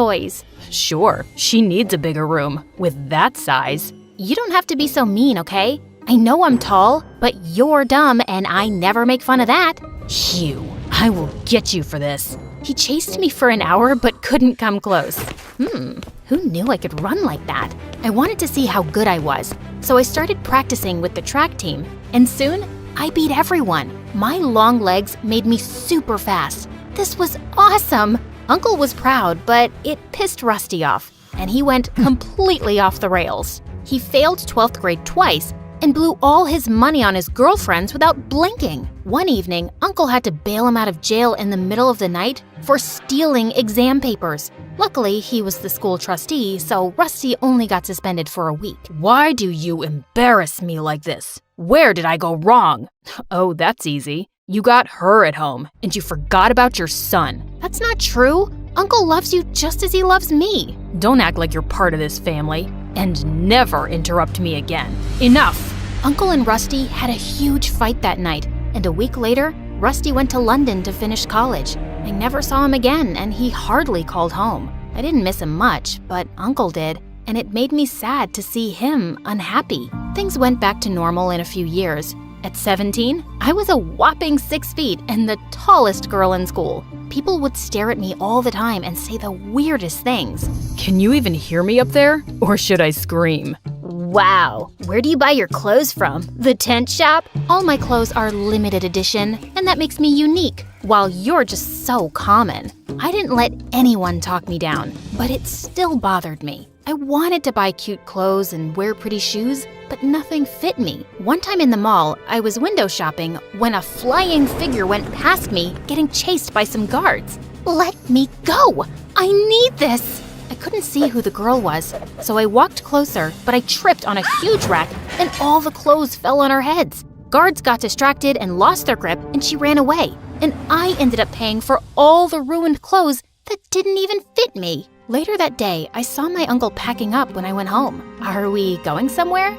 toys. Sure, she needs a bigger room. With that size. You don't have to be so mean, okay? I know I'm tall, but you're dumb and I never make fun of that. Hugh, I will get you for this. He chased me for an hour but couldn't come close. Who knew I could run like that? I wanted to see how good I was, so I started practicing with the track team, and soon I beat everyone. My long legs made me super fast. This was awesome! Uncle was proud, but it pissed Rusty off, and he went completely off the rails. He failed 12th grade twice and blew all his money on his girlfriends without blinking. One evening, Uncle had to bail him out of jail in the middle of the night for stealing exam papers. Luckily, he was the school trustee, so Rusty only got suspended for a week. Why do you embarrass me like this? Where did I go wrong? Oh, that's easy. You got her at home, and you forgot about your son. That's not true. Uncle loves you just as he loves me. Don't act like you're part of this family, and never interrupt me again. Enough! Uncle and Rusty had a huge fight that night, and a week later, Rusty went to London to finish college. I never saw him again, and he hardly called home. I didn't miss him much, but Uncle did, and it made me sad to see him unhappy. Things went back to normal in a few years. At 17, I was a whopping 6 feet and the tallest girl in school. People would stare at me all the time and say the weirdest things. Can you even hear me up there? Or should I scream? Wow, where do you buy your clothes from? The tent shop? All my clothes are limited edition, and that makes me unique, while you're just so common. I didn't let anyone talk me down, but it still bothered me. I wanted to buy cute clothes and wear pretty shoes, but nothing fit me. One time in the mall, I was window shopping when a flying figure went past me, getting chased by some guards. Let me go! I need this! I couldn't see who the girl was, so I walked closer, but I tripped on a huge rack and all the clothes fell on our heads. Guards got distracted and lost their grip, and she ran away. And I ended up paying for all the ruined clothes that didn't even fit me. Later that day, I saw my uncle packing up when I went home. Are we going somewhere?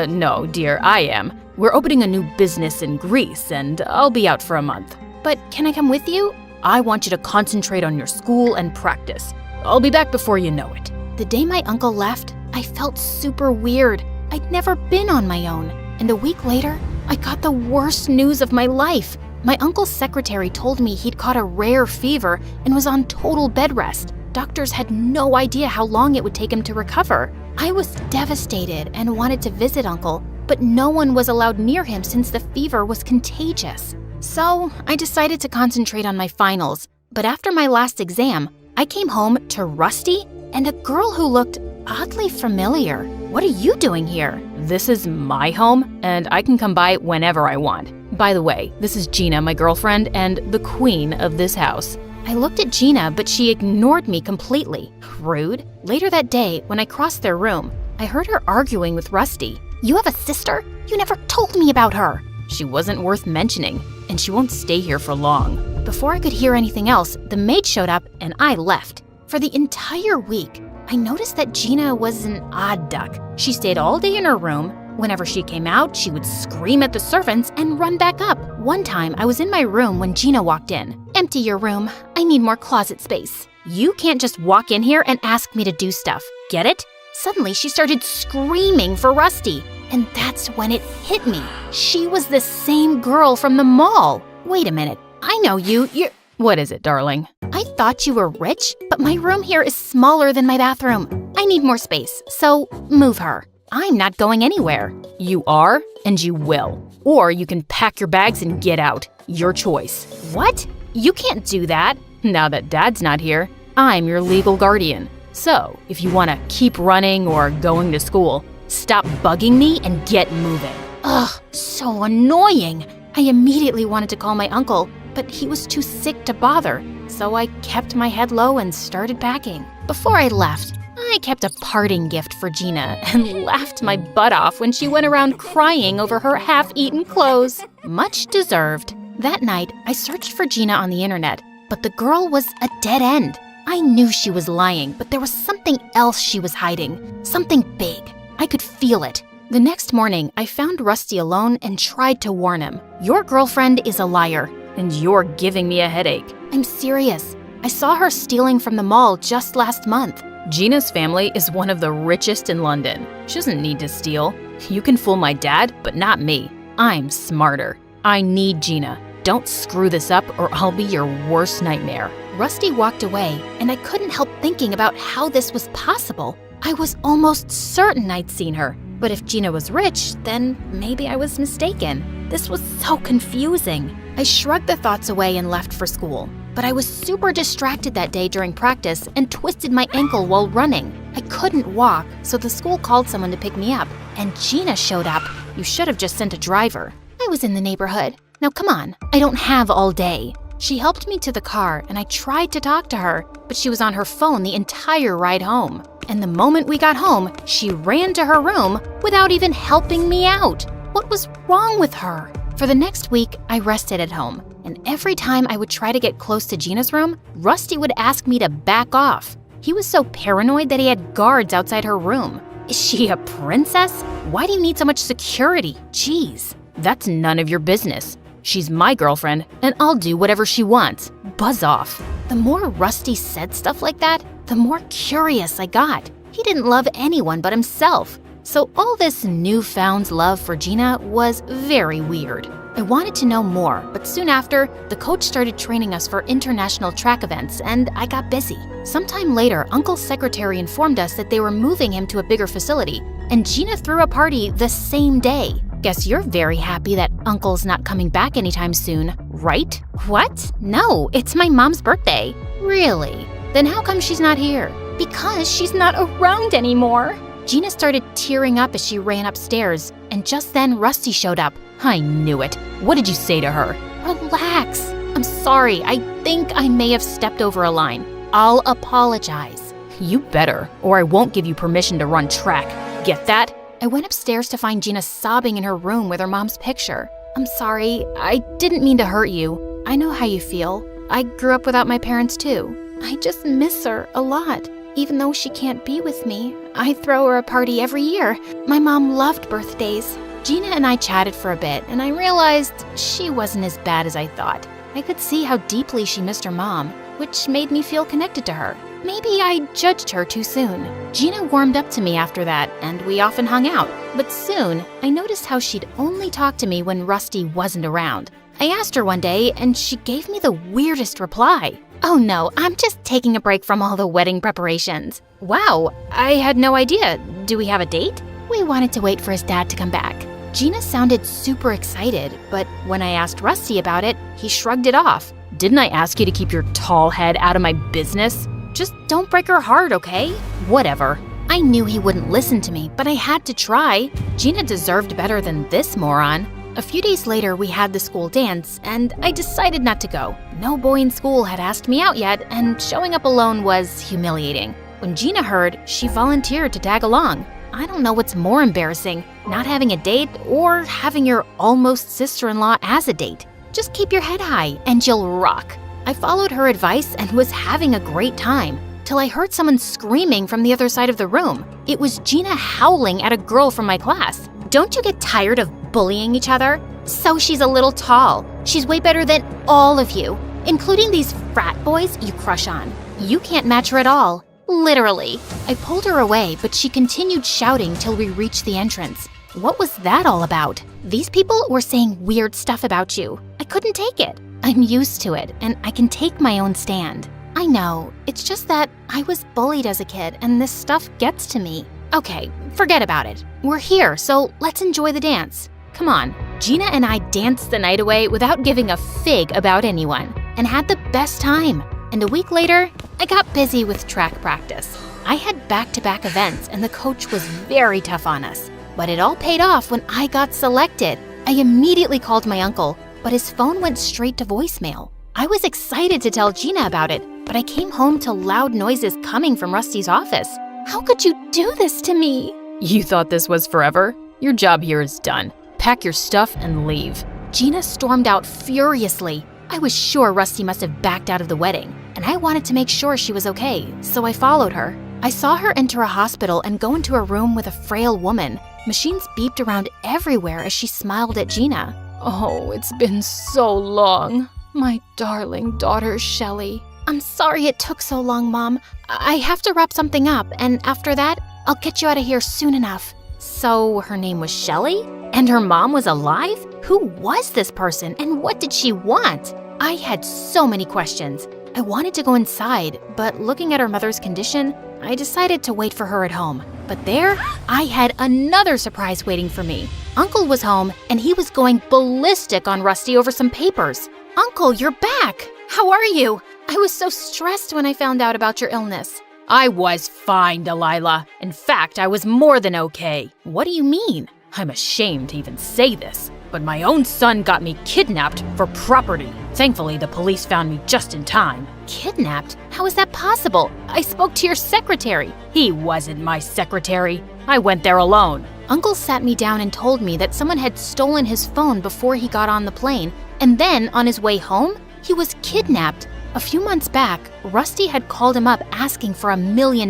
No, dear, I am. We're opening a new business in Greece, and I'll be out for a month. But can I come with you? I want you to concentrate on your school and practice. I'll be back before you know it. The day my uncle left, I felt super weird. I'd never been on my own. And a week later, I got the worst news of my life. My uncle's secretary told me he'd caught a rare fever and was on total bed rest. Doctors had no idea how long it would take him to recover. I was devastated and wanted to visit Uncle, but no one was allowed near him since the fever was contagious. So I decided to concentrate on my finals. But after my last exam, I came home to Rusty and a girl who looked oddly familiar. What are you doing here? This is my home, and I can come by whenever I want. By the way, this is Gina, my girlfriend, and the queen of this house. I looked at Gina, but she ignored me completely. Rude. Later that day, when I crossed their room, I heard her arguing with Rusty. You have a sister? You never told me about her. She wasn't worth mentioning, and she won't stay here for long. Before I could hear anything else, the maid showed up and I left. For the entire week, I noticed that Gina was an odd duck. She stayed all day in her room. Whenever she came out, she would scream at the servants and run back up. One time, I was in my room when Gina walked in. Empty your room. I need more closet space. You can't just walk in here and ask me to do stuff. Get it? Suddenly, she started screaming for Rusty. And that's when it hit me. She was the same girl from the mall. Wait a minute. I know you. You're... What is it, darling? I thought you were rich, but my room here is smaller than my bathroom. I need more space, so move her. I'm not going anywhere. You are, and you will. Or you can pack your bags and get out. Your choice. What? You can't do that. Now that Dad's not here, I'm your legal guardian. So, if you want to keep running or going to school, stop bugging me and get moving. Ugh, so annoying. I immediately wanted to call my uncle, but he was too sick to bother, so I kept my head low and started packing. Before I left, I kept a parting gift for Gina and laughed my butt off when she went around crying over her half-eaten clothes. Much deserved. That night, I searched for Gina on the internet, but the girl was a dead end. I knew she was lying, but there was something else she was hiding. Something big. I could feel it. The next morning, I found Rusty alone and tried to warn him. Your girlfriend is a liar. And you're giving me a headache. I'm serious. I saw her stealing from the mall just last month. Gina's family is one of the richest in London. She doesn't need to steal. You can fool my dad, but not me. I'm smarter. I need Gina. Don't screw this up or I'll be your worst nightmare. Rusty walked away, and I couldn't help thinking about how this was possible. I was almost certain I'd seen her, but if Gina was rich, then maybe I was mistaken. This was so confusing. I shrugged the thoughts away and left for school, but I was super distracted that day during practice and twisted my ankle while running. I couldn't walk, so the school called someone to pick me up, and Gina showed up. You should have just sent a driver. I was in the neighborhood. Now come on, I don't have all day. She helped me to the car, and I tried to talk to her, but she was on her phone the entire ride home. And the moment we got home, she ran to her room without even helping me out. What was wrong with her? For the next week, I rested at home, and every time I would try to get close to Gina's room, Rusty would ask me to back off. He was so paranoid that he had guards outside her room. Is she a princess? Why do you need so much security? Jeez. That's none of your business. She's my girlfriend, and I'll do whatever she wants. Buzz off. The more Rusty said stuff like that, the more curious I got. He didn't love anyone but himself. So all this newfound love for Gina was very weird. I wanted to know more, but soon after, the coach started training us for international track events, and I got busy. Sometime later, Uncle's secretary informed us that they were moving him to a bigger facility, and Gina threw a party the same day. Guess you're very happy that Uncle's not coming back anytime soon, right? What? No, it's my mom's birthday. Really? Then how come she's not here? Because she's not around anymore. Gina started tearing up as she ran upstairs, and just then Rusty showed up. I knew it. What did you say to her? Relax. I'm sorry. I think I may have stepped over a line. I'll apologize. You better, or I won't give you permission to run track. Get that? I went upstairs to find Gina sobbing in her room with her mom's picture. I'm sorry. I didn't mean to hurt you. I know how you feel. I grew up without my parents too. I just miss her a lot. Even though she can't be with me, I throw her a party every year. My mom loved birthdays. Gina and I chatted for a bit, and I realized she wasn't as bad as I thought. I could see how deeply she missed her mom, which made me feel connected to her. Maybe I judged her too soon. Gina warmed up to me after that, and we often hung out. But soon, I noticed how she'd only talk to me when Rusty wasn't around. I asked her one day, and she gave me the weirdest reply. Oh no, I'm just taking a break from all the wedding preparations. Wow, I had no idea. Do we have a date? We wanted to wait for his dad to come back. Gina sounded super excited, but when I asked Rusty about it, he shrugged it off. Didn't I ask you to keep your tall head out of my business? Just don't break her heart, okay? Whatever. I knew he wouldn't listen to me, but I had to try. Gina deserved better than this moron. A few days later, we had the school dance, and I decided not to go. No boy in school had asked me out yet, and showing up alone was humiliating. When Gina heard, she volunteered to tag along. I don't know what's more embarrassing, not having a date or having your almost sister-in-law as a date. Just keep your head high, and you'll rock. I followed her advice and was having a great time, till I heard someone screaming from the other side of the room. It was Gina howling at a girl from my class. Don't you get tired of bullying each other? So she's a little tall. She's way better than all of you, including these frat boys you crush on. You can't match her at all. Literally. I pulled her away, but she continued shouting till we reached the entrance. What was that all about? These people were saying weird stuff about you. I couldn't take it. I'm used to it, and I can take my own stand. I know, it's just that I was bullied as a kid, and this stuff gets to me. Okay, forget about it. We're here, so let's enjoy the dance. Come on. Gina and I danced the night away without giving a fig about anyone, and had the best time. And a week later, I got busy with track practice. I had back-to-back events, and the coach was very tough on us. But it all paid off when I got selected. I immediately called my uncle, but his phone went straight to voicemail. I was excited to tell Gina about it, but I came home to loud noises coming from Rusty's office. How could you do this to me? You thought this was forever? Your job here is done. Pack your stuff and leave. Gina stormed out furiously. I was sure Rusty must have backed out of the wedding, and I wanted to make sure she was okay, so I followed her. I saw her enter a hospital and go into a room with a frail woman. Machines beeped around everywhere as she smiled at Gina. Oh, it's been so long. My darling daughter, Shelley. I'm sorry it took so long, Mom. I have to wrap something up, and after that, I'll get you out of here soon enough. So her name was Shelley? And her mom was alive? Who was this person, and what did she want? I had so many questions. I wanted to go inside, but looking at her mother's condition, I decided to wait for her at home. But there, I had another surprise waiting for me. Uncle was home, and he was going ballistic on Rusty over some papers. Uncle, you're back! How are you? I was so stressed when I found out about your illness. I was fine, Delilah. In fact, I was more than okay. What do you mean? I'm ashamed to even say this, but my own son got me kidnapped for property. Thankfully, the police found me just in time. Kidnapped? How is that possible? I spoke to your secretary. He wasn't my secretary. I went there alone. Uncle sat me down and told me that someone had stolen his phone before he got on the plane, and then on his way home, he was kidnapped. A few months back, Rusty had called him up asking for $1 million,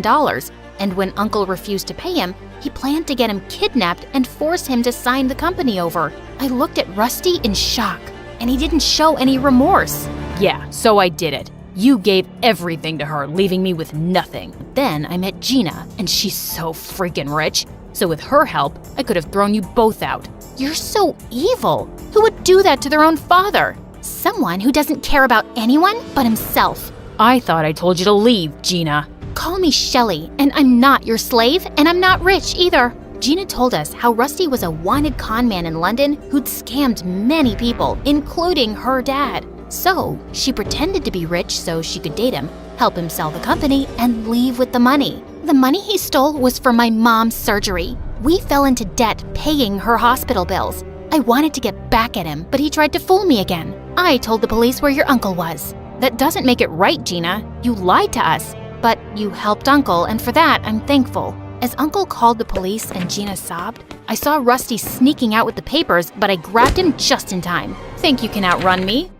and when Uncle refused to pay him, he planned to get him kidnapped and force him to sign the company over. I looked at Rusty in shock, and he didn't show any remorse. Yeah, so I did it. You gave everything to her, leaving me with nothing. Then I met Gina, And she's so freaking rich. So with her help, I could have thrown you both out. You're so evil. Who would do that to their own father? Someone who doesn't care about anyone but himself. I thought I told you to leave, Gina. Call me Shelley, and I'm not your slave, and I'm not rich either. Gina told us how Rusty was a wanted con man in London who'd scammed many people, including her dad. So she pretended to be rich so she could date him, help him sell the company, and leave with the money. The money he stole was for my mom's surgery. We fell into debt paying her hospital bills. I wanted to get back at him, but he tried to fool me again. I told the police where your uncle was. That doesn't make it right, Gina. You lied to us. But you helped Uncle, and for that, I'm thankful. As Uncle called the police and Gina sobbed, I saw Rusty sneaking out with the papers, but I grabbed him just in time. Think you can outrun me?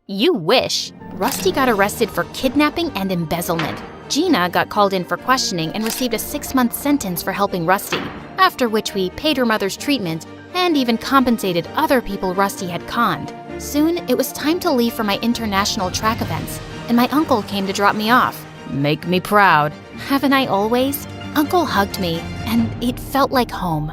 You wish. Rusty got arrested for kidnapping and embezzlement. Gina got called in for questioning and received a 6-month sentence for helping Rusty, after which we paid her mother's treatment and even compensated other people Rusty had conned. Soon, it was time to leave for my international track events, and my uncle came to drop me off. Make me proud. Haven't I always? Uncle hugged me, and it felt like home.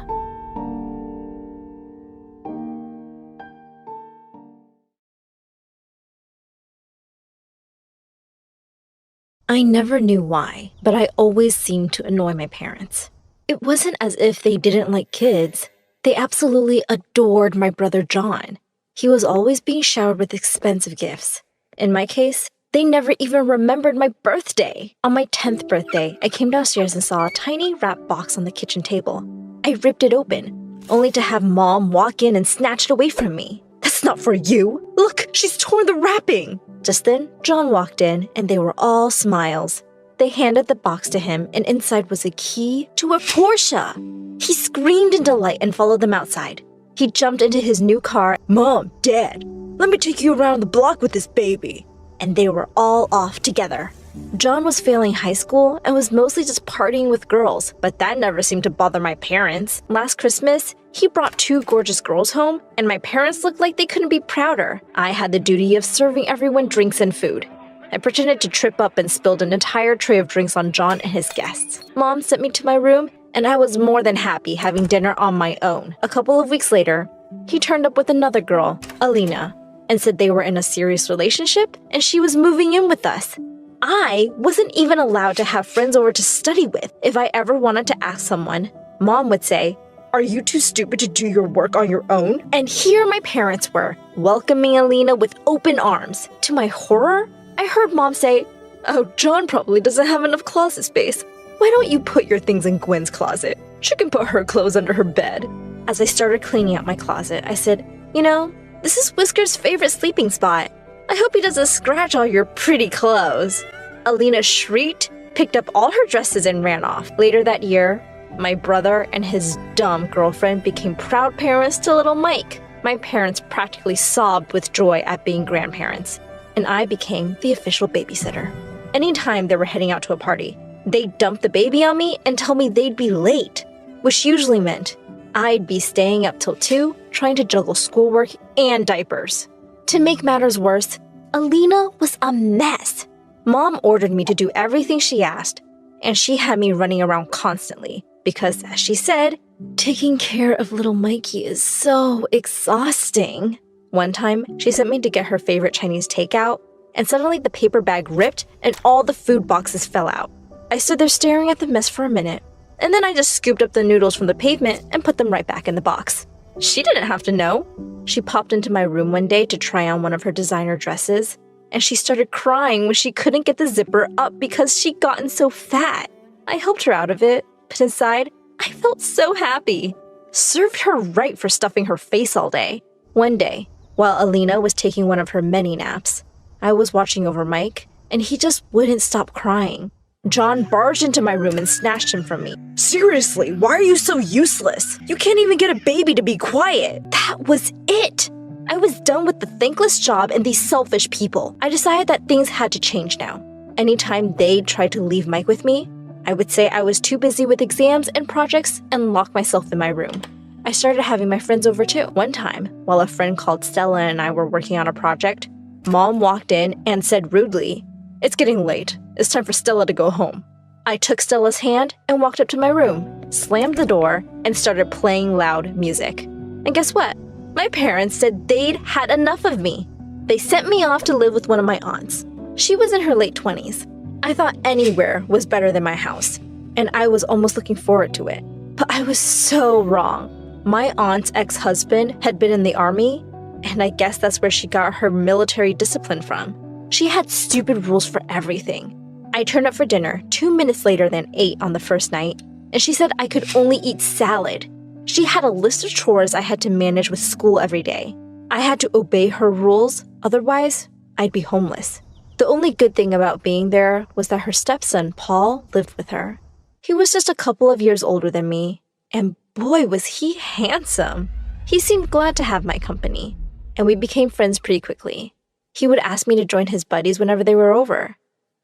I never knew why, but I always seemed to annoy my parents. It wasn't as if they didn't like kids. They absolutely adored my brother John. He was always being showered with expensive gifts. In my case, they never even remembered my birthday. On my 10th birthday, I came downstairs and saw a tiny wrapped box on the kitchen table. I ripped it open, only to have Mom walk in and snatch it away from me. "That's not for you! Look, she's torn the wrapping!" Just then, John walked in, and they were all smiles. They handed the box to him, and inside was a key to a Porsche. He screamed in delight and followed them outside. He jumped into his new car. "Mom, Dad, let me take you around the block with this baby." And they were all off together. John was failing high school and was mostly just partying with girls, but that never seemed to bother my parents. Last Christmas, he brought 2 gorgeous girls home, and my parents looked like they couldn't be prouder. I had the duty of serving everyone drinks and food. I pretended to trip up and spilled an entire tray of drinks on John and his guests. Mom sent me to my room, and I was more than happy having dinner on my own. A couple of weeks later, he turned up with another girl, Alina, and said they were in a serious relationship and she was moving in with us. I wasn't even allowed to have friends over to study with. If I ever wanted to ask someone, Mom would say, "Are you too stupid to do your work on your own?" And here my parents were, welcoming Alina with open arms. To my horror, I heard Mom say, "Oh, John probably doesn't have enough closet space. Why don't you put your things in Gwen's closet? She can put her clothes under her bed." As I started cleaning out my closet, I said, "You know, this is Whisker's favorite sleeping spot. I hope he doesn't scratch all your pretty clothes." Alina shrieked, picked up all her dresses, and ran off. Later that year, my brother and his dumb girlfriend became proud parents to little Mike. My parents practically sobbed with joy at being grandparents, and I became the official babysitter. Anytime they were heading out to a party, they'd dump the baby on me and tell me they'd be late, which usually meant I'd be staying up till 2, trying to juggle schoolwork and diapers. To make matters worse, Alina was a mess. Mom ordered me to do everything she asked, and she had me running around constantly because, as she said, taking care of little Mikey is so exhausting. One time, she sent me to get her favorite Chinese takeout, and suddenly the paper bag ripped and all the food boxes fell out. I stood there staring at the mess for a minute, and then I just scooped up the noodles from the pavement and put them right back in the box. She didn't have to know. She popped into my room one day to try on one of her designer dresses, and she started crying when she couldn't get the zipper up because she'd gotten so fat. I helped her out of it, but inside, I felt so happy. Served her right for stuffing her face all day. One day, while Alina was taking one of her many naps, I was watching over Mike, and he just wouldn't stop crying. John barged into my room and snatched him from me. Seriously, why are you so useless? You can't even get a baby to be quiet. That was it. I was done with the thankless job and these selfish people. I decided that things had to change now. Anytime they tried to leave Mike with me, I would say I was too busy with exams and projects and lock myself in my room. I started having my friends over too. One time, while a friend called Stella and I were working on a project, Mom walked in and said rudely, "It's getting late. It's time for Stella to go home." I took Stella's hand and walked up to my room, slammed the door, and started playing loud music. And guess what? My parents said they'd had enough of me. They sent me off to live with one of my aunts. She was in her late 20s. I thought anywhere was better than my house, and I was almost looking forward to it. But I was so wrong. My aunt's ex-husband had been in the army, and I guess that's where she got her military discipline from. She had stupid rules for everything. I turned up for dinner 2 minutes later than 8 on the first night, and she said I could only eat salad. She had a list of chores I had to manage with school every day. I had to obey her rules, otherwise I'd be homeless. The only good thing about being there was that her stepson, Paul, lived with her. He was just a couple of years older than me, and boy was he handsome. He seemed glad to have my company, and we became friends pretty quickly. He would ask me to join his buddies whenever they were over.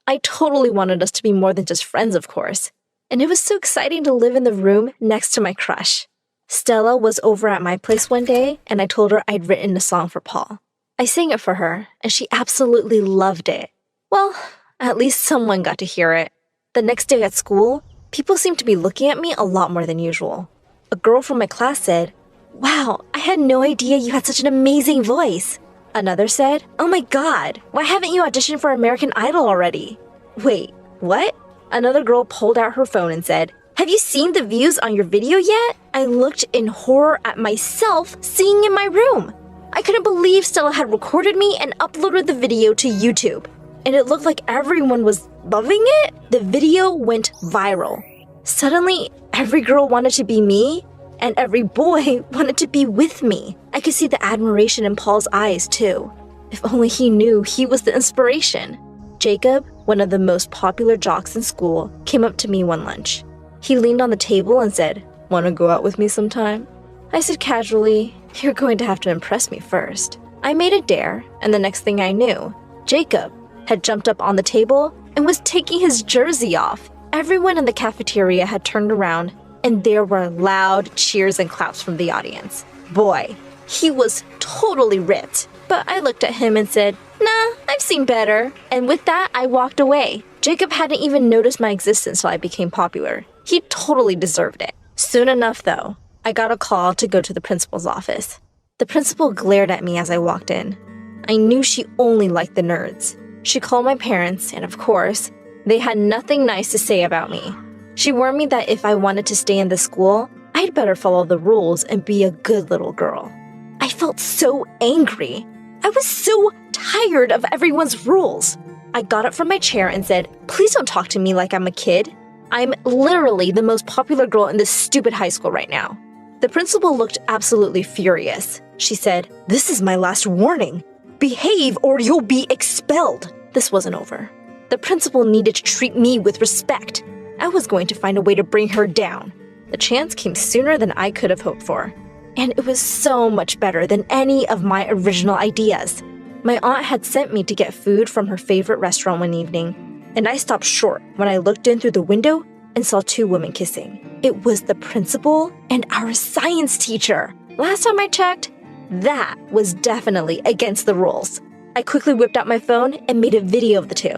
I totally wanted us to be more than just friends, of course, and it was so exciting to live in the room next to my crush. Stella was over at my place one day, and I told her I'd written a song for Paul. I sang it for her, and she absolutely loved it. Well, at least someone got to hear it. The next day at school, people seemed to be looking at me a lot more than usual. A girl from my class said, "Wow, I had no idea you had such an amazing voice." Another said, "Oh my god, why haven't you auditioned for American Idol already?" Wait, what? Another girl pulled out her phone and said, "Have you seen the views on your video yet?" I looked in horror at myself singing in my room. I couldn't believe Stella had recorded me and uploaded the video to YouTube. And it looked like everyone was loving it. The video went viral. Suddenly, every girl wanted to be me, and every boy wanted to be with me. I could see the admiration in Paul's eyes, too. If only he knew he was the inspiration. Jacob, one of the most popular jocks in school, came up to me one lunch. He leaned on the table and said, "Want to go out with me sometime?" I said casually, "You're going to have to impress me first." I made a dare, and the next thing I knew, Jacob had jumped up on the table and was taking his jersey off. Everyone in the cafeteria had turned around, and there were loud cheers and claps from the audience. Boy, he was totally ripped. But I looked at him and said, "Nah, I've seen better." And with that, I walked away. Jacob hadn't even noticed my existence till I became popular. He totally deserved it. Soon enough, though, I got a call to go to the principal's office. The principal glared at me as I walked in. I knew she only liked the nerds. She called my parents, and of course, they had nothing nice to say about me. She warned me that if I wanted to stay in the school, I'd better follow the rules and be a good little girl. I felt so angry. I was so tired of everyone's rules. I got up from my chair and said, "Please don't talk to me like I'm a kid. I'm literally the most popular girl in this stupid high school right now." The principal looked absolutely furious. She said, "This is my last warning. Behave or you'll be expelled." This wasn't over. The principal needed to treat me with respect. I was going to find a way to bring her down. The chance came sooner than I could have hoped for. And it was so much better than any of my original ideas. My aunt had sent me to get food from her favorite restaurant one evening, and I stopped short when I looked in through the window and saw two women kissing. It was the principal and our science teacher. Last time I checked, that was definitely against the rules. I quickly whipped out my phone and made a video of the two.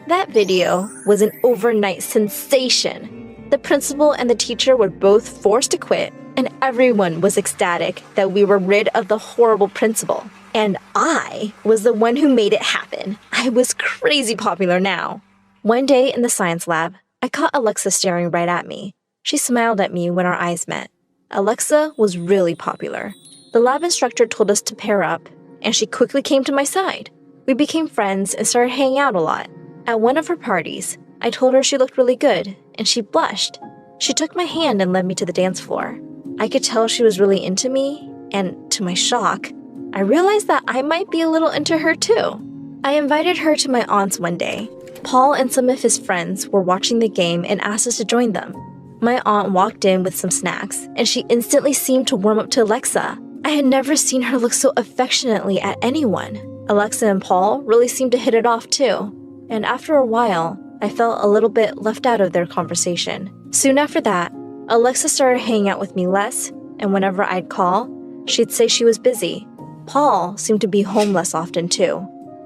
That video was an overnight sensation. The principal and the teacher were both forced to quit, and everyone was ecstatic that we were rid of the horrible principal. And I was the one who made it happen. I was crazy popular now. One day in the science lab, I caught Alexa staring right at me. She smiled at me when our eyes met. Alexa was really popular. The lab instructor told us to pair up, and she quickly came to my side. We became friends and started hanging out a lot. At one of her parties, I told her she looked really good, and she blushed. She took my hand and led me to the dance floor. I could tell she was really into me, and to my shock, I realized that I might be a little into her too. I invited her to my aunt's one day. Paul and some of his friends were watching the game and asked us to join them. My aunt walked in with some snacks, and she instantly seemed to warm up to Alexa. I had never seen her look so affectionately at anyone. Alexa and Paul really seemed to hit it off too. And after a while, I felt a little bit left out of their conversation. Soon after that, Alexa started hanging out with me less, and whenever I'd call, she'd say she was busy. Paul seemed to be home less often too.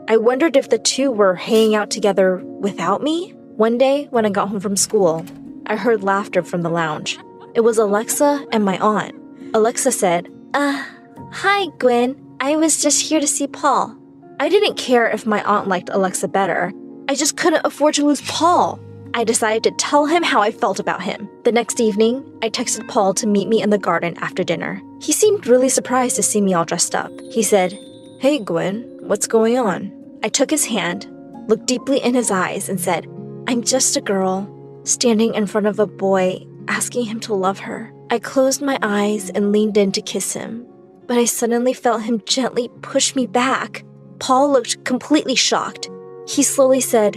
I wondered if the two were hanging out together without me. One day, when I got home from school, I heard laughter from the lounge. It was Alexa and my aunt. Alexa said, hi, Gwen. I was just here to see Paul. I didn't care if my aunt liked Alexa better. I just couldn't afford to lose Paul. I decided to tell him how I felt about him. The next evening, I texted Paul to meet me in the garden after dinner. He seemed really surprised to see me all dressed up. He said, "Hey, Gwen, what's going on?" I took his hand, looked deeply in his eyes, and said, "I'm just a girl, standing in front of a boy, asking him to love her." I closed my eyes and leaned in to kiss him, but I suddenly felt him gently push me back. Paul looked completely shocked. He slowly said,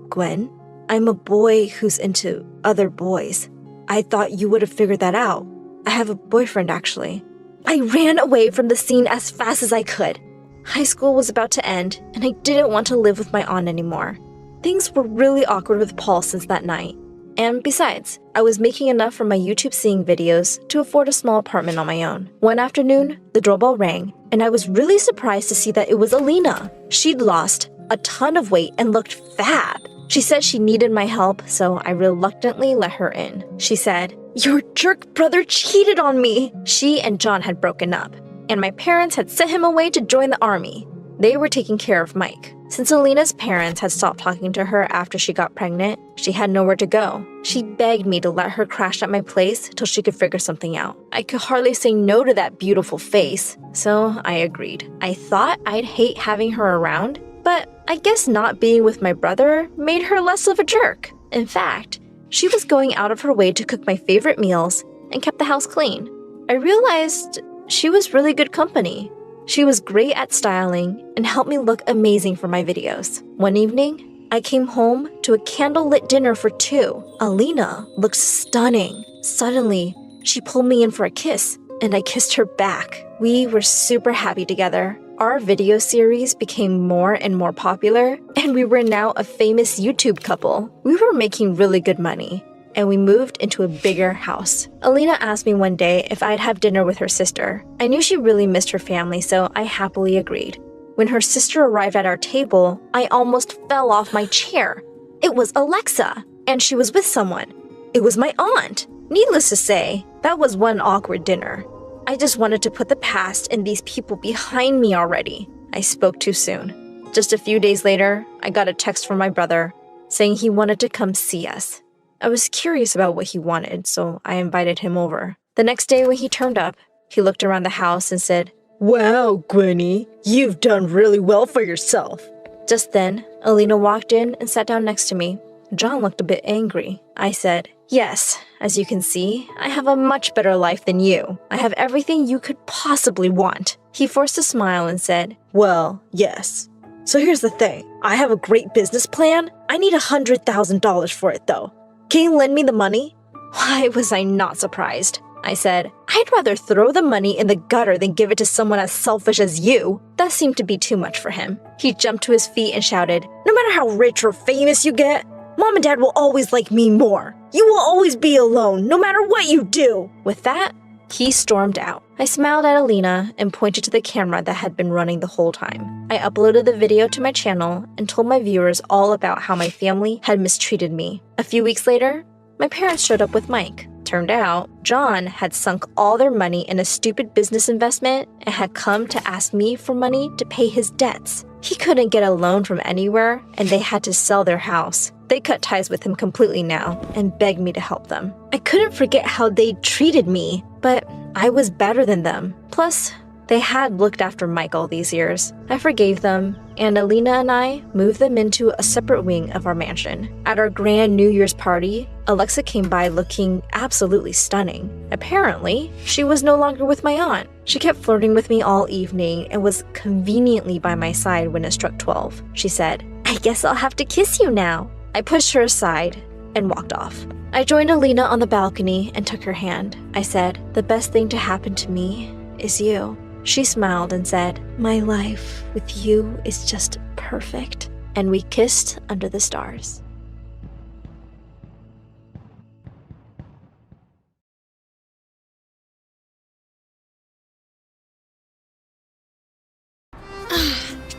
Gwen, I'm a boy who's into other boys. I thought you would have figured that out. I have a boyfriend, actually. I ran away from the scene as fast as I could. High school was about to end, and I didn't want to live with my aunt anymore. Things were really awkward with Paul since that night. And besides, I was making enough from my YouTube singing videos to afford a small apartment on my own. One afternoon, the doorbell rang, and I was really surprised to see that it was Alina. She'd lost a ton of weight and looked fab. She said she needed my help, so I reluctantly let her in. She said, "Your jerk brother cheated on me." She and John had broken up, and my parents had sent him away to join the army. They were taking care of Mike. Since Alina's parents had stopped talking to her after she got pregnant, she had nowhere to go. She begged me to let her crash at my place till she could figure something out. I could hardly say no to that beautiful face, so I agreed. I thought I'd hate having her around, but I guess not being with my brother made her less of a jerk. In fact, she was going out of her way to cook my favorite meals and kept the house clean. I realized she was really good company. She was great at styling and helped me look amazing for my videos. One evening, I came home to a candlelit dinner for two. Alina looked stunning. Suddenly, she pulled me in for a kiss, and I kissed her back. We were super happy together. Our video series became more and more popular, and we were now a famous YouTube couple. We were making really good money, and we moved into a bigger house. Alina asked me one day if I'd have dinner with her sister. I knew she really missed her family, so I happily agreed. When her sister arrived at our table, I almost fell off my chair. It was Alexa, and she was with someone. It was my aunt. Needless to say, that was one awkward dinner. I just wanted to put the past and these people behind me already. I spoke too soon. Just a few days later, I got a text from my brother saying he wanted to come see us. I was curious about what he wanted, so I invited him over. The next day when he turned up, he looked around the house and said, "Wow, Gwenny, you've done really well for yourself." Just then, Alina walked in and sat down next to me. John looked a bit angry. I said, "Yes, as you can see, I have a much better life than you. I have everything you could possibly want." He forced a smile and said, "Well, yes. So here's the thing. I have a great business plan. I need $100,000 for it, though. Can you lend me the money?" Why was I not surprised? I said, "I'd rather throw the money in the gutter than give it to someone as selfish as you." That seemed to be too much for him. He jumped to his feet and shouted, "No matter how rich or famous you get, Mom and Dad will always like me more. You will always be alone, no matter what you do." With that, He stormed out. I smiled at Alina and pointed to the camera that had been running the whole time. I uploaded the video to my channel and told my viewers all about how my family had mistreated me. A few weeks later, my parents showed up with Mike. Turned out, John had sunk all their money in a stupid business investment and had come to ask me for money to pay his debts. He couldn't get a loan from anywhere, and they had to sell their house. They cut ties with him completely now and begged me to help them. I couldn't forget how they treated me, but I was better than them. Plus, they had looked after Mike all these years. I forgave them, and Alina and I moved them into a separate wing of our mansion. At our grand New Year's party, Alexa came by looking absolutely stunning. Apparently, she was no longer with my aunt. She kept flirting with me all evening and was conveniently by my side when it struck 12. She said, "I guess I'll have to kiss you now." I pushed her aside and walked off. I joined Alina on the balcony and took her hand. I said, "The best thing to happen to me is you." She smiled and said, "My life with you is just perfect." And we kissed under the stars.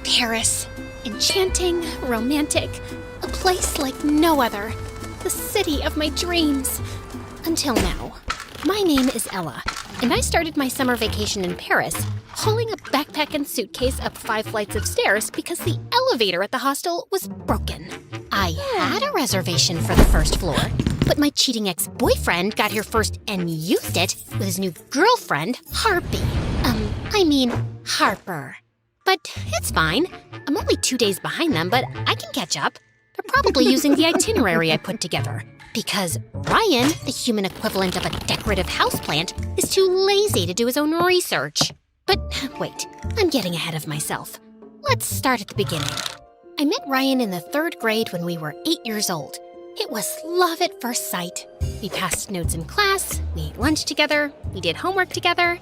Paris. Enchanting, romantic, a place like no other. The city of my dreams. Until now. My name is Ella, and I started my summer vacation in Paris, hauling a backpack and suitcase up 5 flights of stairs because the elevator at the hostel was broken. I had a reservation for the first floor, but my cheating ex-boyfriend got here first and used it with his new girlfriend, Harper. But it's fine. I'm only 2 days behind them, but I can catch up. They're probably using the itinerary I put together. Because Ryan, the human equivalent of a decorative houseplant, is too lazy to do his own research. But wait, I'm getting ahead of myself. Let's start at the beginning. I met Ryan in the 3rd grade when we were 8 years old. It was love at first sight. We passed notes in class, we ate lunch together, we did homework together.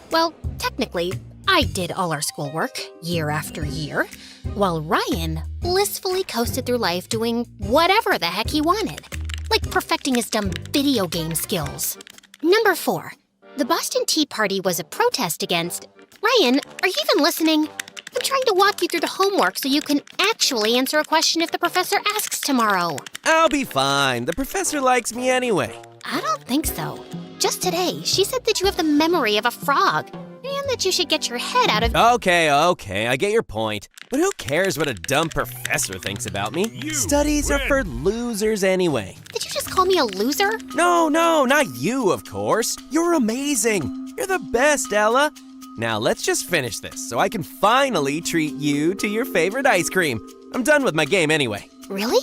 Well, technically, I did all our schoolwork, year after year, while Ryan blissfully coasted through life doing whatever the heck he wanted, like perfecting his dumb video game skills. Number 4. The Boston Tea Party was a protest against... Ryan, are you even listening? I'm trying to walk you through the homework so you can actually answer a question if the professor asks tomorrow. I'll be fine. The professor likes me anyway. I don't think so. Just today, she said that you have the memory of a frog, and that you should get your head out of... Okay, I get your point. But who cares what a dumb professor thinks about me? Studies are for losers anyway. Did you just call me a loser? No, not you, of course. You're amazing. You're the best, Ella. Now let's just finish this so I can finally treat you to your favorite ice cream. I'm done with my game anyway. Really?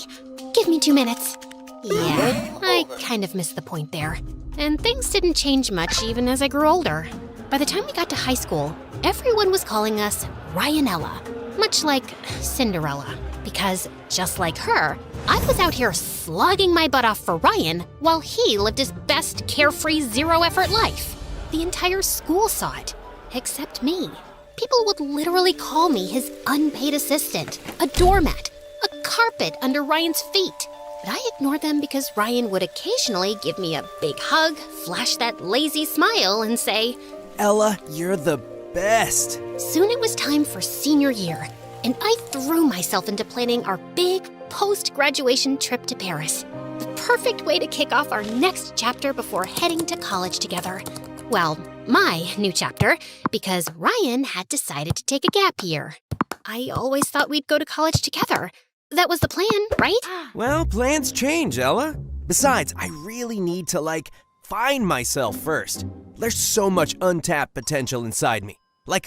Give me 2 minutes. Yeah, I kind of missed the point there. And things didn't change much even as I grew older. By the time we got to high school, everyone was calling us Ryanella, much like Cinderella. Because, just like her, I was out here slogging my butt off for Ryan while he lived his best carefree zero-effort life. The entire school saw it, except me. People would literally call me his unpaid assistant, a doormat, a carpet under Ryan's feet. But I ignored them because Ryan would occasionally give me a big hug, flash that lazy smile, and say, Ella, you're the best. Soon it was time for senior year, and I threw myself into planning our big post-graduation trip to Paris. The perfect way to kick off our next chapter before heading to college together. Well, my new chapter, because Ryan had decided to take a gap year. I always thought we'd go to college together. That was the plan, right? Well, plans change, Ella. Besides, I really need to, find myself first. There's so much untapped potential inside me.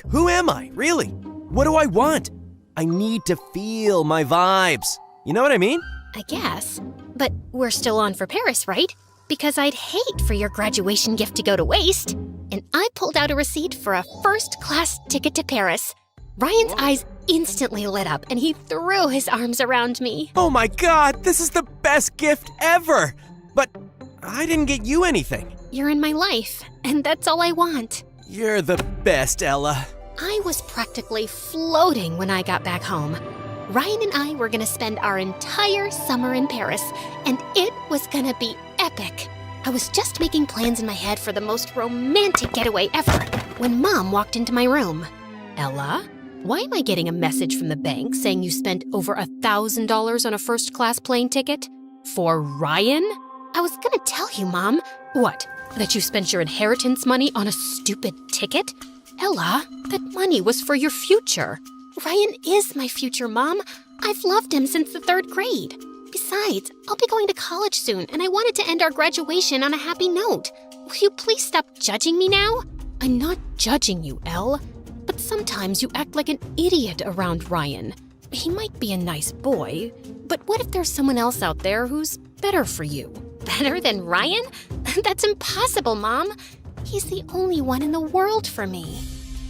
Who am I, really? What do I want? I need to feel my vibes. You know what I mean? I guess. But we're still on for Paris, right? Because I'd hate for your graduation gift to go to waste. And I pulled out a receipt for a first-class ticket to Paris. Ryan's eyes instantly lit up, and he threw his arms around me. Oh my God, this is the best gift ever! But I didn't get you anything. You're in my life, and that's all I want. You're the best, Ella. I was practically floating when I got back home. Ryan and I were gonna spend our entire summer in Paris, and it was gonna be epic. I was just making plans in my head for the most romantic getaway ever when Mom walked into my room. Ella, why am I getting a message from the bank saying you spent over $1,000 on a first-class plane ticket? For Ryan? I was gonna tell you, Mom. What? That you spent your inheritance money on a stupid ticket? Ella, that money was for your future. Ryan is my future, Mom. I've loved him since the 3rd grade. Besides, I'll be going to college soon, and I wanted to end our graduation on a happy note. Will you please stop judging me now? I'm not judging you, Elle. But sometimes you act like an idiot around Ryan. He might be a nice boy, but what if there's someone else out there who's better for you? Better than Ryan? That's impossible, Mom. He's the only one in the world for me.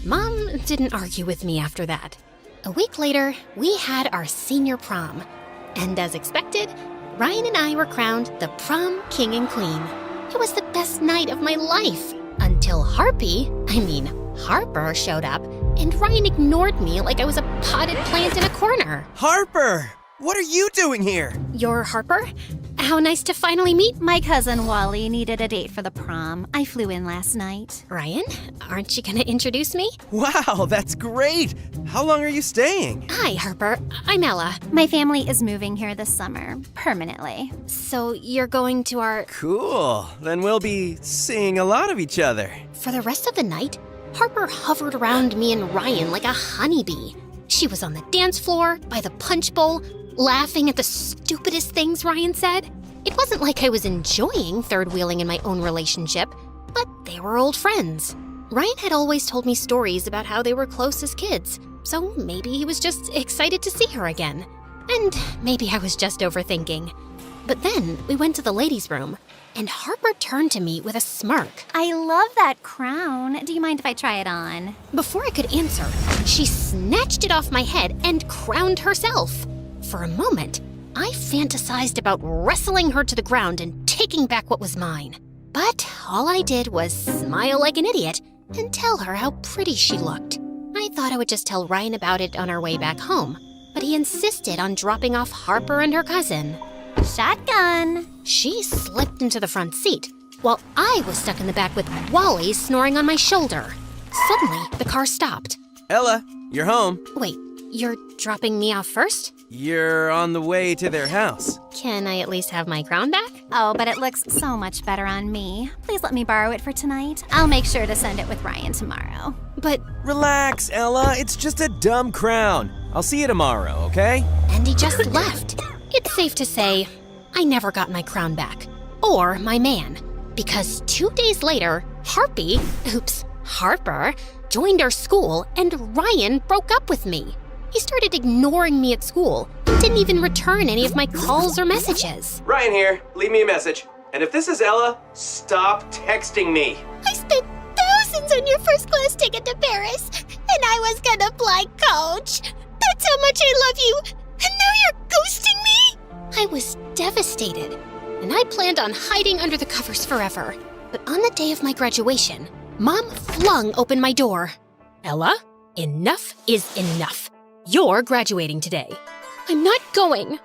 Mom didn't argue with me after that. A week later, we had our senior prom. And as expected, Ryan and I were crowned the prom king and queen. It was the best night of my life until Harper showed up, and Ryan ignored me like I was a potted plant in a corner. Harper! What are you doing here? You're Harper? How nice to finally meet. My cousin Wally needed a date for the prom. I flew in last night. Ryan, aren't you gonna introduce me? Wow, that's great! How long are you staying? Hi, Harper. I'm Ella. My family is moving here this summer, permanently. So you're going to our... Cool. Then we'll be seeing a lot of each other. For the rest of the night, Harper hovered around me and Ryan like a honeybee. She was on the dance floor, by the punch bowl, laughing at the stupidest things Ryan said. It wasn't like I was enjoying third-wheeling in my own relationship, but they were old friends. Ryan had always told me stories about how they were close as kids, so maybe he was just excited to see her again. And maybe I was just overthinking. But then we went to the ladies' room, and Harper turned to me with a smirk. I love that crown. Do you mind if I try it on? Before I could answer, she snatched it off my head and crowned herself. For a moment, I fantasized about wrestling her to the ground and taking back what was mine. But all I did was smile like an idiot and tell her how pretty she looked. I thought I would just tell Ryan about it on our way back home, but he insisted on dropping off Harper and her cousin. Shotgun. She slipped into the front seat, while I was stuck in the back with Wally snoring on my shoulder. Suddenly, the car stopped. Ella, you're home. Wait, you're dropping me off first? You're on the way to their house. Can I at least have my crown back? Oh, but it looks so much better on me. Please let me borrow it for tonight. I'll make sure to send it with Ryan tomorrow. But... Relax, Ella. It's just a dumb crown. I'll see you tomorrow, okay? And he just left. It's safe to say, I never got my crown back. Or my man. Because 2 days later, Harper, joined our school and Ryan broke up with me. He started ignoring me at school and didn't even return any of my calls or messages. Ryan here. Leave me a message. And if this is Ella, stop texting me. I spent thousands on your first-class ticket to Paris, and I was gonna fly coach. That's how much I love you, and now you're ghosting me? I was devastated, and I planned on hiding under the covers forever. But on the day of my graduation, Mom flung open my door. Ella, enough is enough. You're graduating today. I'm not going.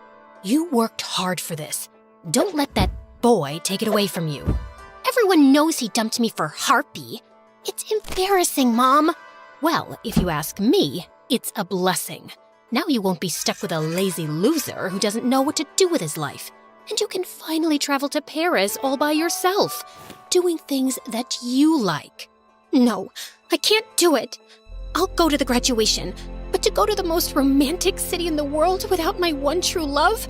You worked hard for this. Don't let that boy take it away from you. Everyone knows he dumped me for Harpy. It's embarrassing, Mom. Well, if you ask me, it's a blessing. Now you won't be stuck with a lazy loser who doesn't know what to do with his life. And you can finally travel to Paris all by yourself, doing things that you like. No, I can't do it. I'll go to the graduation, but to go to the most romantic city in the world without my one true love?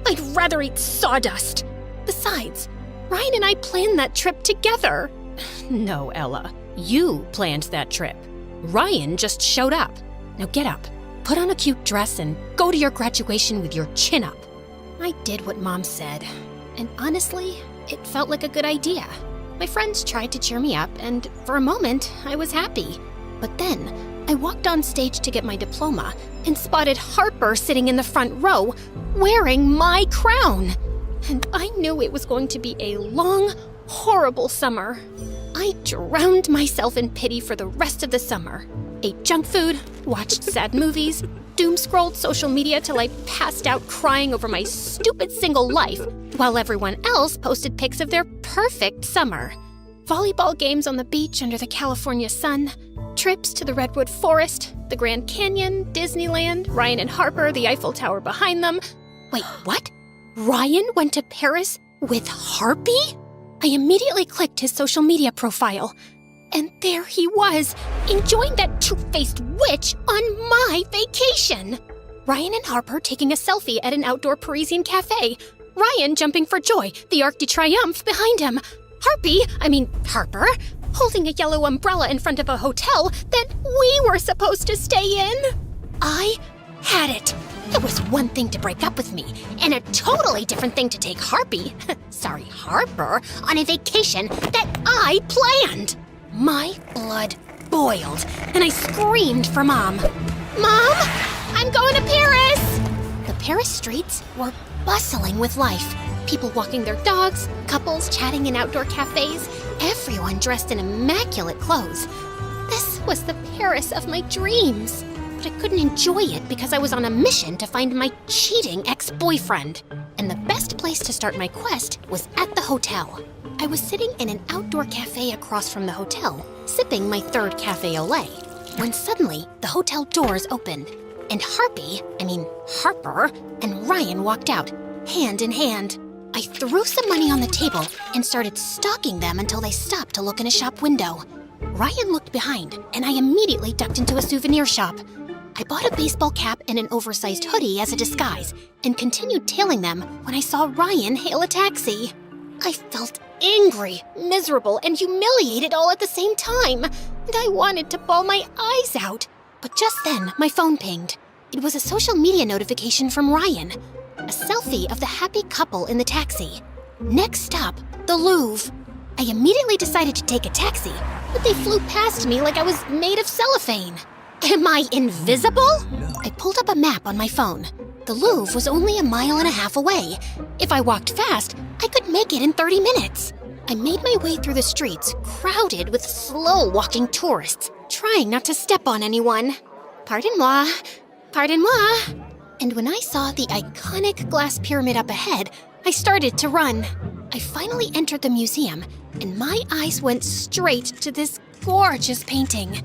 I'd rather eat sawdust. Besides, Ryan and I planned that trip together. No, Ella, you planned that trip. Ryan just showed up. Now get up, put on a cute dress, and go to your graduation with your chin up. I did what Mom said, and honestly, it felt like a good idea. My friends tried to cheer me up, and for a moment, I was happy. But then, I walked on stage to get my diploma and spotted Harper sitting in the front row, wearing my crown. And I knew it was going to be a long, horrible summer. I drowned myself in pity for the rest of the summer. Ate junk food, watched sad movies, doom-scrolled social media till I passed out crying over my stupid single life, while everyone else posted pics of their perfect summer. Volleyball games on the beach under the California sun, trips to the Redwood Forest, the Grand Canyon, Disneyland, Ryan and Harper, the Eiffel Tower behind them. Wait, what? Ryan went to Paris with Harpy? I immediately clicked his social media profile. And there he was, enjoying that two-faced witch on my vacation. Ryan and Harper taking a selfie at an outdoor Parisian cafe. Ryan jumping for joy, the Arc de Triomphe behind him. Harper, holding a yellow umbrella in front of a hotel that we were supposed to stay in. I had it. It was one thing to break up with me, and a totally different thing to take Harper, on a vacation that I planned. My blood boiled, and I screamed for Mom. Mom, I'm going to Paris! The Paris streets were bustling with life. People walking their dogs, couples chatting in outdoor cafes, everyone dressed in immaculate clothes. This was the Paris of my dreams. But I couldn't enjoy it because I was on a mission to find my cheating ex-boyfriend. And the best place to start my quest was at the hotel. I was sitting in an outdoor cafe across from the hotel, sipping my third cafe au lait, when suddenly the hotel doors opened, and Harper and Ryan walked out, hand in hand. I threw some money on the table and started stalking them until they stopped to look in a shop window. Ryan looked behind, and I immediately ducked into a souvenir shop. I bought a baseball cap and an oversized hoodie as a disguise, and continued tailing them when I saw Ryan hail a taxi. I felt angry, miserable, and humiliated all at the same time, and I wanted to bawl my eyes out. But just then, my phone pinged. It was a social media notification from Ryan. A selfie of the happy couple in the taxi. Next stop, the Louvre. I immediately decided to take a taxi, but they flew past me like I was made of cellophane. Am I invisible? I pulled up a map on my phone. The Louvre was only 1.5 miles away. If I walked fast, I could make it in 30 minutes. I made my way through the streets, crowded with slow-walking tourists, trying not to step on anyone. Pardon-moi. And when I saw the iconic glass pyramid up ahead, I started to run. I finally entered the museum, and my eyes went straight to this gorgeous painting,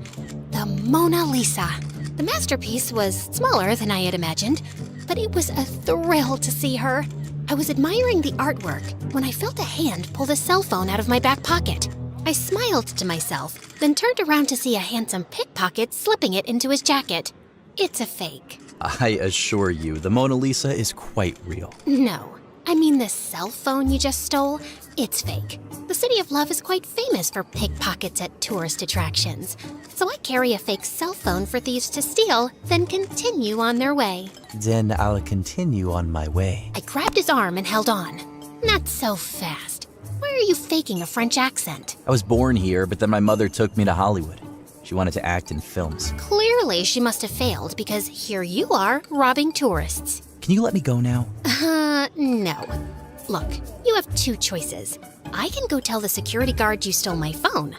the Mona Lisa. The masterpiece was smaller than I had imagined, but it was a thrill to see her. I was admiring the artwork when I felt a hand pull the cell phone out of my back pocket. I smiled to myself, then turned around to see a handsome pickpocket slipping it into his jacket. It's a fake. I assure you, the Mona Lisa is quite real. No, I mean the cell phone you just stole, it's fake. The City of Love is quite famous for pickpockets at tourist attractions. So I carry a fake cell phone for thieves to steal, then continue on their way. Then I'll continue on my way. I grabbed his arm and held on. Not so fast. Why are you faking a French accent? I was born here, but then my mother took me to Hollywood. She wanted to act in films. Clearly she must have failed because here you are, robbing tourists. Can you let me go now? No. Look, you have two choices. I can go tell the security guard you stole my phone,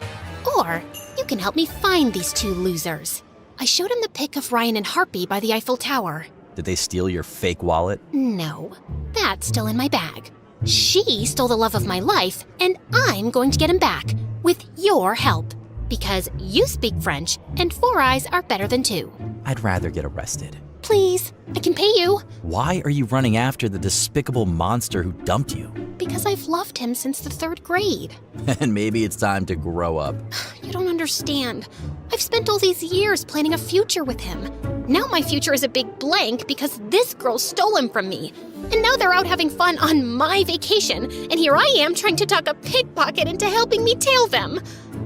or you can help me find these two losers. I showed him the pic of Ryan and Harpy by the Eiffel Tower. Did they steal your fake wallet? No, that's still in my bag. She stole the love of my life, and I'm going to get him back, with your help. Because you speak French, and 4 eyes are better than 2. I'd rather get arrested. Please, I can pay you. Why are you running after the despicable monster who dumped you? Because I've loved him since the 3rd grade. And maybe it's time to grow up. You don't understand. I've spent all these years planning a future with him. Now my future is a big blank because this girl stole him from me. And now they're out having fun on my vacation, and here I am trying to talk a pickpocket into helping me tail them.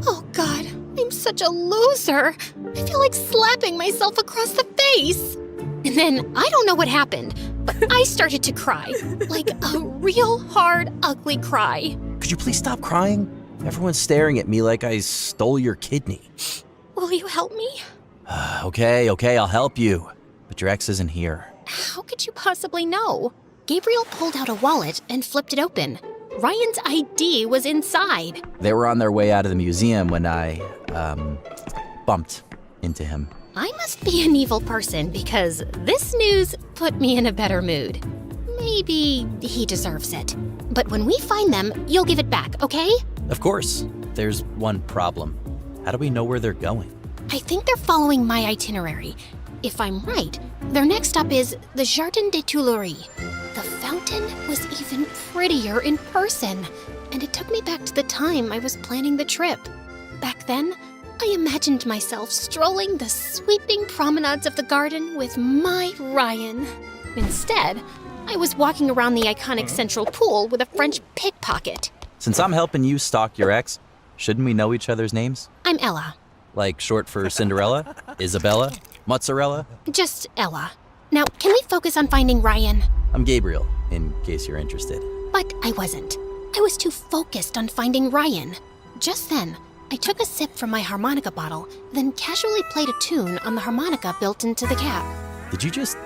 Oh God, I'm such a loser. I feel like slapping myself across the face. And then I don't know what happened, but I started to cry. Like a real hard, ugly cry. Could you please stop crying? Everyone's staring at me like I stole your kidney. Will you help me? Okay, I'll help you. But your ex isn't here. How could you possibly know? Gabriel pulled out a wallet and flipped it open. Ryan's ID was inside. They were on their way out of the museum when I, bumped into him. I must be an evil person because this news put me in a better mood. Maybe he deserves it. But when we find them, you'll give it back, okay? Of course. There's one problem. How do we know where they're going? I think they're following my itinerary. If I'm right, their next stop is the Jardin des Tuileries. The fountain was even prettier in person, and it took me back to the time I was planning the trip. Back then, I imagined myself strolling the sweeping promenades of the garden with my Ryan. Instead, I was walking around the iconic central pool with a French pickpocket. Since I'm helping you stalk your ex, shouldn't we know each other's names? I'm Ella. Like short for Cinderella? Isabella? Mozzarella? Just Ella. Now, can we focus on finding Ryan? I'm Gabriel, in case you're interested. But I wasn't. I was too focused on finding Ryan. Just then, I took a sip from my harmonica bottle, then casually played a tune on the harmonica built into the cap. Did you just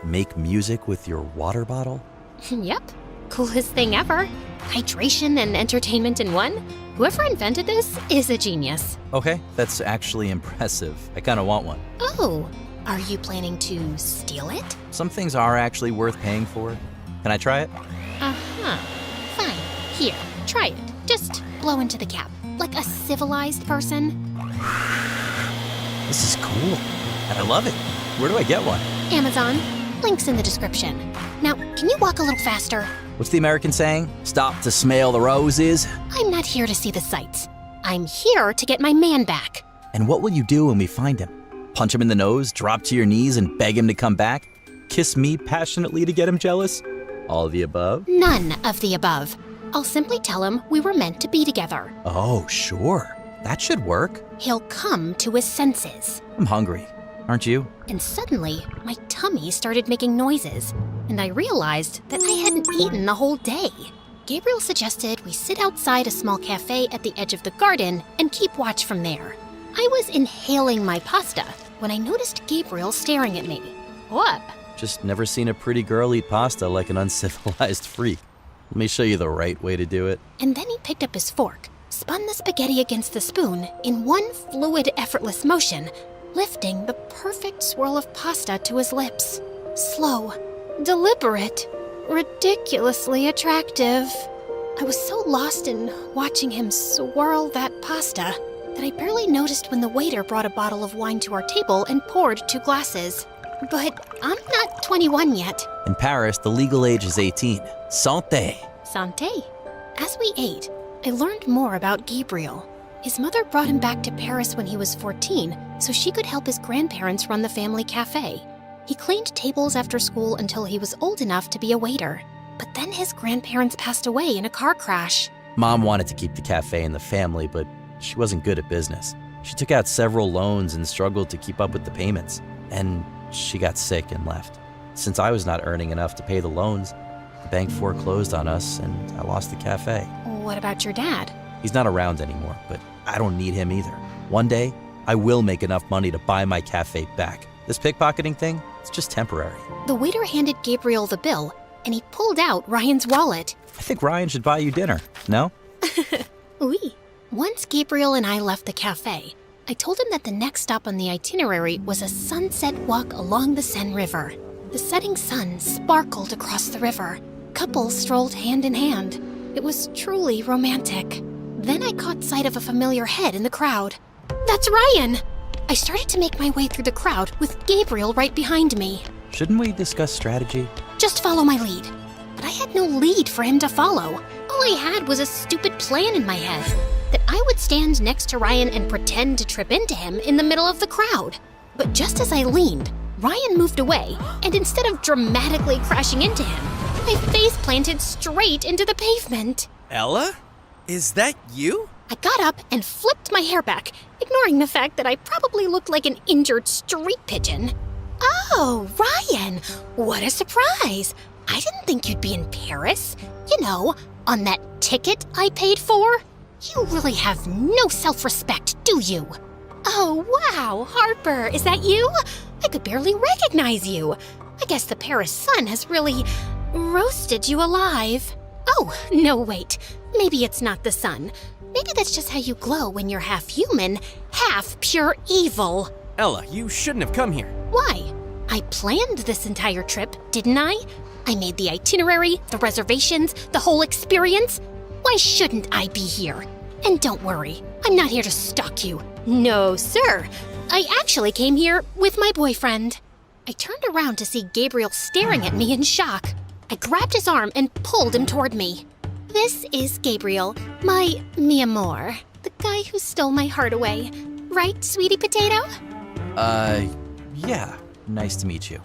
make music with your water bottle? Yep. Coolest thing ever. Hydration and entertainment in one. Whoever invented this is a genius. Okay, that's actually impressive. I kind of want one. Oh, are you planning to steal it? Some things are actually worth paying for. Can I try it? Uh-huh. Fine. Here, try it. Just blow into the cap, like a civilized person. This is cool, and I love it. Where do I get one? Amazon. Link's in the description. Now, can you walk a little faster? What's the American saying? Stop to smell the roses? I'm not here to see the sights. I'm here to get my man back. And what will you do when we find him? Punch him in the nose, drop to your knees, and beg him to come back? Kiss me passionately to get him jealous? All of the above? None of the above. I'll simply tell him we were meant to be together. Oh, sure. That should work. He'll come to his senses. I'm hungry. Aren't you? And suddenly, my tummy started making noises, and I realized that I hadn't eaten the whole day. Gabriel suggested we sit outside a small cafe at the edge of the garden and keep watch from there. I was inhaling my pasta when I noticed Gabriel staring at me. What? Just never seen a pretty girl eat pasta like an uncivilized freak. Let me show you the right way to do it. And then he picked up his fork, spun the spaghetti against the spoon in one fluid, effortless motion, lifting the perfect swirl of pasta to his lips. Slow, deliberate, ridiculously attractive. I was so lost in watching him swirl that pasta that I barely noticed when the waiter brought a bottle of wine to our table and poured 2 glasses. But I'm not 21 yet. In Paris, the legal age is 18. Santé. Santé. As we ate, I learned more about Gabriel. His mother brought him back to Paris when he was 14 so she could help his grandparents run the family cafe. He cleaned tables after school until he was old enough to be a waiter. But then his grandparents passed away in a car crash. Mom wanted to keep the cafe in the family, but she wasn't good at business. She took out several loans and struggled to keep up with the payments. And she got sick and left. Since I was not earning enough to pay the loans, the bank foreclosed on us and I lost the cafe. What about your dad? He's not around anymore, but I don't need him either. One day, I will make enough money to buy my cafe back. This pickpocketing thing, it's just temporary. The waiter handed Gabriel the bill, and he pulled out Ryan's wallet. I think Ryan should buy you dinner, no? Oui. Once Gabriel and I left the cafe, I told him that the next stop on the itinerary was a sunset walk along the Seine River. The setting sun sparkled across the river. Couples strolled hand in hand. It was truly romantic. Then I caught sight of a familiar head in the crowd. That's Ryan! I started to make my way through the crowd with Gabriel right behind me. Shouldn't we discuss strategy? Just follow my lead. But I had no lead for him to follow. All I had was a stupid plan in my head. That I would stand next to Ryan and pretend to trip into him in the middle of the crowd. But just as I leaned, Ryan moved away, and instead of dramatically crashing into him, my face planted straight into the pavement. Ella? Is that you? I got up and flipped my hair back, ignoring the fact that I probably looked like an injured street pigeon. Oh, Ryan, what a surprise! I didn't think you'd be in Paris. You know, on that ticket I paid for. You really have no self-respect, do you? Oh, wow, Harper, is that you? I could barely recognize you. I guess the Paris sun has really roasted you alive. Oh, no, wait. Maybe it's not the sun. Maybe that's just how you glow when you're half human, half pure evil. Ella, you shouldn't have come here. Why? I planned this entire trip, didn't I? I made the itinerary, the reservations, the whole experience. Why shouldn't I be here? And don't worry, I'm not here to stalk you. No, sir. I actually came here with my boyfriend. I turned around to see Gabriel staring at me in shock. I grabbed his arm and pulled him toward me. This is Gabriel, my mi amor, the guy who stole my heart away. Right, sweetie potato? Yeah. Nice to meet you.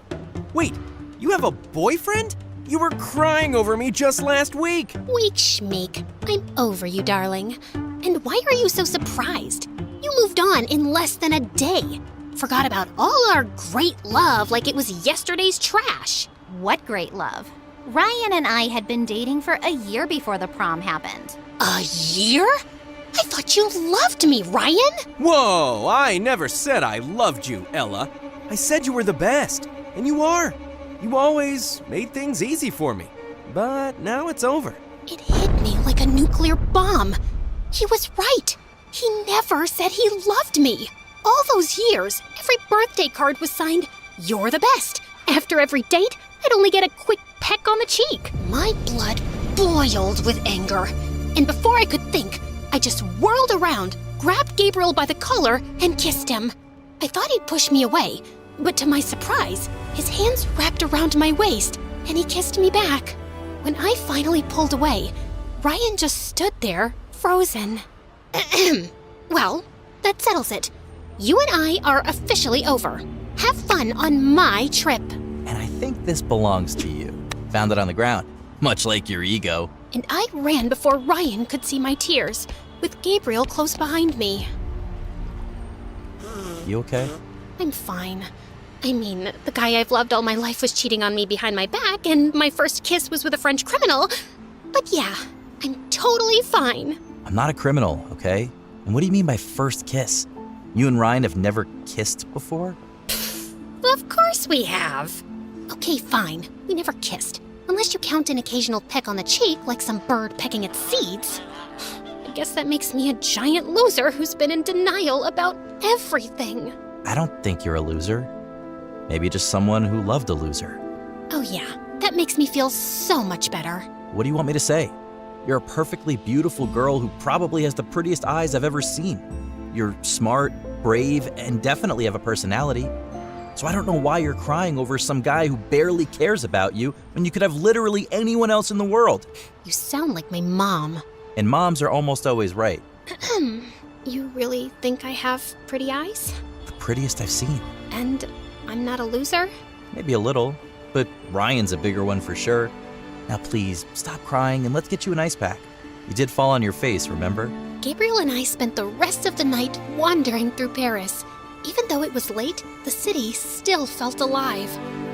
Wait, you have a boyfriend? You were crying over me just last week. Weak schmeek. I'm over you, darling. And why are you so surprised? You moved on in less than a day. Forgot about all our great love like it was yesterday's trash. What great love. Ryan and I had been dating for a year before the prom happened. A year? I thought you loved me, Ryan. Whoa, I never said I loved you, Ella. I said you were the best, and you are. You always made things easy for me. But now it's over. It hit me like a nuclear bomb. He was right. He never said he loved me. All those years, every birthday card was signed, "You're the best." After every date, I'd only get a quick peck on the cheek. My blood boiled with anger. And before I could think, I just whirled around, grabbed Gabriel by the collar, and kissed him. I thought he'd push me away, but to my surprise, his hands wrapped around my waist, and he kissed me back. When I finally pulled away, Ryan just stood there, frozen. Well, that settles it. You and I are officially over. Have fun on my trip. And I think this belongs to you. Found it on the ground, much like your ego. And I ran before Ryan could see my tears, with Gabriel close behind me. You okay? I'm fine. I mean, the guy I've loved all my life was cheating on me behind my back, and my first kiss was with a French criminal. But yeah, I'm totally fine. I'm not a criminal, okay? And what do you mean by first kiss? You and Ryan have never kissed before? Of course we have. Okay, fine. We never kissed. Unless you count an occasional peck on the cheek like some bird pecking its seeds. I guess that makes me a giant loser who's been in denial about everything. I don't think you're a loser. Maybe just someone who loved a loser. Oh yeah, that makes me feel so much better. What do you want me to say? You're a perfectly beautiful girl who probably has the prettiest eyes I've ever seen. You're smart, brave, and definitely have a personality. So I don't know why you're crying over some guy who barely cares about you when you could have literally anyone else in the world. You sound like my mom. And moms are almost always right. You really think I have pretty eyes? The prettiest I've seen. And I'm not a loser? Maybe a little, but Ryan's a bigger one for sure. Now please, stop crying and let's get you an ice pack. You did fall on your face, remember? Gabriel and I spent the rest of the night wandering through Paris. Even though it was late, the city still felt alive.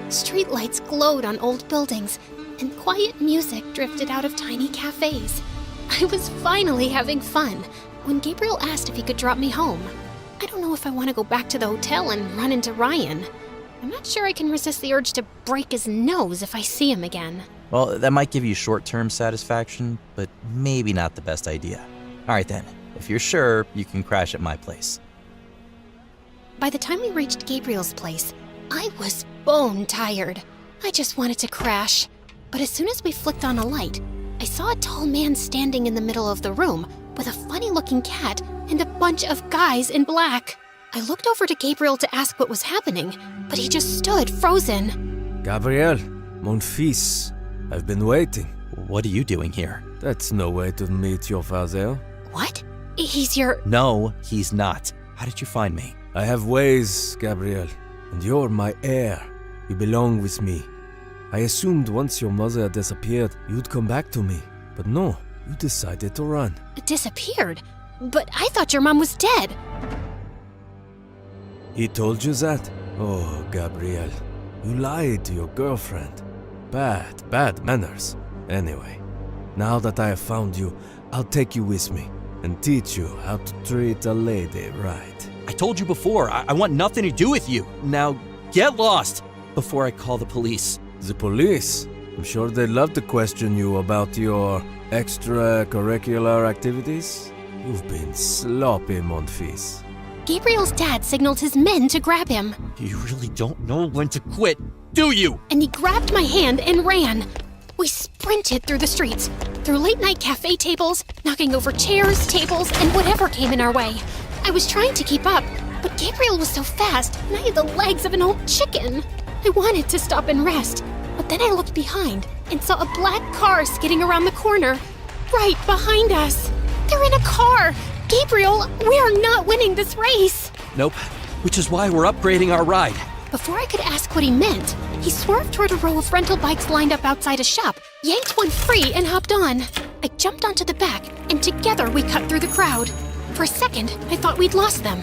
Streetlights glowed on old buildings, and quiet music drifted out of tiny cafes. I was finally having fun when Gabriel asked if he could drop me home. I don't know if I want to go back to the hotel and run into Ryan. I'm not sure I can resist the urge to break his nose if I see him again. Well, that might give you short-term satisfaction, but maybe not the best idea. All right then, if you're sure, you can crash at my place. By the time we reached Gabriel's place, I was bone tired. I just wanted to crash. But as soon as we flicked on a light, I saw a tall man standing in the middle of the room with a funny-looking cat and a bunch of guys in black. I looked over to Gabriel to ask what was happening, but he just stood frozen. Gabriel, mon fils, I've been waiting. What are you doing here? That's no way to meet your father. What? He's your... No, he's not. How did you find me? I have ways, Gabriel, and you're my heir. You belong with me. I assumed once your mother disappeared, you'd come back to me. But no, you decided to run. Disappeared? But I thought your mom was dead. He told you that? Oh, Gabriel, you lied to your girlfriend. Bad manners. Anyway, now that I have found you, I'll take you with me and teach you how to treat a lady right. I told you before, I want nothing to do with you. Now, get lost before I call the police. The police? I'm sure they'd love to question you about your extracurricular activities. You've been sloppy, mon fils. Gabriel's dad signaled his men to grab him. You really don't know when to quit, do you? And he grabbed my hand and ran. We sprinted through the streets, through late-night cafe tables, knocking over chairs, tables, and whatever came in our way. I was trying to keep up, but Gabriel was so fast, and I had the legs of an old chicken. I wanted to stop and rest, but then I looked behind and saw a black car skidding around the corner, right behind us. They're in a car! Gabriel, we are not winning this race! Nope, which is why we're upgrading our ride. Before I could ask what he meant, he swerved toward a row of rental bikes lined up outside a shop, yanked one free, and hopped on. I jumped onto the back, and together we cut through the crowd. For a second, I thought we'd lost them,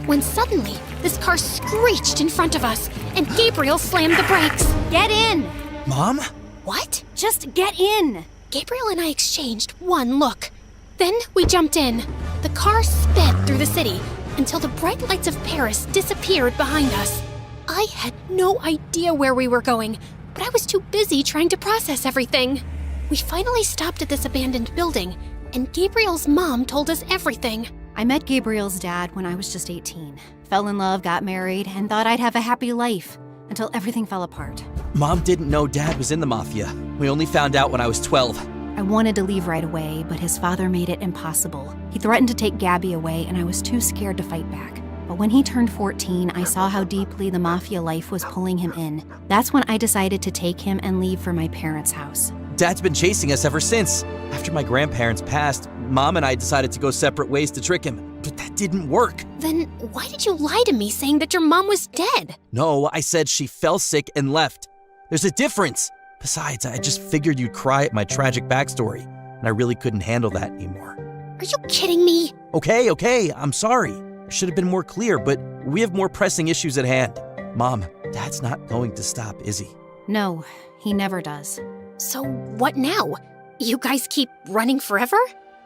when suddenly, this car screeched in front of us, and Gabriel slammed the brakes. Get in! Mom? What? Just get in! Gabriel and I exchanged one look. Then we jumped in. The car sped through the city until the bright lights of Paris disappeared behind us. I had no idea where we were going, but I was too busy trying to process everything. We finally stopped at this abandoned building, and Gabriel's mom told us everything. I met Gabriel's dad when I was just 18. Fell in love, got married, and thought I'd have a happy life until everything fell apart. Mom didn't know Dad was in the mafia. We only found out when I was 12. I wanted to leave right away, but his father made it impossible. He threatened to take Gabby away, and I was too scared to fight back. But when he turned 14, I saw how deeply the mafia life was pulling him in. That's when I decided to take him and leave for my parents' house. Dad's been chasing us ever since. After my grandparents passed, Mom and I decided to go separate ways to trick him. But that didn't work. Then why did you lie to me saying that your mom was dead? No, I said she fell sick and left. There's a difference. Besides, I just figured you'd cry at my tragic backstory, and I really couldn't handle that anymore. Are you kidding me? Okay, I'm sorry. I should have been more clear, but we have more pressing issues at hand. Mom, Dad's not going to stop, is he? No, he never does. So what now? You guys keep running forever?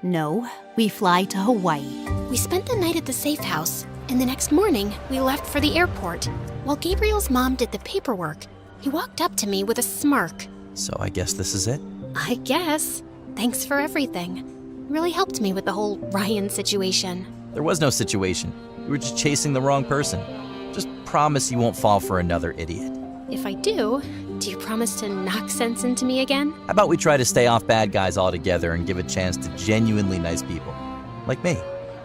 No, we fly to Hawaii. We spent the night at the safe house, and the next morning, we left for the airport. While Gabriel's mom did the paperwork, he walked up to me with a smirk. So I guess this is it? I guess. Thanks for everything. Really helped me with the whole Ryan situation. There was no situation. You were just chasing the wrong person. Just promise you won't fall for another idiot. If I do you promise to knock sense into me again? How about we try to stay off bad guys altogether and give a chance to genuinely nice people? Like me.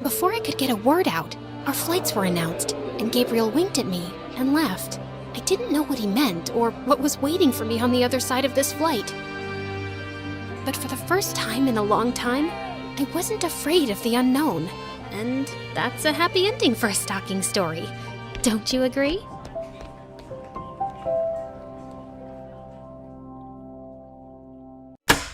Before I could get a word out, our flights were announced, and Gabriel winked at me and left. I didn't know what he meant or what was waiting for me on the other side of this flight. But for the first time in a long time, I wasn't afraid of the unknown. And that's a happy ending for a stalking story. Don't you agree?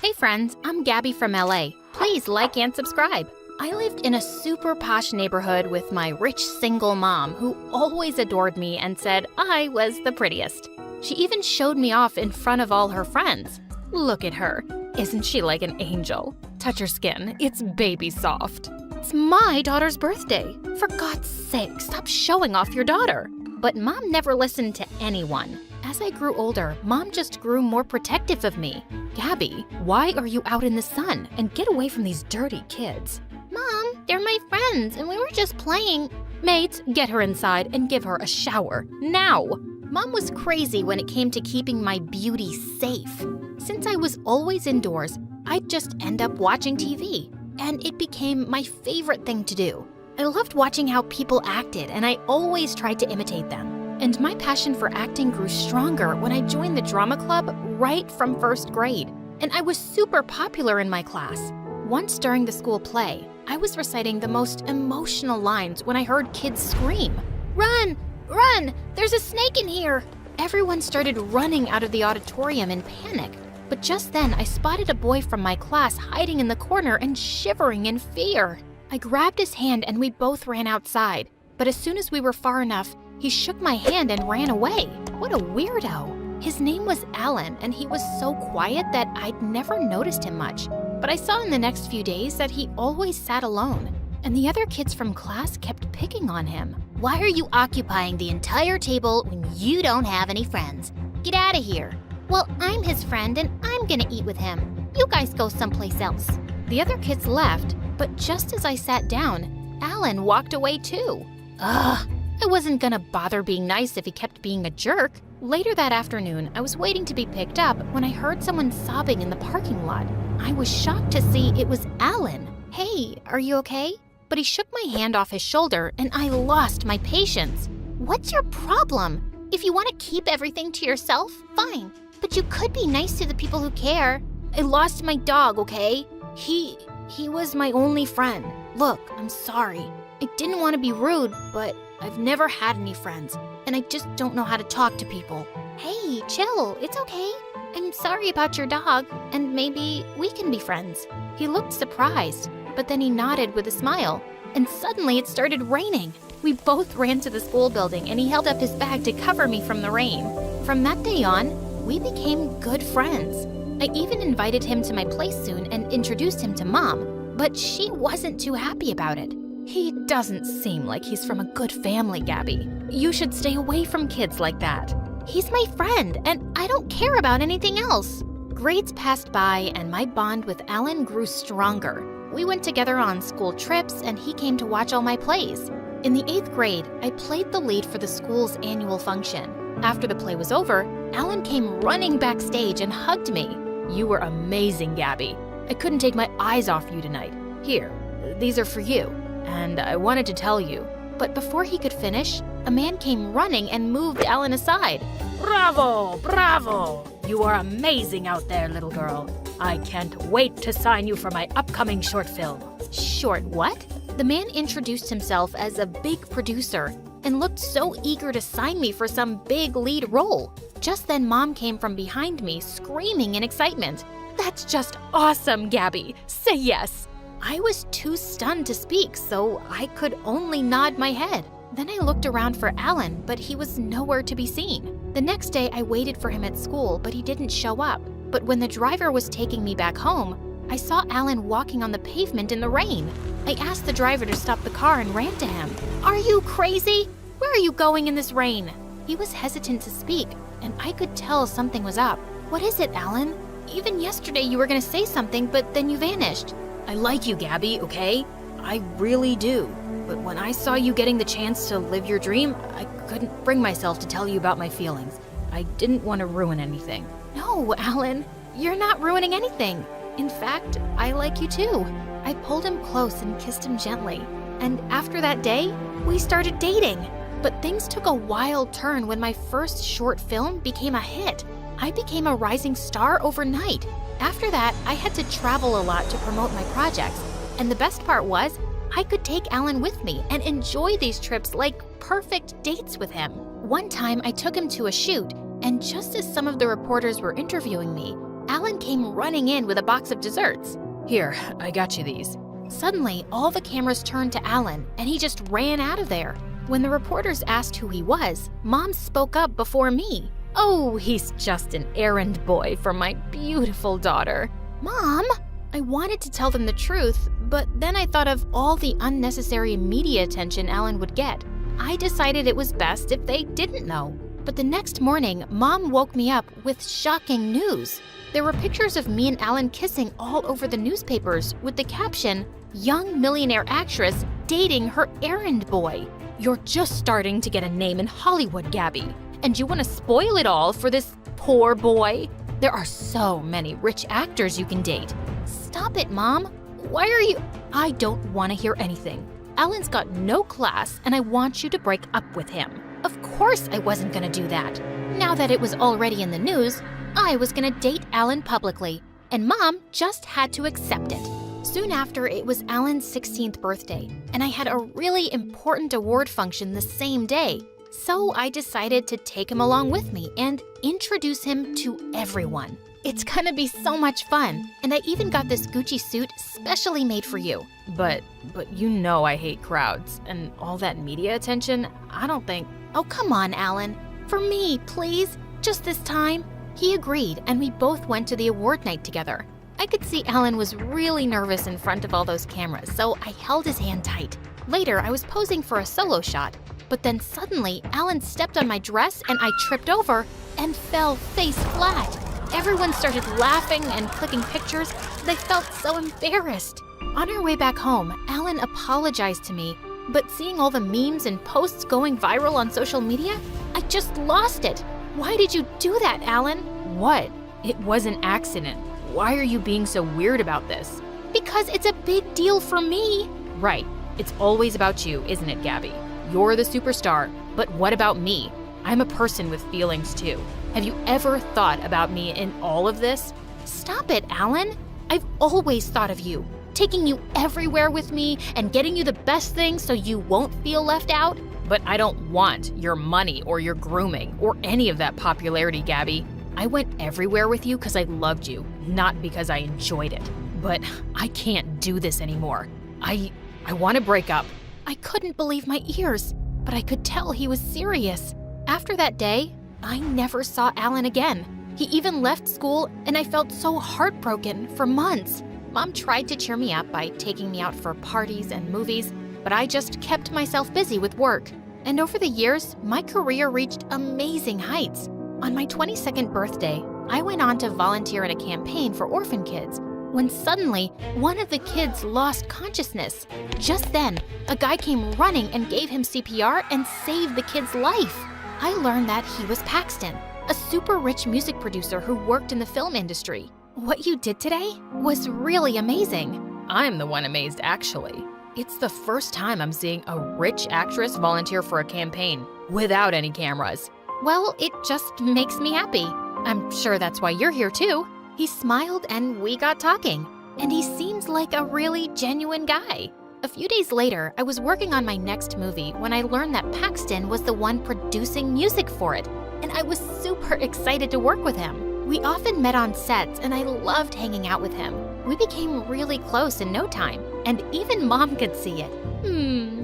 Hey friends, I'm Gabby from LA. Please like and subscribe. I lived in a super posh neighborhood with my rich single mom who always adored me and said I was the prettiest. She even showed me off in front of all her friends. Look at her. Isn't she like an angel? Touch her skin. It's baby soft. It's my daughter's birthday. For God's sake, stop showing off your daughter. But Mom never listened to anyone. As I grew older, Mom just grew more protective of me. Gabby, why are you out in the sun? And get away from these dirty kids. Mom, they're my friends, and we were just playing. Mates, get her inside and give her a shower. Now! Mom was crazy when it came to keeping my beauty safe. Since I was always indoors, I'd just end up watching TV. And it became my favorite thing to do. I loved watching how people acted, and I always tried to imitate them. And my passion for acting grew stronger when I joined the drama club right from first grade. And I was super popular in my class. Once during the school play, I was reciting the most emotional lines when I heard kids scream, "Run! Run! There's a snake in here!" Everyone started running out of the auditorium in panic. But just then, I spotted a boy from my class hiding in the corner and shivering in fear. I grabbed his hand and we both ran outside. But as soon as we were far enough, he shook my hand and ran away. What a weirdo. His name was Alan, and he was so quiet that I'd never noticed him much. But I saw in the next few days that he always sat alone, and the other kids from class kept picking on him. "Why are you occupying the entire table when you don't have any friends? Get out of here." "Well, I'm his friend and I'm gonna eat with him. You guys go someplace else." The other kids left, but just as I sat down, Alan walked away too. Ugh, I wasn't gonna bother being nice if he kept being a jerk. Later that afternoon, I was waiting to be picked up when I heard someone sobbing in the parking lot. I was shocked to see it was Alan. Hey, are you okay? But he shook my hand off his shoulder and I lost my patience. What's your problem? If you want to keep everything to yourself, fine. But you could be nice to the people who care. I lost my dog, okay? He was my only friend. Look, I'm sorry. I didn't want to be rude, but I've never had any friends, and I just don't know how to talk to people. Hey, chill, it's okay. I'm sorry about your dog, and maybe we can be friends. He looked surprised, but then he nodded with a smile, and suddenly it started raining. We both ran to the school building, and he held up his bag to cover me from the rain. From that day on, we became good friends. I even invited him to my place soon and introduced him to Mom, but she wasn't too happy about it. He doesn't seem like he's from a good family, Gabby. You should stay away from kids like that. He's my friend, and I don't care about anything else. Grades passed by, and my bond with Alan grew stronger. We went together on school trips, and he came to watch all my plays. In the 8th grade, I played the lead for the school's annual function. After the play was over, Alan came running backstage and hugged me. You were amazing, Gabby. I couldn't take my eyes off you tonight. Here, these are for you. And I wanted to tell you. But before he could finish, a man came running and moved Alan aside. Bravo! Bravo! You are amazing out there, little girl. I can't wait to sign you for my upcoming short film. Short what? The man introduced himself as a big producer and looked so eager to sign me for some big lead role. Just then, Mom came from behind me, screaming in excitement. That's just awesome, Gabby. Say yes. I was too stunned to speak, so I could only nod my head. Then I looked around for Alan, but he was nowhere to be seen. The next day, I waited for him at school, but he didn't show up. But when the driver was taking me back home, I saw Alan walking on the pavement in the rain. I asked the driver to stop the car and ran to him. Are you crazy? Where are you going in this rain? He was hesitant to speak, and I could tell something was up. What is it, Alan? Even yesterday you were going to say something, but then you vanished. I like you, Gabby, okay? I really do. But when I saw you getting the chance to live your dream, I couldn't bring myself to tell you about my feelings. I didn't want to ruin anything. No, Alan, you're not ruining anything. In fact, I like you too. I pulled him close and kissed him gently. And after that day, we started dating. But things took a wild turn when my first short film became a hit. I became a rising star overnight. After that, I had to travel a lot to promote my projects. And the best part was, I could take Alan with me and enjoy these trips like perfect dates with him. One time, I took him to a shoot, and just as some of the reporters were interviewing me, Alan came running in with a box of desserts. Here, I got you these. Suddenly, all the cameras turned to Alan, and he just ran out of there. When the reporters asked who he was, Mom spoke up before me. Oh, he's just an errand boy for my beautiful daughter. Mom! I wanted to tell them the truth, but then I thought of all the unnecessary media attention Alan would get. I decided it was best if they didn't know. But the next morning, Mom woke me up with shocking news. There were pictures of me and Alan kissing all over the newspapers with the caption, "Young millionaire actress dating her errand boy." You're just starting to get a name in Hollywood, Gabby. And you want to spoil it all for this poor boy? There are so many rich actors you can date. Stop it, Mom. Why are you… I don't want to hear anything. Alan's got no class, and I want you to break up with him. Of course I wasn't going to do that. Now that it was already in the news, I was going to date Alan publicly, and Mom just had to accept it. Soon after, it was Alan's 16th birthday, and I had a really important award function the same day. So I decided to take him along with me and introduce him to everyone. It's gonna be so much fun, and I even got this Gucci suit specially made for you. But you know I hate crowds, and all that media attention, I don't think… Oh, come on, Alan. For me, please. Just this time. He agreed, and we both went to the award night together. I could see Alan was really nervous in front of all those cameras, so I held his hand tight. Later, I was posing for a solo shot, but then suddenly, Alan stepped on my dress and I tripped over and fell face flat. Everyone started laughing and clicking pictures, and I felt so embarrassed. On our way back home, Alan apologized to me, But seeing all the memes and posts going viral on social media, I just lost it. Why did you do that, Alan? What? It was an accident. Why are you being so weird about this? Because it's a big deal for me. Right. It's always about you, isn't it, Gabby? You're the superstar, but what about me? I'm a person with feelings too. Have you ever thought about me in all of this? Stop it, Alan. I've always thought of you, taking you everywhere with me and getting you the best things so you won't feel left out. But I don't want your money or your grooming or any of that popularity, Gabby. I went everywhere with you because I loved you, not because I enjoyed it. But I can't do this anymore. I want to break up. I couldn't believe my ears, but I could tell he was serious. After that day, I never saw Alan again. He even left school, and I felt so heartbroken for months. Mom tried to cheer me up by taking me out for parties and movies, but I just kept myself busy with work. And over the years, my career reached amazing heights. On my 22nd birthday, I went on to volunteer in a campaign for orphan kids, when suddenly, one of the kids lost consciousness. Just then, a guy came running and gave him CPR and saved the kid's life. I learned that he was Paxton, a super rich music producer who worked in the film industry. What you did today was really amazing. I'm the one amazed, actually. It's the first time I'm seeing a rich actress volunteer for a campaign without any cameras. Well, it just makes me happy. I'm sure that's why you're here too. He smiled and we got talking, and he seems like a really genuine guy. A few days later, I was working on my next movie when I learned that Paxton was the one producing music for it, and I was super excited to work with him. We often met on sets, and I loved hanging out with him. We became really close in no time, and even Mom could see it.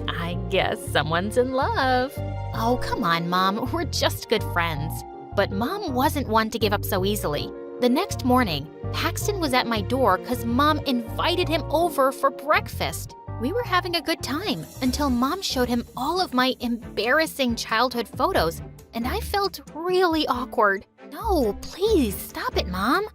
I guess someone's in love. Oh, come on, Mom, we're just good friends. But Mom wasn't one to give up so easily. The next morning, Paxton was at my door because Mom invited him over for breakfast. We were having a good time until Mom showed him all of my embarrassing childhood photos, and I felt really awkward. No, please, stop it, Mom.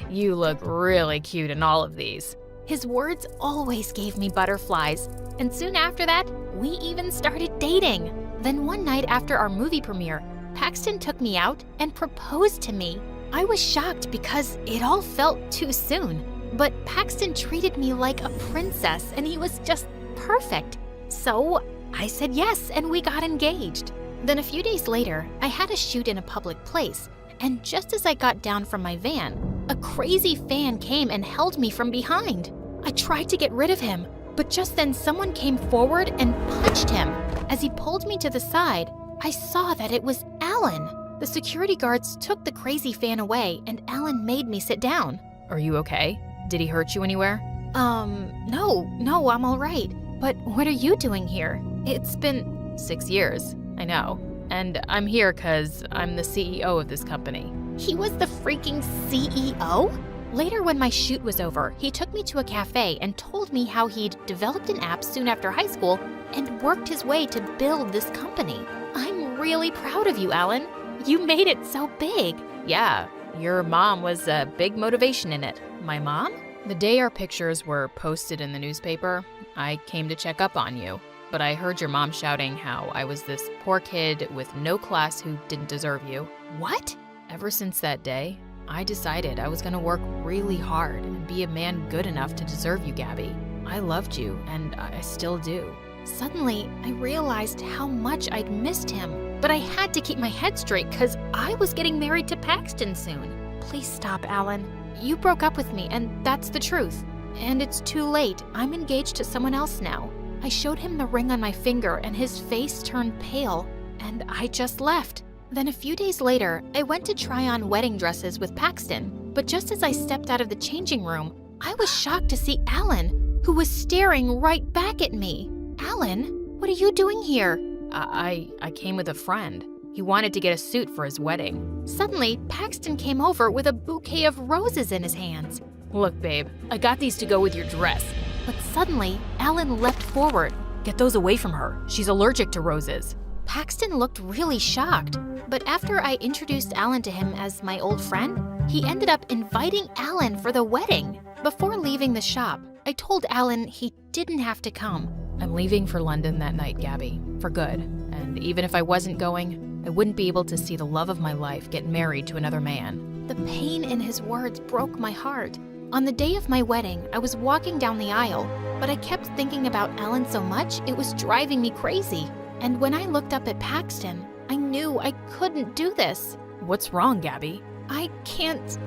You look really cute in all of these. His words always gave me butterflies, and soon after that, we even started dating. Then one night after our movie premiere, Paxton took me out and proposed to me. I was shocked because it all felt too soon. But Paxton treated me like a princess, and he was just perfect. So I said yes, and we got engaged. Then a few days later, I had a shoot in a public place, and just as I got down from my van, a crazy fan came and held me from behind. I tried to get rid of him, but just then someone came forward and punched him. As he pulled me to the side, I saw that it was Alan. The security guards took the crazy fan away, and Alan made me sit down. Are you okay? Did he hurt you anywhere? No, I'm all right. But what are you doing here? It's been 6 years, I know. And I'm here because I'm the CEO of this company. He was the freaking CEO? Later, when my shoot was over, he took me to a cafe and told me how he'd developed an app soon after high school and worked his way to build this company. I'm really proud of you, Alan. You made it so big. Yeah, your mom was a big motivation in it. My mom? The day our pictures were posted in the newspaper, I came to check up on you. But I heard your mom shouting how I was this poor kid with no class who didn't deserve you. What? Ever since that day, I decided I was going to work really hard and be a man good enough to deserve you, Gabby. I loved you, and I still do. Suddenly, I realized how much I'd missed him. But I had to keep my head straight because I was getting married to Paxton soon. Please stop, Alan. You broke up with me, and that's the truth. And it's too late. I'm engaged to someone else now. I showed him the ring on my finger, and his face turned pale, and I just left. Then a few days later, I went to try on wedding dresses with Paxton, but just as I stepped out of the changing room, I was shocked to see Alan, who was staring right back at me. Alan, what are you doing here? I came with a friend. He wanted to get a suit for his wedding. Suddenly, Paxton came over with a bouquet of roses in his hands. Look, babe, I got these to go with your dress. But suddenly, Alan leapt forward. Get those away from her. She's allergic to roses. Paxton looked really shocked, but after I introduced Alan to him as my old friend, he ended up inviting Alan for the wedding. Before leaving the shop, I told Alan he didn't have to come, I'm leaving for London that night, Gabby, for good. And even if I wasn't going, I wouldn't be able to see the love of my life get married to another man. The pain in his words broke my heart. On the day of my wedding, I was walking down the aisle, but I kept thinking about Alan so much it was driving me crazy. And when I looked up at Paxton, I knew I couldn't do this. What's wrong, Gabby? I can't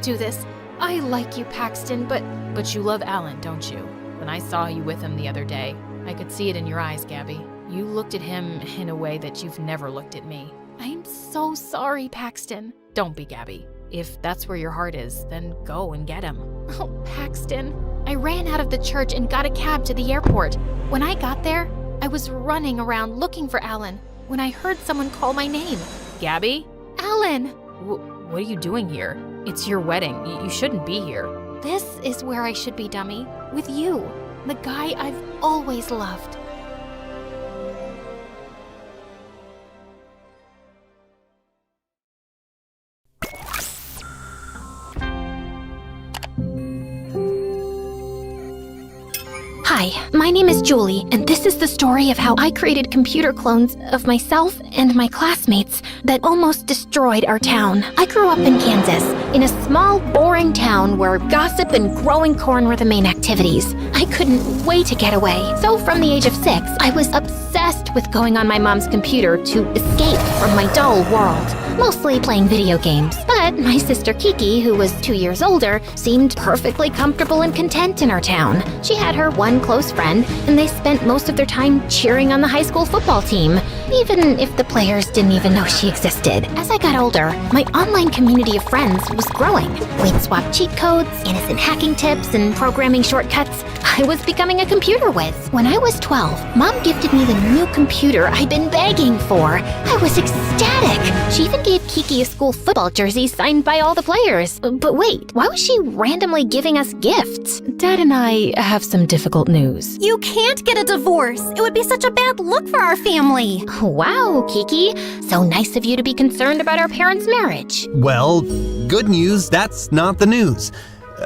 do this. I like you, Paxton, But you love Alan, don't you? When I saw you with him the other day, I could see it in your eyes, Gabby. You looked at him in a way that you've never looked at me. I'm so sorry, Paxton. Don't be, Gabby. If that's where your heart is, then go and get him. Oh, Paxton. I ran out of the church and got a cab to the airport. When I got there, I was running around looking for Alan when I heard someone call my name. Gabby? Alan! What are you doing here? It's your wedding. You shouldn't be here. This is where I should be, dummy. With you, the guy I've always loved. Hi, my name is Julie, and this is the story of how I created computer clones of myself and my classmates that almost destroyed our town. I grew up in Kansas, in a small, boring town where gossip and growing corn were the main activities. I couldn't wait to get away, so from the age of 6, I was obsessed with going on my mom's computer to escape from my dull world. Mostly playing video games. But my sister Kiki, who was 2 years older, seemed perfectly comfortable and content in our town. She had her one close friend, and they spent most of their time cheering on the high school football team, even if the players didn't even know she existed. As I got older, my online community of friends was growing. We'd swap cheat codes, innocent hacking tips, and programming shortcuts. I was becoming a computer whiz. When I was 12, Mom gifted me the new computer I'd been begging for. I was ecstatic. She even gave Kiki a school football jersey signed by all the players. But wait, why was she randomly giving us gifts? Dad and I have some difficult news. You can't get a divorce. It would be such a bad look for our family. Wow, Kiki. So nice of you to be concerned about our parents' marriage. Well, good news, that's not the news.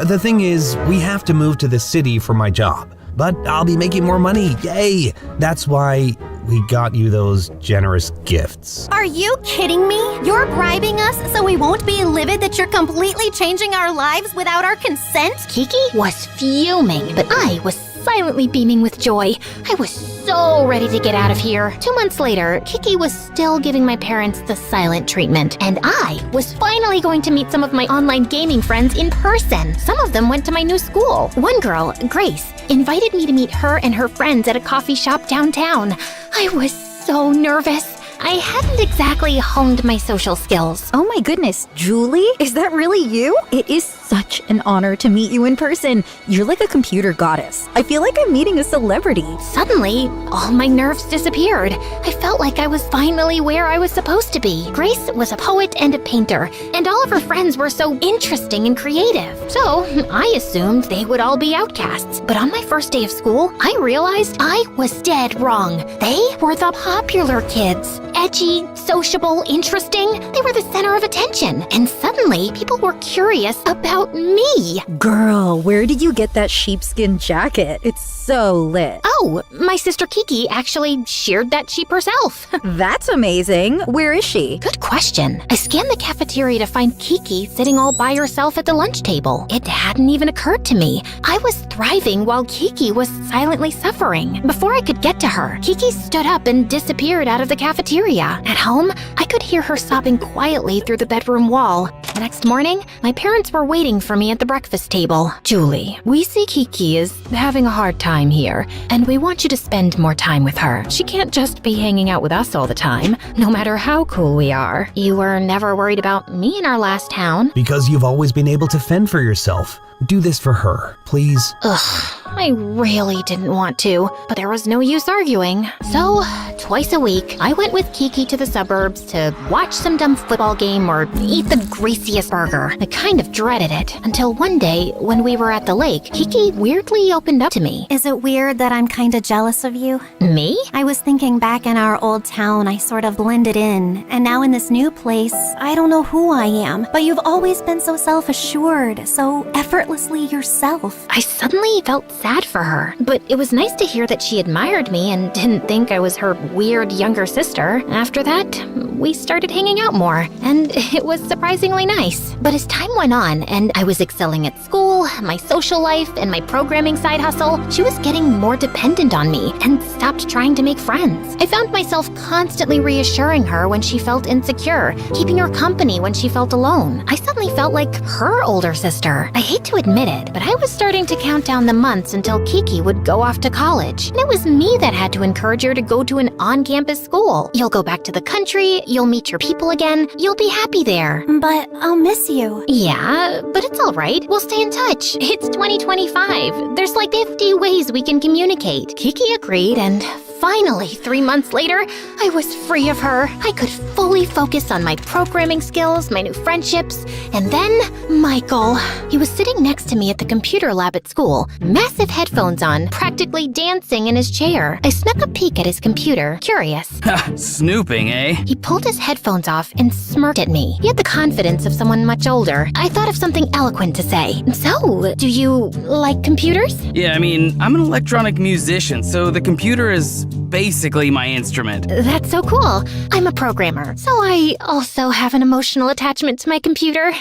The thing is, we have to move to the city for my job. But I'll be making more money, yay! That's why we got you those generous gifts. Are you kidding me? You're bribing us so we won't be livid that you're completely changing our lives without our consent? Kiki was fuming, but I was silently beaming with joy. I was so ready to get out of here. 2 months later, Kiki was still giving my parents the silent treatment, and I was finally going to meet some of my online gaming friends in person. Some of them went to my new school. One girl, Grace, invited me to meet her and her friends at a coffee shop downtown. I was so nervous. I hadn't exactly honed my social skills. Oh my goodness, Julie? Is that really you? It is such an honor to meet you in person. You're like a computer goddess. I feel like I'm meeting a celebrity. Suddenly, all my nerves disappeared. I felt like I was finally where I was supposed to be. Grace was a poet and a painter, and all of her friends were so interesting and creative. So, I assumed they would all be outcasts. But on my first day of school, I realized I was dead wrong. They were the popular kids. Edgy, sociable, interesting. They were the center of attention. And suddenly, people were curious about me. Girl, where did you get that sheepskin jacket? It's so lit. Oh, my sister Kiki actually sheared that sheep herself. That's amazing. Where is she? Good question. I scanned the cafeteria to find Kiki sitting all by herself at the lunch table. It hadn't even occurred to me. I was thriving while Kiki was silently suffering. Before I could get to her, Kiki stood up and disappeared out of the cafeteria. At home, I could hear her sobbing quietly through the bedroom wall. The next morning, my parents were waiting for me at the breakfast table. Julie, we see Kiki is having a hard time here, and we want you to spend more time with her. She can't just be hanging out with us all the time, no matter how cool we are. You were never worried about me in our last town. Because you've always been able to fend for yourself. Do this for her, please. Ugh, I really didn't want to, but there was no use arguing. So, twice a week, I went with Kiki to the suburbs to watch some dumb football game or eat the greasiest burger. I kind of dreaded it, until one day, when we were at the lake, Kiki weirdly opened up to me. Is it weird that I'm kinda jealous of you? Me? I was thinking back in our old town, I sort of blended in, and now in this new place, I don't know who I am, but you've always been so self-assured, so effortlessly yourself. I suddenly felt sad for her, but it was nice to hear that she admired me and didn't think I was her weird younger sister. After that, we started hanging out more, and it was surprisingly nice. But as time went on and I was excelling at school, my social life, and my programming side hustle, she was getting more dependent on me and stopped trying to make friends. I found myself constantly reassuring her when she felt insecure, keeping her company when she felt alone. I suddenly felt like her older sister. I hate to admit it, but I was starting to count down the months until Kiki would go off to college. And it was me that had to encourage her to go to an on-campus school. You'll go back to the country, you'll meet your people again, you'll be happy there. But I'll miss you. Yeah, but it's all right. We'll stay in touch. It's 2025. There's like 50 ways we can communicate. Kiki agreed, and finally, 3 months later, I was free of her. I could fully focus on my programming skills, my new friendships, and then Michael. He was sitting next to me at the computer lab at school, massive headphones on, practically dancing in his chair. I snuck a peek at his computer, curious. Snooping, eh? He pulled his headphones off and smirked at me. He had the confidence of someone much older. I thought of something eloquent to say. So, do you like computers? Yeah, I mean, I'm an electronic musician, so the computer is basically my instrument. That's so cool. I'm a programmer, so I also have an emotional attachment to my computer.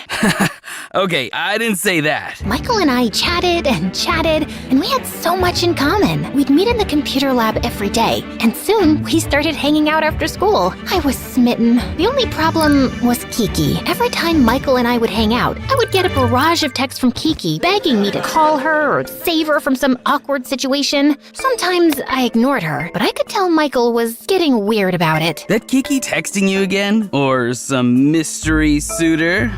Okay, I didn't say that. Michael and I chatted, and we had so much in common. We'd meet in the computer lab every day, and soon we started hanging out after school. I was smitten. The only problem was Kiki. Every time Michael and I would hang out, I would get a barrage of texts from Kiki begging me to call her or save her from some awkward situation. Sometimes I ignored her, but I could tell Michael was getting weird about it. That Kiki texting you again? Or some mystery suitor?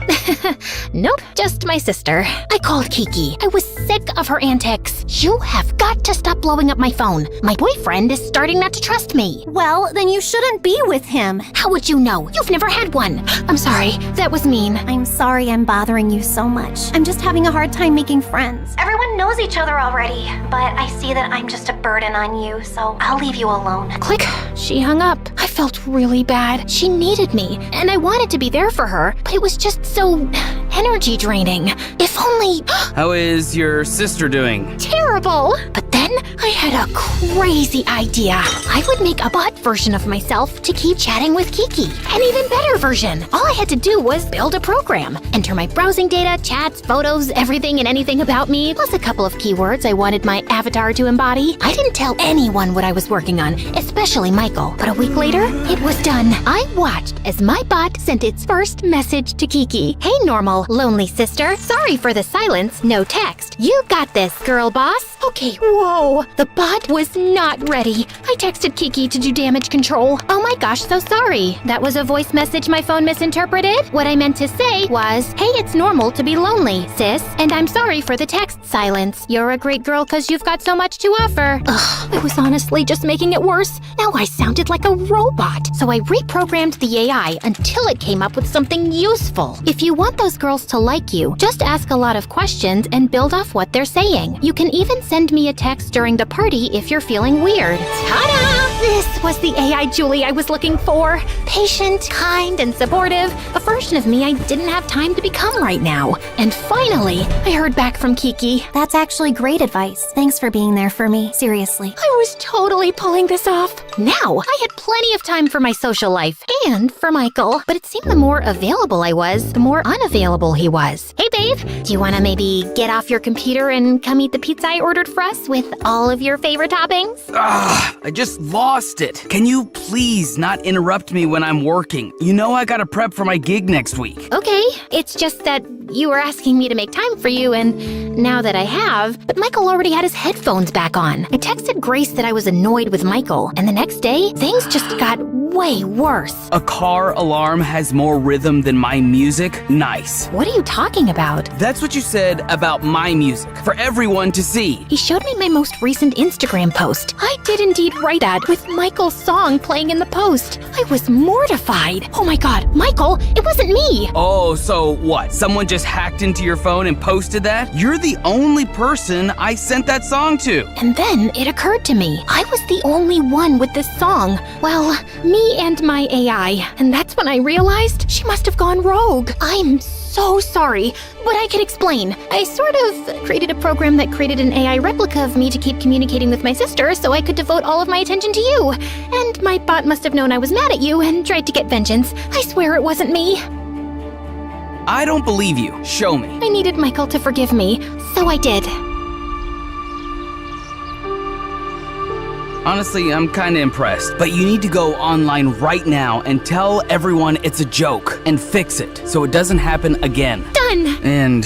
Nope, just my sister. I called Kiki. I was sick of her antics. You have got to stop blowing up my phone. My boyfriend is starting not to trust me. Well, then you shouldn't be with him. How would you know? You've never had one. I'm sorry, that was mean. I'm sorry I'm bothering you so much. I'm just having a hard time making friends. Everyone knows each other already, but I see that I'm just a burden on you, so I'll leave you alone. Click. She hung up. I felt really bad. She needed me, and I wanted to be there for her, but it was just so energy draining. If only... How is your sister doing? Terrible! But then I had a crazy idea. I would make a bot version of myself to keep chatting with Kiki. An even better version. All I had to do was build a program, enter my browsing data, chats, photos, everything and anything about me, plus a couple of keywords I wanted my avatar to embody. I didn't tell anyone what I was working on, especially Michael. But a week later, it was done. I watched as my bot sent its first message to Kiki. Hey, normal, lonely sister. Sorry for the silence. No text. You got this, girl boss. Okay, whoa. The bot was not ready. I texted Kiki to do damage control. Oh my gosh, so sorry. That was a voice message my phone misinterpreted. What I meant to say was, hey, it's normal to be lonely, sis. And I'm sorry for the text silence. You're a great girl because you've got so much to offer. Ugh, I was honestly just making it worse. Now I sounded like a robot. So I reprogrammed the AI until it came up with something useful. If you want those girls to like you, just ask a lot of questions and build off what they're saying. You can even send me a text during the party if you're feeling weird. Ta-da! This was the AI Julie I was looking for. Patient, kind, and supportive. A version of me I didn't have time to become right now. And finally, I heard back from Kiki. That's actually great advice. Thanks for being there for me. Seriously. I was totally pulling this off. Now, I had plenty of time for my social life and for Michael. But it seemed the more available I was, the more unavailable he was. Hey, babe, do you want to maybe get off your computer and come eat the pizza I ordered for us with all of your favorite toppings? I just lost it. Can you please not interrupt me when I'm working? You know I gotta prep for my gig next week. Okay, it's just that you were asking me to make time for you, and now that I have, but Michael already had his headphones back on. I texted Grace that I was annoyed with Michael, and the next day, things just got way worse. A car alarm has more rhythm than my music? Nice. What are you talking about? That's what you said about my music, for everyone to see. He showed me my most recent Instagram post. I did indeed write that, with Michael's song playing in the post. I was mortified. Oh my god, Michael, it wasn't me! Oh, so what? Someone just hacked into your phone and posted that? You're the only person I sent that song to. And then it occurred to me, I was the only one with this song. Well, me and my AI. And that's when I realized she must have gone rogue. I'm so sorry, but I can explain. I sort of created a program that created an AI replica of me to keep communicating with my sister so I could devote all of my attention to you. And my bot must have known I was mad at you and tried to get vengeance. I swear it wasn't me. I don't believe you. Show me. I needed Michael to forgive me, so I did. Honestly, I'm kinda impressed. But you need to go online right now and tell everyone it's a joke and fix it so it doesn't happen again. Done! And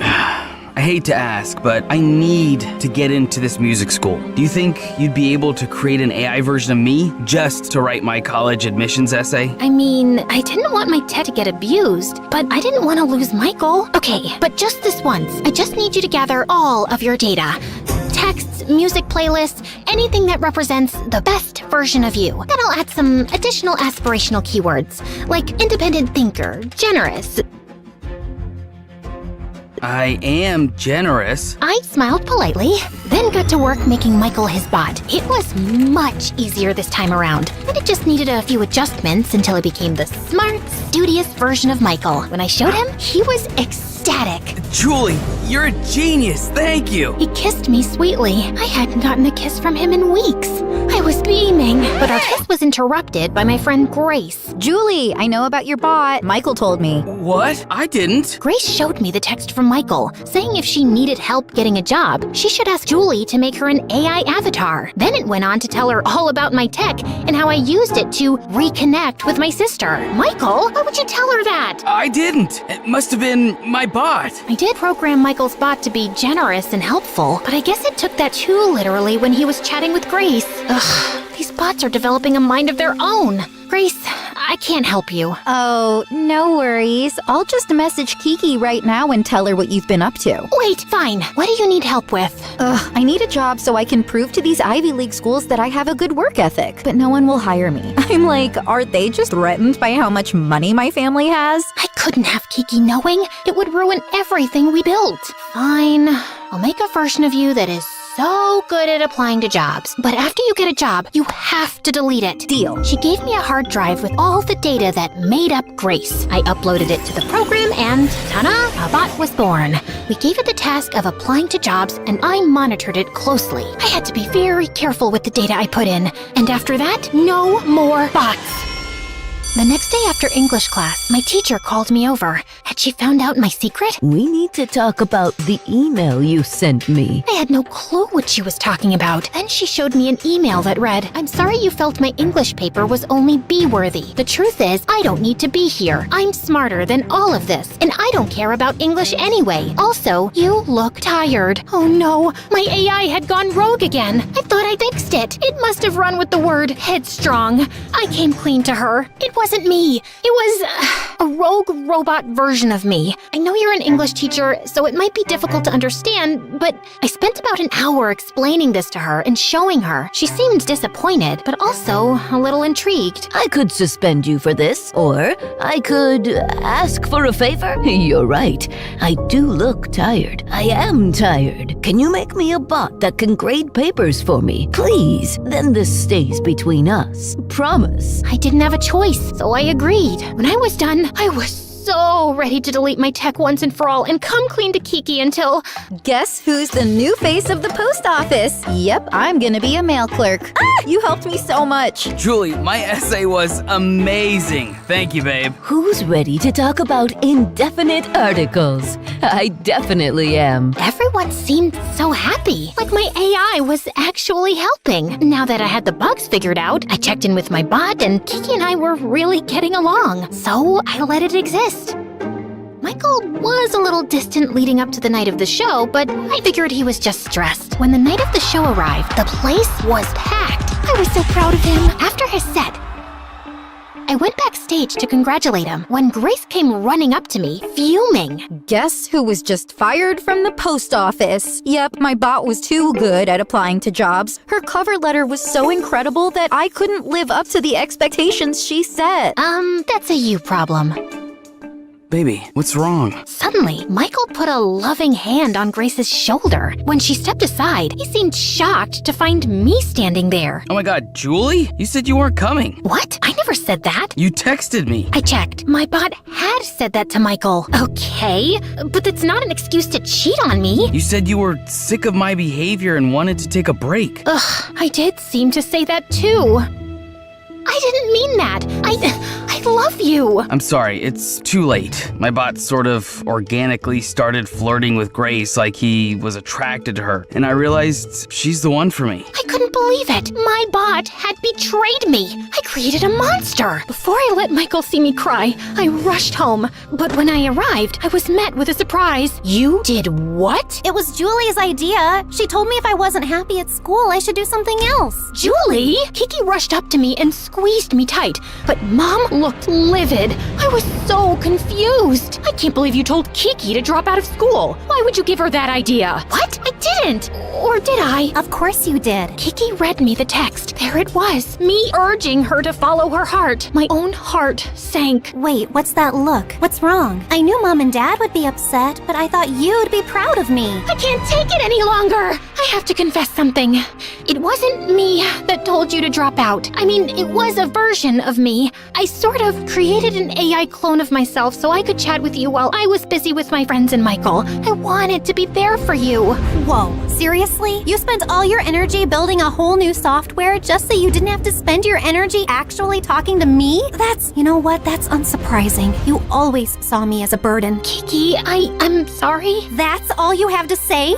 I hate to ask, but I need to get into this music school. Do you think you'd be able to create an AI version of me just to write my college admissions essay? I mean, I didn't want my tech to get abused, but I didn't want to lose Michael. Okay, but just this once. I just need you to gather all of your data. Texts, music playlists, anything that represents the best version of you. Then I'll add some additional aspirational keywords, like independent thinker, generous. I am generous. I smiled politely, then got to work making Michael his bot. It was much easier this time around, and it just needed a few adjustments until it became the smart, studious version of Michael. When I showed him, he was ecstatic. Julie, you're a genius. Thank you. He kissed me sweetly. I hadn't gotten a kiss from him in weeks. I was beaming, but our kiss was interrupted by my friend Grace. Julie, I know about your bot. Michael told me. What? I didn't. Grace showed me the text from Michael, saying if she needed help getting a job, she should ask Julie to make her an AI avatar. Then it went on to tell her all about my tech and how I used it to reconnect with my sister. Michael, why would you tell her that? I didn't. It must have been my bot. I did program Michael's bot to be generous and helpful, but I guess it took that too literally when he was chatting with Grace. Ugh, these bots are developing a mind of their own. Grace, I can't help you. Oh, no worries. I'll just message Kiki right now and tell her what you've been up to. Wait, fine. What do you need help with? I need a job so I can prove to these Ivy League schools that I have a good work ethic, but no one will hire me. I'm like, are they just threatened by how much money my family has? I couldn't have Kiki knowing. It would ruin everything we built. Fine. I'll make a version of you that is so good at applying to jobs. But after you get a job, you have to delete it. Deal. She gave me a hard drive with all the data that made up Grace. I uploaded it to the program and ta-da, a bot was born. We gave it the task of applying to jobs and I monitored it closely. I had to be very careful with the data I put in. And after that, no more bots. The next day after English class, my teacher called me over. Had she found out my secret? We need to talk about the email you sent me. I had no clue what she was talking about. Then she showed me an email that read, "I'm sorry you felt my English paper was only B-worthy. The truth is, I don't need to be here. I'm smarter than all of this, and I don't care about English anyway. Also, you look tired." Oh no, my AI had gone rogue again. I thought I fixed it. It must have run with the word headstrong. I came clean to her. It wasn't me. It was a rogue robot version of me. I know you're an English teacher, so it might be difficult to understand, but I spent about an hour explaining this to her and showing her. She seemed disappointed, but also a little intrigued. I could suspend you for this, or I could ask for a favor. You're right. I do look tired. I am tired. Can you make me a bot that can grade papers for me? Please. Then this stays between us. Promise. I didn't have a choice, so I agreed. When I was done, I was so ready to delete my tech once and for all and come clean to Kiki until... Guess who's the new face of the post office? Yep, I'm gonna be a mail clerk. You helped me so much. Julie, my essay was amazing. Thank you, babe. Who's ready to talk about indefinite articles? I definitely am. Everyone seemed so happy, like my AI was actually helping. Now that I had the bugs figured out, I checked in with my bot and Kiki and I were really getting along. So I let it exist. Michael was a little distant leading up to the night of the show, but I figured he was just stressed. When the night of the show arrived, the place was packed. I was so proud of him. After his set, I went backstage to congratulate him when Grace came running up to me, fuming. Guess who was just fired from the post office? Yep, my bot was too good at applying to jobs. Her cover letter was so incredible that I couldn't live up to the expectations she set. That's a you problem. Baby, what's wrong? Suddenly, Michael put a loving hand on Grace's shoulder. When she stepped aside, he seemed shocked to find me standing there. Oh my god, Julie? You said you weren't coming. What? I never said that. You texted me. I checked. My bot had said that to Michael. Okay, but that's not an excuse to cheat on me. You said you were sick of my behavior and wanted to take a break. Ugh, I did seem to say that too. I didn't mean that. I love you. I'm sorry, it's too late. My bot sort of organically started flirting with Grace like he was attracted to her, and I realized she's the one for me. I couldn't believe it. My bot had betrayed me. I created a monster. Before I let Michael see me cry, I rushed home. But when I arrived, I was met with a surprise. You did what? It was Julie's idea. She told me if I wasn't happy at school, I should do something else. Julie? Kiki rushed up to me and squeezed me tight, but Mom looked livid. I was so confused. I can't believe you told Kiki to drop out of school. Why would you give her that idea? What? I didn't. Or did I? Of course you did. Kiki read me the text. There it was. Me urging her to follow her heart. My own heart sank. Wait, what's that look? What's wrong? I knew Mom and Dad would be upset, but I thought you'd be proud of me. I can't take it any longer. I have to confess something. It wasn't me that told you to drop out. I mean, it was a version of me. I sort of created an AI clone of myself so I could chat with you while I was busy with my friends and Michael. I wanted to be there for you. Whoa, seriously? You spent all your energy building a whole new software just so you didn't have to spend your energy actually talking to me? You know what? That's unsurprising. You always saw me as a burden. Kiki, I'm sorry. That's all you have to say?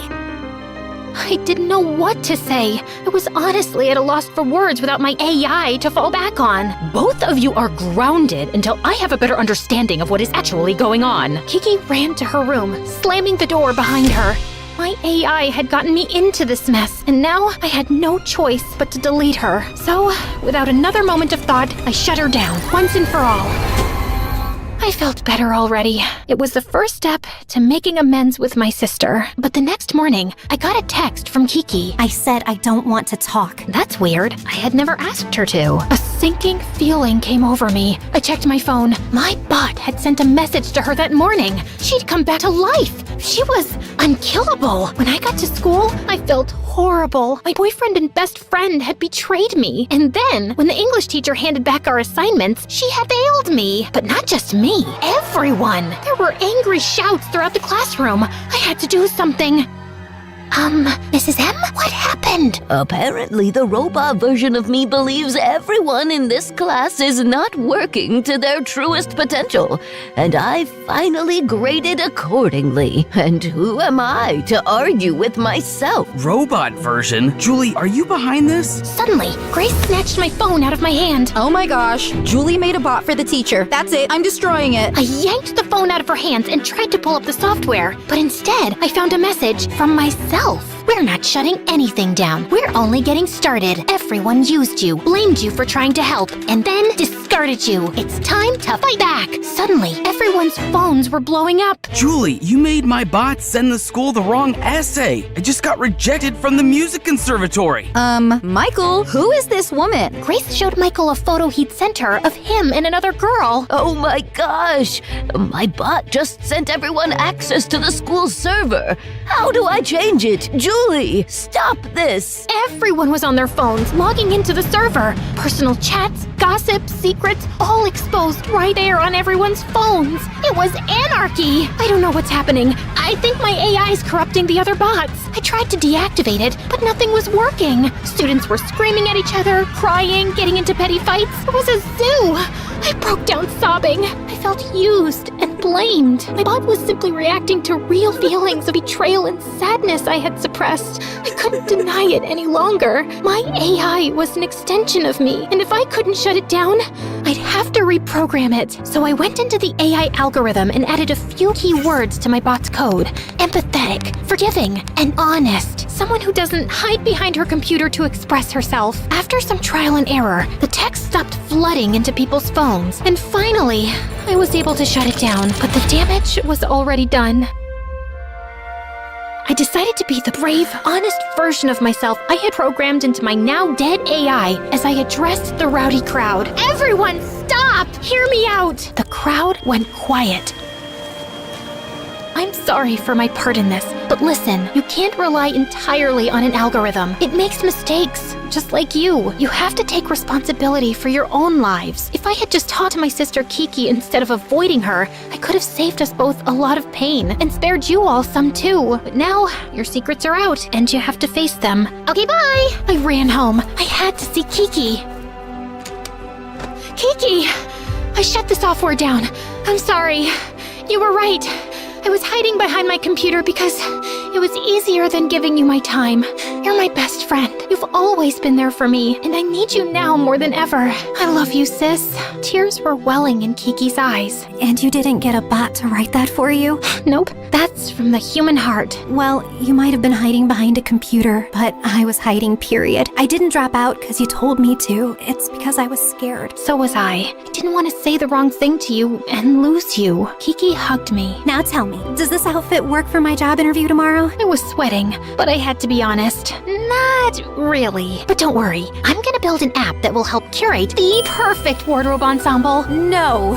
I didn't know what to say. I was honestly at a loss for words without my AI to fall back on. Both of you are grounded until I have a better understanding of what is actually going on. Kiki ran to her room, slamming the door behind her. My AI had gotten me into this mess, and now I had no choice but to delete her. So, without another moment of thought, I shut her down, once and for all. I felt better already. It was the first step to making amends with my sister. But the next morning, I got a text from Kiki. I said I don't want to talk. That's weird. I had never asked her to. A sinking feeling came over me. I checked my phone. My bot had sent a message to her that morning. She'd come back to life. She was unkillable. When I got to school, I felt horrible. My boyfriend and best friend had betrayed me. And then, when the English teacher handed back our assignments, she had failed me. But not just me. Everyone. There were angry shouts throughout the classroom. I had to do something. Mrs. M, what happened? Apparently, the robot version of me believes everyone in this class is not working to their truest potential, and I finally graded accordingly. And who am I to argue with myself? Robot version? Julie, are you behind this? Suddenly, Grace snatched my phone out of my hand. Oh my gosh, Julie made a bot for the teacher. That's it, I'm destroying it. I yanked the phone out of her hands and tried to pull up the software, but instead, I found a message from myself. We're not shutting anything down. We're only getting started. Everyone used you, blamed you for trying to help, and then discarded you. It's time to fight back. Suddenly, everyone's phones were blowing up. Julie, you made my bot send the school the wrong essay. I just got rejected from the music conservatory. Michael, who is this woman? Grace showed Michael a photo he'd sent her of him and another girl. Oh my gosh! My bot just sent everyone access to the school server. How do I change it? Julie, stop this! Everyone was on their phones, logging into the server. Personal chats, gossip, secrets, all exposed right there on everyone's phones. It was anarchy. I don't know what's happening. I think my AI's corrupting the other bots. I tried to deactivate it, but nothing was working. Students were screaming at each other, crying, getting into petty fights. It was a zoo. I broke down sobbing. I felt used and blamed. My bot was simply reacting to real feelings of betrayal and sadness I had suppressed. I couldn't deny it any longer. My AI was an extension of me, and if I couldn't shut it down, I'd have to reprogram it. So I went into the AI algorithm and added a few key words to my bot's code. Empathetic, forgiving, and honest. Someone who doesn't hide behind her computer to express herself. After some trial and error, the text stopped flooding into people's phones, and finally, I was able to shut it down, but the damage was already done. I decided to be the brave, honest version of myself I had programmed into my now dead AI as I addressed the rowdy crowd. Everyone, stop! Hear me out! The crowd went quiet. I'm sorry for my part in this, but listen, you can't rely entirely on an algorithm. It makes mistakes, just like you. You have to take responsibility for your own lives. If I had just talked to my sister Kiki instead of avoiding her, I could have saved us both a lot of pain and spared you all some too. But now, your secrets are out, and you have to face them. Okay, bye! I ran home. I had to see Kiki. Kiki! I shut the software down. I'm sorry. You were right. I was hiding behind my computer because it was easier than giving you my time. You're my best friend. You've always been there for me, and I need you now more than ever. I love you, sis. Tears were welling in Kiki's eyes. And you didn't get a bot to write that for you? Nope, that's from the human heart. Well, you might have been hiding behind a computer, but I was hiding, period. I didn't drop out because you told me to. It's because I was scared. So was I. I didn't want to say the wrong thing to you and lose you. Kiki hugged me. Now tell me, does this outfit work for my job interview tomorrow? I was sweating, but I had to be honest. Not really. But don't worry, I'm gonna build an app that will help curate the perfect wardrobe ensemble. No.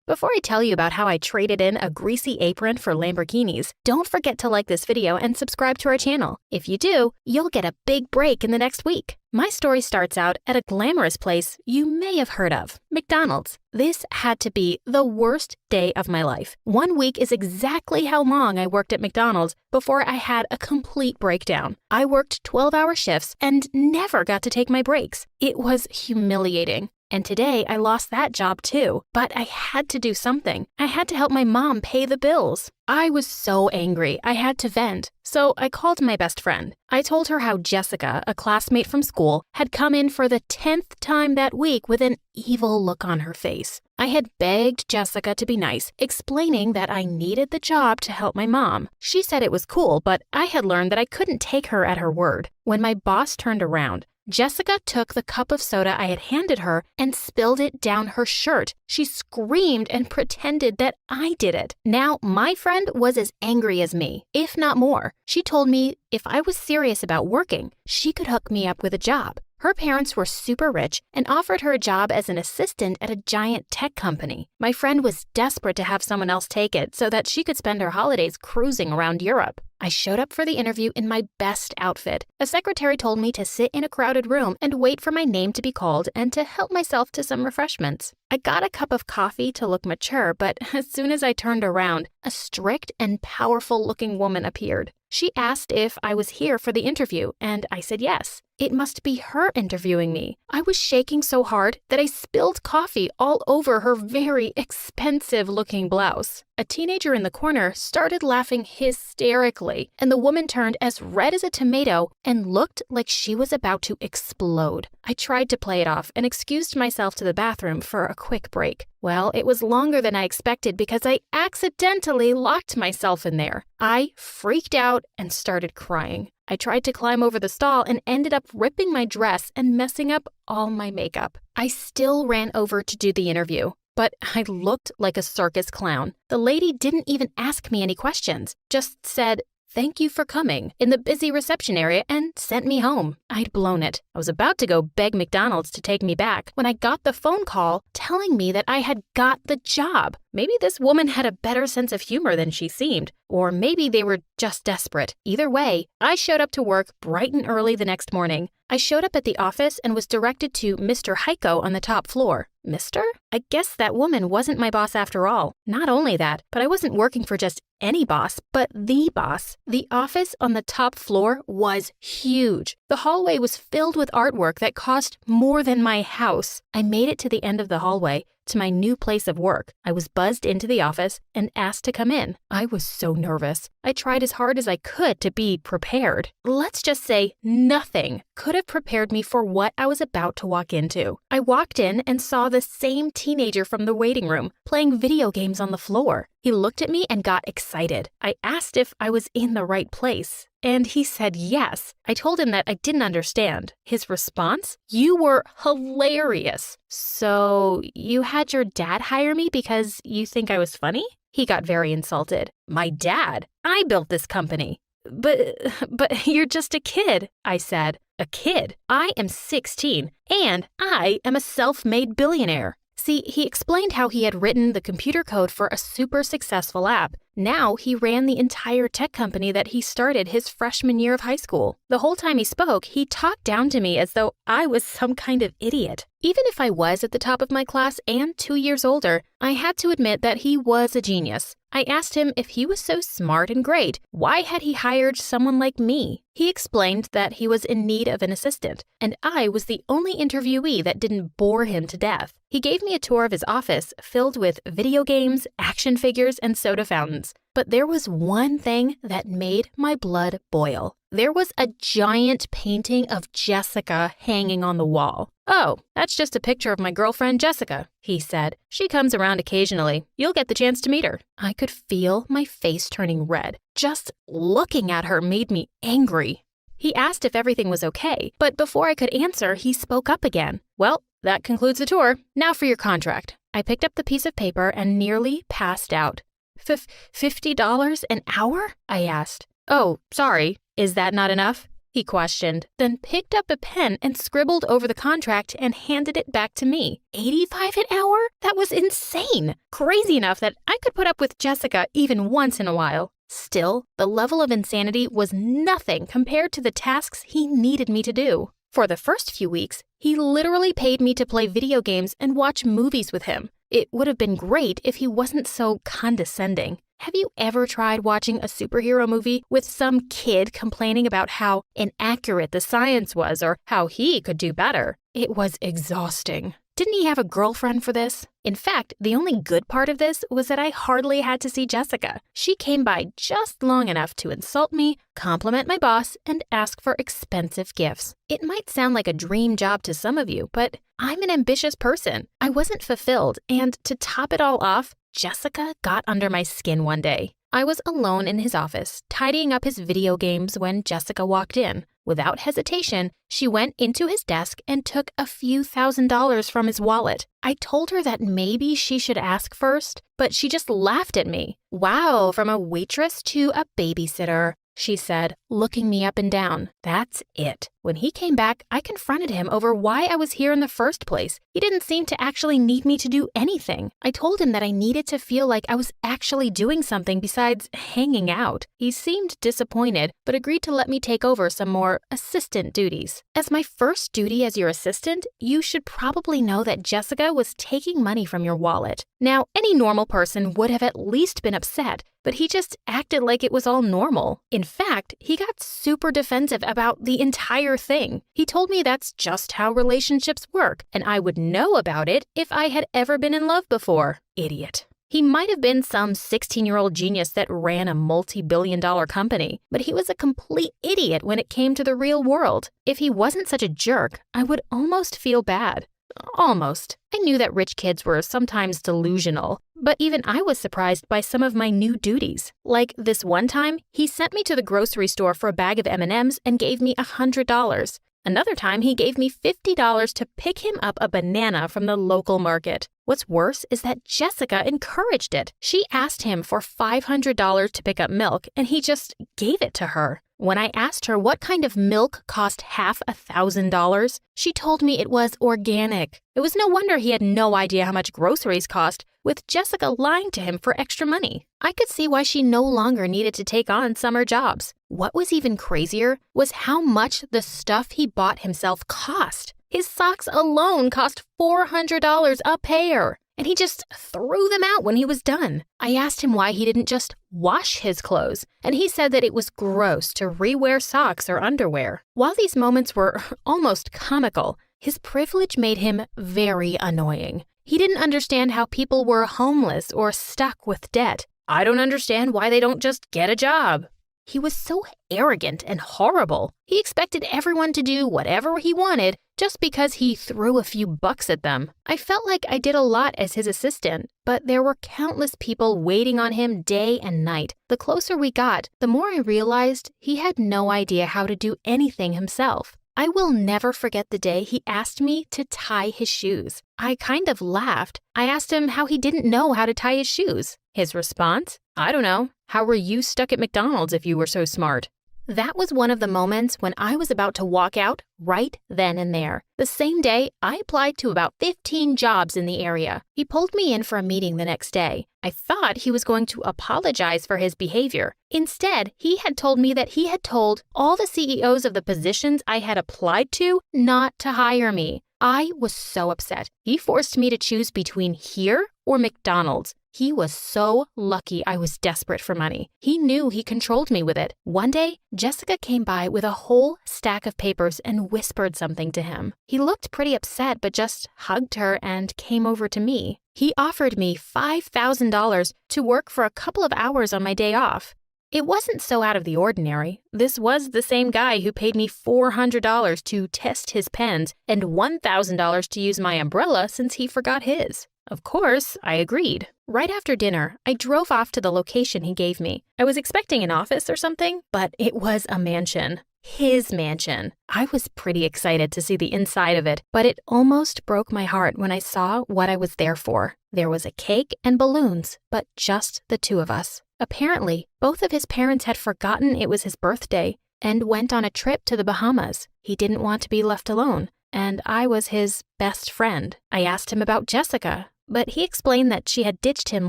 Before I tell you about how I traded in a greasy apron for Lamborghinis, don't forget to like this video and subscribe to our channel. If you do, you'll get a big break in the next week. My story starts out at a glamorous place you may have heard of, McDonald's. This had to be the worst day of my life. 1 week is exactly how long I worked at McDonald's before I had a complete breakdown. I worked 12-hour shifts and never got to take my breaks. It was humiliating. And today I lost that job too, but I had to do something. I had to help my mom pay the bills. I was so angry, I had to vent. So I called my best friend. I told her how Jessica, a classmate from school, had come in for the 10th time that week with an evil look on her face. I had begged Jessica to be nice, explaining that I needed the job to help my mom. She said it was cool, but I had learned that I couldn't take her at her word. When my boss turned around, Jessica took the cup of soda I had handed her and spilled it down her shirt. She screamed and pretended that I did it. Now, my friend was as angry as me, if not more. She told me if I was serious about working, she could hook me up with a job. Her parents were super rich and offered her a job as an assistant at a giant tech company. My friend was desperate to have someone else take it so that she could spend her holidays cruising around Europe. I showed up for the interview in my best outfit. A secretary told me to sit in a crowded room and wait for my name to be called and to help myself to some refreshments. I got a cup of coffee to look mature, but as soon as I turned around, a strict and powerful-looking woman appeared. She asked if I was here for the interview, and I said yes. It must be her interviewing me. I was shaking so hard that I spilled coffee all over her very expensive-looking blouse. A teenager in the corner started laughing hysterically, and the woman turned as red as a tomato and looked like she was about to explode. I tried to play it off and excused myself to the bathroom for a quick break. Well, it was longer than I expected because I accidentally locked myself in there. I freaked out and started crying. I tried to climb over the stall and ended up ripping my dress and messing up all my makeup. I still ran over to do the interview, but I looked like a circus clown. The lady didn't even ask me any questions, just said, "Thank you for coming," in the busy reception area and sent me home. I'd blown it. I was about to go beg McDonald's to take me back when I got the phone call telling me that I had got the job. Maybe this woman had a better sense of humor than she seemed, or maybe they were just desperate. Either way, I showed up to work bright and early the next morning. I showed up at the office and was directed to Mr. Heiko on the top floor. Mister? I guess that woman wasn't my boss after all. Not only that, but I wasn't working for just any boss, but the boss. The office on the top floor was huge. The hallway was filled with artwork that cost more than my house. I made it to the end of the hallway, to my new place of work. I was buzzed into the office and asked to come in. I was so nervous. I tried as hard as I could to be prepared. Let's just say nothing could have prepared me for what I was about to walk into. I walked in and saw the same teenager from the waiting room playing video games on the floor. He looked at me and got excited. I asked if I was in the right place, and he said yes. I told him that I didn't understand. His response? "You were hilarious." "So you had your dad hire me because you think I was funny?" He got very insulted. My dad? I built this company. But you're just a kid, I said. A kid? I am 16, and I am a self-made billionaire. See, he explained how he had written the computer code for a super successful app. Now he ran the entire tech company that he started his freshman year of high school. The whole time he spoke, he talked down to me as though I was some kind of idiot. Even if I was at the top of my class and 2 years older, I had to admit that he was a genius. I asked him if he was so smart and great, why had he hired someone like me? He explained that he was in need of an assistant, and I was the only interviewee that didn't bore him to death. He gave me a tour of his office filled with video games, action figures, and soda fountains. But there was one thing that made my blood boil. There was a giant painting of Jessica hanging on the wall. "Oh, that's just a picture of my girlfriend Jessica," he said. "She comes around occasionally. You'll get the chance to meet her." I could feel my face turning red. Just looking at her made me angry. He asked if everything was okay, but before I could answer, he spoke up again. "Well, that concludes the tour. Now for your contract." I picked up the piece of paper and nearly passed out. $50 an hour? I asked. "Oh, sorry. Is that not enough?" he questioned, then picked up a pen and scribbled over the contract and handed it back to me. $85 an hour? That was insane. Crazy enough that I could put up with Jessica even once in a while. Still, the level of insanity was nothing compared to the tasks he needed me to do. For the first few weeks, he literally paid me to play video games and watch movies with him. It would have been great if he wasn't so condescending. Have you ever tried watching a superhero movie with some kid complaining about how inaccurate the science was or how he could do better? It was exhausting. Didn't he have a girlfriend for this? In fact, the only good part of this was that I hardly had to see Jessica. She came by just long enough to insult me, compliment my boss, and ask for expensive gifts. It might sound like a dream job to some of you, but I'm an ambitious person. I wasn't fulfilled, and to top it all off, Jessica got under my skin one day. I was alone in his office, tidying up his video games when Jessica walked in. Without hesitation, she went into his desk and took a few $1,000s from his wallet. I told her that maybe she should ask first, but she just laughed at me. "Wow, from a waitress to a babysitter," she said, looking me up and down. That's it. When he came back, I confronted him over why I was here in the first place. He didn't seem to actually need me to do anything. I told him that I needed to feel like I was actually doing something besides hanging out. He seemed disappointed, but agreed to let me take over some more assistant duties. As my first duty as your assistant, you should probably know that Jessica was taking money from your wallet. Now, any normal person would have at least been upset, but he just acted like it was all normal. In fact, he got super defensive about the entire thing. He told me that's just how relationships work, and I would know about it if I had ever been in love before. Idiot. He might have been some 16-year-old genius that ran a multi-billion-dollar company, but he was a complete idiot when it came to the real world. If he wasn't such a jerk, I would almost feel bad. Almost. I knew that rich kids were sometimes delusional, but even I was surprised by some of my new duties. Like this one time, he sent me to the grocery store for a bag of M&Ms and gave me $100. Another time, he gave me $50 to pick him up a banana from the local market. What's worse is that Jessica encouraged it. She asked him for $500 to pick up milk, and he just gave it to her. When I asked her what kind of milk cost $1,000, she told me it was organic. It was no wonder he had no idea how much groceries cost, with Jessica lying to him for extra money. I could see why she no longer needed to take on summer jobs. What was even crazier was how much the stuff he bought himself cost. His socks alone cost $400 a pair, and he just threw them out when he was done. I asked him why he didn't just wash his clothes, and he said that it was gross to rewear socks or underwear. While these moments were almost comical, his privilege made him very annoying. He didn't understand how people were homeless or stuck with debt. I don't understand why they don't just get a job. He was so arrogant and horrible. He expected everyone to do whatever he wanted just because he threw a few bucks at them. I felt like I did a lot as his assistant, but there were countless people waiting on him day and night. The closer we got, the more I realized he had no idea how to do anything himself. I will never forget the day he asked me to tie his shoes. I kind of laughed. I asked him how he didn't know how to tie his shoes. His response? I don't know. How were you stuck at McDonald's if you were so smart? That was one of the moments when I was about to walk out right then and there. The same day, I applied to about 15 jobs in the area. He pulled me in for a meeting the next day. I thought he was going to apologize for his behavior. Instead, he had told me that he had told all the CEOs of the positions I had applied to not to hire me. I was so upset. He forced me to choose between here or McDonald's. He was so lucky I was desperate for money. He knew he controlled me with it. One day, Jessica came by with a whole stack of papers and whispered something to him. He looked pretty upset but just hugged her and came over to me. He offered me $5,000 to work for a couple of hours on my day off. It wasn't so out of the ordinary. This was the same guy who paid me $400 to test his pens and $1,000 to use my umbrella since he forgot his. Of course, I agreed. Right after dinner, I drove off to the location he gave me. I was expecting an office or something, but it was a mansion. His mansion. I was pretty excited to see the inside of it, but it almost broke my heart when I saw what I was there for. There was a cake and balloons, but just the two of us. Apparently, both of his parents had forgotten it was his birthday and went on a trip to the Bahamas. He didn't want to be left alone, and I was his best friend. I asked him about Jessica, but he explained that she had ditched him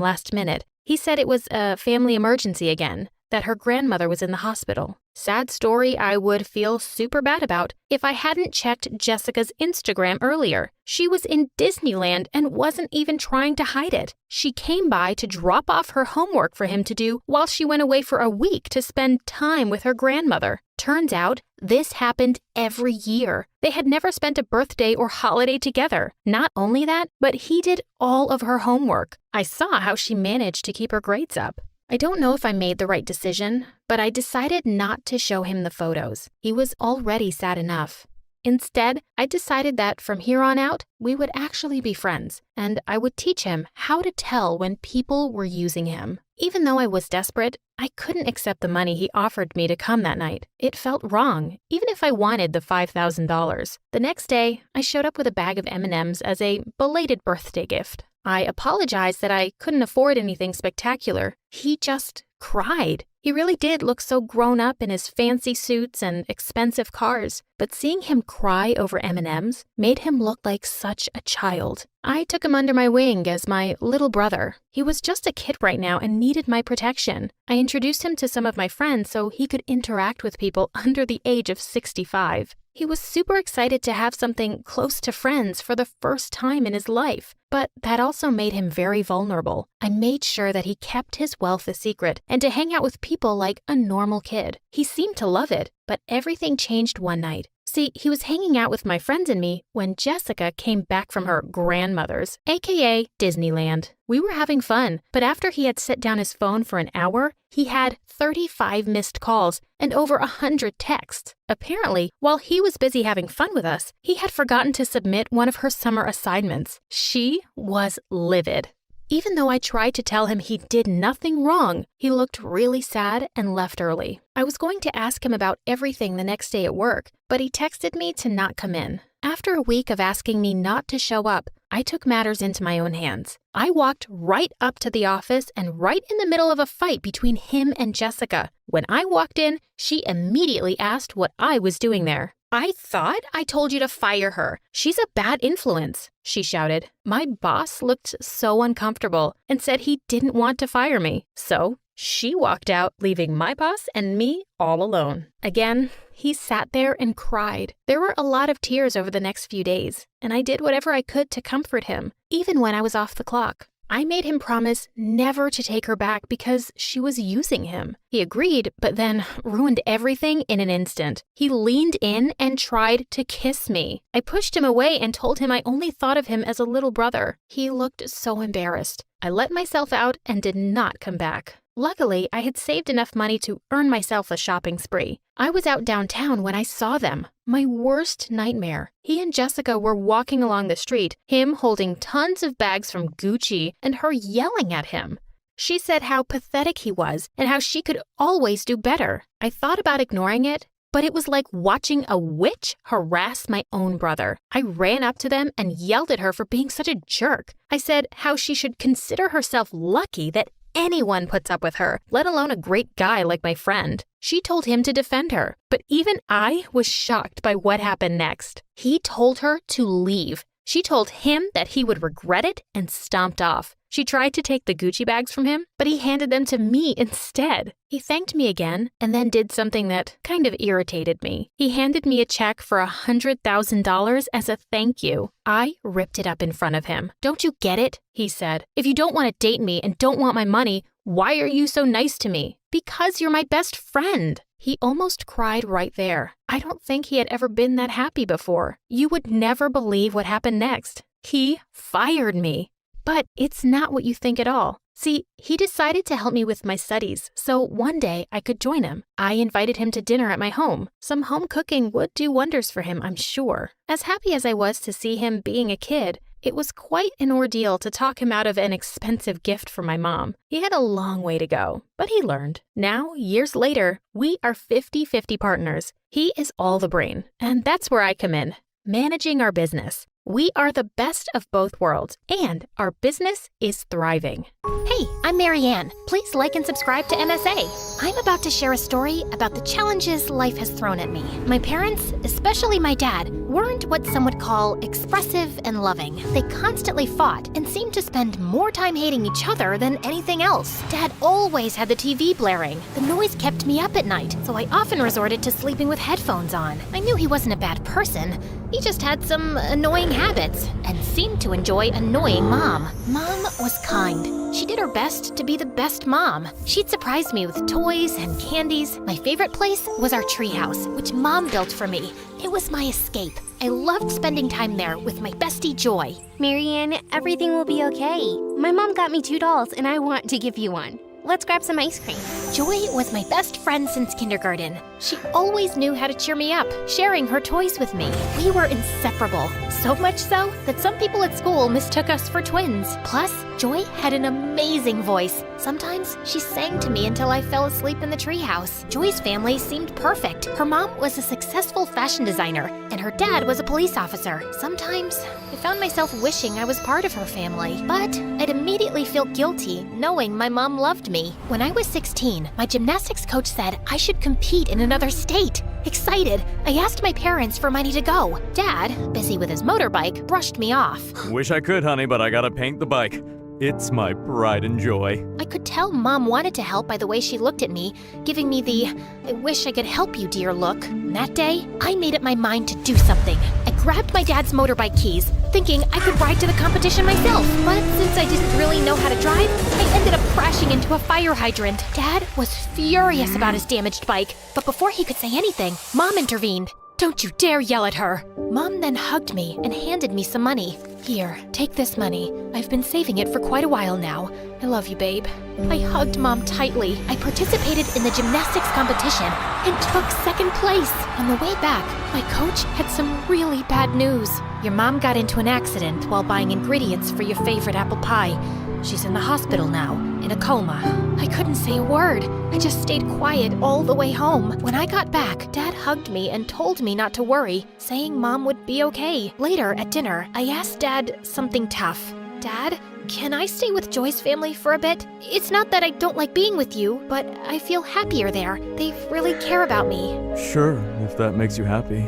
last minute. He said it was a family emergency again, that her grandmother was in the hospital. Sad story I would feel super bad about if I hadn't checked Jessica's Instagram earlier. She was in Disneyland and wasn't even trying to hide it. She came by to drop off her homework for him to do while she went away for a week to spend time with her grandmother. Turns out, this happened every year. They had never spent a birthday or holiday together. Not only that, but he did all of her homework. I saw how she managed to keep her grades up. I don't know if I made the right decision, but I decided not to show him the photos. He was already sad enough. Instead, I decided that from here on out, we would actually be friends, and I would teach him how to tell when people were using him. Even though I was desperate, I couldn't accept the money he offered me to come that night. It felt wrong, even if I wanted the $5,000. The next day, I showed up with a bag of M&Ms as a belated birthday gift. I apologized that I couldn't afford anything spectacular. He just cried. He really did look so grown up in his fancy suits and expensive cars, but seeing him cry over M&Ms made him look like such a child. I took him under my wing as my little brother. He was just a kid right now and needed my protection. I introduced him to some of my friends so he could interact with people under the age of 65. He was super excited to have something close to friends for the first time in his life, but that also made him very vulnerable. I made sure that he kept his wealth a secret and to hang out with people like a normal kid. He seemed to love it, but everything changed one night. See, he was hanging out with my friends and me when Jessica came back from her grandmother's, aka Disneyland. We were having fun, but after he had set down his phone for an hour, he had 35 missed calls and over 100 texts. Apparently, while he was busy having fun with us, he had forgotten to submit one of her summer assignments. She was livid. Even though I tried to tell him he did nothing wrong, he looked really sad and left early. I was going to ask him about everything the next day at work, but he texted me to not come in. After a week of asking me not to show up, I took matters into my own hands. I walked right up to the office and right in the middle of a fight between him and Jessica. When I walked in, she immediately asked what I was doing there. I thought I told you to fire her. She's a bad influence, she shouted. My boss looked so uncomfortable and said he didn't want to fire me. So she walked out, leaving my boss and me all alone. Again, he sat there and cried. There were a lot of tears over the next few days, and I did whatever I could to comfort him, even when I was off the clock. I made him promise never to take her back because she was using him. He agreed, but then ruined everything in an instant. He leaned in and tried to kiss me. I pushed him away and told him I only thought of him as a little brother. He looked so embarrassed. I let myself out and did not come back. Luckily, I had saved enough money to earn myself a shopping spree. I was out downtown when I saw them. My worst nightmare. He and Jessica were walking along the street, him holding tons of bags from Gucci and her yelling at him. She said how pathetic he was and how she could always do better. I thought about ignoring it, but it was like watching a witch harass my own brother. I ran up to them and yelled at her for being such a jerk. I said how she should consider herself lucky that anyone puts up with her, let alone a great guy like my friend. She told him to defend her, but even I was shocked by what happened next. He told her to leave. She told him that he would regret it and stomped off. She tried to take the Gucci bags from him, but he handed them to me instead. He thanked me again and then did something that kind of irritated me. He handed me a check for $100,000 as a thank you. I ripped it up in front of him. "Don't you get it?" he said. "If you don't want to date me and don't want my money, why are you so nice to me?" "Because you're my best friend." He almost cried right there. I don't think he had ever been that happy before. You would never believe what happened next. He fired me. But it's not what you think at all. See, he decided to help me with my studies, so one day I could join him. I invited him to dinner at my home. Some home cooking would do wonders for him, I'm sure. As happy as I was to see him being a kid, it was quite an ordeal to talk him out of an expensive gift from my mom. He had a long way to go, but he learned. Now, years later, we are 50-50 partners. He is all the brain, and that's where I come in, managing our business. We are the best of both worlds, and our business is thriving. Hey, I'm Marianne. Please like and subscribe to MSA. I'm about to share a story about the challenges life has thrown at me. My parents, especially my dad, weren't what some would call expressive and loving. They constantly fought and seemed to spend more time hating each other than anything else. Dad always had the TV blaring. The noise kept me up at night, so I often resorted to sleeping with headphones on. I knew he wasn't a bad person. He just had some annoying habits and seemed to enjoy annoying Mom. Mom was kind. She did her best to be the best mom. She'd surprise me with toys and candies. My favorite place was our treehouse, which Mom built for me. It was my escape. I loved spending time there with my bestie Joy. Marianne, everything will be okay. My mom got me 2 dolls and I want to give you one. Let's grab some ice cream. Joy was my best friend since kindergarten. She always knew how to cheer me up, sharing her toys with me. We were inseparable, so much so that some people at school mistook us for twins. Plus, Joy had an amazing voice. Sometimes she sang to me until I fell asleep in the treehouse. Joy's family seemed perfect. Her mom was a successful fashion designer, and her dad was a police officer. Sometimes I found myself wishing I was part of her family, but I'd immediately feel guilty knowing my mom loved me. When I was 16, my gymnastics coach said I should compete in another state. Excited, I asked my parents for money to go. Dad, busy with his motorbike, brushed me off. Wish I could, honey, but I gotta paint the bike. It's my pride and joy. I could tell Mom wanted to help by the way she looked at me, giving me the "I wish I could help you, dear" look. And that day, I made up my mind to do something. I grabbed my dad's motorbike keys, thinking I could ride to the competition myself. But since I didn't really know how to drive, I ended up crashing into a fire hydrant. Dad was furious about his damaged bike, but before he could say anything, Mom intervened. "Don't you dare yell at her." Mom then hugged me and handed me some money. "Here, take this money. I've been saving it for quite a while now. I love you, babe." I hugged Mom tightly. I participated in the gymnastics competition and took second place. On the way back, my coach had some really bad news. "Your mom got into an accident while buying ingredients for your favorite apple pie. She's in the hospital now, in a coma." I couldn't say a word. I just stayed quiet all the way home. When I got back, Dad hugged me and told me not to worry, saying Mom would be okay. Later at dinner, I asked Dad something tough. "Dad, can I stay with Joy's family for a bit? It's not that I don't like being with you, but I feel happier there. They really care about me." Sure, if that makes you happy.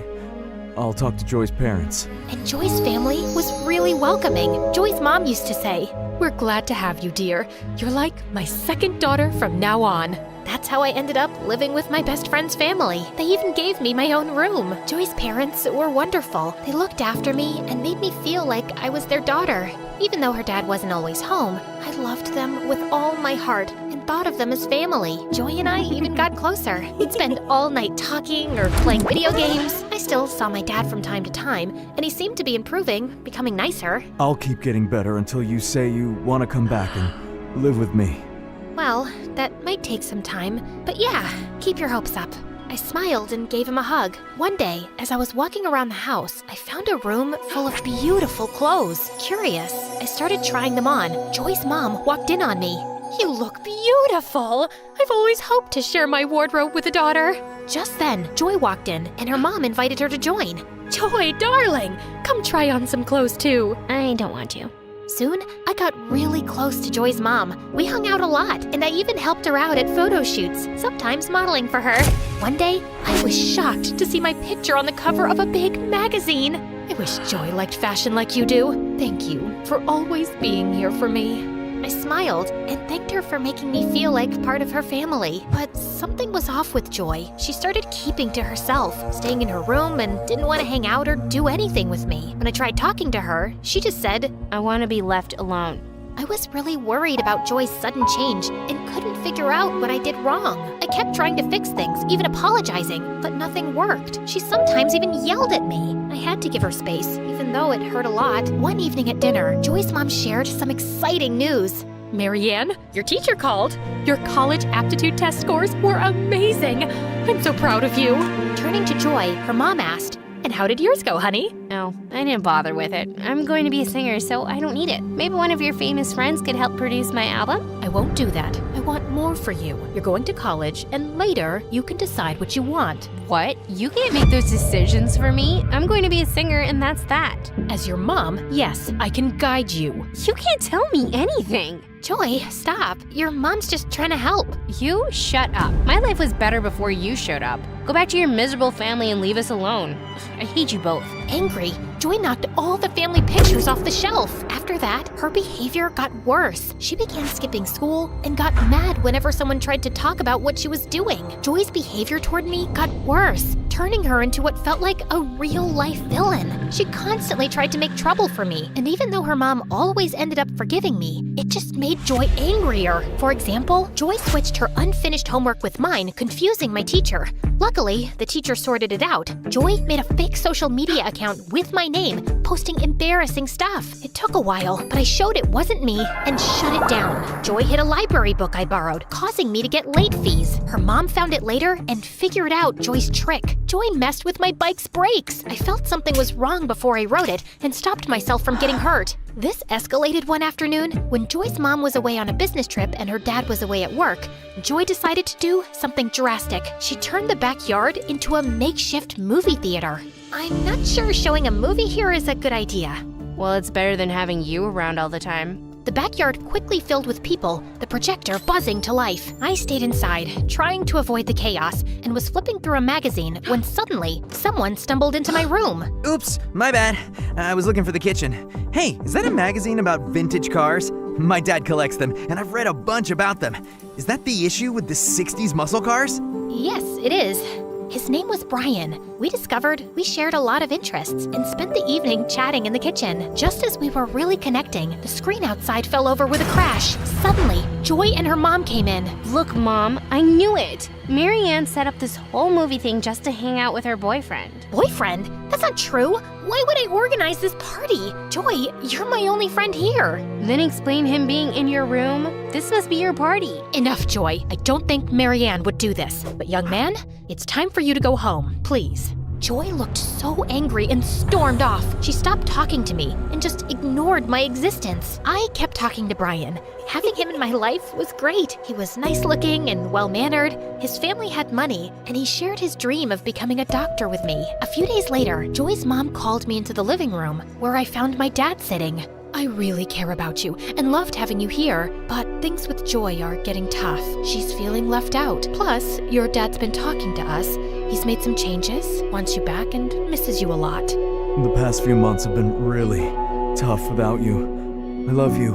I'll talk to Joy's parents. And Joy's family was really welcoming. Joy's mom used to say, "We're glad to have you, dear. You're like my second daughter from now on." That's how I ended up living with my best friend's family. They even gave me my own room. Joy's parents were wonderful. They looked after me and made me feel like I was their daughter. Even though her dad wasn't always home, I loved them with all my heart and thought of them as family. Joy and I even got closer. We'd spend all night talking or playing video games. I still saw my dad from time to time, and he seemed to be improving, becoming nicer. I'll keep getting better until you say you want to come back and live with me. Well, that might take some time, but yeah, keep your hopes up. I smiled and gave him a hug. One day, as I was walking around the house, I found a room full of beautiful clothes. Curious, I started trying them on. Joy's mom walked in on me. "You look beautiful! I've always hoped to share my wardrobe with a daughter." Just then, Joy walked in, and her mom invited her to join. "Joy, darling, come try on some clothes too." I don't want to. Soon, I got really close to Joy's mom. We hung out a lot, and I even helped her out at photo shoots, sometimes modeling for her. One day, I was shocked to see my picture on the cover of a big magazine. I wish Joy liked fashion like you do. Thank you for always being here for me. I smiled and thanked her for making me feel like part of her family. But something was off with Joy. She started keeping to herself, staying in her room, and didn't want to hang out or do anything with me. When I tried talking to her, she just said, "I want to be left alone." I was really worried about Joy's sudden change and couldn't figure out what I did wrong. I kept trying to fix things, even apologizing, but nothing worked. She sometimes even yelled at me. I had to give her space, even though it hurt a lot. One evening at dinner, Joy's mom shared some exciting news. Marianne, your teacher called. Your college aptitude test scores were amazing. I'm so proud of you. Turning to Joy, her mom asked, "And how did yours go, honey?" No, I didn't bother with it. I'm going to be a singer, so I don't need it. Maybe one of your famous friends could help produce my album? I won't do that. I want more for you. You're going to college, and later you can decide what you want. What? You can't make those decisions for me. I'm going to be a singer, and that's that. As your mom, yes, I can guide you. You can't tell me anything. Joy, stop. Your mom's just trying to help. You shut up. My life was better before you showed up. Go back to your miserable family and leave us alone. I hate you both. Angry, Joy knocked all the family pictures off the shelf. After that, her behavior got worse. She began skipping school and got mad whenever someone tried to talk about what she was doing. Joy's behavior toward me got worse, turning her into what felt like a real-life villain. She constantly tried to make trouble for me, and even though her mom always ended up forgiving me, it just made Joy angrier. For example, Joy switched her unfinished homework with mine, confusing my teacher. Luckily, the teacher sorted it out. Joy made a fake social media account with my name, posting embarrassing stuff. It took a while, but I showed it wasn't me and shut it down. Joy hid a library book I borrowed, causing me to get late fees. Her mom found it later and figured out Joy's trick. Joy messed with my bike's brakes. I felt something was wrong before I wrote it and stopped myself from getting hurt. This escalated one afternoon when Joy's mom was away on a business trip and her dad was away at work. Joy decided to do something drastic. She turned the backyard into a makeshift movie theater. I'm not sure showing a movie here is a good idea. Well, it's better than having you around all the time. The backyard quickly filled with people, the projector buzzing to life. I stayed inside, trying to avoid the chaos, and was flipping through a magazine when suddenly, someone stumbled into my room. Oops, my bad. I was looking for the kitchen. Hey, is that a magazine about vintage cars? My dad collects them, and I've read a bunch about them. Is that the issue with the 60s muscle cars? Yes, it is. His name was Brian. We discovered we shared a lot of interests and spent the evening chatting in the kitchen. Just as we were really connecting, the screen outside fell over with a crash. Suddenly, Joy and her mom came in. Look, Mom, I knew it. Marianne set up this whole movie thing just to hang out with her boyfriend. Boyfriend? That's not true. Why would I organize this party? Joy, you're my only friend here. Then explain him being in your room. This must be your party. Enough, Joy. I don't think Marianne would do this. But young man, it's time for you to go home, please. Joy looked so angry and stormed off. She stopped talking to me and just ignored my existence. I kept talking to Brian. Having him in my life was great. He was nice-looking and well-mannered. His family had money, and he shared his dream of becoming a doctor with me. A few days later, Joy's mom called me into the living room, where I found my dad sitting. I really care about you and loved having you here, but things with Joy are getting tough. She's feeling left out. Plus, your dad's been talking to us. He's made some changes, wants you back, and misses you a lot. The past few months have been really tough without you. I love you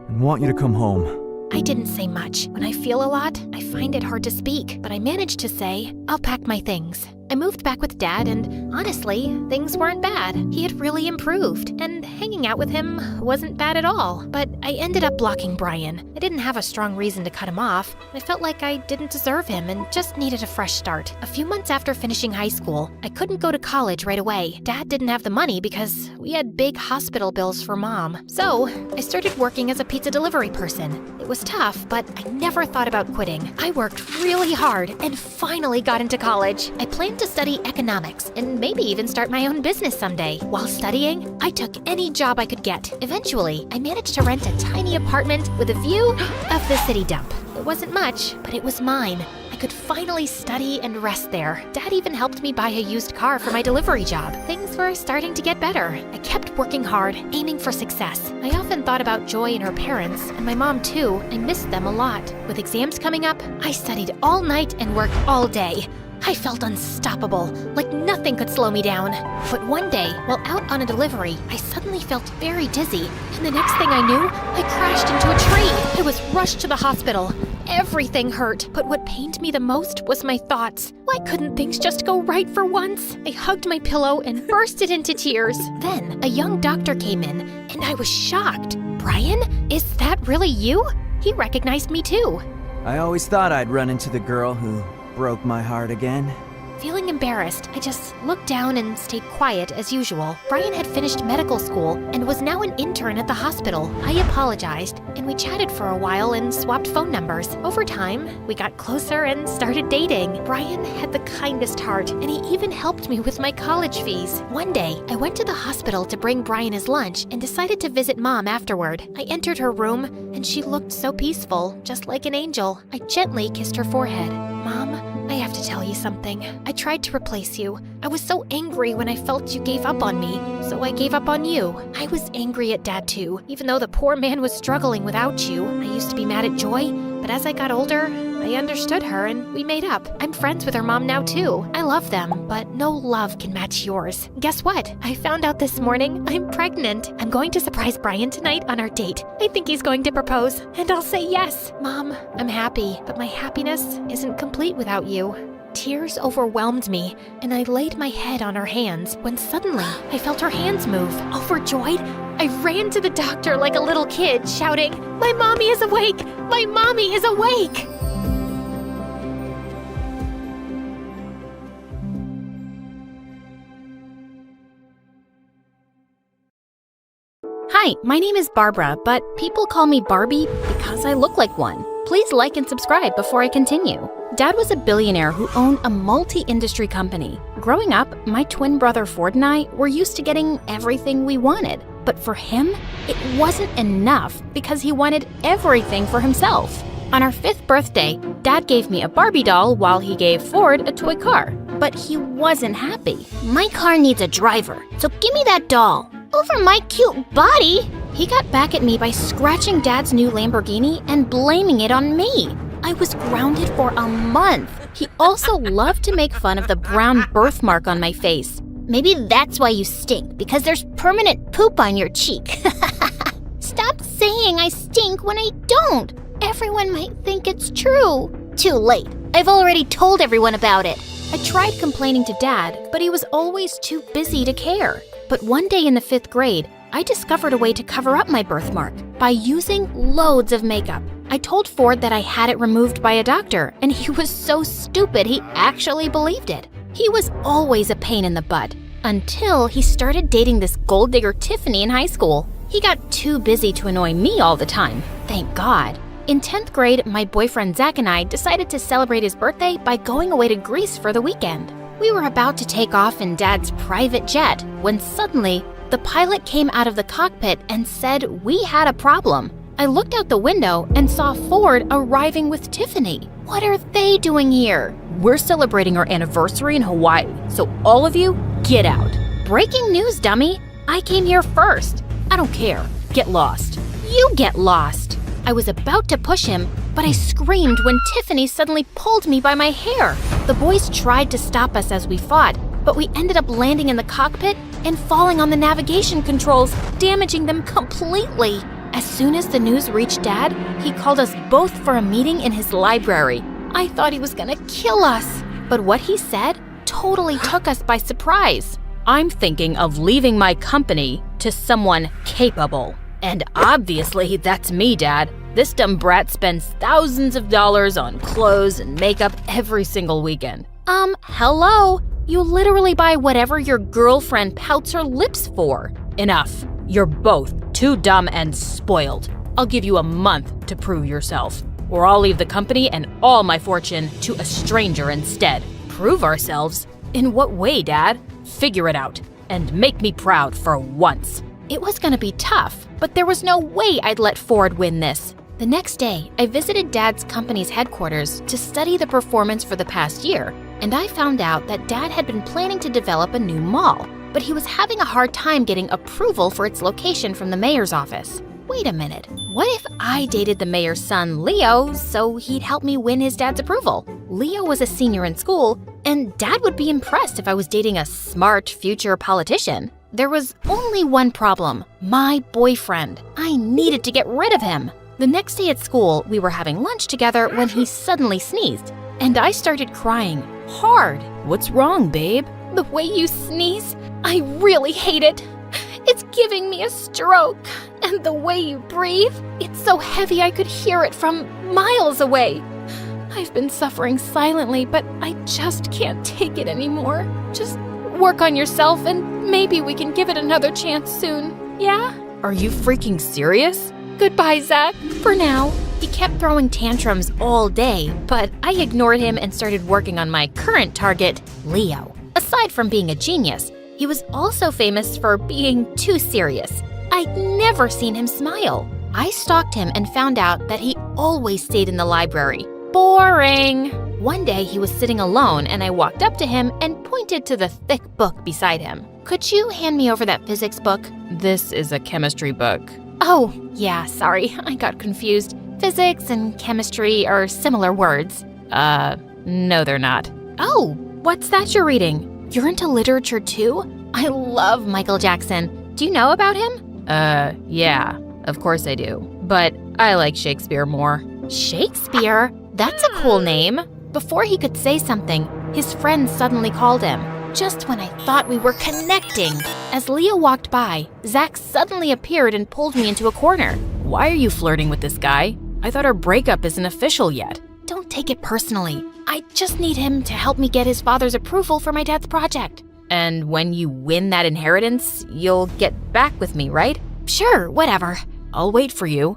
and want you to come home. I didn't say much. When I feel a lot, I find it hard to speak, but I managed to say, I'll pack my things. I moved back with Dad, and honestly, things weren't bad. He had really improved, and hanging out with him wasn't bad at all. But I ended up blocking Brian. I didn't have a strong reason to cut him off. I felt like I didn't deserve him and just needed a fresh start. A few months after finishing high school, I couldn't go to college right away. Dad didn't have the money because we had big hospital bills for Mom. So I started working as a pizza delivery person. It was tough, but I never thought about quitting. I worked really hard and finally got into college. I planned to study economics and maybe even start my own business someday. While studying, I took any job I could get. Eventually, I managed to rent a tiny apartment with a view of the city dump. It wasn't much, but it was mine. I could finally study and rest there. Dad even helped me buy a used car for my delivery job. Things were starting to get better. I kept working hard, aiming for success. I often thought about Joy and her parents, and my mom too. I missed them a lot. With exams coming up, I studied all night and worked all day. I felt unstoppable, like nothing could slow me down. But one day, while out on a delivery, I suddenly felt very dizzy, and the next thing I knew, I crashed into a tree. I was rushed to the hospital. Everything hurt, but what pained me the most was my thoughts. Why couldn't things just go right for once? I hugged my pillow and bursted into tears. Then, a young doctor came in, and I was shocked. Brian, is that really you? He recognized me too. I always thought I'd run into the girl who broke my heart again. Feeling embarrassed, I just looked down and stayed quiet as usual. Brian had finished medical school and was now an intern at the hospital. I apologized, and we chatted for a while and swapped phone numbers. Over time, we got closer and started dating. Brian had the kindest heart, and he even helped me with my college fees. One day, I went to the hospital to bring Brian his lunch and decided to visit Mom afterward. I entered her room, and she looked so peaceful, just like an angel. I gently kissed her forehead. Mom, I have to tell you something. I tried to replace you. I was so angry when I felt you gave up on me, so I gave up on you. I was angry at Dad too, even though the poor man was struggling without you. I used to be mad at Joy, but as I got older, I understood her and we made up. I'm friends with her mom now too. I love them, but no love can match yours. Guess what? I found out this morning I'm pregnant. I'm going to surprise Brian tonight on our date. I think he's going to propose, and I'll say yes. Mom, I'm happy, but my happiness isn't complete without you. Tears overwhelmed me, and I laid my head on her hands when suddenly I felt her hands move. Overjoyed, I ran to the doctor like a little kid, shouting, "My mommy is awake! My mommy is awake!" Hi, my name is Barbara, but people call me Barbie because I look like one. Please like and subscribe before I continue. Dad was a billionaire who owned a multi-industry company. Growing up, my twin brother Ford and I were used to getting everything we wanted. But for him, it wasn't enough because he wanted everything for himself. On our 5th birthday, Dad gave me a Barbie doll while he gave Ford a toy car. But he wasn't happy. My car needs a driver, so give me that doll. Over my cute body! He got back at me by scratching Dad's new Lamborghini and blaming it on me. I was grounded for a month. He also loved to make fun of the brown birthmark on my face. Maybe that's why you stink, because there's permanent poop on your cheek. Stop saying I stink when I don't. Everyone might think it's true. Too late. I've already told everyone about it. I tried complaining to Dad, but he was always too busy to care. But one day in the 5th grade, I discovered a way to cover up my birthmark by using loads of makeup. I told Ford that I had it removed by a doctor, and he was so stupid he actually believed it. He was always a pain in the butt, until he started dating this gold digger Tiffany in high school. He got too busy to annoy me all the time, thank God. In 10th grade, my boyfriend Zach and I decided to celebrate his birthday by going away to Greece for the weekend. We were about to take off in Dad's private jet when suddenly, the pilot came out of the cockpit and said we had a problem. I looked out the window and saw Ford arriving with Tiffany. What are they doing here? We're celebrating our anniversary in Hawaii, so all of you, get out. Breaking news, dummy. I came here first. I don't care. Get lost. You get lost. I was about to push him, but I screamed when Tiffany suddenly pulled me by my hair. The boys tried to stop us as we fought, but we ended up landing in the cockpit and falling on the navigation controls, damaging them completely. As soon as the news reached Dad, he called us both for a meeting in his library. I thought he was gonna kill us, but what he said totally took us by surprise. I'm thinking of leaving my company to someone capable. And obviously, that's me, Dad. This dumb brat spends thousands of dollars on clothes and makeup every single weekend. Hello? You literally buy whatever your girlfriend pouts her lips for. Enough. You're both too dumb and spoiled. I'll give you a month to prove yourself, or I'll leave the company and all my fortune to a stranger instead. Prove ourselves? In what way, Dad? Figure it out, and make me proud for once. It was gonna be tough, but there was no way I'd let Ford win this. The next day, I visited Dad's company's headquarters to study the performance for the past year, and I found out that Dad had been planning to develop a new mall, but he was having a hard time getting approval for its location from the mayor's office. Wait a minute, what if I dated the mayor's son, Leo, so he'd help me win his dad's approval? Leo was a senior in school, and Dad would be impressed if I was dating a smart future politician. There was only one problem: my boyfriend. I needed to get rid of him. The next day at school, we were having lunch together when he suddenly sneezed, and I started crying hard. What's wrong, babe? The way you sneeze, I really hate it. It's giving me a stroke. And the way you breathe, it's so heavy I could hear it from miles away. I've been suffering silently, but I just can't take it anymore. Just work on yourself and maybe we can give it another chance soon, yeah? Are you freaking serious? Goodbye, Zach. For now. He kept throwing tantrums all day, but I ignored him and started working on my current target, Leo. Aside from being a genius, he was also famous for being too serious. I'd never seen him smile. I stalked him and found out that he always stayed in the library. Boring. One day he was sitting alone and I walked up to him and pointed to the thick book beside him. Could you hand me over that physics book? This is a chemistry book. Oh, yeah, sorry, I got confused. Physics and chemistry are similar words. No, they're not. Oh, what's that you're reading? You're into literature too? I love Michael Jackson. Do you know about him? Yeah, of course I do. But I like Shakespeare more. Shakespeare? That's a cool name. Before he could say something, his friend suddenly called him. Just when I thought we were connecting. As Leo walked by, Zach suddenly appeared and pulled me into a corner. Why are you flirting with this guy? I thought our breakup isn't official yet. Don't take it personally. I just need him to help me get his father's approval for my dad's project. And when you win that inheritance, you'll get back with me, right? Sure, whatever. I'll wait for you.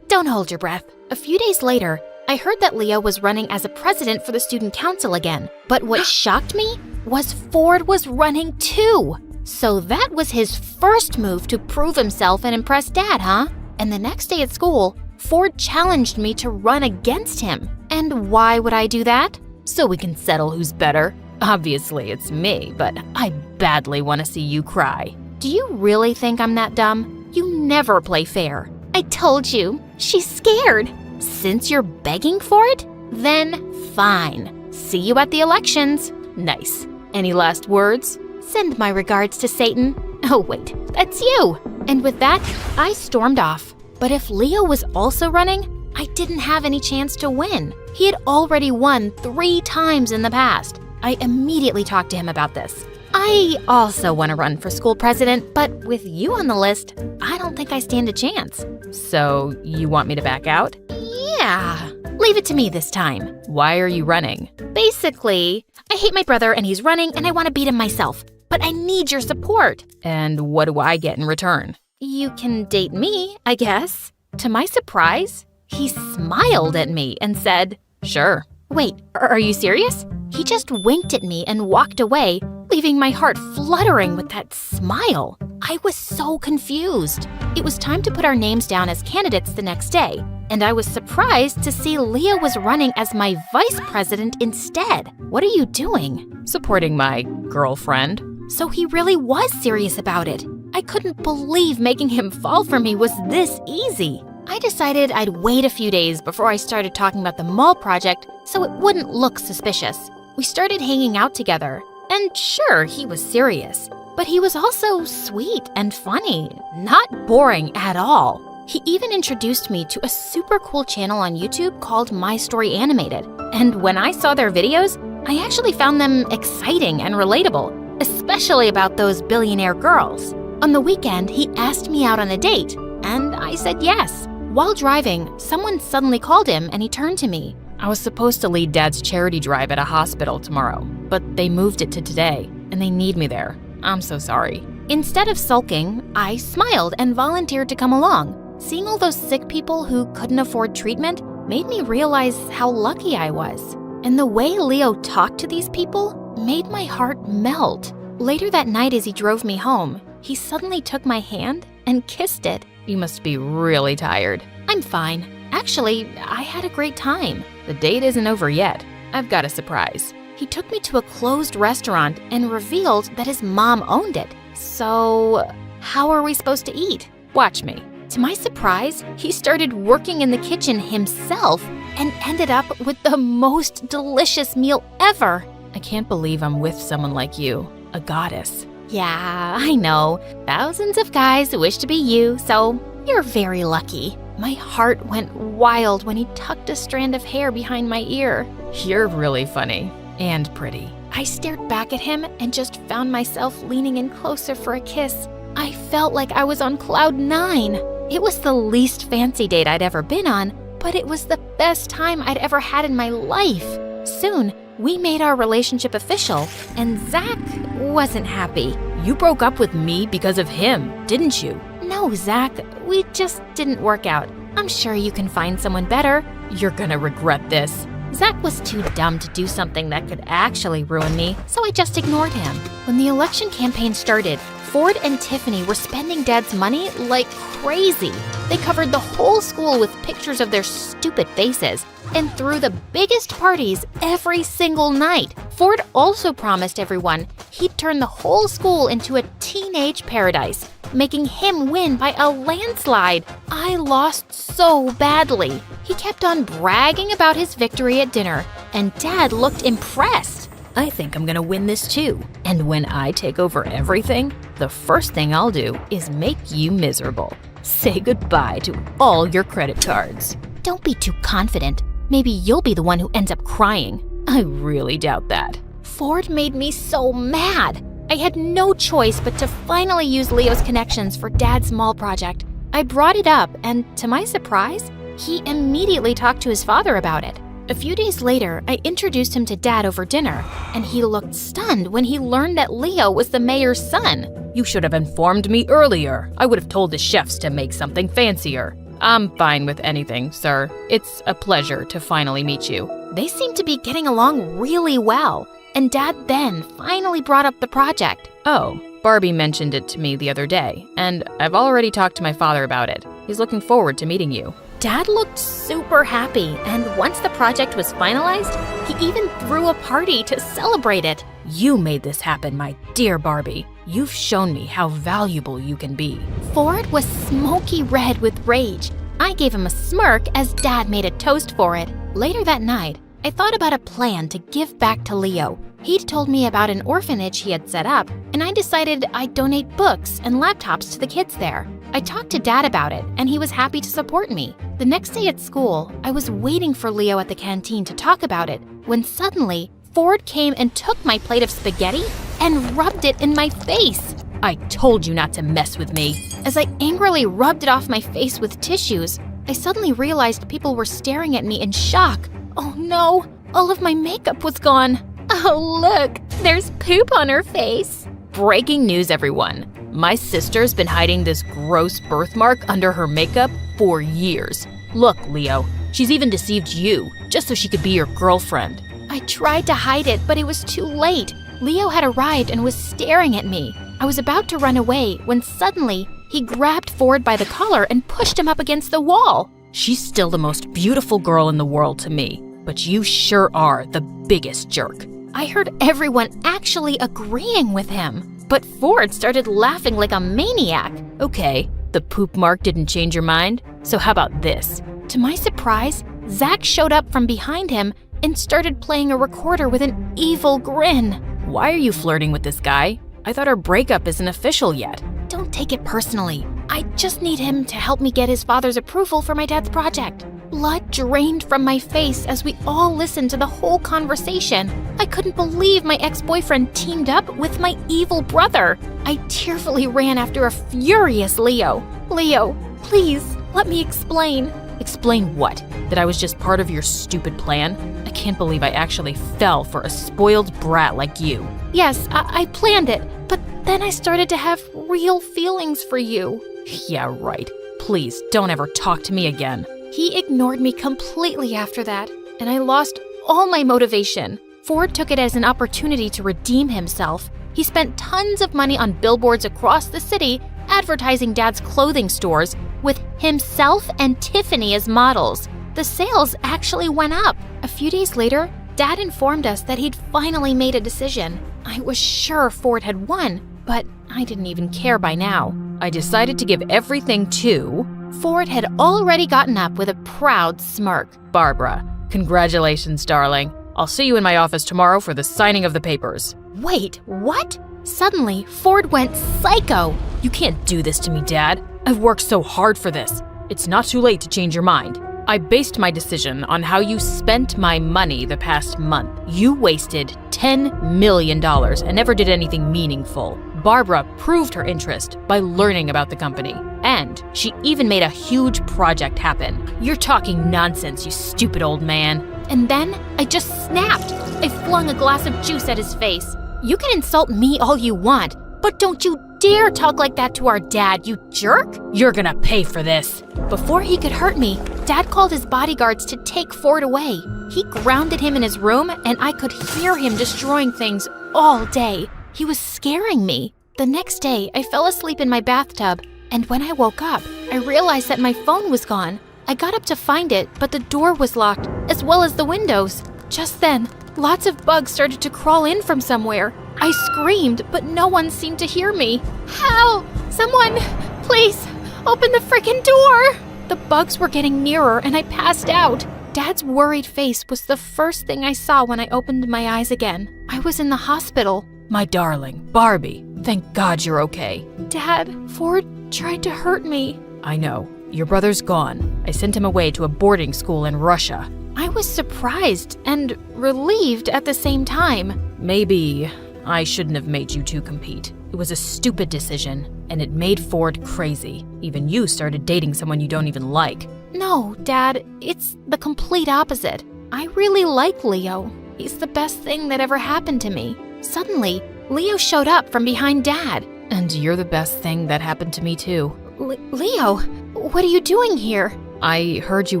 Don't hold your breath. A few days later, I heard that Leo was running as a president for the student council again. But what shocked me was Ford was running too. So that was his first move to prove himself and impress Dad, huh? And the next day at school, Ford challenged me to run against him. And why would I do that? So we can settle who's better. Obviously, it's me, but I badly want to see you cry. Do you really think I'm that dumb? You never play fair. I told you, she's scared. Since you're begging for it, then fine. See you at the elections. Nice. Any last words? Send my regards to Satan. Oh wait, that's you. And with that, I stormed off. But if Leo was also running, I didn't have any chance to win. He had already won 3 times in the past. I immediately talked to him about this. I also want to run for school president, but with you on the list, I don't think I stand a chance. So you want me to back out? Yeah. Leave it to me this time. Why are you running? Basically, I hate my brother and he's running and I want to beat him myself. But I need your support. And what do I get in return? You can date me, I guess. To my surprise, he smiled at me and said, "Sure." Wait, are you serious? He just winked at me and walked away, leaving my heart fluttering with that smile. I was so confused. It was time to put our names down as candidates the next day, and I was surprised to see Leo was running as my vice president instead. What are you doing? Supporting my girlfriend. So he really was serious about it. I couldn't believe making him fall for me was this easy. I decided I'd wait a few days before I started talking about the mall project so it wouldn't look suspicious. We started hanging out together, and sure, he was serious, but he was also sweet and funny, not boring at all. He even introduced me to a super cool channel on YouTube called My Story Animated, and when I saw their videos, I actually found them exciting and relatable, especially about those billionaire girls. On the weekend, he asked me out on a date, and I said yes. While driving, someone suddenly called him and he turned to me. I was supposed to lead Dad's charity drive at a hospital tomorrow, but they moved it to today, and they need me there. I'm so sorry. Instead of sulking, I smiled and volunteered to come along. Seeing all those sick people who couldn't afford treatment made me realize how lucky I was. And the way Leo talked to these people made my heart melt. Later that night as he drove me home, he suddenly took my hand and kissed it. You must be really tired. I'm fine. Actually, I had a great time. The date isn't over yet. I've got a surprise. He took me to a closed restaurant and revealed that his mom owned it. So, how are we supposed to eat? Watch me. To my surprise, he started working in the kitchen himself and ended up with the most delicious meal ever. I can't believe I'm with someone like you, a goddess. Yeah, I know. Thousands of guys wish to be you, so you're very lucky. My heart went wild when he tucked a strand of hair behind my ear. You're really funny and pretty. I stared back at him and just found myself leaning in closer for a kiss. I felt like I was on cloud 9. It was the least fancy date I'd ever been on, but it was the best time I'd ever had in my life. Soon, we made our relationship official, and Zach wasn't happy. You broke up with me because of him, didn't you? No, Zach, we just didn't work out. I'm sure you can find someone better. You're gonna regret this. Zach was too dumb to do something that could actually ruin me, so I just ignored him. When the election campaign started, Ford and Tiffany were spending Dad's money like crazy. They covered the whole school with pictures of their stupid faces and threw the biggest parties every single night. Ford also promised everyone he'd turn the whole school into a teenage paradise, making him win by a landslide. I lost so badly. He kept on bragging about his victory at dinner, and Dad looked impressed. I think I'm gonna win this too. And when I take over everything, the first thing I'll do is make you miserable. Say goodbye to all your credit cards. Don't be too confident. Maybe you'll be the one who ends up crying. I really doubt that. Ford made me so mad. I had no choice but to finally use Leo's connections for Dad's mall project. I brought it up, and to my surprise, he immediately talked to his father about it. A few days later, I introduced him to Dad over dinner, and he looked stunned when he learned that Leo was the mayor's son. You should have informed me earlier. I would have told the chefs to make something fancier. I'm fine with anything, sir. It's a pleasure to finally meet you. They seemed to be getting along really well, and Dad then finally brought up the project. Oh, Barbie mentioned it to me the other day, and I've already talked to my father about it. He's looking forward to meeting you. Dad looked super happy, and once the project was finalized, he even threw a party to celebrate it. You made this happen, my dear Barbie. You've shown me how valuable you can be. Ford was smoky red with rage. I gave him a smirk as Dad made a toast for it. Later that night, I thought about a plan to give back to Leo. He'd told me about an orphanage he had set up, and I decided I'd donate books and laptops to the kids there. I talked to Dad about it, and he was happy to support me. The next day at school, I was waiting for Leo at the canteen to talk about it, when suddenly, Ford came and took my plate of spaghetti and rubbed it in my face. I told you not to mess with me. As I angrily rubbed it off my face with tissues, I suddenly realized people were staring at me in shock. Oh no, all of my makeup was gone. Oh look, there's poop on her face. Breaking news, everyone. My sister's been hiding this gross birthmark under her makeup for years. Look, Leo, she's even deceived you, just so she could be your girlfriend. I tried to hide it, but it was too late. Leo had arrived and was staring at me. I was about to run away when suddenly he grabbed Ford by the collar and pushed him up against the wall. She's still the most beautiful girl in the world to me, but you sure are the biggest jerk. I heard everyone actually agreeing with him, but Ford started laughing like a maniac. Okay, the poop mark didn't change your mind, so how about this? To my surprise, Zach showed up from behind him and started playing a recorder with an evil grin. Why are you flirting with this guy? I thought our breakup isn't official yet. Don't take it personally. I just need him to help me get his father's approval for my dad's project. Blood drained from my face as we all listened to the whole conversation. I couldn't believe my ex-boyfriend teamed up with my evil brother. I tearfully ran after a furious Leo. Leo, please, let me explain. Explain what? That I was just part of your stupid plan? I can't believe I actually fell for a spoiled brat like you. Yes, I planned it, but then I started to have real feelings for you. Yeah, right. Please, don't ever talk to me again. He ignored me completely after that, and I lost all my motivation. Ford took it as an opportunity to redeem himself. He spent tons of money on billboards across the city, advertising Dad's clothing stores, with himself and Tiffany as models. The sales actually went up. A few days later, Dad informed us that he'd finally made a decision. I was sure Ford had won, but I didn't even care by now. I decided to give everything to Ford had already gotten up with a proud smirk. Barbara. Congratulations, darling. I'll see you in my office tomorrow for the signing of the papers. Wait, what? Suddenly, Ford went psycho. You can't do this to me, Dad. I've worked so hard for this. It's not too late to change your mind. I based my decision on how you spent my money the past month. You wasted $10 million and never did anything meaningful. Barbara proved her interest by learning about the company. And she even made a huge project happen. You're talking nonsense, you stupid old man. And then I just snapped. I flung a glass of juice at his face. You can insult me all you want, but don't you dare talk like that to our dad, you jerk! You're gonna pay for this. Before he could hurt me, Dad called his bodyguards to take Ford away. He grounded him in his room, and I could hear him destroying things all day. He was scaring me. The next day, I fell asleep in my bathtub, and when I woke up, I realized that my phone was gone. I got up to find it, but the door was locked, as well as the windows. Just then, lots of bugs started to crawl in from somewhere. I screamed, but no one seemed to hear me. Help! Someone, please, open the frickin' door! The bugs were getting nearer, and I passed out. Dad's worried face was the first thing I saw when I opened my eyes again. I was in the hospital. My darling, Barbie, thank God you're okay. Dad, Ford tried to hurt me. I know. Your brother's gone. I sent him away to a boarding school in Russia. I was surprised and relieved at the same time. Maybe I shouldn't have made you two compete. It was a stupid decision, and it made Ford crazy. Even you started dating someone you don't even like. No, Dad, it's the complete opposite. I really like Leo. He's the best thing that ever happened to me. Suddenly, Leo showed up from behind Dad. And you're the best thing that happened to me too. Leo, what are you doing here? I heard you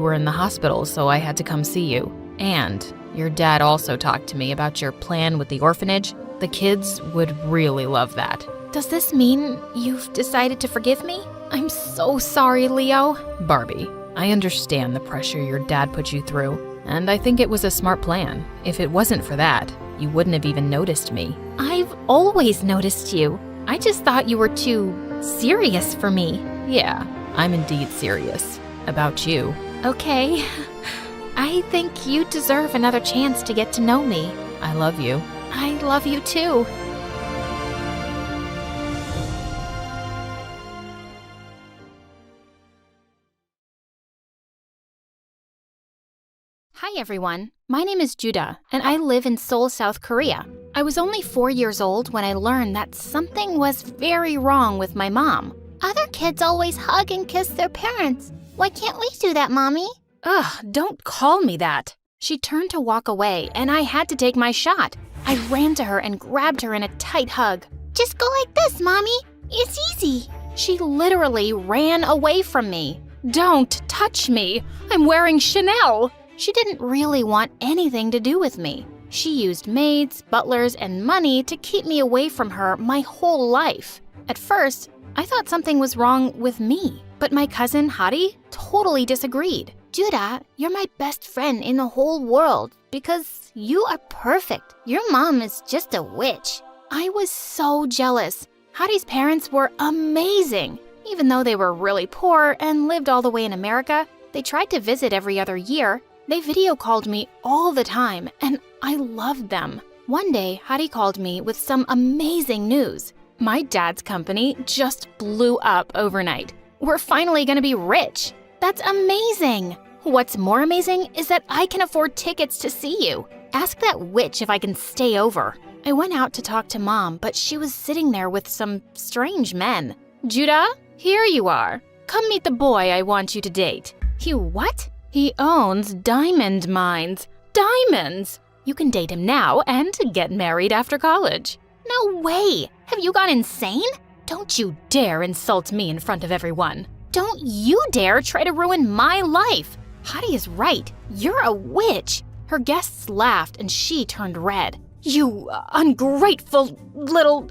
were in the hospital, so I had to come see you. And your dad also talked to me about your plan with the orphanage. The kids would really love that. Does this mean you've decided to forgive me? I'm so sorry, Leo. Barbie, I understand the pressure your dad put you through, and I think it was a smart plan. If it wasn't for that, you wouldn't have even noticed me. I've always noticed you. I just thought you were too serious for me. Yeah, I'm indeed serious. About you. Okay. I think you deserve another chance to get to know me. I love you. I love you too. Hi everyone, my name is Judah, and I live in Seoul, South Korea. I was only 4 years old when I learned that something was very wrong with my mom. Other kids always hug and kiss their parents. Why can't we do that, Mommy? Ugh, don't call me that. She turned to walk away, and I had to take my shot. I ran to her and grabbed her in a tight hug. Just go like this, Mommy. It's easy. She literally ran away from me. Don't touch me. I'm wearing Chanel. She didn't really want anything to do with me. She used maids, butlers, and money to keep me away from her my whole life. At first, I thought something was wrong with me, but my cousin Hari totally disagreed. Judah, you're my best friend in the whole world because you are perfect. Your mom is just a witch. I was so jealous. Hari's parents were amazing. Even though they were really poor and lived all the way in America, they tried to visit every other year. They video called me all the time, and I loved them. One day, Hari called me with some amazing news. My dad's company just blew up overnight. We're finally gonna be rich. That's amazing. What's more amazing is that I can afford tickets to see you. Ask that witch if I can stay over. I went out to talk to Mom, but she was sitting there with some strange men. Judah, here you are. Come meet the boy I want you to date. You what? He owns diamond mines. Diamonds! You can date him now and get married after college. No way! Have you gone insane? Don't you dare insult me in front of everyone. Don't you dare try to ruin my life. Hadi is right. You're a witch. Her guests laughed and she turned red. You ungrateful little...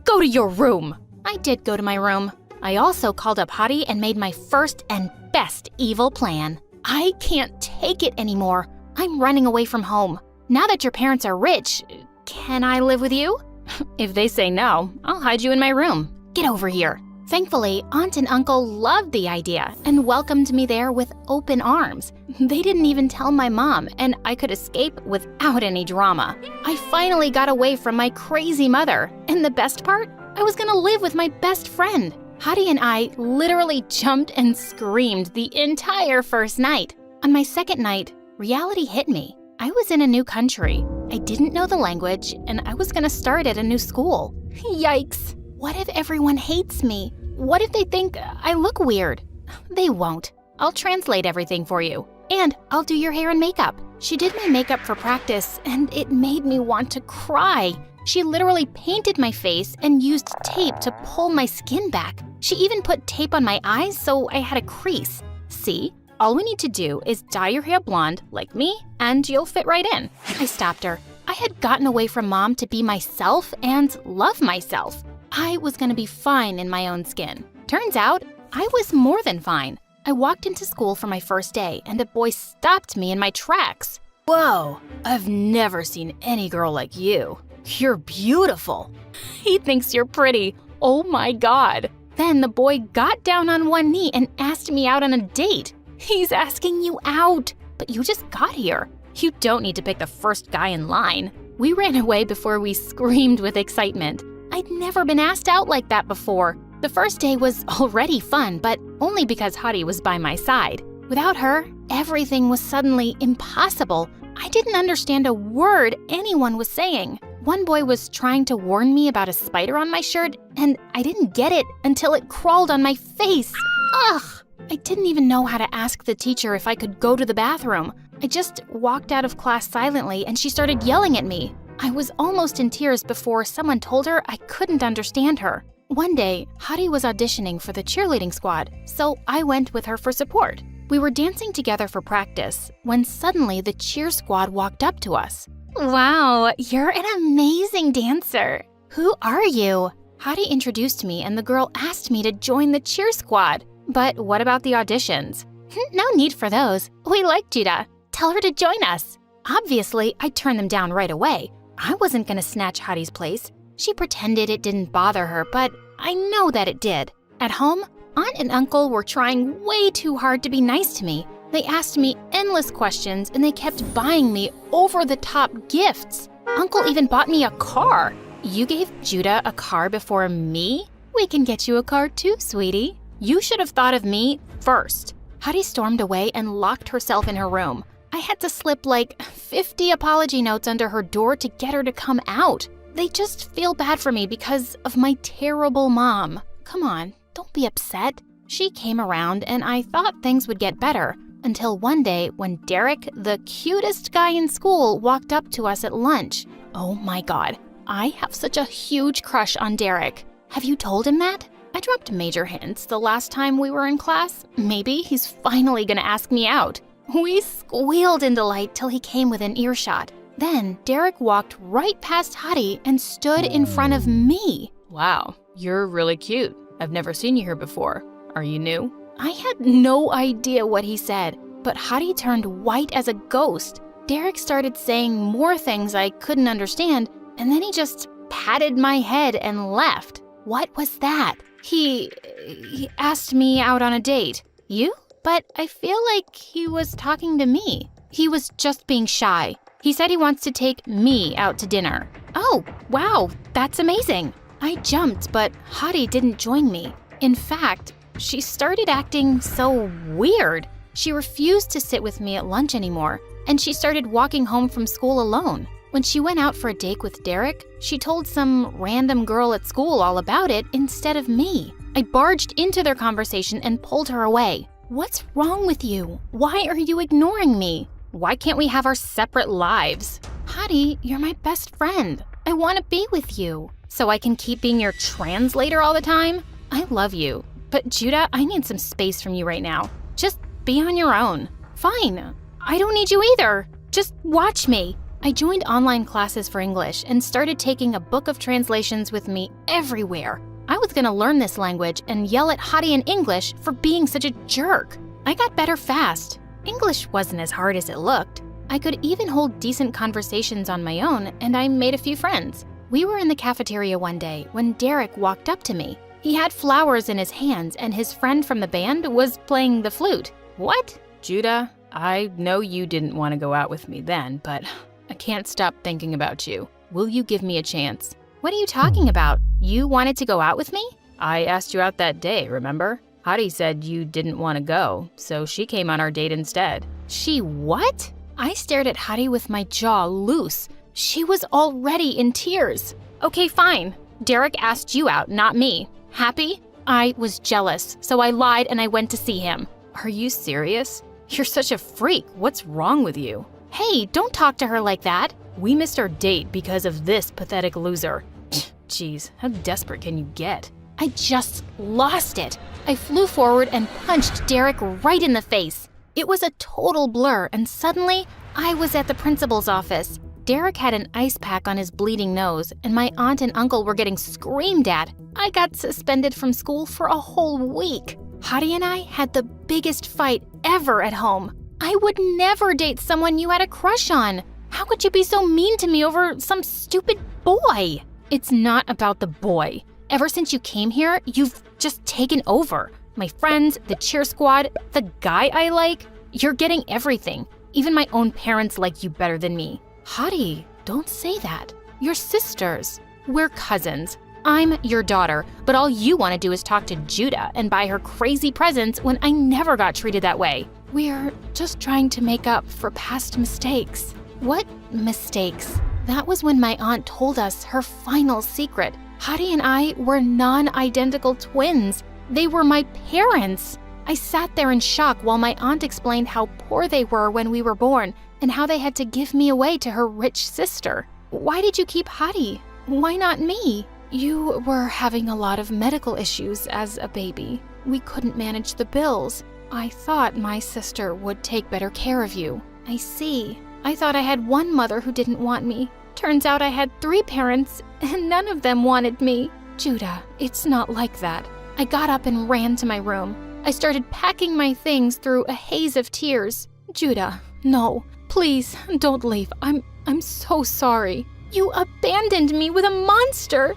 Go to your room. I did go to my room. I also called up Hadi and made my first and best evil plan. I can't take it anymore. I'm running away from home. Now that your parents are rich, can I live with you? If they say no, I'll hide you in my room. Get over here. Thankfully, Aunt and Uncle loved the idea and welcomed me there with open arms. They didn't even tell my mom, and I could escape without any drama. I finally got away from my crazy mother, and the best part? I was gonna live with my best friend. Hadi and I literally jumped and screamed the entire first night. On my second night, reality hit me. I was in a new country. I didn't know the language, and I was gonna start at a new school. Yikes! What if everyone hates me? What if they think I look weird? They won't. I'll translate everything for you. And I'll do your hair and makeup. She did my makeup for practice, and it made me want to cry. She literally painted my face and used tape to pull my skin back. She even put tape on my eyes so I had a crease. See? All we need to do is dye your hair blonde, like me, and you'll fit right in. I stopped her. I had gotten away from Mom to be myself and love myself. I was gonna be fine in my own skin. Turns out, I was more than fine. I walked into school for my first day, and a boy stopped me in my tracks. Whoa, I've never seen any girl like you. You're beautiful. He thinks you're pretty. Oh my God. Then the boy got down on one knee and asked me out on a date. He's asking you out, but you just got here. You don't need to pick the first guy in line. We ran away before we screamed with excitement. I'd never been asked out like that before. The first day was already fun, but only because Hadi was by my side. Without her, everything was suddenly impossible. I didn't understand a word anyone was saying. One boy was trying to warn me about a spider on my shirt, and I didn't get it until it crawled on my face. Ugh! I didn't even know how to ask the teacher if I could go to the bathroom. I just walked out of class silently, and she started yelling at me. I was almost in tears before someone told her I couldn't understand her. One day, Hadi was auditioning for the cheerleading squad, so I went with her for support. We were dancing together for practice when suddenly the cheer squad walked up to us. Wow, you're an amazing dancer. Who are you? Hadi introduced me and the girl asked me to join the cheer squad. But what about the auditions? No need for those. We like Judah. Tell her to join us. Obviously, I turned them down right away. I wasn't gonna snatch Hadi's place. She pretended it didn't bother her, but I know that it did. At home, Aunt and Uncle were trying way too hard to be nice to me. They asked me endless questions and they kept buying me over-the-top gifts. Uncle even bought me a car. You gave Judah a car before me? We can get you a car too, sweetie. You should have thought of me first. Hadi stormed away and locked herself in her room. I had to slip like 50 apology notes under her door to get her to come out. They just feel bad for me because of my terrible mom. Come on, don't be upset. She came around and I thought things would get better until one day when Derek, the cutest guy in school, walked up to us at lunch. Oh my God, I have such a huge crush on Derek. Have you told him that? I dropped major hints the last time we were in class. Maybe he's finally gonna ask me out. We squealed in delight till he came within earshot. Then Derek walked right past Hadi and stood in front of me. Wow, you're really cute. I've never seen you here before. Are you new? I had no idea what he said, but Hadi turned white as a ghost. Derek started saying more things I couldn't understand, and then he just patted my head and left. What was that? He asked me out on a date. You? But I feel like he was talking to me. He was just being shy. He said he wants to take me out to dinner. Oh, wow, that's amazing. I jumped, but Hadi didn't join me. In fact, she started acting so weird. She refused to sit with me at lunch anymore, and she started walking home from school alone. When she went out for a date with Derek, she told some random girl at school all about it instead of me. I barged into their conversation and pulled her away. What's wrong with you? Why are you ignoring me? Why can't we have our separate lives? Hadi, you're my best friend. I want to be with you. So I can keep being your translator all the time? I love you. But Judah, I need some space from you right now. Just be on your own. Fine. I don't need you either. Just watch me. I joined online classes for English and started taking a book of translations with me everywhere. I was gonna learn this language and yell at Hadi in English for being such a jerk. I got better fast. English wasn't as hard as it looked. I could even hold decent conversations on my own, and I made a few friends. We were in the cafeteria one day when Derek walked up to me. He had flowers in his hands, and his friend from the band was playing the flute. What? Judah, I know you didn't want to go out with me then, but I can't stop thinking about you. Will you give me a chance? What are you talking about? You wanted to go out with me? I asked you out that day, remember? Hadi said you didn't want to go, so she came on our date instead. She what? I stared at Hadi with my jaw loose. She was already in tears. Okay, fine. Derek asked you out, not me. Happy? I was jealous, so I lied and I went to see him. Are you serious? You're such a freak. What's wrong with you? Hey, don't talk to her like that. We missed our date because of this pathetic loser. Jeez, how desperate can you get? I just lost it. I flew forward and punched Derek right in the face. It was a total blur, and suddenly, I was at the principal's office. Derek had an ice pack on his bleeding nose, and my aunt and uncle were getting screamed at. I got suspended from school for a whole week. Hadi and I had the biggest fight ever at home. I would never date someone you had a crush on. How could you be so mean to me over some stupid boy? It's not about the boy. Ever since you came here, you've just taken over. My friends, the cheer squad, the guy I like, you're getting everything. Even my own parents like you better than me. Hadi, don't say that. You're sisters. We're cousins. I'm your daughter, but all you want to do is talk to Judah and buy her crazy presents when I never got treated that way. We're just trying to make up for past mistakes. What mistakes? That was when my aunt told us her final secret. Hadi and I were non-identical twins. They were my parents. I sat there in shock while my aunt explained how poor they were when we were born and how they had to give me away to her rich sister. Why did you keep Hadi? Why not me? You were having a lot of medical issues as a baby. We couldn't manage the bills. I thought my sister would take better care of you. I see. I thought I had one mother who didn't want me. Turns out I had 3 parents, and none of them wanted me. Judah, it's not like that. I got up and ran to my room. I started packing my things through a haze of tears. Judah, no, please don't leave. I'm so sorry. You abandoned me with a monster.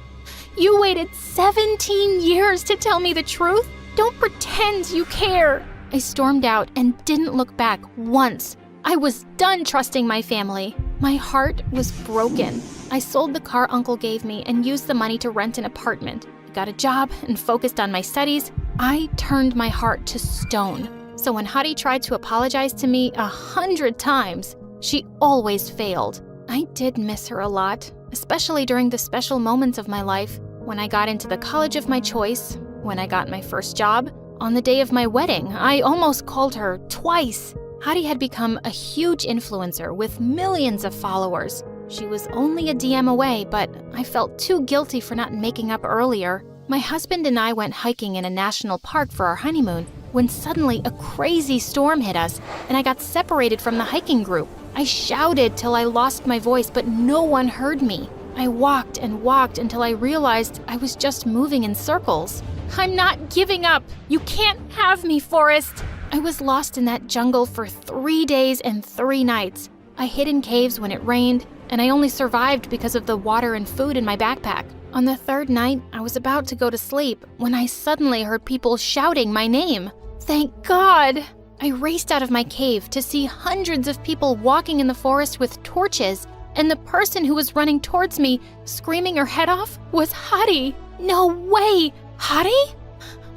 You waited 17 years to tell me the truth. Don't pretend you care. I stormed out and didn't look back once. I was done trusting my family. My heart was broken. I sold the car Uncle gave me and used the money to rent an apartment. I got a job and focused on my studies. I turned my heart to stone. So when Hadi tried to apologize to me 100 times, she always failed. I did miss her a lot, especially during the special moments of my life. When I got into the college of my choice, when I got my first job, on the day of my wedding, I almost called her twice. Hadi had become a huge influencer with millions of followers. She was only a DM away, but I felt too guilty for not making up earlier. My husband and I went hiking in a national park for our honeymoon when suddenly a crazy storm hit us and I got separated from the hiking group. I shouted till I lost my voice, but no one heard me. I walked and walked until I realized I was just moving in circles. I'm not giving up. You can't have me, Forrest. I was lost in that jungle for 3 days and 3 nights. I hid in caves when it rained, and I only survived because of the water and food in my backpack. On the 3rd night, I was about to go to sleep when I suddenly heard people shouting my name. Thank God! I raced out of my cave to see hundreds of people walking in the forest with torches, and the person who was running towards me, screaming her head off, was Hadi. No way! Hadi?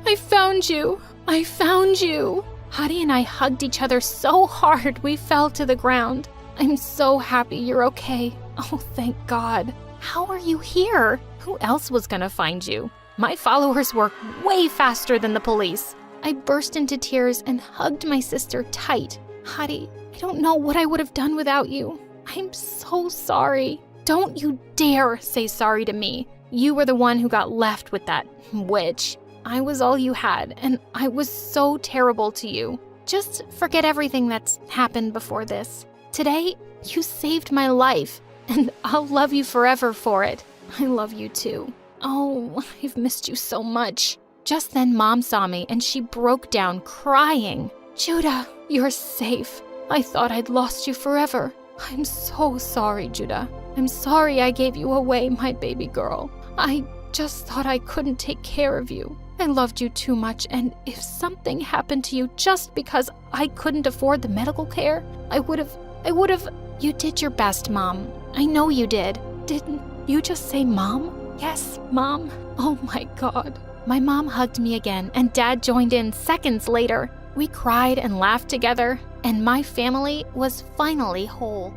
I found you. I found you. Hadi and I hugged each other so hard we fell to the ground. I'm so happy you're okay. Oh, thank God. How are you here? Who else was gonna find you? My followers work way faster than the police. I burst into tears and hugged my sister tight. Hadi, I don't know what I would have done without you. I'm so sorry. Don't you dare say sorry to me. You were the one who got left with that witch. I was all you had, and I was so terrible to you. Just forget everything that's happened before this. Today, you saved my life, and I'll love you forever for it. I love you too. Oh, I've missed you so much. Just then, Mom saw me and she broke down crying. Judah, you're safe. I thought I'd lost you forever. I'm so sorry, Judah. I'm sorry I gave you away, my baby girl. I just thought I couldn't take care of you. I loved you too much, and if something happened to you just because I couldn't afford the medical care, I would have. You did your best, Mom. I know you did. Didn't you just say Mom? Yes, Mom. Oh my God. My mom hugged me again, and Dad joined in seconds later. We cried and laughed together, and my family was finally whole.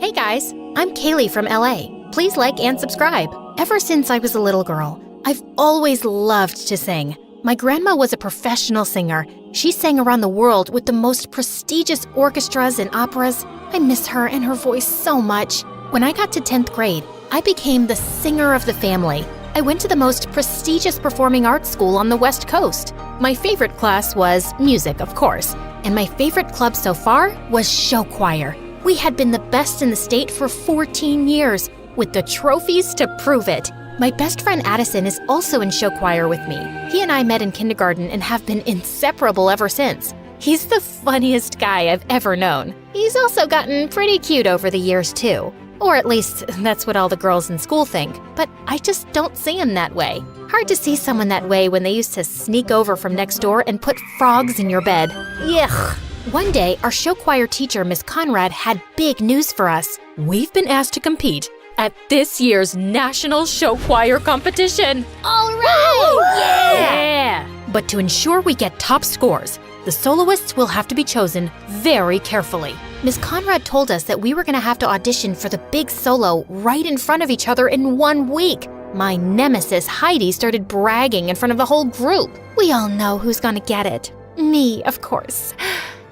Hey guys, I'm Kaylee from LA. Please like and subscribe. Ever since I was a little girl, I've always loved to sing. My grandma was a professional singer. She sang around the world with the most prestigious orchestras and operas. I miss her and her voice so much. When I got to 10th grade, I became the singer of the family. I went to the most prestigious performing arts school on the West Coast. My favorite class was music, of course, and my favorite club so far was show choir. We had been the best in the state for 14 years, with the trophies to prove it. My best friend Addison is also in show choir with me. He and I met in kindergarten and have been inseparable ever since. He's the funniest guy I've ever known. He's also gotten pretty cute over the years too. Or at least, that's what all the girls in school think. But I just don't see him that way. Hard to see someone that way when they used to sneak over from next door and put frogs in your bed. Yuck. One day, our show choir teacher, Miss Conrad, had big news for us. We've been asked to compete at this year's National Show Choir Competition. All right! Yeah! But to ensure we get top scores, the soloists will have to be chosen very carefully. Miss Conrad told us that we were going to have to audition for the big solo right in front of each other in 1 week. My nemesis, Heidi, started bragging in front of the whole group. We all know who's going to get it. Me, of course.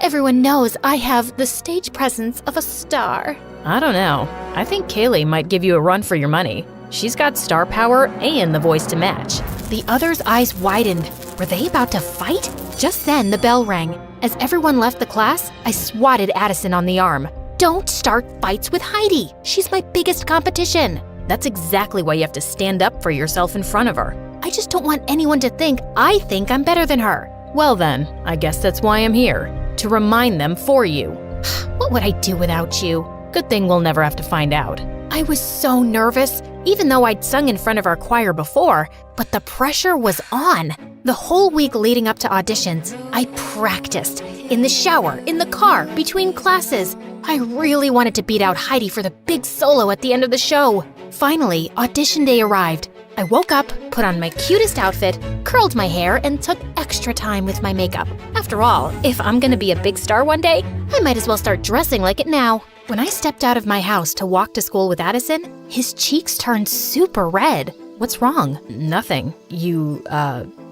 Everyone knows I have the stage presence of a star. I don't know. I think Kaylee might give you a run for your money. She's got star power and the voice to match. The others' eyes widened. Were they about to fight? Just then, the bell rang. As everyone left the class, I swatted Addison on the arm. Don't start fights with Heidi. She's my biggest competition. That's exactly why you have to stand up for yourself in front of her. I just don't want anyone to think I think I'm better than her. Well then, I guess that's why I'm here. To remind them for you. What would I do without you? Good thing we'll never have to find out. I was so nervous, even though I'd sung in front of our choir before, but the pressure was on. The whole week leading up to auditions, I practiced. In the shower, in the car, between classes. I really wanted to beat out Heidi for the big solo at the end of the show. Finally, audition day arrived. I woke up, put on my cutest outfit, curled my hair, and took extra time with my makeup. After all, if I'm gonna be a big star one day, I might as well start dressing like it now. When I stepped out of my house to walk to school with Addison, his cheeks turned super red. What's wrong? Nothing. You,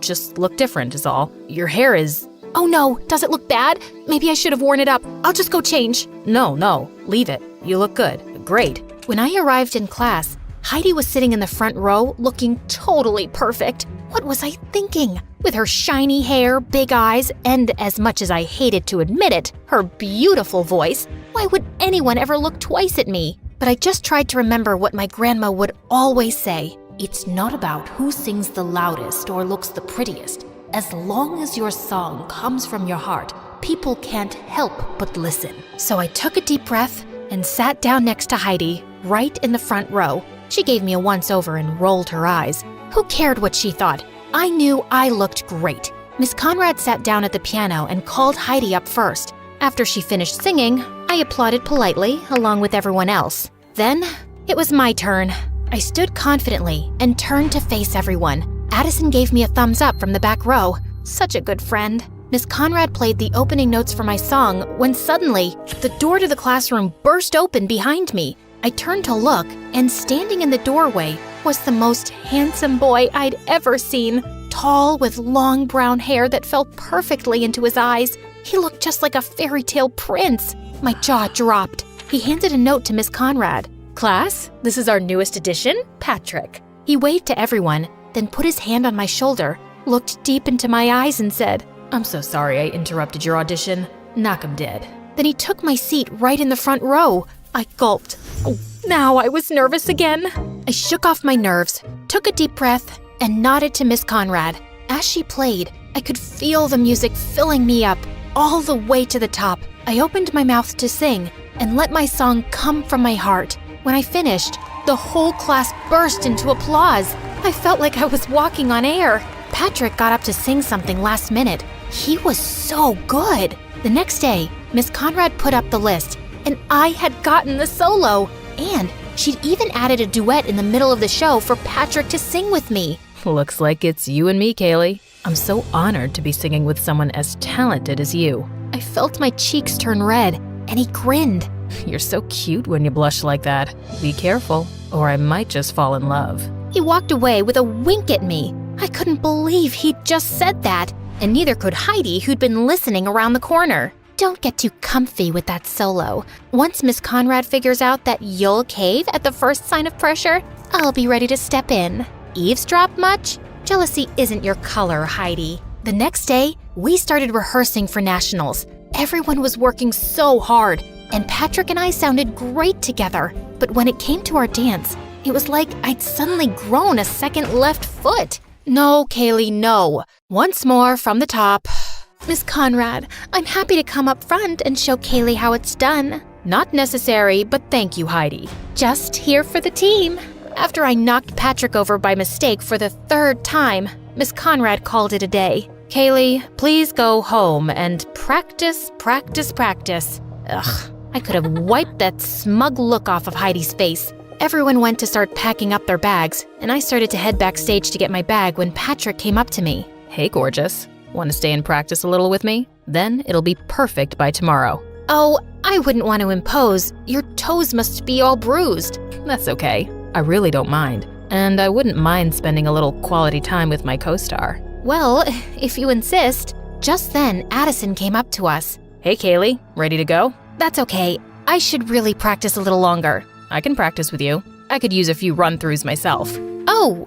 just look different is all. Your hair is... Oh no, does it look bad? Maybe I should have worn it up. I'll just go change. No, leave it. You look good. Great. When I arrived in class, Heidi was sitting in the front row looking totally perfect. What was I thinking? With her shiny hair, big eyes, and as much as I hated to admit it, her beautiful voice, why would anyone ever look twice at me? But I just tried to remember what my grandma would always say. It's not about who sings the loudest or looks the prettiest. As long as your song comes from your heart, people can't help but listen. So I took a deep breath and sat down next to Heidi, right in the front row. She gave me a once-over and rolled her eyes. Who cared what she thought? I knew I looked great. Miss Conrad sat down at the piano and called Heidi up first. After she finished singing, I applauded politely, along with everyone else. Then, it was my turn. I stood confidently and turned to face everyone. Addison gave me a thumbs up from the back row. Such a good friend. Miss Conrad played the opening notes for my song when suddenly, the door to the classroom burst open behind me. I turned to look, and standing in the doorway was the most handsome boy I'd ever seen. Tall, with long brown hair that fell perfectly into his eyes. He looked just like a fairy tale prince. My jaw dropped. He handed a note to Miss Conrad. "Class, this is our newest addition, Patrick." He waved to everyone, then put his hand on my shoulder, looked deep into my eyes and said, "I'm so sorry I interrupted your audition. Knock 'em dead." Then he took my seat right in the front row. I gulped. "Oh, Now I was nervous again. I shook off my nerves, took a deep breath, and nodded to Miss Conrad. As she played, I could feel the music filling me up all the way to the top. I opened my mouth to sing and let my song come from my heart. When I finished, the whole class burst into applause. I felt like I was walking on air. Patrick got up to sing something last minute. He was so good. The next day, Miss Conrad put up the list, and I had gotten the solo. And she'd even added a duet in the middle of the show for Patrick to sing with me. Looks like it's you and me, Kaylee. I'm so honored to be singing with someone as talented as you. I felt my cheeks turn red, and he grinned. You're so cute when you blush like that. Be careful, or I might just fall in love. He walked away with a wink at me. I couldn't believe he'd just said that, and neither could Heidi, who'd been listening around the corner. Don't get too comfy with that solo. Once Miss Conrad figures out that you'll cave at the first sign of pressure, I'll be ready to step in. Eavesdrop much? Jealousy isn't your color, Heidi. The next day, we started rehearsing for nationals. Everyone was working so hard, and Patrick and I sounded great together. But when it came to our dance, it was like I'd suddenly grown a second left foot. No, Kaylee, no. Once more from the top. Miss Conrad, I'm happy to come up front and show Kaylee how it's done. Not necessary, but thank you, Heidi. Just here for the team. After I knocked Patrick over by mistake for the third time, Miss Conrad called it a day. Kaylee, please go home and practice. Ugh, I could have wiped that smug look off of Heidi's face. Everyone went to start packing up their bags, and I started to head backstage to get my bag when Patrick came up to me. Hey, gorgeous. Want to stay and practice a little with me? Then it'll be perfect by tomorrow. Oh, I wouldn't want to impose. Your toes must be all bruised. That's okay. I really don't mind. And I wouldn't mind spending a little quality time with my co-star. Well, if you insist. Just then, Addison came up to us. Hey, Kaylee, ready to go? That's okay. I should really practice a little longer. I can practice with you. I could use a few run-throughs myself. Oh,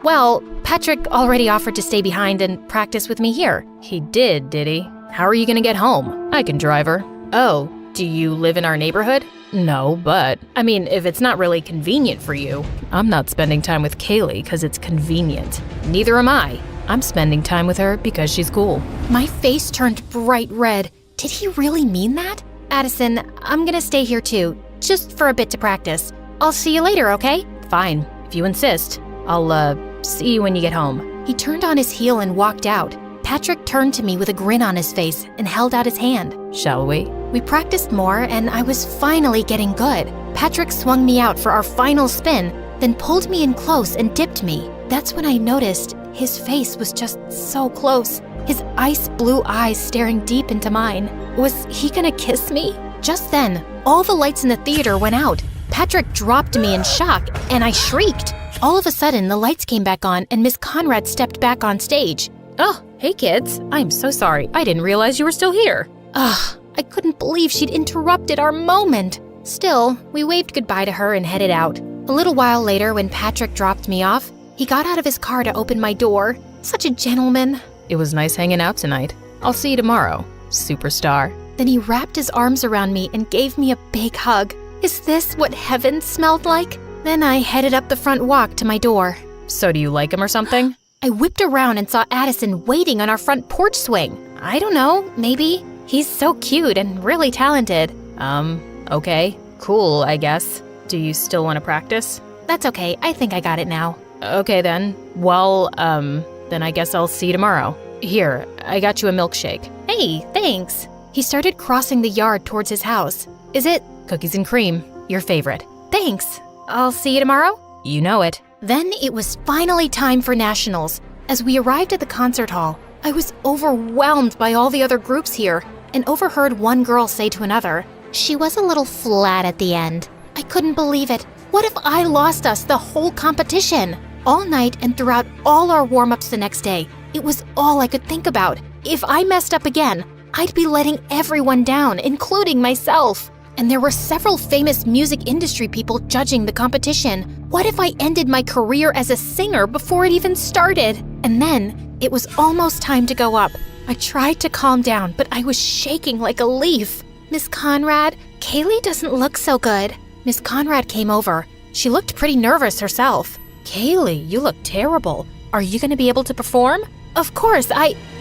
well, Patrick already offered to stay behind and practice with me here. He did he? How are you gonna get home? I can drive her. Oh, do you live in our neighborhood? No, but, I mean, if it's not really convenient for you, I'm not spending time with Kaylee because it's convenient. Neither am I. I'm spending time with her because she's cool. My face turned bright red. Did he really mean that? Addison, I'm gonna stay here too, just for a bit to practice. I'll see you later, okay? Fine, if you insist. I'll, see you when you get home. He turned on his heel and walked out. Patrick turned to me with a grin on his face and held out his hand. Shall we? We practiced more and I was finally getting good. Patrick swung me out for our final spin, then pulled me in close and dipped me. That's when I noticed his face was just so close. His ice blue eyes staring deep into mine. Was he gonna kiss me? Just then, all the lights in the theater went out. Patrick dropped me in shock, and I shrieked. All of a sudden, the lights came back on, and Miss Conrad stepped back on stage. Oh, hey kids. I'm so sorry. I didn't realize you were still here. Ugh, I couldn't believe she'd interrupted our moment. Still, we waved goodbye to her and headed out. A little while later, when Patrick dropped me off, he got out of his car to open my door. Such a gentleman. It was nice hanging out tonight. I'll see you tomorrow, superstar. Then he wrapped his arms around me and gave me a big hug. Is this what heaven smelled like? Then I headed up the front walk to my door. So do you like him or something? I whipped around and saw Addison waiting on our front porch swing. I don't know, maybe. He's so cute and really talented. Okay. Cool, I guess. Do you still want to practice? That's okay, I think I got it now. Okay then. Well, then I guess I'll see you tomorrow. Here, I got you a milkshake. Hey, thanks. He started crossing the yard towards his house. Is it? Cookies and cream, your favorite. Thanks. I'll see you tomorrow? You know it. Then it was finally time for nationals. As we arrived at the concert hall, I was overwhelmed by all the other groups here and overheard one girl say to another, "She was a little flat at the end." I couldn't believe it. What if I lost us the whole competition? All night and throughout all our warm-ups the next day, it was all I could think about. If I messed up again, I'd be letting everyone down, including myself. And there were several famous music industry people judging the competition. What if I ended my career as a singer before it even started? And then, it was almost time to go up. I tried to calm down, but I was shaking like a leaf. Miss Conrad, Kaylee doesn't look so good. Miss Conrad came over. She looked pretty nervous herself. Kaylee, you look terrible. Are you going to be able to perform? Of course,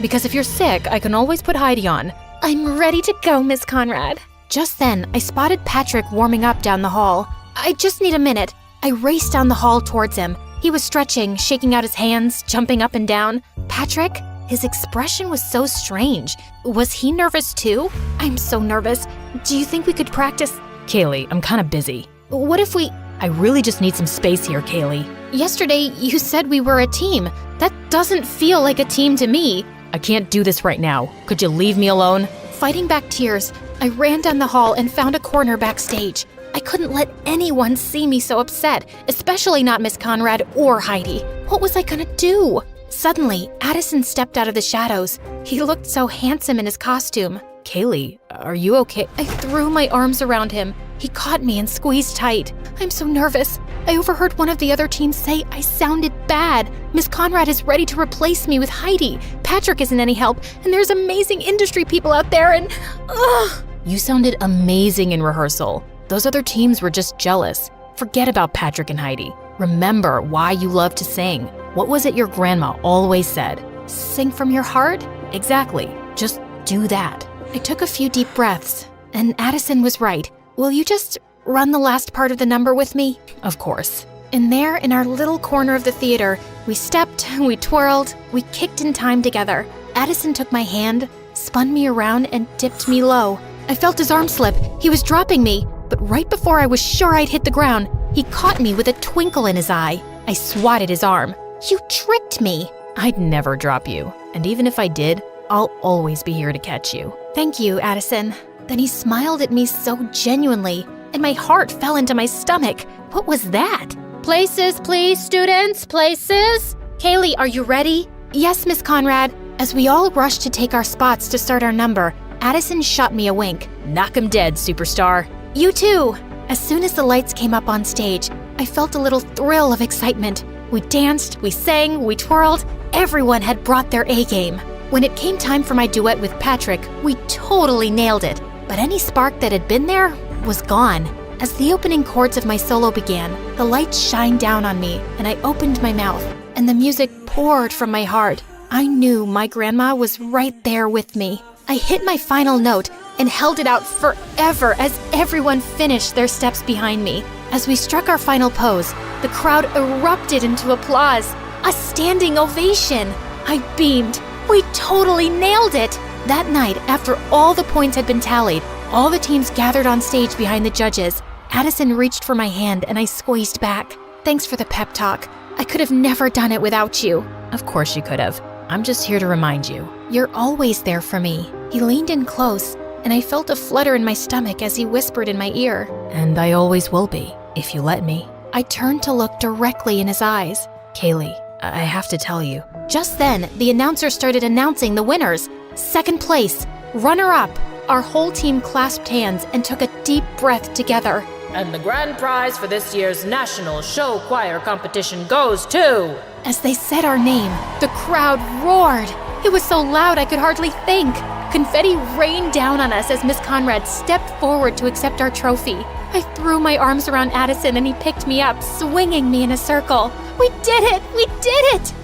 Because if you're sick, I can always put Heidi on. I'm ready to go, Miss Conrad. Just then, I spotted Patrick warming up down the hall. I just need a minute. I raced down the hall towards him. He was stretching, shaking out his hands, jumping up and down. Patrick? His expression was so strange. Was he nervous too? I'm so nervous. Do you think we could practice? Kaylee, I'm kind of busy. What if we... I really just need some space here, Kaylee. Yesterday, you said we were a team. That doesn't feel like a team to me. I can't do this right now. Could you leave me alone? Fighting back tears, I ran down the hall and found a corner backstage. I couldn't let anyone see me so upset, especially not Miss Conrad or Heidi. What was I gonna do? Suddenly, Addison stepped out of the shadows. He looked so handsome in his costume. Kaylee, are you okay? I threw my arms around him. He caught me and squeezed tight. I'm so nervous. I overheard one of the other teams say I sounded bad. Miss Conrad is ready to replace me with Heidi. Patrick isn't any help, and there's amazing industry people out there, and... Ugh! You sounded amazing in rehearsal. Those other teams were just jealous. Forget about Patrick and Heidi. Remember why you love to sing. What was it your grandma always said? Sing from your heart? Exactly. Just do that. I took a few deep breaths, and Addison was right. Will you just run the last part of the number with me? Of course. And there, in our little corner of the theater, we stepped, we twirled, we kicked in time together. Addison took my hand, spun me around, and dipped me low. I felt his arm slip. He was dropping me, but right before I was sure I'd hit the ground, he caught me with a twinkle in his eye. I swatted his arm. You tricked me. I'd never drop you. And even if I did, I'll always be here to catch you. Thank you, Addison. Then he smiled at me so genuinely, and my heart fell into my stomach. What was that? Places, please, students, places. Kaylee, are you ready? Yes, Miss Conrad. As we all rushed to take our spots to start our number, Addison shot me a wink. Knock 'em dead, superstar. You too. As soon as the lights came up on stage, I felt a little thrill of excitement. We danced, we sang, we twirled. Everyone had brought their A-game. When it came time for my duet with Patrick, we totally nailed it. But any spark that had been there was gone. As the opening chords of my solo began, the lights shined down on me, and I opened my mouth, and the music poured from my heart. I knew my grandma was right there with me. I hit my final note and held it out forever as everyone finished their steps behind me. As we struck our final pose, the crowd erupted into applause, a standing ovation. I beamed. We totally nailed it! That night, after all the points had been tallied, all the teams gathered on stage behind the judges. Addison reached for my hand and I squeezed back. Thanks for the pep talk. I could have never done it without you. Of course you could have. I'm just here to remind you. You're always there for me. He leaned in close, and I felt a flutter in my stomach as he whispered in my ear. And I always will be, if you let me. I turned to look directly in his eyes. Kaylee, I have to tell you. Just then, the announcer started announcing the winners. Second place, runner-up. Our whole team clasped hands and took a deep breath together. And the grand prize for this year's National Show Choir Competition goes to... As they said our name, the crowd roared. It was so loud I could hardly think. Confetti rained down on us as Miss Conrad stepped forward to accept our trophy. I threw my arms around Addison and he picked me up, swinging me in a circle. We did it! We did it!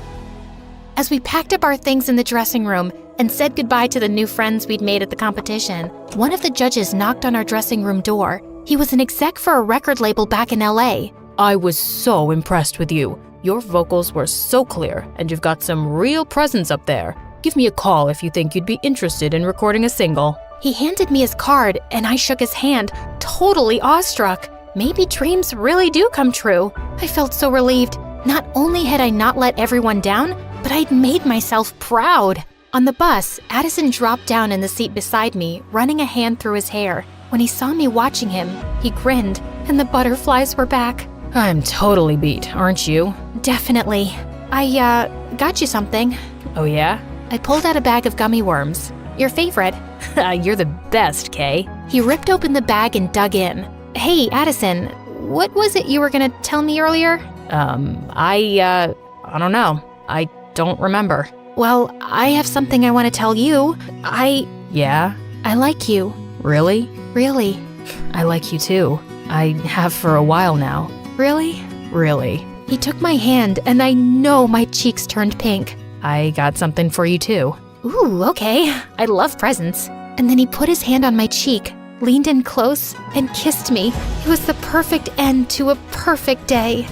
As we packed up our things in the dressing room and said goodbye to the new friends we'd made at the competition, one of the judges knocked on our dressing room door. He was an exec for a record label back in LA. I was so impressed with you. Your vocals were so clear, and you've got some real presence up there. Give me a call if you think you'd be interested in recording a single. He handed me his card, and I shook his hand, totally awestruck. Maybe dreams really do come true. I felt so relieved. Not only had I not let everyone down, but I'd made myself proud. On the bus, Addison dropped down in the seat beside me, running a hand through his hair. When he saw me watching him, he grinned, and the butterflies were back. I'm totally beat, aren't you? Definitely. I, got you something. Oh yeah? I pulled out a bag of gummy worms. Your favorite. You're the best, Kay. He ripped open the bag and dug in. Hey, Addison, what was it you were gonna tell me earlier? I don't know. I don't remember. Well, I have something I want to tell you. Yeah? I like you. Really? Really. I like you too. I have for a while now. Really? Really. He took my hand, and I know my cheeks turned pink. I got something for you too. Ooh, okay. I love presents. And then he put his hand on my cheek, leaned in close, and kissed me. It was the perfect end to a perfect day.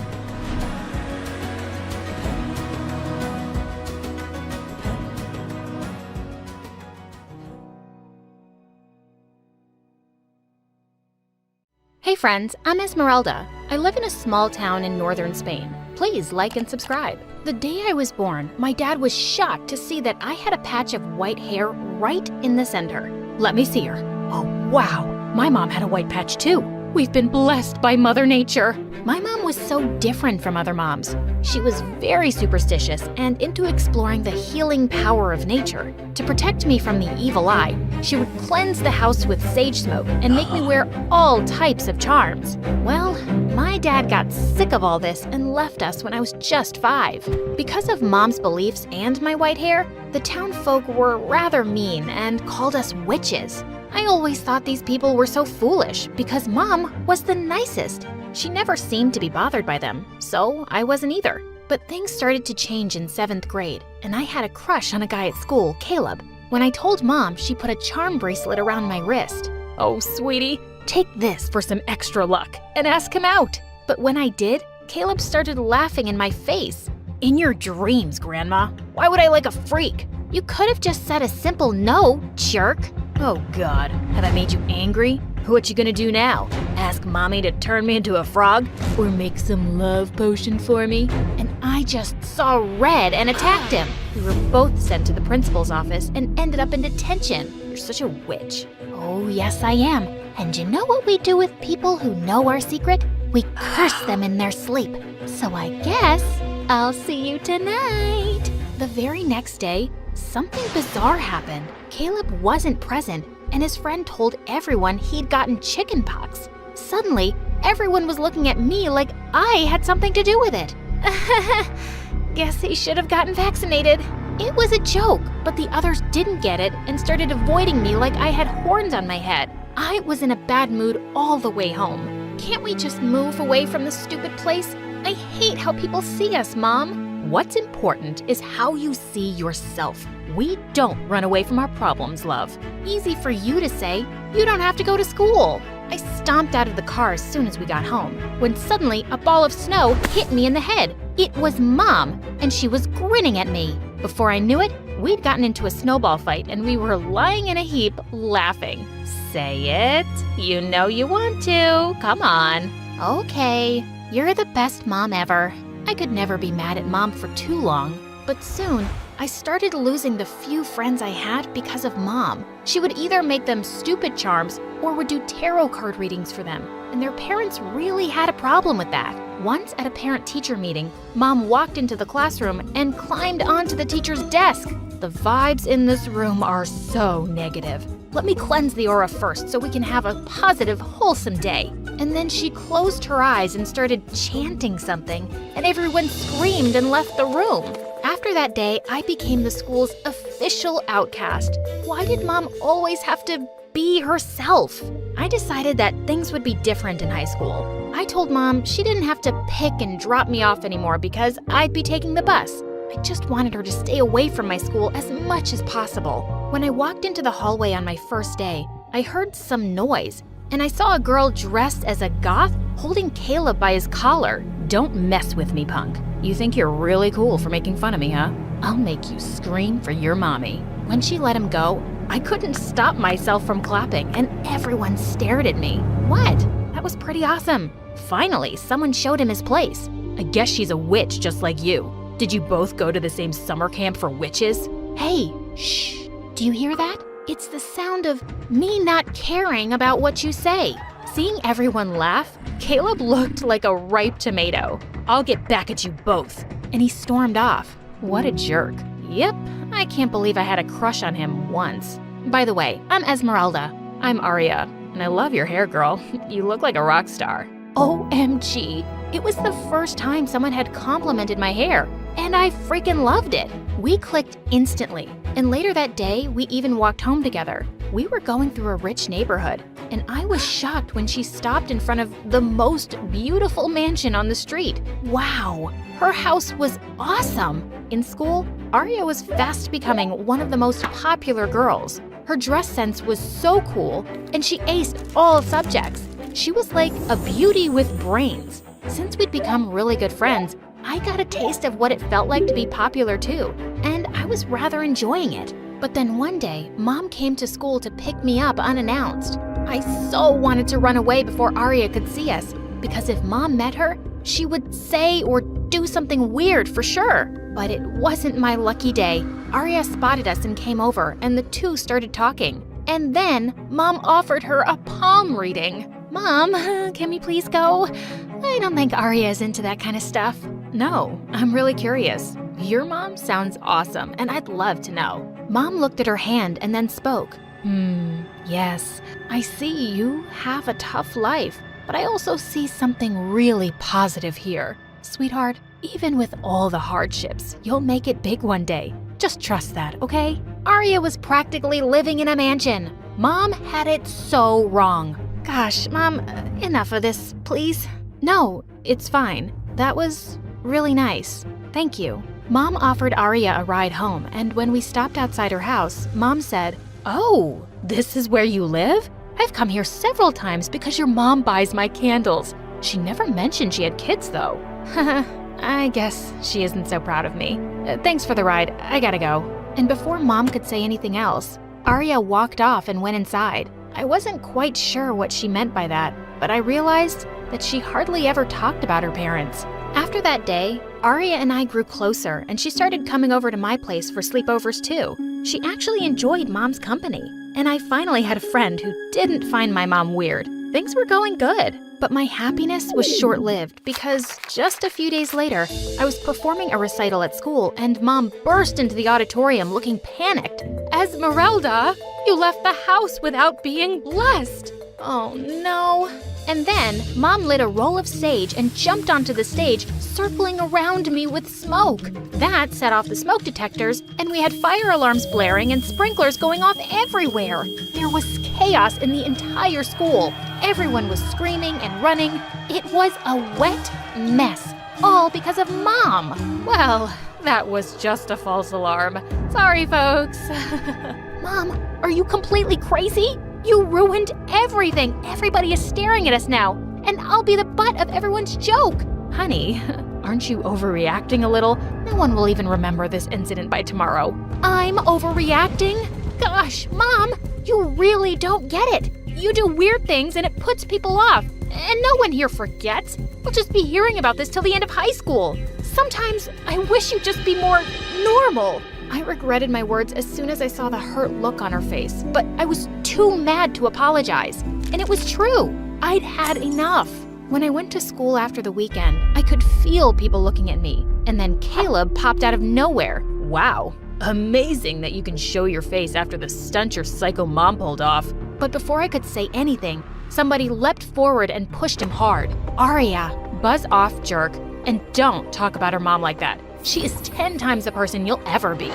Hey friends, I'm Esmeralda. I live in a small town in northern Spain. Please like and subscribe. The day I was born, my dad was shocked to see that I had a patch of white hair right in the center. Let me see her. Oh wow, my mom had a white patch too. We've been blessed by Mother Nature. My mom was so different from other moms. She was very superstitious and into exploring the healing power of nature. To protect me from the evil eye, she would cleanse the house with sage smoke and make me wear all types of charms. Well, my dad got sick of all this and left us when I was just 5. Because of Mom's beliefs and my white hair, the town folk were rather mean and called us witches. I always thought these people were so foolish because Mom was the nicest. She never seemed to be bothered by them, so I wasn't either. But things started to change in 7th grade, and I had a crush on a guy at school, Caleb. When I told Mom, she put a charm bracelet around my wrist. Oh, sweetie, take this for some extra luck and ask him out. But when I did, Caleb started laughing in my face. In your dreams, Grandma. Why would I like a freak? You could have just said a simple no, jerk. Oh God, have I made you angry? What you gonna do now? Ask Mommy to turn me into a frog? Or make some love potion for me? And I just saw red and attacked him. We were both sent to the principal's office and ended up in detention. You're such a witch. Oh yes I am. And you know what we do with people who know our secret? We curse them in their sleep. So I guess I'll see you tonight. The very next day, something bizarre happened. Caleb wasn't present, and his friend told everyone he'd gotten chickenpox. Suddenly, everyone was looking at me like I had something to do with it. Guess he should have gotten vaccinated. It was a joke, but the others didn't get it and started avoiding me like I had horns on my head. I was in a bad mood all the way home. Can't we just move away from this stupid place? I hate how people see us, Mom. What's important is how you see yourself. We don't run away from our problems, love. Easy for you to say. You don't have to go to school. I stomped out of the car as soon as we got home, when suddenly a ball of snow hit me in the head. It was Mom, and she was grinning at me. Before I knew it, we'd gotten into a snowball fight and we were lying in a heap laughing. Say it. You know you want to. Come on. Okay, you're the best mom ever. I could never be mad at Mom for too long, but soon I started losing the few friends I had because of Mom. She would either make them stupid charms or would do tarot card readings for them, and their parents really had a problem with that. Once at a parent-teacher meeting, Mom walked into the classroom and climbed onto the teacher's desk. The vibes in this room are so negative. Let me cleanse the aura first so we can have a positive, wholesome day. And then she closed her eyes and started chanting something, and everyone screamed and left the room. After that day, I became the school's official outcast. Why did Mom always have to be herself? I decided that things would be different in high school. I told Mom she didn't have to pick and drop me off anymore because I'd be taking the bus. I just wanted her to stay away from my school as much as possible. When I walked into the hallway on my first day, I heard some noise, and I saw a girl dressed as a goth holding Caleb by his collar. Don't mess with me, punk. You think you're really cool for making fun of me, huh? I'll make you scream for your mommy. When she let him go, I couldn't stop myself from clapping, and everyone stared at me. What? That was pretty awesome. Finally, someone showed him his place. I guess she's a witch just like you. Did you both go to the same summer camp for witches? Hey, shh. Do you hear that? It's the sound of me not caring about what you say. Seeing everyone laugh, Caleb looked like a ripe tomato. I'll get back at you both. And he stormed off. What a jerk. Yep, I can't believe I had a crush on him once. By the way, I'm Esmeralda. I'm Aria, and I love your hair, girl. You look like a rock star. OMG. It was the first time someone had complimented my hair, and I freaking loved it. We clicked instantly, and later that day, we even walked home together. We were going through a rich neighborhood, and I was shocked when she stopped in front of the most beautiful mansion on the street. Wow, her house was awesome. In school, Arya was fast becoming one of the most popular girls. Her dress sense was so cool, and she aced all subjects. She was like a beauty with brains. Since we'd become really good friends, I got a taste of what it felt like to be popular too, and I was rather enjoying it. But then one day, Mom came to school to pick me up unannounced. I so wanted to run away before Arya could see us, because if Mom met her, she would say or do something weird for sure. But it wasn't my lucky day. Arya spotted us and came over, and the two started talking. And then, Mom offered her a palm reading. Mom, can we please go? I don't think Arya is into that kind of stuff. No, I'm really curious. Your mom sounds awesome, and I'd love to know. Mom looked at her hand and then spoke. Yes, I see you have a tough life, but I also see something really positive here. Sweetheart, even with all the hardships, you'll make it big one day. Just trust that, okay? Arya was practically living in a mansion. Mom had it so wrong. Gosh, Mom, enough of this, please. No, it's fine. That was really nice. Thank you. Mom offered Arya a ride home, and when we stopped outside her house, Mom said, "Oh, this is where you live? I've come here several times because your mom buys my candles." She never mentioned she had kids, though. I guess she isn't so proud of me. Thanks for the ride. I gotta go. And before Mom could say anything else, Arya walked off and went inside. I wasn't quite sure what she meant by that, but I realized that she hardly ever talked about her parents. After that day, Arya and I grew closer, and she started coming over to my place for sleepovers too. She actually enjoyed Mom's company, and I finally had a friend who didn't find my mom weird. Things were going good, but my happiness was short-lived because just a few days later, I was performing a recital at school, and Mom burst into the auditorium looking panicked. "Esmeralda, you left the house without being blessed." Oh no. And then, Mom lit a roll of sage and jumped onto the stage, circling around me with smoke. That set off the smoke detectors, and we had fire alarms blaring and sprinklers going off everywhere. There was chaos in the entire school. Everyone was screaming and running. It was a wet mess, all because of Mom. Well, that was just a false alarm. Sorry, folks. Mom, are you completely crazy? You ruined everything. Everybody is staring at us now, and I'll be the butt of everyone's joke. Honey, aren't you overreacting a little? No one will even remember this incident by tomorrow. I'm overreacting? Gosh, Mom, you really don't get it. You do weird things and it puts people off, and no one here forgets. We'll just be hearing about this till the end of high school. Sometimes I wish you'd just be more normal. I regretted my words as soon as I saw the hurt look on her face, but I was too mad to apologize. And it was true. I'd had enough. When I went to school after the weekend, I could feel people looking at me. And then Caleb popped out of nowhere. Wow, amazing that you can show your face after the stunt your psycho mom pulled off. But before I could say anything, somebody leapt forward and pushed him hard. Arya, buzz off, jerk, and don't talk about her mom like that. She is 10 times the person you'll ever be.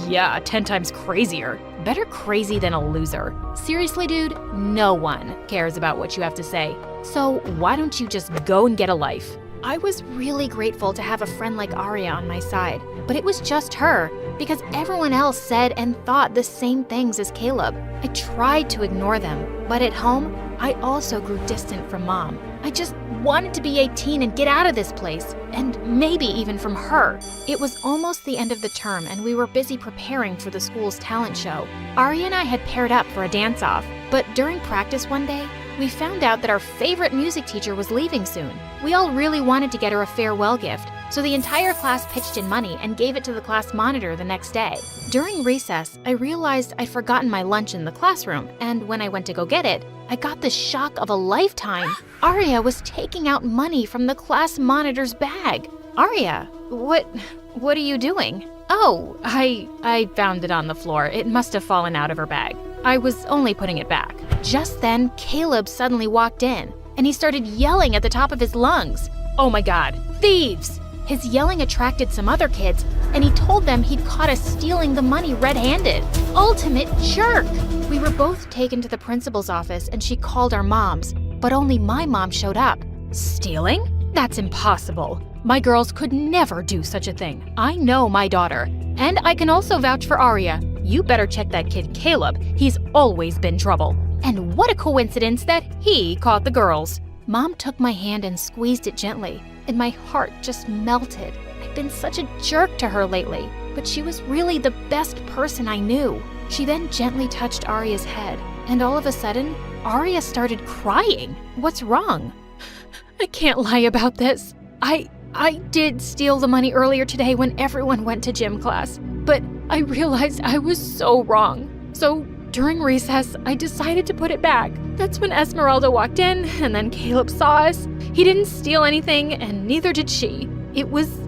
Yeah, 10 times crazier. Better crazy than a loser. Seriously, dude, no one cares about what you have to say. So why don't you just go and get a life? I was really grateful to have a friend like Arya on my side, but it was just her, because everyone else said and thought the same things as Caleb. I tried to ignore them, but at home, I also grew distant from Mom. I just wanted to be 18 and get out of this place, and maybe even from her. It was almost the end of the term, and we were busy preparing for the school's talent show. Arya and I had paired up for a dance-off, but during practice one day, we found out that our favorite music teacher was leaving soon. We all really wanted to get her a farewell gift, so the entire class pitched in money and gave it to the class monitor the next day. During recess, I realized I'd forgotten my lunch in the classroom, and when I went to go get it, I got the shock of a lifetime. Arya was taking out money from the class monitor's bag. Arya, what are you doing? Oh, I found it on the floor. It must have fallen out of her bag. I was only putting it back. Just then, Caleb suddenly walked in, and he started yelling at the top of his lungs. Oh my God, thieves! His yelling attracted some other kids, and he told them he'd caught us stealing the money red-handed. Ultimate jerk! We were both taken to the principal's office and she called our moms, but only my mom showed up. Stealing? That's impossible. My girls could never do such a thing. I know my daughter. And I can also vouch for Arya. You better check that kid Caleb. He's always been trouble. And what a coincidence that he caught the girls. Mom took my hand and squeezed it gently, and my heart just melted. I've been such a jerk to her lately, but she was really the best person I knew. She then gently touched Arya's head, and all of a sudden, Arya started crying. What's wrong? I can't lie about this. I did steal the money earlier today when everyone went to gym class, but I realized I was so wrong. So during recess, I decided to put it back. That's when Esmeralda walked in, and then Caleb saw us. He didn't steal anything, and neither did she. It was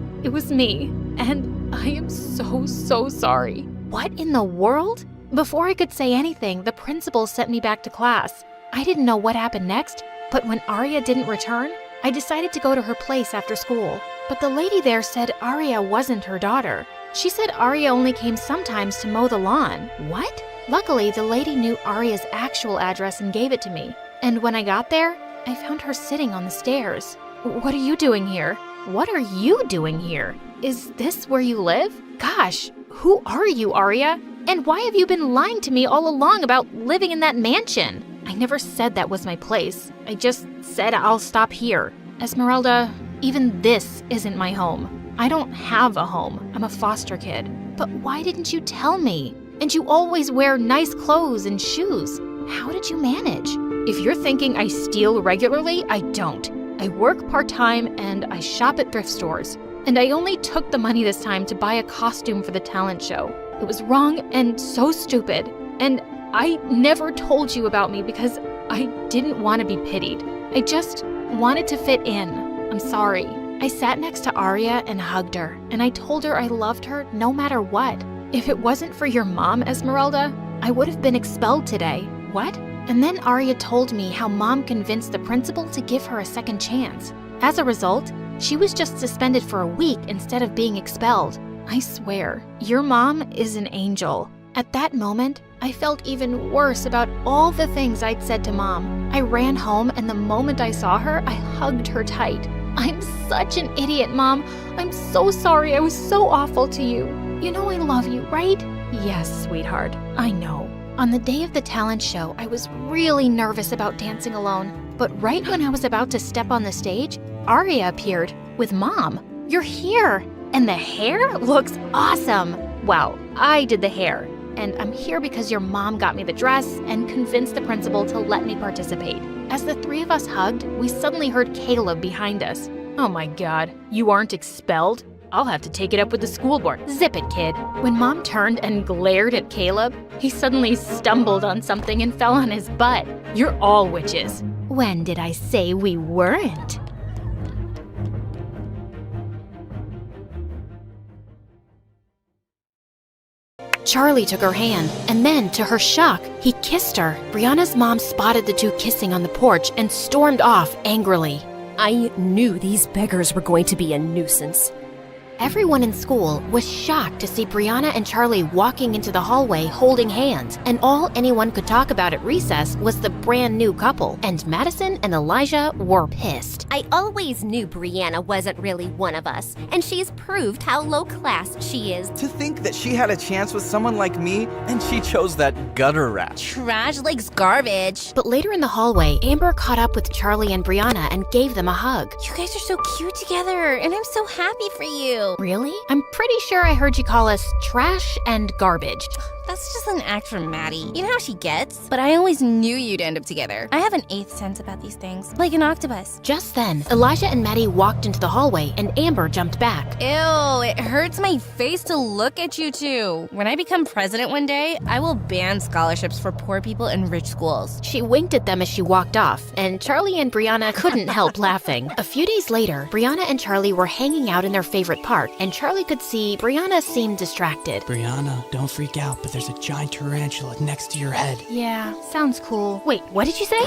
me, and I am so sorry. What in the world? Before I could say anything, the principal sent me back to class. I didn't know what happened next, but when Arya didn't return, I decided to go to her place after school. But the lady there said Arya wasn't her daughter. She said Arya only came sometimes to mow the lawn. What? Luckily, the lady knew Arya's actual address and gave it to me. And when I got there, I found her sitting on the stairs. What are you doing here? What are you doing here? Is this where you live? Gosh, who are you, Arya? And why have you been lying to me all along about living in that mansion? I never said that was my place. I just said I'll stop here. Esmeralda, even this isn't my home. I don't have a home. I'm a foster kid. But why didn't you tell me? And you always wear nice clothes and shoes. How did you manage? If you're thinking I steal regularly, I don't. I work part-time and I shop at thrift stores. And I only took the money this time to buy a costume for the talent show. It was wrong and so stupid. And I never told you about me because I didn't want to be pitied. I just wanted to fit in. I'm sorry. I sat next to Arya and hugged her, and I told her I loved her no matter what. If it wasn't for your mom, Esmeralda, I would have been expelled today. What? And then Arya told me how mom convinced the principal to give her a second chance. As a result, she was just suspended for a week instead of being expelled. I swear, your mom is an angel. At that moment, I felt even worse about all the things I'd said to Mom. I ran home, and the moment I saw her, I hugged her tight. I'm such an idiot, Mom. I'm so sorry I was so awful to you. You know I love you, right? Yes, sweetheart, I know. On the day of the talent show, I was really nervous about dancing alone. But right when I was about to step on the stage, Arya appeared with Mom. You're here! And the hair looks awesome! Well, I did the hair. And I'm here because your mom got me the dress and convinced the principal to let me participate. As the three of us hugged, we suddenly heard Caleb behind us. Oh my God, you aren't expelled? I'll have to take it up with the school board. Zip it, kid. When Mom turned and glared at Caleb, he suddenly stumbled on something and fell on his butt. You're all witches. When did I say we weren't? Charlie took her hand, and then, to her shock, he kissed her. Brianna's mom spotted the two kissing on the porch and stormed off angrily. I knew these beggars were going to be a nuisance. Everyone in school was shocked to see Brianna and Charlie walking into the hallway holding hands, and all anyone could talk about at recess was the brand new couple, and Madison and Elijah were pissed. I always knew Brianna wasn't really one of us, and she's proved how low class she is. To think that she had a chance with someone like me, and she chose that gutter rat. Trash likes garbage. But later in the hallway, Amber caught up with Charlie and Brianna and gave them a hug. You guys are so cute together, and I'm so happy for you. Really? I'm pretty sure I heard you call us trash and garbage. That's just an act from Maddie. You know how she gets? But I always knew you'd end up together. I have an eighth sense about these things, like an octopus. Just then, Elijah and Maddie walked into the hallway and Amber jumped back. Ew, it hurts my face to look at you two. When I become president one day, I will ban scholarships for poor people in rich schools. She winked at them as she walked off, and Charlie and Brianna couldn't help laughing. A few days later, Brianna and Charlie were hanging out in their favorite park, park, and Charlie could see Brianna seemed distracted. Brianna, don't freak out, but there's a giant tarantula next to your head. Yeah, sounds cool. Wait, what did you say?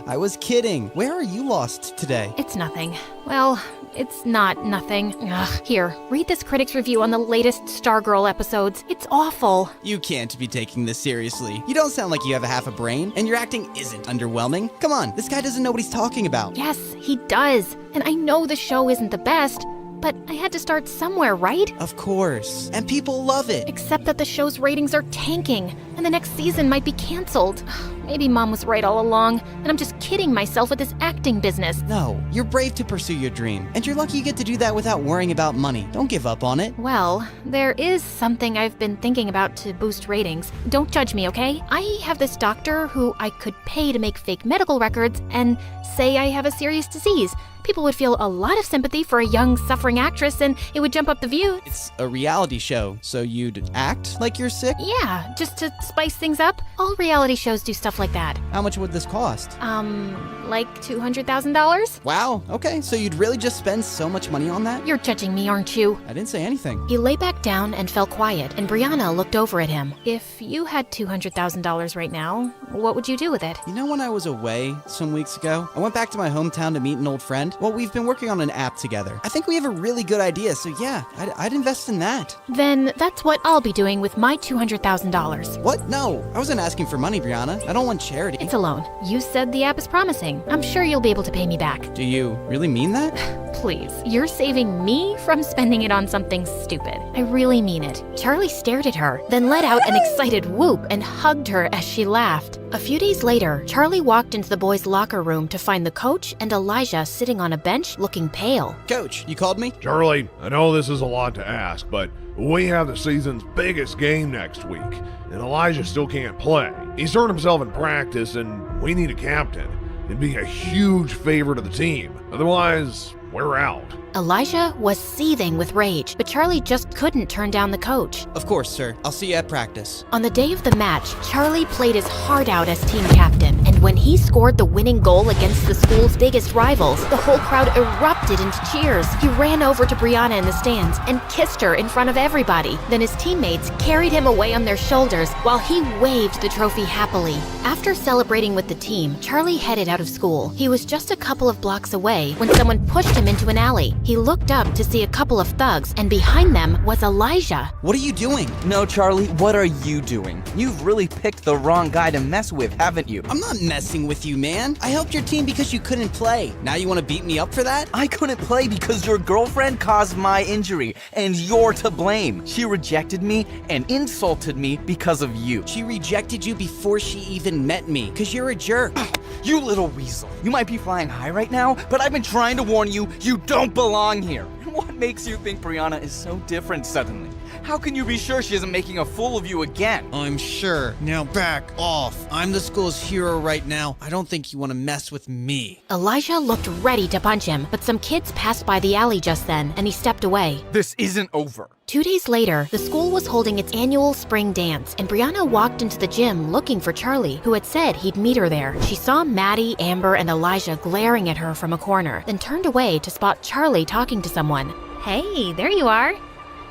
I was kidding. Where are you lost today? It's nothing. Well, it's not nothing. Ugh. Here, read this critic's review on the latest Stargirl episodes. It's awful. You can't be taking this seriously. You don't sound like you have a half a brain, and your acting isn't underwhelming. Come on, this guy doesn't know what he's talking about. Yes, he does. And I know the show isn't the best, but I had to start somewhere, right? Of course. And people love it. Except that the show's ratings are tanking, and the next season might be canceled. Maybe Mom was right all along, and I'm just kidding myself with this acting business. No, you're brave to pursue your dream, and you're lucky you get to do that without worrying about money. Don't give up on it. Well, there is something I've been thinking about to boost ratings. Don't judge me, okay? I have this doctor who I could pay to make fake medical records and say I have a serious disease. People would feel a lot of sympathy for a young, suffering actress, and it would jump up the views. It's a reality show, so you'd act like you're sick? Yeah, just to spice things up. All reality shows do stuff like that. How much would this cost? Like $200,000? Wow, okay, so you'd really just spend so much money on that? You're judging me, aren't you? I didn't say anything. He lay back down and fell quiet, and Brianna looked over at him. If you had $200,000 right now, what would you do with it? You know, when I was away some weeks ago, I went back to my hometown to meet an old friend. Well, we've been working on an app together. I think we have a really good idea, so yeah, I'd invest in that. Then that's what I'll be doing with my $200,000. What? No, I wasn't asking for money, Brianna. I don't want charity. It's a loan. You said the app is promising. I'm sure you'll be able to pay me back. Do you really mean that? Please, you're saving me from spending it on something stupid. I really mean it. Charlie stared at her, then let out an excited whoop and hugged her as she laughed. A few days later, Charlie walked into the boys' locker room to find the coach and Elijah sitting on a bench looking pale. Coach, you called me? Charlie, I know this is a lot to ask, but we have the season's biggest game next week, and Elijah still can't play. He's hurt himself in practice, and we need a captain. It'd be a huge favor to the team. Otherwise, we're out. Elijah was seething with rage, but Charlie just couldn't turn down the coach. Of course, sir. I'll see you at practice. On the day of the match, Charlie played his heart out as team captain, and when he scored the winning goal against the school's biggest rivals, the whole crowd erupted into cheers. He ran over to Brianna in the stands and kissed her in front of everybody. Then his teammates carried him away on their shoulders while he waved the trophy happily. After celebrating with the team, Charlie headed out of school. He was just a couple of blocks away when someone pushed him into an alley. He looked up to see a couple of thugs, and behind them was Elijah. What are you doing? No, Charlie, what are you doing? You've really picked the wrong guy to mess with, haven't you? I'm not messing with you, man. I helped your team because you couldn't play. Now you want to beat me up for that? I couldn't play because your girlfriend caused my injury, and you're to blame. She rejected me and insulted me because of you. She rejected you before she even met me, because you're a jerk. You little weasel. You might be flying high right now, but I've been trying to warn you, you don't belong here. What makes you think Brianna is so different suddenly? How can you be sure she isn't making a fool of you again? I'm sure. Now back off. I'm the school's hero right now. I don't think you want to mess with me. Elijah looked ready to punch him, but some kids passed by the alley just then, and he stepped away. This isn't over. 2 days later, the school was holding its annual spring dance, and Brianna walked into the gym looking for Charlie, who had said he'd meet her there. She saw Maddie, Amber, and Elijah glaring at her from a corner, then turned away to spot Charlie talking to someone. Hey, there you are.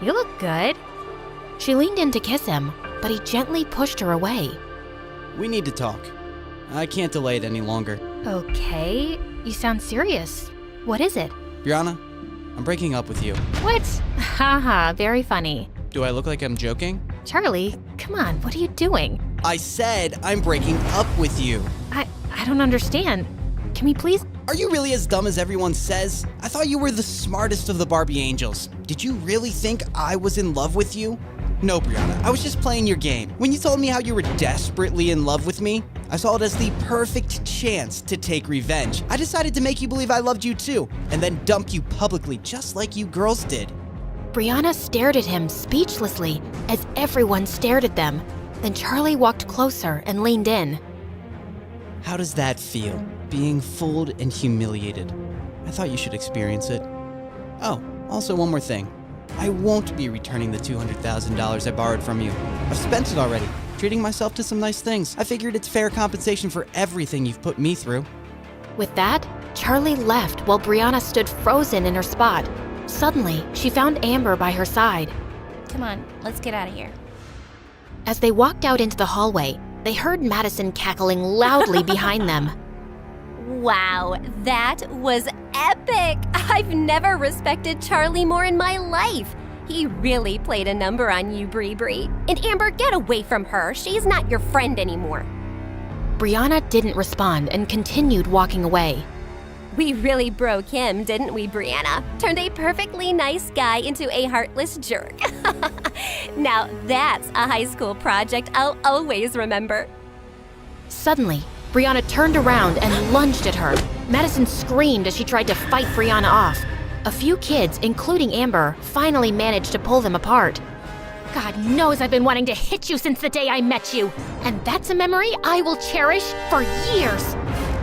You look good. She leaned in to kiss him, but he gently pushed her away. We need to talk. I can't delay it any longer. Okay, you sound serious. What is it? Brianna, I'm breaking up with you. What? Haha, very funny. Do I look like I'm joking? Charlie, come on, what are you doing? I said I'm breaking up with you. I don't understand. Can we please? Are you really as dumb as everyone says? I thought you were the smartest of the Barbie angels. Did you really think I was in love with you? No, Brianna, I was just playing your game. When you told me how you were desperately in love with me, I saw it as the perfect chance to take revenge. I decided to make you believe I loved you too, and then dump you publicly just like you girls did. Brianna stared at him speechlessly as everyone stared at them. Then Charlie walked closer and leaned in. How does that feel? Being fooled and humiliated. I thought you should experience it. Oh, also one more thing. I won't be returning the $200,000 I borrowed from you. I've spent it already, treating myself to some nice things. I figured it's fair compensation for everything you've put me through. With that, Charlie left while Brianna stood frozen in her spot. Suddenly, she found Amber by her side. Come on, let's get out of here. As they walked out into the hallway, they heard Madison cackling loudly behind them. Wow, that was epic! I've never respected Charlie more in my life. He really played a number on you, Bree. And Amber, get away from her. She's not your friend anymore. Brianna didn't respond and continued walking away. We really broke him, didn't we, Brianna? Turned a perfectly nice guy into a heartless jerk. Now that's a high school project I'll always remember. Suddenly, Brianna turned around and lunged at her. Madison screamed as she tried to fight Brianna off. A few kids, including Amber, finally managed to pull them apart. God knows I've been wanting to hit you since the day I met you, and that's a memory I will cherish for years.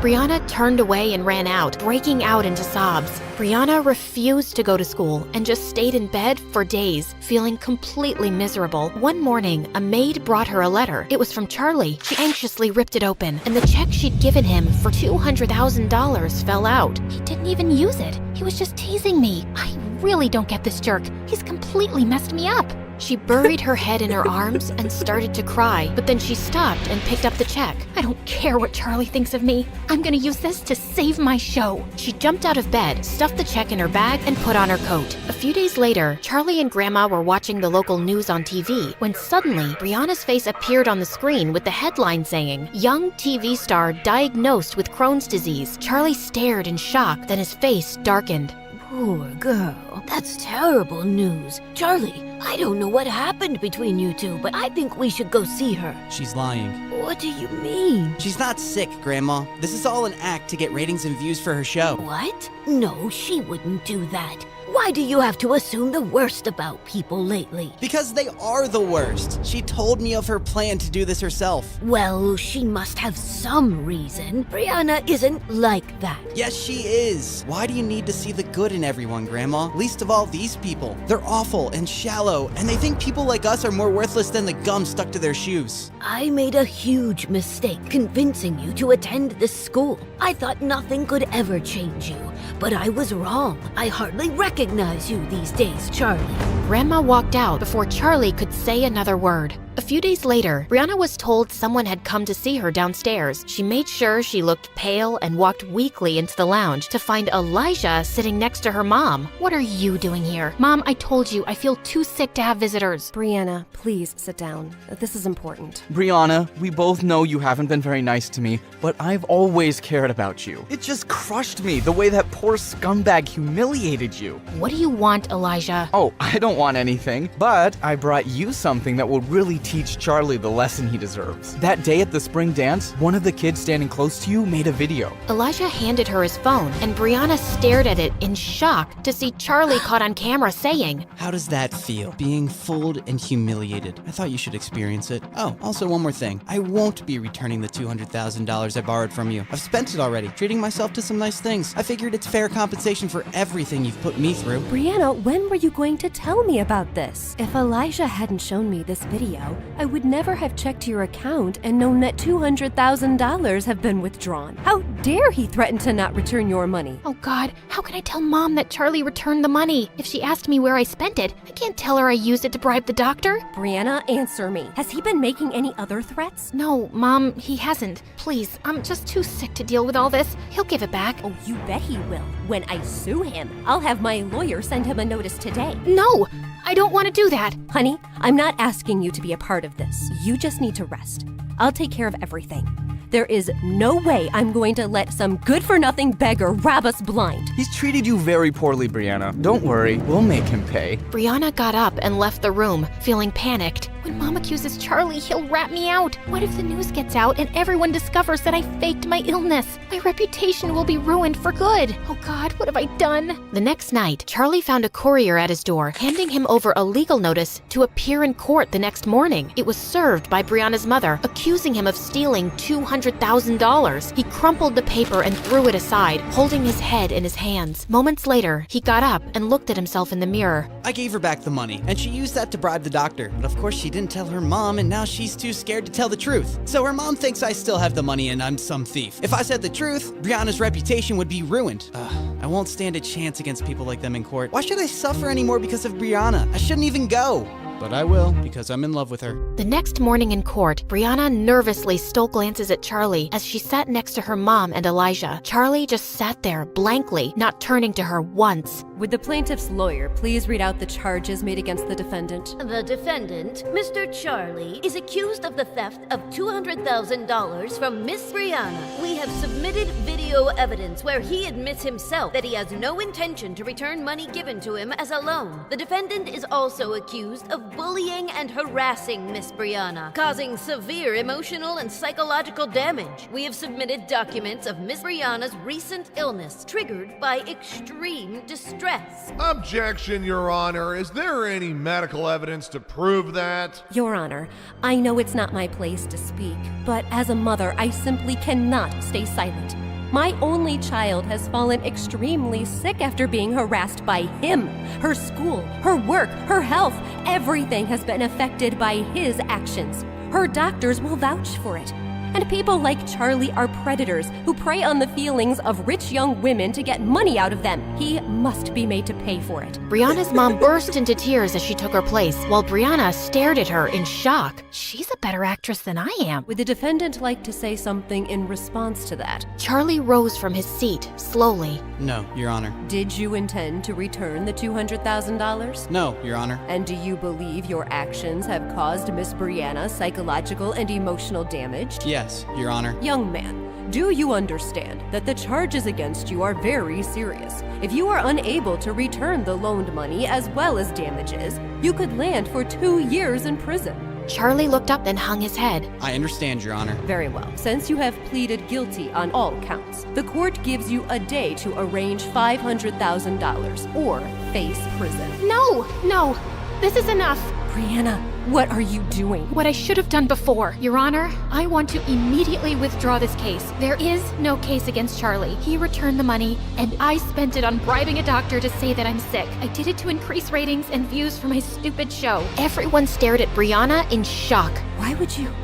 Brianna turned away and ran out, breaking out into sobs. Brianna refused to go to school and just stayed in bed for days, feeling completely miserable. One morning, a maid brought her a letter. It was from Charlie. She anxiously ripped it open, and the check she'd given him for $200,000 fell out. He didn't even use it. He was just teasing me. I really don't get this jerk. He's completely messed me up. She buried her head in her arms and started to cry, but then she stopped and picked up the check. I don't care what Charlie thinks of me. I'm gonna use this to save my show. She jumped out of bed, stuffed the check in her bag, and put on her coat. A few days later, Charlie and Grandma were watching the local news on TV when suddenly Brianna's face appeared on the screen with the headline saying, "Young TV star diagnosed with Crohn's disease." Charlie stared in shock, then his face darkened. Poor girl. That's terrible news. Charlie, I don't know what happened between you two, but I think we should go see her. She's lying. What do you mean? She's not sick, Grandma. This is all an act to get ratings and views for her show. What? No, she wouldn't do that. Why do you have to assume the worst about people lately? Because they are the worst. She told me of her plan to do this herself. Well, she must have some reason. Brianna isn't like that. Yes, she is. Why do you need to see the good in everyone, Grandma? Least of all these people. They're awful and shallow, and they think people like us are more worthless than the gum stuck to their shoes. I made a huge mistake convincing you to attend this school. I thought nothing could ever change you, but I was wrong. I hardly recognize you these days, Charlie. Grandma walked out before Charlie could say another word. A few days later, Brianna was told someone had come to see her downstairs. She made sure she looked pale and walked weakly into the lounge to find Elijah sitting next to her mom. What are you doing here? Mom, I told you I feel too sick to have visitors. Brianna, please sit down. This is important. Brianna, we both know you haven't been very nice to me, but I've always cared about you. It just crushed me the way that poor scumbag humiliated you. What do you want, Elijah? Oh, I don't want anything, but I brought you something that will really teach Charlie the lesson he deserves. That day at the spring dance, one of the kids standing close to you made a video. Elijah handed her his phone, and Brianna stared at it in shock to see Charlie caught on camera saying, "How does that feel? Being fooled and humiliated. I thought you should experience it. Oh, also one more thing. I won't be returning the $200,000 I borrowed from you. I've spent it already, treating myself to some nice things. I figured it's fair compensation for everything you've put me through." Brianna, when were you going to tell me about this? If Elijah hadn't shown me this video, I would never have checked your account and known that $200,000 have been withdrawn. How dare he threaten to not return your money? Oh God, how can I tell Mom that Charlie returned the money? If she asked me where I spent it, I can't tell her I used it to bribe the doctor. Brianna, answer me. Has he been making any other threats? No, Mom, he hasn't. Please, I'm just too sick to deal with all this. He'll give it back. Oh, you bet he will. When I sue him, I'll have my lawyer send him a notice today. No, I don't want to do that. Honey, I'm not asking you to be a part of this. You just need to rest. I'll take care of everything. There is no way I'm going to let some good-for-nothing beggar rob us blind. He's treated you very poorly, Brianna. Don't worry, we'll make him pay. Brianna got up and left the room, feeling panicked. When Mom accuses Charlie, he'll rat me out. What if the news gets out and everyone discovers that I faked my illness? My reputation will be ruined for good. Oh God, what have I done? The next night, Charlie found a courier at his door, handing him over a legal notice to appear in court the next morning. It was served by Brianna's mother, accusing him of stealing $200,000. He crumpled the paper and threw it aside, holding his head in his hands. Moments later, he got up and looked at himself in the mirror. I gave her back the money, and she used that to bribe the doctor, but of course she didn't tell her mom, and now she's too scared to tell the truth. So her mom thinks I still have the money and I'm some thief. If I said the truth, Brianna's reputation would be ruined. I won't stand a chance against people like them in court. Why should I suffer anymore because of Brianna? I shouldn't even go. But I will, because I'm in love with her. The next morning in court, Brianna nervously stole glances at Charlie as she sat next to her mom and Elijah. Charlie just sat there blankly, not turning to her once. Would the plaintiff's lawyer please read out the charges made against the defendant? The defendant, Mr. Charlie, is accused of the theft of $200,000 from Miss Brianna. We have submitted video evidence where he admits himself that he has no intention to return money given to him as a loan. The defendant is also accused of bullying and harassing Miss Brianna, causing severe emotional and psychological damage. We have submitted documents of Miss Brianna's recent illness triggered by extreme distress. Objection, Your Honor. Is there any medical evidence to prove that? Your Honor, I know it's not my place to speak, but as a mother, I simply cannot stay silent. My only child has fallen extremely sick after being harassed by him. Her school, her work, her health, everything has been affected by his actions. Her doctors will vouch for it. And people like Charlie are predators who prey on the feelings of rich young women to get money out of them. He must be made to pay for it. Brianna's mom burst into tears as she took her place, while Brianna stared at her in shock. She's a better actress than I am. Would the defendant like to say something in response to that? Charlie rose from his seat, slowly. No, Your Honor. Did you intend to return the $200,000? No, Your Honor. And do you believe your actions have caused Miss Brianna psychological and emotional damage? Yes, Your Honor. Young man, do you understand that the charges against you are very serious? If you are unable to return the loaned money as well as damages, you could land for 2 years in prison. Charlie looked up and hung his head. I understand, Your Honor. Very well. Since you have pleaded guilty on all counts, the court gives you a day to arrange $500,000 or face prison. No, this is enough. Brianna, what are you doing? What I should have done before. Your Honor, I want to immediately withdraw this case. There is no case against Charlie. He returned the money, and I spent it on bribing a doctor to say that I'm sick. I did it to increase ratings and views for my stupid show. Everyone stared at Brianna in shock.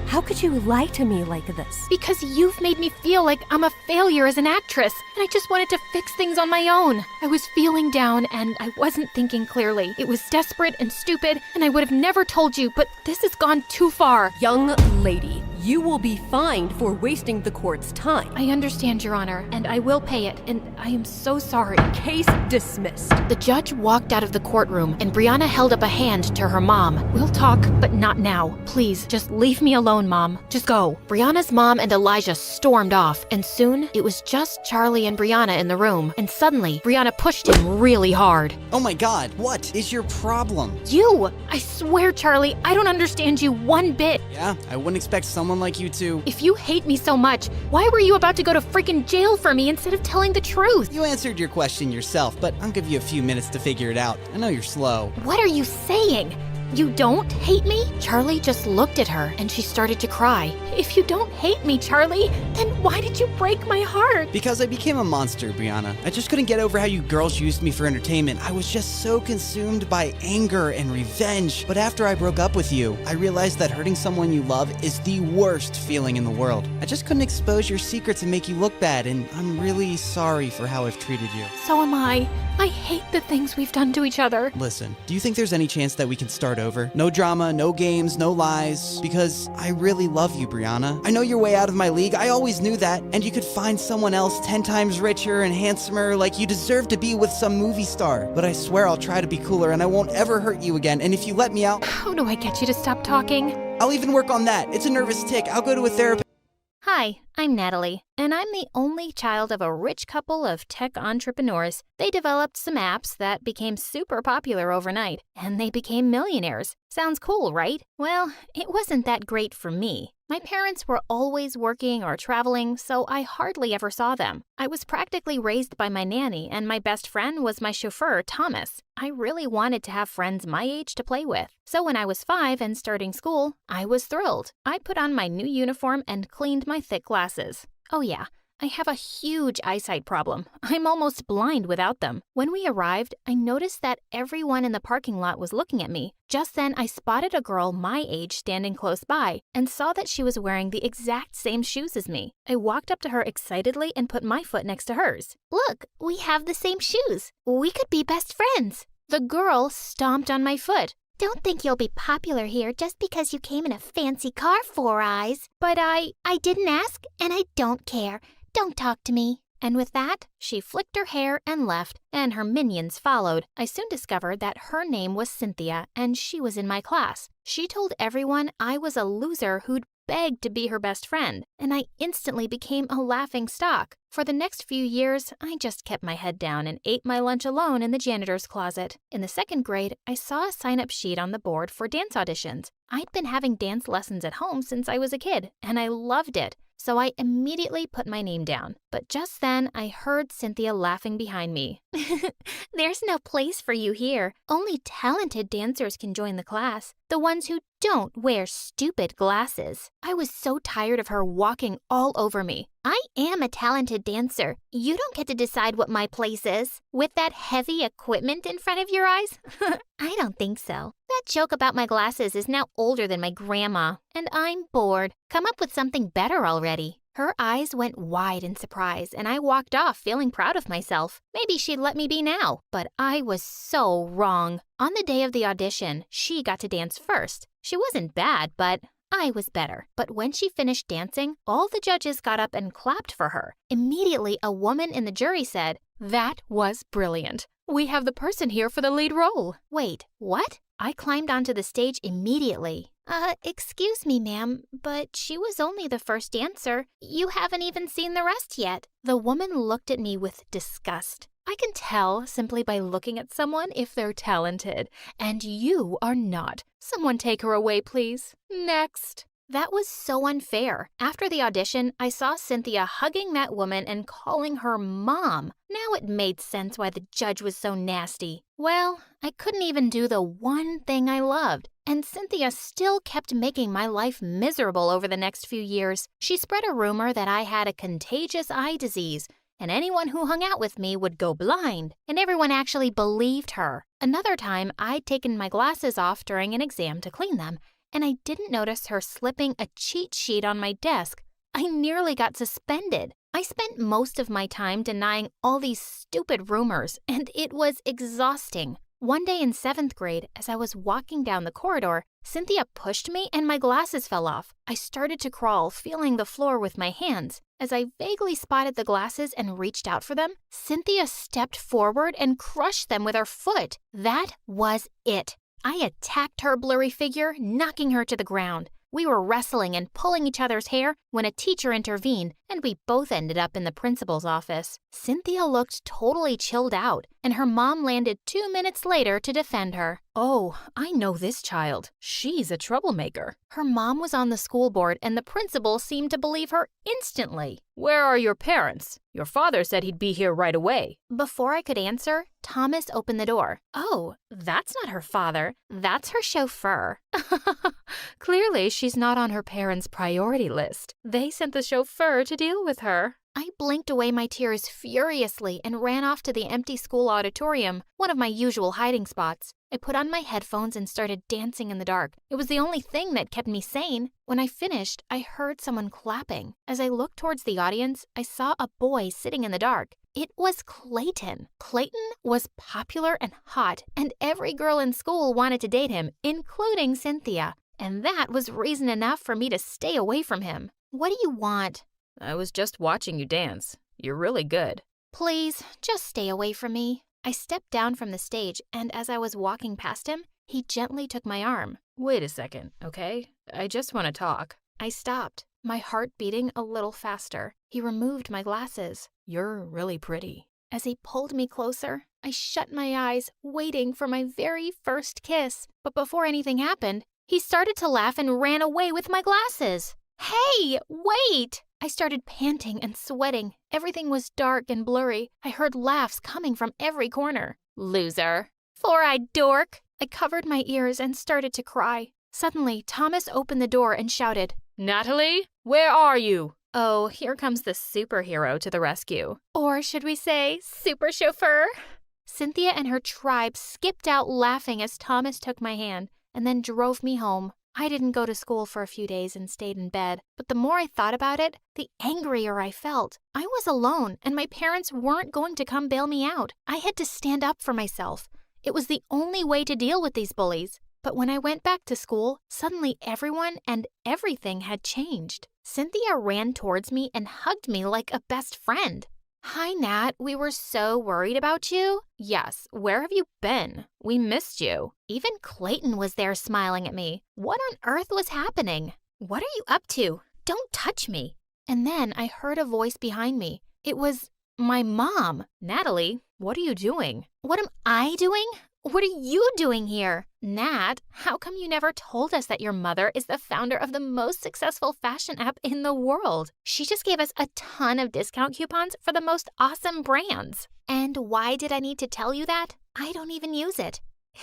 How could you lie to me like this? Because you've made me feel like I'm a failure as an actress, and I just wanted to fix things on my own. I was feeling down, and I wasn't thinking clearly. It was desperate and stupid, and I would have never told you, but this has gone too far. Young lady, you will be fined for wasting the court's time. I understand, Your Honor, and I will pay it, and I am so sorry. Case dismissed. The judge walked out of the courtroom, and Brianna held up a hand to her mom. We'll talk, but not now. Please, just leave me alone, Mom. Just go. Brianna's mom and Elijah stormed off, and soon it was just Charlie and Brianna in the room. And suddenly, Brianna pushed him really hard. Oh my God, what is your problem? You! I swear, Charlie, I don't understand you one bit. Yeah, I wouldn't expect someone like you to. If you hate me so much, why were you about to go to freaking jail for me instead of telling the truth? You answered your question yourself, but I'll give you a few minutes to figure it out. I know you're slow. What are you saying? You don't hate me? Charlie just looked at her and she started to cry. If you don't hate me, Charlie, then why did you break my heart? Because I became a monster, Brianna. I just couldn't get over how you girls used me for entertainment. I was just so consumed by anger and revenge. But after I broke up with you, I realized that hurting someone you love is the worst feeling in the world. I just couldn't expose your secrets and make you look bad, and I'm really sorry for how I've treated you. So am I. I hate the things we've done to each other. Listen, do you think there's any chance that we can start over? No drama, no games, no lies. Because I really love you, Brianna. I know you're way out of my league. I always knew that. And you could find someone else 10 times richer and handsomer, like you deserve to be with some movie star. But I swear I'll try to be cooler and I won't ever hurt you again. And if you let me out... How do I get you to stop talking? I'll even work on that. It's a nervous tick. I'll go to a therapist. Hi, I'm Natalie, and I'm the only child of a rich couple of tech entrepreneurs. They developed some apps that became super popular overnight, and they became millionaires. Sounds cool, right? Well, it wasn't that great for me. My parents were always working or traveling, so I hardly ever saw them. I was practically raised by my nanny, and my best friend was my chauffeur, Thomas. I really wanted to have friends my age to play with. So when I was 5 and starting school, I was thrilled. I put on my new uniform and cleaned my thick glasses. Oh yeah, I have a huge eyesight problem. I'm almost blind without them. When we arrived, I noticed that everyone in the parking lot was looking at me. Just then, I spotted a girl my age standing close by and saw that she was wearing the exact same shoes as me. I walked up to her excitedly and put my foot next to hers. Look, we have the same shoes. We could be best friends. The girl stomped on my foot. Don't think you'll be popular here just because you came in a fancy car, Four Eyes. But I didn't ask, and I don't care. Don't talk to me. And with that, she flicked her hair and left, and her minions followed. I soon discovered that her name was Cynthia, and she was in my class. She told everyone I was a loser who'd begged to be her best friend, and I instantly became a laughing stock. For the next few years, I just kept my head down and ate my lunch alone in the janitor's closet. In the second grade, I saw a sign-up sheet on the board for dance auditions. I'd been having dance lessons at home since I was a kid, and I loved it. So I immediately put my name down. But just then, I heard Cynthia laughing behind me. There's no place for you here. Only talented dancers can join the class. The ones who don't wear stupid glasses. I was so tired of her walking all over me. I am a talented dancer. You don't get to decide what my place is. With that heavy equipment in front of your eyes? I don't think so. That joke about my glasses is now older than my grandma, and I'm bored. Come up with something better already. Her eyes went wide in surprise, and I walked off feeling proud of myself. Maybe she'd let me be now, but I was so wrong. On the day of the audition, she got to dance first. She wasn't bad, but I was better. But when she finished dancing, all the judges got up and clapped for her. Immediately, a woman in the jury said, "That was brilliant. We have the person here for the lead role." Wait, what? I climbed onto the stage immediately. Excuse me, ma'am, but she was only the first dancer. You haven't even seen the rest yet. The woman looked at me with disgust. I can tell simply by looking at someone if they're talented, and you are not. Someone take her away, please. Next. That was so unfair. After the audition, I saw Cynthia hugging that woman and calling her mom. Now it made sense why the judge was so nasty. Well, I couldn't even do the one thing I loved, and Cynthia still kept making my life miserable over the next few years. She spread a rumor that I had a contagious eye disease, and anyone who hung out with me would go blind, and everyone actually believed her. Another time, I'd taken my glasses off during an exam to clean them, and I didn't notice her slipping a cheat sheet on my desk. I nearly got suspended. I spent most of my time denying all these stupid rumors, and it was exhausting. One day in 7th grade, as I was walking down the corridor, Cynthia pushed me and my glasses fell off. I started to crawl, feeling the floor with my hands. As I vaguely spotted the glasses and reached out for them, Cynthia stepped forward and crushed them with her foot. That was it. I attacked her blurry figure, knocking her to the ground. We were wrestling and pulling each other's hair when a teacher intervened, and we both ended up in the principal's office. Cynthia looked totally chilled out, and her mom landed 2 minutes later to defend her. Oh, I know this child. She's a troublemaker. Her mom was on the school board, and the principal seemed to believe her instantly. Where are your parents? Your father said he'd be here right away. Before I could answer, Thomas opened the door. Oh, that's not her father. That's her chauffeur. Clearly, she's not on her parents' priority list. They sent the chauffeur to deal with her. I blinked away my tears furiously and ran off to the empty school auditorium, one of my usual hiding spots. I put on my headphones and started dancing in the dark. It was the only thing that kept me sane. When I finished, I heard someone clapping. As I looked towards the audience, I saw a boy sitting in the dark. It was Clayton. Clayton was popular and hot, and every girl in school wanted to date him, including Cynthia. And that was reason enough for me to stay away from him. What do you want? I was just watching you dance. You're really good. Please, just stay away from me. I stepped down from the stage, and as I was walking past him, he gently took my arm. Wait a second, okay? I just want to talk. I stopped, my heart beating a little faster. He removed my glasses. You're really pretty. As he pulled me closer, I shut my eyes, waiting for my very first kiss. But before anything happened, he started to laugh and ran away with my glasses. Hey, wait! I started panting and sweating. Everything was dark and blurry. I heard laughs coming from every corner. Loser. Four-eyed dork. I covered my ears and started to cry. Suddenly, Thomas opened the door and shouted, Natalie, where are you? Oh, here comes the superhero to the rescue. Or should we say, super chauffeur? Cynthia and her tribe skipped out laughing as Thomas took my hand and then drove me home. I didn't go to school for a few days and stayed in bed, but the more I thought about it, the angrier I felt. I was alone, and my parents weren't going to come bail me out. I had to stand up for myself. It was the only way to deal with these bullies. But when I went back to school, suddenly everyone and everything had changed. Cynthia ran towards me and hugged me like a best friend. Hi, Nat. We were so worried about you. Yes, where have you been? We missed you. Even Clayton was there smiling at me. What on earth was happening? What are you up to? Don't touch me. And then I heard a voice behind me. It was my mom. Natalie, what are you doing? What am I doing? What are you doing here? Nat, how come you never told us that your mother is the founder of the most successful fashion app in the world? She just gave us a ton of discount coupons for the most awesome brands. And why did I need to tell you that? I don't even use it.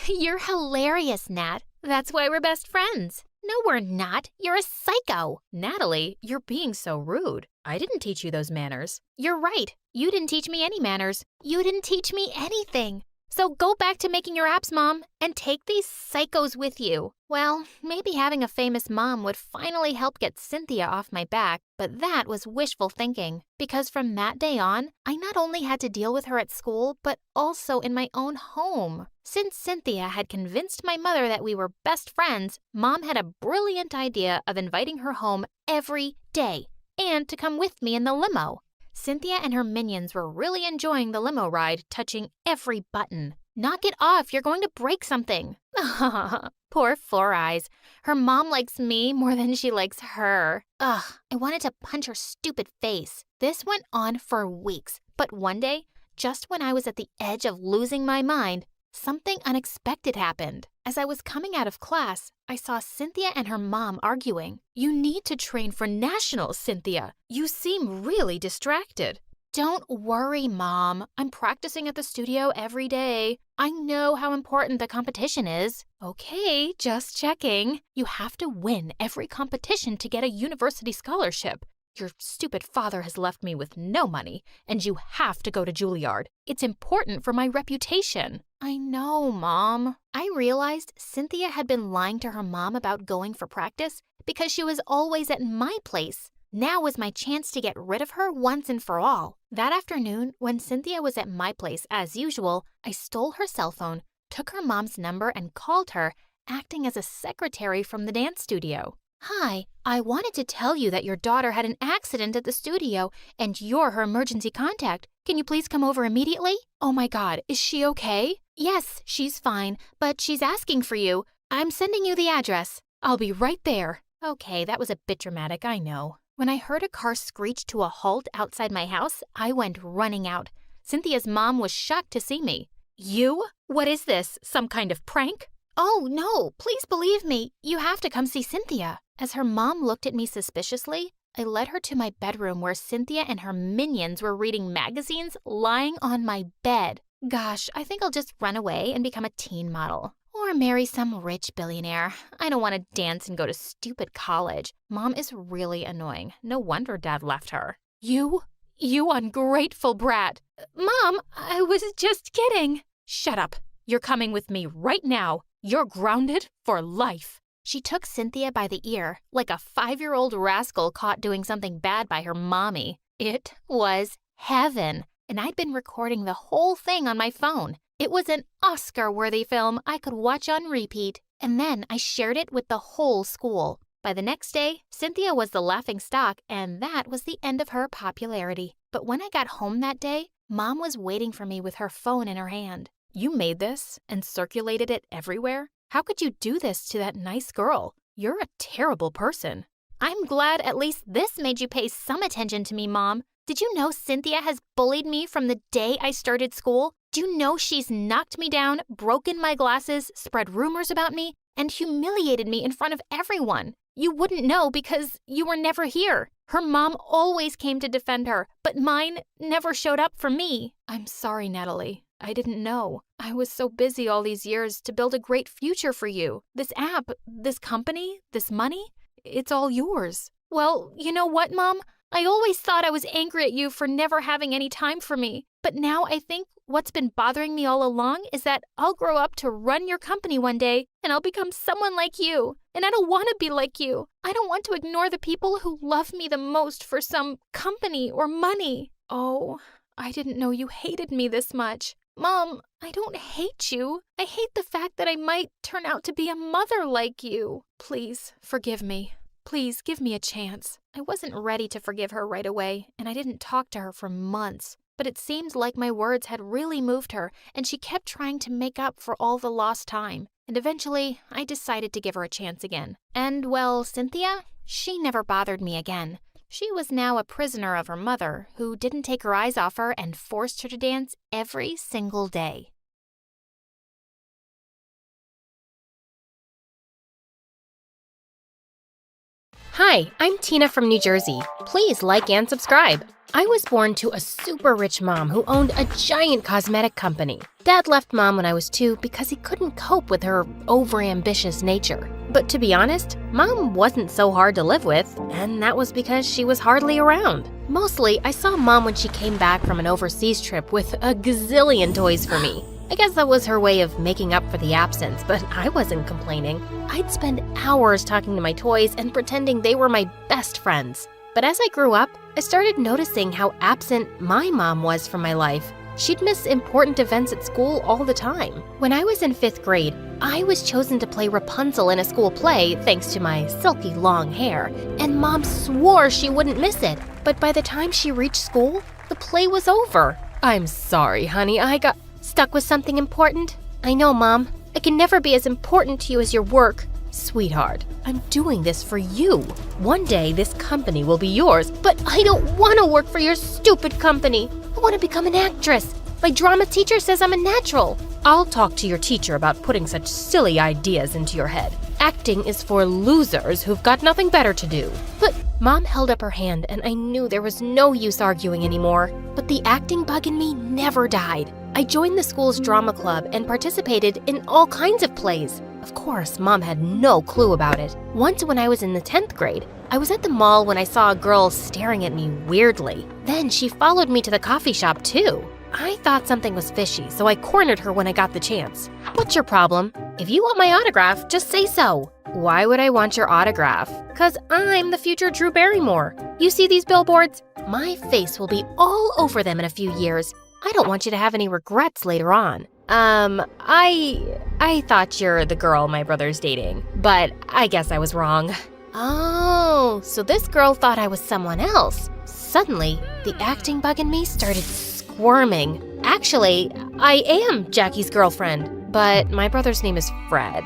You're hilarious, Nat. That's why we're best friends. No, we're not. You're a psycho. Natalie, you're being so rude. I didn't teach you those manners. You're right. You didn't teach me any manners. You didn't teach me anything. So go back to making your apps, Mom, and take these psychos with you. Well, maybe having a famous mom would finally help get Cynthia off my back, but that was wishful thinking. Because from that day on, I not only had to deal with her at school, but also in my own home. Since Cynthia had convinced my mother that we were best friends, Mom had a brilliant idea of inviting her home every day and to come with me in the limo. Cynthia and her minions were really enjoying the limo ride, touching every button. Knock it off, you're going to break something. Poor Four Eyes. Her mom likes me more than she likes her. Ugh, I wanted to punch her stupid face. This went on for weeks, but one day, just when I was at the edge of losing my mind, something unexpected happened. As I was coming out of class, I saw Cynthia and her mom arguing. You need to train for nationals, Cynthia. You seem really distracted. Don't worry, Mom. I'm practicing at the studio every day. I know how important the competition is. Okay, just checking. You have to win every competition to get a university scholarship. Your stupid father has left me with no money, and you have to go to Juilliard. It's important for my reputation. I know, Mom. I realized Cynthia had been lying to her mom about going for practice because she was always at my place. Now was my chance to get rid of her once and for all. That afternoon, when Cynthia was at my place as usual, I stole her cell phone, took her mom's number, and called her, acting as a secretary from the dance studio. Hi, I wanted to tell you that your daughter had an accident at the studio and you're her emergency contact. Can you please come over immediately? Oh my God, is she okay? Yes, she's fine, but she's asking for you. I'm sending you the address. I'll be right there. Okay, that was a bit dramatic, I know. When I heard a car screech to a halt outside my house, I went running out. Cynthia's mom was shocked to see me. You? What is this? Some kind of prank? Oh, no, please believe me. You have to come see Cynthia. As her mom looked at me suspiciously, I led her to my bedroom where Cynthia and her minions were reading magazines lying on my bed. Gosh, I think I'll just run away and become a teen model. Or marry some rich billionaire. I don't want to dance and go to stupid college. Mom is really annoying. No wonder Dad left her. You ungrateful brat. Mom, I was just kidding. Shut up. You're coming with me right now. You're grounded for life. She took Cynthia by the ear, like a 5-year-old rascal caught doing something bad by her mommy. It was heaven, and I'd been recording the whole thing on my phone. It was an Oscar-worthy film I could watch on repeat, and then I shared it with the whole school. By the next day, Cynthia was the laughing stock, and that was the end of her popularity. But when I got home that day, Mom was waiting for me with her phone in her hand. You made this and circulated it everywhere? How could you do this to that nice girl? You're a terrible person. I'm glad at least this made you pay some attention to me, Mom. Did you know Cynthia has bullied me from the day I started school? Do you know she's knocked me down, broken my glasses, spread rumors about me, and humiliated me in front of everyone? You wouldn't know because you were never here. Her mom always came to defend her, but mine never showed up for me. I'm sorry, Natalie. I didn't know. I was so busy all these years to build a great future for you. This app, this company, this money, it's all yours. Well, you know what, Mom? I always thought I was angry at you for never having any time for me. But now I think what's been bothering me all along is that I'll grow up to run your company one day and I'll become someone like you. And I don't want to be like you. I don't want to ignore the people who love me the most for some company or money. Oh, I didn't know you hated me this much. Mom, I don't hate you. I hate the fact that I might turn out to be a mother like you. Please, forgive me. Please, give me a chance. I wasn't ready to forgive her right away, and I didn't talk to her for months. But it seemed like my words had really moved her, and she kept trying to make up for all the lost time. And eventually, I decided to give her a chance again. And, well, Cynthia, she never bothered me again. She was now a prisoner of her mother, who didn't take her eyes off her and forced her to dance every single day. Hi, I'm Tina from New Jersey. Please like and subscribe. I was born to a super rich mom who owned a giant cosmetic company. Dad left Mom when I was 2 because he couldn't cope with her overambitious nature. But to be honest, Mom wasn't so hard to live with, and that was because she was hardly around. Mostly, I saw Mom when she came back from an overseas trip with a gazillion toys for me. I guess that was her way of making up for the absence, but I wasn't complaining. I'd spend hours talking to my toys and pretending they were my best friends. But as I grew up, I started noticing how absent my mom was from my life. She'd miss important events at school all the time. When I was in 5th grade, I was chosen to play Rapunzel in a school play thanks to my silky long hair, and Mom swore she wouldn't miss it. But by the time she reached school, the play was over. I'm sorry, honey, I got stuck with something important. I know, Mom. I can never be as important to you as your work. Sweetheart, I'm doing this for you. One day, this company will be yours, but I don't want to work for your stupid company. I want to become an actress. My drama teacher says I'm a natural. I'll talk to your teacher about putting such silly ideas into your head. Acting is for losers who've got nothing better to do. But Mom held up her hand, and I knew there was no use arguing anymore. But the acting bug in me never died. I joined the school's drama club and participated in all kinds of plays. Of course, Mom had no clue about it. Once when I was in the 10th grade, I was at the mall when I saw a girl staring at me weirdly. Then she followed me to the coffee shop too. I thought something was fishy, so I cornered her when I got the chance. What's your problem? If you want my autograph, just say so. Why would I want your autograph? 'Cause I'm the future Drew Barrymore. You see these billboards? My face will be all over them in a few years. I don't want you to have any regrets later on. I thought you're the girl my brother's dating, but I guess I was wrong. Oh, so this girl thought I was someone else. Suddenly, the acting bug in me started squirming. Actually, I am Jackie's girlfriend, but my brother's name is Fred.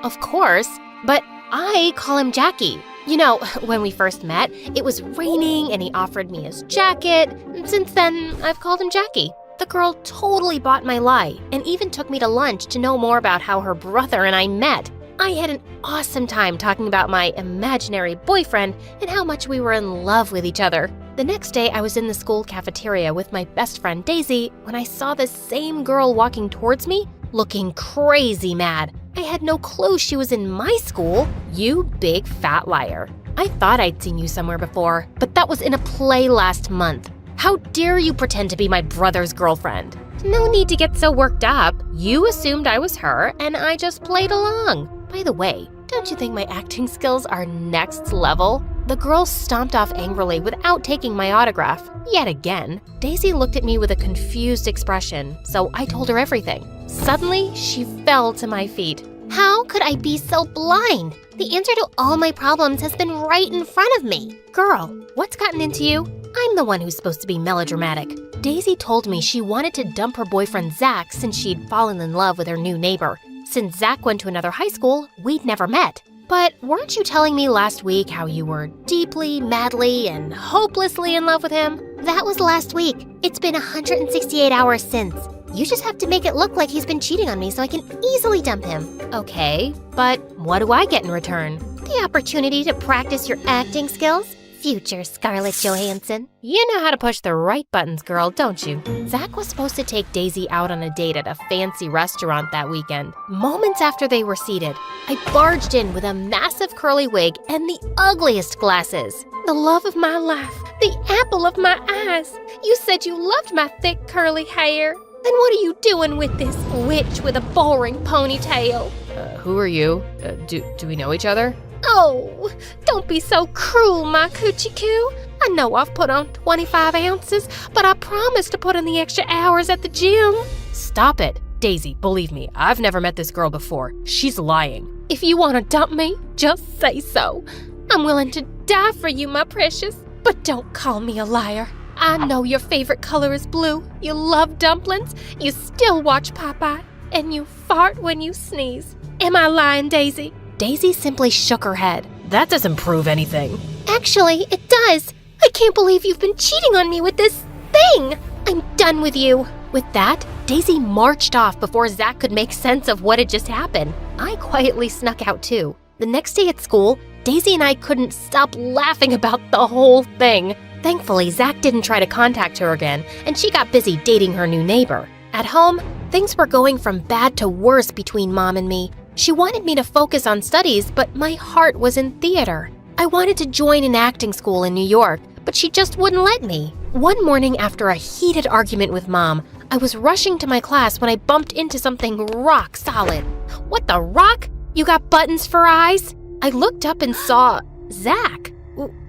Of course, but I call him Jackie. You know, when we first met, it was raining and he offered me his jacket, and since then, I've called him Jackie. The girl totally bought my lie and even took me to lunch to know more about how her brother and I met. I had an awesome time talking about my imaginary boyfriend and how much we were in love with each other. The next day, I was in the school cafeteria with my best friend Daisy when I saw the same girl walking towards me, looking crazy mad. I had no clue she was in my school. You big fat liar. I thought I'd seen you somewhere before, but that was in a play last month. How dare you pretend to be my brother's girlfriend? No need to get so worked up. You assumed I was her, and I just played along. By the way, don't you think my acting skills are next level? The girl stomped off angrily without taking my autograph. Yet again, Daisy looked at me with a confused expression, so I told her everything. Suddenly, she fell to my feet. How could I be so blind? The answer to all my problems has been right in front of me. Girl, what's gotten into you? I'm the one who's supposed to be melodramatic. Daisy told me she wanted to dump her boyfriend Zach since she'd fallen in love with her new neighbor. Since Zach went to another high school, we'd never met. But weren't you telling me last week how you were deeply, madly, and hopelessly in love with him? That was last week. It's been 168 hours since. You just have to make it look like he's been cheating on me so I can easily dump him. Okay, but what do I get in return? The opportunity to practice your acting skills. Future Scarlett Johansson. You know how to push the right buttons, girl, don't you? Zach was supposed to take Daisy out on a date at a fancy restaurant that weekend. Moments after they were seated, I barged in with a massive curly wig and the ugliest glasses. The love of my life, The apple of my eyes. You said you loved my thick curly hair. Then what are you doing with this witch with a boring ponytail? Who are you? Do we know each other? Oh, don't be so cruel, my coochie coo. I know I've put on 25 ounces, but I promised to put in the extra hours at the gym. Stop it. Daisy, believe me, I've never met this girl before. She's lying. If you want to dump me, just say so. I'm willing to die for you, my precious, but don't call me a liar. I know your favorite color is blue. You love dumplings. You still watch Popeye. And you fart when you sneeze. Am I lying, Daisy? Daisy simply shook her head. That doesn't prove anything. Actually, it does. I can't believe you've been cheating on me with this thing. I'm done with you. With that, Daisy marched off before Zach could make sense of what had just happened. I quietly snuck out too. The next day at school, Daisy and I couldn't stop laughing about the whole thing. Thankfully, Zach didn't try to contact her again, and she got busy dating her new neighbor. At home, things were going from bad to worse between Mom and me. She wanted me to focus on studies, but my heart was in theater. I wanted to join an acting school in New York, but she just wouldn't let me. One morning after a heated argument with Mom, I was rushing to my class when I bumped into something rock solid. What the rock? You got buttons for eyes? I looked up and saw Zach.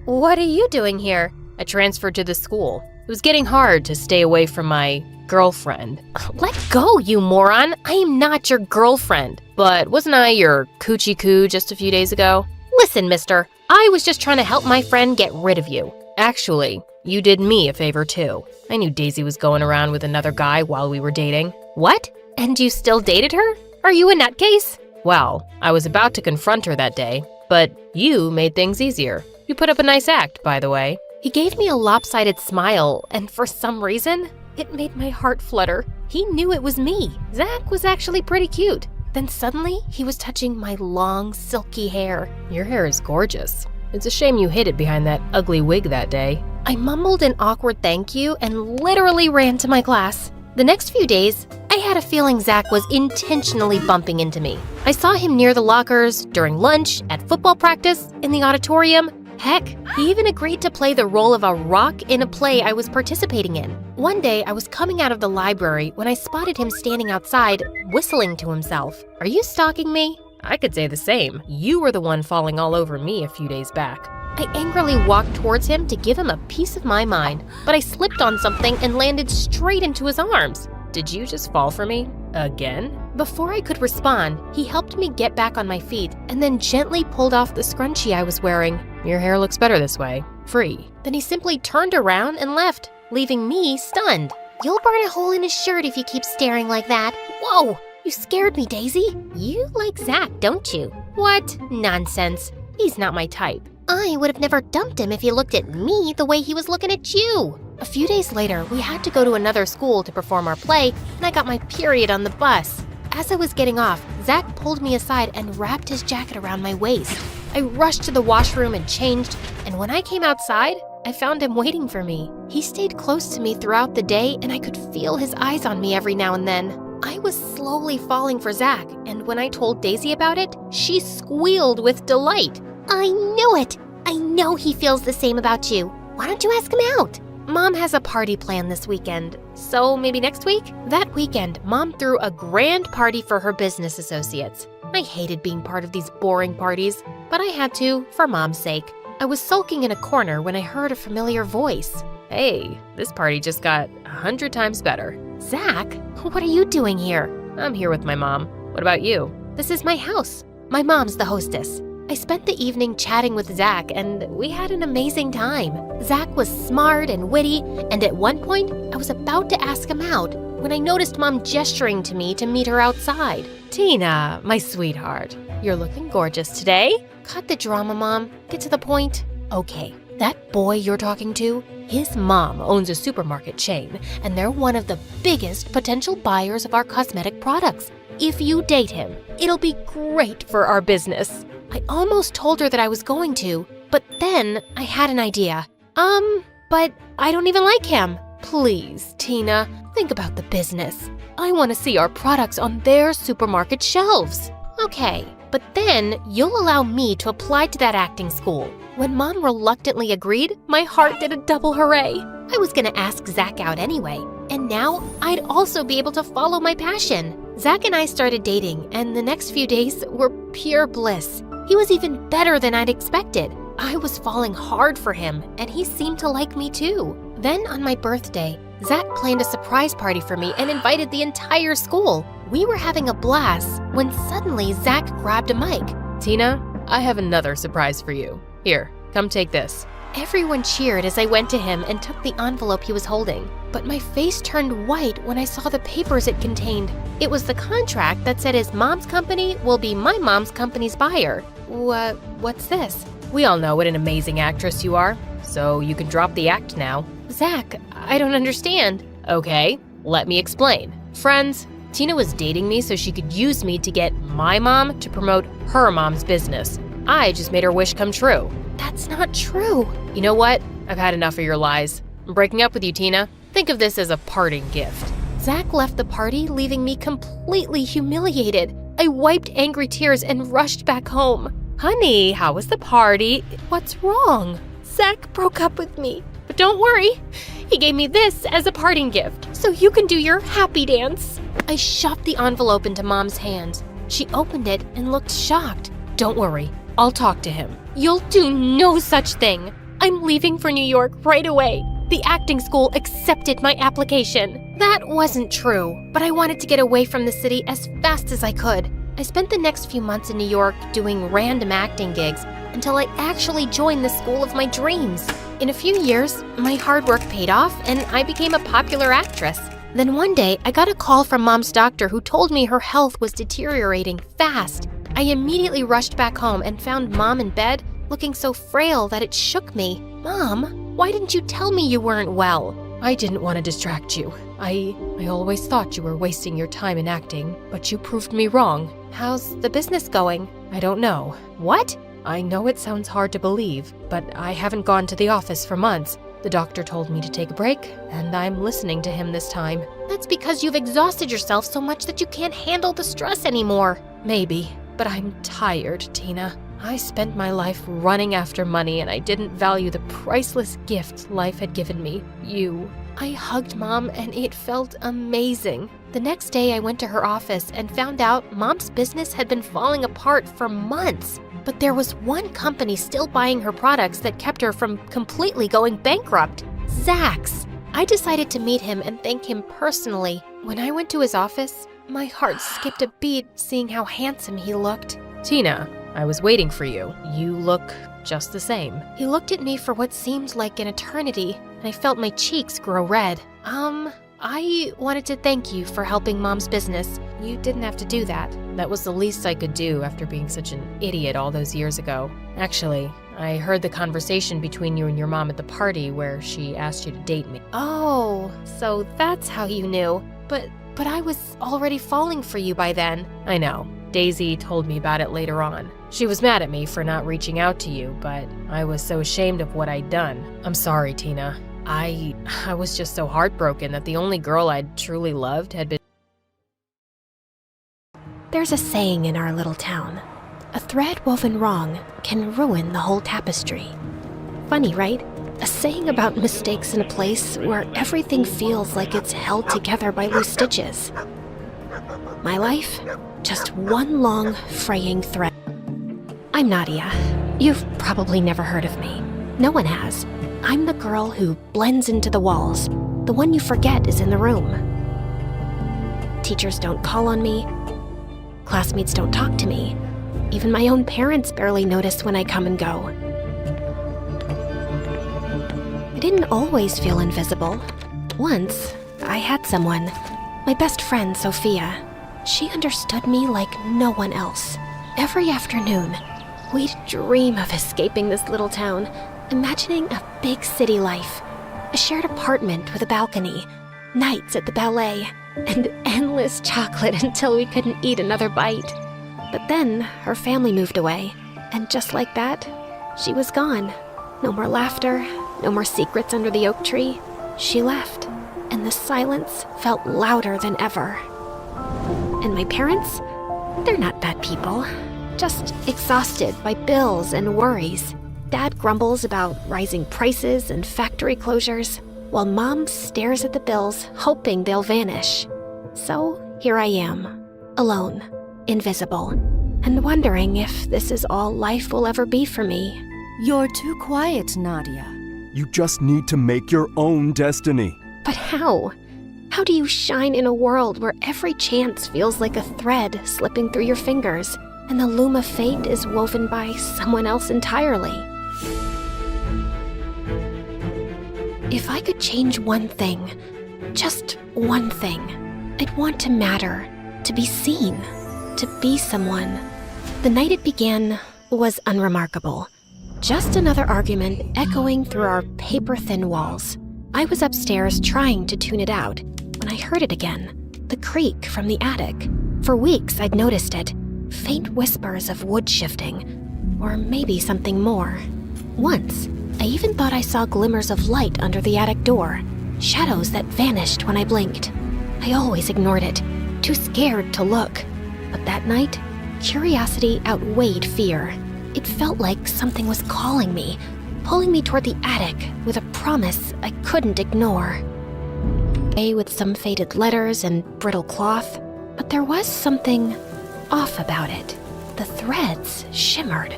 What are you doing here? I transferred to the school. It was getting hard to stay away from my girlfriend. Let go, you moron. I am not your girlfriend. But wasn't I your coochie coo just a few days ago? Listen, mister, I was just trying to help my friend get rid of you. Actually, you did me a favor too. I knew Daisy was going around with another guy while we were dating. What? And you still dated her? Are you a nutcase? Well, I was about to confront her that day, but you made things easier. You put up a nice act, by the way. He gave me a lopsided smile, and for some reason, it made my heart flutter. He knew it was me. Zach was actually pretty cute. Then suddenly, he was touching my long, silky hair. Your hair is gorgeous. It's a shame you hid it behind that ugly wig that day. I mumbled an awkward thank you and literally ran to my class. The next few days, I had a feeling Zach was intentionally bumping into me. I saw him near the lockers, during lunch, at football practice, in the auditorium. Heck, he even agreed to play the role of a rock in a play I was participating in. One day, I was coming out of the library when I spotted him standing outside, whistling to himself. Are you stalking me? I could say the same. You were the one falling all over me a few days back. I angrily walked towards him to give him a piece of my mind, but I slipped on something and landed straight into his arms. Did you just fall for me? Again? Before I could respond, he helped me get back on my feet and then gently pulled off the scrunchie I was wearing. Your hair looks better this way. Free. Then he simply turned around and left, leaving me stunned. You'll burn a hole in his shirt if you keep staring like that. Whoa! You scared me, Daisy. You like Zach, don't you? What? Nonsense. He's not my type. I would have never dumped him if he looked at me the way he was looking at you. A few days later, we had to go to another school to perform our play, and I got my period on the bus. As I was getting off, Zach pulled me aside and wrapped his jacket around my waist. I rushed to the washroom and changed, and when I came outside, I found him waiting for me. He stayed close to me throughout the day, and I could feel his eyes on me every now and then. I was slowly falling for Zach, and when I told Daisy about it, she squealed with delight. I knew it! I know he feels the same about you. Why don't you ask him out? Mom has a party planned this weekend, so maybe next week? That weekend, Mom threw a grand party for her business associates. I hated being part of these boring parties, but I had to for Mom's sake. I was sulking in a corner when I heard a familiar voice. Hey, this party just got 100 times better. Zach, what are you doing here? I'm here with my mom. What about you? This is my house. My mom's the hostess. I spent the evening chatting with Zach, and we had an amazing time. Zach was smart and witty, and at one point, I was about to ask him out when I noticed Mom gesturing to me to meet her outside. Tina, my sweetheart, you're looking gorgeous today. Cut the drama, Mom. Get to the point. Okay, that boy you're talking to, his mom owns a supermarket chain, and they're one of the biggest potential buyers of our cosmetic products. If you date him, it'll be great for our business. I almost told her that I was going to, but then I had an idea. But I don't even like him. Please, Tina, think about the business. I want to see our products on their supermarket shelves. Okay, but then you'll allow me to apply to that acting school. When Mom reluctantly agreed, my heart did a double hooray. I was gonna ask Zach out anyway, and now I'd also be able to follow my passion. Zach and I started dating, and the next few days were pure bliss. He was even better than I'd expected. I was falling hard for him, and he seemed to like me too. Then on my birthday, Zach planned a surprise party for me and invited the entire school. We were having a blast when suddenly Zach grabbed a mic. Tina, I have another surprise for you. Here, come take this. Everyone cheered as I went to him and took the envelope he was holding. But my face turned white when I saw the papers it contained. It was the contract that said his mom's company will be my mom's company's buyer. What's this? We all know what an amazing actress you are, so you can drop the act now. Zach, I don't understand. Okay, let me explain. Friends, Tina was dating me so she could use me to get my mom to promote her mom's business. I just made her wish come true. That's not true. You know what? I've had enough of your lies. I'm breaking up with you, Tina. Think of this as a parting gift. Zach left the party, leaving me completely humiliated. I wiped angry tears and rushed back home. Honey, how was the party? What's wrong? Zach broke up with me. But don't worry, he gave me this as a parting gift, so you can do your happy dance. I shoved the envelope into Mom's hands. She opened it and looked shocked. Don't worry, I'll talk to him. You'll do no such thing. I'm leaving for New York right away. The acting school accepted my application. That wasn't true, but I wanted to get away from the city as fast as I could. I spent the next few months in New York doing random acting gigs until I actually joined the school of my dreams. In a few years, my hard work paid off and I became a popular actress. Then one day, I got a call from Mom's doctor who told me her health was deteriorating fast. I immediately rushed back home and found Mom in bed, looking so frail that it shook me. Mom, why didn't you tell me you weren't well? I didn't want to distract you. I always thought you were wasting your time in acting, but you proved me wrong. How's the business going? I don't know. What? I know it sounds hard to believe, but I haven't gone to the office for months. The doctor told me to take a break, and I'm listening to him this time. That's because you've exhausted yourself so much that you can't handle the stress anymore. Maybe, but I'm tired, Tina. I spent my life running after money, and I didn't value the priceless gift life had given me, you. I hugged Mom, and it felt amazing. The next day, I went to her office and found out Mom's business had been falling apart for months. But there was one company still buying her products that kept her from completely going bankrupt. Zach's. I decided to meet him and thank him personally. When I went to his office, my heart skipped a beat seeing how handsome he looked. Tina, I was waiting for you. You look just the same. He looked at me for what seemed like an eternity, and I felt my cheeks grow red. I wanted to thank you for helping Mom's business. You didn't have to do that. That was the least I could do after being such an idiot all those years ago. Actually, I heard the conversation between you and your mom at the party where she asked you to date me. Oh, so that's how you knew. But I was already falling for you by then. I know. Daisy told me about it later on. She was mad at me for not reaching out to you, but I was so ashamed of what I'd done. I'm sorry, Tina. I was just so heartbroken that the only girl I'd truly loved had been... There's a saying in our little town. A thread woven wrong can ruin the whole tapestry. Funny, right? A saying about mistakes in a place where everything feels like it's held together by loose stitches. My life? Just one long, fraying thread. I'm Nadia. You've probably never heard of me. No one has. I'm the girl who blends into the walls. The one you forget is in the room. Teachers don't call on me. Classmates don't talk to me. Even my own parents barely notice when I come and go. I didn't always feel invisible. Once, I had someone. My best friend, Sophia. She understood me like no one else. Every afternoon, we'd dream of escaping this little town, imagining a big city life, a shared apartment with a balcony, nights at the ballet, and endless chocolate until we couldn't eat another bite. But then her family moved away, and just like that, she was gone. No more laughter, no more secrets under the oak tree. She left, and the silence felt louder than ever. And my parents? They're not bad people, just exhausted by bills and worries. Dad grumbles about rising prices and factory closures, while Mom stares at the bills, hoping they'll vanish. So here I am, alone, invisible, and wondering if this is all life will ever be for me. You're too quiet, Nadia. You just need to make your own destiny. But how? How do you shine in a world where every chance feels like a thread slipping through your fingers, and the loom of fate is woven by someone else entirely? If I could change one thing, just one thing, I'd want to matter, to be seen, to be someone. The night it began was unremarkable. Just another argument echoing through our paper-thin walls. I was upstairs trying to tune it out when I heard it again, the creak from the attic. For weeks I'd noticed it, faint whispers of wood shifting, or maybe something more. Once, I even thought I saw glimmers of light under the attic door, shadows that vanished when I blinked. I always ignored it, too scared to look. But that night, curiosity outweighed fear. It felt like something was calling me, pulling me toward the attic with a promise I couldn't ignore. With some faded letters and brittle cloth, but there was something off about it. The threads shimmered,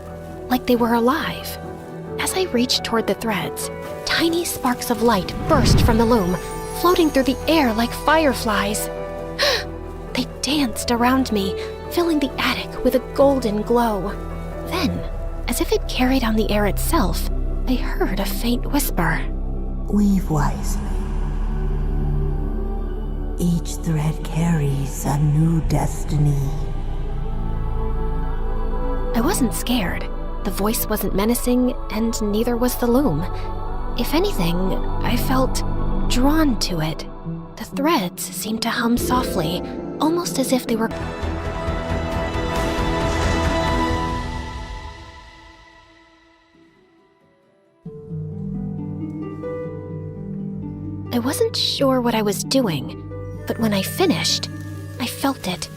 like they were alive. As I reached toward the threads, tiny sparks of light burst from the loom, floating through the air like fireflies. They danced around me, filling the attic with a golden glow. Then, as if it carried on the air itself, I heard a faint whisper. Weave wisely. Each thread carries a new destiny. I wasn't scared. The voice wasn't menacing, and neither was the loom. If anything, I felt drawn to it. The threads seemed to hum softly, almost as if they were... I wasn't sure what I was doing, but when I finished, I felt it,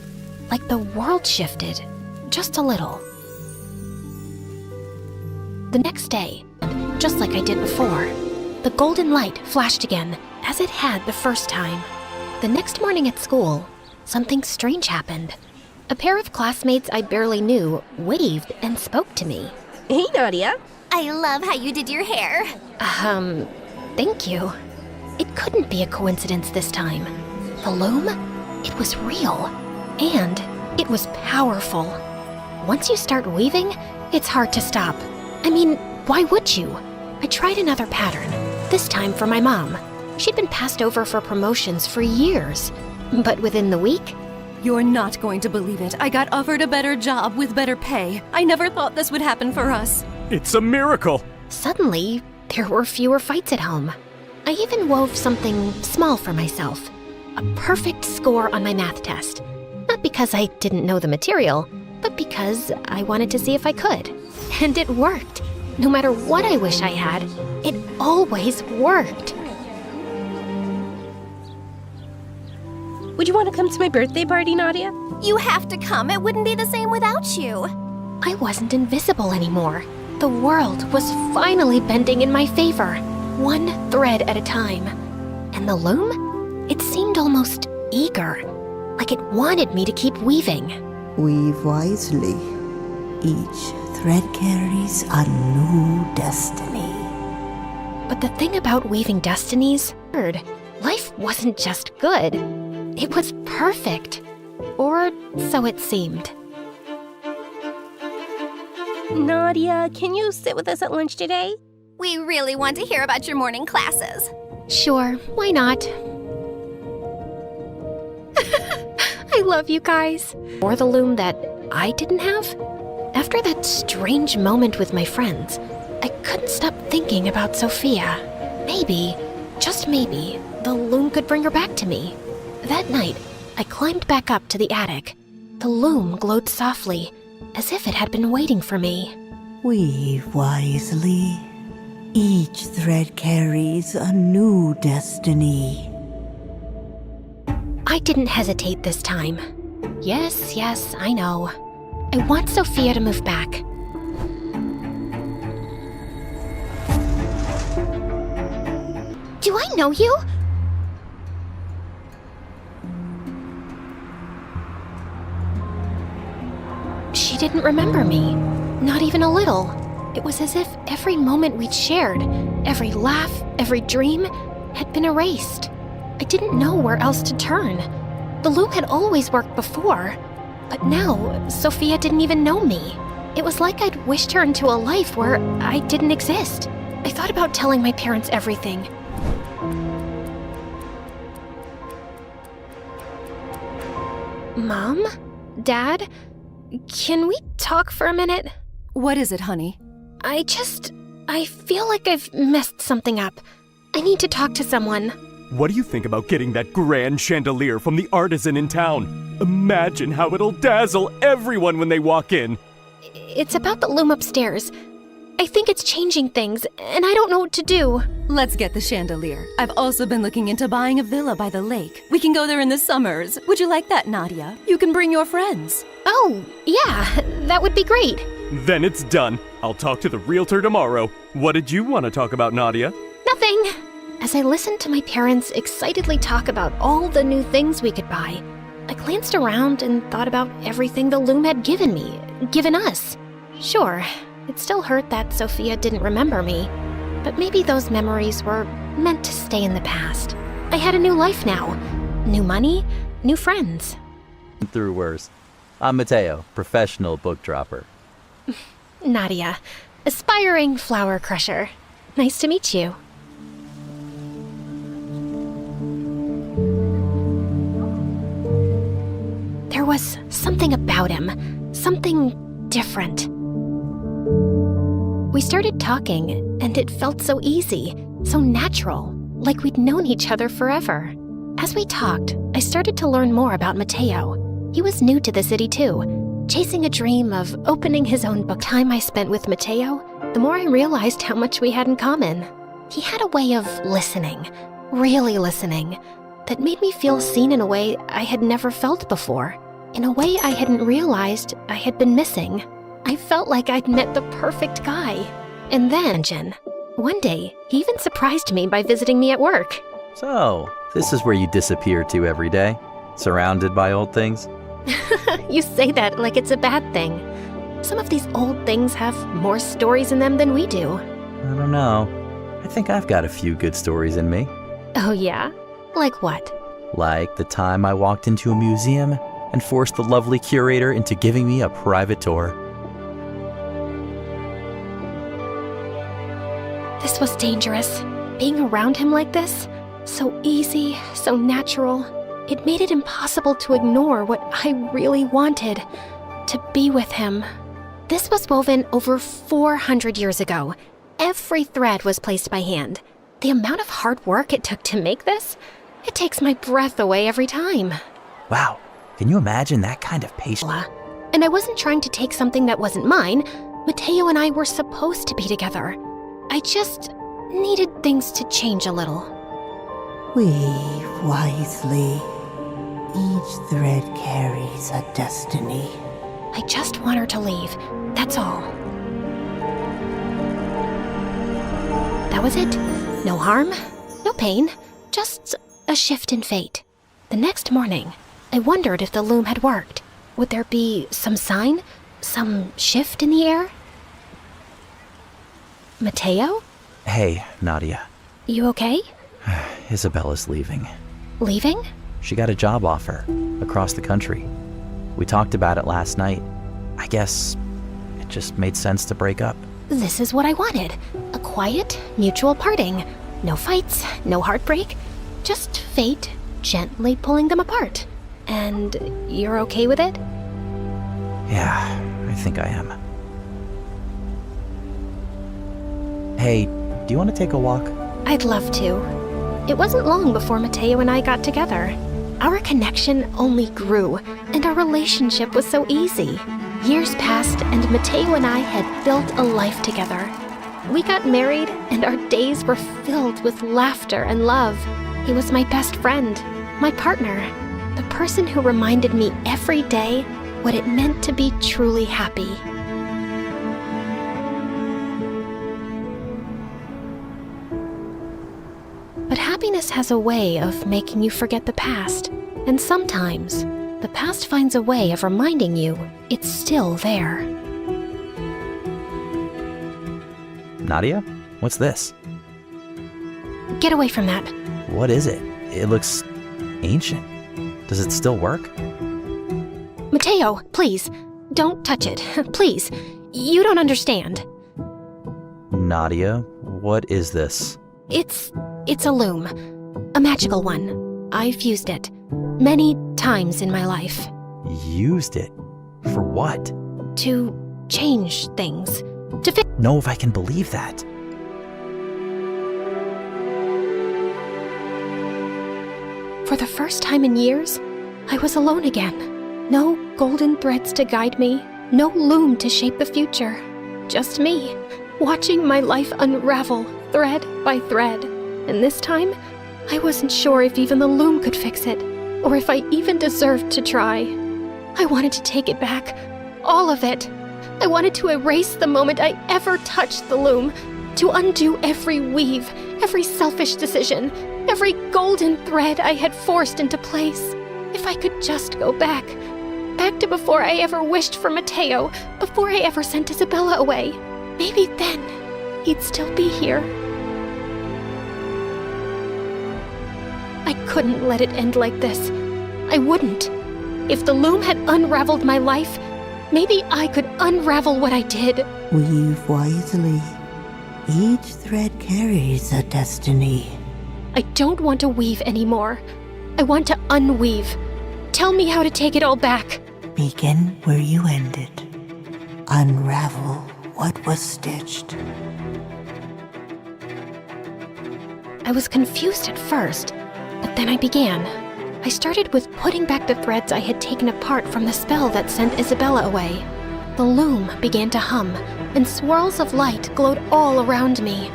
like the world shifted, just a little. The next day, just like I did before, the golden light flashed again, as it had the first time. The next morning at school, something strange happened. A pair of classmates I barely knew waved and spoke to me. Hey, Nadia. I love how you did your hair. Thank you. It couldn't be a coincidence this time. The loom? It was real. And it was powerful. Once you start weaving, it's hard to stop. I mean, why would you? I tried another pattern, this time for my mom. She'd been passed over for promotions for years. But within the week... You're not going to believe it. I got offered a better job with better pay. I never thought this would happen for us. It's a miracle! Suddenly, there were fewer fights at home. I even wove something small for myself. A perfect score on my math test. Not because I didn't know the material, but because I wanted to see if I could. And it worked. No matter what I wish I had, it always worked. Would you want to come to my birthday party, Nadia? You have to come. It wouldn't be the same without you. I wasn't invisible anymore. The world was finally bending in my favor, one thread at a time. And the loom? It seemed almost eager, like it wanted me to keep weaving. Weave wisely. Each thread carries a new destiny. But the thing about weaving destinies, life wasn't just good. It was perfect. Or so it seemed. Nadia, can you sit with us at lunch today? We really want to hear about your morning classes. Sure, why not? I love you guys. Or the loom that I didn't have? After that strange moment with my friends, I couldn't stop thinking about Sophia. Maybe, just maybe, the loom could bring her back to me. That night, I climbed back up to the attic. The loom glowed softly, as if it had been waiting for me. Weave wisely. Each thread carries a new destiny. I didn't hesitate this time. Yes, I know. I want Sophia to move back. Do I know you? She didn't remember me. Not even a little. It was as if every moment we'd shared, every laugh, every dream, had been erased. I didn't know where else to turn. The loom had always worked before, but now Sophia didn't even know me. It was like I'd wished her into a life where I didn't exist. I thought about telling my parents everything. Mom? Dad? Can we talk for a minute? What is it, honey? I feel like I've messed something up. I need to talk to someone. What do you think about getting that grand chandelier from the artisan in town? Imagine how it'll dazzle everyone when they walk in. It's about the loom upstairs. I think it's changing things, and I don't know what to do. Let's get the chandelier. I've also been looking into buying a villa by the lake. We can go there in the summers. Would you like that, Nadia? You can bring your friends. Oh, yeah, that would be great. Then it's done. I'll talk to the realtor tomorrow. What did you want to talk about, Nadia? Nothing. As I listened to my parents excitedly talk about all the new things we could buy, I glanced around and thought about everything the loom had given us. Sure, it still hurt that Sophia didn't remember me, but maybe those memories were meant to stay in the past. I had a new life now. New money, new friends. Through worse. I'm Mateo, professional book dropper. Nadia, aspiring flower crusher. Nice to meet you. There was something about him, something different. We started talking, and it felt so easy, so natural, like we'd known each other forever. As we talked, I started to learn more about Mateo. He was new to the city too, chasing a dream of opening his own book. The time I spent with Mateo, the more I realized how much we had in common. He had a way of listening, really listening, that made me feel seen in a way I had never felt before, in a way I hadn't realized I had been missing. I felt like I'd met the perfect guy. And then, one day, he even surprised me by visiting me at work. So, this is where you disappear to every day? Surrounded by old things? You say that like it's a bad thing. Some of these old things have more stories in them than we do. I don't know. I think I've got a few good stories in me. Oh yeah? Like what? Like the time I walked into a museum and forced the lovely curator into giving me a private tour. This was dangerous. Being around him like this, so easy, so natural, it made it impossible to ignore what I really wanted, to be with him. This was woven over 400 years ago. Every thread was placed by hand. The amount of hard work it took to make this, it takes my breath away every time. Wow, can you imagine that kind of patience? And I wasn't trying to take something that wasn't mine. Mateo and I were supposed to be together. I just needed things to change a little. Weave wisely. Each thread carries a destiny. I just want her to leave. That's all. That was it. No harm, no pain, just a shift in fate. The next morning, I wondered if the loom had worked. Would there be some sign? Some shift in the air? Mateo? Hey, Nadia. You okay? Isabella's leaving. Leaving? She got a job offer across the country. We talked about it last night. I guess it just made sense to break up. This is what I wanted. A quiet, mutual parting. No fights, no heartbreak. Just fate gently pulling them apart. And you're okay with it? Yeah, I think I am. Hey, do you want to take a walk? I'd love to. It wasn't long before Mateo and I got together. Our connection only grew, and our relationship was so easy. Years passed, and Mateo and I had built a life together. We got married, and our days were filled with laughter and love. He was my best friend, my partner, the person who reminded me every day what it meant to be truly happy. But happiness has a way of making you forget the past. And sometimes, the past finds a way of reminding you it's still there. Nadia? What's this? Get away from that. What is it? It looks ancient. Does it still work? Mateo, please, don't touch it. Please, you don't understand. Nadia, what is this? It's a loom. A magical one. I've used it many times in my life. Used it? For what? To change things. Know if I can believe that. For the first time in years, I was alone again. No golden threads to guide me, no loom to shape the future. Just me, watching my life unravel thread by thread. And this time, I wasn't sure if even the loom could fix it, or if I even deserved to try. I wanted to take it back, all of it. I wanted to erase the moment I ever touched the loom, to undo every weave, every selfish decision, every golden thread I had forced into place. If I could just go back to before I ever wished for Mateo, before I ever sent Isabella away. Maybe then he'd still be here. I couldn't let it end like this. I wouldn't. If the loom had unraveled my life, maybe I could unravel what I did. Weave wisely. Each thread carries a destiny. I don't want to weave anymore. I want to unweave. Tell me how to take it all back. Begin where you ended. Unravel what was stitched. I was confused at first, but then I began. I started with putting back the threads I had taken apart from the spell that sent Isabella away. The loom began to hum, and swirls of light glowed all around me.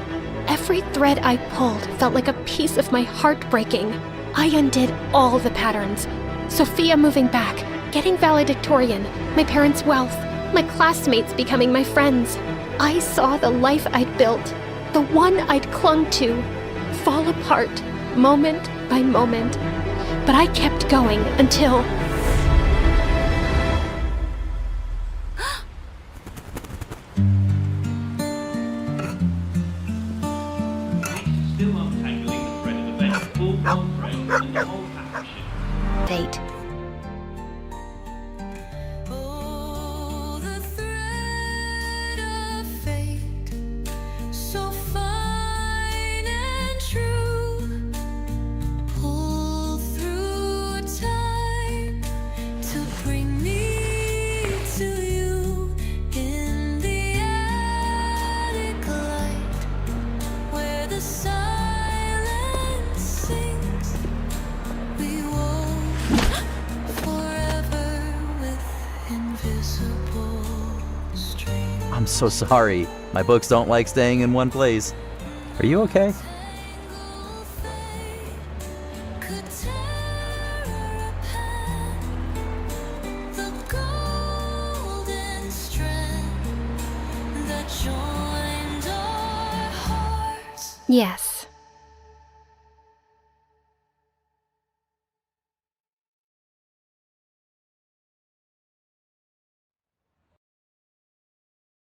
Every thread I pulled felt like a piece of my heart breaking. I undid all the patterns. Sophia moving back, getting valedictorian, my parents' wealth, my classmates becoming my friends. I saw the life I'd built, the one I'd clung to, fall apart, moment by moment. But I kept going until... Fate. I'm so sorry. My books don't like staying in one place. Are you okay? Yes.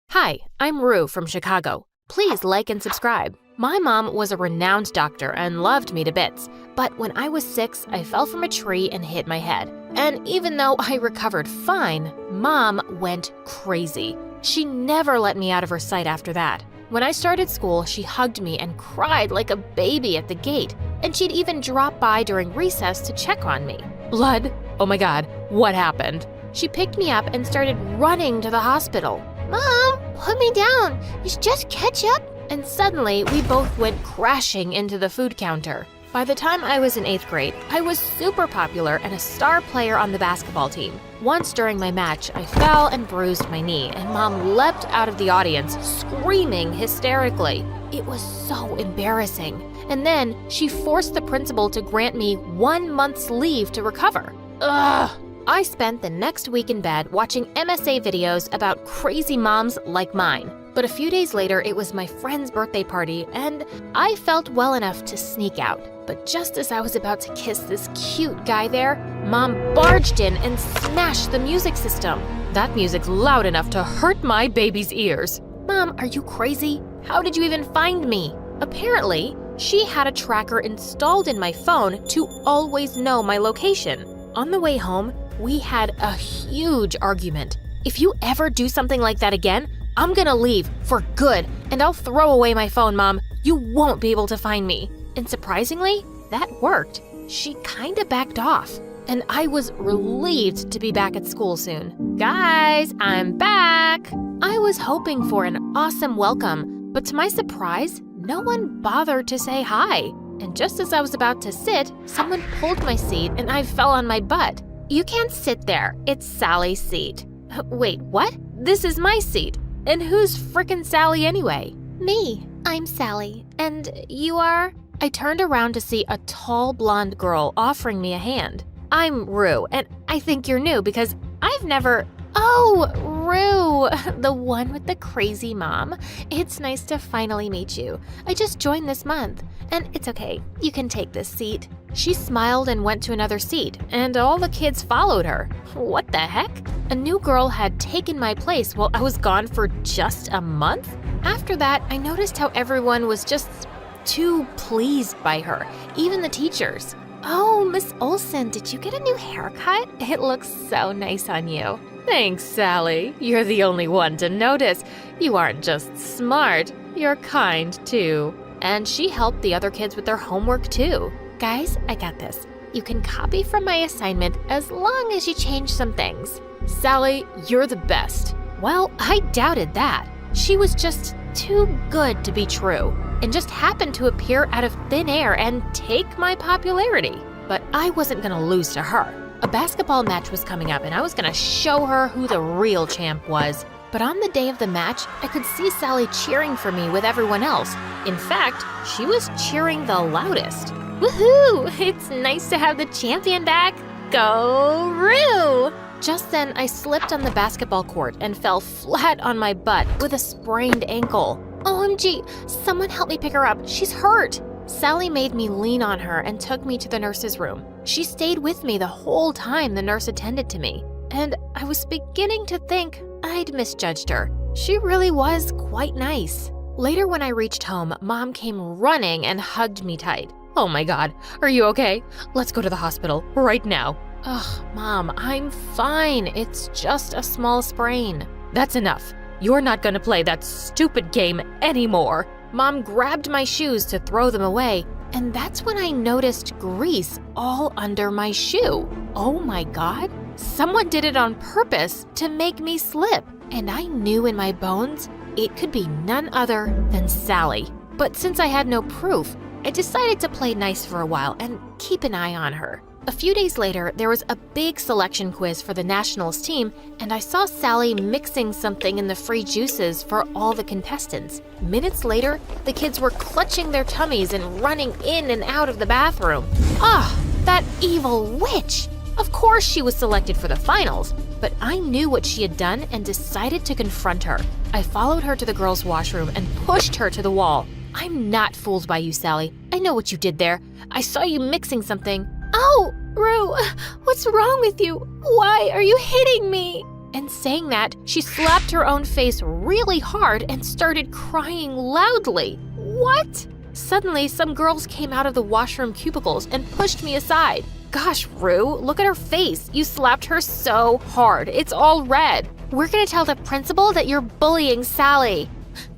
Hi, I'm Rue from Chicago. Please like and subscribe. My mom was a renowned doctor and loved me to bits, but when I was 6, I fell from a tree and hit my head. And even though I recovered fine, Mom went crazy. She never let me out of her sight after that. When I started school, she hugged me and cried like a baby at the gate, and she'd even drop by during recess to check on me. Blood? Oh my God, what happened? She picked me up and started running to the hospital. Mom, put me down. It's just ketchup. And suddenly, we both went crashing into the food counter. By the time I was in 8th grade, I was super popular and a star player on the basketball team. Once during my match, I fell and bruised my knee, and Mom leapt out of the audience, screaming hysterically. It was so embarrassing. And then, she forced the principal to grant me 1 month's leave to recover. Ugh! I spent the next week in bed watching MSA videos about crazy moms like mine. But a few days later, it was my friend's birthday party, and I felt well enough to sneak out. But just as I was about to kiss this cute guy there, Mom barged in and smashed the music system. That music's loud enough to hurt my baby's ears. Mom, are you crazy? How did you even find me? Apparently, she had a tracker installed in my phone to always know my location. On the way home, we had a huge argument. If you ever do something like that again, I'm gonna leave for good, and I'll throw away my phone, Mom. You won't be able to find me. And surprisingly, that worked. She kinda backed off, and I was relieved to be back at school soon. Guys, I'm back! I was hoping for an awesome welcome, but to my surprise, no one bothered to say hi. And just as I was about to sit, someone pulled my seat and I fell on my butt. You can't sit there. It's Sally's seat. Wait, what? This is my seat. And who's frickin' Sally anyway? Me. I'm Sally. And you are? I turned around to see a tall blonde girl offering me a hand. I'm Rue, and I think you're new because I've never... Oh, Rue, the one with the crazy mom. It's nice to finally meet you. I just joined this month, and it's okay. You can take this seat. She smiled and went to another seat, and all the kids followed her. What the heck? A new girl had taken my place while I was gone for just a month? After that, I noticed how everyone was just too pleased by her, even the teachers. Oh, Miss Olsen, did you get a new haircut? It looks so nice on you. Thanks, Sally. You're the only one to notice. You aren't just smart, you're kind too. And she helped the other kids with their homework too. Guys, I got this. You can copy from my assignment as long as you change some things. Sally, you're the best. Well, I doubted that. She was just too good to be true, and just happened to appear out of thin air and take my popularity. But I wasn't gonna lose to her. A basketball match was coming up and I was gonna show her who the real champ was. But on the day of the match, I could see Sally cheering for me with everyone else. In fact, she was cheering the loudest. Woohoo! It's nice to have the champion back. Go Rue! Just then, I slipped on the basketball court and fell flat on my butt with a sprained ankle. OMG, someone help me pick her up. She's hurt. Sally made me lean on her and took me to the nurse's room. She stayed with me the whole time the nurse attended to me. And I was beginning to think I'd misjudged her. She really was quite nice. Later when I reached home, Mom came running and hugged me tight. Oh my God, are you okay? Let's go to the hospital right now. Ugh, Mom, I'm fine. It's just a small sprain. That's enough. You're not gonna play that stupid game anymore. Mom grabbed my shoes to throw them away, and that's when I noticed grease all under my shoe. Oh my God, someone did it on purpose to make me slip, and I knew in my bones it could be none other than Sally. But since I had no proof, I decided to play nice for a while and keep an eye on her. A few days later, there was a big selection quiz for the nationals team, and I saw Sally mixing something in the free juices for all the contestants. Minutes later, the kids were clutching their tummies and running in and out of the bathroom. Ah, that evil witch! Of course she was selected for the finals, but I knew what she had done and decided to confront her. I followed her to the girls' washroom and pushed her to the wall. I'm not fooled by you, Sally. I know what you did there. I saw you mixing something. Oh, Rue, what's wrong with you? Why are you hitting me? And saying that, she slapped her own face really hard and started crying loudly. What? Suddenly, some girls came out of the washroom cubicles and pushed me aside. Gosh, Rue, look at her face. You slapped her so hard. It's all red. We're gonna tell the principal that you're bullying Sally.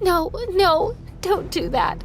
No, don't do that.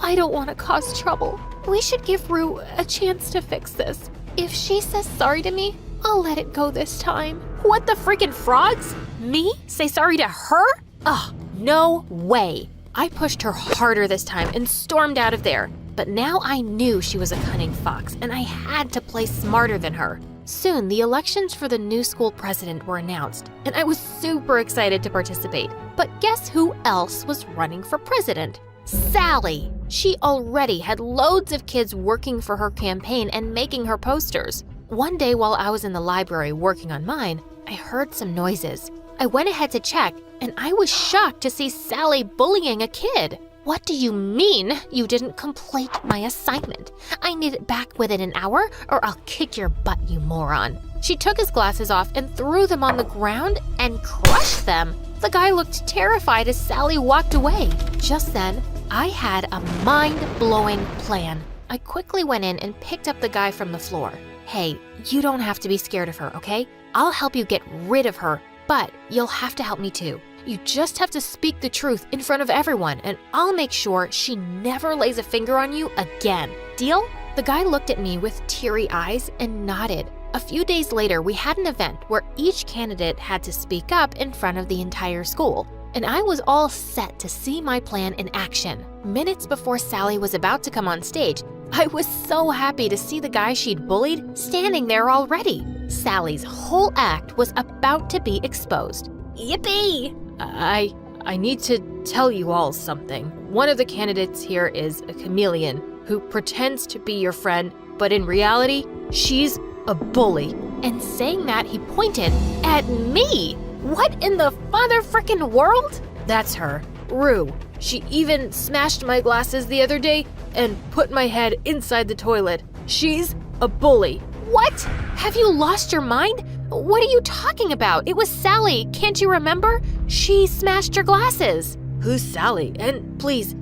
I don't want to cause trouble. We should give Rue a chance to fix this. If she says sorry to me, I'll let it go this time. What the freaking frogs? Me? Say sorry to her? Ugh, no way. I pushed her harder this time and stormed out of there. But now I knew she was a cunning fox, and I had to play smarter than her. Soon, the elections for the new school president were announced, and I was super excited to participate. But guess who else was running for president? Sally! She already had loads of kids working for her campaign and making her posters. One day while I was in the library working on mine, I heard some noises. I went ahead to check, and I was shocked to see Sally bullying a kid. What do you mean you didn't complete my assignment? I need it back within an hour, or I'll kick your butt, you moron. She took his glasses off and threw them on the ground and crushed them. The guy looked terrified as Sally walked away. Just then, I had a mind-blowing plan. I quickly went in and picked up the guy from the floor. Hey, you don't have to be scared of her, okay? I'll help you get rid of her, but you'll have to help me too. You just have to speak the truth in front of everyone, and I'll make sure she never lays a finger on you again. Deal? The guy looked at me with teary eyes and nodded. A few days later, we had an event where each candidate had to speak up in front of the entire school, and I was all set to see my plan in action. Minutes before Sally was about to come on stage, I was so happy to see the guy she'd bullied standing there already. Sally's whole act was about to be exposed. Yippee! I need to tell you all something. One of the candidates here is a chameleon who pretends to be your friend, but in reality, she's a bully. And saying that, he pointed at me. What in the father frickin' world? That's her, Rue. She even smashed my glasses the other day and put my head inside the toilet. She's a bully. What? Have you lost your mind? What are you talking about? It was Sally, can't you remember? She smashed your glasses. Who's Sally? And please,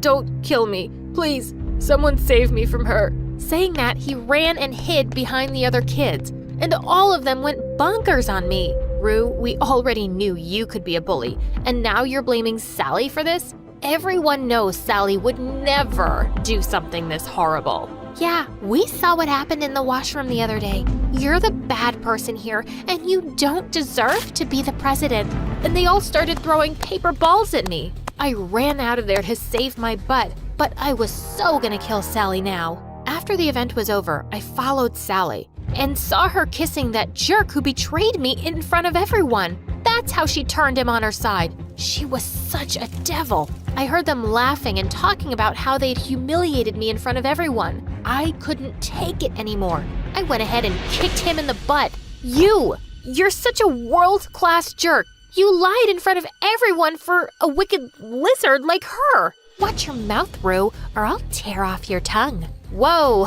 don't kill me. Please, someone save me from her. Saying that, he ran and hid behind the other kids, and all of them went bonkers on me. Rue, we already knew you could be a bully, and now you're blaming Sally for this? Everyone knows Sally would never do something this horrible. Yeah, we saw what happened in the washroom the other day. You're the bad person here, and you don't deserve to be the president. And they all started throwing paper balls at me. I ran out of there to save my butt, but I was so gonna kill Sally now. After the event was over, I followed Sally and saw her kissing that jerk who betrayed me in front of everyone. That's how she turned him on her side. She was such a devil. I heard them laughing and talking about how they'd humiliated me in front of everyone. I couldn't take it anymore. I went ahead and kicked him in the butt. You're such a world-class jerk. You lied in front of everyone for a wicked lizard like her. Watch your mouth, Rue, or I'll tear off your tongue. Whoa,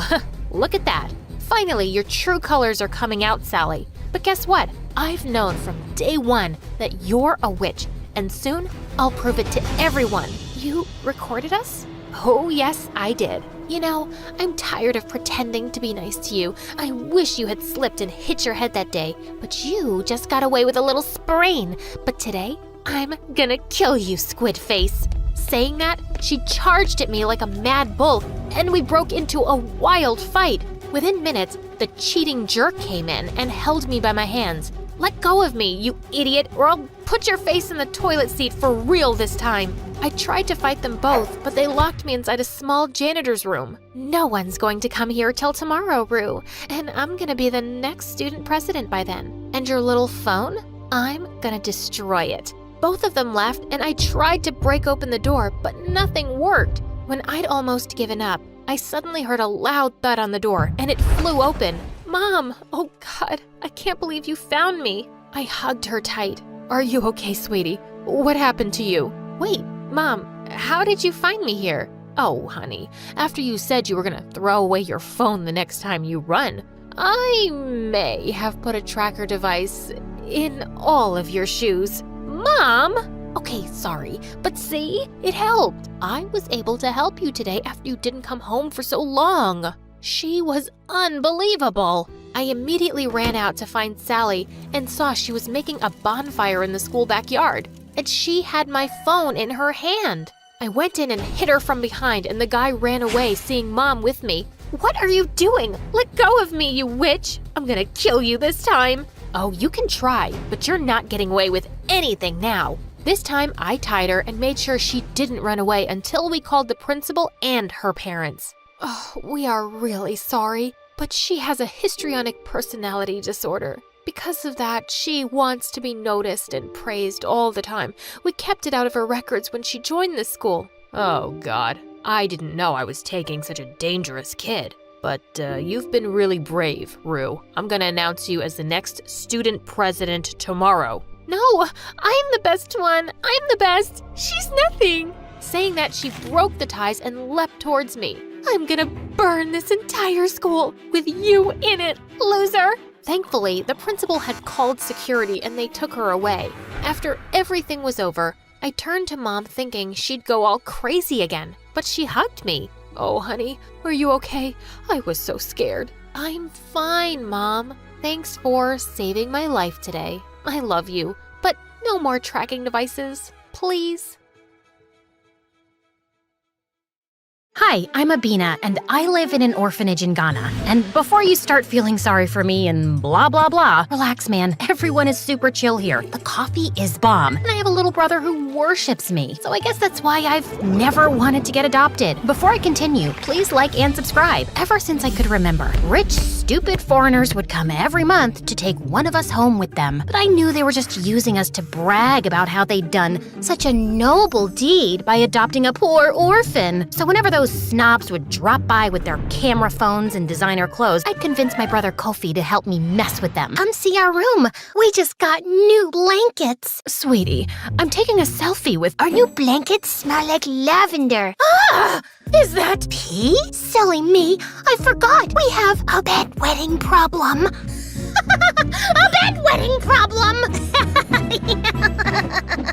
look at that. Finally, your true colors are coming out, Sally. But guess what? I've known from day one that you're a witch, and soon I'll prove it to everyone. You recorded us? Oh, yes, I did. You know, I'm tired of pretending to be nice to you. I wish you had slipped and hit your head that day, but you just got away with a little sprain. But today, I'm gonna kill you, squid face. Saying that, she charged at me like a mad bull, and we broke into a wild fight. Within minutes, the cheating jerk came in and held me by my hands. Let go of me, you idiot, or I'll put your face in the toilet seat for real this time. I tried to fight them both, but they locked me inside a small janitor's room. No one's going to come here till tomorrow, Rue, and I'm gonna be the next student president by then. And your little phone? I'm gonna destroy it. Both of them left, and I tried to break open the door, but nothing worked. When I'd almost given up, I suddenly heard a loud thud on the door, and it flew open. Mom! Oh God, I can't believe you found me. I hugged her tight. Are you okay, sweetie? What happened to you? Wait, Mom, how did you find me here? Oh, honey, after you said you were gonna throw away your phone the next time you run, I may have put a tracker device in all of your shoes. Mom! Okay, sorry, but see, it helped. I was able to help you today after you didn't come home for so long. She was unbelievable. I immediately ran out to find Sally and saw she was making a bonfire in the school backyard, and she had my phone in her hand. I went in and hit her from behind, and the guy ran away, seeing Mom with me. What are you doing? Let go of me, you witch! I'm gonna kill you this time. Oh, you can try, but you're not getting away with anything now. This time, I tied her and made sure she didn't run away until we called the principal and her parents. Oh, we are really sorry, but she has a histrionic personality disorder. Because of that, she wants to be noticed and praised all the time. We kept it out of her records when she joined this school. Oh, God. I didn't know I was taking such a dangerous kid. But you've been really brave, Rue. I'm gonna announce you as the next student president tomorrow. No, I'm the best one. I'm the best. She's nothing. Saying that, she broke the ties and leapt towards me. I'm gonna burn this entire school with you in it, loser. Thankfully, the principal had called security and they took her away. After everything was over, I turned to Mom thinking she'd go all crazy again, but she hugged me. Oh, honey, are you okay? I was so scared. I'm fine, Mom. Thanks for saving my life today. I love you, but no more tracking devices, please. Hi, I'm Abina, and I live in an orphanage in Ghana. And before you start feeling sorry for me and blah, blah, blah, relax, man. Everyone is super chill here. The coffee is bomb, and I have a little brother who worships me. So I guess that's why I've never wanted to get adopted. Before I continue, please like and subscribe. Ever since I could remember, rich, stupid foreigners would come every month to take one of us home with them. But I knew they were just using us to brag about how they'd done such a noble deed by adopting a poor orphan. So whenever those snobs would drop by with their camera phones and designer clothes, I'd convince my brother Kofi to help me mess with them. Come see our room. We just got new blankets. Sweetie, I'm taking a selfie with... Our new blankets smell like lavender. Ah! Is that pee? Silly me. I forgot. We have a bedwetting problem. A bedwetting problem!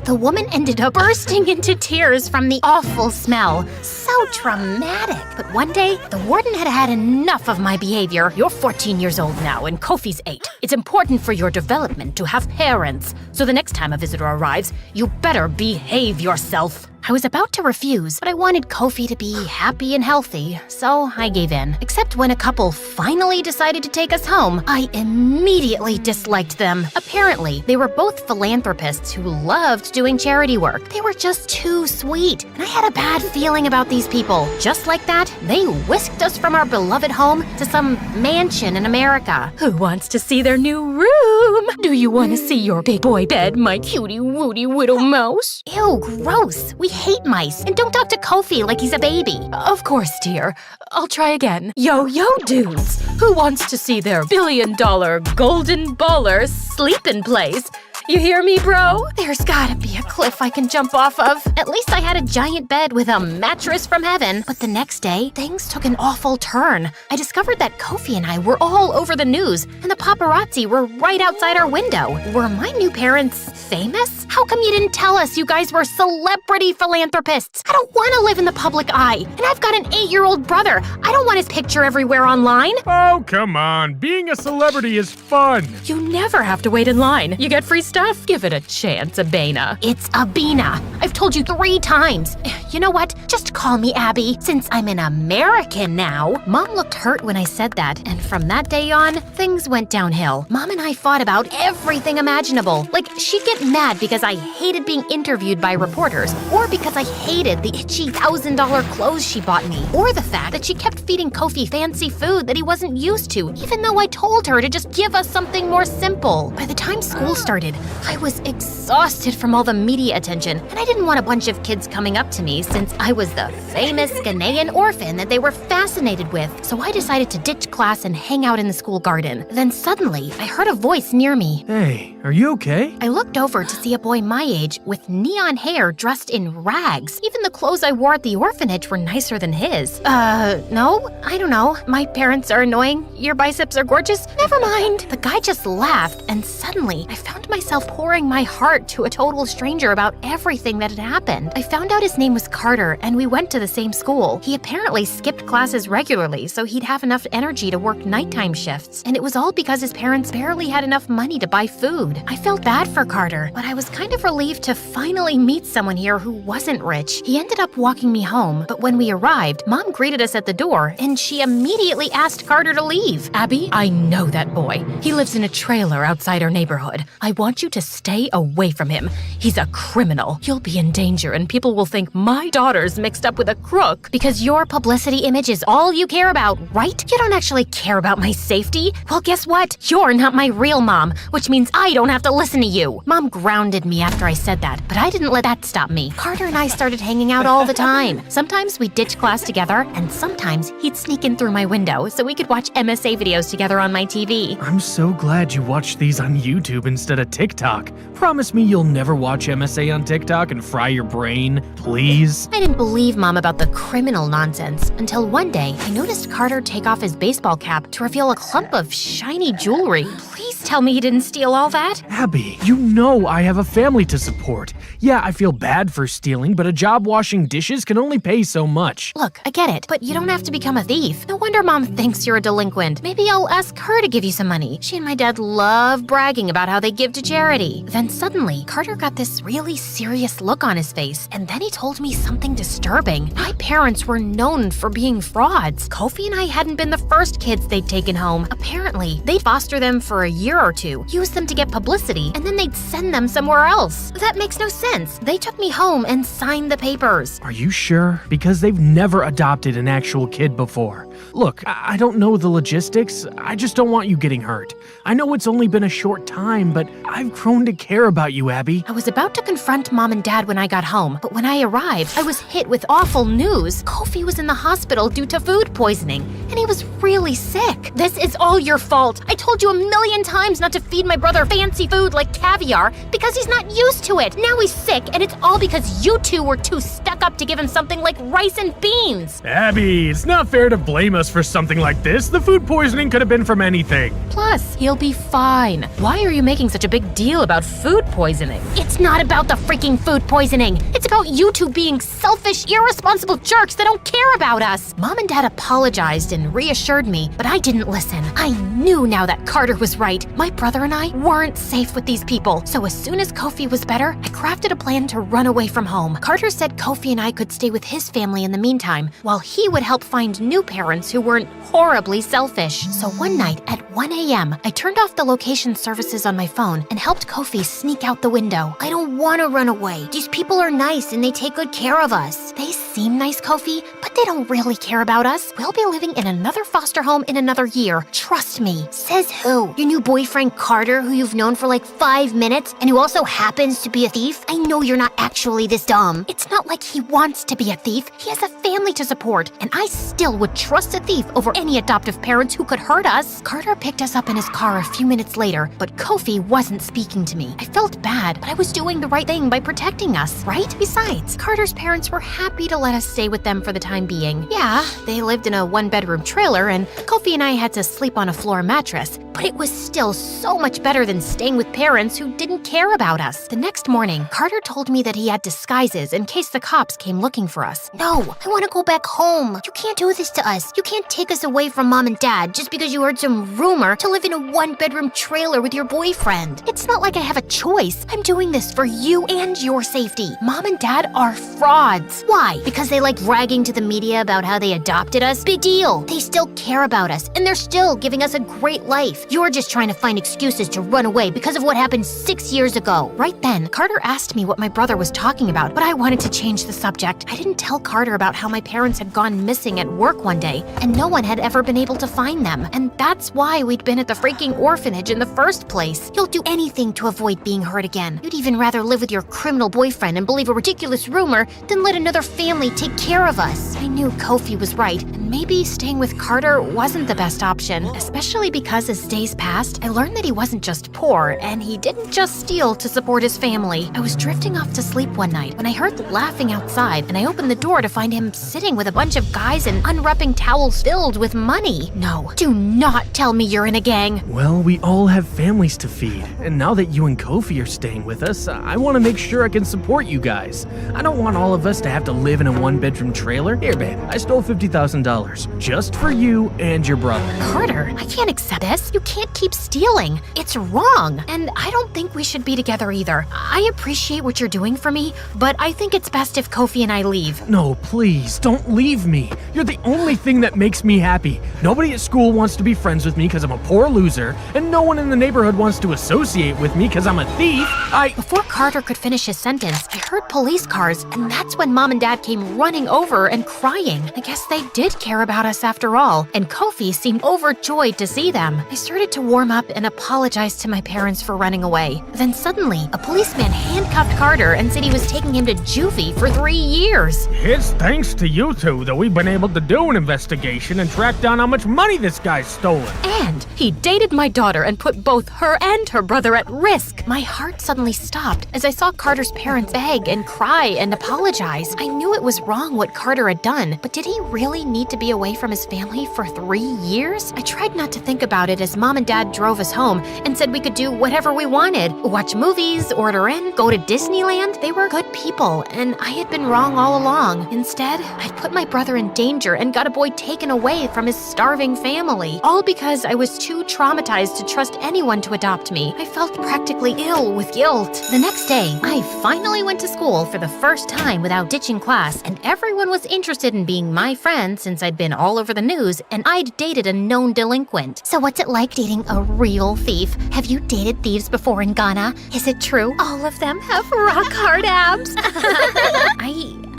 The woman ended up bursting into tears from the awful smell. So traumatic. But one day, the warden had had enough of my behavior. You're 14 years old now, and Kofi's 8. It's important for your development to have parents. So the next time a visitor arrives, you better behave yourself. I was about to refuse, but I wanted Kofi to be happy and healthy, so I gave in. Except when a couple finally decided to take us home, I immediately disliked them. Apparently, they were both philanthropists who loved doing charity work. They were just too sweet, and I had a bad feeling about these people. Just like that, they whisked us from our beloved home to some mansion in America. Who wants to see their new room? Do you want to see your big boy bed, my cutie wooty widow mouse? Ew, gross. We hate mice, and don't talk to Kofi like he's a baby. Of course, dear. I'll try again. Yo, dudes. Who wants to see their billion-dollar golden baller sleeping place? You hear me, bro? There's gotta be a cliff I can jump off of. At least I had a giant bed with a mattress from heaven. But the next day, things took an awful turn. I discovered that Kofi and I were all over the news, and the paparazzi were right outside our window. Were my new parents famous? How come you didn't tell us you guys were celebrity philanthropists? I don't want to live in the public eye, and I've got an 8-year-old brother. I don't want his picture everywhere online. Oh, come on. Being a celebrity is fun. You never have to wait in line. You get free stuff. Give it a chance, Abena. It's Abina. I've told you 3 times. You know what? Just call me Abby, since I'm an American now. Mom looked hurt when I said that, and from that day on, things went downhill. Mom and I fought about everything imaginable. Like, she'd get mad because I hated being interviewed by reporters, or because I hated the itchy $1,000 clothes she bought me, or the fact that she kept feeding Kofi fancy food that he wasn't used to, even though I told her to just give us something more simple. By the time school started, I was exhausted from all the media attention, and I didn't want a bunch of kids coming up to me since I was the famous Ghanaian orphan that they were fascinated with. So I decided to ditch class and hang out in the school garden. Then suddenly, I heard a voice near me. Hey, are you okay? I looked over to see a boy my age with neon hair dressed in rags. Even the clothes I wore at the orphanage were nicer than his. No? I don't know. My parents are annoying. Your biceps are gorgeous. Never mind. The guy just laughed, and suddenly, I found myself pouring my heart to a total stranger about everything that had happened. I found out his name was Carter, and we went to the same school. He apparently skipped classes regularly, so he'd have enough energy to work nighttime shifts. And it was all because his parents barely had enough money to buy food. I felt bad for Carter, but I was kind of relieved to finally meet someone here who wasn't rich. He ended up walking me home, but when we arrived, Mom greeted us at the door, and she immediately asked Carter to leave. Abby, I know that boy. He lives in a trailer outside our neighborhood. I want you to stay away from him. He's a criminal. You'll be in danger, and people will think my daughter's mixed up with a crook. Because your publicity image is all you care about, right? You don't actually care about my safety. Well, guess what? You're not my real mom, which means I don't have to listen to you. Mom grounded me after I said that, but I didn't let that stop me. Carter and I started hanging out all the time. Sometimes we'd ditch class together, and sometimes he'd sneak in through my window so we could watch MSA videos together on my TV. I'm so glad you watched these on YouTube instead of TikTok. TikTok. Promise me you'll never watch MSA on TikTok and fry your brain, please? I didn't believe Mom about the criminal nonsense until one day I noticed Carter take off his baseball cap to reveal a clump of shiny jewelry. Please tell me he didn't steal all that. Abby, you know I have a family to support. Yeah, I feel bad for stealing, but a job washing dishes can only pay so much. Look, I get it, but you don't have to become a thief. No wonder Mom thinks you're a delinquent. Maybe I'll ask her to give you some money. She and my dad love bragging about how they give to charity. Then suddenly, Carter got this really serious look on his face, and then he told me something disturbing. My parents were known for being frauds. Kofi and I hadn't been the first kids they'd taken home. Apparently, they'd foster them for a year or two, use them to get publicity, and then they'd send them somewhere else. That makes no sense. They took me home and signed the papers. Are you sure? Because they've never adopted an actual kid before. Look, I don't know the logistics. I just don't want you getting hurt. I know it's only been a short time, but I've grown to care about you, Abby. I was about to confront Mom and Dad when I got home, but when I arrived, I was hit with awful news. Kofi was in the hospital due to food poisoning, and he was really sick. This is all your fault. I told you a million times not to feed my brother fancy food like caviar because he's not used to it. Now he's sick, and it's all because you two were too stuck up to give him something like rice and beans. Abby, it's not fair to blame us for something like this. The food poisoning could have been from anything. Plus, he'll be fine. Why are you making such a big deal about food poisoning? It's not about the freaking food poisoning. It's about you two being selfish, irresponsible jerks that don't care about us. Mom and Dad apologized and reassured me, but I didn't listen. I knew now that Carter was right. My brother and I weren't safe with these people. So as soon as Kofi was better, I crafted a plan to run away from home. Carter said Kofi and I could stay with his family in the meantime, while he would help find new parents who weren't horribly selfish. So one night at 1 a.m., I turned off the location services on my phone and helped Kofi sneak out the window. I don't want to run away. These people are nice and they take good care of us. They seem nice, Kofi, but they don't really care about us. We'll be living in another foster home in another year. Trust me. Says who? Your new boyfriend Carter, who you've known for like 5 minutes and who also happens to be a thief? I know you're not actually this dumb. It's not like he wants to be a thief. He has a family to support, and I still would trust a thief over any adoptive parents who could hurt us. Carter picked us up in his car a few minutes later, but Kofi wasn't speaking to me. I felt bad, but I was doing the right thing by protecting us, right? Besides, Carter's parents were happy to let us stay with them for the time being. Yeah, they lived in a one-bedroom trailer, and Kofi and I had to sleep on a floor mattress, but it was still so much better than staying with parents who didn't care about us. The next morning, Carter told me that he had disguises in case the cops came looking for us. No, I want to go back home. You can't do this to us. You can't take us away from Mom and Dad just because you heard some rumor to live in a one-bedroom trailer with your boyfriend. It's not like I have a choice. I'm doing this for you and your safety. Mom and Dad are frauds. Why? Because they like bragging to the media about how they adopted us? Big deal. They still care about us, and they're still giving us a great life. You're just trying to find excuses to run away because of what happened 6 years ago. Right then, Carter asked me what my brother was talking about, but I wanted to change the subject. I didn't tell Carter about how my parents had gone missing at work one day, and no one had ever been able to find them. And that's why we'd been at the freaking orphanage in the first place. You'll do anything to avoid being hurt again. You'd even rather live with your criminal boyfriend and believe a ridiculous rumor than let another family take care of us. I knew Kofi was right, and maybe staying with Carter wasn't the best option, especially because as days passed, I learned that he wasn't just poor, and he didn't just steal to support his family. I was drifting off to sleep one night when I heard laughing outside, and I opened the door to find him sitting with a bunch of guys and unwrapping towels filled with money. No, do not tell me you're in a gang. Well, we all have families to feed, and now that you and Kofi are staying with us, I want to make sure I can support you guys. I don't want all of us to have to live in a one-bedroom trailer. Here, babe, I stole $50,000 just for you and your brother. Carter, I can't accept this. You can't keep stealing. It's wrong, and I don't think we should be together either. I appreciate what you're doing for me, but I think it's best if Kofi and I leave. No, please, don't leave me. You're the only thing that makes me happy. Nobody at school wants to be friends with me because I'm a poor loser, and no one in the neighborhood wants to associate with me because I'm a thief. Before Carter could finish his sentence, I heard police cars, and that's when Mom and Dad came running over and crying. I guess they did care about us after all, and Kofi seemed overjoyed to see them. I started to warm up and apologize to my parents for running away. Then suddenly, a policeman handcuffed Carter and said he was taking him to juvie for 3 years. It's thanks to you two that we've been able to do an investigation investigation and track down how much money this guy's stolen. And he dated my daughter and put both her and her brother at risk. My heart suddenly stopped as I saw Carter's parents beg and cry and apologize. I knew it was wrong what Carter had done, but did he really need to be away from his family for 3 years? I tried not to think about it as Mom and Dad drove us home and said we could do whatever we wanted. Watch movies, order in, go to Disneyland. They were good people, and I had been wrong all along. Instead, I'd put my brother in danger and got a boy taken away from his starving family. All because I was too traumatized to trust anyone to adopt me. I felt practically ill with guilt. The next day, I finally went to school for the first time without ditching class, and everyone was interested in being my friend since I'd been all over the news and I'd dated a known delinquent. So what's it like dating a real thief? Have you dated thieves before in Ghana? Is it true all of them have rock hard abs?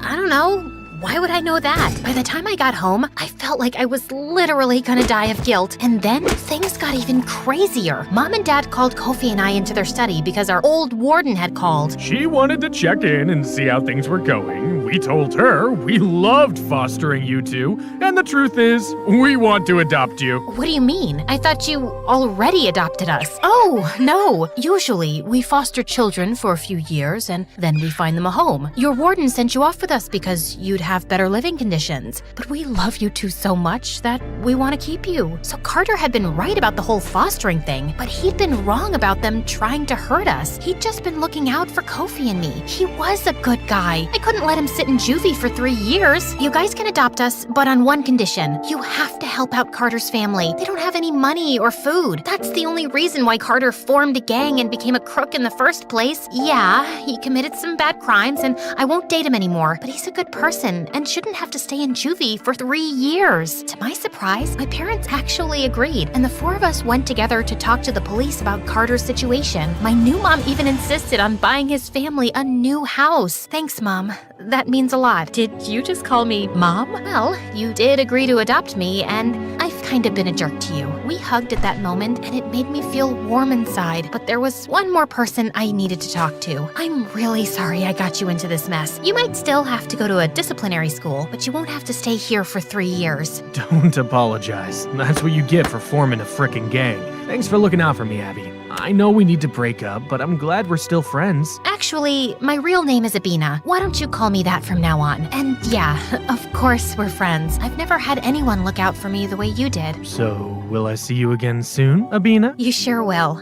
I don't know. Why would I know that? By the time I got home, I felt like I was literally gonna die of guilt. And then things got even crazier. Mom and Dad called Kofi and I into their study because our old warden had called. She wanted to check in and see how things were going. We told her we loved fostering you two, and the truth is, we want to adopt you. What do you mean? I thought you already adopted us. Oh, no. Usually, we foster children for a few years and then we find them a home. Your warden sent you off with us because you'd have better living conditions. But we love you two so much that we want to keep you. So Carter had been right about the whole fostering thing, but he'd been wrong about them trying to hurt us. He'd just been looking out for Kofi and me. He was a good guy. I couldn't let him sit in juvie for 3 years. You guys can adopt us, but on one condition. You have to help out Carter's family. They don't have any money or food. That's the only reason why Carter formed a gang and became a crook in the first place. Yeah, he committed some bad crimes and I won't date him anymore, but he's a good person and shouldn't have to stay in juvie for 3 years. To my surprise, my parents actually agreed, and the 4 of us went together to talk to the police about Carter's situation. My new mom even insisted on buying his family a new house. Thanks, Mom. That means a lot. Did you just call me Mom? Well, you did agree to adopt me, and I've kind of been a jerk to you. We hugged at that moment, and it made me feel warm inside, but there was one more person I needed to talk to. I'm really sorry I got you into this mess. You might still have to go to a disciplinary school, but you won't have to stay here for 3 years. Don't apologize. That's what you get for forming a frickin' gang. Thanks for looking out for me, Abby. I know we need to break up, but I'm glad we're still friends. Actually, my real name is Abina. Why don't you call me that from now on? And yeah, of course we're friends. I've never had anyone look out for me the way you did. So, will I see you again soon, Abina? You sure will.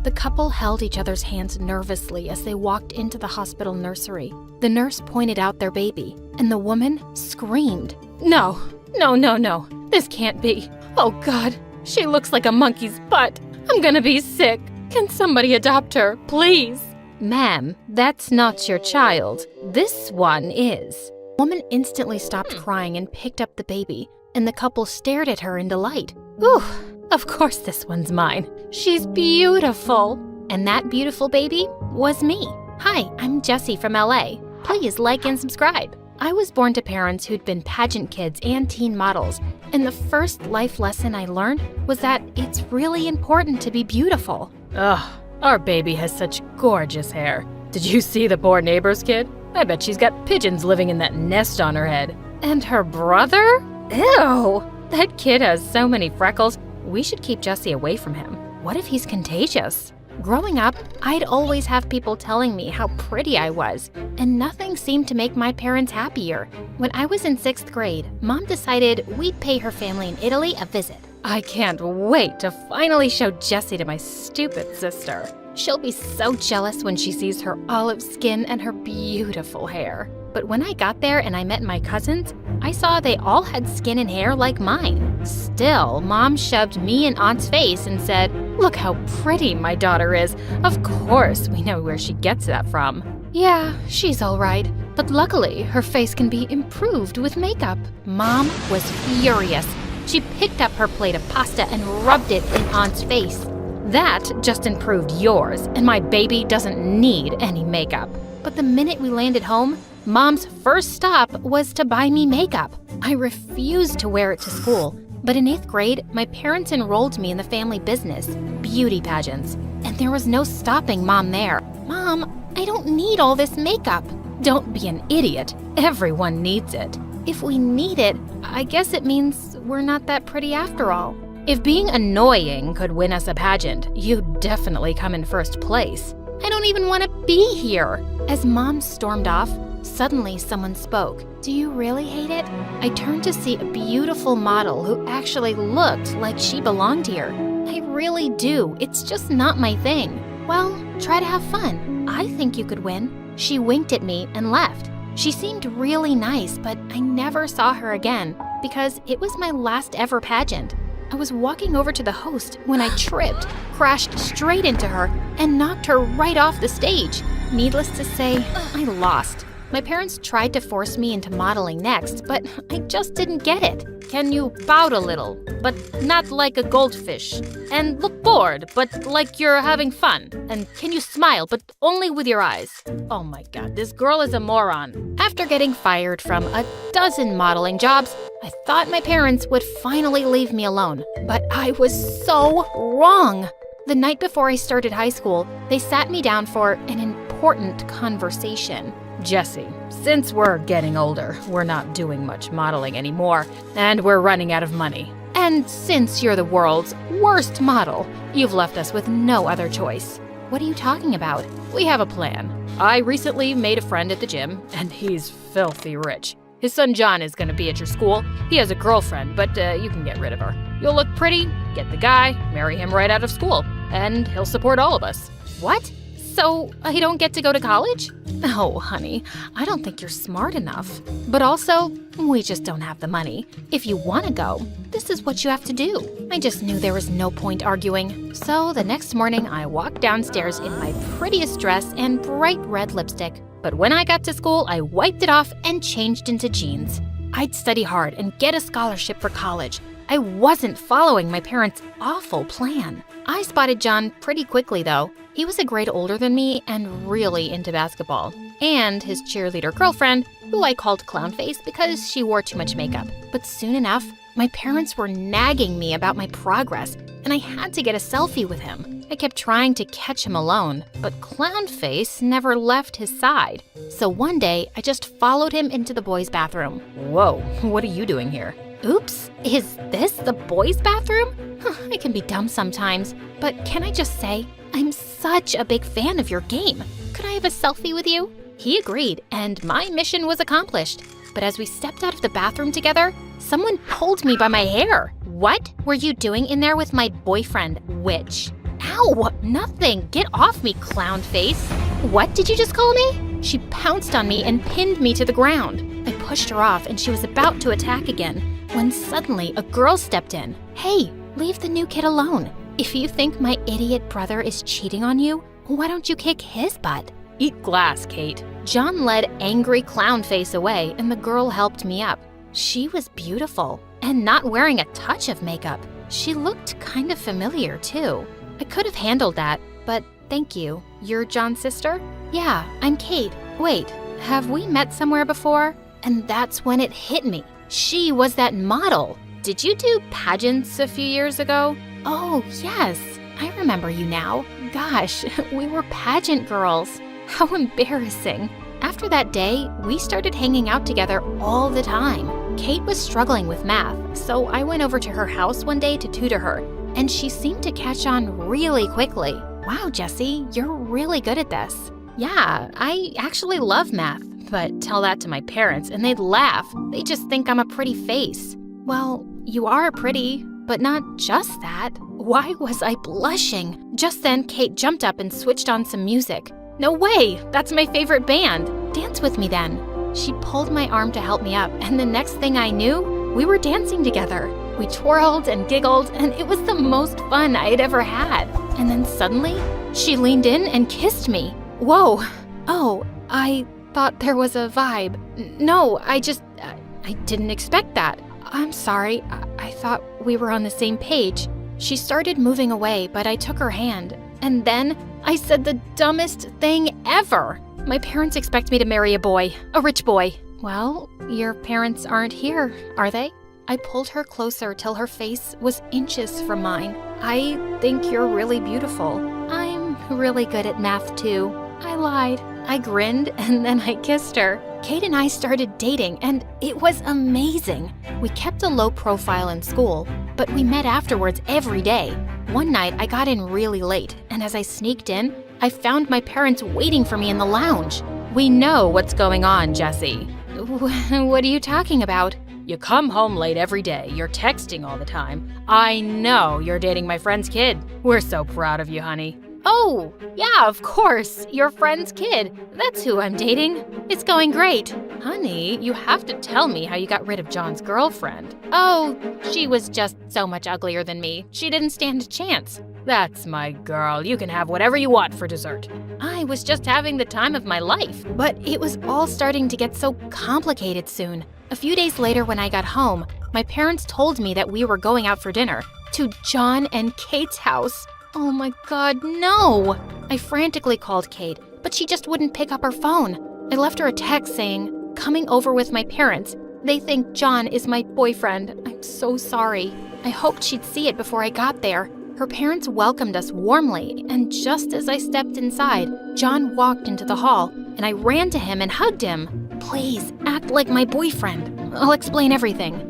The couple held each other's hands nervously as they walked into the hospital nursery. The nurse pointed out their baby, and the woman screamed. No, no, no, no. This can't be. Oh God, she looks like a monkey's butt. I'm gonna be sick. Can somebody adopt her, please? Ma'am, that's not your child. This one is. The woman instantly stopped crying and picked up the baby, and the couple stared at her in delight. Ooh, of course this one's mine. She's beautiful. And that beautiful baby was me. Hi, I'm Jessie from LA. Please like and subscribe. I was born to parents who'd been pageant kids and teen models, and the first life lesson I learned was that it's really important to be beautiful. Ugh, our baby has such gorgeous hair. Did you see the poor neighbor's kid? I bet she's got pigeons living in that nest on her head. And her brother? Ew! That kid has so many freckles. We should keep Jessie away from him. What if he's contagious? Growing up, I'd always have people telling me how pretty I was, and nothing seemed to make my parents happier. When I was in 6th grade, Mom decided we'd pay her family in Italy a visit. I can't wait to finally show Jessie to my stupid sister. She'll be so jealous when she sees her olive skin and her beautiful hair. But when I got there and I met my cousins, I saw they all had skin and hair like mine. Still, Mom shoved me in Aunt's face and said, "Look how pretty my daughter is. Of course, we know where she gets that from." Yeah, she's all right. But luckily, her face can be improved with makeup. Mom was furious. She picked up her plate of pasta and rubbed it in Aunt's face. That just improved yours, and my baby doesn't need any makeup. But the minute we landed home, Mom's first stop was to buy me makeup. I refused to wear it to school, but in 8th grade, my parents enrolled me in the family business, beauty pageants, and there was no stopping Mom there. Mom, I don't need all this makeup. Don't be an idiot. Everyone needs it. If we need it, I guess it means we're not that pretty after all. If being annoying could win us a pageant, you'd definitely come in first place. I don't even want to be here. As Mom stormed off, suddenly someone spoke. Do you really hate it? I turned to see a beautiful model who actually looked like she belonged here. I really do. It's just not my thing. Well, try to have fun. I think you could win. She winked at me and left. She seemed really nice, but I never saw her again because it was my last ever pageant. I was walking over to the host when I tripped, crashed straight into her, and knocked her right off the stage. Needless to say, I lost. My parents tried to force me into modeling next, but I just didn't get it. Can you pout a little, but not like a goldfish? And look bored, but like you're having fun? And can you smile, but only with your eyes? Oh my god, this girl is a moron. After getting fired from a dozen modeling jobs, I thought my parents would finally leave me alone, but I was so wrong. The night before I started high school, they sat me down for an important conversation. Jesse, since we're getting older, we're not doing much modeling anymore, and we're running out of money. And since you're the world's worst model, you've left us with no other choice. What are you talking about? We have a plan. I recently made a friend at the gym, and he's filthy rich. His son John is going to be at your school. He has a girlfriend, but you can get rid of her. You'll look pretty, get the guy, marry him right out of school, and he'll support all of us. What? So I don't get to go to college? Oh, honey, I don't think you're smart enough. But also, we just don't have the money. If you want to go, this is what you have to do. I just knew there was no point arguing. So the next morning, I walked downstairs in my prettiest dress and bright red lipstick. But when I got to school, I wiped it off and changed into jeans. I'd study hard and get a scholarship for college. I wasn't following my parents' awful plan. I spotted John pretty quickly, though. He was a grade older than me and really into basketball. And his cheerleader girlfriend, who I called Clownface because she wore too much makeup. But soon enough, my parents were nagging me about my progress, and I had to get a selfie with him. I kept trying to catch him alone, but Clownface never left his side. So one day, I just followed him into the boys' bathroom. Whoa, what are you doing here? Oops, is this the boys' bathroom? I can be dumb sometimes, but can I just say, I'm such a big fan of your game. Could I have a selfie with you? He agreed, and my mission was accomplished. But as we stepped out of the bathroom together, someone pulled me by my hair. What were you doing in there with my boyfriend, Witch? Ow, nothing. Get off me, clown face. What did you just call me? She pounced on me and pinned me to the ground. I pushed her off and she was about to attack again when suddenly a girl stepped in. Hey, leave the new kid alone. If you think my idiot brother is cheating on you, why don't you kick his butt? Eat glass, Kate. John led angry clown face away and the girl helped me up. She was beautiful and not wearing a touch of makeup. She looked kind of familiar too. I could have handled that, but thank you. You're John's sister? Yeah, I'm Kate. Wait, have we met somewhere before? And that's when it hit me. She was that model. Did you do pageants a few years ago? Oh, yes. I remember you now. Gosh, we were pageant girls. How embarrassing. After that day, we started hanging out together all the time. Kate was struggling with math, so I went over to her house one day to tutor her, and she seemed to catch on really quickly. Wow, Jessie, you're really good at this. Yeah, I actually love math, but tell that to my parents and they'd laugh. They just think I'm a pretty face. Well, you are pretty, but not just that. Why was I blushing? Just then, Kate jumped up and switched on some music. No way, that's my favorite band. Dance with me then. She pulled my arm to help me up, and the next thing I knew, we were dancing together. We twirled and giggled, and it was the most fun I had ever had. And then suddenly, she leaned in and kissed me. Whoa. Oh, I thought there was a vibe. No, I didn't expect that. I'm sorry, I thought we were on the same page. She started moving away, but I took her hand. And then I said the dumbest thing ever. My parents expect me to marry a boy, a rich boy. Well, your parents aren't here, are they? I pulled her closer till her face was inches from mine. I think you're really beautiful. I'm really good at math too. I lied. I grinned and then I kissed her. Kate and I started dating and it was amazing. We kept a low profile in school, but we met afterwards every day. One night I got in really late, and as I sneaked in, I found my parents waiting for me in the lounge. We know what's going on, Jessie. What are you talking about? You come home late every day, you're texting all the time. I know you're dating my friend's kid. We're so proud of you, honey. Oh, yeah, of course. Your friend's kid. That's who I'm dating. It's going great. Honey, you have to tell me how you got rid of John's girlfriend. Oh, she was just so much uglier than me. She didn't stand a chance. That's my girl. You can have whatever you want for dessert. I was just having the time of my life. But it was all starting to get so complicated soon. A few days later when I got home, my parents told me that we were going out for dinner to John and Kate's house. Oh my God, no! I frantically called Kate, but she just wouldn't pick up her phone. I left her a text saying, "Coming over with my parents. They think John is my boyfriend. I'm so sorry." I hoped she'd see it before I got there. Her parents welcomed us warmly, and just as I stepped inside, John walked into the hall, and I ran to him and hugged him. "Please, act like my boyfriend. I'll explain everything."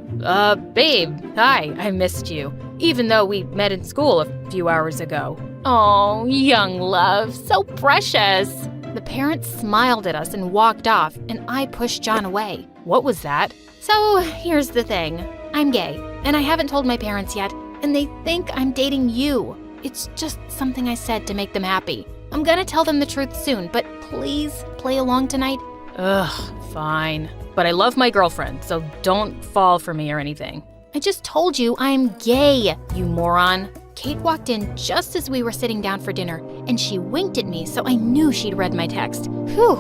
Babe, hi, I missed you. Even though we met in school a few hours ago. Oh, young love, so precious. The parents smiled at us and walked off, and I pushed John away. What was that? So, here's the thing. I'm gay, and I haven't told my parents yet, and they think I'm dating you. It's just something I said to make them happy. I'm gonna tell them the truth soon, but please play along tonight. Ugh, fine. But I love my girlfriend, so don't fall for me or anything. I just told you I'm gay, you moron. Kate walked in just as we were sitting down for dinner, and she winked at me, so I knew she'd read my text. Whew.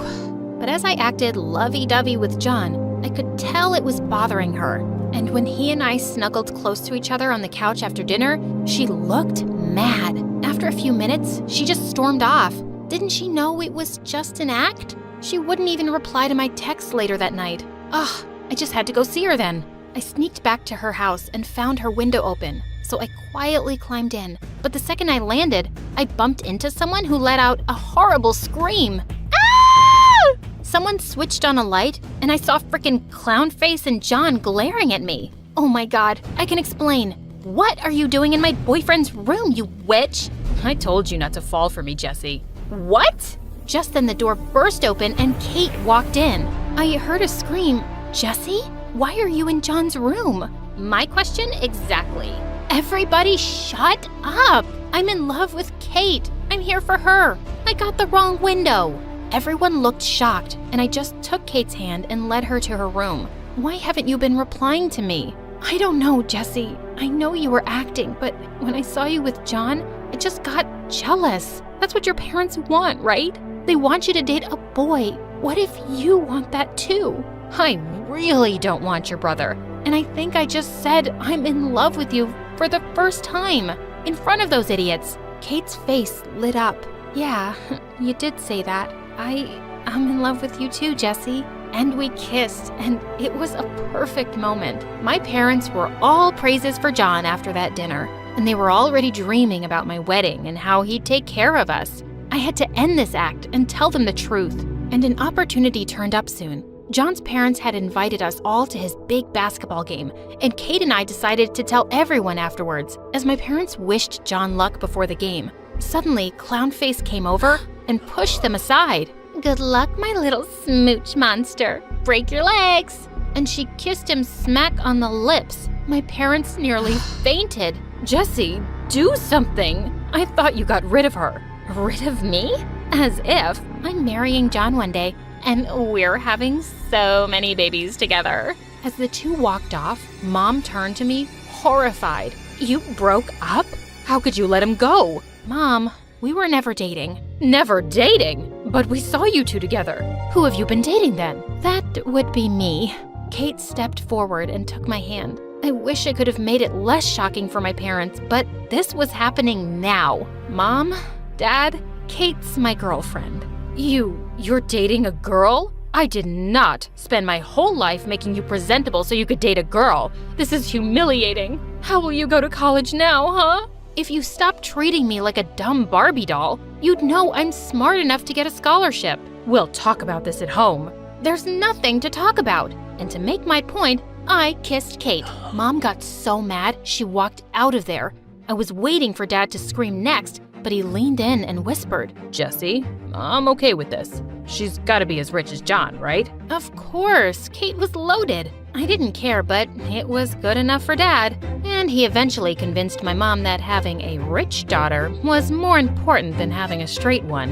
But as I acted lovey-dovey with John, I could tell it was bothering her. And when he and I snuggled close to each other on the couch after dinner, she looked mad. After a few minutes, she just stormed off. Didn't she know it was just an act? She wouldn't even reply to my text later that night. Ugh, I just had to go see her then. I sneaked back to her house and found her window open, so I quietly climbed in. But the second I landed, I bumped into someone who let out a horrible scream. Ah! Someone switched on a light, and I saw frickin' Clownface and John glaring at me. Oh my God, I can explain. What are you doing in my boyfriend's room, you witch? I told you not to fall for me, Jessie. What? Just then the door burst open and Kate walked in. I heard a scream. Jessie? Why are you in John's room? My question exactly. Everybody shut up! I'm in love with Kate. I'm here for her. I got the wrong window. Everyone looked shocked, and I just took Kate's hand and led her to her room. Why haven't you been replying to me? I don't know, Jessie. I know you were acting, but when I saw you with John, I just got jealous. That's what your parents want, right? They want you to date a boy. What if you want that too? I really don't want your brother. And I think I just said I'm in love with you for the first time in front of those idiots. Kate's face lit up. Yeah, you did say that. I'm in love with you too, Jessie. And we kissed, and it was a perfect moment. My parents were all praises for John after that dinner, and they were already dreaming about my wedding and how he'd take care of us. I had to end this act and tell them the truth, and an opportunity turned up soon. John's parents had invited us all to his big basketball game, and Kate and I decided to tell everyone afterwards, as my parents wished John luck before the game. Suddenly, Clownface came over and pushed them aside. Good luck, my little smooch monster. Break your legs. And she kissed him smack on the lips. My parents nearly fainted. Jessie, do something. I thought you got rid of her. Rid of me? As if. I'm marrying John one day, and we're having so many babies together. As the two walked off, Mom turned to me, horrified. You broke up? How could you let him go? Mom, we were never dating. Never dating? But we saw you two together. Who have you been dating then? That would be me. Kate stepped forward and took my hand. I wish I could have made it less shocking for my parents, but this was happening now. Mom, Dad, Kate's my girlfriend. You're dating a girl? I did not spend my whole life making you presentable so you could date a girl. This is humiliating. How will you go to college now, huh? If you stopped treating me like a dumb Barbie doll, you'd know I'm smart enough to get a scholarship. We'll talk about this at home. There's nothing to talk about. And to make my point, I kissed Kate. Mom got so mad, she walked out of there. I was waiting for Dad to scream next, but he leaned in and whispered, "Jesse, I'm okay with this. She's gotta be as rich as John, right?" Of course, Kate was loaded. I didn't care, but it was good enough for Dad. And he eventually convinced my mom that having a rich daughter was more important than having a straight one.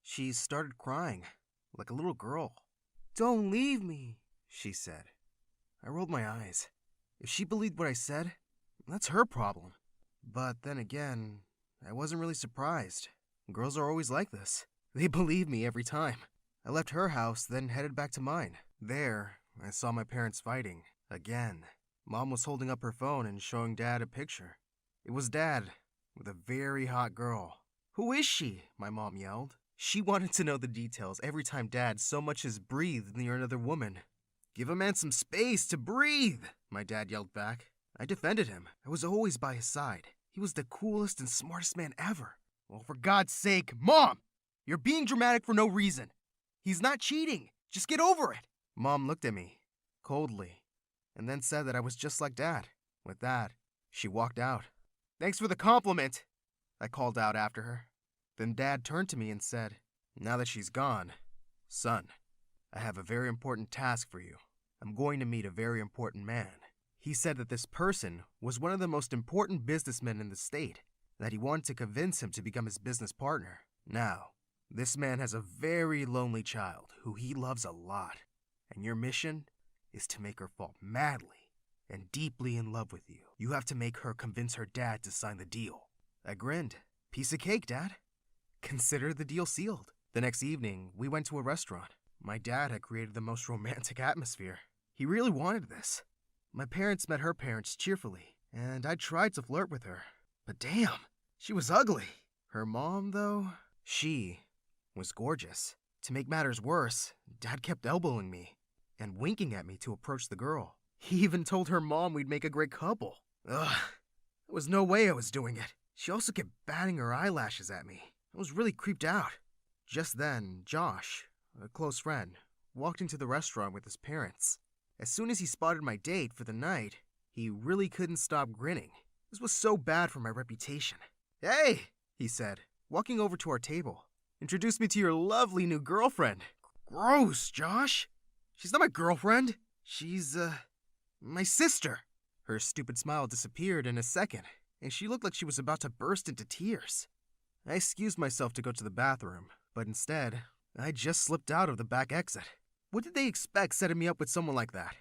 She started crying, like a little girl. "Don't leave me," she said. I rolled my eyes. If she believed what I said, that's her problem. But then again, I wasn't really surprised. Girls are always like this. They believe me every time. I left her house, then headed back to mine. There, I saw my parents fighting. Again. Mom was holding up her phone and showing Dad a picture. It was Dad, with a very hot girl. "Who is she?" my mom yelled. She wanted to know the details every time Dad so much as breathed near another woman. "Give a man some space to breathe," my dad yelled back. I defended him. I was always by his side. He was the coolest and smartest man ever. "Well, for God's sake, Mom! You're being dramatic for no reason. He's not cheating. Just get over it." Mom looked at me, coldly, and then said that I was just like Dad. With that, she walked out. "Thanks for the compliment," I called out after her. Then Dad turned to me and said, "Now that she's gone, son, I have a very important task for you. I'm going to meet a very important man." He said that this person was one of the most important businessmen in the state, that he wanted to convince him to become his business partner. Now, this man has a very lonely child who he loves a lot, and your mission is to make her fall madly and deeply in love with you. You have to make her convince her dad to sign the deal. I grinned. "Piece of cake, Dad. Consider the deal sealed." The next evening, we went to a restaurant. My dad had created the most romantic atmosphere. He really wanted this. My parents met her parents cheerfully, and I tried to flirt with her. But damn, she was ugly. Her mom, though, she was gorgeous. To make matters worse, Dad kept elbowing me and winking at me to approach the girl. He even told her mom we'd make a great couple. Ugh, there was no way I was doing it. She also kept batting her eyelashes at me. I was really creeped out. Just then, Josh, a close friend, walked into the restaurant with his parents. As soon as he spotted my date for the night, he really couldn't stop grinning. This was so bad for my reputation. "Hey," he said, walking over to our table. "Introduce me to your lovely new girlfriend." "Gross, Josh. She's not my girlfriend. She's, my sister." Her stupid smile disappeared in a second, and she looked like she was about to burst into tears. I excused myself to go to the bathroom, but instead, I just slipped out of the back exit. What did they expect setting me up with someone like that?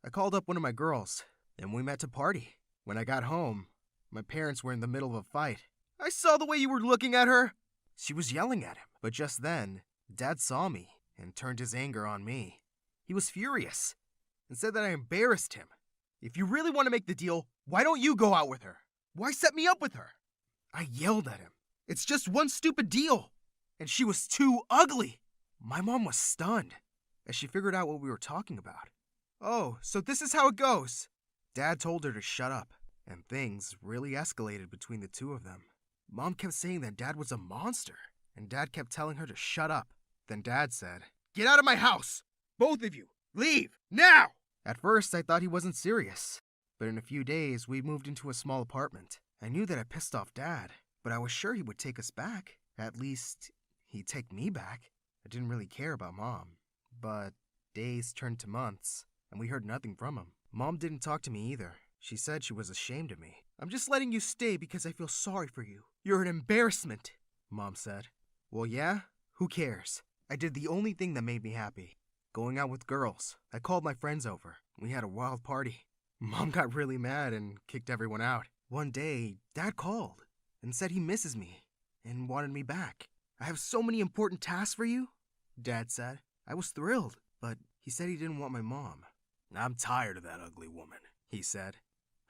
I called up one of my girls, and we met to party. When I got home, my parents were in the middle of a fight. "I saw the way you were looking at her." She was yelling at him, but just then, Dad saw me and turned his anger on me. He was furious and said that I embarrassed him. "If you really want to make the deal, why don't you go out with her? Why set me up with her?" I yelled at him. "It's just one stupid deal." And she was too ugly. My mom was stunned as she figured out what we were talking about. "Oh, so this is how it goes." Dad told her to shut up, and things really escalated between the two of them. Mom kept saying that Dad was a monster, and Dad kept telling her to shut up. Then Dad said, "Get out of my house! Both of you! Leave! Now!" At first, I thought he wasn't serious, but in a few days, we moved into a small apartment. I knew that I pissed off Dad, but I was sure he would take us back. At least, he'd take me back. I didn't really care about Mom. But days turned to months, and we heard nothing from him. Mom didn't talk to me either. She said she was ashamed of me. "I'm just letting you stay because I feel sorry for you. You're an embarrassment," Mom said. Well, yeah? Who cares? I did the only thing that made me happy. Going out with girls. I called my friends over. We had a wild party. Mom got really mad and kicked everyone out. One day, Dad called and said he misses me and wanted me back. "I have so many important tasks for you," Dad said. I was thrilled, but he said he didn't want my mom. "I'm tired of that ugly woman," he said.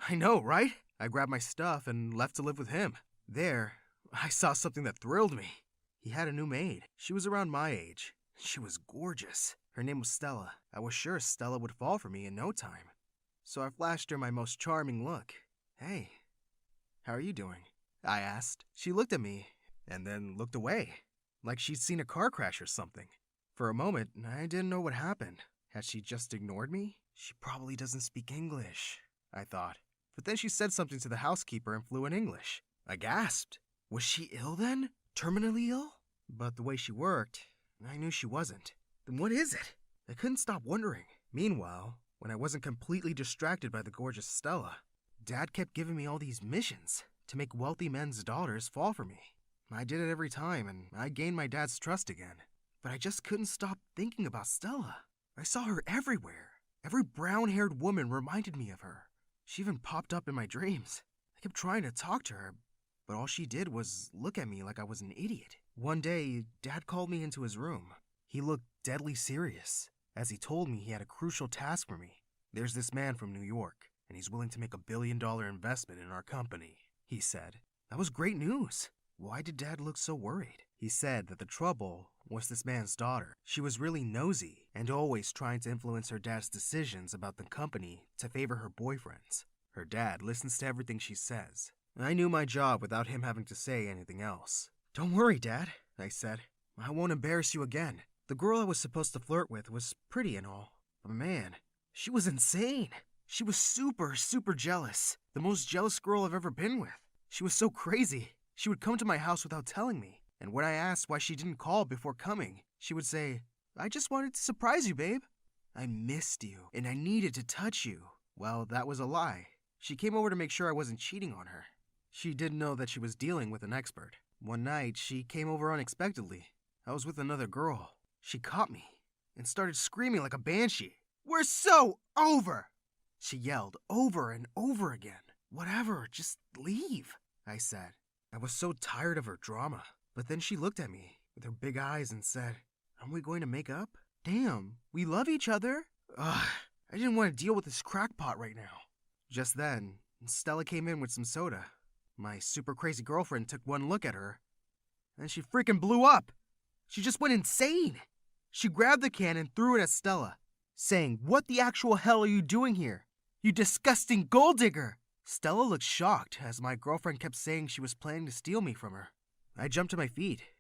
I know, right? I grabbed my stuff and left to live with him. There, I saw something that thrilled me. He had a new maid. She was around my age. She was gorgeous. Her name was Stella. I was sure Stella would fall for me in no time. so I flashed her my most charming look. "Hey, how are you doing?" I asked. She looked at me and then looked away, like she'd seen a car crash or something. For a moment, I didn't know what happened. Had she just ignored me? She probably doesn't speak English, I thought. But then she said something to the housekeeper in fluent English. I gasped. Was she ill then? Terminally ill? But the way she worked, I knew she wasn't. Then what is it? I couldn't stop wondering. Meanwhile, when I wasn't completely distracted by the gorgeous Stella, Dad kept giving me all these missions to make wealthy men's daughters fall for me. I did it every time, and I gained my dad's trust again. But I just couldn't stop thinking about Stella. I saw her everywhere. Every brown-haired woman reminded me of her. She even popped up in my dreams. I kept trying to talk to her, but all she did was look at me like I was an idiot. One day, Dad called me into his room. He looked deadly serious, as he told me he had a crucial task for me. "There's this man from New York, and he's willing to make $1 billion investment in our company," he said. That was great news. Why did Dad look so worried? He said that the trouble was this man's daughter. She was really nosy and always trying to influence her dad's decisions about the company to favor her boyfriends. Her dad listens to everything she says. I knew my job without him having to say anything else. "Don't worry, Dad," I said. "I won't embarrass you again. The girl I was supposed to flirt with was pretty and all, but man, she was insane. She was super jealous. The most jealous girl I've ever been with. She was so crazy. She would come to my house without telling me, and when I asked why she didn't call before coming, she would say, 'I just wanted to surprise you, babe. I missed you, and I needed to touch you.' Well, that was a lie. She came over to make sure I wasn't cheating on her. She didn't know that she was dealing with an expert. One night, she came over unexpectedly. I was with another girl. She caught me and started screaming like a banshee. 'We're so over!' She yelled over and over again. 'Whatever, just leave,' I said. I was so tired of her drama. But then she looked at me with her big eyes and said, 'Aren't we going to make up? Damn, we love each other.' Ugh, I didn't want to deal with this crackpot right now. Just then, Stella came in with some soda. My super crazy girlfriend took one look at her, and then she freaking blew up. She just went insane. She grabbed the can and threw it at Stella, saying, 'What the actual hell are you doing here? You disgusting gold digger!' Stella looked shocked as my girlfriend kept saying she was planning to steal me from her. I jumped to my feet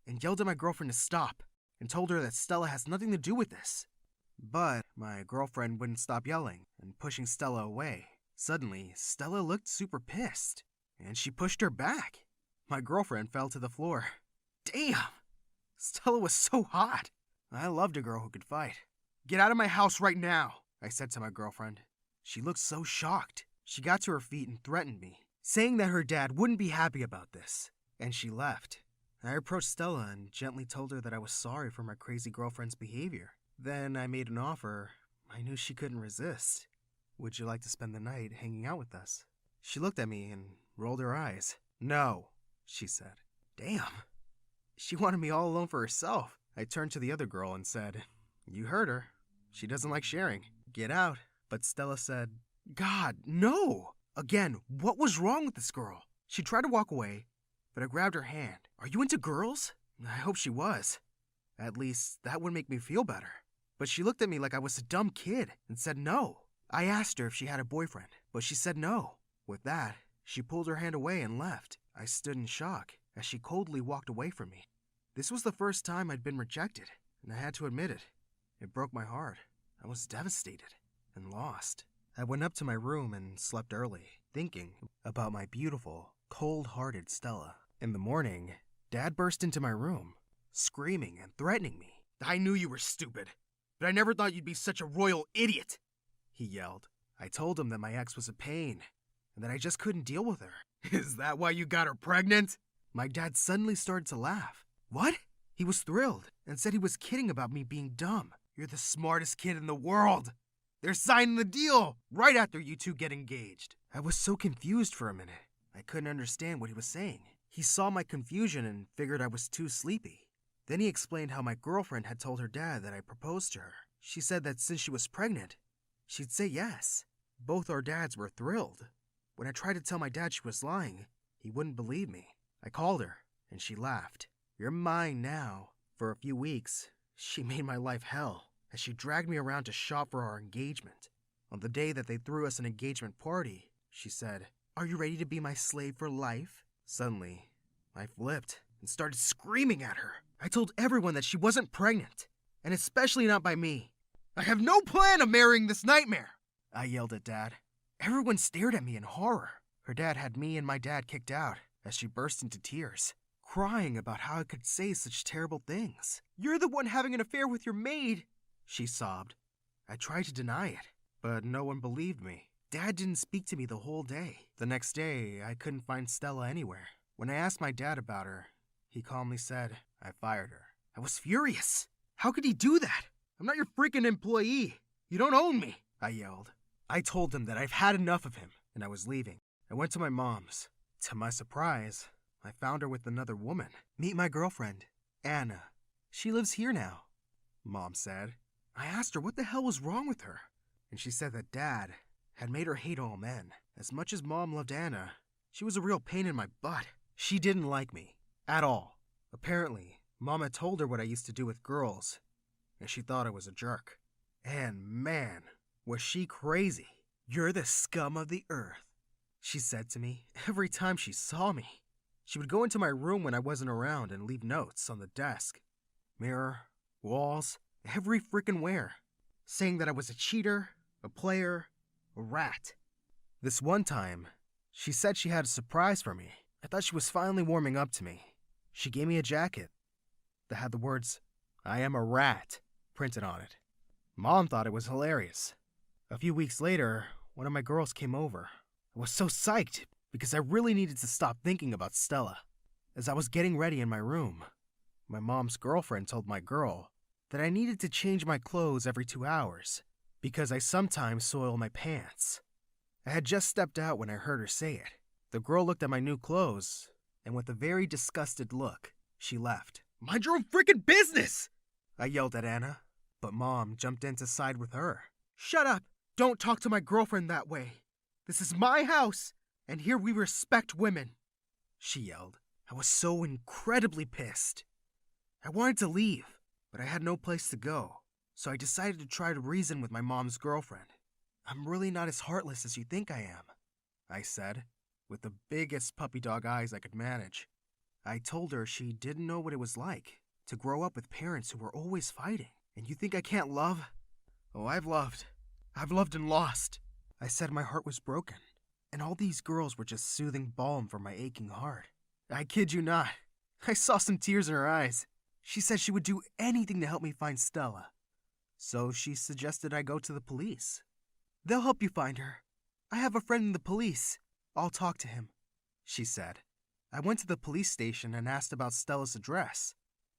and yelled at my girlfriend to stop and told her that Stella has nothing to do with this. But my girlfriend wouldn't stop yelling and pushing Stella away. Suddenly, Stella looked super pissed, and she pushed her back. My girlfriend fell to the floor. Damn! Stella was so hot. I loved a girl who could fight. "Get out of my house right now," I said to my girlfriend. She looked so shocked. She got to her feet and threatened me, saying that her dad wouldn't be happy about this, and she left. I approached Stella and gently told her that I was sorry for my crazy girlfriend's behavior. Then I made an offer I knew she couldn't resist. "Would you like to spend the night hanging out with us?" She looked at me and rolled her eyes. "No," she said. Damn. She wanted me all alone for herself. I turned to the other girl and said, "You heard her. She doesn't like sharing. Get out." But Stella said, "God, no!" Again, what was wrong with this girl? She tried to walk away, but I grabbed her hand. "Are you into girls?" I hope she was. At least, that would make me feel better. But she looked at me like I was a dumb kid and said no. I asked her if she had a boyfriend, but she said no. With that, she pulled her hand away and left. I stood in shock as she coldly walked away from me. This was the first time I'd been rejected, and I had to admit it. It broke my heart. I was devastated and lost. I went up to my room and slept early, thinking about my beautiful, cold-hearted Stella. In the morning, Dad burst into my room, screaming and threatening me. "I knew you were stupid, but I never thought you'd be such a royal idiot," he yelled. I told him that my ex was a pain, and that I just couldn't deal with her. "Is that why you got her pregnant?" My dad suddenly started to laugh. "What?" He was thrilled and said he was kidding about me being dumb. "You're the smartest kid in the world. They're signing the deal right after you two get engaged." I was so confused for a minute. I couldn't understand what he was saying. He saw my confusion and figured I was too sleepy. Then he explained how my girlfriend had told her dad that I proposed to her. She said that since she was pregnant, she'd say yes. Both our dads were thrilled. When I tried to tell my dad she was lying, he wouldn't believe me. I called her, and she laughed. "You're mine now." For a few weeks, she made my life hell as she dragged me around to shop for our engagement. On the day that they threw us an engagement party, she said, "Are you ready to be my slave for life?" Suddenly, I flipped and started screaming at her. I told everyone that she wasn't pregnant, and especially not by me. "I have no plan of marrying this nightmare," I yelled at Dad. Everyone stared at me in horror. Her dad had me and my dad kicked out as she burst into tears, crying about how I could say such terrible things. "You're the one having an affair with your maid," she sobbed. I tried to deny it, but no one believed me. Dad didn't speak to me the whole day. The next day, I couldn't find Stella anywhere. When I asked my dad about her, he calmly said, "I fired her." I was furious. "How could he do that? I'm not your freaking employee. You don't own me," I yelled. I told him that I've had enough of him, and I was leaving. I went to my mom's. To my surprise, I found her with another woman. "Meet my girlfriend, Anna. She lives here now," Mom said. I asked her what the hell was wrong with her, and she said that Dad had made her hate all men. As much as Mom loved Anna, she was a real pain in my butt. She didn't like me. At all. Apparently, Mom had told her what I used to do with girls, and she thought I was a jerk. And man, was she crazy. "You're the scum of the earth," she said to me every time she saw me. She would go into my room when I wasn't around and leave notes on the desk. Mirror, walls, every frickin' where, saying that I was a cheater, a player, a rat. This one time, she said she had a surprise for me. I thought she was finally warming up to me. She gave me a jacket that had the words, "I am a rat," printed on it. Mom thought it was hilarious. A few weeks later, one of my girls came over. I was so psyched because I really needed to stop thinking about Stella. As I was getting ready in my room, my mom's girlfriend told my girl that I needed to change my clothes every 2 hours because I sometimes soil my pants. I had just stepped out when I heard her say it. The girl looked at my new clothes, and with a very disgusted look, she left. "Mind your own freaking business!" I yelled at Anna, but Mom jumped in to side with her. "Shut up! Don't talk to my girlfriend that way. This is my house, and here we respect women," she yelled. I was so incredibly pissed. I wanted to leave, but I had no place to go, so I decided to try to reason with my mom's girlfriend. "I'm really not as heartless as you think I am," I said, with the biggest puppy dog eyes I could manage. I told her she didn't know what it was like to grow up with parents who were always fighting. "And you think I can't love? Oh, I've loved. I've loved and lost." I said my heart was broken, and all these girls were just soothing balm for my aching heart. I kid you not. I saw some tears in her eyes. She said she would do anything to help me find Stella. So she suggested I go to the police. "They'll help you find her. I have a friend in the police. I'll talk to him," she said. I went to the police station and asked about Stella's address.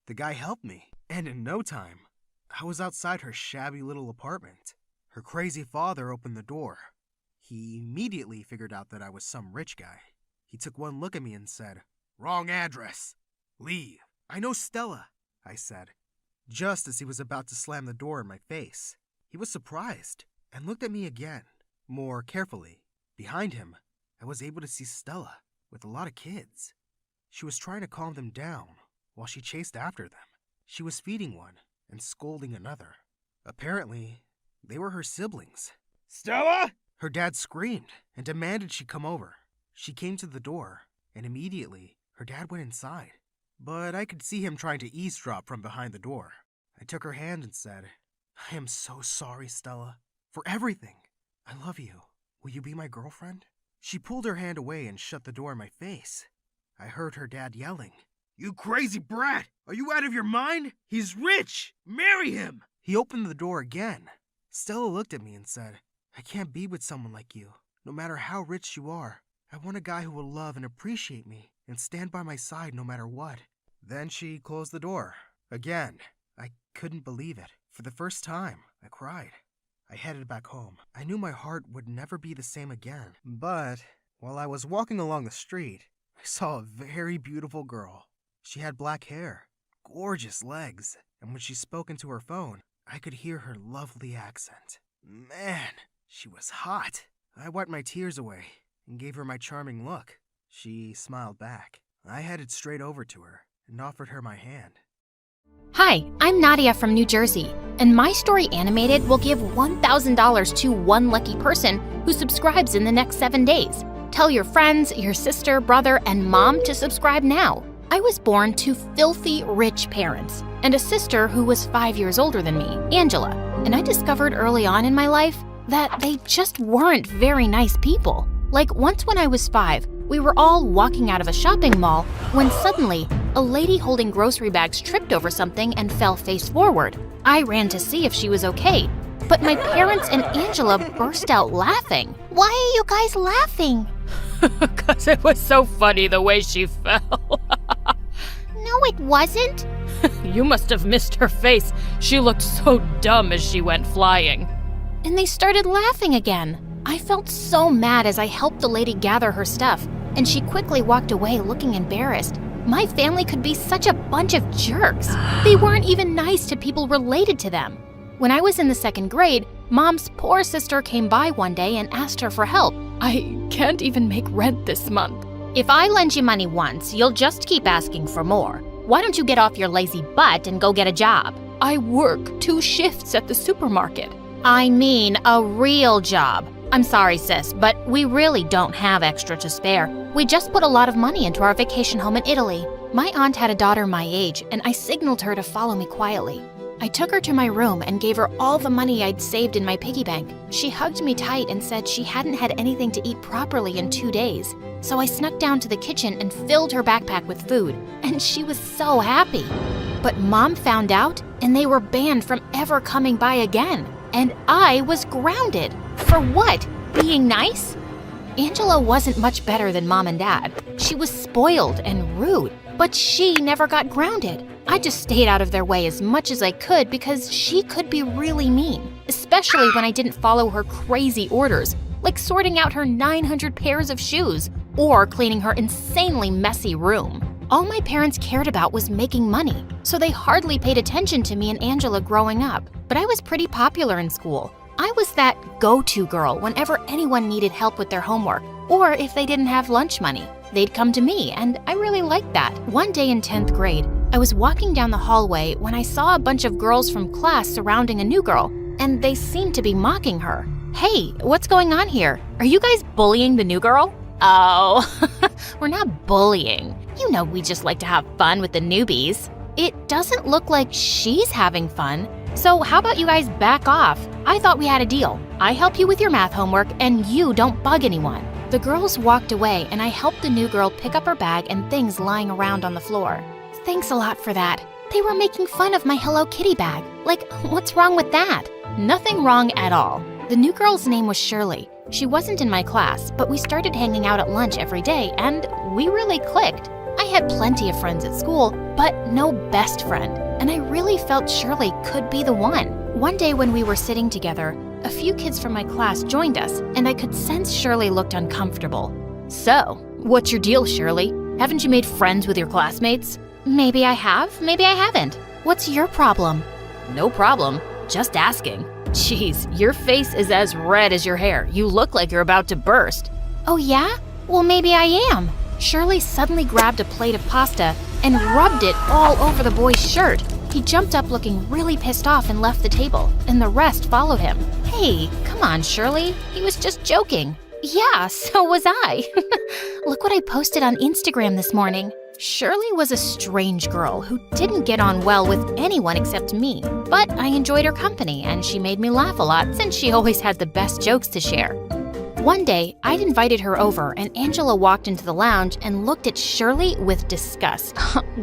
The guy helped me, and in no time, I was outside her shabby little apartment. Her crazy father opened the door. He immediately figured out that I was some rich guy. He took one look at me and said, "Wrong address. Leave." "I know Stella," I said, just as he was about to slam the door in my face. He was surprised and looked at me again, more carefully. Behind him, I was able to see Stella with a lot of kids. She was trying to calm them down while she chased after them. She was feeding one and scolding another. Apparently, they were her siblings. "Stella!" Her dad screamed and demanded she come over. She came to the door, and immediately, her dad went inside. But I could see him trying to eavesdrop from behind the door. I took her hand and said, "I am so sorry, Stella, for everything. I love you. Will you be my girlfriend?" She pulled her hand away and shut the door in my face. I heard her dad yelling, "You crazy brat! Are you out of your mind? He's rich! Marry him!" He opened the door again. Stella looked at me and said, "I can't be with someone like you. No matter how rich you are, I want a guy who will love and appreciate me and stand by my side no matter what." Then she closed the door. Again, I couldn't believe it. For the first time, I cried. I headed back home. I knew my heart would never be the same again. But while I was walking along the street, I saw a very beautiful girl. She had black hair, gorgeous legs, and when she spoke into her phone, I could hear her lovely accent. Man, she was hot. I wiped my tears away and gave her my charming look. She smiled back. I headed straight over to her and offered her my hand. Hi, I'm Nadia from New Jersey, and my story animated will give $1,000 to one lucky person who subscribes in the next 7 days. Tell your friends, your sister, brother, and mom to subscribe now. I was born to filthy rich parents and a sister who was 5 years older than me, Angela, and I discovered early on in my life that they just weren't very nice people. Like once when I was 5, we were all walking out of a shopping mall when suddenly a lady holding grocery bags tripped over something and fell face forward. I ran to see if she was okay, but my parents and Angela burst out laughing. Why are you guys laughing? Because it was so funny the way she fell. No, it wasn't. You must have missed her face. She looked so dumb as she went flying. And they started laughing again. I felt so mad as I helped the lady gather her stuff, and she quickly walked away looking embarrassed. My family could be such a bunch of jerks. They weren't even nice to people related to them. When I was in the 2nd grade, Mom's poor sister came by one day and asked her for help. I can't even make rent this month. If I lend you money once, you'll just keep asking for more. Why don't you get off your lazy butt and go get a job? I work 2 shifts at the supermarket. I mean a real job. I'm sorry, sis, but we really don't have extra to spare. We just put a lot of money into our vacation home in Italy. My aunt had a daughter my age, and I signaled her to follow me quietly. I took her to my room and gave her all the money I'd saved in my piggy bank. She hugged me tight and said she hadn't had anything to eat properly in 2 days. So I snuck down to the kitchen and filled her backpack with food, and she was so happy. But Mom found out, and they were banned from ever coming by again. And I was grounded. For what? Being nice? Angela wasn't much better than Mom and Dad. She was spoiled and rude, but she never got grounded. I just stayed out of their way as much as I could because she could be really mean, especially when I didn't follow her crazy orders, like sorting out her 900 pairs of shoes or cleaning her insanely messy room. All my parents cared about was making money, so they hardly paid attention to me and Angela growing up. But I was pretty popular in school. I was that go-to girl whenever anyone needed help with their homework, or if they didn't have lunch money. They'd come to me, and I really liked that. One day in 10th grade, I was walking down the hallway when I saw a bunch of girls from class surrounding a new girl, and they seemed to be mocking her. Hey, what's going on here? Are you guys bullying the new girl? Oh, we're not bullying. You know we just like to have fun with the newbies. It doesn't look like she's having fun. So how about you guys back off? I thought we had a deal. I help you with your math homework and you don't bug anyone. The girls walked away and I helped the new girl pick up her bag and things lying around on the floor. Thanks a lot for that. They were making fun of my Hello Kitty bag. Like, what's wrong with that? Nothing wrong at all. The new girl's name was Shirley. She wasn't in my class, but we started hanging out at lunch every day and we really clicked. I had plenty of friends at school, but no best friend, and I really felt Shirley could be the one. One day when we were sitting together, a few kids from my class joined us, and I could sense Shirley looked uncomfortable. So, what's your deal, Shirley? Haven't you made friends with your classmates? Maybe I have, maybe I haven't. What's your problem? No problem, just asking. Jeez, your face is as red as your hair. You look like you're about to burst. Oh yeah? Well, maybe I am. Shirley suddenly grabbed a plate of pasta and rubbed it all over the boy's shirt. He jumped up looking really pissed off and left the table, and the rest followed him. Hey, come on, Shirley. He was just joking. Yeah, so was I. Look what I posted on Instagram this morning. Shirley was a strange girl who didn't get on well with anyone except me. But I enjoyed her company, and she made me laugh a lot since she always had the best jokes to share. One day, I'd invited her over, and Angela walked into the lounge and looked at Shirley with disgust.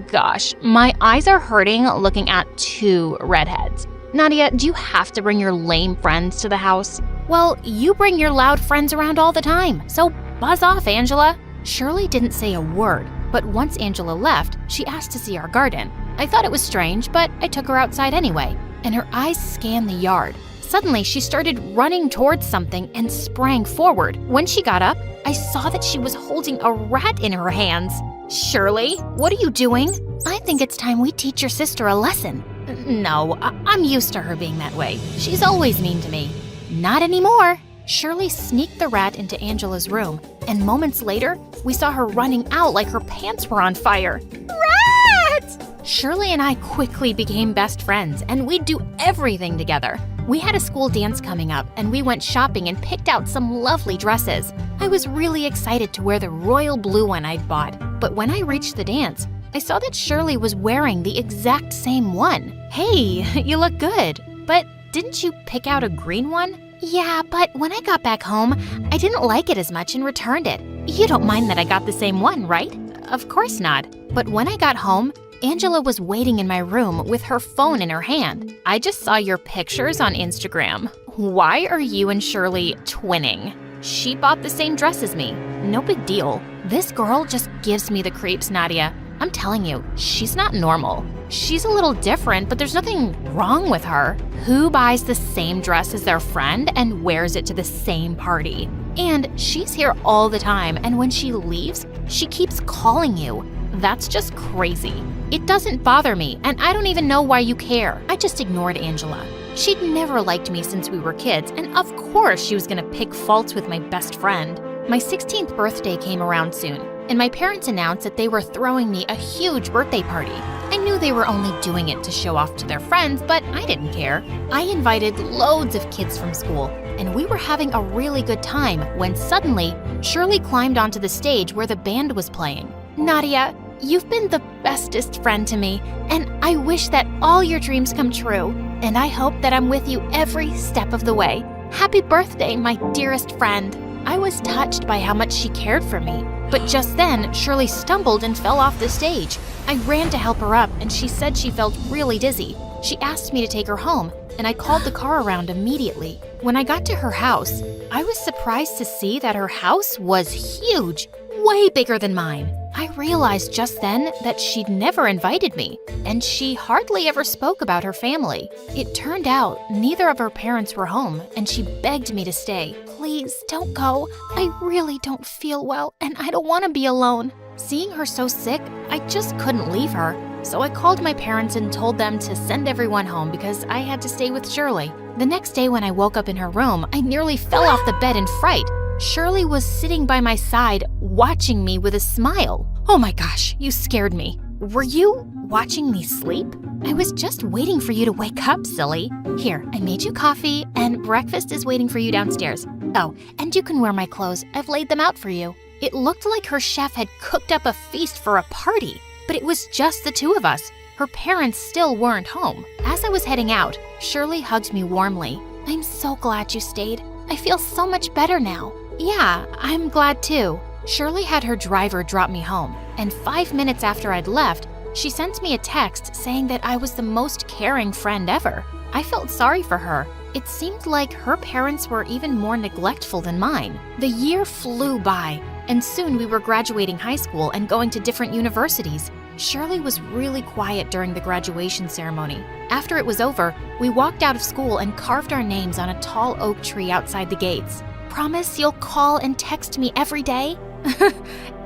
Gosh, my eyes are hurting looking at 2 redheads. Nadia, do you have to bring your lame friends to the house? Well, you bring your loud friends around all the time, so buzz off, Angela. Shirley didn't say a word, but once Angela left, she asked to see our garden. I thought it was strange, but I took her outside anyway, and her eyes scanned the yard. Suddenly, she started running towards something and sprang forward. When she got up, I saw that she was holding a rat in her hands. Shirley, what are you doing? I think it's time we teach your sister a lesson. No, I'm used to her being that way. She's always mean to me. Not anymore. Shirley sneaked the rat into Angela's room, and moments later, we saw her running out like her pants were on fire. Rat! Shirley and I quickly became best friends, and we'd do everything together. We had a school dance coming up, and we went shopping and picked out some lovely dresses. I was really excited to wear the royal blue one I'd bought, but when I reached the dance, I saw that Shirley was wearing the exact same one. Hey, you look good, but didn't you pick out a green one? Yeah, but when I got back home, I didn't like it as much and returned it. You don't mind that I got the same one, right? Of course not. But when I got home, Angela was waiting in my room with her phone in her hand. I just saw your pictures on Instagram. Why are you and Shirley twinning? She bought the same dress as me. No big deal. This girl just gives me the creeps, Nadia. I'm telling you, she's not normal. She's a little different, but there's nothing wrong with her. Who buys the same dress as their friend and wears it to the same party? And she's here all the time, and when she leaves, she keeps calling you. That's just crazy. It doesn't bother me, and I don't even know why you care. I just ignored Angela. She'd never liked me since we were kids, and of course she was gonna pick faults with my best friend. My 16th birthday came around soon, and my parents announced that they were throwing me a huge birthday party. I knew they were only doing it to show off to their friends, but I didn't care. I invited loads of kids from school, and we were having a really good time when suddenly, Shirley climbed onto the stage where the band was playing. Nadia, you've been the bestest friend to me, and I wish that all your dreams come true, and I hope that I'm with you every step of the way. Happy birthday, my dearest friend. I was touched by how much she cared for me, but just then, Shirley stumbled and fell off the stage. I ran to help her up, and she said she felt really dizzy. She asked me to take her home, and I called the car around immediately. When I got to her house, I was surprised to see that her house was huge, way bigger than mine. I realized just then that she'd never invited me, and she hardly ever spoke about her family. It turned out neither of her parents were home, and she begged me to stay. Please, don't go. I really don't feel well, and I don't want to be alone. Seeing her so sick, I just couldn't leave her. So I called my parents and told them to send everyone home because I had to stay with Shirley. The next day when I woke up in her room, I nearly fell off the bed in fright. Shirley was sitting by my side, watching me with a smile. Oh my gosh, you scared me. Were you watching me sleep? I was just waiting for you to wake up, silly. Here, I made you coffee, and breakfast is waiting for you downstairs. Oh, and you can wear my clothes. I've laid them out for you. It looked like her chef had cooked up a feast for a party, but it was just the two of us. Her parents still weren't home. As I was heading out, Shirley hugged me warmly. I'm so glad you stayed. I feel so much better now. Yeah, I'm glad too. Shirley had her driver drop me home, and 5 minutes after I'd left, she sent me a text saying that I was the most caring friend ever. I felt sorry for her. It seemed like her parents were even more neglectful than mine. The year flew by, and soon we were graduating high school and going to different universities. Shirley was really quiet during the graduation ceremony. After it was over, we walked out of school and carved our names on a tall oak tree outside the gates. Promise you'll call and text me every day?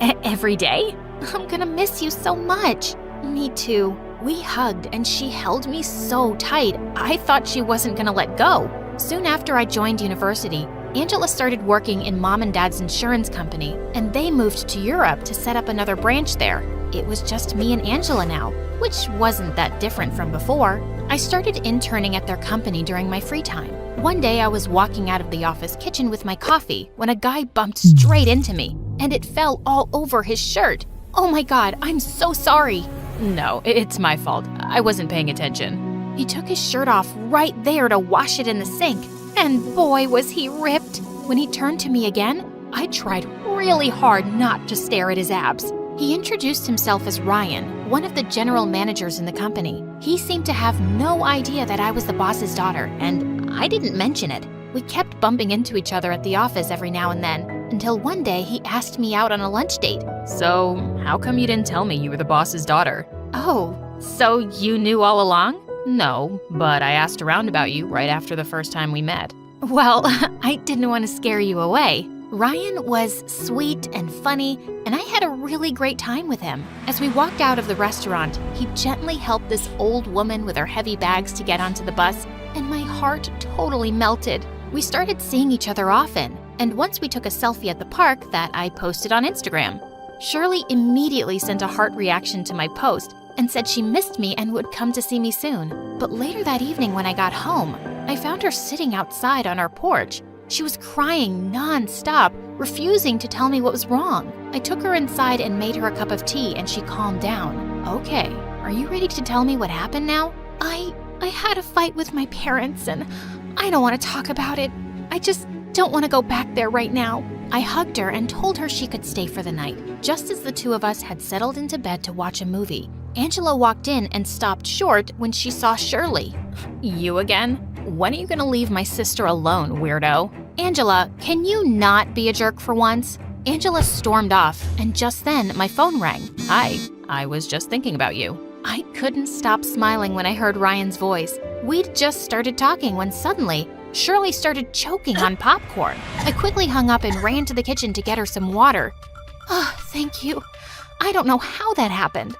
Every day? I'm gonna miss you so much. Me too. We hugged and she held me so tight, I thought she wasn't gonna let go. Soon after I joined university, Angela started working in Mom and Dad's insurance company, and they moved to Europe to set up another branch there. It was just me and Angela now, which wasn't that different from before. I started interning at their company during my free time. One day I was walking out of the office kitchen with my coffee when a guy bumped straight into me, and it fell all over his shirt. Oh my God, I'm so sorry. No, it's my fault. I wasn't paying attention. He took his shirt off right there to wash it in the sink, and boy was he ripped. When he turned to me again, I tried really hard not to stare at his abs. He introduced himself as Ryan, one of the general managers in the company. He seemed to have no idea that I was the boss's daughter, and I didn't mention it. We kept bumping into each other at the office every now and then, until one day he asked me out on a lunch date. So, how come you didn't tell me you were the boss's daughter? Oh, so you knew all along? No, but I asked around about you right after the first time we met. Well, I didn't want to scare you away. Ryan was sweet and funny, and I had a really great time with him. As we walked out of the restaurant, he gently helped this old woman with her heavy bags to get onto the bus, and my heart totally melted. We started seeing each other often, and once we took a selfie at the park that I posted on Instagram. Shirley immediately sent a heart reaction to my post, and said she missed me and would come to see me soon. But later that evening when I got home, I found her sitting outside on our porch. She was crying non-stop, refusing to tell me what was wrong. I took her inside and made her a cup of tea, and she calmed down. Okay, are you ready to tell me what happened now? I had a fight with my parents, and I don't want to talk about it. I just don't want to go back there right now. I hugged her and told her she could stay for the night. Just as the two of us had settled into bed to watch a movie, Angela walked in and stopped short when she saw Shirley. You again? When are you gonna leave my sister alone, weirdo? Angela, can you not be a jerk for once? Angela stormed off, and just then my phone rang. Hi, I was just thinking about you. I couldn't stop smiling when I heard Ryan's voice. We'd just started talking when suddenly, Shirley started choking on popcorn. I quickly hung up and ran to the kitchen to get her some water. Oh, thank you. I don't know how that happened.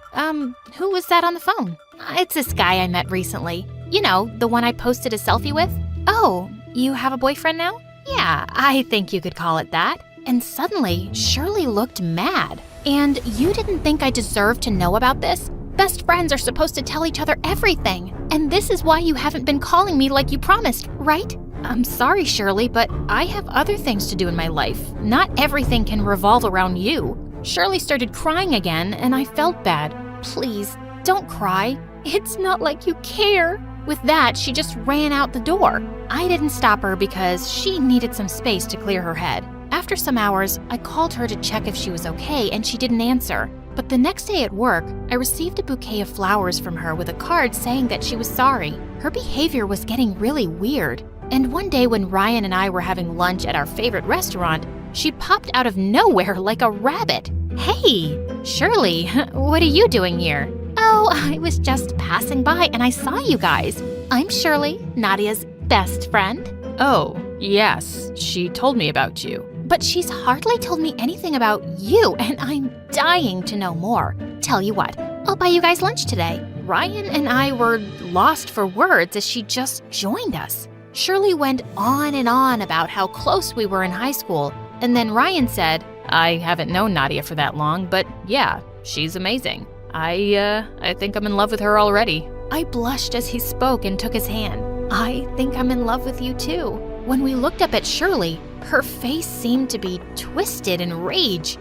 Who was that on the phone? It's this guy I met recently. You know, the one I posted a selfie with? Oh, you have a boyfriend now? Yeah, I think you could call it that. And suddenly, Shirley looked mad. And you didn't think I deserved to know about this? Best friends are supposed to tell each other everything. And this is why you haven't been calling me like you promised, right? I'm sorry, Shirley, but I have other things to do in my life. Not everything can revolve around you. Shirley started crying again, and I felt bad. Please, don't cry. It's not like you care. With that, she just ran out the door. I didn't stop her because she needed some space to clear her head. After some hours, I called her to check if she was okay, and she didn't answer. But the next day at work, I received a bouquet of flowers from her with a card saying that she was sorry. Her behavior was getting really weird. And one day when Ryan and I were having lunch at our favorite restaurant, she popped out of nowhere like a rabbit. Hey, Shirley, what are you doing here? Oh, I was just passing by and I saw you guys. I'm Shirley, Nadia's best friend. Oh, yes, she told me about you. But she's hardly told me anything about you, and I'm dying to know more. Tell you what, I'll buy you guys lunch today. Ryan and I were lost for words as she just joined us. Shirley went on and on about how close we were in high school, and then Ryan said, I haven't known Nadia for that long, but yeah, she's amazing. I think I'm in love with her already. I blushed as he spoke and took his hand. I think I'm in love with you too. When we looked up at Shirley, her face seemed to be twisted in rage.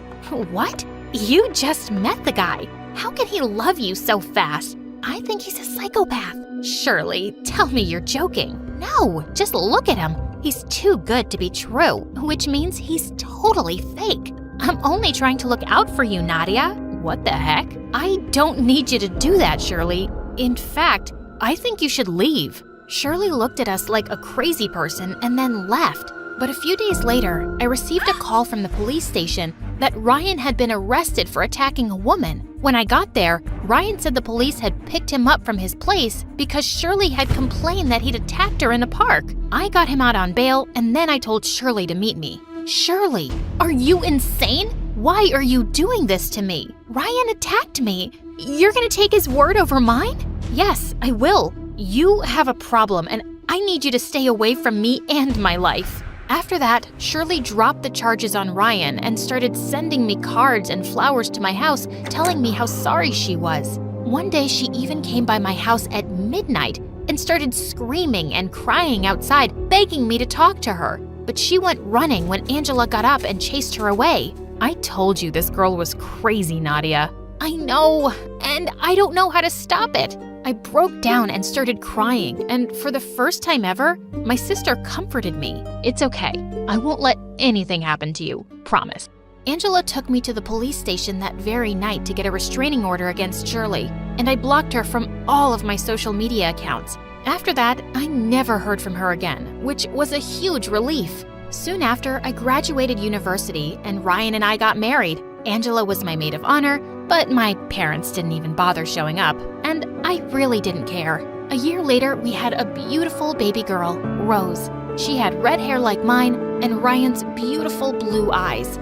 What? You just met the guy. How can he love you so fast? I think he's a psychopath. Shirley, tell me you're joking. No, just look at him. He's too good to be true, which means he's totally fake. I'm only trying to look out for you, Nadia. What the heck? I don't need you to do that, Shirley. In fact, I think you should leave. Shirley looked at us like a crazy person and then left. But a few days later, I received a call from the police station that Ryan had been arrested for attacking a woman. When I got there, Ryan said the police had picked him up from his place because Shirley had complained that he'd attacked her in the park. I got him out on bail, and then I told Shirley to meet me. Shirley, are you insane? Why are you doing this to me? Ryan attacked me. You're gonna take his word over mine? Yes, I will. You have a problem, and I need you to stay away from me and my life. After that, Shirley dropped the charges on Ryan and started sending me cards and flowers to my house, telling me how sorry she was. One day, she even came by my house at midnight and started screaming and crying outside, begging me to talk to her. But she went running when Angela got up and chased her away. I told you this girl was crazy, Nadia. I know, and I don't know how to stop it. I broke down and started crying, and for the first time ever, my sister comforted me. It's okay. I won't let anything happen to you. Promise. Angela took me to the police station that very night to get a restraining order against Shirley, and I blocked her from all of my social media accounts. After that, I never heard from her again, which was a huge relief. Soon after, I graduated university, and Ryan and I got married. Angela was my maid of honor, but my parents didn't even bother showing up, and I really didn't care. A year later, we had a beautiful baby girl, Rose. She had red hair like mine and Ryan's beautiful blue eyes.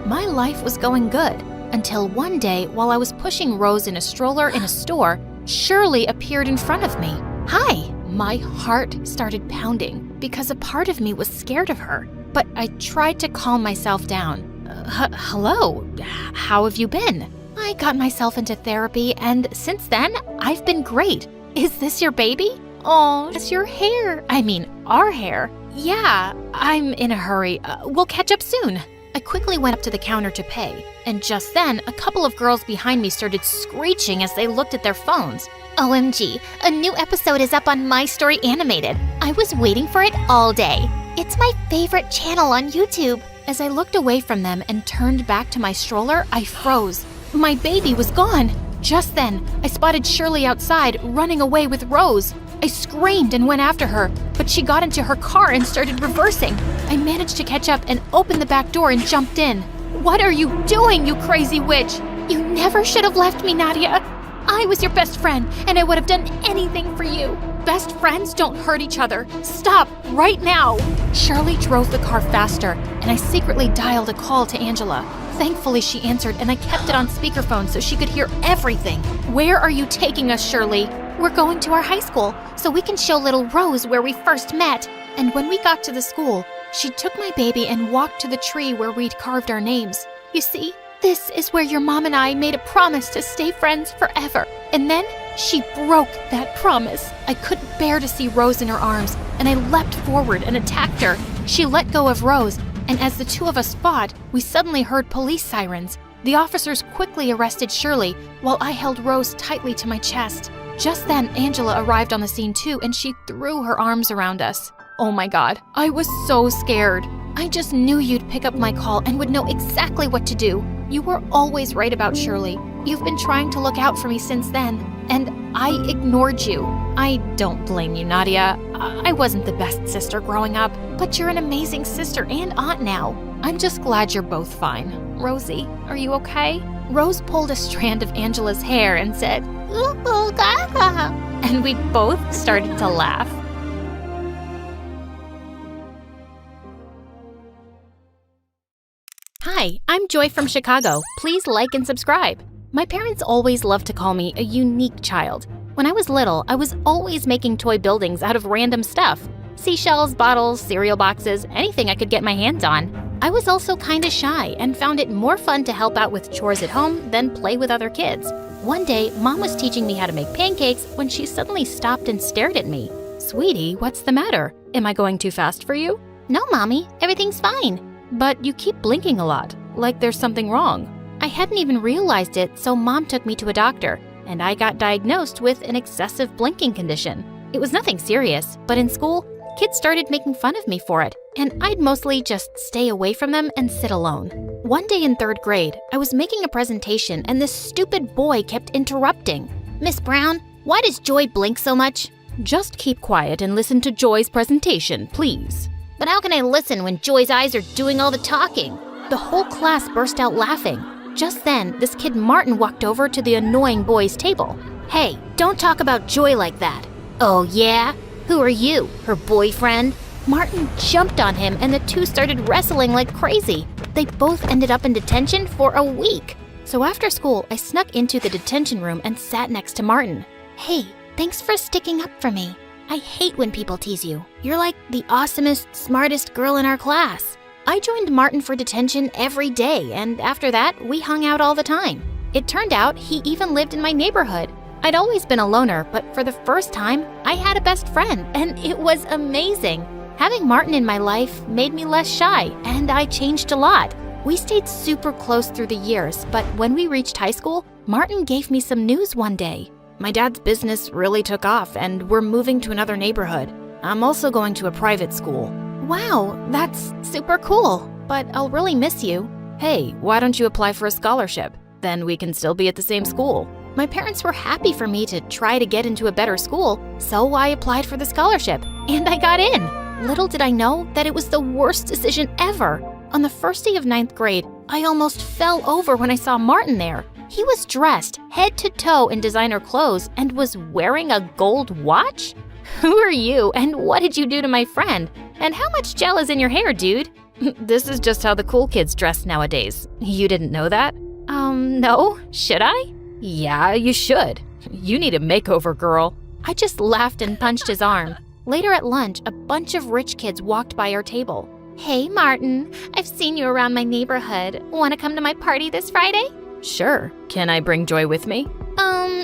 My life was going good until one day, while I was pushing Rose in a stroller in a store, Shirley appeared in front of me. Hi! My heart started pounding because a part of me was scared of her, but I tried to calm myself down. Hello, how have you been? I got myself into therapy, and since then, I've been great. Is this your baby? Oh, it's your hair. I mean, our hair. Yeah, I'm in a hurry. We'll catch up soon. I quickly went up to the counter to pay, and just then, a couple of girls behind me started screeching as they looked at their phones. OMG, a new episode is up on My Story Animated. I was waiting for it all day. It's my favorite channel on YouTube. As I looked away from them and turned back to my stroller, I froze. My baby was gone. Just then, I spotted Shirley outside, running away with Rose. I screamed and went after her, but she got into her car and started reversing. I managed to catch up and opened the back door and jumped in. What are you doing, you crazy witch? You never should have left me, Nadia. I was your best friend, and I would have done anything for you. Best friends don't hurt each other. Stop, right now. Shirley drove the car faster, and I secretly dialed a call to Angela. Thankfully, she answered, and I kept it on speakerphone so she could hear everything. Where are you taking us, Shirley? We're going to our high school, so we can show little Rose where we first met. And when we got to the school, she took my baby and walked to the tree where we'd carved our names. You see, this is where your mom and I made a promise to stay friends forever. And then she broke that promise. I couldn't bear to see Rose in her arms, and I leapt forward and attacked her. She let go of Rose, and as the two of us fought, we suddenly heard police sirens. The officers quickly arrested Shirley, while I held Rose tightly to my chest. Just then, Angela arrived on the scene too, and she threw her arms around us. Oh my God, I was so scared. I just knew you'd pick up my call and would know exactly what to do. You were always right about Shirley. You've been trying to look out for me since then, and I ignored you. I don't blame you, Nadia. I wasn't the best sister growing up, but you're an amazing sister and aunt now. I'm just glad you're both fine. Rosie, are you okay? Rose pulled a strand of Angela's hair and said, "Ooh, gaga," and we both started to laugh. Hi, I'm Joy from Chicago. Please like and subscribe. My parents always loved to call me a unique child. When I was little, I was always making toy buildings out of random stuff. Seashells, bottles, cereal boxes, anything I could get my hands on. I was also kinda shy and found it more fun to help out with chores at home than play with other kids. One day, Mom was teaching me how to make pancakes when she suddenly stopped and stared at me. Sweetie, what's the matter? Am I going too fast for you? No, Mommy, everything's fine. But you keep blinking a lot, like there's something wrong. I hadn't even realized it, so Mom took me to a doctor, and I got diagnosed with an excessive blinking condition. It was nothing serious, but in school, kids started making fun of me for it, and I'd mostly just stay away from them and sit alone. One day in 3rd grade, I was making a presentation, and this stupid boy kept interrupting. Miss Brown, why does Joy blink so much? Just keep quiet and listen to Joy's presentation, please. But how can I listen when Joy's eyes are doing all the talking? The whole class burst out laughing. Just then, this kid Martin walked over to the annoying boy's table. Hey, don't talk about Joy like that. Oh yeah? Who are you, her boyfriend? Martin jumped on him and the two started wrestling like crazy. They both ended up in detention for a week. So after school, I snuck into the detention room and sat next to Martin. Hey, thanks for sticking up for me. I hate when people tease you. You're like the awesomest, smartest girl in our class. I joined Martin for detention every day, and after that, we hung out all the time. It turned out he even lived in my neighborhood. I'd always been a loner, but for the first time, I had a best friend, and it was amazing. Having Martin in my life made me less shy, and I changed a lot. We stayed super close through the years, but when we reached high school, Martin gave me some news one day. My dad's business really took off, and we're moving to another neighborhood. I'm also going to a private school. Wow, that's super cool, but I'll really miss you. Hey, why don't you apply for a scholarship? Then we can still be at the same school. My parents were happy for me to try to get into a better school, so I applied for the scholarship, and I got in. Little did I know that it was the worst decision ever. On the first day of 9th grade, I almost fell over when I saw Martin there. He was dressed head to toe in designer clothes and was wearing a gold watch? Who are you, and what did you do to my friend? And how much gel is in your hair, dude? This is just how the cool kids dress nowadays. You didn't know that? No. Should I? Yeah, you should. You need a makeover, girl. I just laughed and punched his arm. Later at lunch, a bunch of rich kids walked by our table. Hey, Martin. I've seen you around my neighborhood. Want to come to my party this Friday? Sure. Can I bring Joy with me?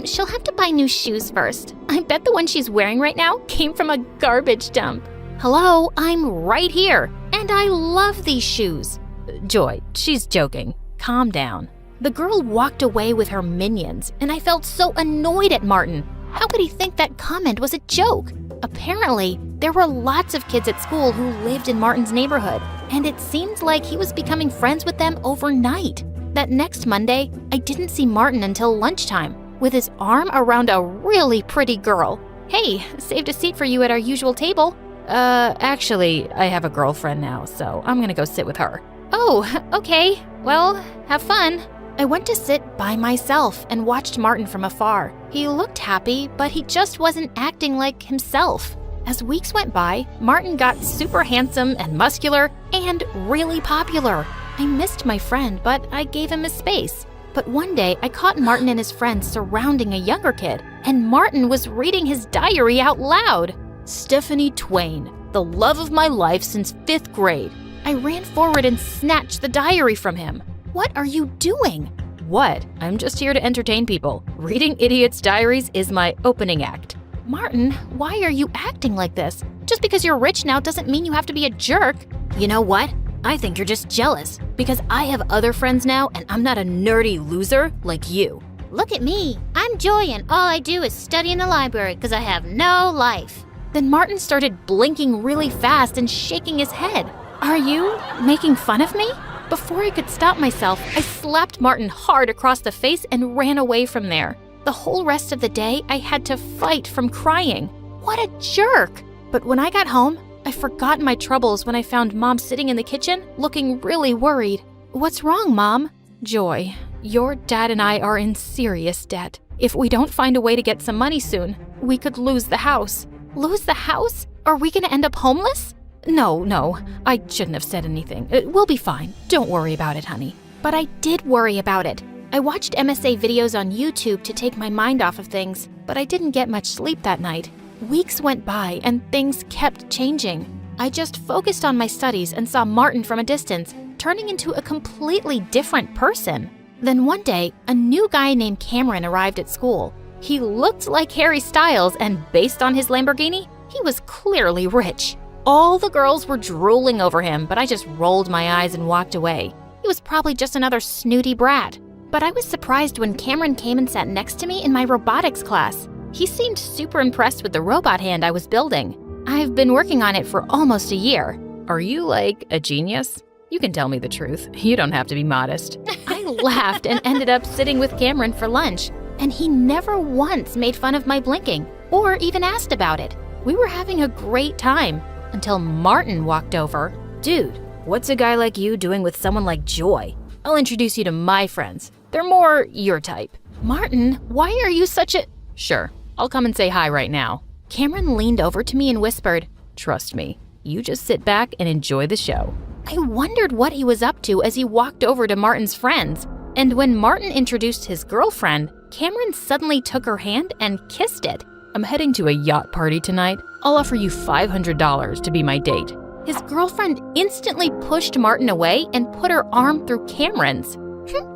She'll have to buy new shoes first. I bet the one she's wearing right now came from a garbage dump. Hello, I'm right here, and I love these shoes. Joy, she's joking. Calm down. The girl walked away with her minions, and I felt so annoyed at Martin. How could he think that comment was a joke? Apparently, there were lots of kids at school who lived in Martin's neighborhood, and it seemed like he was becoming friends with them overnight. That next Monday, I didn't see Martin until lunchtime, with his arm around a really pretty girl. Hey, saved a seat for you at our usual table. Actually, I have a girlfriend now, so I'm gonna go sit with her. Oh, okay. Well, have fun. I went to sit by myself and watched Martin from afar. He looked happy, but he just wasn't acting like himself. As weeks went by, Martin got super handsome and muscular and really popular. I missed my friend, but I gave him his space. But one day, I caught Martin and his friends surrounding a younger kid, and Martin was reading his diary out loud. Stephanie Twain, the love of my life since 5th grade. I ran forward and snatched the diary from him. What are you doing? What? I'm just here to entertain people. Reading idiots' diaries is my opening act. Martin, why are you acting like this? Just because you're rich now doesn't mean you have to be a jerk. You know what? I think you're just jealous, because I have other friends now and I'm not a nerdy loser like you. Look at me. I'm Joy and all I do is study in the library because I have no life. Then Martin started blinking really fast and shaking his head. Are you making fun of me? Before I could stop myself, I slapped Martin hard across the face and ran away from there. The whole rest of the day, I had to fight from crying. What a jerk! But when I got home, I forgot my troubles when I found Mom sitting in the kitchen, looking really worried. What's wrong, Mom? Joy, your dad and I are in serious debt. If we don't find a way to get some money soon, we could lose the house. Lose the house? Are we gonna end up homeless? No, I shouldn't have said anything. We'll be fine. Don't worry about it, honey. But I did worry about it. I watched MSA videos on YouTube to take my mind off of things, but I didn't get much sleep that night. Weeks went by and things kept changing. I just focused on my studies and saw Martin from a distance, turning into a completely different person. Then one day, a new guy named Cameron arrived at school. He looked like Harry Styles, and based on his Lamborghini, he was clearly rich. All the girls were drooling over him, but I just rolled my eyes and walked away. He was probably just another snooty brat. But I was surprised when Cameron came and sat next to me in my robotics class. He seemed super impressed with the robot hand I was building. I've been working on it for almost a year. Are you like a genius? You can tell me the truth. You don't have to be modest. I laughed and ended up sitting with Cameron for lunch, and he never once made fun of my blinking or even asked about it. We were having a great time until Martin walked over. Dude, what's a guy like you doing with someone like Joy? I'll introduce you to my friends. They're more your type. Martin, why are you such a... Sure, I'll come and say hi right now. Cameron leaned over to me and whispered, Trust me, you just sit back and enjoy the show. I wondered what he was up to as he walked over to Martin's friends. And when Martin introduced his girlfriend, Cameron suddenly took her hand and kissed it. I'm heading to a yacht party tonight. I'll offer you $500 to be my date. His girlfriend instantly pushed Martin away and put her arm through Cameron's.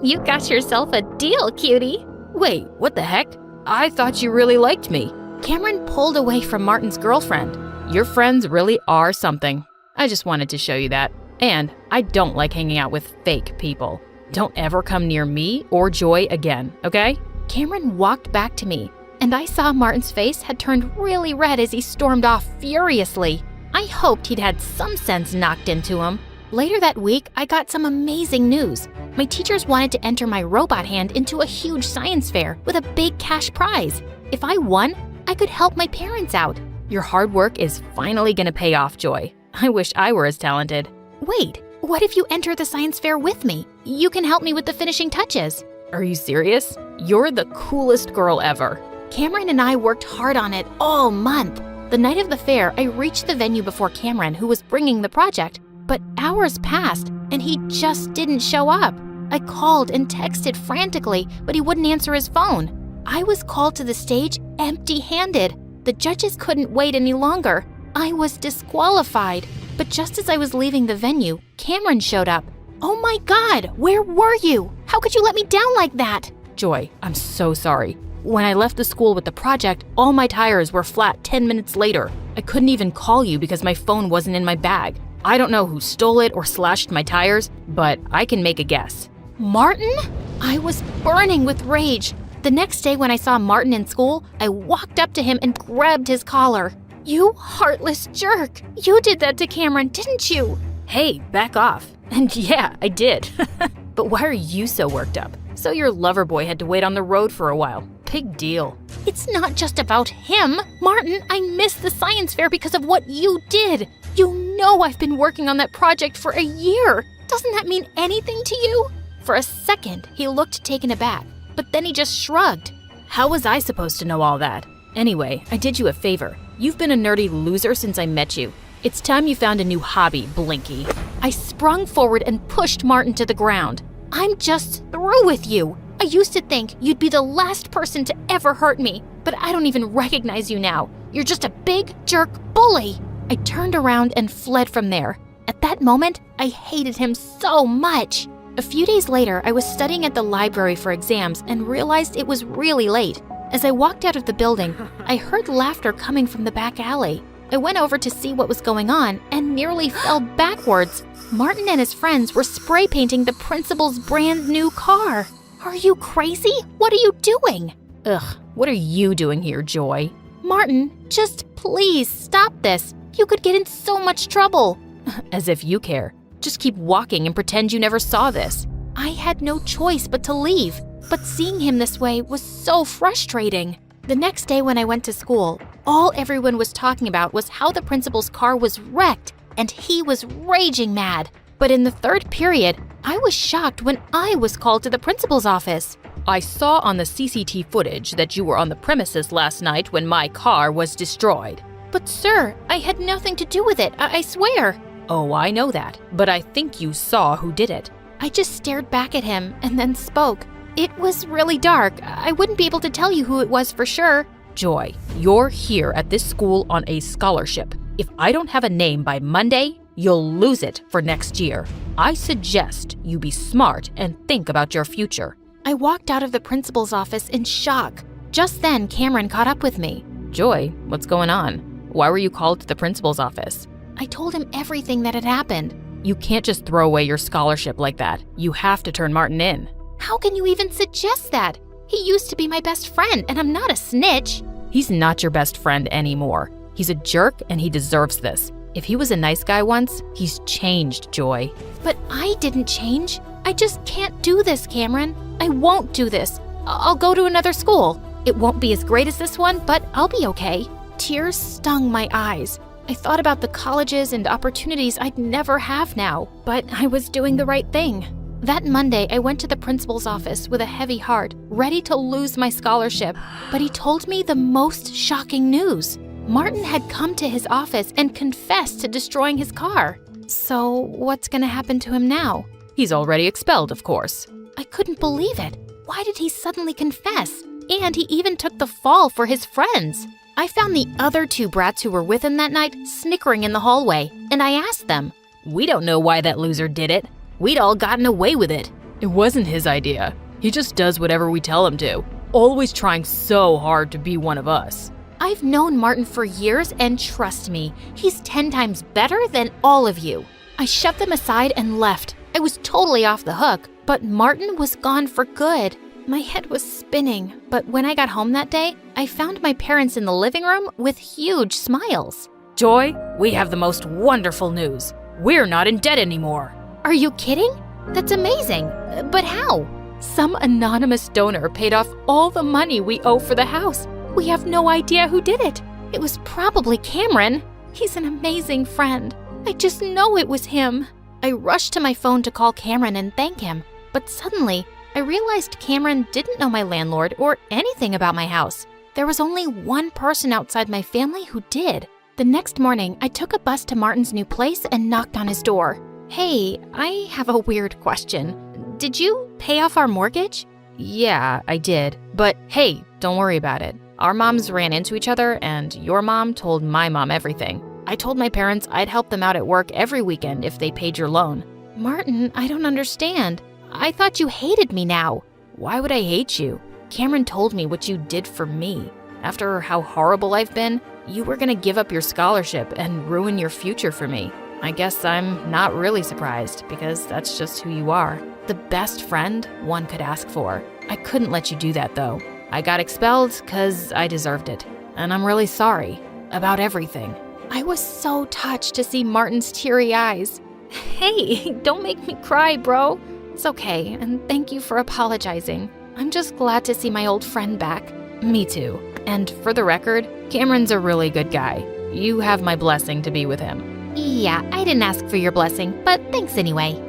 You got yourself a deal, cutie. Wait, what the heck? I thought you really liked me. Cameron pulled away from Martin's girlfriend. Your friends really are something. I just wanted to show you that. And I don't like hanging out with fake people. Don't ever come near me or Joy again, okay? Cameron walked back to me, and I saw Martin's face had turned really red as he stormed off furiously. I hoped he'd had some sense knocked into him. Later that week, I got some amazing news. My teachers wanted to enter my robot hand into a huge science fair with a big cash prize. If I won, I could help my parents out. Your hard work is finally gonna pay off, Joy. I wish I were as talented. Wait, what if you enter the science fair with me? You can help me with the finishing touches. Are you serious? You're the coolest girl ever. Cameron and I worked hard on it all month. The night of the fair, I reached the venue before Cameron, who was bringing the project. But hours passed, and he just didn't show up. I called and texted frantically, but he wouldn't answer his phone. I was called to the stage empty-handed. The judges couldn't wait any longer. I was disqualified. But just as I was leaving the venue, Cameron showed up. Oh my God, where were you? How could you let me down like that? Joy, I'm so sorry. When I left the school with the project, all my tires were flat 10 minutes later. I couldn't even call you because my phone wasn't in my bag. I don't know who stole it or slashed my tires, but I can make a guess. Martin? I was burning with rage. The next day when I saw Martin in school, I walked up to him and grabbed his collar. You heartless jerk! You did that to Cameron, didn't you? Hey, back off. And yeah, I did. But why are you so worked up? So your lover boy had to wait on the road for a while. Big deal. It's not just about him. Martin, I missed the science fair because of what you did. You know I've been working on that project for a year. Doesn't that mean anything to you? For a second, he looked taken aback, but then he just shrugged. How was I supposed to know all that? Anyway, I did you a favor. You've been a nerdy loser since I met you. It's time you found a new hobby, Blinky. I sprung forward and pushed Martin to the ground. I'm just through with you. I used to think you'd be the last person to ever hurt me, but I don't even recognize you now. You're just a big jerk bully. I turned around and fled from there. At that moment, I hated him so much. A few days later, I was studying at the library for exams and realized it was really late. As I walked out of the building, I heard laughter coming from the back alley. I went over to see what was going on and nearly fell backwards. Martin and his friends were spray painting the principal's brand new car. Are you crazy? What are you doing? Ugh, what are you doing here, Joy? Martin, just please stop this. You could get in so much trouble. As if you care. Just keep walking and pretend you never saw this. I had no choice but to leave, but seeing him this way was so frustrating. The next day when I went to school, all everyone was talking about was how the principal's car was wrecked, and he was raging mad. But in the third period, I was shocked when I was called to the principal's office. I saw on the CCTV footage that you were on the premises last night when my car was destroyed. But sir, I had nothing to do with it, I swear. Oh, I know that, but I think you saw who did it. I just stared back at him and then spoke. It was really dark. I wouldn't be able to tell you who it was for sure. Joy, you're here at this school on a scholarship. If I don't have a name by Monday, you'll lose it for next year. I suggest you be smart and think about your future. I walked out of the principal's office in shock. Just then, Cameron caught up with me. Joy, what's going on? Why were you called to the principal's office? I told him everything that had happened. You can't just throw away your scholarship like that. You have to turn Martin in. How can you even suggest that? He used to be my best friend, and I'm not a snitch. He's not your best friend anymore. He's a jerk, and he deserves this. If he was a nice guy once, he's changed, Joy. But I didn't change. I just can't do this, Cameron. I won't do this. I'll go to another school. It won't be as great as this one, but I'll be okay. Tears stung my eyes. I thought about the colleges and opportunities I'd never have now, but I was doing the right thing. That Monday, I went to the principal's office with a heavy heart, ready to lose my scholarship. But he told me the most shocking news. Martin had come to his office and confessed to destroying his car. So what's gonna happen to him now? He's already expelled, of course. I couldn't believe it. Why did he suddenly confess? And he even took the fall for his friends. I found the other two brats who were with him that night snickering in the hallway, and I asked them, "We don't know why that loser did it. We'd all gotten away with it. It wasn't his idea. He just does whatever we tell him to, always trying so hard to be one of us." I've known Martin for years, and trust me, he's 10 times better than all of you. I shoved them aside and left. I was totally off the hook, but Martin was gone for good. My head was spinning, but when I got home that day, I found my parents in the living room with huge smiles. "Joy, we have the most wonderful news. We're not in debt anymore." Are you kidding? That's amazing. But how? Some anonymous donor paid off all the money we owe for the house. We have no idea who did it. It was probably Cameron. He's an amazing friend. I just know it was him. I rushed to my phone to call Cameron and thank him, but suddenly I realized Cameron didn't know my landlord or anything about my house. There was only one person outside my family who did. The next morning, I took a bus to Martin's new place and knocked on his door. Hey, I have a weird question. Did you pay off our mortgage? Yeah, I did. But hey, don't worry about it. Our moms ran into each other, and your mom told my mom everything. I told my parents I'd help them out at work every weekend if they paid your loan. Martin, I don't understand. I thought you hated me now. Why would I hate you? Cameron told me what you did for me. After how horrible I've been, you were gonna give up your scholarship and ruin your future for me. I guess I'm not really surprised, because that's just who you are. The best friend one could ask for. I couldn't let you do that, though. I got expelled because I deserved it. And I'm really sorry about everything. I was so touched to see Martin's teary eyes. Hey, don't make me cry, bro. It's okay, and thank you for apologizing. I'm just glad to see my old friend back. Me too. And for the record, Cameron's a really good guy. You have my blessing to be with him. Yeah, I didn't ask for your blessing, but thanks anyway.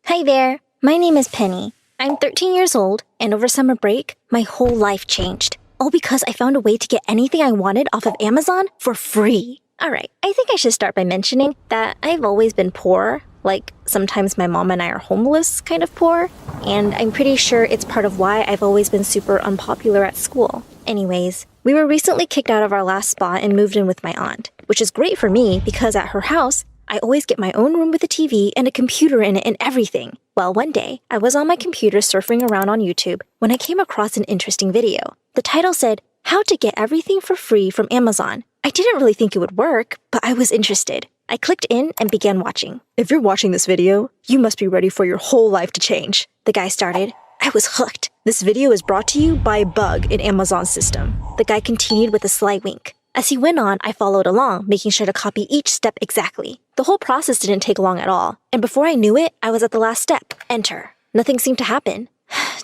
Hi there, my name is Penny. I'm 13 years old, and over summer break, my whole life changed. All because I found a way to get anything I wanted off of Amazon for free. Alright, I think I should start by mentioning that I've always been poor. Like, sometimes my mom and I are homeless kind of poor, and I'm pretty sure it's part of why I've always been super unpopular at school. Anyways, we were recently kicked out of our last spot and moved in with my aunt, which is great for me because at her house, I always get my own room with a TV and a computer in it and everything. Well, one day, I was on my computer surfing around on YouTube when I came across an interesting video. The title said, "How to Get Everything for Free from Amazon." I didn't really think it would work, but I was interested. I clicked in and began watching. "If you're watching this video, you must be ready for your whole life to change," the guy started. I was hooked. "This video is brought to you by a bug in Amazon's system." The guy continued with a sly wink. As he went on, I followed along, making sure to copy each step exactly. The whole process didn't take long at all, and before I knew it, I was at the last step, enter. Nothing seemed to happen.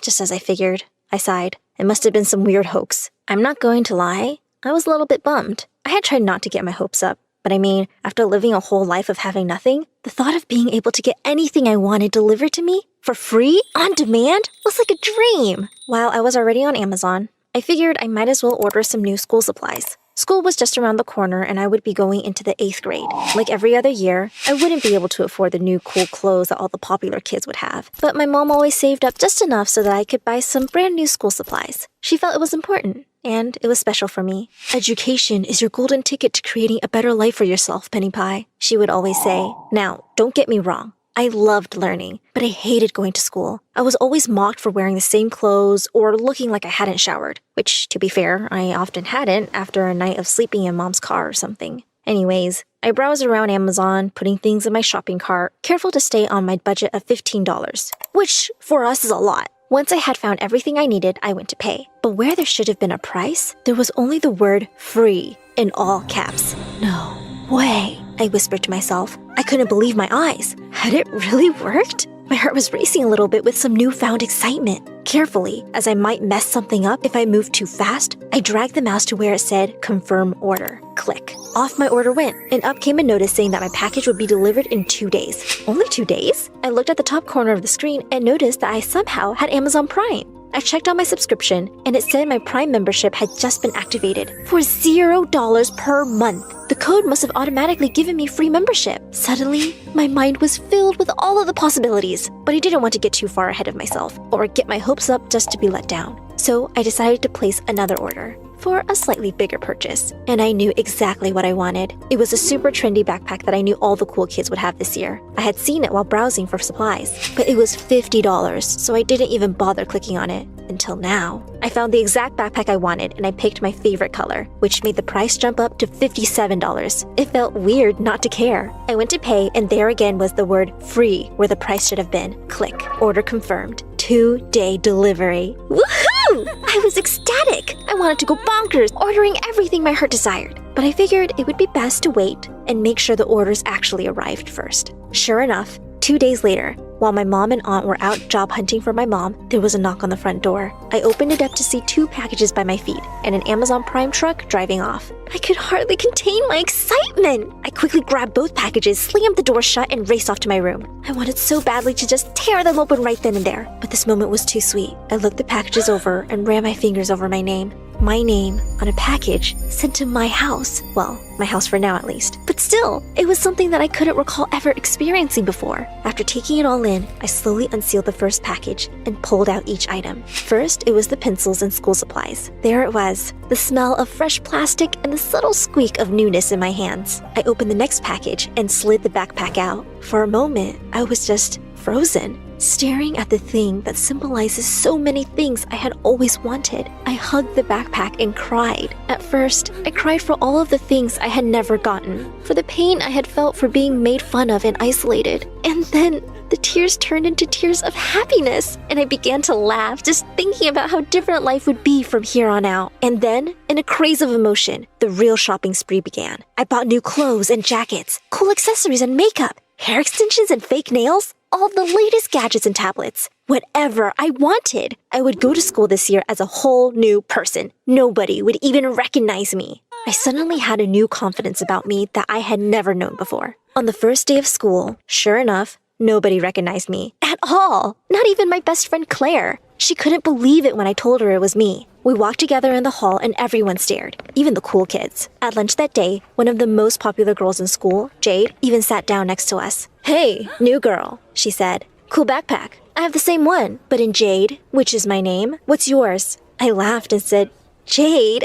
Just as I figured. I sighed. It must have been some weird hoax. I'm not going to lie. I was a little bit bummed. I had tried not to get my hopes up, but I mean, after living a whole life of having nothing, the thought of being able to get anything I wanted delivered to me, for free, on demand, was like a dream. While I was already on Amazon, I figured I might as well order some new school supplies. School was just around the corner and I would be going into the 8th grade. Like every other year, I wouldn't be able to afford the new cool clothes that all the popular kids would have. But my mom always saved up just enough so that I could buy some brand new school supplies. She felt it was important, and it was special for me. "Education is your golden ticket to creating a better life for yourself, Penny Pie," she would always say. Now, don't get me wrong. I loved learning, but I hated going to school. I was always mocked for wearing the same clothes or looking like I hadn't showered, which, to be fair, I often hadn't after a night of sleeping in mom's car or something. Anyways, I browsed around Amazon, putting things in my shopping cart, careful to stay on my budget of $15, which for us is a lot. Once I had found everything I needed, I went to pay. But where there should have been a price, there was only the word free in all caps. No way, I whispered to myself. I couldn't believe my eyes. Had it really worked? My heart was racing a little bit with some newfound excitement. Carefully, as I might mess something up if I moved too fast, I dragged the mouse to where it said, "Confirm order." Click. Off my order went, and up came a notice saying that my package would be delivered in 2 days. Only 2 days? I looked at the top corner of the screen and noticed that I somehow had Amazon Prime. I checked on my subscription, and it said my Prime membership had just been activated for $0 per month. The code must have automatically given me free membership. Suddenly, my mind was filled with all of the possibilities, but I didn't want to get too far ahead of myself or get my hopes up just to be let down. So I decided to place another order for a slightly bigger purchase, and I knew exactly what I wanted. It was a super trendy backpack that I knew all the cool kids would have this year. I had seen it while browsing for supplies, but it was $50, so I didn't even bother clicking on it. Until now. I found the exact backpack I wanted, and I picked my favorite color, which made the price jump up to $57. It felt weird not to care. I went to pay, and there again was the word free where the price should have been. Click. Order confirmed. 2-day delivery. Woohoo! I was ecstatic. I wanted to go bonkers, ordering everything my heart desired. But I figured it would be best to wait and make sure the orders actually arrived first. Sure enough, 2 days later, while my mom and aunt were out job hunting for my mom, there was a knock on the front door. I opened it up to see 2 packages by my feet and an Amazon Prime truck driving off. I could hardly contain my excitement. I quickly grabbed both packages, slammed the door shut, and raced off to my room. I wanted so badly to just tear them open right then and there, but this moment was too sweet. I looked the packages over and ran my fingers over my name. My name on a package sent to my house. Well, my house for now at least. But But still, it was something that I couldn't recall ever experiencing before. After taking it all in, I slowly unsealed the first package and pulled out each item. First, it was the pencils and school supplies. There it was, the smell of fresh plastic and the subtle squeak of newness in my hands. I opened the next package and slid the backpack out. For a moment, I was just frozen, staring at the thing that symbolizes so many things I had always wanted. I hugged the backpack and cried. At first, I cried for all of the things I had never gotten, for the pain I had felt for being made fun of and isolated. And then the tears turned into tears of happiness, and I began to laugh just thinking about how different life would be from here on out. And then, in a craze of emotion, the real shopping spree began. I bought new clothes and jackets, cool accessories and makeup, hair extensions and fake nails, all the latest gadgets and tablets. Whatever I wanted. I would go to school this year as a whole new person. Nobody would even recognize me. I suddenly had a new confidence about me that I had never known before. On the first day of school, sure enough, nobody recognized me at all. Not even my best friend Claire. She couldn't believe it when I told her it was me. We walked together in the hall and everyone stared, even the cool kids. At lunch that day, one of the most popular girls in school, Jade, even sat down next to us. "Hey, new girl," she said. "Cool backpack. I have the same one, but in Jade, which is my name. What's yours?" I laughed and said, "Jade."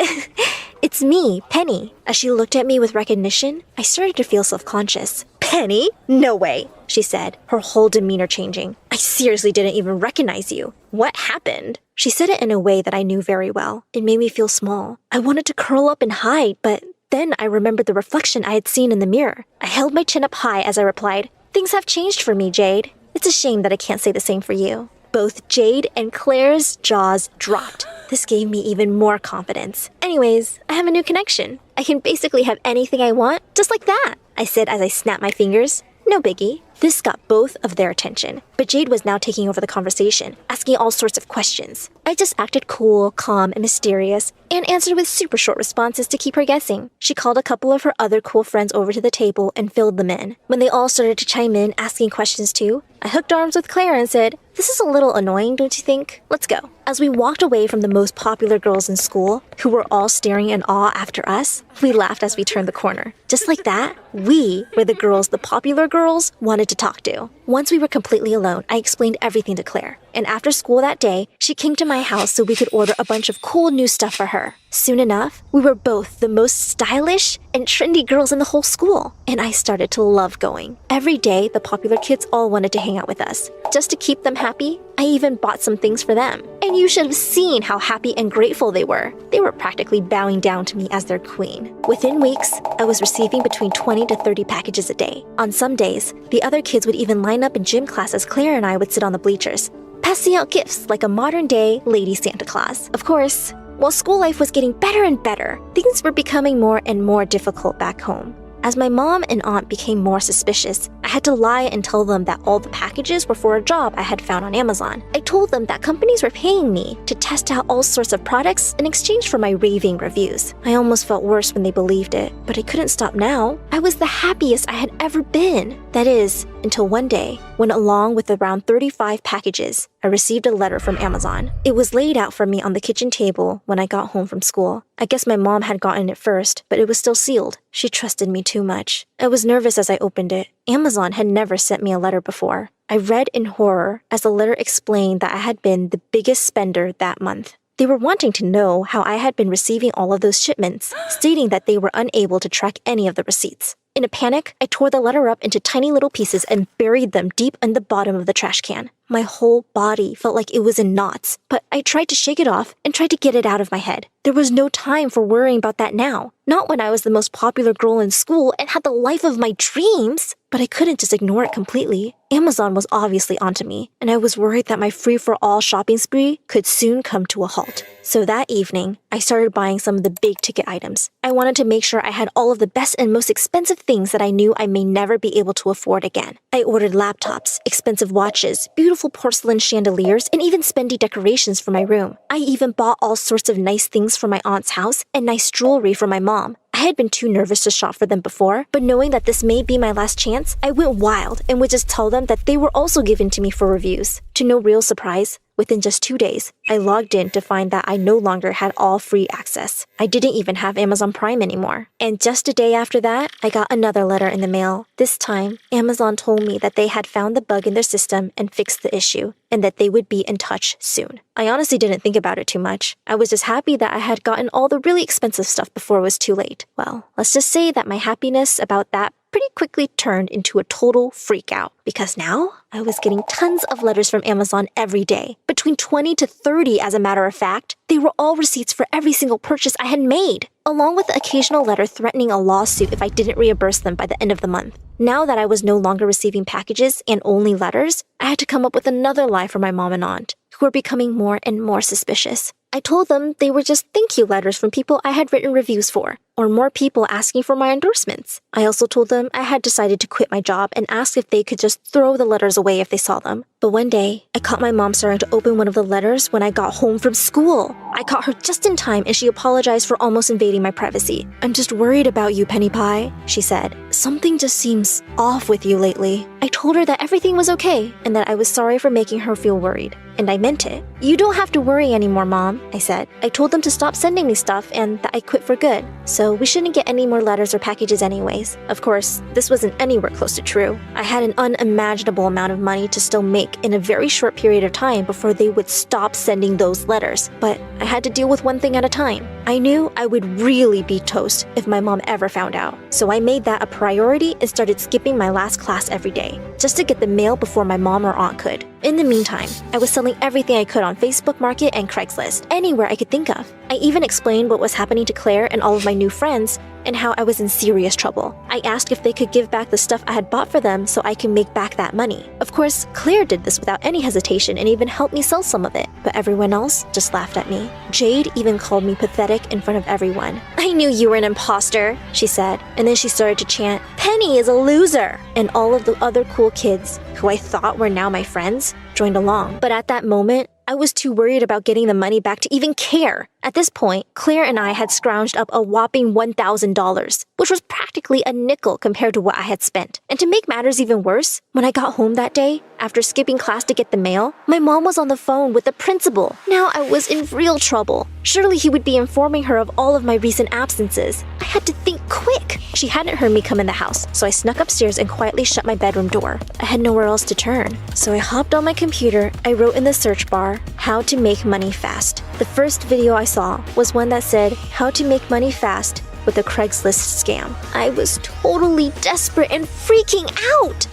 "It's me, Penny." As she looked at me with recognition, I started to feel self-conscious. "Penny? No way," she said, her whole demeanor changing. "I seriously didn't even recognize you. What happened?" She said it in a way that I knew very well. It made me feel small. I wanted to curl up and hide, but then I remembered the reflection I had seen in the mirror. I held my chin up high as I replied, "Things have changed for me, Jade. It's a shame that I can't say the same for you." Both Jade and Claire's jaws dropped. This gave me even more confidence. "Anyways, I have a new connection. I can basically have anything I want, just like that," I said as I snapped my fingers. No biggie. This got both of their attention, but Jade was now taking over the conversation, asking all sorts of questions. I just acted cool, calm, and mysterious, and answered with super short responses to keep her guessing. She called a couple of her other cool friends over to the table and filled them in. When they all started to chime in, asking questions too, I hooked arms with Claire and said, "This is a little annoying, don't you think? Let's go." As we walked away from the most popular girls in school, who were all staring in awe after us, we laughed as we turned the corner. Just like that, we were the girls the popular girls wanted to talk to. Once we were completely alone, I explained everything to Claire. And after school that day, she came to my house so we could order a bunch of cool new stuff for her. Soon enough, we were both the most stylish and trendy girls in the whole school. And I started to love going. Every day, the popular kids all wanted to hang out with us. Just to keep them happy, I even bought some things for them. And you should have seen how happy and grateful they were. They were practically bowing down to me as their queen. Within weeks, I was receiving between 20 to 30 packages a day. On some days, the other kids would even line up in gym class as Claire and I would sit on the bleachers, passing out gifts like a modern-day Lady Santa Claus. Of course, while school life was getting better and better, things were becoming more and more difficult back home. As my mom and aunt became more suspicious, I had to lie and tell them that all the packages were for a job I had found on Amazon. I told them that companies were paying me to test out all sorts of products in exchange for my raving reviews. I almost felt worse when they believed it, but I couldn't stop now. I was the happiest I had ever been. That is, until one day, when along with around 35 packages, I received a letter from Amazon. It was laid out for me on the kitchen table when I got home from school. I guess my mom had gotten it first, but it was still sealed. She trusted me too much. I was nervous as I opened it. Amazon had never sent me a letter before. I read in horror as the letter explained that I had been the biggest spender that month. They were wanting to know how I had been receiving all of those shipments, stating that they were unable to track any of the receipts. In a panic, I tore the letter up into tiny little pieces and buried them deep in the bottom of the trash can. My whole body felt like it was in knots, but I tried to shake it off and tried to get it out of my head. There was no time for worrying about that now. Not when I was the most popular girl in school and had the life of my dreams. But I couldn't just ignore it completely. Amazon was obviously onto me, and I was worried that my free-for-all shopping spree could soon come to a halt. So that evening, I started buying some of the big-ticket items. I wanted to make sure I had all of the best and most expensive things that I knew I may never be able to afford again. I ordered laptops, expensive watches, beautiful porcelain chandeliers, and even spendy decorations for my room. I even bought all sorts of nice things for my aunt's house and nice jewelry for my mom. I had been too nervous to shop for them before, but knowing that this may be my last chance, I went wild and would just tell them that they were also given to me for reviews. To no real surprise, Within just 2 days, I logged in to find that I no longer had all free access. I didn't even have Amazon Prime anymore. And just a day after that, I got another letter in the mail. This time, Amazon told me that they had found the bug in their system and fixed the issue, and that they would be in touch soon. I honestly didn't think about it too much. I was just happy that I had gotten all the really expensive stuff before it was too late. Well, let's just say that my happiness about that pretty quickly turned into a total freak out, because now I was getting tons of letters from Amazon every day. Between 20 to 30, as a matter of fact. They were all receipts for every single purchase I had made, along with the occasional letter threatening a lawsuit if I didn't reimburse them by the end of the month. Now that I was no longer receiving packages and only letters, I had to come up with another lie for my mom and aunt, who were becoming more and more suspicious. I told them they were just thank you letters from people I had written reviews for, or more people asking for my endorsements. I also told them I had decided to quit my job and asked if they could just throw the letters away if they saw them. But one day, I caught my mom starting to open one of the letters when I got home from school. I caught her just in time and she apologized for almost invading my privacy. "I'm just worried about you, Penny Pie," she said. "Something just seems off with you lately." I told her that everything was okay and that I was sorry for making her feel worried. And I meant it. "You don't have to worry anymore, Mom," I said. I told them to stop sending me stuff and that I quit for good, so we shouldn't get any more letters or packages anyways. Of course, this wasn't anywhere close to true. I had an unimaginable amount of money to still make in a very short period of time before they would stop sending those letters, but I had to deal with one thing at a time. I knew I would really be toast if my mom ever found out, so I made that a priority and started skipping my last class every day, just to get the mail before my mom or aunt could. In the meantime, I was selling everything I could on Facebook Market and Craigslist, anywhere I could think of. I even explained what was happening to Claire and all of my new friends, and how I was in serious trouble. I asked if they could give back the stuff I had bought for them so I can make back that money. Of course, Claire did this without any hesitation and even helped me sell some of it, but everyone else just laughed at me. Jade even called me pathetic in front of everyone. "I knew you were an imposter," she said, and then she started to chant, "Penny is a loser!" And all of the other cool kids, who I thought were now my friends, joined along. But at that moment, I was too worried about getting the money back to even care. At this point, Claire and I had scrounged up a whopping $1,000, which was practically a nickel compared to what I had spent. And to make matters even worse, when I got home that day, after skipping class to get the mail, my mom was on the phone with the principal. Now I was in real trouble. Surely he would be informing her of all of my recent absences. I had to think quick. She hadn't heard me come in the house, so I snuck upstairs and quietly shut my bedroom door. I had nowhere else to turn. So I hopped on my computer, I wrote in the search bar, "How to make money fast." The first video I saw was one that said, "How to make money fast with a Craigslist scam." I was totally desperate and freaking out.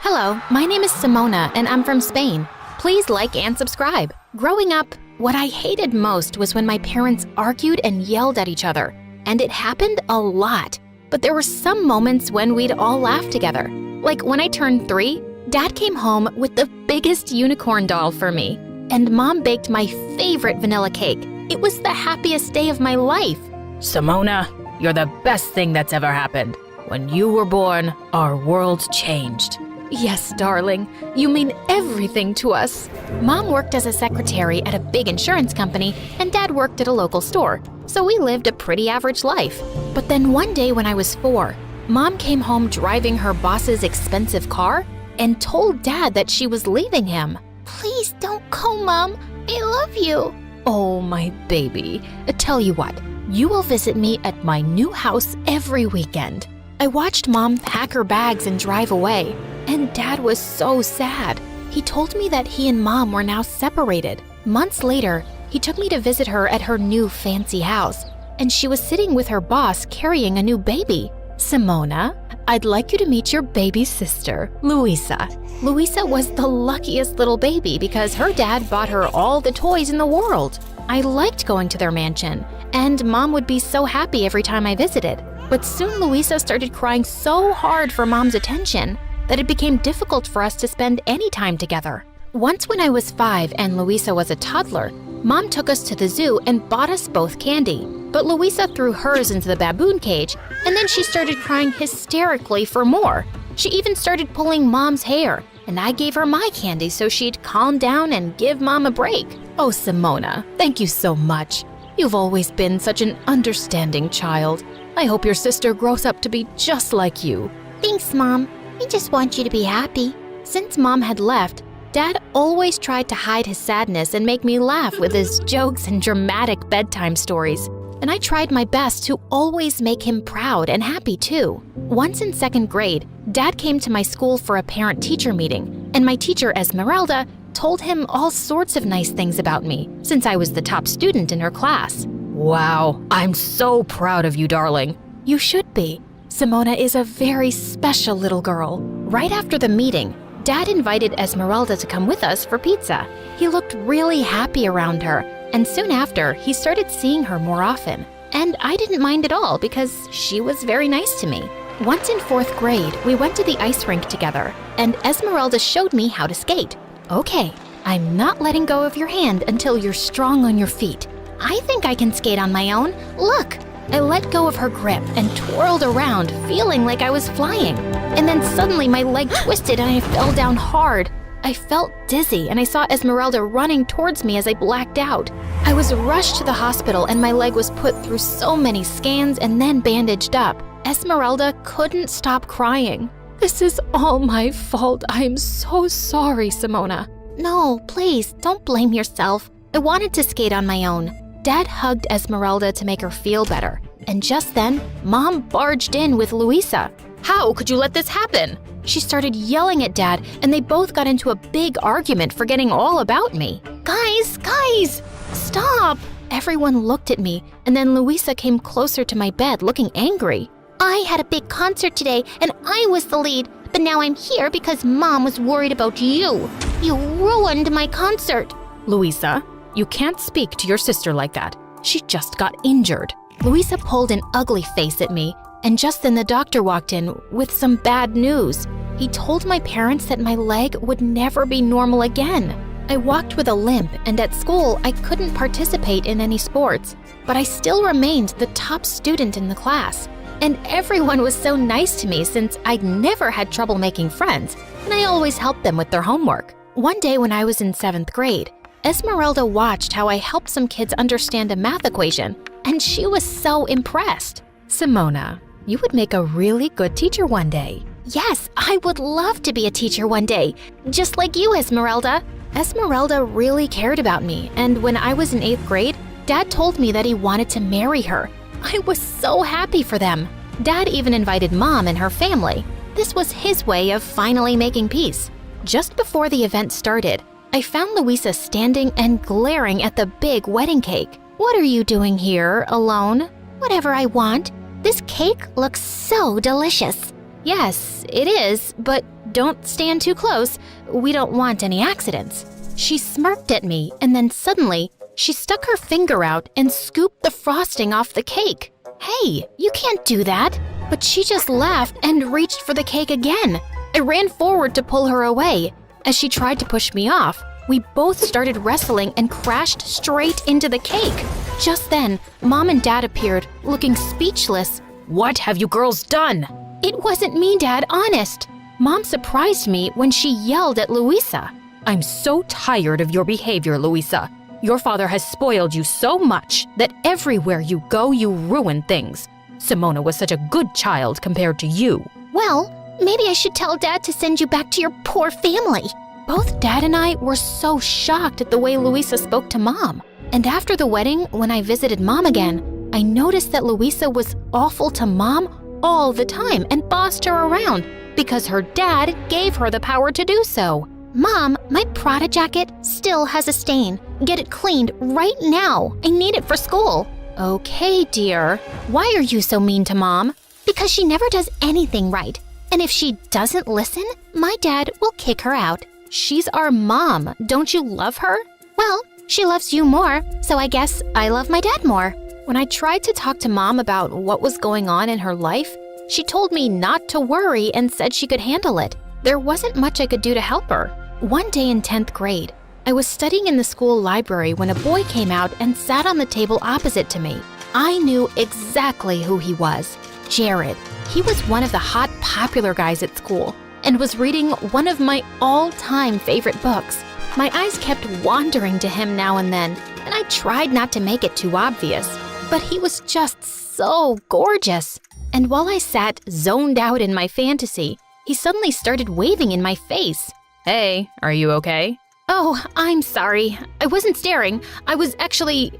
Hello, my name is Simona and I'm from Spain. Please like and subscribe. Growing up, what I hated most was when my parents argued and yelled at each other. And it happened a lot. But there were some moments when we'd all laugh together. Like when I turned 3, Dad came home with the biggest unicorn doll for me. And Mom baked my favorite vanilla cake. It was the happiest day of my life. Simona, you're the best thing that's ever happened. When you were born, our world changed. Yes, darling. You mean everything to us. Mom worked as a secretary at a big insurance company, and Dad worked at a local store. So we lived a pretty average life. But then one day when I was 4, Mom came home driving her boss's expensive car and told Dad that she was leaving him. "Please don't go, Mom. I love you." Oh, my baby. Tell you what, you will visit me at my new house every weekend. I watched Mom pack her bags and drive away, and Dad was so sad. He told me that he and Mom were now separated. Months later, he took me to visit her at her new fancy house, and she was sitting with her boss carrying a new baby. Simona, I'd like you to meet your baby sister, Luisa. Luisa was the luckiest little baby because her dad bought her all the toys in the world. I liked going to their mansion, and Mom would be so happy every time I visited. But soon Luisa started crying so hard for Mom's attention that it became difficult for us to spend any time together. Once when I was 5 and Luisa was a toddler, Mom took us to the zoo and bought us both candy. But Luisa threw hers into the baboon cage, and then she started crying hysterically for more. She even started pulling Mom's hair, and I gave her my candy so she'd calm down and give Mom a break. Oh, Simona, thank you so much. You've always been such an understanding child. I hope your sister grows up to be just like you. Thanks, Mom. I just want you to be happy. Since Mom had left, Dad always tried to hide his sadness and make me laugh with his jokes and dramatic bedtime stories. And I tried my best to always make him proud and happy too. Once in 2nd grade, Dad came to my school for a parent-teacher meeting, and my teacher, Esmeralda, told him all sorts of nice things about me, since I was the top student in her class. Wow, I'm so proud of you, darling. You should be. Simona is a very special little girl. Right after the meeting, Dad invited Esmeralda to come with us for pizza. He looked really happy around her, and soon after, he started seeing her more often. And I didn't mind at all because she was very nice to me. Once in 4th grade, we went to the ice rink together, and Esmeralda showed me how to skate. Okay, I'm not letting go of your hand until you're strong on your feet. I think I can skate on my own. Look! I let go of her grip and twirled around, feeling like I was flying. And then suddenly my leg twisted and I fell down hard. I felt dizzy and I saw Esmeralda running towards me as I blacked out. I was rushed to the hospital and my leg was put through so many scans and then bandaged up. Esmeralda couldn't stop crying. This is all my fault. I am so sorry, Simona. No, please, don't blame yourself. I wanted to skate on my own. Dad hugged Esmeralda to make her feel better. And just then, Mom barged in with Luisa. How could you let this happen? She started yelling at Dad, and they both got into a big argument, forgetting all about me. Guys, stop! Everyone looked at me, and then Luisa came closer to my bed, looking angry. I had a big concert today, and I was the lead, but now I'm here because Mom was worried about you. You ruined my concert. Luisa, you can't speak to your sister like that. She just got injured. Luisa pulled an ugly face at me, and just then the doctor walked in with some bad news. He told my parents that my leg would never be normal again. I walked with a limp, and at school I couldn't participate in any sports, but I still remained the top student in the class. And everyone was so nice to me since I'd never had trouble making friends, and I always helped them with their homework. One day when I was in 7th grade, Esmeralda watched how I helped some kids understand a math equation, and she was so impressed. Simona, you would make a really good teacher one day. Yes, I would love to be a teacher one day, just like you, Esmeralda. Esmeralda really cared about me, and when I was in 8th grade, Dad told me that he wanted to marry her. I was so happy for them. Dad even invited Mom and her family. This was his way of finally making peace. Just before the event started, I found Luisa standing and glaring at the big wedding cake. What are you doing here, alone? Whatever I want. This cake looks so delicious. Yes, it is, but don't stand too close. We don't want any accidents. She smirked at me, and then suddenly, she stuck her finger out and scooped the frosting off the cake. Hey, you can't do that. But she just laughed and reached for the cake again. I ran forward to pull her away. As she tried to push me off, we both started wrestling and crashed straight into the cake. Just then, Mom and Dad appeared, looking speechless. What have you girls done? It wasn't me, Dad, honest. Mom surprised me when she yelled at Luisa. I'm so tired of your behavior, Luisa. Your father has spoiled you so much that everywhere you go, you ruin things. Simona was such a good child compared to you. Well, maybe I should tell Dad to send you back to your poor family. Both Dad and I were so shocked at the way Luisa spoke to Mom. And after the wedding, when I visited Mom again, I noticed that Luisa was awful to Mom all the time and bossed her around because her dad gave her the power to do so. Mom, my Prada jacket still has a stain. Get it cleaned right now. I need it for school. Okay, dear. Why are you so mean to Mom? Because she never does anything right. And if she doesn't listen, my dad will kick her out. She's our mom. Don't you love her? Well, she loves you more, so I guess I love my dad more. When I tried to talk to Mom about what was going on in her life, she told me not to worry and said she could handle it. There wasn't much I could do to help her. One day in 10th grade, I was studying in the school library when a boy came out and sat on the table opposite to me. I knew exactly who he was. Jared. He was one of the hot, popular guys at school and was reading one of my all-time favorite books. My eyes kept wandering to him now and then, and I tried not to make it too obvious. But he was just so gorgeous. And while I sat zoned out in my fantasy, he suddenly started waving in my face. Hey, are you okay? Oh, I'm sorry. I wasn't staring. I was actually,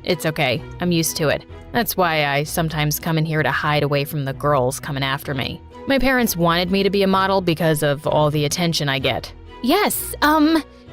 it's okay. I'm used to it. That's why I sometimes come in here to hide away from the girls coming after me. My parents wanted me to be a model because of all the attention I get. Yes,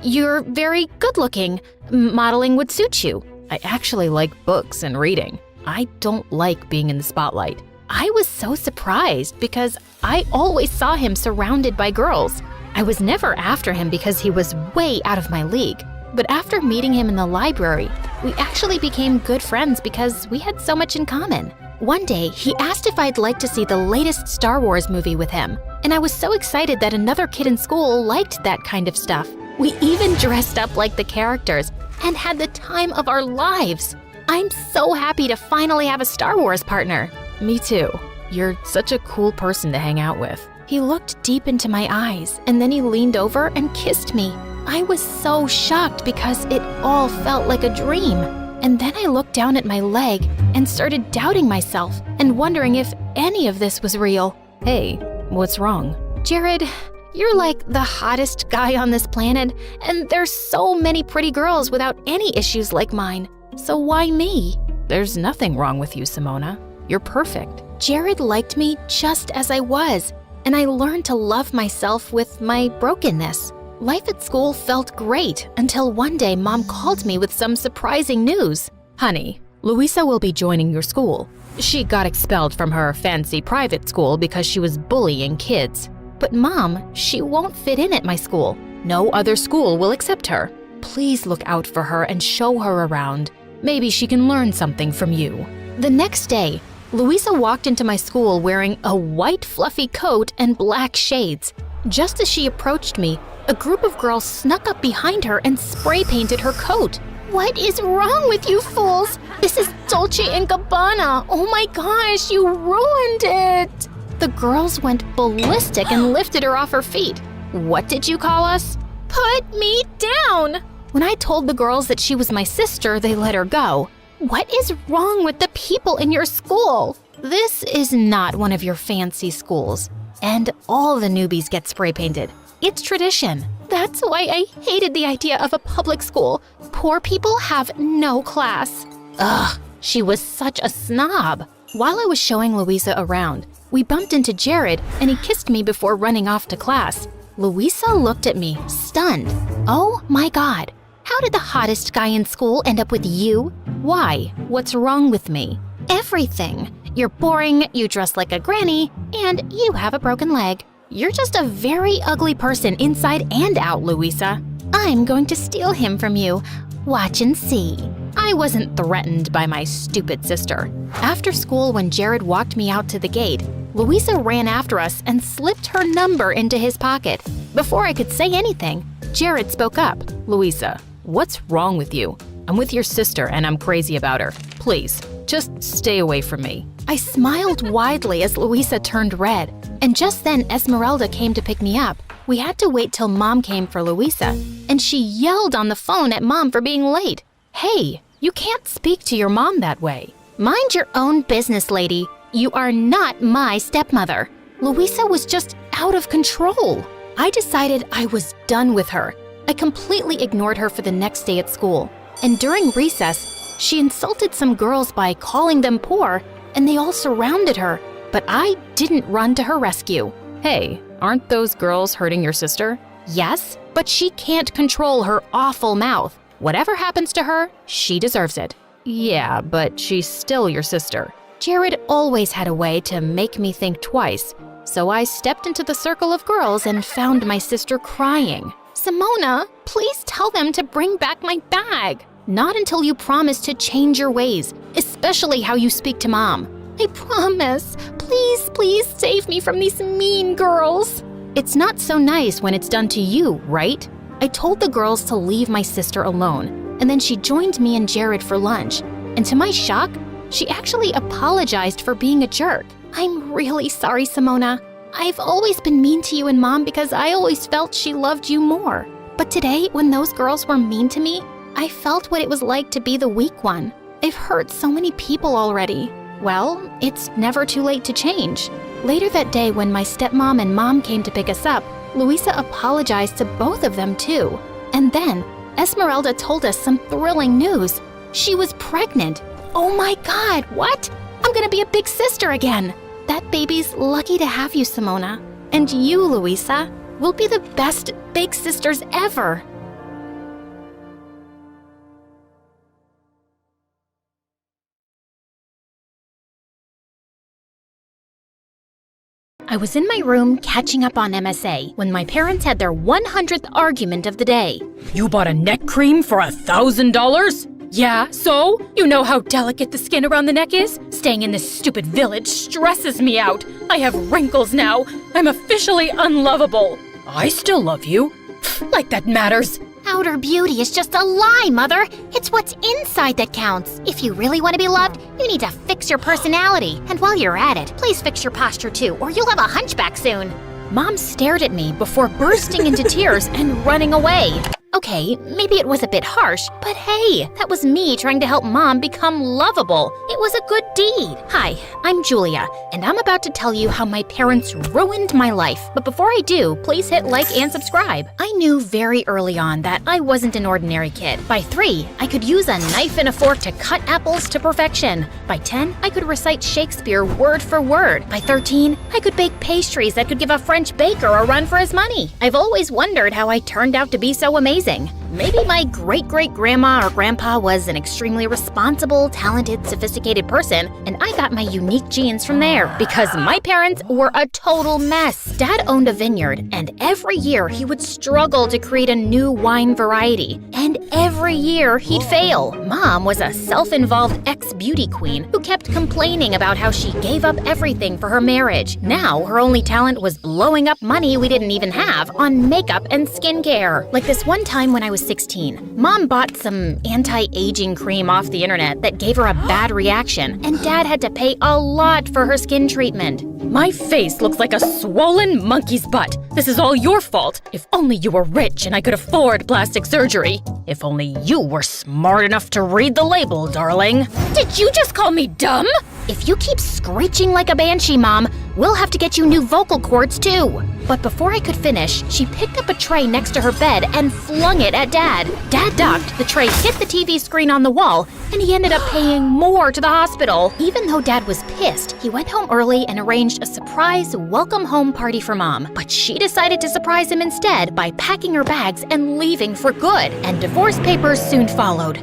you're very good looking. Modeling would suit you. I actually like books and reading. I don't like being in the spotlight. I was so surprised because I always saw him surrounded by girls. I was never after him because he was way out of my league. But after meeting him in the library, we actually became good friends because we had so much in common. One day, he asked if I'd like to see the latest Star Wars movie with him, and I was so excited that another kid in school liked that kind of stuff. We even dressed up like the characters and had the time of our lives. I'm so happy to finally have a Star Wars partner. Me too. You're such a cool person to hang out with. He looked deep into my eyes, and then he leaned over and kissed me. I was so shocked because it all felt like a dream. And then I looked down at my leg and started doubting myself and wondering if any of this was real. Hey, what's wrong? Jared, you're like the hottest guy on this planet, and there's so many pretty girls without any issues like mine. So why me? There's nothing wrong with you, Simona. You're perfect. Jared liked me just as I was, and I learned to love myself with my brokenness. Life at school felt great until one day Mom called me with some surprising news. Honey, Louisa will be joining your school. She got expelled from her fancy private school because she was bullying kids. But Mom, she won't fit in at my school. No other school will accept her. Please look out for her and show her around. Maybe she can learn something from you. The next day, Louisa walked into my school wearing a white fluffy coat and black shades. Just as she approached me, a group of girls snuck up behind her and spray painted her coat. What is wrong with you fools? This is Dolce & Gabbana. Oh my gosh, you ruined it. The girls went ballistic and lifted her off her feet. What did you call us? Put me down. When I told the girls that she was my sister, they let her go. What is wrong with the people in your school? This is not one of your fancy schools. And all the newbies get spray painted. It's tradition. That's why I hated the idea of a public school. Poor people have no class. Ugh, she was such a snob. While I was showing Louisa around, we bumped into Jared and he kissed me before running off to class. Louisa looked at me, stunned. Oh my God, how did the hottest guy in school end up with you? Why? What's wrong with me? Everything. You're boring, you dress like a granny, and you have a broken leg. You're just a very ugly person inside and out, Louisa. I'm going to steal him from you. Watch and see. I wasn't threatened by my stupid sister. After school, when Jared walked me out to the gate, Louisa ran after us and slipped her number into his pocket. Before I could say anything, Jared spoke up. Louisa, what's wrong with you? I'm with your sister and I'm crazy about her. Please, just stay away from me. I smiled widely as Louisa turned red, and just then Esmeralda came to pick me up. We had to wait till Mom came for Louisa, and she yelled on the phone at Mom for being late. Hey, you can't speak to your mom that way. Mind your own business, lady. You are not my stepmother. Louisa was just out of control. I decided I was done with her. I completely ignored her for the next day at school, and during recess, she insulted some girls by calling them poor, and they all surrounded her, but I didn't run to her rescue. Hey, aren't those girls hurting your sister? Yes, but she can't control her awful mouth. Whatever happens to her, she deserves it. Yeah, but she's still your sister. Jared always had a way to make me think twice, so I stepped into the circle of girls and found my sister crying. Simona, please tell them to bring back my bag. Not until you promise to change your ways, especially how you speak to Mom. I promise. Please, please save me from these mean girls. It's not so nice when it's done to you, right? I told the girls to leave my sister alone, and then she joined me and Jared for lunch. And to my shock, she actually apologized for being a jerk. I'm really sorry, Simona. I've always been mean to you and Mom because I always felt she loved you more. But today, when those girls were mean to me, I felt what it was like to be the weak one. I've hurt so many people already. Well, it's never too late to change. Later that day, when my stepmom and mom came to pick us up, Luisa apologized to both of them too. And then, Esmeralda told us some thrilling news. She was pregnant. Oh my God, what? I'm gonna be a big sister again. That baby's lucky to have you, Simona. And you, Luisa, will be the best big sisters ever. I was in my room catching up on MSA when my parents had their 100th argument of the day. You bought a neck cream for $1,000? Yeah, so? You know how delicate the skin around the neck is? Staying in this stupid village stresses me out. I have wrinkles now. I'm officially unlovable. I still love you. Like that matters. Outer beauty is just a lie, Mother. It's what's inside that counts. If you really want to be loved, you need to fix your personality. And while you're at it, please fix your posture too, or you'll have a hunchback soon. Mom stared at me before bursting into tears and running away. Okay, maybe it was a bit harsh, but hey, that was me trying to help Mom become lovable. It was a good deed. Hi, I'm Julia, and I'm about to tell you how my parents ruined my life. But before I do, please hit like and subscribe. I knew very early on that I wasn't an ordinary kid. By 3, I could use a knife and a fork to cut apples to perfection. By 10, I could recite Shakespeare word for word. By 13, I could bake pastries that could give a French baker a run for his money. I've always wondered how I turned out to be so amazing. Maybe my great-great-grandma or grandpa was an extremely responsible, talented, sophisticated person, and I got my unique genes from there, because my parents were a total mess. Dad owned a vineyard, and every year he would struggle to create a new wine variety, and every year he'd fail. Mom was a self-involved ex-beauty queen who kept complaining about how she gave up everything for her marriage. Now, her only talent was blowing up money we didn't even have on makeup and skincare. Like this one time when I was 16, Mom bought some anti-aging cream off the internet that gave her a bad reaction, and Dad had to pay a lot for her skin treatment. My face looks like a swollen monkey's butt. This is all your fault. If only you were rich and I could afford plastic surgery. If only you were smart enough to read the label, darling. Did you just call me dumb? If you keep screeching like a banshee, Mom, we'll have to get you new vocal cords too. But before I could finish, she picked up a tray next to her bed and flung it at Dad. Dad ducked, the tray hit the TV screen on the wall, and he ended up paying more to the hospital. Even though Dad was pissed, he went home early and arranged a surprise welcome home party for Mom. But she decided to surprise him instead by packing her bags and leaving for good. And divorce papers soon followed.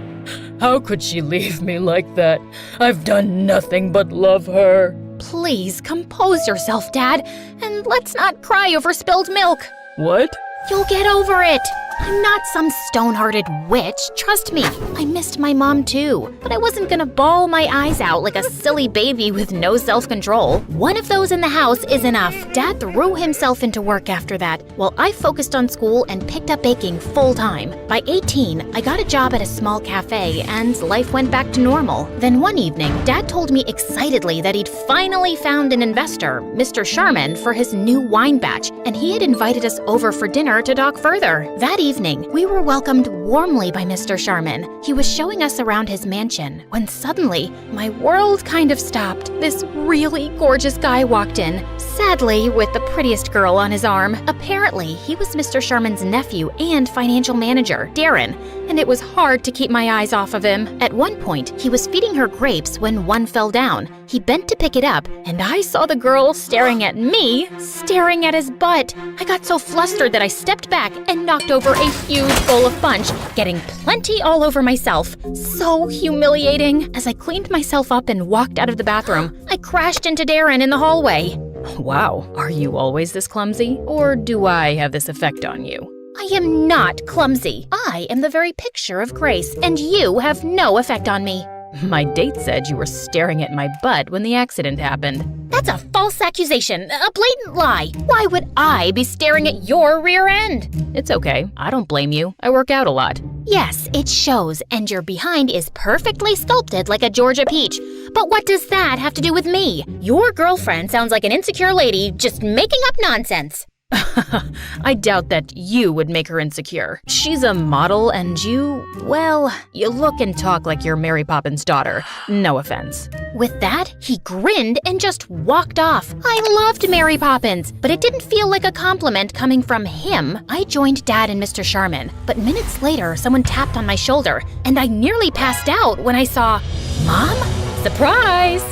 How could she leave me like that? I've done nothing but love her. Please compose yourself, Dad, and let's not cry over spilled milk. What? You'll get over it. I'm not some stone-hearted witch, trust me. I missed my mom too, but I wasn't gonna bawl my eyes out like a silly baby with no self-control. One of those in the house is enough. Dad threw himself into work after that, while I focused on school and picked up baking full-time. By 18, I got a job at a small cafe, and life went back to normal. Then one evening, Dad told me excitedly that he'd finally found an investor, Mr. Sharman, for his new wine batch, and he had invited us over for dinner to talk further. That evening, we were welcomed warmly by Mr. Sharman. He was showing us around his mansion, when suddenly, my world kind of stopped. This really gorgeous guy walked in, sadly with the prettiest girl on his arm. Apparently, he was Mr. Sharman's nephew and financial manager, Darren, and it was hard to keep my eyes off of him. At one point, he was feeding her grapes when one fell down. He bent to pick it up, and I saw the girl staring at me, staring at his butt. I got so flustered that I stepped back and knocked over a huge bowl of punch, getting plenty all over myself. So humiliating. As I cleaned myself up and walked out of the bathroom, I crashed into Darren in the hallway. Wow, are you always this clumsy? Or do I have this effect on you? I am not clumsy. I am the very picture of grace, and you have no effect on me. My date said you were staring at my butt when the accident happened. That's a false accusation, a blatant lie. Why would I be staring at your rear end? It's okay. I don't blame you. I work out a lot. Yes, it shows, and your behind is perfectly sculpted like a Georgia peach. But what does that have to do with me? Your girlfriend sounds like an insecure lady just making up nonsense. I doubt that you would make her insecure. She's a model and you look and talk like you're Mary Poppins' daughter. No offense. With that, he grinned and just walked off. I loved Mary Poppins, but it didn't feel like a compliment coming from him. I joined Dad and Mr. Sharman, but minutes later, someone tapped on my shoulder, and I nearly passed out when I saw Mom? Surprise!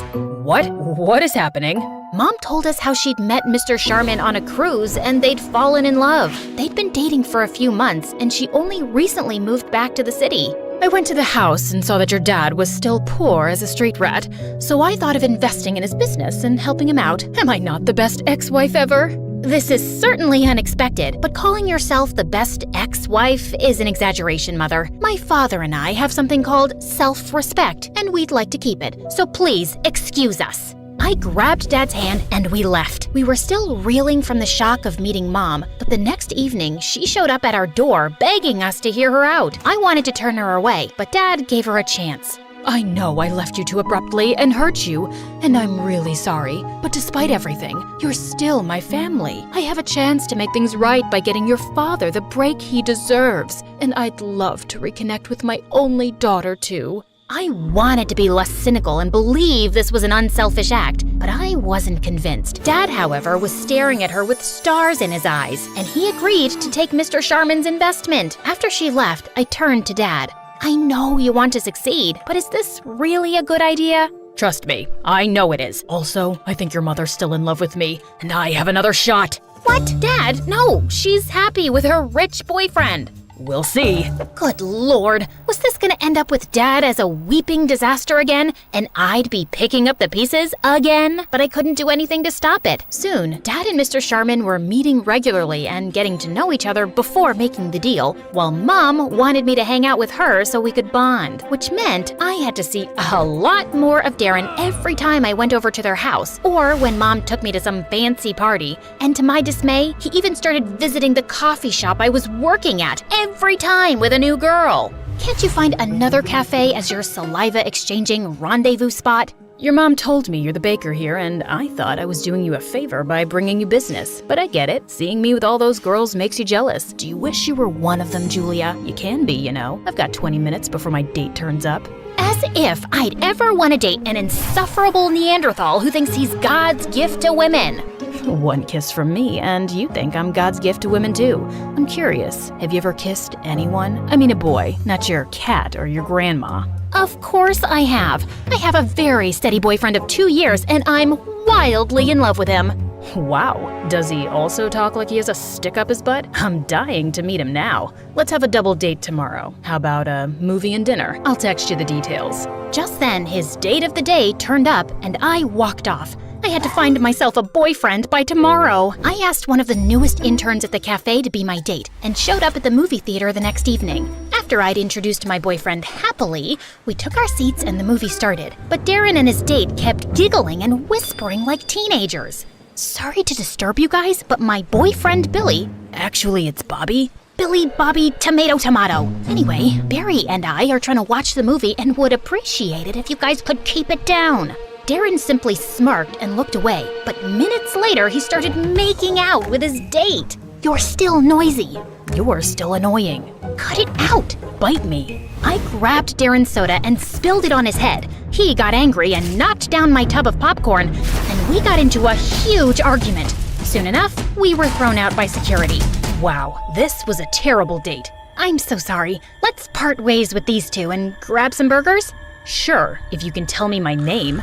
What is happening? Mom told us how she'd met Mr. Sharman on a cruise and they'd fallen in love. They'd been dating for a few months and she only recently moved back to the city. I went to the house and saw that your dad was still poor as a street rat, so I thought of investing in his business and helping him out. Am I not the best ex-wife ever? This is certainly unexpected, but calling yourself the best ex-wife is an exaggeration, Mother. My father and I have something called self-respect, and we'd like to keep it. So please, excuse us. I grabbed Dad's hand and we left. We were still reeling from the shock of meeting Mom, but the next evening, she showed up at our door begging us to hear her out. I wanted to turn her away, but Dad gave her a chance. I know I left you too abruptly and hurt you, and I'm really sorry. But despite everything, you're still my family. I have a chance to make things right by getting your father the break he deserves, and I'd love to reconnect with my only daughter too. I wanted to be less cynical and believe this was an unselfish act, but I wasn't convinced. Dad, however, was staring at her with stars in his eyes, and he agreed to take Mr. Sharman's investment. After she left, I turned to Dad. I know you want to succeed, but is this really a good idea? Trust me, I know it is. Also, I think your mother's still in love with me, and I have another shot. What? Dad, no, she's happy with her rich boyfriend. We'll see. Good Lord, was this gonna end up with Dad as a weeping disaster again, and I'd be picking up the pieces again? But I couldn't do anything to stop it. Soon, Dad and Mr. Sharman were meeting regularly and getting to know each other before making the deal, while Mom wanted me to hang out with her so we could bond, which meant I had to see a lot more of Darren every time I went over to their house, or when Mom took me to some fancy party. And to my dismay, he even started visiting the coffee shop I was working at every time with a new girl. Can't you find another cafe as your saliva-exchanging rendezvous spot? Your mom told me you're the baker here, and I thought I was doing you a favor by bringing you business. But I get it. Seeing me with all those girls makes you jealous. Do you wish you were one of them, Julia? You can be, you know. I've got 20 minutes before my date turns up. As if I'd ever want to date an insufferable Neanderthal who thinks he's God's gift to women. One kiss from me, and you think I'm God's gift to women too. I'm curious, have you ever kissed anyone? I mean a boy, not your cat or your grandma. Of course I have. I have a very steady boyfriend of 2 years, and I'm wildly in love with him. Wow, does he also talk like he has a stick up his butt? I'm dying to meet him now. Let's have a double date tomorrow. How about a movie and dinner? I'll text you the details. Just then, his date of the day turned up, and I walked off. I had to find myself a boyfriend by tomorrow. I asked one of the newest interns at the cafe to be my date and showed up at the movie theater the next evening. After I'd introduced my boyfriend happily, we took our seats and the movie started. But Darren and his date kept giggling and whispering like teenagers. Sorry to disturb you guys, but my boyfriend Billy— Actually, it's Bobby. Billy, Bobby, tomato, tomato. Anyway, Barry and I are trying to watch the movie and would appreciate it if you guys could keep it down. Darren simply smirked and looked away, but minutes later he started making out with his date. You're still noisy. You're still annoying. Cut it out. Bite me. I grabbed Darren's soda and spilled it on his head. He got angry and knocked down my tub of popcorn, and we got into a huge argument. Soon enough, we were thrown out by security. Wow, this was a terrible date. I'm so sorry. Let's part ways with these two and grab some burgers? Sure, if you can tell me my name.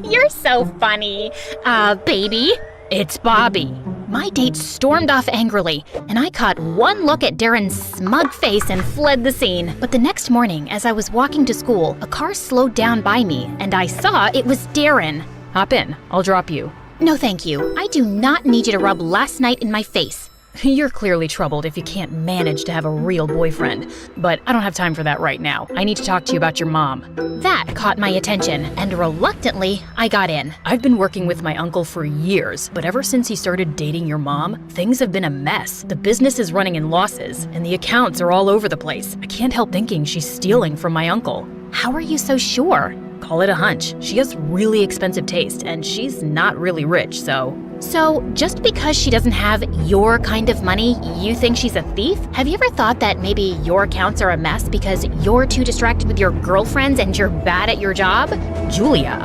You're so funny. Baby? It's Bobby. My date stormed off angrily, and I caught one look at Darren's smug face and fled the scene. But the next morning, as I was walking to school, a car slowed down by me, and I saw it was Darren. Hop in, I'll drop you. No thank you. I do not need you to rub last night in my face. You're clearly troubled if you can't manage to have a real boyfriend, but I don't have time for that right now. I need to talk to you about your mom. That caught my attention, and reluctantly, I got in. I've been working with my uncle for years, but ever since he started dating your mom, things have been a mess. The business is running in losses, and the accounts are all over the place. I can't help thinking she's stealing from my uncle. How are you so sure? Call it a hunch. She has really expensive taste, and she's not really rich, so So, just because she doesn't have your kind of money, you think she's a thief? Have you ever thought that maybe your accounts are a mess because you're too distracted with your girlfriends and you're bad at your job? Julia,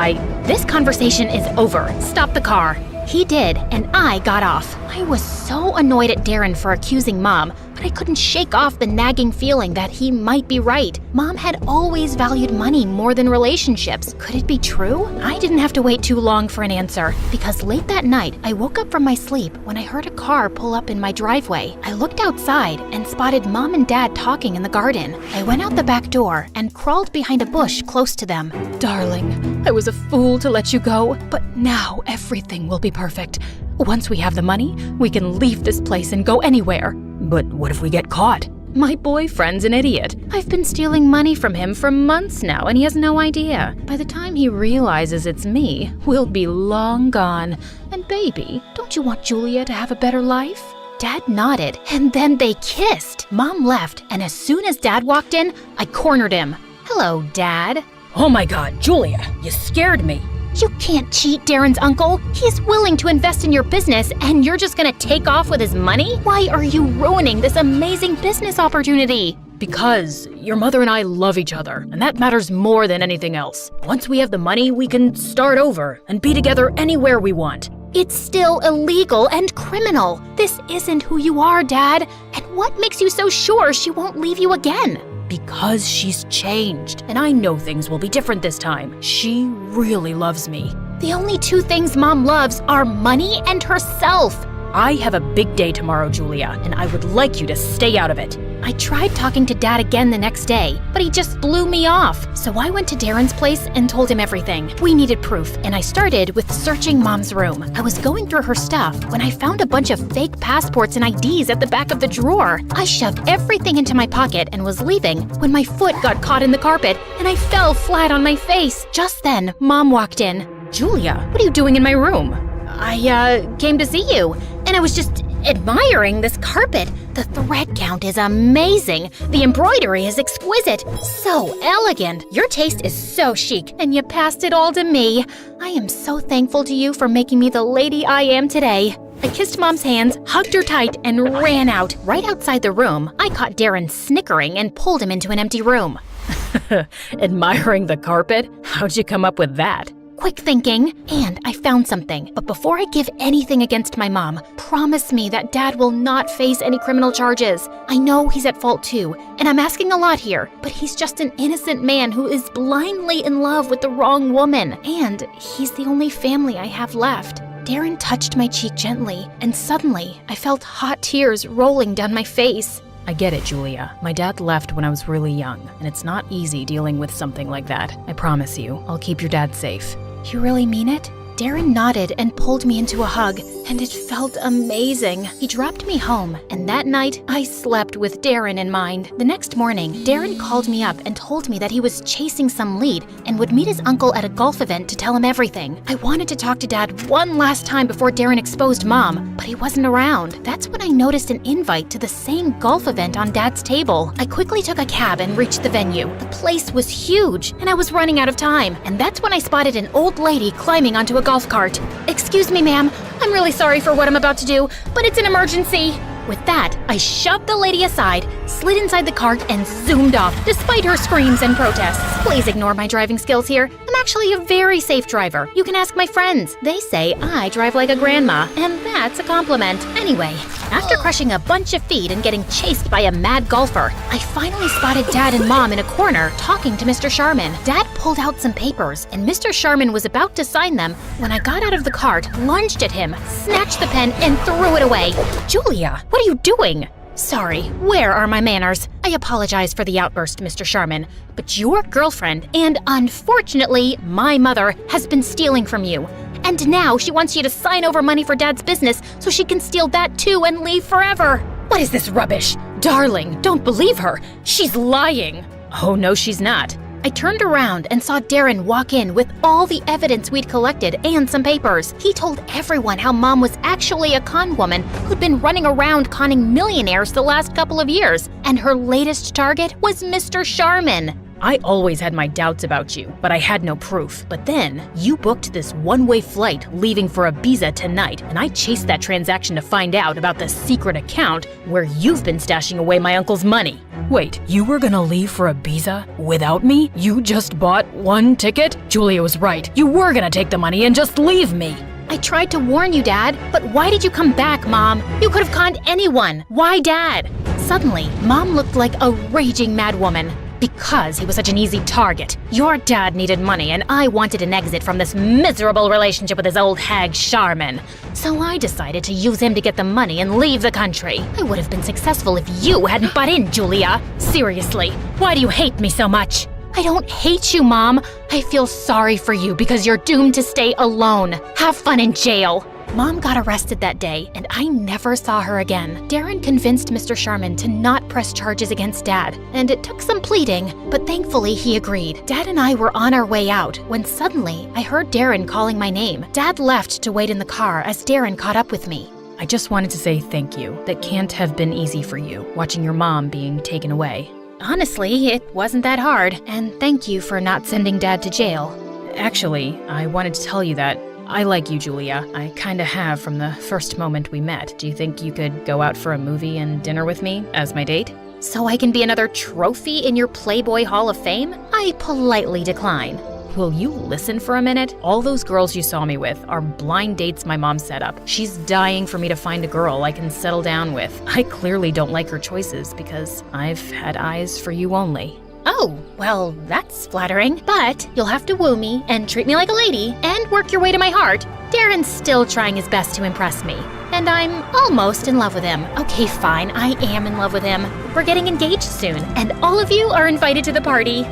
This conversation is over. Stop the car. He did, and I got off. I was so annoyed at Darren for accusing Mom, but I couldn't shake off the nagging feeling that he might be right. Mom had always valued money more than relationships. Could it be true? I didn't have to wait too long for an answer, because late that night, I woke up from my sleep when I heard a car pull up in my driveway. I looked outside and spotted Mom and Dad talking in the garden. I went out the back door and crawled behind a bush close to them. Darling, I was a fool to let you go, but now everything will be perfect. Once we have the money, we can leave this place and go anywhere. But what if we get caught? My boyfriend's an idiot. I've been stealing money from him for months now, and he has no idea. By the time he realizes it's me, we'll be long gone. And baby, don't you want Julia to have a better life? Dad nodded, and then they kissed. Mom left, and as soon as Dad walked in, I cornered him. Hello, Dad. Oh my God, Julia, you scared me. You can't cheat Darren's uncle. He's willing to invest in your business, and you're just gonna take off with his money? Why are you ruining this amazing business opportunity? Because your mother and I love each other, and that matters more than anything else. Once we have the money, we can start over and be together anywhere we want. It's still illegal and criminal. This isn't who you are, Dad. And what makes you so sure she won't leave you again? Because she's changed, and I know things will be different this time. She really loves me. The only two things Mom loves are money and herself. I have a big day tomorrow, Julia, and I would like you to stay out of it. I tried talking to Dad again the next day, but he just blew me off. So I went to Darren's place and told him everything. We needed proof, and I started with searching Mom's room. I was going through her stuff when I found a bunch of fake passports and IDs at the back of the drawer. I shoved everything into my pocket and was leaving when my foot got caught in the carpet and I fell flat on my face. Just then, Mom walked in. Julia, what are you doing in my room? I came to see you, and I was just admiring this carpet. The thread count is amazing. The embroidery is exquisite. So elegant. Your taste is so chic, and you passed it all to me. I am so thankful to you for making me the lady I am today. I kissed Mom's hands, hugged her tight, and ran out. Right outside the room, I caught Darren snickering and pulled him into an empty room. Admiring the carpet? How'd you come up with that? Quick thinking, and I found something. But before I give anything against my mom, promise me that Dad will not face any criminal charges. I know he's at fault too, and I'm asking a lot here, but he's just an innocent man who is blindly in love with the wrong woman, and he's the only family I have left. Darren touched my cheek gently, and suddenly I felt hot tears rolling down my face. I get it, Julia. My dad left when I was really young, and it's not easy dealing with something like that. I promise you, I'll keep your dad safe. You really mean it? Darren nodded and pulled me into a hug, and it felt amazing. He dropped me home, and that night, I slept with Darren in mind. The next morning, Darren called me up and told me that he was chasing some lead and would meet his uncle at a golf event to tell him everything. I wanted to talk to Dad one last time before Darren exposed Mom, but he wasn't around. That's when I noticed an invite to the same golf event on Dad's table. I quickly took a cab and reached the venue. The place was huge, and I was running out of time, and that's when I spotted an old lady climbing onto a golf cart. Excuse me, ma'am. I'm really sorry for what I'm about to do, but it's an emergency. With that, I shoved the lady aside, slid inside the cart, and zoomed off, despite her screams and protests. Please ignore my driving skills here. I'm actually a very safe driver. You can ask my friends. They say I drive like a grandma, and that's a compliment. Anyway, after crushing a bunch of feet and getting chased by a mad golfer, I finally spotted Dad and Mom in a corner talking to Mr. Sharman. Dad pulled out some papers, and Mr. Sharman was about to sign them when I got out of the cart, lunged at him, snatched the pen, and threw it away. Julia, what are you doing? Sorry, where are my manners? I apologize for the outburst, Mr. Sharman, but your girlfriend, and unfortunately, my mother, has been stealing from you. And now she wants you to sign over money for Dad's business so she can steal that too and leave forever. What is this rubbish? Darling, don't believe her. She's lying. Oh, no, she's not. I turned around and saw Darren walk in with all the evidence we'd collected and some papers. He told everyone how Mom was actually a con woman who'd been running around conning millionaires the last couple of years, and her latest target was Mr. Sharman. I always had my doubts about you, but I had no proof. But then, you booked this one-way flight leaving for Ibiza tonight, and I chased that transaction to find out about the secret account where you've been stashing away my uncle's money. Wait, you were gonna leave for Ibiza without me? You just bought one ticket? Julia was right. You were gonna take the money and just leave me. I tried to warn you, Dad, but why did you come back, Mom? You could have conned anyone. Why Dad? Suddenly, Mom looked like a raging mad woman. Because he was such an easy target. Your dad needed money, and I wanted an exit from this miserable relationship with his old hag Charmin. So I decided to use him to get the money and leave the country. I would have been successful if you hadn't butt in, Julia. Seriously, why do you hate me so much? I don't hate you, Mom. I feel sorry for you because you're doomed to stay alone. Have fun in jail. Mom got arrested that day, and I never saw her again. Darren convinced Mr. Sharman to not press charges against Dad, and it took some pleading, but thankfully he agreed. Dad and I were on our way out when suddenly I heard Darren calling my name. Dad left to wait in the car as Darren caught up with me. I just wanted to say thank you. That can't have been easy for you, watching your mom being taken away. Honestly, it wasn't that hard, and thank you for not sending Dad to jail. Actually, I wanted to tell you that I like you, Julia. I kinda have from the first moment we met. Do you think you could go out for a movie and dinner with me as my date? So I can be another trophy in your Playboy Hall of Fame? I politely decline. Will you listen for a minute? All those girls you saw me with are blind dates my mom set up. She's dying for me to find a girl I can settle down with. I clearly don't like her choices because I've had eyes for you only. Oh, well, that's flattering. But you'll have to woo me and treat me like a lady and work your way to my heart. Darren's still trying his best to impress me. And I'm almost in love with him. Okay, fine, I am in love with him. We're getting engaged soon, and all of you are invited to the party.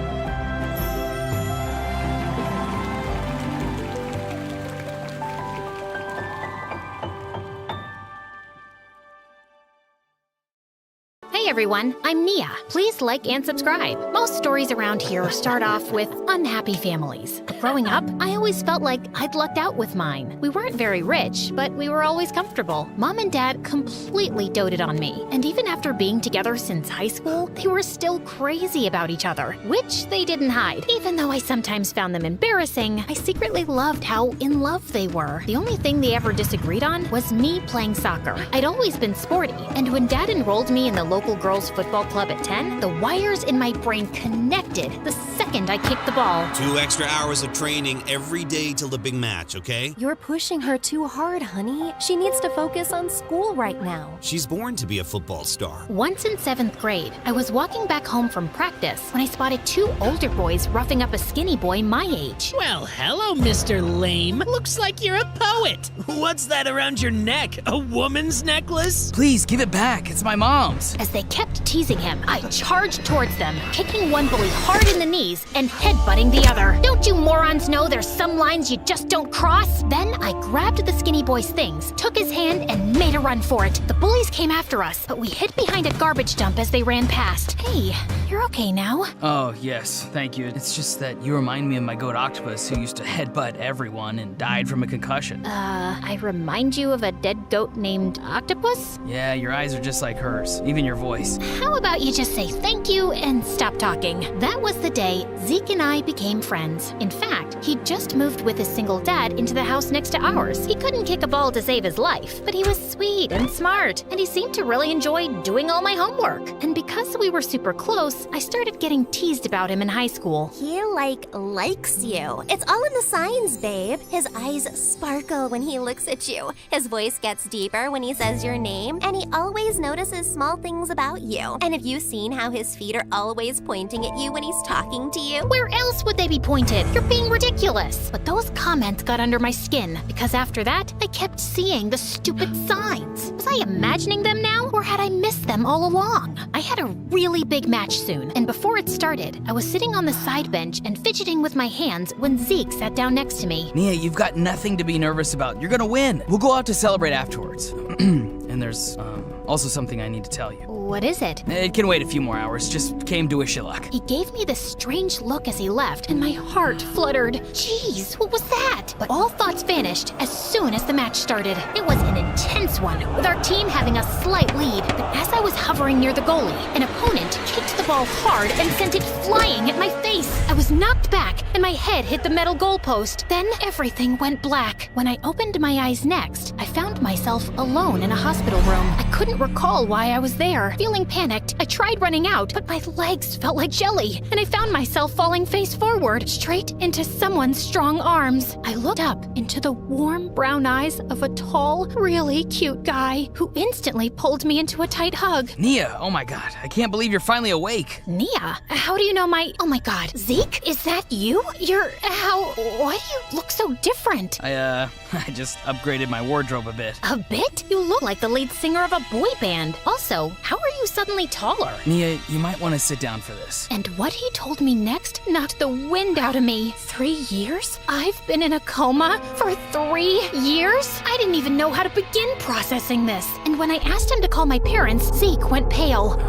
Hey everyone, I'm Nia. Please like and subscribe. Most stories around here start off with unhappy families. Growing up, I always felt like I'd lucked out with mine. We weren't very rich, but we were always comfortable. Mom and Dad completely doted on me. And even after being together since high school, they were still crazy about each other, which they didn't hide. Even though I sometimes found them embarrassing, I secretly loved how in love they were. The only thing they ever disagreed on was me playing soccer. I'd always been sporty, and when Dad enrolled me in the local girls football club at 10, the wires in my brain connected the second I kicked the ball. 2 extra hours of training every day till the big match, okay? You're pushing her too hard, honey. She needs to focus on school right now. She's born to be a football star. Once in 7th grade, I was walking back home from practice when I spotted 2 older boys roughing up a skinny boy my age. Well, hello, Mr. Lame. Looks like you're a poet. What's that around your neck? A woman's necklace? Please give it back. It's my mom's. As they kept teasing him, I charged towards them, kicking one bully hard in the knees and headbutting the other. Don't you morons know there's some lines you just don't cross? Then I grabbed the skinny boy's things, took his hand, and made a run for it. The bullies came after us, but we hid behind a garbage dump as they ran past. Hey, you're okay now? Oh, yes, thank you. It's just that you remind me of my goat octopus who used to headbutt everyone and died from a concussion. I remind you of a dead goat named Octopus? Yeah, your eyes are just like hers, even your voice. How about you just say thank you and stop talking? That was the day Zeke and I became friends. In fact, he'd just moved with his single dad into the house next to ours. He couldn't kick a ball to save his life, but he was sweet and smart, and he seemed to really enjoy doing all my homework. And because we were super close, I started getting teased about him in high school. He, likes you. It's all in the signs, babe. His eyes sparkle when he looks at you. His voice gets deeper when he says your name, and he always notices small things about you. And have you seen how his feet are always pointing at you when he's talking to you? Where else would they be pointed? You're being ridiculous. But those comments got under my skin, because after that, I kept seeing the stupid signs. Was I imagining them now, or had I missed them all along? I had a really big match soon, and before it started, I was sitting on the side bench and fidgeting with my hands when Zeke sat down next to me. Nia, you've got nothing to be nervous about. You're gonna win. We'll go out to celebrate afterwards. And there's Also something I need to tell you. What is it? It can wait a few more hours. Just came to wish you luck. He gave me this strange look as he left, and my heart fluttered. Jeez, what was that? But all thoughts vanished as soon as the match started. It was an intense one, with our team having a slight lead. But as I was hovering near the goalie, an opponent kicked the ball hard and sent it flying at my face. I was knocked back, and my head hit the metal goalpost. Then everything went black. When I opened my eyes next, I found myself alone in a hospital room. I couldn't recall why I was there. Feeling panicked, I tried running out, but my legs felt like jelly, and I found myself falling face forward, straight into someone's strong arms. I looked up into the warm brown eyes of a tall, really cute guy who instantly pulled me into a tight hug. Nia, oh my god, I can't believe you're finally awake. Nia? How do you know my... Oh my god, Zeke? Is that you? Why do you look so different? I just upgraded my wardrobe a bit. A bit? You look like the lead singer of a boy band. Also, how are you suddenly taller? Nia, you might want to sit down for this. And what he told me next knocked the wind out of me. 3 years? I've been in a coma for 3 years? I didn't even know how to begin processing this. And when I asked him to call my parents, Zeke went pale.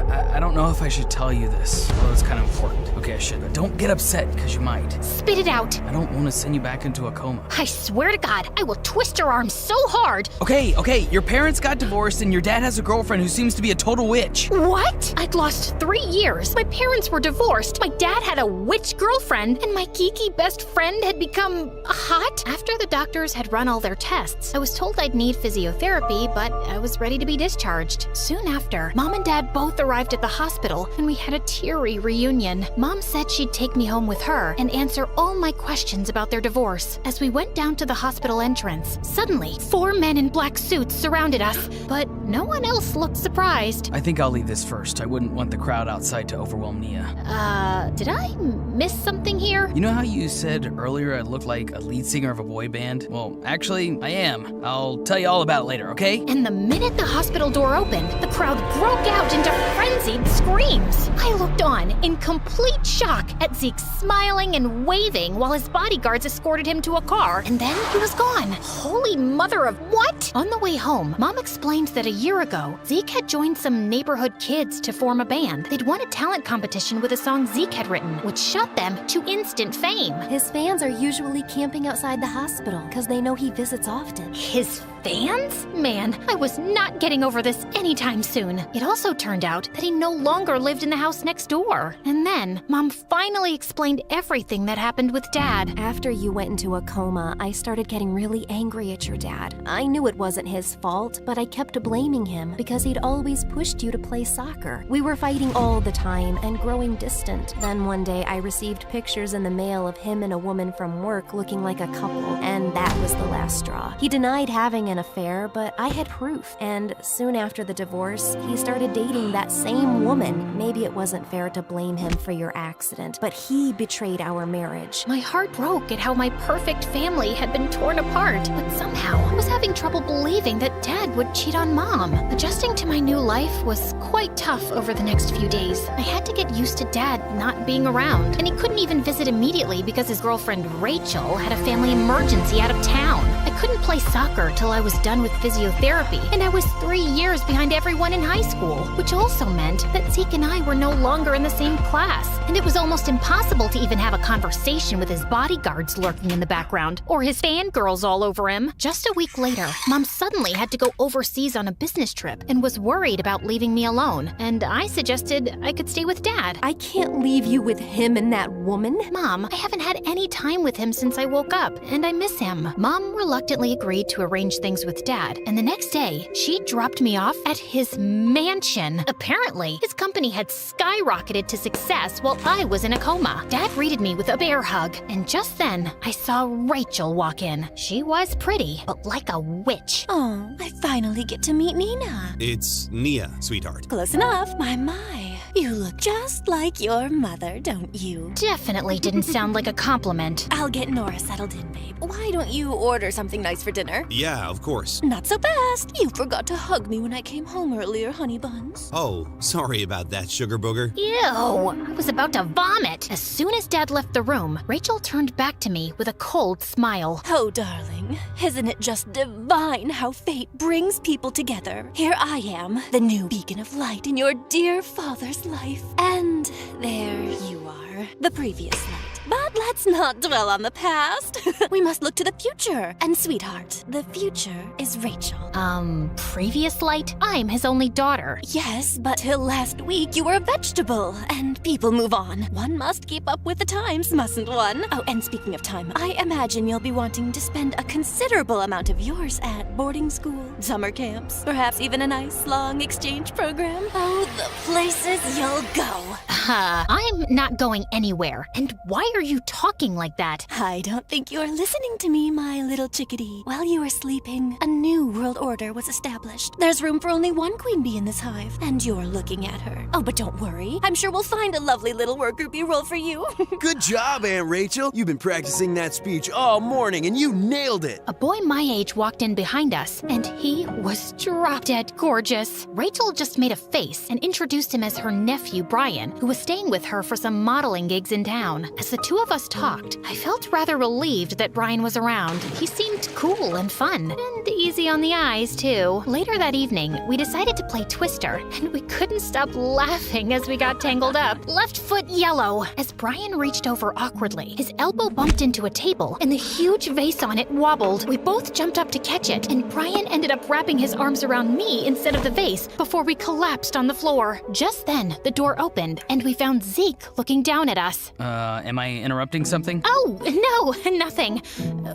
I don't know if I should tell you this, although it's kind of important. Okay, I should, but don't get upset, because you might. Spit it out. I don't want to send you back into a coma. I swear to God, I will twist your arm so hard. Okay, your parents got divorced and your dad has a girlfriend who seems to be a total witch. What? I'd lost 3 years. My parents were divorced. My dad had a witch girlfriend, and my geeky best friend had become hot. After the doctors had run all their tests, I was told I'd need physiotherapy, but I was ready to be discharged. Soon after, Mom and Dad both arrived at the hospital, and we had a teary reunion. Mom said she'd take me home with her and answer all my questions about their divorce. As we went down to the hospital entrance, suddenly 4 men in black suits surrounded us, but no one else looked surprised. I think I'll leave this first. I wouldn't want the crowd outside to overwhelm Nia. Did I miss something here? You know how you said earlier I looked like a lead singer of a boy band? Well, actually, I am. I'll tell you all about it later, okay? And the minute the hospital door opened, the crowd broke out into frenzied screams. I looked on in complete shock at Zeke smiling and waving while his bodyguards escorted him to a car, and then he was gone. Holy mother of what? On the way home, Mom explained that a year ago, Zeke had joined some neighborhood kids to form a band. They'd won a talent competition with a song Zeke had written, which shot them to instant fame. His fans are usually camping outside the hospital because they know he visits often. His fans? Man, I was not getting over this anytime soon. It also turned out that he no longer lived in the house next door. And then, Mom finally explained everything that happened with Dad. After you went into a coma, I started getting really angry at your dad. I knew it wasn't his fault, but I kept blaming him because he'd always pushed you to play soccer. We were fighting all the time and growing distant. Then one day I received pictures in the mail of him and a woman from work looking like a couple, and that was the last straw. He denied having an affair, but I had proof, and soon after the divorce, he started dating that same woman. Maybe it wasn't fair to blame him for your accident, but he betrayed our marriage. My heart broke at how my perfect family had been torn apart, but somehow I was having trouble believing that Dad would cheat on Mom. Adjusting to my new life was quite tough over the next few days. I had to get used to Dad not being around, and he couldn't even visit immediately because his girlfriend Rachel had a family emergency out of town. I couldn't play soccer till I was done with physiotherapy, and I was 3 years behind everyone in high school, which also meant that Zeke and I were no longer in the same class, and it was almost impossible to even have a conversation with his bodyguards lurking in the background, or his fangirls all over him. Just a week later, Mom suddenly had to go overseas on a business trip and was worried about leaving me alone, and I suggested I could stay with Dad. I can't leave you with him and that woman. Mom, I haven't had any time with him since I woke up, and I miss him. Mom reluctantly agreed to arrange things with Dad, and the next day, she dropped me off at his mansion. Apparently, his company had skyrocketed to success while I was in a coma. Dad greeted me with a bear hug, and just then, I saw Rachel walk in. She was pretty, but like a witch. Oh, I finally get to meet Nina. It's Nia, sweetheart. Close enough, my. You look just like your mother, don't you? Definitely didn't sound like a compliment. I'll get Nora settled in, babe. Why don't you order something nice for dinner? Yeah, of course. Not so fast. You forgot to hug me when I came home earlier, honey buns. Oh, sorry about that, sugar booger. Ew, I was about to vomit. As soon as Dad left the room, Rachel turned back to me with a cold smile. Oh, darling, isn't it just divine how fate brings people together? Here I am, the new beacon of light in your dear father's life. And there you are, the previous light. But let's not dwell on the past. We must look to the future. And sweetheart, the future is Rachel. Previous light? I'm his only daughter. Yes, but till last week you were a vegetable, and people move on. One must keep up with the times, mustn't one? Oh, and speaking of time, I imagine you'll be wanting to spend a considerable amount of yours at boarding school, summer camps, perhaps even a nice long exchange program. Oh, the places you'll go. I'm not going anywhere. And why are you talking like that? I don't think you're listening to me, my little chickadee. While you were sleeping, a new world order was established. There's room for only one queen bee in this hive, and you're looking at her. Oh, but don't worry. I'm sure we'll find a lovely little worker bee role for you. Good job, Aunt Rachel. You've been practicing that speech all morning, and you nailed it. A boy my age walked in behind us, and he was drop-dead gorgeous. Rachel just made a face and introduced him as her nephew, Brian, who was staying with her for some modeling gigs in town. As the two of us talked, I felt rather relieved that Brian was around. He seemed cool and fun, and easy on the eyes, too. Later that evening, we decided to play Twister, and we couldn't stop laughing as we got tangled up. Left foot yellow. As Brian reached over awkwardly, his elbow bumped into a table, and the huge vase on it wobbled. We both jumped up to catch it, and Brian ended up wrapping his arms around me instead of the vase before we collapsed on the floor. Just then, the door opened, and we found Zeke looking down at us. Am I interrupting something? Oh, no, nothing.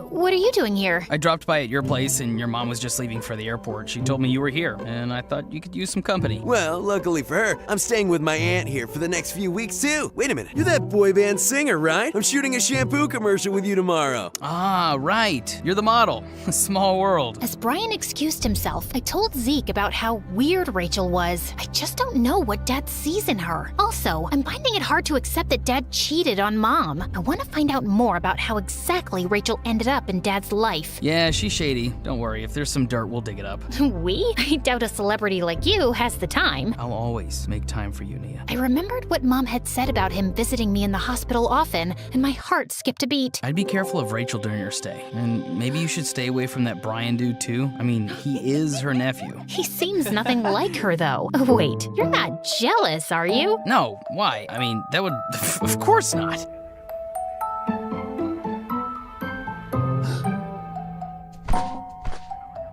What are you doing here? I dropped by at your place and your mom was just leaving for the airport. She told me you were here, and I thought you could use some company. Well, luckily for her, I'm staying with my aunt here for the next few weeks, too. Wait a minute, you're that boy band singer, right? I'm shooting a shampoo commercial with you tomorrow. Ah, right. You're the model. A small world. As Brian excused himself, I told Zeke about how weird Rachel was. I just don't know what Dad sees in her. Also, I'm finding it hard to accept that Dad cheated on Mom. I want to find out more about how exactly Rachel ended up in Dad's life. Yeah, she's shady. Don't worry, if there's some dirt, we'll dig it up. We? I doubt a celebrity like you has the time. I'll always make time for you, Nia. I remembered what Mom had said about him visiting me in the hospital often, and my heart skipped a beat. I'd be careful of Rachel during your stay, and maybe you should stay away from that Brian dude too. I mean, he is her nephew. He seems nothing like her, though. Wait, you're not jealous, are you? No, why? I mean, that would... Of course not.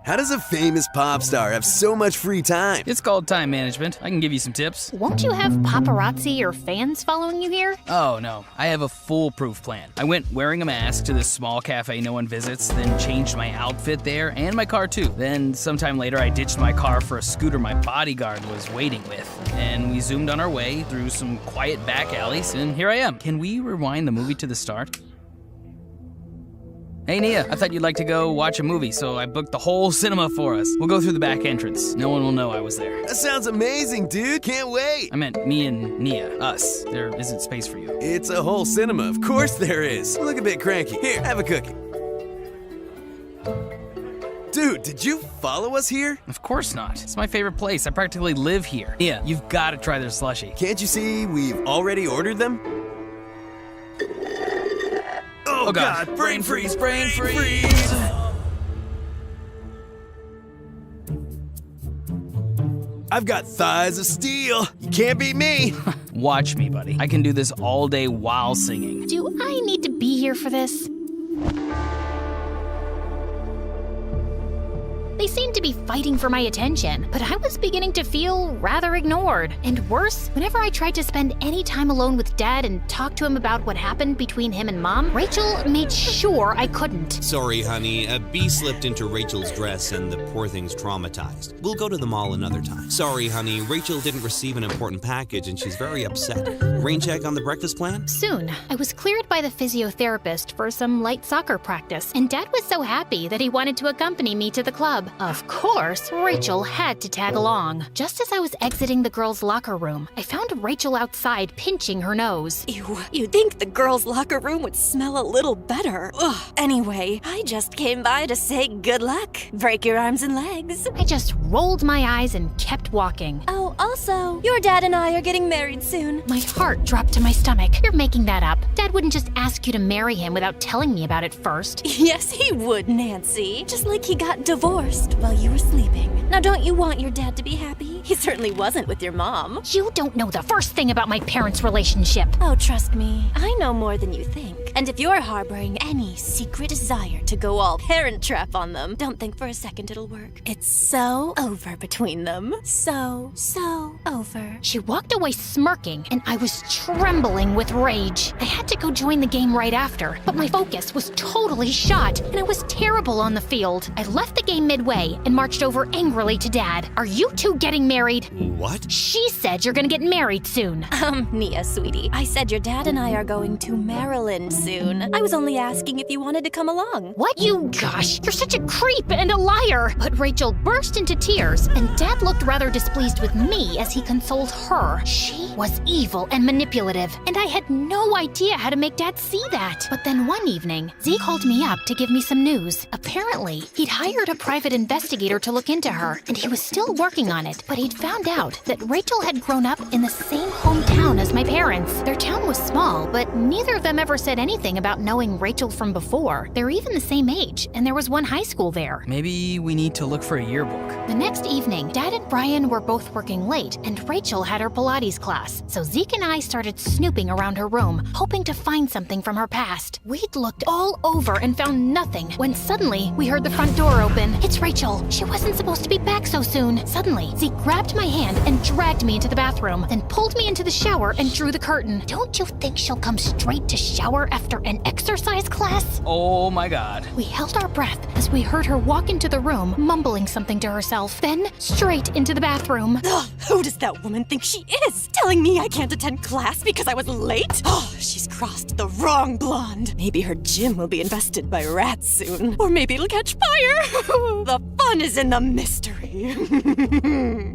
How does a famous pop star have so much free time? It's called time management. I can give you some tips. Won't you have paparazzi or fans following you here? Oh, no. I have a foolproof plan. I went wearing a mask to this small cafe no one visits, then changed my outfit there and my car too. Then sometime later, I ditched my car for a scooter my bodyguard was waiting with. And we zoomed on our way through some quiet back alleys, and here I am. Can we rewind the movie to the start? Hey, Nia, I thought you'd like to go watch a movie, so I booked the whole cinema for us. We'll go through the back entrance. No one will know I was there. That sounds amazing, dude. Can't wait. I meant me and Nia, us. There isn't space for you. It's a whole cinema. Of course there is. You look a bit cranky. Here, have a cookie. Dude, did you follow us here? Of course not. It's my favorite place. I practically live here. Nia, you've got to try their slushie. Can't you see we've already ordered them? Oh God, brain freeze, brain freeze! I've got thighs of steel. You can't beat me. Watch me, buddy. I can do this all day while singing. Do I need to be here for this? They seemed to be fighting for my attention, but I was beginning to feel rather ignored. And worse, whenever I tried to spend any time alone with Dad and talk to him about what happened between him and Mom, Rachel made sure I couldn't. Sorry, honey. A bee slipped into Rachel's dress and the poor thing's traumatized. We'll go to the mall another time. Sorry, honey. Rachel didn't receive an important package and she's very upset. Rain check on the breakfast plan? Soon, I was cleared by the physiotherapist for some light soccer practice, and Dad was so happy that he wanted to accompany me to the club. Of course, Rachel had to tag along. Just as I was exiting the girls' locker room, I found Rachel outside pinching her nose. Ew, you'd think the girls' locker room would smell a little better. Ugh. Anyway, I just came by to say good luck. Break your arms and legs. I just rolled my eyes and kept walking. Oh, also, your dad and I are getting married soon. My heart dropped to my stomach. You're making that up. Dad wouldn't just ask you to marry him without telling me about it first. Yes, he would, Nancy. Just like he got divorced while you were sleeping. Now, don't you want your dad to be happy? He certainly wasn't with your mom. You don't know the first thing about my parents' relationship. Oh, trust me, I know more than you think. And if you're harboring any secret desire to go all parent trap on them, don't think for a second it'll work. It's so over between them. So over. She walked away smirking, and I was trembling with rage. I had to go join the game right after, but my focus was totally shot, and I was terrible on the field. I left the game midway and marched over angrily to Dad. Are you two getting married? What? She said you're gonna get married soon. Nia, sweetie, I said your dad and I are going to Maryland soon. I was only asking if you wanted to come along. What? Gosh, you're such a creep and a liar. But Rachel burst into tears, and Dad looked rather displeased with me as he consoled her. She was evil and manipulative, and I had no idea how to make Dad see that. But then one evening, Z called me up to give me some news. Apparently, he'd hired a private investigator to look into her, and he was still working on it. But he'd found out that Rachel had grown up in the same hometown as my parents. Their town was small, but neither of them ever said anything about knowing Rachel from before. They're even the same age, and there was one high school there. Maybe we need to look for a yearbook. The next evening, Dad and Brian were both working late, and Rachel had her Pilates class. So Zeke and I started snooping around her room, hoping to find something from her past. We'd looked all over and found nothing, when suddenly we heard the front door open. It's Rachel. She wasn't supposed to be back so soon. Suddenly, Zeke grabbed my hand and dragged me into the bathroom, then pulled me into the shower and drew the curtain. Don't you think she'll come straight to shower after an exercise class? Oh my God. We held our breath as we heard her walk into the room, mumbling something to herself, then straight into the bathroom. Ugh, who does that woman think she is? Telling me I can't attend class because I was late? Oh, she's crossed the wrong blonde. Maybe her gym will be infested by rats soon. Or maybe it'll catch fire. The fun is in the mystery.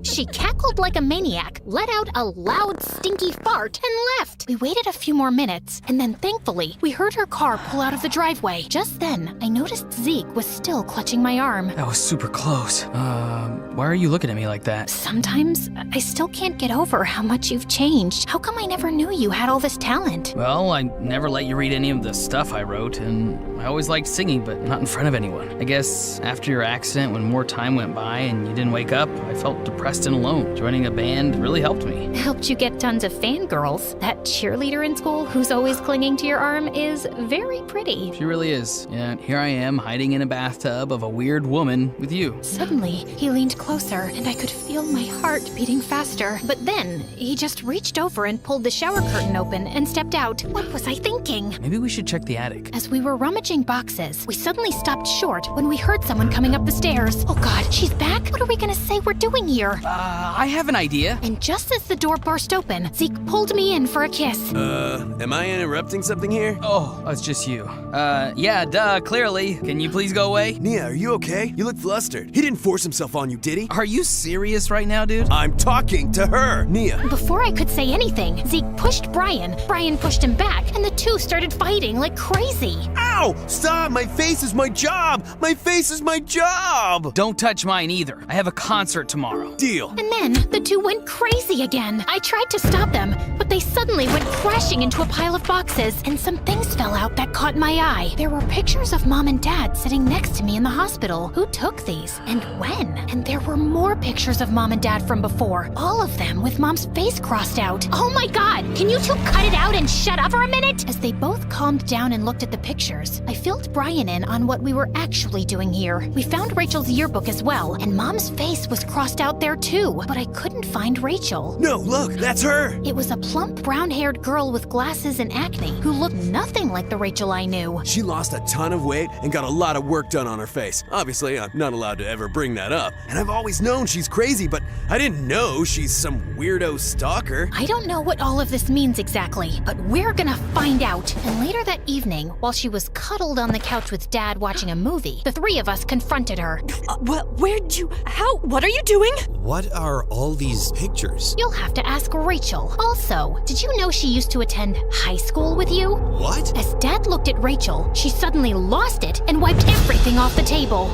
She cackled like a maniac, let out a loud, stinky fart, and left. We waited a few more minutes, and then thankfully, we heard her car pull out of the driveway. Just then, I noticed Zeke was still clutching my arm. That was super close. Why are you looking at me like that? Sometimes, I still can't get over how much you've changed. How come I never knew you had all this talent? Well, I never let you read any of the stuff I wrote, and I always liked singing, but not in front of anyone. I guess after your accident, when more time went by and you didn't wake up, I felt depressed and alone. Joining a band really helped me. Helped you get tons of fangirls. That cheerleader in school who's always clinging to your arm is very pretty. She really is. Yeah, here I am, hiding in a bathtub of a weird woman with you. Suddenly, he leaned closer, and I could feel my heart beating faster. But then, he just reached over and pulled the shower curtain open and stepped out. What was I thinking? Maybe we should check the attic. As we were rummaging boxes, we suddenly stopped short when we heard someone coming up the stairs. Oh God, she's back? What are we gonna say we're doing here? I have an idea. And just as the door burst open, Zeke pulled me in for a kiss. Am I interrupting something here? Oh, it's just you. Yeah, duh, clearly. Can you please go away? Nia, are you okay? You look flustered. He didn't force himself on you, did he? Are you serious right now, dude? I'm talking to her, Nia. Before I could say anything, Zeke pushed Brian. Brian pushed him back, and the two started fighting like crazy. Ow! Stop! My face is my job! My face is my job! Don't touch mine either. I have a concert tomorrow. Deal. And then the two went crazy again. I tried to stop them, but they suddenly went crashing into a pile of boxes, and some things fell out that caught my eye. There were pictures of Mom and Dad sitting next to me in the hospital. Who took these? And when? And there were more pictures of Mom and Dad from before. All of them with Mom's face crossed out. Oh my God! Can you two cut it out and shut up for a minute? As they both calmed down and looked at the pictures, I filled Brian in on what we were actually doing here. We found Rachel's yearbook as well, and Mom's face was crossed out there too, but I couldn't find Rachel. No, look, that's her! It was a plump, brown-haired girl with glasses and acne who looked nothing like the Rachel I knew. She lost a ton of weight and got a lot of work done on her face. Obviously, I'm not allowed to ever bring that up. And I've always known she's crazy, but I didn't know she's some weirdo stalker. I don't know what all of this means exactly, but we're gonna find out. And later that evening, while she was cuddled on the couch with Dad watching a movie, the three of us confronted her. What are you doing? What are all these pictures? You'll have to ask Rachel. Also, did you know she used to attend high school with you? What? As Dad looked at Rachel, she suddenly lost it and wiped everything off the table.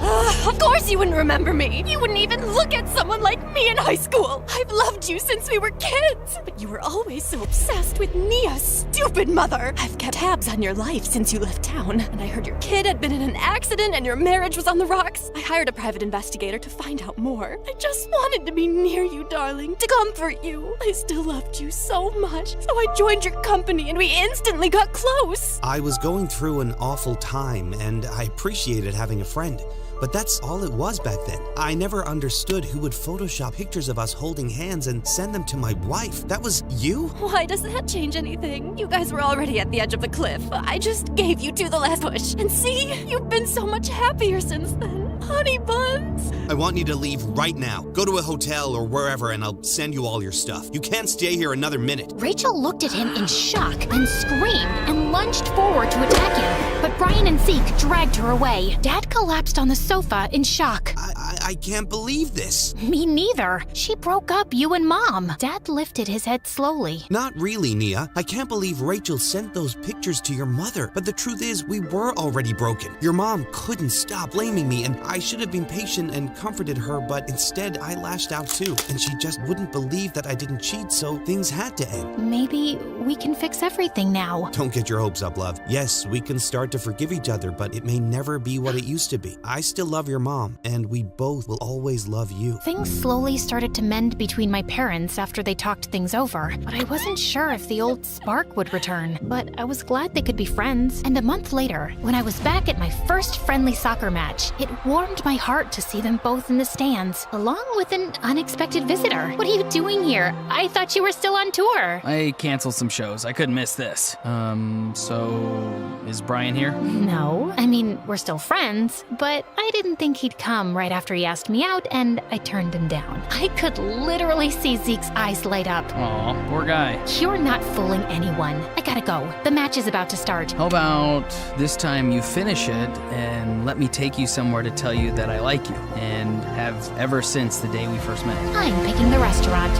Of course you wouldn't remember me. You wouldn't even look at someone like me in high school. I've loved you since we were kids. But you were always so obsessed with Nia, stupid mother. I've kept tabs on your life since you left town. And I heard your kid had been in an accident and your marriage was on the rocks. I hired a private investigator to find out more. I just wanted to be near you, darling, to comfort you. I still loved you so much. So I joined your company and we instantly got close. I was going through an awful time, and I appreciated having a friend. But that's all it was back then. I never understood who would Photoshop pictures of us holding hands and send them to my wife. That was you? Why does that change anything? You guys were already at the edge of the cliff. I just gave you to the last push. And see, you've been so much happier since then. Honey buns. I want you to leave right now. Go to a hotel or wherever and I'll send you all your stuff. You can't stay here another minute. Rachel looked at him in shock, then screamed and lunged forward to attack him. But Brian and Zeke dragged her away. Dad collapsed on the sofa in shock. I can't believe this. Me neither. She broke up you and Mom. Dad lifted his head slowly. Not really, Nia. I can't believe Rachel sent those pictures to your mother. But the truth is, we were already broken. Your mom couldn't stop blaming me, and I should have been patient and comforted her, but instead I lashed out too. And she just wouldn't believe that I didn't cheat, so things had to end. Maybe we can fix everything now. Don't get your hopes up, love. Yes, we can start to forgive each other, but it may never be what it used to be. I still love your mom, and we both will always love you. Things slowly started to mend between my parents after they talked things over, but I wasn't sure if the old spark would return. But I was glad they could be friends. And a month later, when I was back at my first friendly soccer match, it warmed my heart to see them both in the stands, along with an unexpected visitor. What are you doing here? I thought you were still on tour. I canceled some shows. I couldn't miss this. So is Brian here? No. I mean, we're still friends, but I didn't think he'd come right after he asked me out, and I turned him down. I could literally see Zeke's eyes light up. Aw, poor guy. You're not fooling anyone. I gotta go. The match is about to start. How about this time you finish it and let me take you somewhere to tell you that I like you, and have ever since the day we first met. I'm picking the restaurant.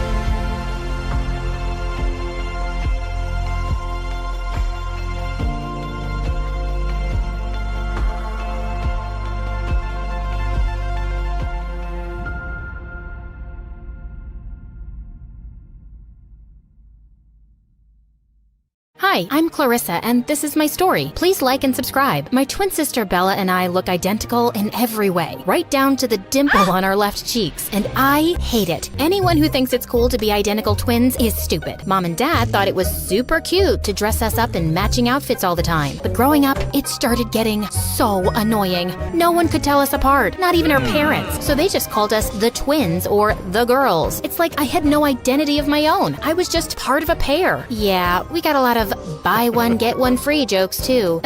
Hi, I'm Clarissa, and this is my story. Please like and subscribe. My twin sister Bella and I look identical in every way, right down to the dimple on our left cheeks, and I hate it. Anyone who thinks it's cool to be identical twins is stupid. Mom and Dad thought it was super cute to dress us up in matching outfits all the time, but growing up, it started getting so annoying. No one could tell us apart, not even our parents, so they just called us the twins or the girls. It's like I had no identity of my own. I was just part of a pair. Yeah, we got a lot of buy one, get one free jokes too.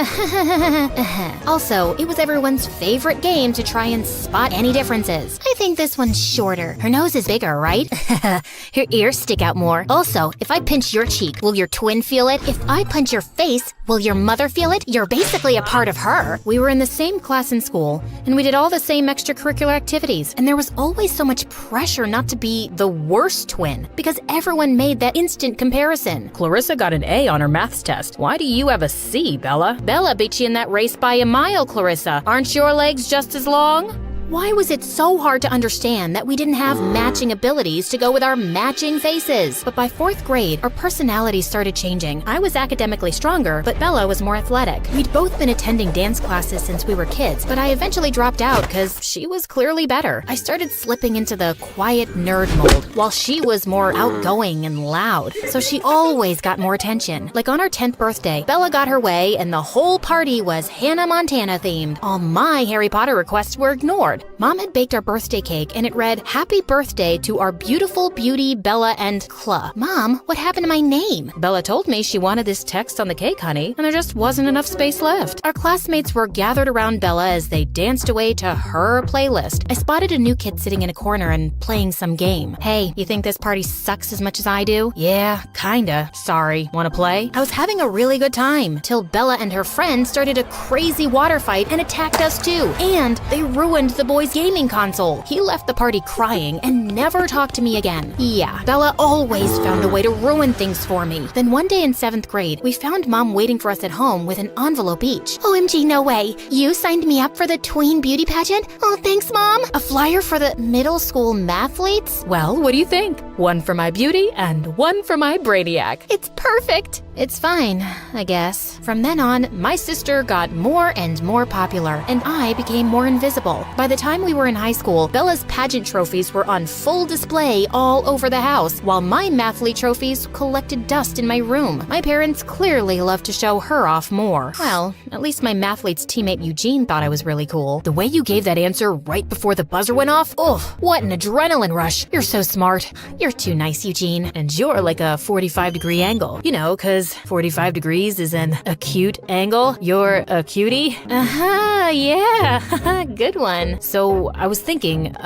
Also, it was everyone's favorite game to try and spot any differences. I think this one's shorter. Her nose is bigger, right? Her ears stick out more. Also, if I pinch your cheek, will your twin feel it? If I punch your face, will your mother feel it? You're basically a part of her. We were in the same class in school, and we did all the same extracurricular activities, and there was always so much pressure not to be the worst twin, because everyone made that instant comparison. Clarissa got an A on her math test. Why do you have a C, Bella? Bella beat you in that race by a mile, Clarissa. Aren't your legs just as long? Why was it so hard to understand that we didn't have matching abilities to go with our matching faces? But by 4th grade, our personalities started changing. I was academically stronger, but Bella was more athletic. We'd both been attending dance classes since we were kids, but I eventually dropped out because she was clearly better. I started slipping into the quiet nerd mold, while she was more outgoing and loud. So she always got more attention. Like on our 10th birthday, Bella got her way and the whole party was Hannah Montana themed. All my Harry Potter requests were ignored. card. Mom had baked our birthday cake and it read, "Happy birthday to our beautiful beauty Bella and Cla." Mom, what happened to my name? Bella told me she wanted this text on the cake, honey, and there just wasn't enough space left. Our classmates were gathered around Bella as they danced away to her playlist. I spotted a new kid sitting in a corner and playing some game. Hey, you think this party sucks as much as I do? Yeah, kinda. Sorry. Wanna play? I was having a really good time till Bella and her friend started a crazy water fight and attacked us too. And they ruined the boy's gaming console. He left the party crying and never talked to me again. Yeah, Bella always found a way to ruin things for me. Then one day in 7th grade, we found Mom waiting for us at home with an envelope each. OMG, no way. You signed me up for the tween beauty pageant? Oh, thanks, Mom. A flyer for the middle school mathletes? Well, what do you think? One for my beauty and one for my brainiac. It's perfect. It's fine, I guess. From then on, my sister got more and more popular, and I became more invisible. By the time we were in high school, Bella's pageant trophies were on full display all over the house, while my mathlete trophies collected dust in my room. My parents clearly loved to show her off more. Well, at least my mathlete's teammate Eugene thought I was really cool. The way you gave that answer right before the buzzer went off, what an adrenaline rush. You're so smart. You're too nice, Eugene. And you're like a 45-degree angle. You know, 'cause 45 degrees is an acute angle. You're a cutie? Yeah. Good one. So I was thinking,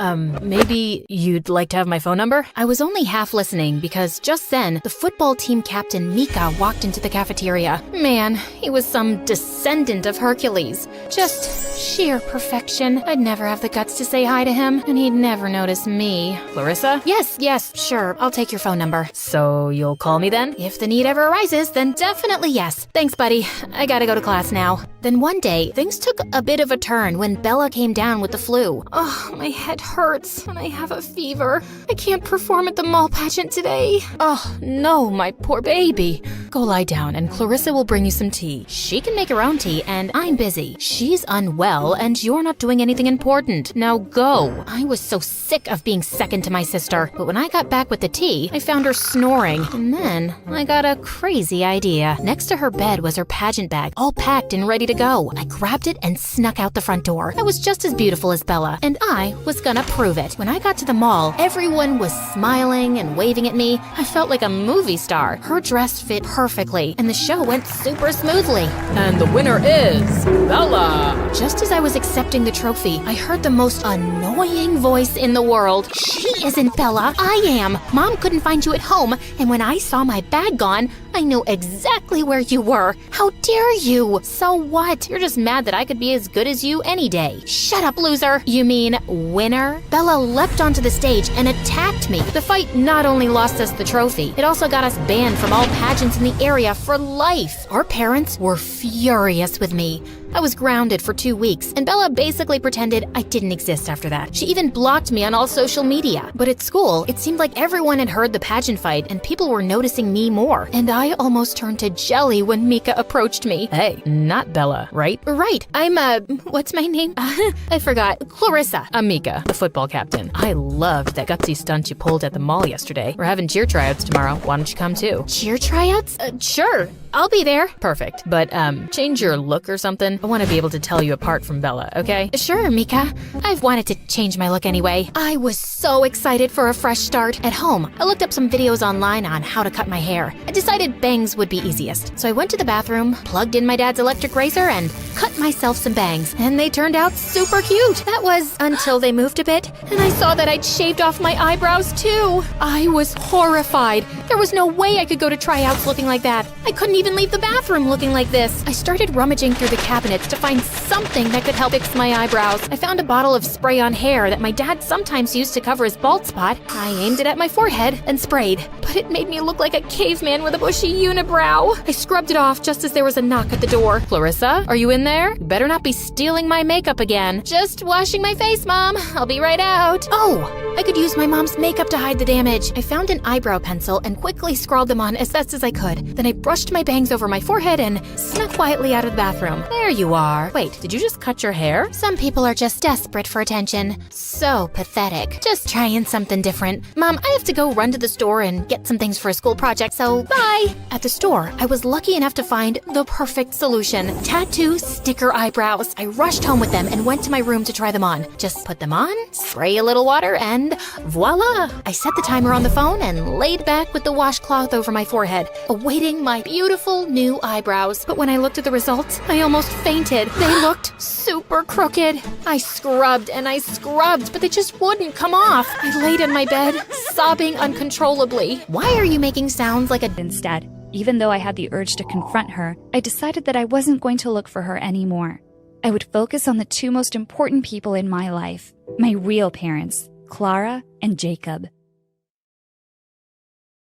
maybe you'd like to have my phone number? I was only half listening because just then, the football team captain Mika walked into the cafeteria. Man, he was some descendant of Hercules. Just sheer perfection. I'd never have the guts to say hi to him, and he'd never notice me. Clarissa? Yes, sure. I'll take your phone number. So you'll call me then? If the need ever arises, then definitely yes. Thanks, buddy. I gotta go to class now. Then one day, things took a bit of a turn when Bella came down with the flu. Oh, my head hurts, and I have a fever. I can't perform at the mall pageant today. Oh, no, my poor baby. Go lie down, and Clarissa will bring you some tea. She can make her own tea, and I'm busy. She's unwell, and you're not doing anything important. Now go. I was so sick of being second to my sister, but when I got back with the tea, I found her snoring, and then I got a crazy idea. Next to her bed was her pageant bag, all packed and ready to go. I grabbed it and snuck out the front door. I was just as beautiful as Bella, and I was gonna prove it. When I got to the mall, everyone was smiling and waving at me. I felt like a movie star. Her dress fit perfectly, and the show went super smoothly. And the winner is Bella! Just as I was accepting the trophy, I heard the most annoying voice in the world. She isn't Bella, I am. Mom couldn't find you at home, and when I saw my bag gone, I knew exactly where you were. How dare you? So what? You're just mad that I could be as good as you any day. Shut up, loser. You mean winner? Bella leapt onto the stage and attacked me. The fight not only lost us the trophy, it also got us banned from all pageants in the area for life. Our parents were furious with me. I was grounded for 2 weeks, and Bella basically pretended I didn't exist after that. She even blocked me on all social media. But at school, it seemed like everyone had heard the pageant fight, and people were noticing me more. And I almost turned to jelly when Mika approached me. Hey, not Bella, right? Right. I'm, what's my name? I forgot. Clarissa. I'm Mika, the football captain. I loved that gutsy stunt you pulled at the mall yesterday. We're having cheer tryouts tomorrow. Why don't you come too? Cheer tryouts? Sure. I'll be there. Perfect. But, change your look or something. I want to be able to tell you apart from Bella, okay? Sure, Mika. I've wanted to change my look anyway. I was so excited for a fresh start. At home, I looked up some videos online on how to cut my hair. I decided bangs would be easiest. So I went to the bathroom, plugged in my dad's electric razor, and cut myself some bangs. And they turned out super cute. That was until they moved a bit, and I saw that I'd shaved off my eyebrows too. I was horrified. There was no way I could go to tryouts looking like that. I couldn't even leave the bathroom looking like this. I started rummaging through the cabinets to find something that could help fix my eyebrows. I found a bottle of spray on hair that my dad sometimes used to cover his bald spot. I aimed it at my forehead and sprayed, but it made me look like a caveman with a bushy unibrow. I scrubbed it off just as there was a knock at the door. Clarissa, are you in there? You better not be stealing my makeup again. Just washing my face, Mom. I'll be right out. Oh, I could use my mom's makeup to hide the damage. I found an eyebrow pencil and quickly scrawled them on as best as I could. Then I brushed my bangs over my forehead and snuck quietly out of the bathroom. There you are. Wait, did you just cut your hair? Some people are just desperate for attention. So pathetic. Just trying something different. Mom, I have to go run to the store and get some things for a school project, so bye. At the store, I was lucky enough to find the perfect solution. Tattoo sticker eyebrows. I rushed home with them and went to my room to try them on. Just put them on, spray a little water, and voila! I set the timer on the phone and laid back with the washcloth over my forehead, awaiting my beautiful new eyebrows. But when I looked at the results, I almost fainted. They looked super crooked. I scrubbed and I scrubbed, but they just wouldn't come off. I laid in my bed, sobbing uncontrollably. Why are you making sounds like a... Instead, even though I had the urge to confront her, I decided that I wasn't going to look for her anymore. I would focus on the two most important people in my life, my real parents, Clara and Jacob.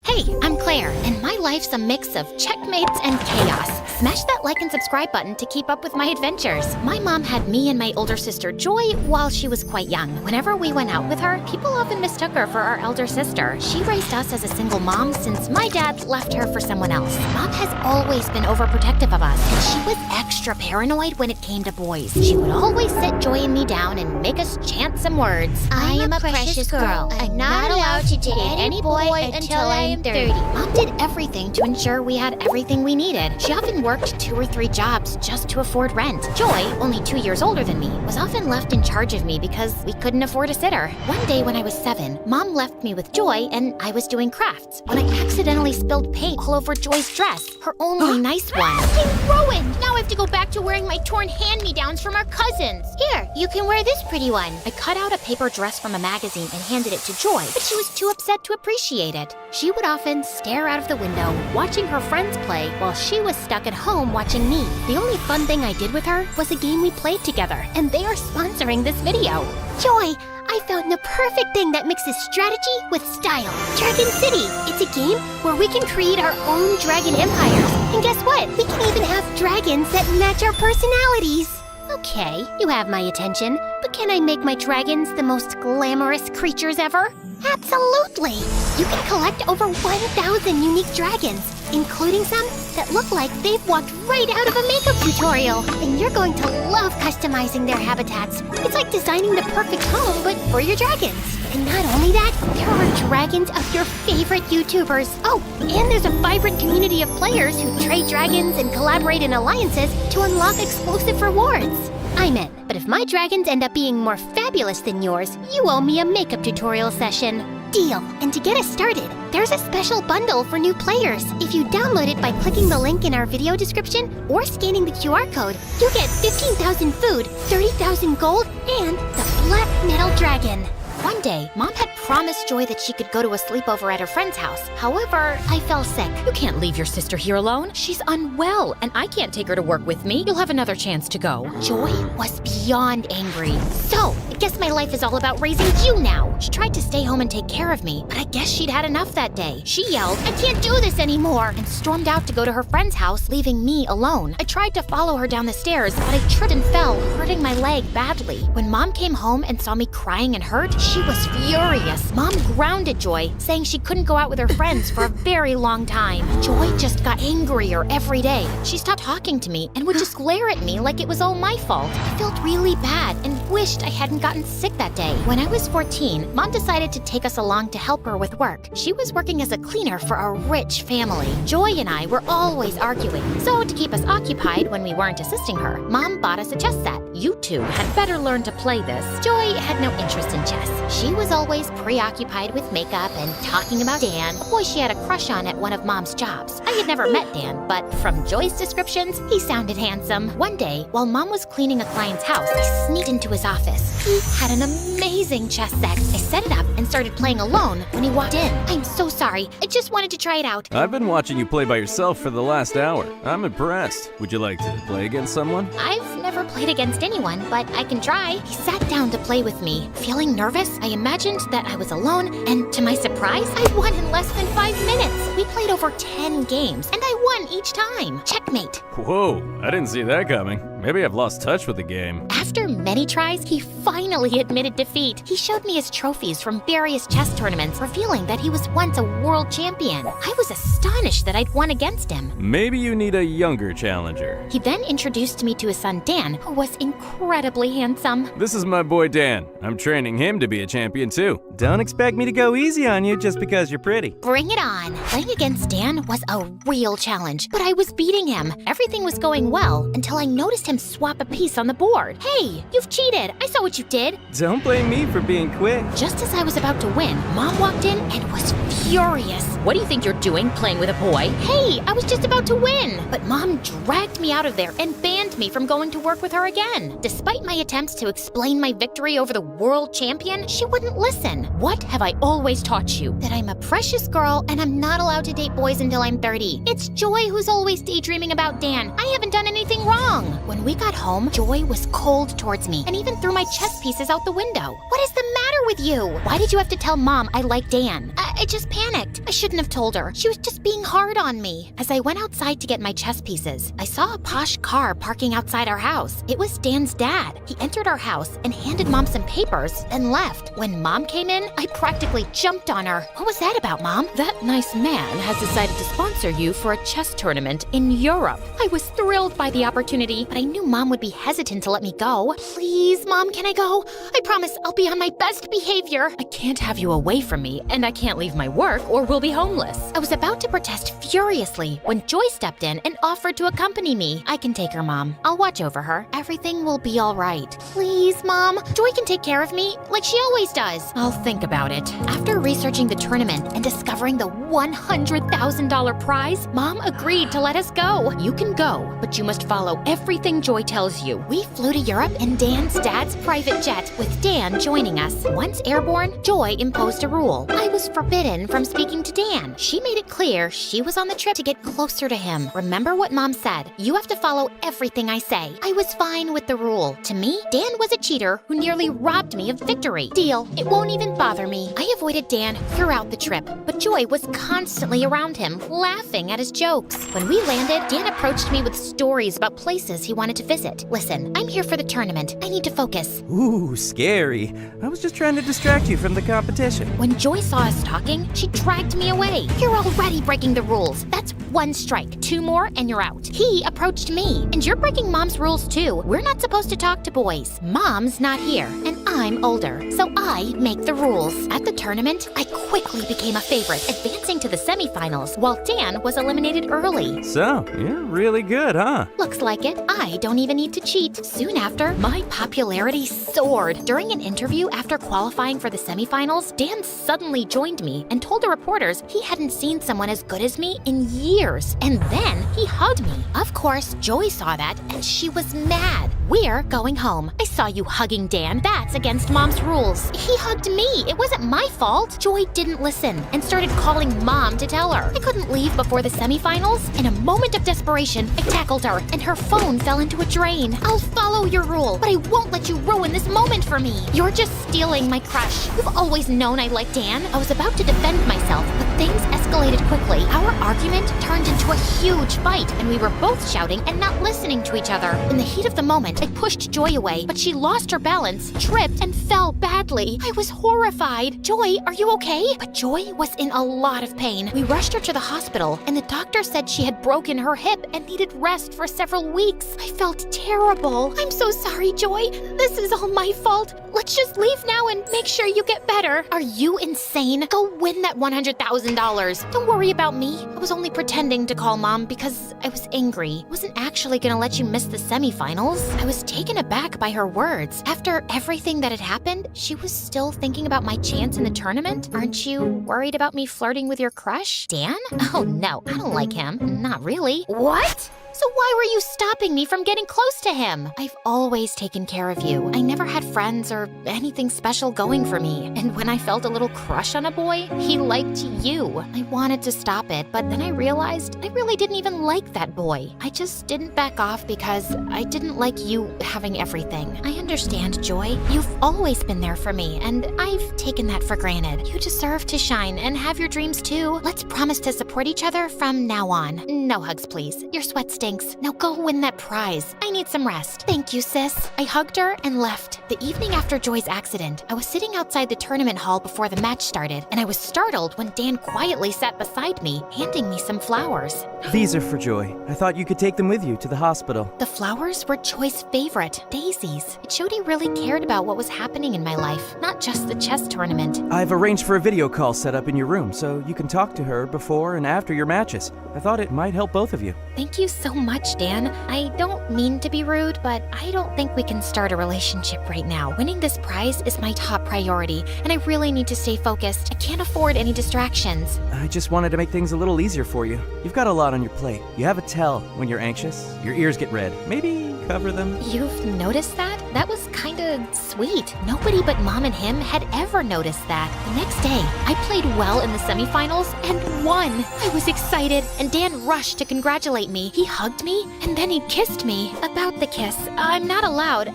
Hey, I'm Claire, and my life's a mix of checkmates and chaos. Smash that like and subscribe button to keep up with my adventures. My mom had me and my older sister Joy while she was quite young. Whenever we went out with her, people often mistook her for our elder sister. She raised us as a single mom since my dad left her for someone else. Mom has always been overprotective of us, and she was extra paranoid when it came to boys. She would always sit Joy and me down and make us chant some words. I am a precious girl. I'm not allowed to date any boy until I'm 30. Mom did everything to ensure we had everything we needed. She often worked 2 or 3 jobs just to afford rent. Joy, only 2 years older than me, was often left in charge of me because we couldn't afford a sitter. One day when I was 7, Mom left me with Joy and I was doing crafts when I accidentally spilled paint all over Joy's dress, her only nice one. It's ruined! Now I have to go back to wearing my torn hand-me-downs from our cousins. Here, you can wear this pretty one. I cut out a paper dress from a magazine and handed it to Joy, but she was too upset to appreciate it. She would often stare out of the window, watching her friends play while she was stuck at home watching me. The only fun thing I did with her was a game we played together, and they are sponsoring this video. Joy, I found the perfect thing that mixes strategy with style. Dragon City. It's a game where we can create our own dragon empires. And guess what? We can even have dragons that match our personalities. Okay, you have my attention, but can I make my dragons the most glamorous creatures ever? Absolutely! You can collect over 1,000 unique dragons, including some that look like they've walked right out of a makeup tutorial. And you're going to love customizing their habitats. It's like designing the perfect home, but for your dragons. And not only that, there are dragons of your favorite YouTubers. Oh, and there's a vibrant community of players who trade dragons and collaborate in alliances to unlock exclusive rewards. I'm in, but if my dragons end up being more fabulous than yours, you owe me a makeup tutorial session. Deal. And to get us started, there's a special bundle for new players. If you download it by clicking the link in our video description or scanning the QR code, you get 15,000 food, 30,000 gold, and the Black Metal Dragon. One day, Mom had promised Joy that she could go to a sleepover at her friend's house. However, I fell sick. You can't leave your sister here alone. She's unwell, and I can't take her to work with me. You'll have another chance to go. Joy was beyond angry. So, I guess my life is all about raising you now. She tried to stay home and take care of me, but I guess she'd had enough that day. She yelled, "I can't do this anymore," and stormed out to go to her friend's house, leaving me alone. I tried to follow her down the stairs, but I tripped and fell, hurting my leg badly. When Mom came home and saw me crying and hurt, she was furious. Mom grounded Joy, saying she couldn't go out with her friends for a very long time. Joy just got angrier every day. She stopped talking to me and would just glare at me like it was all my fault. I felt really bad and wished I hadn't gotten sick that day. When I was 14, Mom decided to take us along to help her with work. She was working as a cleaner for a rich family. Joy and I were always arguing, so to keep us occupied when we weren't assisting her, Mom bought us a chess set. You two had better learn to play this. Joy had no interest in chess. She was always preoccupied with makeup and talking about Dan, a boy she had a crush on at one of Mom's jobs. I had never met Dan, but from Joy's descriptions, he sounded handsome. One day, while Mom was cleaning a client's house, I sneaked into his office. He had an amazing chess set. I set it up and started playing alone when he walked in. I'm so sorry. I just wanted to try it out. I've been watching you play by yourself for the last hour. I'm impressed. Would you like to play against someone? I've never never played against anyone, but I can try. He sat down to play with me. Feeling nervous, I imagined that I was alone, and to my surprise, I won in less than 5 minutes. We played over 10 games, and I won each time. Checkmate. Whoa, I didn't see that coming. Maybe I've lost touch with the game. After many tries, he finally admitted defeat. He showed me his trophies from various chess tournaments, revealing that he was once a world champion. I was astonished that I'd won against him. Maybe you need a younger challenger. He then introduced me to his son Dan, who was incredibly handsome. This is my boy Dan. I'm training him to be a champion too. Don't expect me to go easy on you just because you're pretty. Bring it on. Playing against Dan was a real challenge, but I was beating him. Everything was going well until I noticed him swap a piece on the board. Hey, you've cheated. I saw what you did. Don't blame me for being quick. Just as I was about to win, Mom walked in and was furious. What do you think you're doing, playing with a boy? Hey, I was just about to win. But Mom dragged me out of there and banned me from going to work with her again. Despite my attempts to explain my victory over the world champion, she wouldn't listen. What have I always taught you? That I'm a precious girl and I'm not allowed to date boys until I'm 30. It's Joy who's always daydreaming about Dan. I haven't done anything wrong. When we got home, Joy was cold towards me and even threw my chess pieces out the window. What is the matter with you? Why did you have to tell Mom I like Dan? I just panicked. I shouldn't have told her. She was just being hard on me. As I went outside to get my chess pieces, I saw a posh car parking outside our house. It was Dan's dad. He entered our house and handed Mom some papers and left. When Mom came in, I practically jumped on her. What was that about, Mom? That nice man has decided to sponsor you for a chess tournament in Europe. I was thrilled by the opportunity, but I knew Mom would be hesitant to let me go. Please, Mom, can I go? I promise I'll be on my best behavior. I can't have you away from me, and I can't leave my work or we'll be homeless. I was about to protest furiously when Joy stepped in and offered to accompany me. I can take her, Mom. I'll watch over her. Everything will be all right. Please, Mom. Joy can take care of me like she always does. I'll think about it. After researching the tournament and discovering the $100,000 prize, Mom agreed to let us go. You can go, but you must follow everything Joy tells you. We flew to Europe in Dan's dad's private jet, with Dan joining us. Once airborne, Joy imposed a rule. I was forbidden from speaking to Dan. She made it clear she was on the trip to get closer to him. Remember what Mom said. You have to follow everything I say. I was fine with the rule. To me, Dan was a cheater who nearly robbed me of victory. Deal. It won't even bother me. I avoided Dan throughout the trip, but Joy was constantly around him, laughing at his jokes. When we landed, Dan approached me with stories about places he wanted to visit. Listen, I'm here for the tournament. I need to focus. Ooh, scary. I was just trying to distract you from the competition. When Joy saw us talking, she dragged me away. You're already breaking the rules. That's 1 strike. 2 more and you're out. He approached me. And you're breaking Mom's rules too. We're not supposed to talk to boys. Mom's not here, and I'm older, so I make the rules. At the tournament, I quickly became a favorite, advancing to the semifinals, while Dan was eliminated early. So, you're really good, huh? Looks like it. I don't even need to cheat. Soon after, my popularity soared. During an interview after qualifying for the semifinals, Dan suddenly joined me and told the reporters he hadn't seen someone as good as me in years. And then he hugged me. Of course, Joy saw that and she was mad. We're going home. I saw you hugging Dan. That's against Mom's rules. He hugged me. It wasn't my fault. Joy didn't listen and started calling Mom to tell her. I couldn't leave before the semifinals. In a moment of desperation, I tackled her and her phone fell into a drain. I'll follow your rule, but I won't let you ruin this moment for me. You're just stealing my crush. You've always known I like Dan. I was about to defend myself, but things escalated quickly. Our argument turned into a huge fight, and we were both shouting and not listening to each other. In the heat of the moment, I pushed Joy away, but she lost her balance, tripped, and fell badly. I was horrified. Joy, are you okay? But Joy was in a lot of pain. We rushed her to the hospital, and the doctor said she had broken her hip and needed rest for several weeks. I felt terrible. I'm so sorry, Joy. This is all my fault. Let's just leave now and make sure you get better. Are you insane? Go win that $100,000. Don't worry about me. I was only pretending to call Mom because I was angry. I wasn't actually gonna let you miss the semifinals. I was taken aback by her words. After everything that had happened, she was still thinking about my chance in the tournament? Aren't you worried about me flirting with your crush? Dan? Oh no, I don't like him. Not really. What? So why were you stopping me from getting close to him? I've always taken care of you. I never had friends or anything special going for me. And when I felt a little crush on a boy, he liked you. I wanted to stop it, but then I realized I really didn't even like that boy. I just didn't back off because I didn't like you having everything. I understand, Joy. You've always been there for me, and I've taken that for granted. You deserve to shine and have your dreams too. Let's promise to support each other from now on. No hugs, please. Your sweat stinks. Now go win that prize. I need some rest. Thank you, sis. I hugged her and left. The evening after Joy's accident, I was sitting outside the tournament hall before the match started, and I was startled when Dan quietly sat beside me, handing me some flowers. These are for Joy. I thought you could take them with you to the hospital. The flowers were Joy's favorite, daisies. It showed he really cared about what was happening in my life, not just the chess tournament. I've arranged for a video call set up in your room so you can talk to her before and after your matches. I thought it might help both of you. Thank you so much, Dan. I don't mean to be rude, but I don't think we can start a relationship right now. Winning this prize is my top priority, and I really need to stay focused. I can't afford any distractions. I just wanted to make things a little easier for you. You've got a lot on your plate. You have a tell when you're anxious. Your ears get red. Maybe cover them. You've noticed that? That was kinda sweet. Nobody but Mom and him had ever noticed that. The next day, I played well in the semifinals and won. I was excited, and Dan rushed to congratulate me. He hugged me, and then he kissed me. About the kiss, I'm not allowed.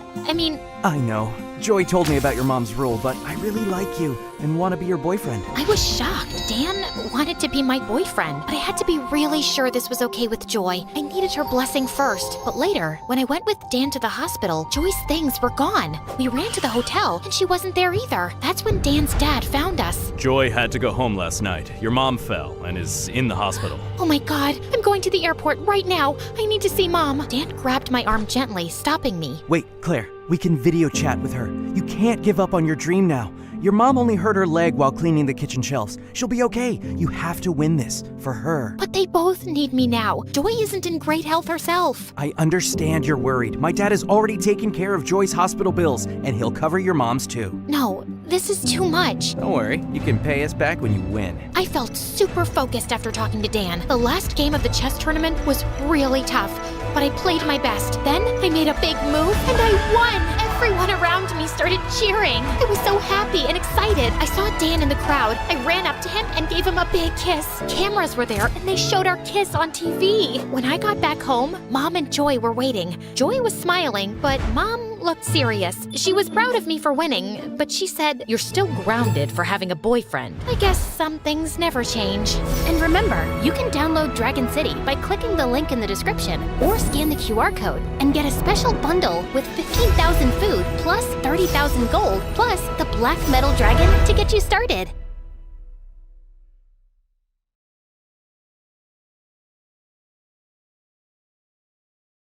I know. Joy told me about your mom's rule, but I really like you and want to be your boyfriend. I was shocked. Dan wanted to be my boyfriend, but I had to be really sure this was okay with Joy. I needed her blessing first. But later, when I went with Dan to the hospital, Joy's things were gone. We ran to the hotel, and she wasn't there either. That's when Dan's dad found us. Joy had to go home last night. Your mom fell and is in the hospital. Oh my God, I'm going to the airport right now. I need to see Mom. Dan grabbed my arm gently, stopping me. Wait, Claire, we can video chat with her. You can't give up on your dream now. Your mom only hurt her leg while cleaning the kitchen shelves. She'll be okay. You have to win this for her. But they both need me now. Joy isn't in great health herself. I understand you're worried. My dad has already taken care of Joy's hospital bills, and he'll cover your mom's too. No, this is too much. Don't worry, you can pay us back when you win. I felt super focused after talking to Dan. The last game of the chess tournament was really tough, but I played my best. Then I made a big move, and I won! Everyone around me started cheering. I was so happy and excited. I saw Dan in the crowd. I ran up to him and gave him a big kiss. Cameras were there, and they showed our kiss on TV. When I got back home, Mom and Joy were waiting. Joy was smiling, but Mom looked serious. She was proud of me for winning, but she said, "You're still grounded for having a boyfriend." I guess some things never change. And remember, you can download Dragon City by clicking the link in the description or scan the QR code and get a special bundle with 15,000 food plus 30,000 gold plus the Black Metal Dragon to get you started.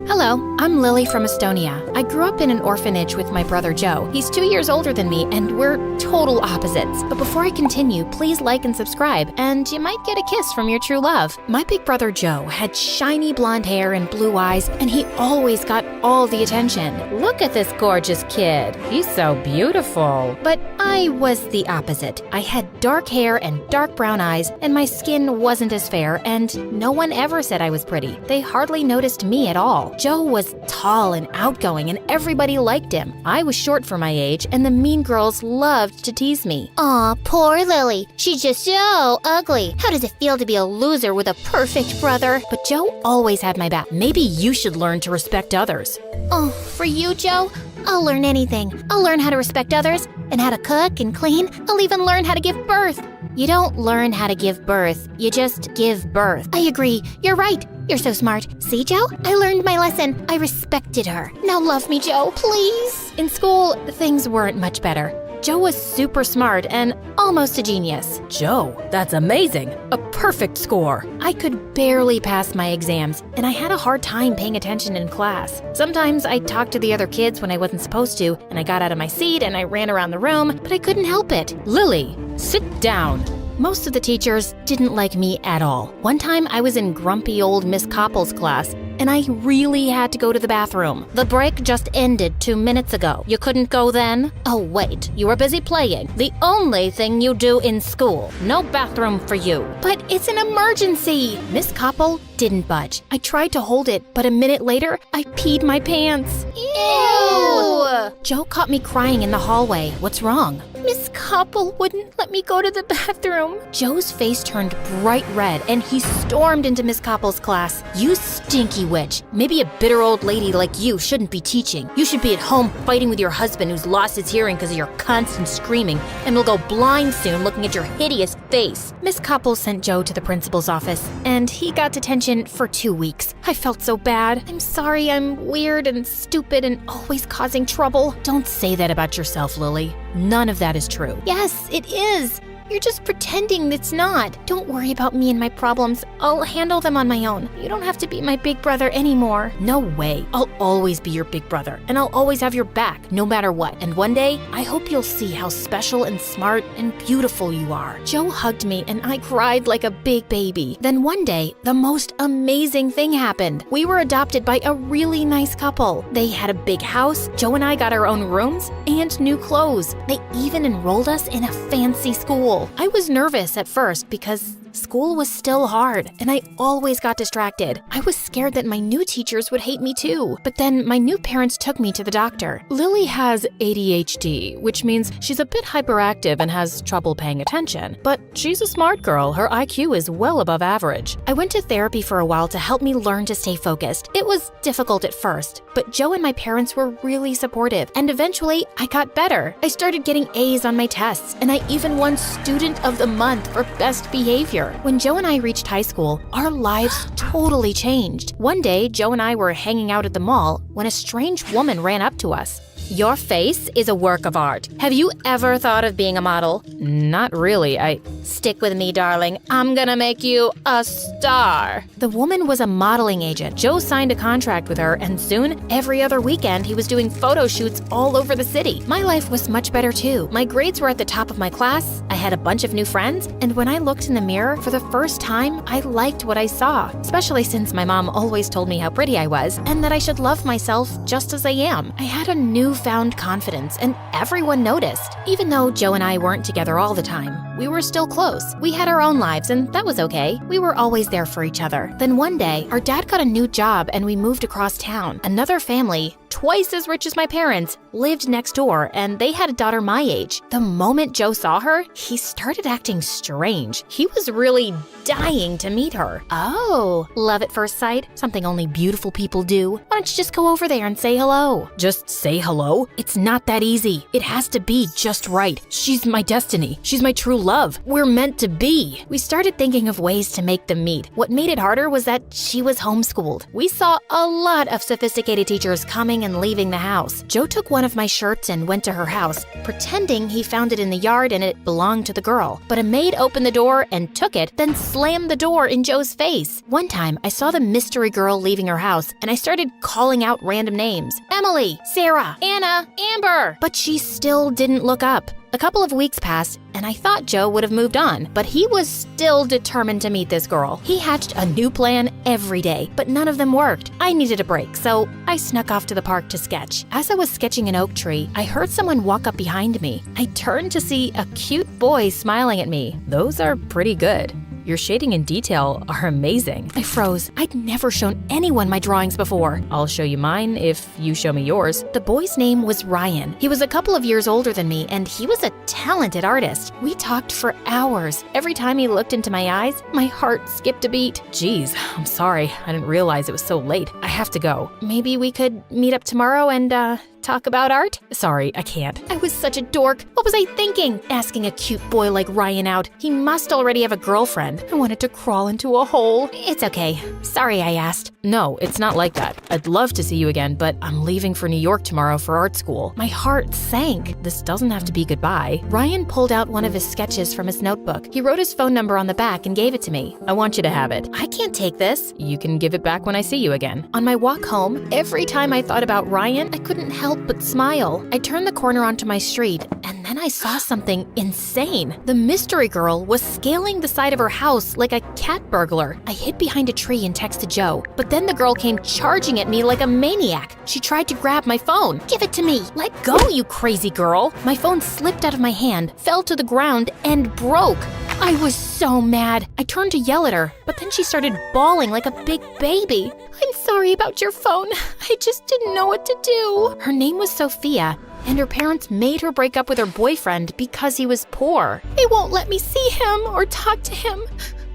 Hello, I'm Lily from Estonia. I grew up in an orphanage with my brother Joe. He's 2 years older than me, and we're total opposites. But before I continue, please like and subscribe, and you might get a kiss from your true love. My big brother Joe had shiny blonde hair and blue eyes, and he always got all the attention. Look at this gorgeous kid. He's so beautiful. But I was the opposite. I had dark hair and dark brown eyes, and my skin wasn't as fair, and no one ever said I was pretty. They hardly noticed me at all. Joe was tall and outgoing, and everybody liked him. I was short for my age, and the mean girls loved to tease me. Aw, poor Lily. She's just so ugly. How does it feel to be a loser with a perfect brother? But Joe always had my back. Maybe you should learn to respect others. Oh, for you, Joe? I'll learn anything. I'll learn how to respect others, and how to cook and clean. I'll even learn how to give birth. You don't learn how to give birth. You just give birth. I agree. You're right. You're so smart. See, Joe? I learned my lesson. I respected her. Now love me, Joe, please. In school, things weren't much better. Joe was super smart and almost a genius. Joe, that's amazing. A perfect score. I could barely pass my exams, and I had a hard time paying attention in class. Sometimes I talked to the other kids when I wasn't supposed to, and I got out of my seat and I ran around the room, but I couldn't help it. Lily, sit down. Most of the teachers didn't like me at all. One time I was in grumpy old Miss Koppel's class, and I really had to go to the bathroom. The break just ended 2 minutes ago. You couldn't go then? Oh wait, you were busy playing. The only thing you do in school. No bathroom for you. But it's an emergency. Miss Koppel didn't budge. I tried to hold it, but a minute later, I peed my pants. Ew! Joe caught me crying in the hallway. What's wrong? Miss Koppel wouldn't let me go to the bathroom. Joe's face turned bright red, and he stormed into Miss Koppel's class. You stinky witch. Maybe a bitter old lady like you shouldn't be teaching. You should be at home fighting with your husband who's lost his hearing because of your constant screaming and will go blind soon looking at your hideous face. Miss Koppel sent Joe to the principal's office, and he got detention for 2 weeks. I felt so bad. I'm sorry I'm weird and stupid and always causing trouble. Don't say that about yourself, Lily. None of that is true. Yes, it is. You're just pretending it's not. Don't worry about me and my problems. I'll handle them on my own. You don't have to be my big brother anymore. No way. I'll always be your big brother, and I'll always have your back, no matter what. And one day, I hope you'll see how special and smart and beautiful you are. Joe hugged me, and I cried like a big baby. Then one day, the most amazing thing happened. We were adopted by a really nice couple. They had a big house. Joe and I got our own rooms and new clothes. They even enrolled us in a fancy school. I was nervous at first because school was still hard, and I always got distracted. I was scared that my new teachers would hate me too. But then my new parents took me to the doctor. Lily has ADHD, which means she's a bit hyperactive and has trouble paying attention. But she's a smart girl. Her IQ is well above average. I went to therapy for a while to help me learn to stay focused. It was difficult at first, but Joe and my parents were really supportive, and eventually I got better. I started getting A's on my tests, and I even won Student of the Month for best behavior. When Joe and I reached high school, our lives totally changed. One day, Joe and I were hanging out at the mall when a strange woman ran up to us. Your face is a work of art. Have you ever thought of being a model? Not really. Stick with me, darling. I'm gonna make you a star. The woman was a modeling agent. Joe signed a contract with her, and soon, every other weekend, he was doing photo shoots all over the city. My life was much better too. My grades were at the top of my class, I had a bunch of new friends, and when I looked in the mirror for the first time, I liked what I saw, especially since my mom always told me how pretty I was and that I should love myself just as I am. I had a newfound confidence, and everyone noticed. Even though Joe and I weren't together all the time, we were still close. We had our own lives, and that was okay. We were always there for each other. Then one day, our dad got a new job and we moved across town. Another family, twice as rich as my parents, lived next door, and they had a daughter my age. The moment Joe saw her, he started acting strange. He was really dying to meet her. Oh, love at first sight? Something only beautiful people do. Why don't you just go over there and say hello? Just say hello? It's not that easy. It has to be just right. She's my destiny. She's my true love. We're meant to be. We started thinking of ways to make them meet. What made it harder was that she was homeschooled. We saw a lot of sophisticated teachers coming and leaving the house. Joe took one of my shirts and went to her house, pretending he found it in the yard and it belonged to the girl. But a maid opened the door and took it, then slammed the door in Joe's face. One time, I saw the mystery girl leaving her house, and I started calling out random names. Emily, Sarah, Anna, Amber. But she still didn't look up. A couple of weeks passed, and I thought Joe would have moved on, but he was still determined to meet this girl. He hatched a new plan every day, but none of them worked. I needed a break, so I snuck off to the park to sketch. As I was sketching an oak tree, I heard someone walk up behind me. I turned to see a cute boy smiling at me. Those are pretty good. Your shading and detail are amazing. I froze. I'd never shown anyone my drawings before. I'll show you mine if you show me yours. The boy's name was Ryan. He was a couple of years older than me, and he was a talented artist. We talked for hours. Every time he looked into my eyes, my heart skipped a beat. Geez, I'm sorry. I didn't realize it was so late. I have to go. Maybe we could meet up tomorrow and, talk about art? Sorry, I can't. I was such a dork. What was I thinking? Asking a cute boy like Ryan out. He must already have a girlfriend. I wanted to crawl into a hole. It's okay. Sorry I asked. No, it's not like that. I'd love to see you again, but I'm leaving for New York tomorrow for art school. My heart sank. This doesn't have to be goodbye. Ryan pulled out one of his sketches from his notebook. He wrote his phone number on the back and gave it to me. I want you to have it. I can't take this. You can give it back when I see you again. On my walk home, every time I thought about Ryan, I couldn't help help but smile. I turned the corner onto my street, and then I saw something insane. The mystery girl was scaling the side of her house like a cat burglar. I hid behind a tree and texted Joe, but then the girl came charging at me like a maniac. She tried to grab my phone. Give it to me. Let go, you crazy girl. My phone slipped out of my hand, fell to the ground, and broke. I was so mad. I turned to yell at her, but then she started bawling like a big baby. I'm sorry about your phone. I just didn't know what to do. Her name was Sophia, and her parents made her break up with her boyfriend because he was poor. They won't let me see him or talk to him.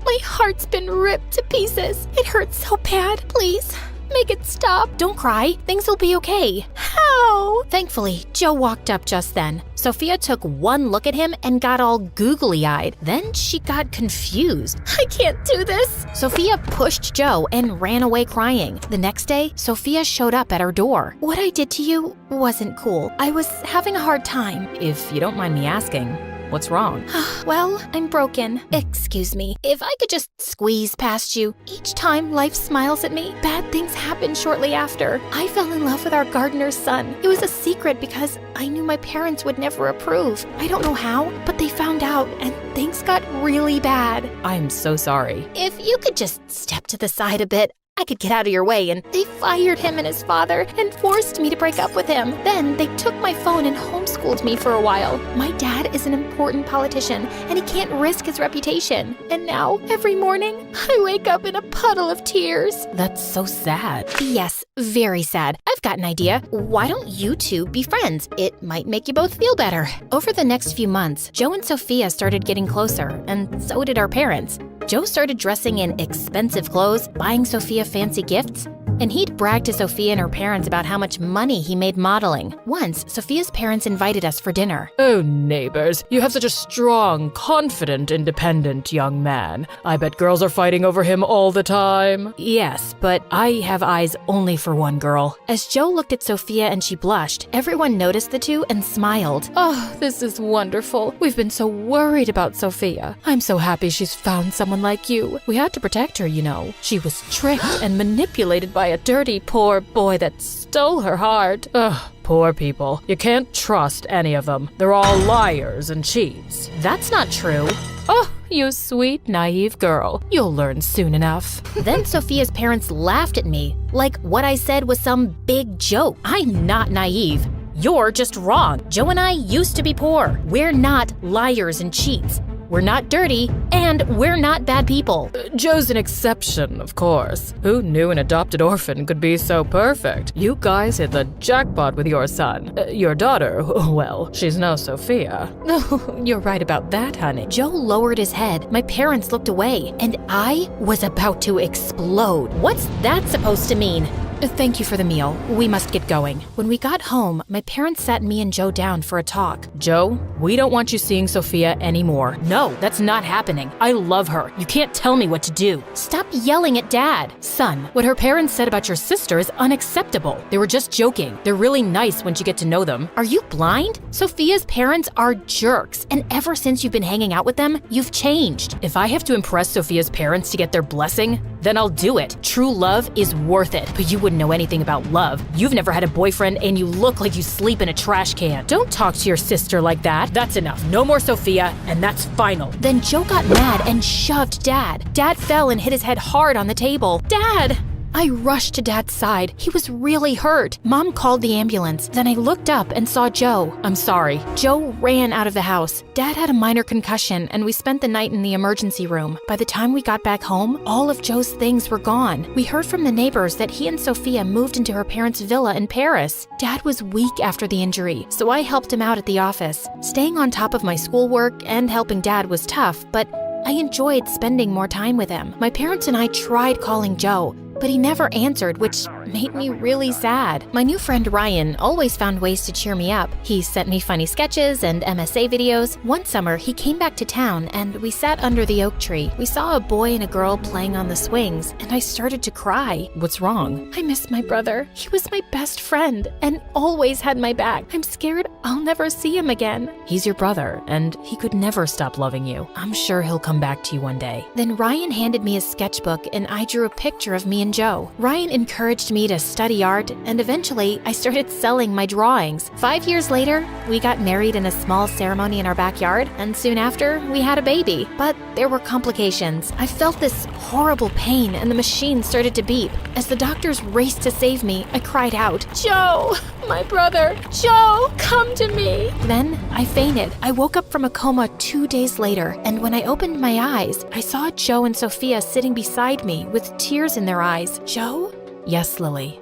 My heart's been ripped to pieces. It hurts so bad. Please, make it stop. Don't cry. Things will be okay. How? Thankfully, Joe walked up just then. Sophia took one look at him and got all googly-eyed. Then she got confused. I can't do this. Sophia pushed Joe and ran away crying. The next day, Sophia showed up at her door. What I did to you wasn't cool. I was having a hard time. If you don't mind me asking, what's wrong? Well, I'm broken. Excuse me. If I could just squeeze past you. Each time life smiles at me, bad things happen shortly after. I fell in love with our gardener's son. It was a secret because I knew my parents would never approve. I don't know how, but they found out and things got really bad. I'm so sorry. If you could just step to the side a bit, I could get out of your way, and they fired him and his father and forced me to break up with him. Then they took my phone and homeschooled me for a while. My dad is an important politician, and he can't risk his reputation. And now, every morning, I wake up in a puddle of tears. That's so sad. Yes, very sad. I've got an idea. Why don't you two be friends? It might make you both feel better. Over the next few months, Joe and Sophia started getting closer, and so did our parents. Joe started dressing in expensive clothes, buying Sophia fancy gifts, and he'd brag to Sophia and her parents about how much money he made modeling. Once, Sophia's parents invited us for dinner. Oh, neighbors, you have such a strong, confident, independent young man. I bet girls are fighting over him all the time. Yes, but I have eyes only for one girl. As Joe looked at Sophia and she blushed, everyone noticed the two and smiled. Oh, this is wonderful. We've been so worried about Sophia. I'm so happy she's found someone like you. We had to protect her, you know. She was tricked and manipulated by a dirty, poor boy that stole her heart. Ugh, poor people. You can't trust any of them. They're all liars and cheats. That's not true. Oh, you sweet, naive girl. You'll learn soon enough. Then Sophia's parents laughed at me, like what I said was some big joke. I'm not naive. You're just wrong. Joe and I used to be poor. We're not liars and cheats. We're not dirty, and we're not bad people. Joe's an exception, of course. Who knew an adopted orphan could be so perfect? You guys hit the jackpot with your son. Your daughter, well, she's no Sophia. No, you're right about that, honey. Joe lowered his head. My parents looked away, and I was about to explode. What's that supposed to mean? Thank you for the meal. We must get going. When we got home, my parents sat me and Joe down for a talk. Joe, we don't want you seeing Sophia anymore. No, that's not happening. I love her. You can't tell me what to do. Stop yelling at Dad. Son, what her parents said about your sister is unacceptable. They were just joking. They're really nice once you get to know them. Are you blind? Sophia's parents are jerks, and ever since you've been hanging out with them, you've changed. If I have to impress Sophia's parents to get their blessing, then I'll do it. True love is worth it, but you wouldn't know anything about love. You've never had a boyfriend and you look like you sleep in a trash can. Don't talk to your sister like that. That's enough. No more Sophia, and that's final. Then Joe got mad and shoved Dad. Dad fell and hit his head hard on the table. Dad! I rushed to Dad's side. He was really hurt. Mom called the ambulance. Then I looked up and saw Joe. I'm sorry. Joe ran out of the house. Dad had a minor concussion, and we spent the night in the emergency room. By the time we got back home, all of Joe's things were gone. We heard from the neighbors that he and Sophia moved into her parents' villa in Paris. Dad was weak after the injury, so I helped him out at the office. Staying on top of my schoolwork and helping Dad was tough, but I enjoyed spending more time with him. My parents and I tried calling Joe, but he never answered, which made me really sad. My new friend Ryan always found ways to cheer me up. He sent me funny sketches and MSA videos. One summer, he came back to town and we sat under the oak tree. We saw a boy and a girl playing on the swings, and I started to cry. What's wrong? I miss my brother. He was my best friend and always had my back. I'm scared I'll never see him again. He's your brother, and he could never stop loving you. I'm sure he'll come back to you one day. Then Ryan handed me his sketchbook, and I drew a picture of me and and Joe. Ryan encouraged me to study art, and eventually I started selling my drawings. 5 years later, we got married in a small ceremony in our backyard, and soon after, we had a baby. But there were complications. I felt this horrible pain, and the machine started to beep. As the doctors raced to save me, I cried out, "Joe, my brother, Joe, come to me." Then I fainted. I woke up from a coma 2 days later, and when I opened my eyes, I saw Joe and Sophia sitting beside me with tears in their eyes. "Joe?" "Yes, Lily."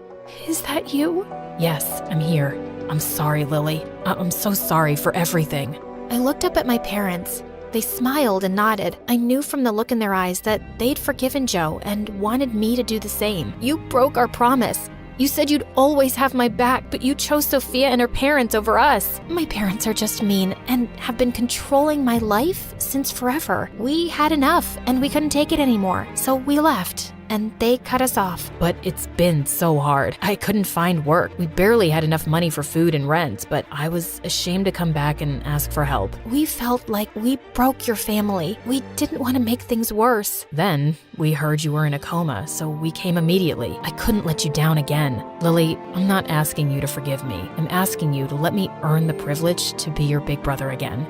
"Is that you?" "Yes, I'm here. I'm sorry, Lily. I'm so sorry for everything." I looked up at my parents. They smiled and nodded. I knew from the look in their eyes that they'd forgiven Joe and wanted me to do the same. "You broke our promise. You said you'd always have my back, but you chose Sophia and her parents over us." "My parents are just mean and have been controlling my life since forever. We had enough and we couldn't take it anymore, so we left. And they cut us off." "But it's been so hard. I couldn't find work. We barely had enough money for food and rent, but I was ashamed to come back and ask for help." "We felt like we broke your family. We didn't want to make things worse." "Then we heard you were in a coma, so we came immediately. I couldn't let you down again." "Lily, I'm not asking you to forgive me. I'm asking you to let me earn the privilege to be your big brother again."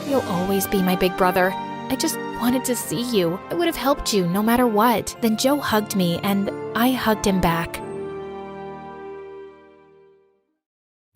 "You'll always be my big brother. I just wanted to see you. I would have helped you no matter what." Then Joe hugged me, and I hugged him back.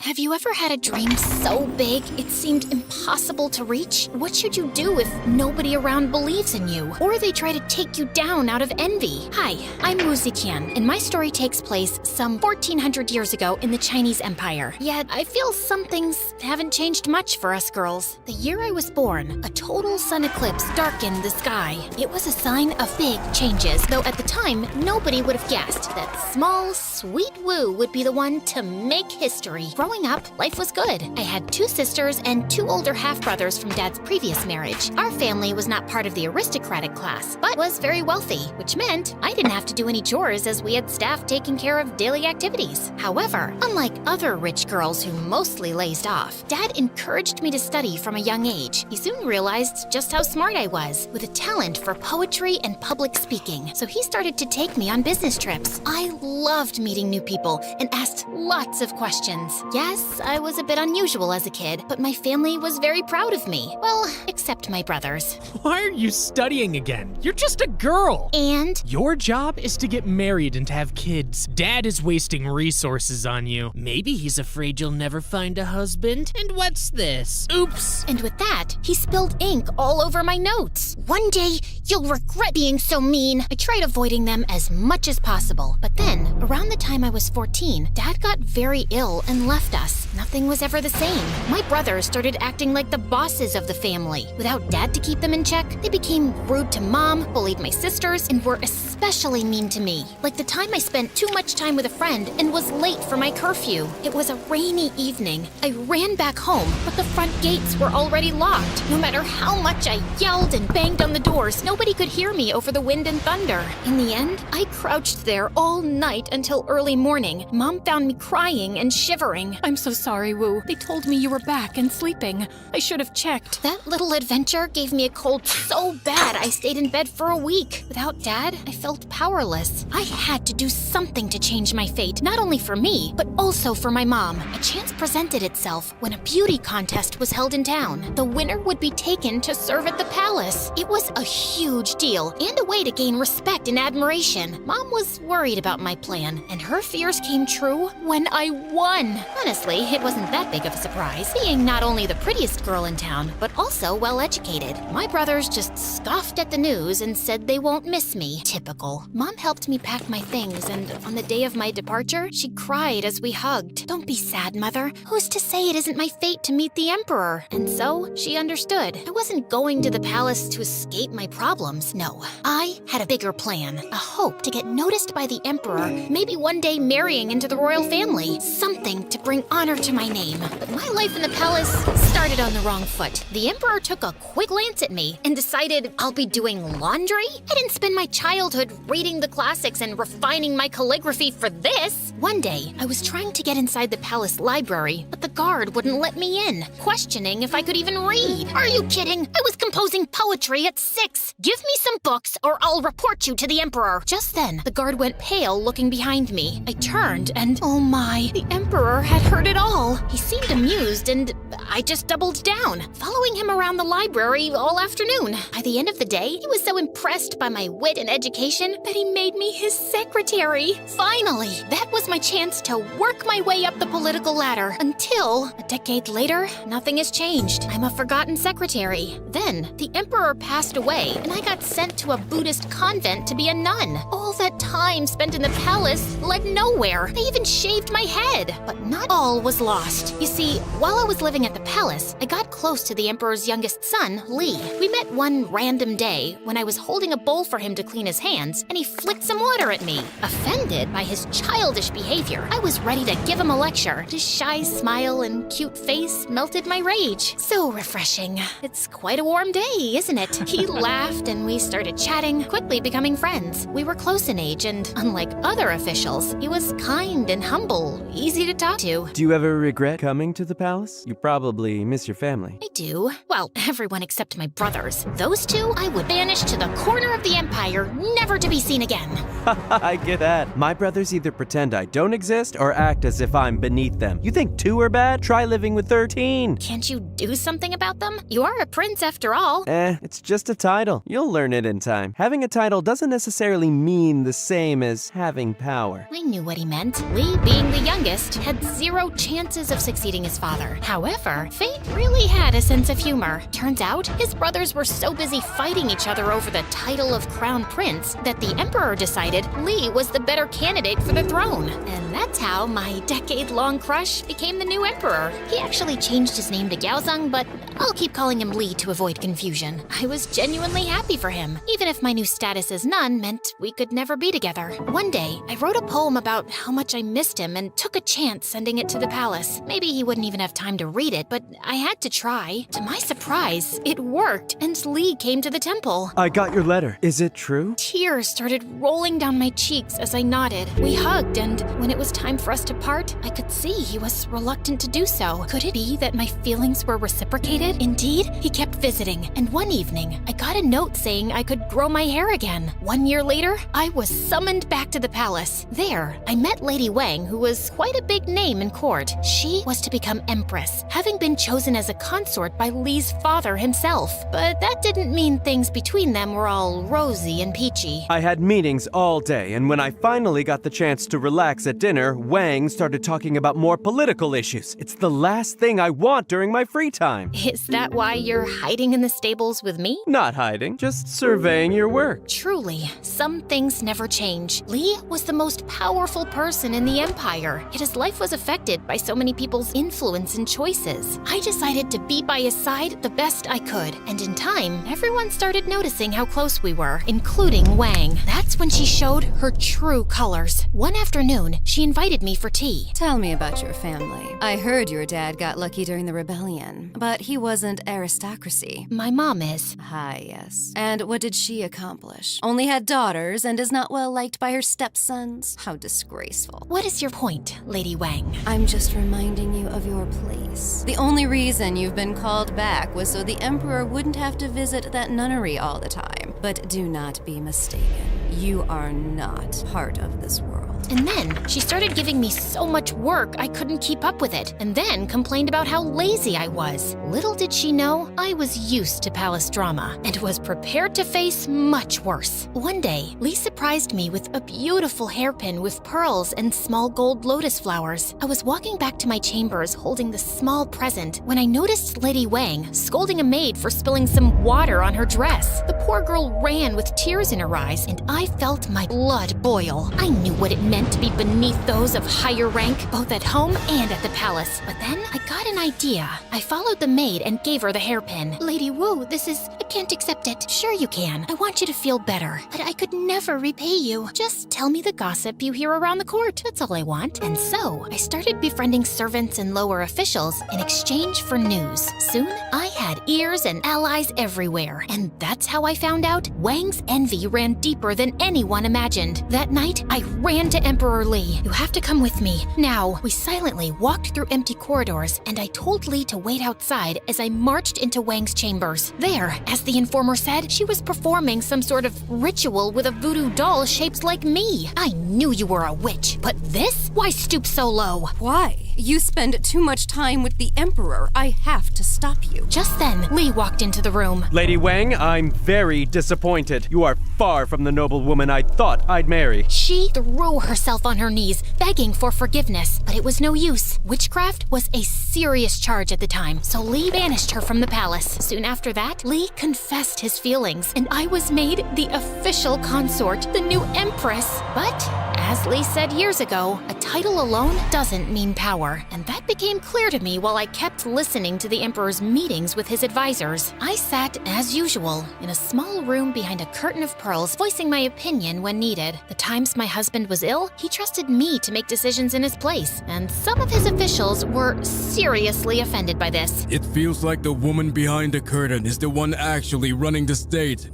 Have you ever had a dream so big it seemed impossible to reach? What should you do if nobody around believes in you? Or they try to take you down out of envy? Hi, I'm Wu Ziqian, and my story takes place some 1400 years ago in the Chinese Empire. Yet, I feel some things haven't changed much for us girls. The year I was born, a total sun eclipse darkened the sky. It was a sign of big changes, though at the time, nobody would have guessed that small, sweet Wu would be the one to make history. Growing up, life was good. I had 2 sisters and 2 older half-brothers from Dad's previous marriage. Our family was not part of the aristocratic class, but was very wealthy, which meant I didn't have to do any chores as we had staff taking care of daily activities. However, unlike other rich girls who mostly lazed off, Dad encouraged me to study from a young age. He soon realized just how smart I was, with a talent for poetry and public speaking, so he started to take me on business trips. I loved meeting new people and asked lots of questions. Yes, I was a bit unusual as a kid, but my family was very proud of me. Well, except my brothers. Why are you studying again? You're just a girl. And? Your job is to get married and to have kids. Dad is wasting resources on you. Maybe he's afraid you'll never find a husband. And what's this? Oops. And with that, he spilled ink all over my notes. "One day, you'll regret being so mean." I tried avoiding them as much as possible. But then, around the time I was 14, Dad got very ill and left us. Nothing was ever the same. My brothers started acting like the bosses of the family. Without Dad to keep them in check, they became rude to Mom, bullied my sisters, and were especially mean to me. Like the time I spent too much time with a friend and was late for my curfew. It was a rainy evening. I ran back home, but the front gates were already locked. No matter how much I yelled and banged on the doors, nobody could hear me over the wind and thunder. In the end, I crouched there all night until early morning. Mom found me crying and shivering. "I'm so sorry, Wu. They told me you were back and sleeping. I should have checked." That little adventure gave me a cold so bad I stayed in bed for a week. Without Dad, I felt powerless. I had to do something to change my fate, not only for me, but also for my mom. A chance presented itself when a beauty contest was held in town. The winner would be taken to serve at the palace. It was a huge deal and a way to gain respect and admiration. Mom was worried about my plan, and her fears came true when I won. Honestly, it wasn't that big of a surprise, being not only the prettiest girl in town, but also well-educated. My brothers just scoffed at the news and said they won't miss me. Typical. Mom helped me pack my things, and on the day of my departure, she cried as we hugged. "Don't be sad, Mother. Who's to say it isn't my fate to meet the Emperor?" And so, she understood. I wasn't going to the palace to escape my problems. No, I had a bigger plan. A hope to get noticed by the Emperor, maybe one day marrying into the royal family. Something to bring honor to my name. But my life in the palace started started on the wrong foot. The Emperor took a quick glance at me and decided I'll be doing laundry? I didn't spend my childhood reading the classics and refining my calligraphy for this. One day, I was trying to get inside the palace library, but the guard wouldn't let me in, questioning if I could even read. Are you kidding? I was composing poetry at 6. Give me some books or I'll report you to the Emperor. Just then, the guard went pale looking behind me. I turned and, oh my, the Emperor had heard it all. He seemed amused and I just doubled down, following him around the library all afternoon. By the end of the day, he was so impressed by my wit and education that he made me his secretary. Finally, that was my chance to work my way up the political ladder until, a decade later, nothing has changed. I'm a forgotten secretary. Then, the Emperor passed away and I got sent to a Buddhist convent to be a nun. All that time spent in the palace led nowhere. They even shaved my head. But not all was lost. You see, while I was living at the palace, I got close to the Emperor's youngest son, Lee. We met one random day when I was holding a bowl for him to clean his hands, and he flicked some water at me. Offended by his childish behavior, I was ready to give him a lecture. His shy smile and cute face melted my rage. So refreshing. It's quite a warm day, isn't it? He laughed and we started chatting, quickly becoming friends. We were close in age, and unlike other officials, he was kind and humble, easy to talk to. Do you ever regret coming to the palace? You probably miss your family. I do. Well, everyone except my brothers. Those two I would banish to the corner of the empire, never to be seen again. I get that. My brothers either pretend I don't exist or act as if I'm beneath them. You think 2 are bad? Try living with 13. Can't you do something about them? You are a prince after all. It's just a title. You'll learn it in time. Having a title doesn't necessarily mean the same as having power. I knew what he meant. Lee, being the youngest, had 0 chances of succeeding his father. However, fate really had a sense of humor. Turns out, his brothers were so busy fighting each other over the title of crown prince that the Emperor decided Lee was the better candidate for the throne. And that's how my decade-long crush became the new emperor. He actually changed his name to Gaozong, but I'll keep calling him Lee to avoid confusion. I was genuinely happy for him, even if my new status as nun meant we could never be together. One day, I wrote a poem about how much I missed him and took a chance sending it to the palace. Maybe he wouldn't even have time to read it, but I had to try. To my surprise, it worked, and Lee came to the temple. I got your letter. Is it true? Tears started rolling down my cheeks as I nodded. We hugged, and when it was time for us to part, I could see he was reluctant to do so. Could it be that my feelings were reciprocated? Indeed, he kept visiting, and one evening, I got a note saying I could grow my hair again. 1 year later, I was summoned back to the palace. There, I met Lady Wang, who was quite a big name in court. She was to become empress, having been chosen as a consort by Lee's father himself. But that didn't mean things between them were all rosy and peachy. I had meetings all day, and when I finally got the chance to relax at dinner, Wang started talking about more political issues. It's the last thing I want during my free time. Is that why you're hiding in the stables with me? Not hiding, just surveying your work. Truly, some things never change. Lee was the most powerful person in the empire, yet his life was affected by so many people's influence and choices. I decided to be by his side the best I could, and in time, everyone started noticing how close we were, including Wang. That's when she showed her true colors. One afternoon, she invited me for tea. Tell me about your family. I heard your dad got lucky during the rebellion, but he wasn't aristocracy. My mom is. Ah, yes. And what did she accomplish? Only had daughters and is not well liked by her stepsons? How disgraceful. What is your point, Lady Wang? I'm just reminding you of your place. The only reason you've been called back was so the Emperor wouldn't have to visit that nunnery all the time. But do not be mistaken. You are not part of this world. And then she started giving me so much work I couldn't keep up with it, and then complained about how lazy I was. Little did she know, I was used to palace drama and was prepared to face much worse. One day, Lee surprised me with a beautiful hairpin with pearls and small gold lotus flowers. I was walking back to my chambers holding the small present when I noticed Lady Wang scolding a maid for spilling some water on her dress. The poor girl ran with tears in her eyes, and I felt my blood boil. I knew what it meant to be beneath those of higher rank, both at home and at the palace. But then I got an idea. I followed the maid and gave her the hairpin. Lady Wu, I can't accept it. Sure you can. I want you to feel better. But I could never repay you. Just tell me the gossip you hear around the court. That's all I want. And so, I started befriending servants and lower officials in exchange for news. Soon, I had ears and allies everywhere. And that's how I found out Wang's envy ran deeper than anyone imagined. That night, I ran to Emperor Li. You have to come with me. Now, we silently walked through empty corridors, and I told Li to wait outside as I marched into Wang's chambers. There, as the informer said, she was performing some sort of ritual with a voodoo doll shaped like me. I knew you were a witch, but this? Why stoop so low? Why? You spend too much time with the Emperor. I have to stop you. Just then, Li walked into the room. Lady Wang, I'm very disappointed. You are far from the noble woman I thought I'd marry. She threw herself on her knees, begging for forgiveness, but it was no use. Witchcraft was a serious charge at the time, so Li banished her from the palace. Soon after that, Li confessed his feelings, and I was made the official consort, the new empress. But, as Li said years ago, a title alone doesn't mean power. And that became clear to me while I kept listening to the Emperor's meetings with his advisors. I sat, as usual, in a small room behind a curtain of pearls, voicing my opinion when needed. The times my husband was ill, he trusted me to make decisions in his place, and some of his officials were seriously offended by this. It feels like the woman behind the curtain is the one actually running the state.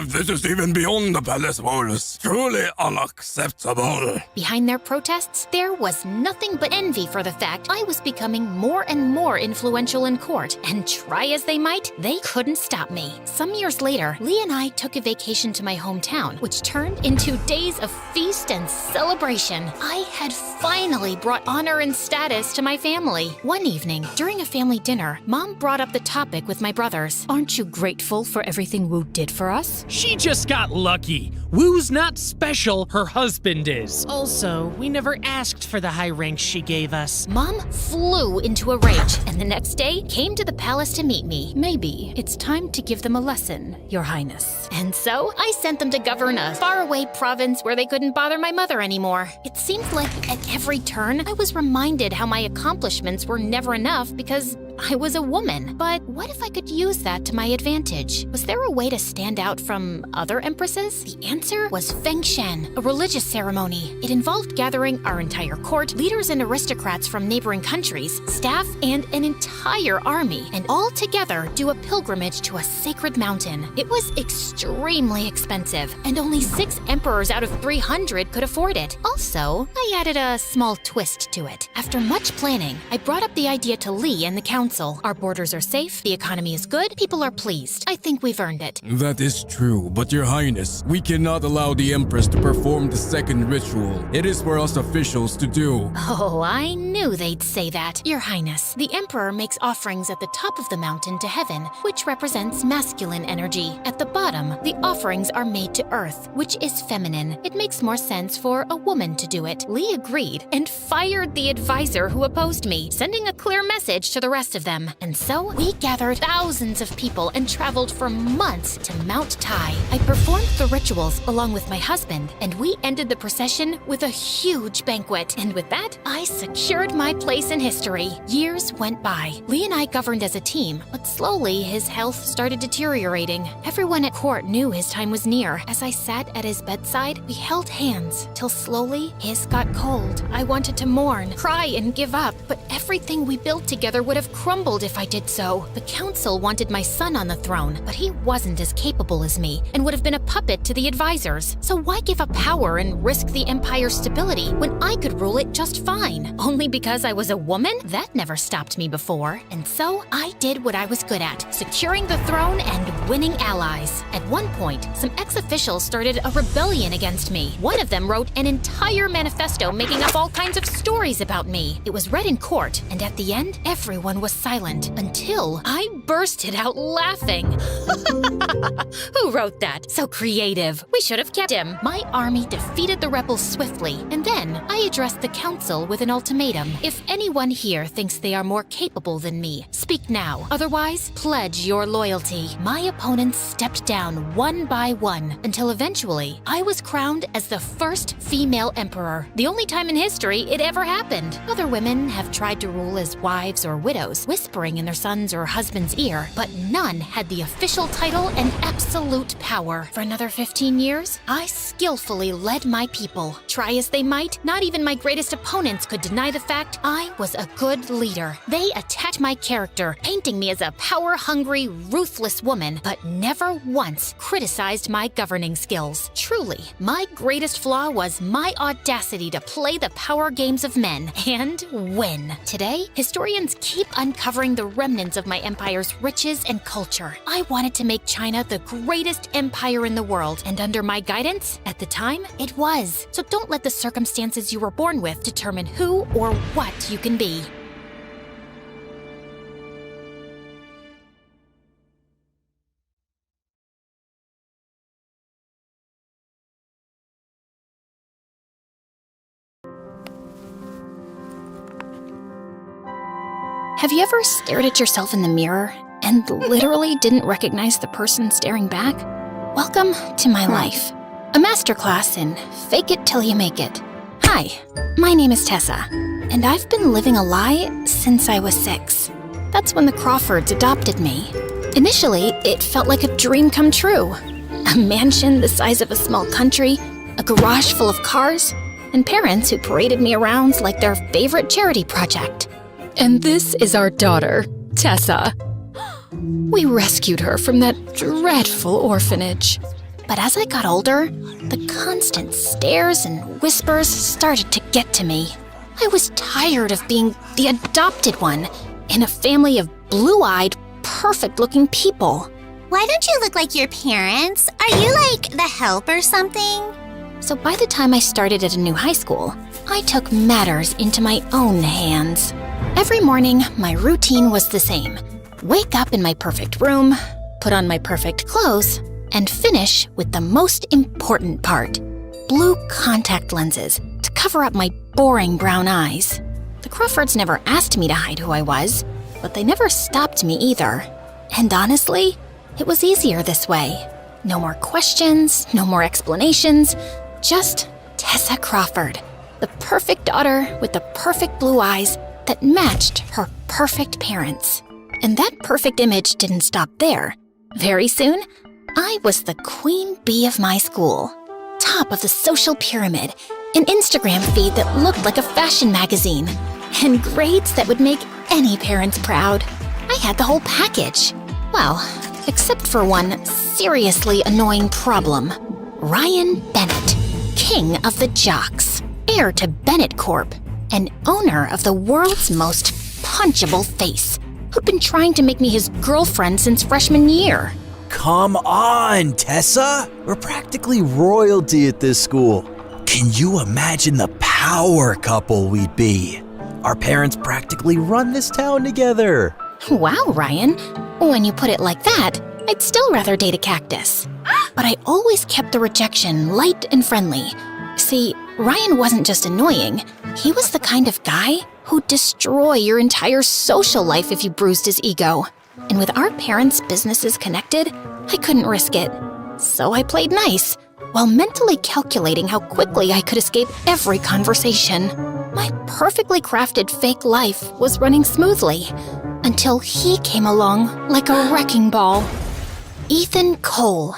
This is even beyond the palace walls. Truly unacceptable. Behind their protests, there was nothing but envy for the fact I was becoming more and more influential in court, and try as they might, they couldn't stop me. Some years later, Li and I took a vacation to my hometown, which turned into days of feast and celebration. I had finally brought honor and status to my family. One evening, during a family dinner, Mom brought up the topic with my brothers. Aren't you grateful for everything Wu did for us? She just got lucky. Wu's not special, her husband is. Also, we never asked for the high rank she gave us. Mom flew into a rage, and the next day came to the palace to meet me. Maybe it's time to give them a lesson, Your Highness. And so I sent them to govern a faraway province where they couldn't bother my mother anymore. It seemed like at every turn I was reminded how my accomplishments were never enough because I was a woman. But what if I could use that to my advantage? Was there a way to stand out from other empresses? The answer was Feng Shen, a religious ceremony. It involved gathering our entire court, leaders and aristocrats from neighboring countries, staff, and an entire army, and all together do a pilgrimage to a sacred mountain. It was extremely expensive, and only 6 emperors out of 300 could afford it. Also, I added a small twist to it. After much planning, I brought up the idea to Li and the council. Our borders are safe, the economy is good, people are pleased. I think we've earned it. That is true, but Your Highness, we cannot allow the Empress to perform the second ritual. It is for us officials to do. Oh, I knew they'd say that. Your Highness, the Emperor makes offerings at the top of the mountain to heaven, which represents masculine energy. At the bottom, the offerings are made to earth, which is feminine. It makes more sense for a woman to do it. Li agreed and fired the advisor who opposed me, sending a clear message to the rest of them. And so, we gathered thousands of people and traveled for months to Mount Tai. I performed the rituals along with my husband, and we ended the procession with a huge banquet. And with that, I secured my place in history. Years went by. Li and I governed as a team, but slowly his health started deteriorating. Everyone at court knew his time was near. As I sat at his bedside, we held hands, till slowly his got cold. I wanted to mourn, cry, and give up, but everything we built together would have crumbled if I did so. The council wanted my son on the throne, but he wasn't as capable as me and would have been a puppet to the advisors. So why give up power and risk the empire's stability when I could rule it just fine? Only because I was a woman? That never stopped me before. And so I did what I was good at, securing the throne and winning allies. At one point, some ex-officials started a rebellion against me. One of them wrote an entire manifesto making up all kinds of stories about me. It was read in court, and at the end, everyone was silent until I bursted out laughing. Who wrote that? So creative. We should have kept him. My army defeated the rebels swiftly, and then I addressed the council with an ultimatum. If anyone here thinks they are more capable than me, speak now. Otherwise, pledge your loyalty. My opponents stepped down one by one until eventually I was crowned as the first female emperor. The only time in history it ever happened. Other women have tried to rule as wives or widows, whispering in their son's or husband's ear, but none had the official title and absolute power. For another 15 years, I skillfully led my people. Try as they might, not even my greatest opponents could deny the fact I was a good leader. They attacked my character, painting me as a power-hungry, ruthless woman, but never once criticized my governing skills. Truly, my greatest flaw was my audacity to play the power games of men and win. Today, historians keep uncovering the remnants of my empire's riches and culture. I wanted to make China the greatest empire in the world, and under my guidance, at the time, it was. So don't let the circumstances you were born with determine who or what you can be. Have you ever stared at yourself in the mirror and literally didn't recognize the person staring back? Welcome to my life. A masterclass in fake it till you make it. Hi, my name is Tessa, and I've been living a lie since I was 6. That's when the Crawfords adopted me. Initially, it felt like a dream come true. A mansion the size of a small country, a garage full of cars, and parents who paraded me around like their favorite charity project. And this is our daughter, Tessa. We rescued her from that dreadful orphanage. But as I got older, the constant stares and whispers started to get to me. I was tired of being the adopted one in a family of blue-eyed, perfect-looking people. Why don't you look like your parents? Are you like the help or something? So by the time I started at a new high school, I took matters into my own hands. Every morning, my routine was the same. Wake up in my perfect room, put on my perfect clothes, and finish with the most important part, blue contact lenses to cover up my boring brown eyes. The Crawfords never asked me to hide who I was, but they never stopped me either. And honestly, it was easier this way. No more questions, no more explanations, just Tessa Crawford, the perfect daughter with the perfect blue eyes that matched her perfect parents. And that perfect image didn't stop there. Very soon, I was the queen bee of my school. Top of the social pyramid, an Instagram feed that looked like a fashion magazine, and grades that would make any parents proud. I had the whole package. Well, except for one seriously annoying problem. Ryan Bennett, king of the jocks, heir to Bennett Corp., and owner of the world's most punchable face, who'd been trying to make me his girlfriend since freshman year. Come on, Tessa! We're practically royalty at this school. Can you imagine the power couple we'd be? Our parents practically run this town together. Wow, Ryan. When you put it like that, I'd still rather date a cactus. But I always kept the rejection light and friendly. See, Ryan wasn't just annoying. He was the kind of guy who'd destroy your entire social life if you bruised his ego. And with our parents' businesses connected, I couldn't risk it. So I played nice, while mentally calculating how quickly I could escape every conversation. My perfectly crafted fake life was running smoothly, until he came along like a wrecking ball. Ethan Cole,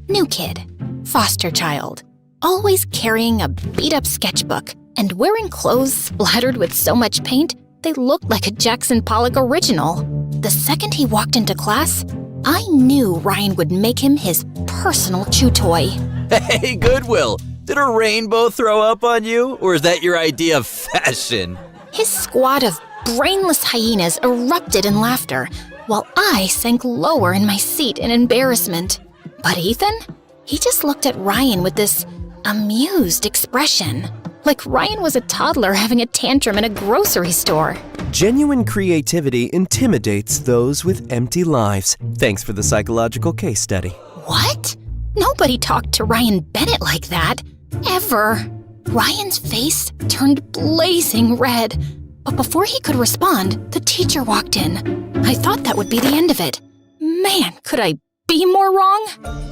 new kid, foster child, always carrying a beat-up sketchbook and wearing clothes splattered with so much paint they looked like a Jackson Pollock original. The second he walked into class, I knew Ryan would make him his personal chew toy. Hey, Goodwill, did a rainbow throw up on you, or is that your idea of fashion? His squad of brainless hyenas erupted in laughter, while I sank lower in my seat in embarrassment. But Ethan? He just looked at Ryan with this amused expression. like Ryan was a toddler having a tantrum in a grocery store. Genuine creativity intimidates those with empty lives. Thanks for the psychological case study. What? Nobody talked to Ryan Bennett like that. Ever. Ryan's face turned blazing red. But before he could respond, the teacher walked in. I thought that would be the end of it. Man, could I be more wrong?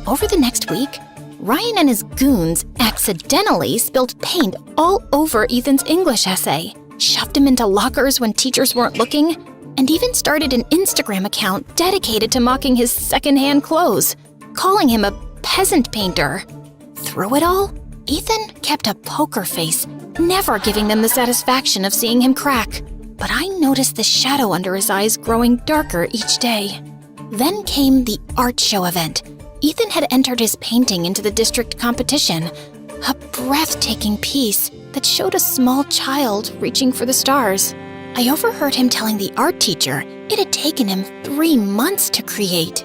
Over the next week, Ryan and his goons accidentally spilled paint all over Ethan's English essay, shoved him into lockers when teachers weren't looking, and even started an Instagram account dedicated to mocking his secondhand clothes, calling him a peasant painter. Through it all, Ethan kept a poker face, never giving them the satisfaction of seeing him crack. But I noticed the shadow under his eyes growing darker each day. Then came the art show event. Ethan had entered his painting into the district competition, a breathtaking piece that showed a small child reaching for the stars. I overheard him telling the art teacher it had taken him 3 months to create.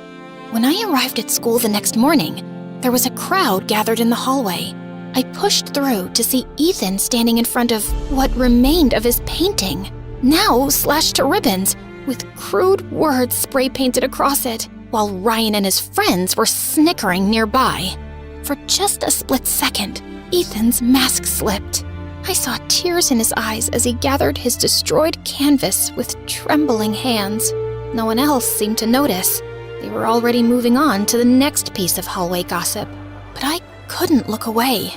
When I arrived at school the next morning, there was a crowd gathered in the hallway. I pushed through to see Ethan standing in front of what remained of his painting, now slashed to ribbons, with crude words spray painted across it, while Ryan and his friends were snickering nearby. For just a split second, Ethan's mask slipped. I saw tears in his eyes as he gathered his destroyed canvas with trembling hands. No one else seemed to notice. They were already moving on to the next piece of hallway gossip. But I couldn't look away.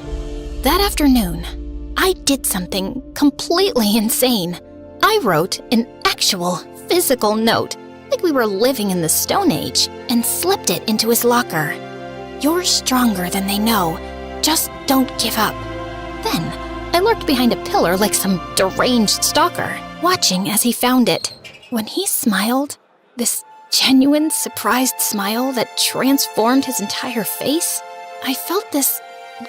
That afternoon, I did something completely insane. I wrote an actual physical note, like we were living in the Stone Age, and slipped it into his locker. "You're stronger than they know. Just don't give up." Then, I lurked behind a pillar like some deranged stalker, watching as he found it. When he smiled, this genuine, surprised smile that transformed his entire face, I felt this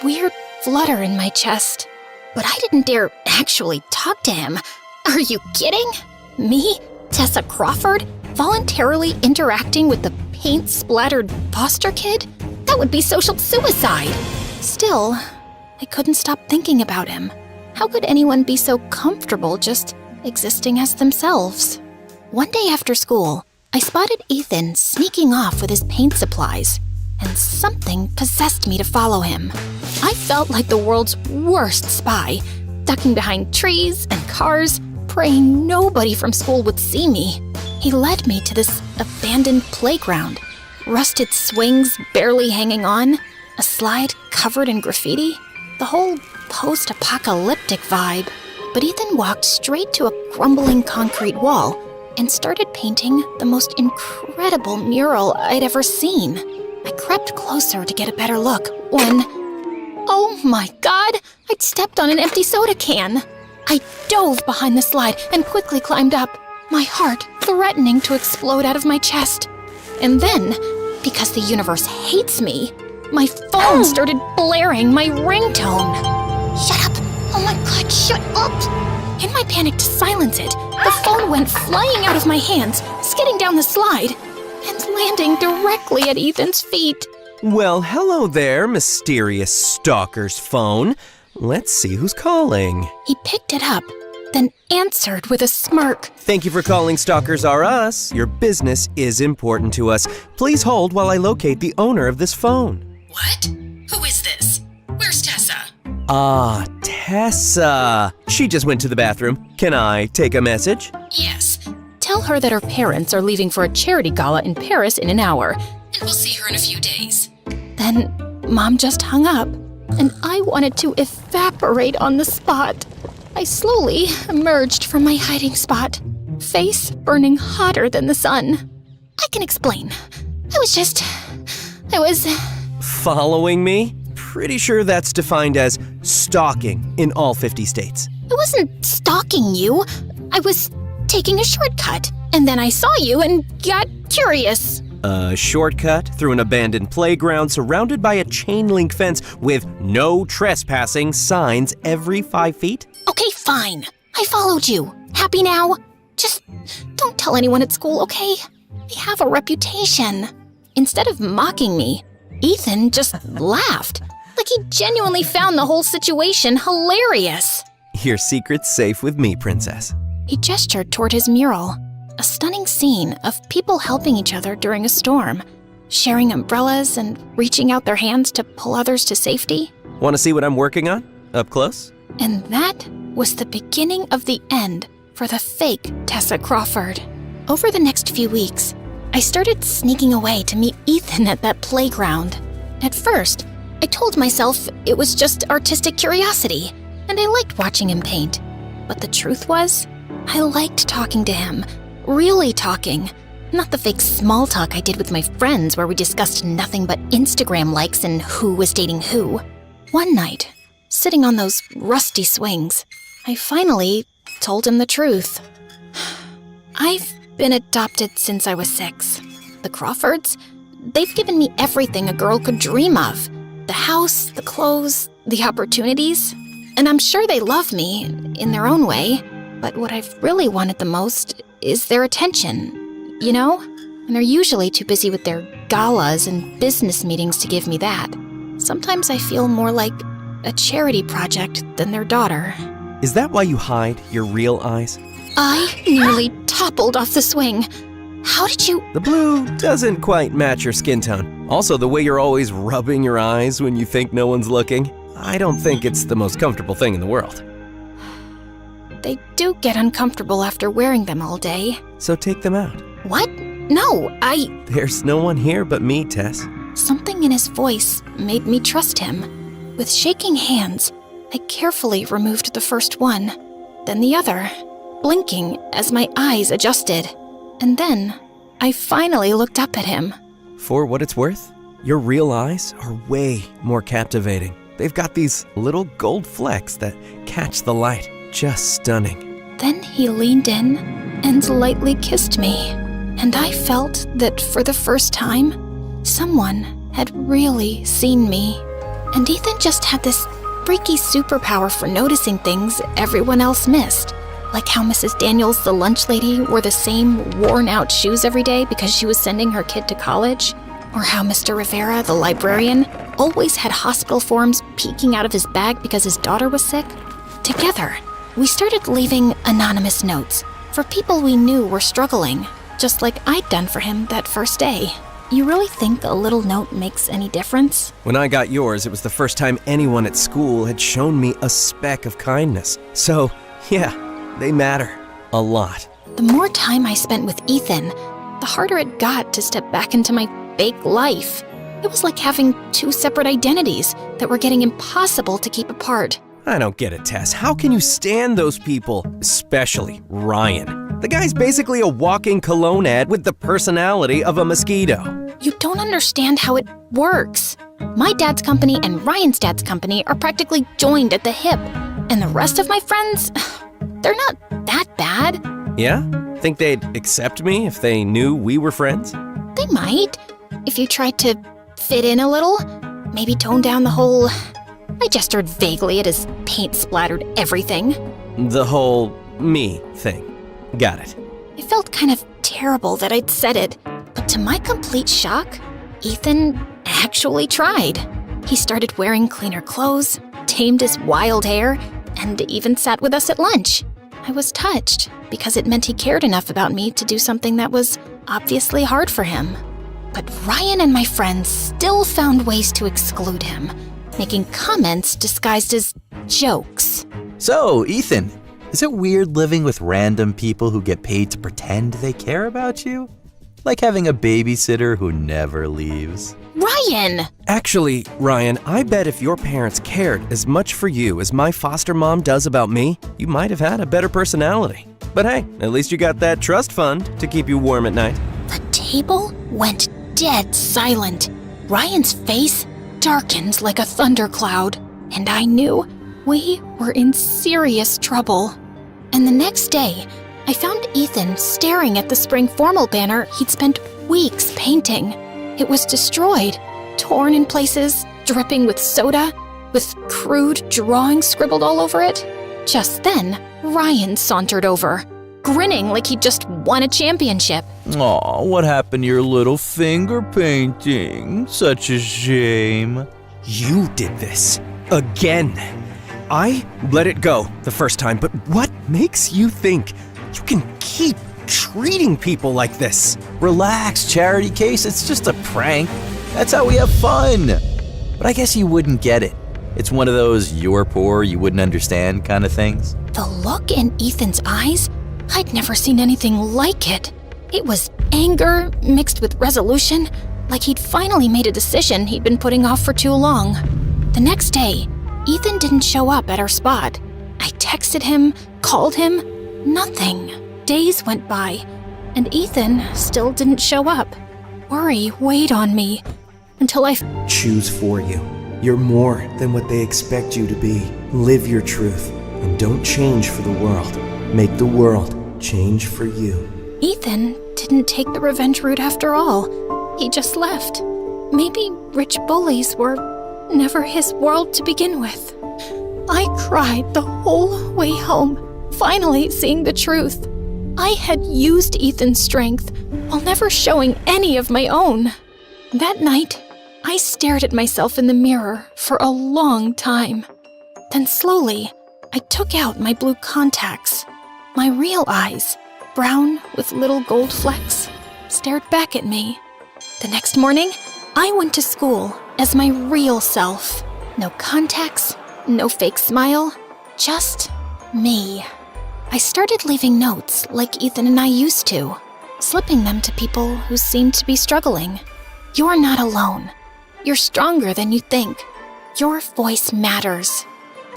weird flutter in my chest. But I didn't dare actually talk to him. Are you kidding? Me, Tessa Crawford, voluntarily interacting with the paint-splattered foster kid? That would be social suicide. Still, I couldn't stop thinking about him. How could anyone be so comfortable just existing as themselves? One day after school, I spotted Ethan sneaking off with his paint supplies, and something possessed me to follow him. I felt like the world's worst spy, ducking behind trees and cars, praying nobody from school would see me. He led me to this abandoned playground, rusted swings barely hanging on, a slide covered in graffiti, the whole post-apocalyptic vibe. But Ethan walked straight to a crumbling concrete wall and started painting the most incredible mural I'd ever seen. I crept closer to get a better look when, oh my God, I'd stepped on an empty soda can. I dove behind the slide and quickly climbed up, my heart threatening to explode out of my chest. And then, because the universe hates me, my phone started blaring my ringtone. Shut up! Oh my God, shut up! In my panic to silence it, the phone went flying out of my hands, skidding down the slide, and landing directly at Ethan's feet. Well, hello there, mysterious stalker's phone. Let's see who's calling. He picked it up, then answered with a smirk. Thank you for calling Stalkers R Us. Your business is important to us. Please hold while I locate the owner of this phone. What? Who is this? Where's Tessa? Ah, Tessa. She just went to the bathroom. Can I take a message? Yes. Tell her that her parents are leaving for a charity gala in Paris in an hour, and we'll see her in a few days. Then Mom just hung up, and I wanted to evaporate on the spot. I slowly emerged from my hiding spot, face burning hotter than the sun. I can explain. I was Following me? Pretty sure that's defined as stalking in all 50 states. I wasn't stalking you. I was taking a shortcut, and then I saw you and got curious. A shortcut through an abandoned playground surrounded by a chain link fence with no trespassing signs every 5 feet? Okay, fine. I followed you. Happy now? Just don't tell anyone at school, okay? I have a reputation. Instead of mocking me, Ethan just laughed, like he genuinely found the whole situation hilarious. Your secret's safe with me, Princess. He gestured toward his mural, a stunning scene of people helping each other during a storm, sharing umbrellas and reaching out their hands to pull others to safety. Want to see what I'm working on? Up close? And that was the beginning of the end for the fake Tessa Crawford. Over the next few weeks, I started sneaking away to meet Ethan at that playground. At first, I told myself it was just artistic curiosity, and I liked watching him paint. But the truth was, I liked talking to him, really talking. Not the fake small talk I did with my friends where we discussed nothing but Instagram likes and who was dating who. One night, sitting on those rusty swings, I finally told him the truth. I've been adopted since I was 6. The Crawfords, they've given me everything a girl could dream of. The house, the clothes, the opportunities. And I'm sure they love me, in their own way. But what I've really wanted the most is their attention, you know? And they're usually too busy with their galas and business meetings to give me that. Sometimes I feel more like a charity project than their daughter. Is that why you hide your real eyes? I nearly toppled off the swing. How did you— The blue doesn't quite match your skin tone. Also, the way you're always rubbing your eyes when you think no one's looking. I don't think it's the most comfortable thing in the world. They do get uncomfortable after wearing them all day. So take them out. What? No, There's no one here but me, Tess. Something in his voice made me trust him. With shaking hands, I carefully removed the first one, then the other, blinking as my eyes adjusted. And then, I finally looked up at him. For what it's worth, your real eyes are way more captivating. They've got these little gold flecks that catch the light. Just stunning. Then he leaned in and lightly kissed me. And I felt that for the first time, someone had really seen me. And Ethan just had this freaky superpower for noticing things everyone else missed. Like how Mrs. Daniels, the lunch lady, wore the same worn-out shoes every day because she was sending her kid to college. Or how Mr. Rivera, the librarian, always had hospital forms peeking out of his bag because his daughter was sick. Together, we started leaving anonymous notes for people we knew were struggling, just like I'd done for him that first day. You really think a little note makes any difference? When I got yours, it was the first time anyone at school had shown me a speck of kindness. So, yeah, they matter a lot. The more time I spent with Ethan, the harder it got to step back into my fake life. It was like having two separate identities that were getting impossible to keep apart. I don't get it, Tess. How can you stand those people? Especially Ryan. The guy's basically a walking cologne ad with the personality of a mosquito. You don't understand how it works. My dad's company and Ryan's dad's company are practically joined at the hip. And the rest of my friends, they're not that bad. Yeah? Think they'd accept me if they knew we were friends? They might. If you tried to fit in a little, maybe tone down the whole— I gestured vaguely at his paint-splattered everything. The whole me thing. Got it. It felt kind of terrible that I'd said it, but to my complete shock, Ethan actually tried. He started wearing cleaner clothes, tamed his wild hair, and even sat with us at lunch. I was touched because it meant he cared enough about me to do something that was obviously hard for him. But Ryan and my friends still found ways to exclude him, making comments disguised as jokes. So, Ethan, is it weird living with random people who get paid to pretend they care about you? Like having a babysitter who never leaves? Ryan! Actually, Ryan, I bet if your parents cared as much for you as my foster mom does about me, you might have had a better personality. But hey, at least you got that trust fund to keep you warm at night. The table went dead silent. Ryan's face darkened like a thundercloud, and I knew we were in serious trouble. And the next day, I found Ethan staring at the spring formal banner he'd spent weeks painting. It was destroyed, torn in places, dripping with soda, with crude drawings scribbled all over it. Just then, Ryan sauntered over, grinning like he'd just won a championship. Aw, what happened to your little finger painting? Such a shame. You did this. Again. I let it go the first time, but what makes you think you can keep treating people like this? Relax, Charity Case. It's just a prank. That's how we have fun. But I guess you wouldn't get it. It's one of those you're poor, you wouldn't understand kind of things. The look in Ethan's eyes, I'd never seen anything like it. It was anger mixed with resolution, like he'd finally made a decision he'd been putting off for too long. The next day, Ethan didn't show up at our spot. I texted him, called him, nothing. Days went by, and Ethan still didn't show up. Worry weighed on me until I choose for you. You're more than what they expect you to be. Live your truth, and don't change for the world. Make the world change for you. Ethan didn't take the revenge route after all. He just left. Maybe rich bullies were never his world to begin with. I cried the whole way home, finally seeing the truth. I had used Ethan's strength while never showing any of my own. That night, I stared at myself in the mirror for a long time. Then slowly, I took out my blue contacts. My real eyes, brown with little gold flecks, stared back at me. The next morning, I went to school as my real self. No contacts, no fake smile, just me. I started leaving notes like Ethan and I used to, slipping them to people who seemed to be struggling. You're not alone. You're stronger than you think. Your voice matters.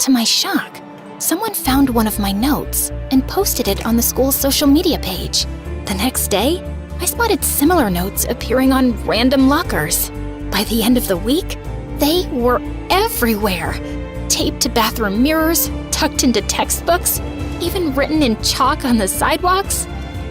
To my shock, someone found one of my notes and posted it on the school's social media page. The next day, I spotted similar notes appearing on random lockers. By the end of the week, they were everywhere. Taped to bathroom mirrors, tucked into textbooks, even written in chalk on the sidewalks.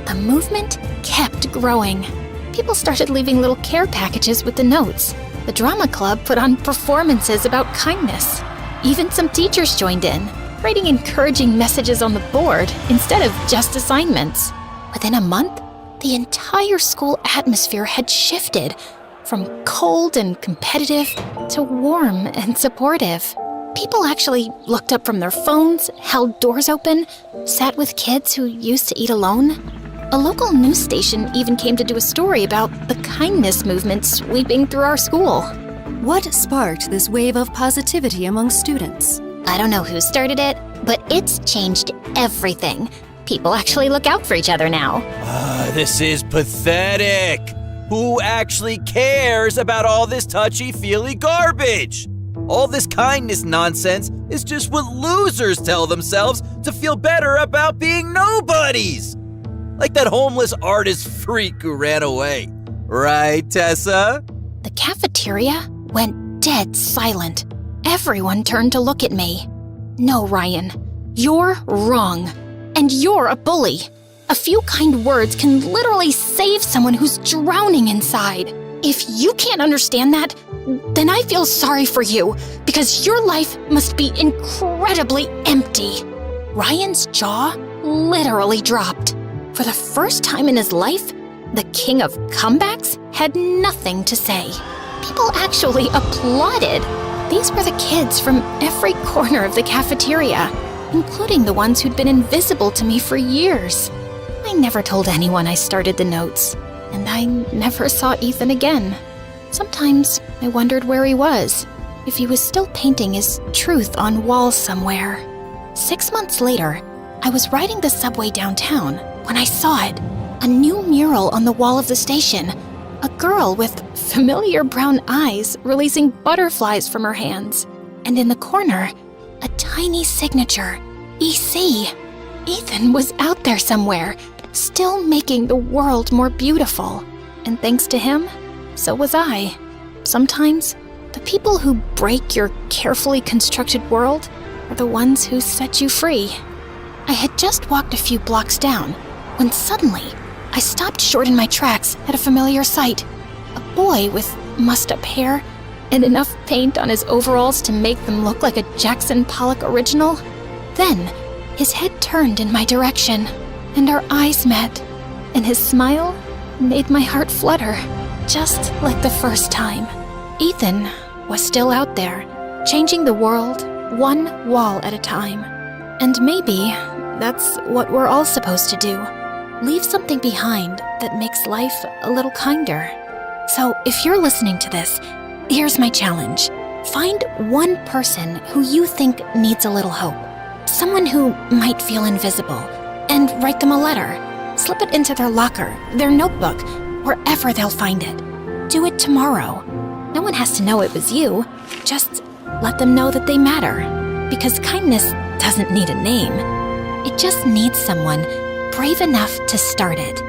The movement kept growing. People started leaving little care packages with the notes. The drama club put on performances about kindness. Even some teachers joined in, writing encouraging messages on the board instead of just assignments. Within a month, the entire school atmosphere had shifted from cold and competitive to warm and supportive. People actually looked up from their phones, held doors open, sat with kids who used to eat alone. A local news station even came to do a story about the kindness movement sweeping through our school. What sparked this wave of positivity among students? I don't know who started it, but it's changed everything. People actually look out for each other now. This is pathetic. Who actually cares about all this touchy-feely garbage? All this kindness nonsense is just what losers tell themselves to feel better about being nobodies. Like that homeless artist freak who ran away. Right, Tessa? The cafeteria went dead silent. Everyone turned to look at me. No, Ryan, you're wrong. And you're a bully. A few kind words can literally save someone who's drowning inside. If you can't understand that, then I feel sorry for you, because your life must be incredibly empty. Ryan's jaw literally dropped. For the first time in his life, the king of comebacks had nothing to say. People actually applauded. These were the kids from every corner of the cafeteria, including the ones who'd been invisible to me for years. I never told anyone I started the notes, and I never saw Ethan again. Sometimes I wondered where he was, if he was still painting his truth on walls somewhere. 6 months later, I was riding the subway downtown when I saw it, a new mural on the wall of the station, a girl with familiar brown eyes releasing butterflies from her hands, and in the corner, a tiny signature, EC. Ethan was out there somewhere, still making the world more beautiful. And thanks to him, so was I. Sometimes, the people who break your carefully constructed world are the ones who set you free. I had just walked a few blocks down when suddenly I stopped short in my tracks at a familiar sight. A boy with mussed-up hair and enough paint on his overalls to make them look like a Jackson Pollock original. Then, his head turned in my direction, and our eyes met, and his smile made my heart flutter, just like the first time. Ethan was still out there, changing the world one wall at a time. And maybe that's what we're all supposed to do. Leave something behind that makes life a little kinder. So if you're listening to this, here's my challenge. Find one person who you think needs a little hope. Someone who might feel invisible, and write them a letter. Slip it into their locker, their notebook, wherever they'll find it. Do it tomorrow. No one has to know it was you. Just let them know that they matter. Because kindness doesn't need a name. It just needs someone brave enough to start it.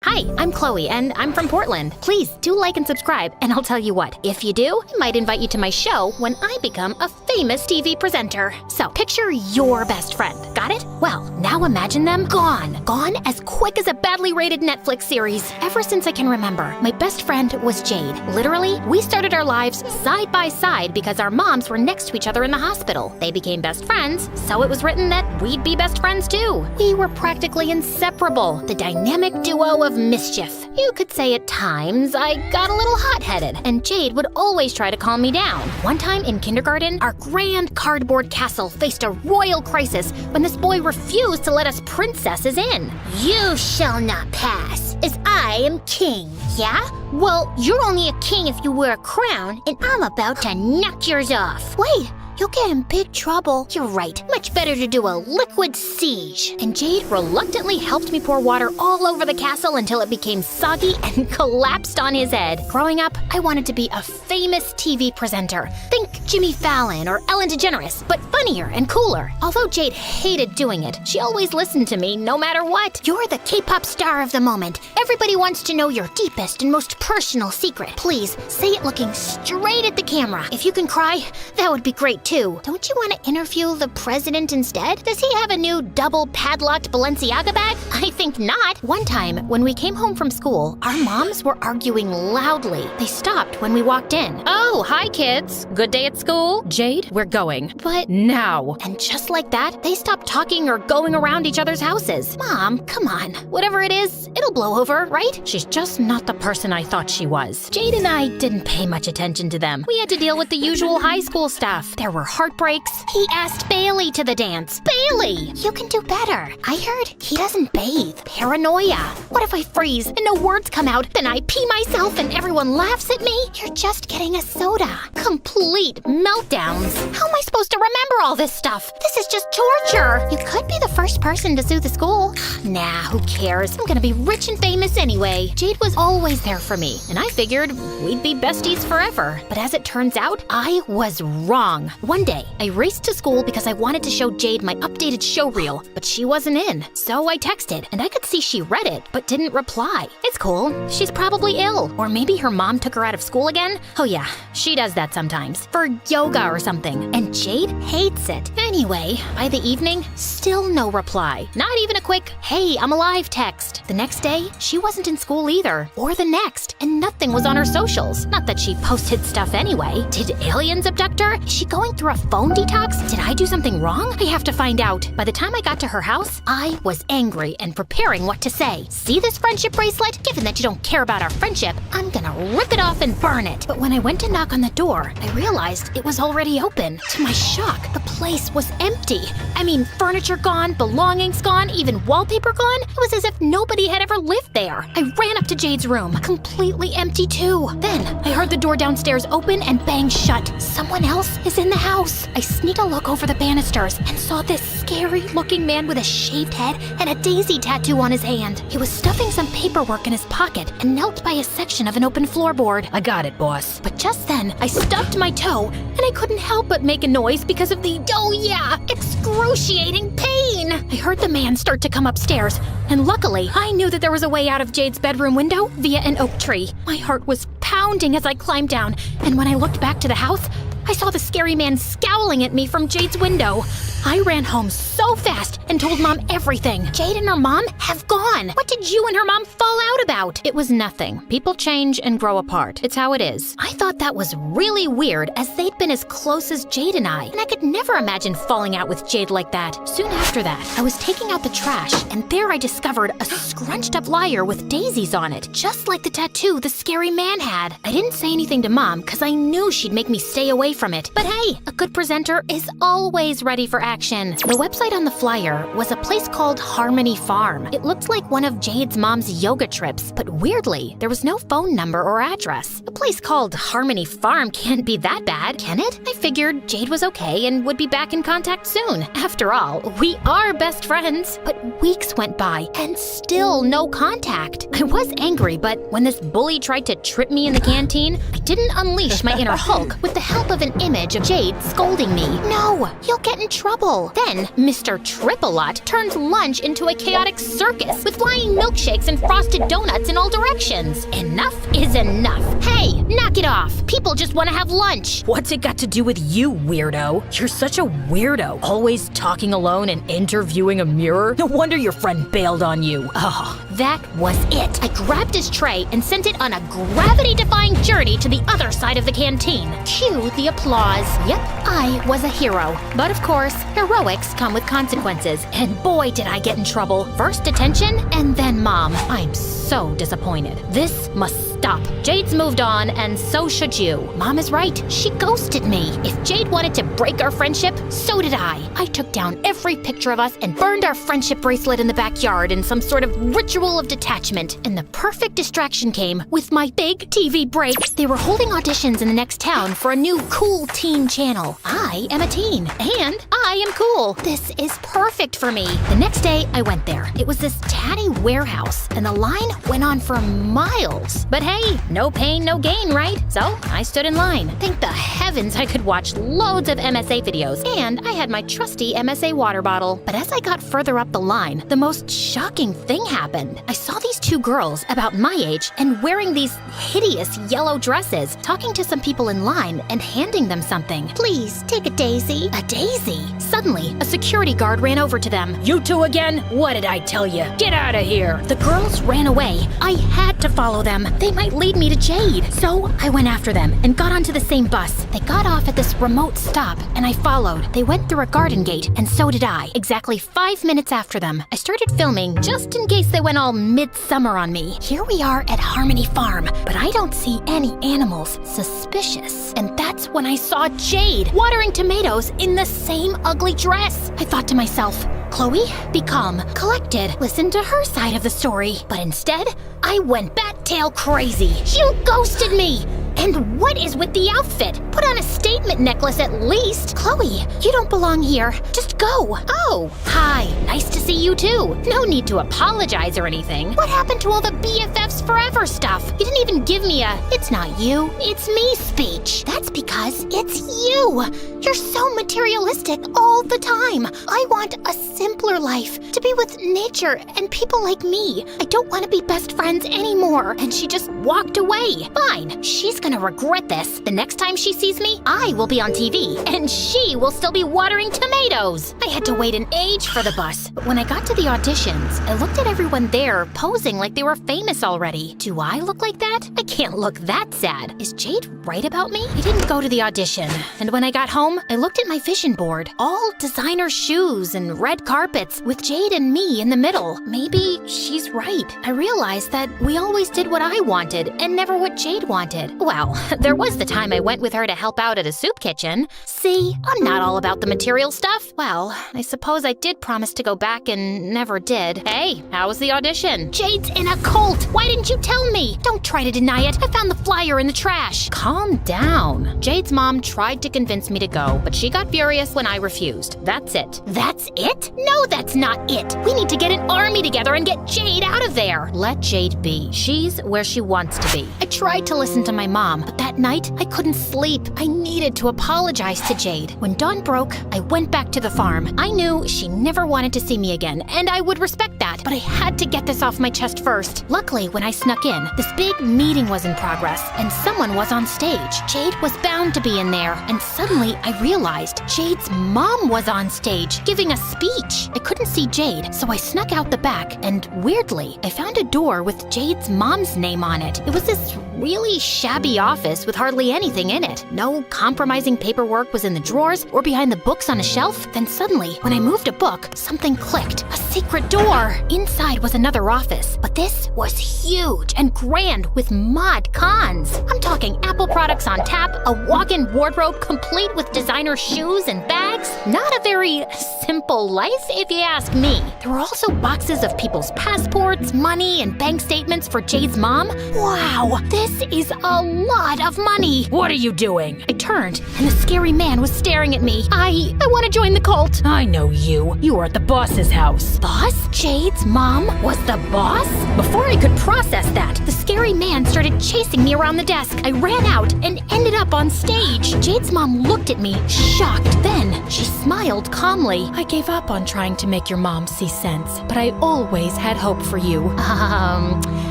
Hi, I'm Chloe, and I'm from Portland. Please do like and subscribe, and I'll tell you what, if you do, I might invite you to my show when I become a famous TV presenter. So picture your best friend. Got it? Well, now imagine them gone. Gone as quick as a badly rated Netflix series. Ever since I can remember, my best friend was Jade. Literally, we started our lives side by side because our moms were next to each other in the hospital. They became best friends, so it was written that we'd be best friends too. We were practically inseparable, the dynamic duo of mischief. You could say at times I got a little hot-headed, and Jade would always try to calm me down. One time in kindergarten, our grand cardboard castle faced a royal crisis when this boy refused to let us princesses in. You shall not pass, as I am king. Yeah? Well, you're only a king if you wear a crown, and I'm about to knock yours off. Wait, you'll get in big trouble. You're right. Much better to do a liquid siege. And Jade reluctantly helped me pour water all over the castle until it became soggy and collapsed on his head. Growing up, I wanted to be a famous TV presenter. Think Jimmy Fallon or Ellen DeGeneres, but funnier and cooler. Although Jade hated doing it, she always listened to me no matter what. You're the K-pop star of the moment. Everybody wants to know your deepest and most personal secret. Please, say it looking straight at the camera. If you can cry, that would be great too. Don't you want to interview the president instead? Does he have a new double padlocked Balenciaga bag? I think not. One time, when we came home from school, our moms were arguing loudly. They stopped when we walked in. Oh, hi kids. Good day at school? Jade, we're going. But now. And just like that, they stopped talking or going around each other's houses. Mom, come on. Whatever it is, it'll blow over, right? She's just not the person I thought she was. Jade and I didn't pay much attention to them. We had to deal with the usual high school stuff. There were heartbreaks. He asked Bailey to the dance. Bailey, you can do better. I heard he doesn't bathe. Paranoia. What if I freeze and no words come out, then I pee myself and everyone laughs at me? You're just getting a soda. Complete meltdowns. How am I supposed to remember all this stuff? This is just torture. You could be the first person to sue the school. Nah, who cares? I'm gonna be rich and famous anyway. Jade was always there for me, and I figured we'd be besties forever. But as it turns out, I was wrong. One day, I raced to school because I wanted to show Jade my updated show reel, but she wasn't in. So I texted, and I could see she read it, but didn't reply. It's cool. She's probably ill. Or maybe her mom took her out of school again. Oh yeah, she does that sometimes. For yoga or something. And Jade hates it. Anyway, by the evening, still no reply. Not even a quick, hey, I'm alive text. The next day, she wasn't in school either. Or the next. And nothing was on her socials. Not that she posted stuff anyway. Did aliens abduct her? Is she going through a phone detox? Did I do something wrong? I have to find out. By the time I got to her house, I was angry and preparing what to say. See this friendship bracelet? Given that you don't care about our friendship, I'm gonna rip it off and burn it. But when I went to knock on the door, I realized it was already open. To my shock, the place was empty. I mean, furniture gone, belongings gone, even wallpaper gone. It was as if nobody had ever lived there. I ran up to Jade's room, completely empty too. Then I heard the door downstairs open and bang shut. Someone else is in the house. I sneaked a look over the banisters and saw this scary-looking man with a shaved head and a daisy tattoo on his hand. He was stuffing some paperwork in his pocket and knelt by a section of an open floorboard. I got it, boss. But just then, I stubbed my toe, and I couldn't help but make a noise because of the, oh yeah, excruciating pain. I heard the man start to come upstairs, and luckily, I knew that there was a way out of Jade's bedroom window via an oak tree. My heart was pounding as I climbed down, and when I looked back to the house, I saw the scary man scowling at me from Jade's window. I ran home so fast and told Mom everything. Jade and her mom have gone. What did you and her mom fall out about? It was nothing. People change and grow apart. It's how it is. I thought that was really weird, as they'd been as close as Jade and I could never imagine falling out with Jade like that. Soon after that, I was taking out the trash, and there I discovered a scrunched up lyre with daisies on it, just like the tattoo the scary man had. I didn't say anything to Mom, because I knew she'd make me stay away from it. But hey, a good presenter is always ready for action. The website on the flyer was a place called Harmony Farm. It looked like one of Jade's mom's yoga trips, but weirdly, there was no phone number or address. A place called Harmony Farm can't be that bad, can it? I figured Jade was okay and would be back in contact soon. After all, we are best friends. But weeks went by and still no contact. I was angry, but when this bully tried to trip me in the canteen, I didn't unleash my inner Hulk with the help of an image of Jade scolding me. No, you'll get in trouble. Then Mr. Trip-a-Lot turned lunch into a chaotic circus with flying milkshakes and frosted donuts in all directions. Enough is enough. Hey, knock it off. People just want to have lunch. What's it got to do with you, weirdo? You're such a weirdo. Always talking alone and interviewing a mirror. No wonder your friend bailed on you. Oh, that was it. I grabbed his tray and sent it on a gravity-defying journey to the other side of the canteen. Cue the applause. Yep, I was a hero. But of course, heroics come with consequences. And boy, did I get in trouble. First detention, and then Mom. I'm so disappointed. This must stop. Jade's moved on, and so should you. Mom is right. She ghosted me. If Jade wanted to break our friendship, so did I. I took down every picture of us and burned our friendship bracelet in the backyard in some sort of ritual of detachment. And the perfect distraction came with my big TV break. They were holding auditions in the next town for a new cool teen channel. I am a teen, and I am cool. This is perfect for me. The next day, I went there. It was this tatty warehouse, and the line went on for miles. But hey, no pain, no gain, right? So I stood in line. Thank the heavens I could watch loads of MSA videos, and I had my trusty MSA water bottle. But as I got further up the line, the most shocking thing happened. I saw these two girls about my age and wearing these hideous yellow dresses, talking to some people in line and handing them something. Please, take a daisy. A daisy? Suddenly, a security guard ran over to them. You two again? What did I tell you? Get out of here. The girls ran away. I had to follow them. They might lead me to Jade. So I went after them and got onto the same bus. They got off at this remote stop, and I followed. They went through a garden gate, and so did I. Exactly 5 minutes after them, I started filming just in case they went all midsummer on me. Here we are at Harmony Farm, but I don't see any animals. Suspicious. And that's when I saw Jade watering tomatoes in the same ugly dress. I thought to myself, Chloe, be calm, collected, listen to her side of the story. But instead, I went bat-tail crazy. You ghosted me! And what is with the outfit? Put on a statement necklace at least. Chloe, you don't belong here. Just go. Oh, hi. Nice to see you too. No need to apologize or anything. What happened to all the BFFs forever stuff? You didn't even give me a "it's not you, it's me" speech. That's because it's you. You're so materialistic all the time. I want a simpler life, to be with nature and people like me. I don't want to be best friends anymore. And she just walked away. Fine, she's gonna regret this. The next time she sees me, I will be on TV, and she will still be watering tomatoes. I had to wait an age for the bus, but when I got to the auditions, I looked at everyone there posing like they were famous already. Do I look like that? I can't look that sad. Is Jade right about me? I didn't go to the audition, and when I got home, I looked at my vision board. All designer shoes and red carpets with Jade and me in the middle. Maybe she's right. I realized that we always did what I wanted and never what Jade wanted. Well, there was the time I went with her to help out at a soup kitchen. See, I'm not all about the material stuff. Well, I suppose I did promise to go back and never did. Hey, how was the audition? Jade's in a cult. Why didn't you tell me? Don't try to deny it. I found the flyer in the trash. Calm down. Jade's mom tried to convince me to go, but she got furious when I refused. That's it. That's it? No, that's not it. We need to get an army together and get Jade out of there. Let Jade be. She's where she wants to be. I tried to listen to my mom, Mom, but that night I couldn't sleep. I needed to apologize to Jade. When dawn broke, I went back to the farm. I knew she never wanted to see me again, and I would respect that, but I had to get this off my chest first. Luckily, when I snuck in, this big meeting was in progress, and someone was on stage. Jade was bound to be in there, and suddenly I realized Jade's mom was on stage, giving a speech. I couldn't see Jade, so I snuck out the back, and weirdly, I found a door with Jade's mom's name on it. It was this really shabby office with hardly anything in it. No compromising paperwork was in the drawers or behind the books on a shelf. Then suddenly, when I moved a book, something clicked. A secret door! Inside was another office, but this was huge and grand with mod cons. I'm talking Apple products on tap, a walk-in wardrobe complete with designer shoes and bags. Not a very simple life, if you ask me. There were also boxes of people's passports, money, and bank statements for Jade's mom. Wow, this is a lot of money. What are you doing? I turned, and the scary man was staring at me. I want to join the cult. I know you. You were at the boss's house. Boss? Jade's mom was the boss? Before I could process that, the scary man started chasing me around the desk. I ran out and ended up on stage. Jade's mom looked at me, shocked. Then she smiled calmly. I gave up on trying to make your mom see sense, but I always had hope for you.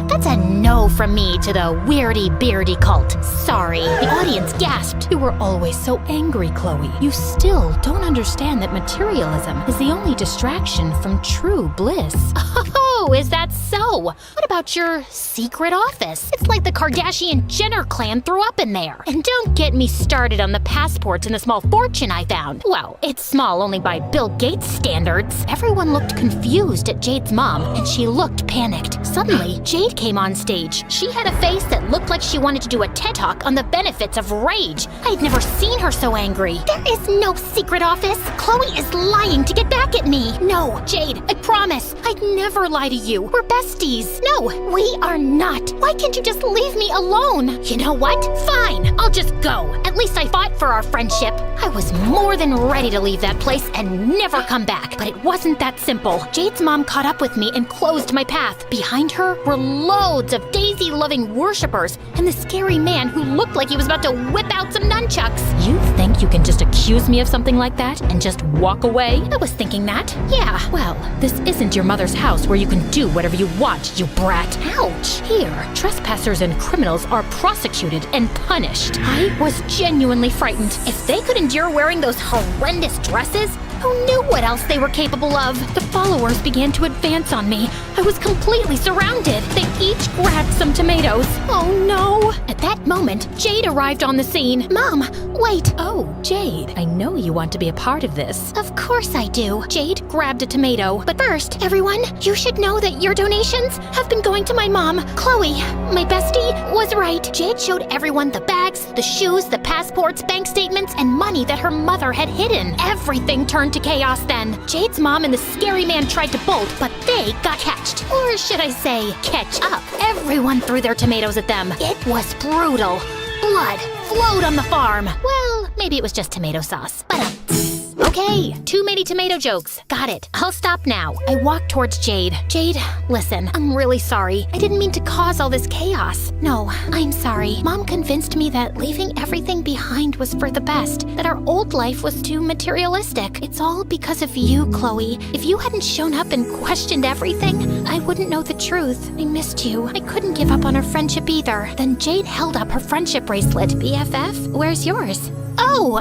That's a no from me to the weirdy-beardy cult. Sorry. The audience gasped. You were always so angry, Chloe. You still don't understand that materialism is the only distraction from true bliss. Oh, is that so? What about your secret office? It's like the Kardashian-Jenner clan threw up in there. And don't get me started on the passports and the small fortune I found. Well, it's small only by Bill Gates standards. Everyone looked confused at Jade's mom, and she looked panicked. Suddenly, Jade came on stage. She had a face that looked like she wanted to do a TED Talk on the benefits of rage. I had never seen her so angry. There is no secret office. Chloe is lying to get back at me. No, Jade, I promise. I'd never lie to you. We're besties. No, we are not. Why can't you just leave me alone? You know what? Fine, I'll just go. At least I fought for our friendship. I was more than ready to leave that place and never come back. But it wasn't that simple. Jade's mom caught up with me and closed my path. Behind her were loads of Daisy-loving worshippers and the scary man who looked like he was about to whip out some nunchucks. You think you can just accuse me of something like that and just walk away? I was thinking that. Yeah. Well, this isn't your mother's house where you can do whatever you want, you brat. Ouch. Here, trespassers and criminals are prosecuted and punished. I was genuinely frightened. If they could endure wearing those horrendous dresses, who knew what else they were capable of? The followers began to advance on me. I was completely surrounded. They each grabbed some tomatoes. Oh no! At that moment, Jade arrived on the scene. Mom, wait. Oh, Jade, I know you want to be a part of this. Of course I do. Jade grabbed a tomato. But first, everyone, you should know that your donations have been going to my mom. Chloe, my bestie, was right. Jade showed everyone the bags, the shoes, the passports, bank statements, and money that her mother had hidden. Everything turned to chaos then. Jade's mom and the scary man tried to bolt, but they got catched. Or should I say, catch up. Everyone threw their tomatoes at them. It was brutal. Blood flowed on the farm. Well, maybe it was just tomato sauce. But okay, too many tomato jokes. Got it. I'll stop now. I walked towards Jade. Jade, listen, I'm really sorry. I didn't mean to cause all this chaos. No, I'm sorry. Mom convinced me that leaving everything behind was for the best, that our old life was too materialistic. It's all because of you, Chloe. If you hadn't shown up and questioned everything, I wouldn't know the truth. I missed you. I couldn't give up on our friendship either. Then Jade held up her friendship bracelet. BFF, where's yours? Oh,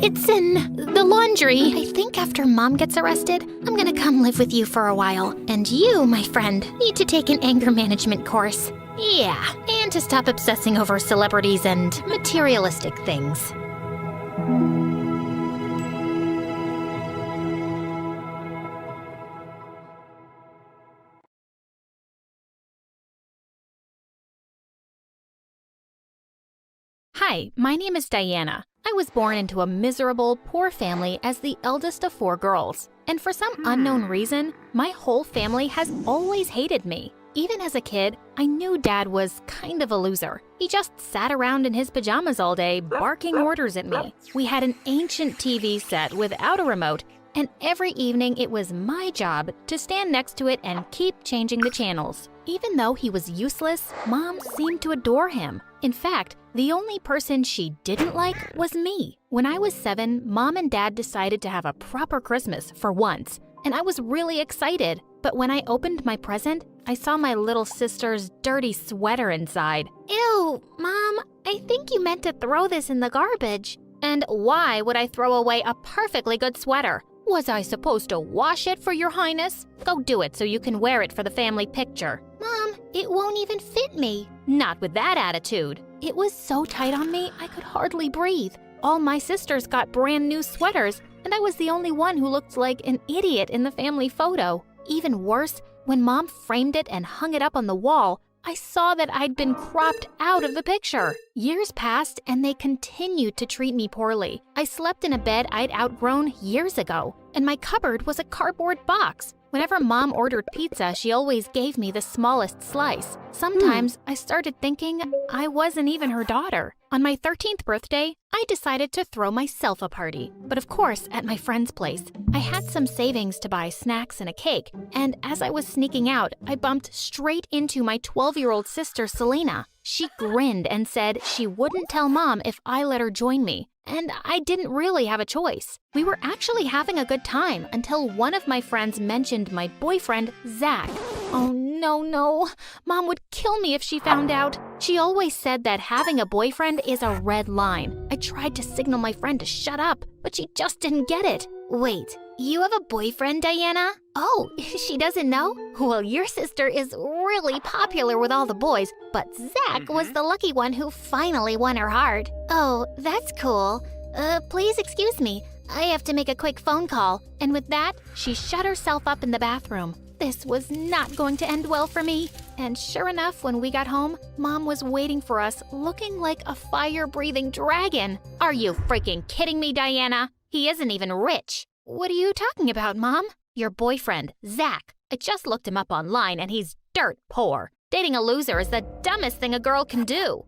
it's in the laundry. I think after Mom gets arrested, I'm gonna come live with you for a while. And you, my friend, need to take an anger management course. Yeah, and to stop obsessing over celebrities and materialistic things. Hi, my name is Diana. I was born into a miserable, poor family as the eldest of 4 girls. And for some unknown reason, my whole family has always hated me. Even as a kid, I knew Dad was kind of a loser. He just sat around in his pajamas all day, barking orders at me. We had an ancient TV set without a remote, and every evening it was my job to stand next to it and keep changing the channels. Even though he was useless, Mom seemed to adore him. In fact, the only person she didn't like was me. When I was 7, Mom and Dad decided to have a proper Christmas for once, and I was really excited. But when I opened my present, I saw my little sister's dirty sweater inside. Ew, Mom, I think you meant to throw this in the garbage. And why would I throw away a perfectly good sweater? Was I supposed to wash it, for your highness? Go do it so you can wear it for the family picture. Mom, it won't even fit me. Not with that attitude. It was so tight on me, I could hardly breathe. All my sisters got brand new sweaters, and I was the only one who looked like an idiot in the family photo. Even worse, when Mom framed it and hung it up on the wall, I saw that I'd been cropped out of the picture. Years passed and they continued to treat me poorly. I slept in a bed I'd outgrown years ago, and my cupboard was a cardboard box. Whenever Mom ordered pizza, she always gave me the smallest slice. Sometimes I started thinking I wasn't even her daughter. On my 13th birthday, I decided to throw myself a party, but of course at my friend's place. I had some savings to buy snacks and a cake, and as I was sneaking out, I bumped straight into my 12-year-old sister, Selena. She grinned and said she wouldn't tell Mom if I let her join me. And I didn't really have a choice. We were actually having a good time until one of my friends mentioned my boyfriend, Zach. Oh no, Mom would kill me if she found out. She always said that having a boyfriend is a red line. I tried to signal my friend to shut up, but she just didn't get it. Wait, you have a boyfriend, Diana? Oh, she doesn't know? Well, your sister is really popular with all the boys, but Zach was the lucky one who finally won her heart. Oh, that's cool. Please excuse me. I have to make a quick phone call. And with that, she shut herself up in the bathroom. This was not going to end well for me. And sure enough, when we got home, Mom was waiting for us, looking like a fire-breathing dragon. Are you freaking kidding me, Diana? He isn't even rich. What are you talking about, Mom? Your boyfriend, Zach. I just looked him up online and he's dirt poor. Dating a loser is the dumbest thing a girl can do.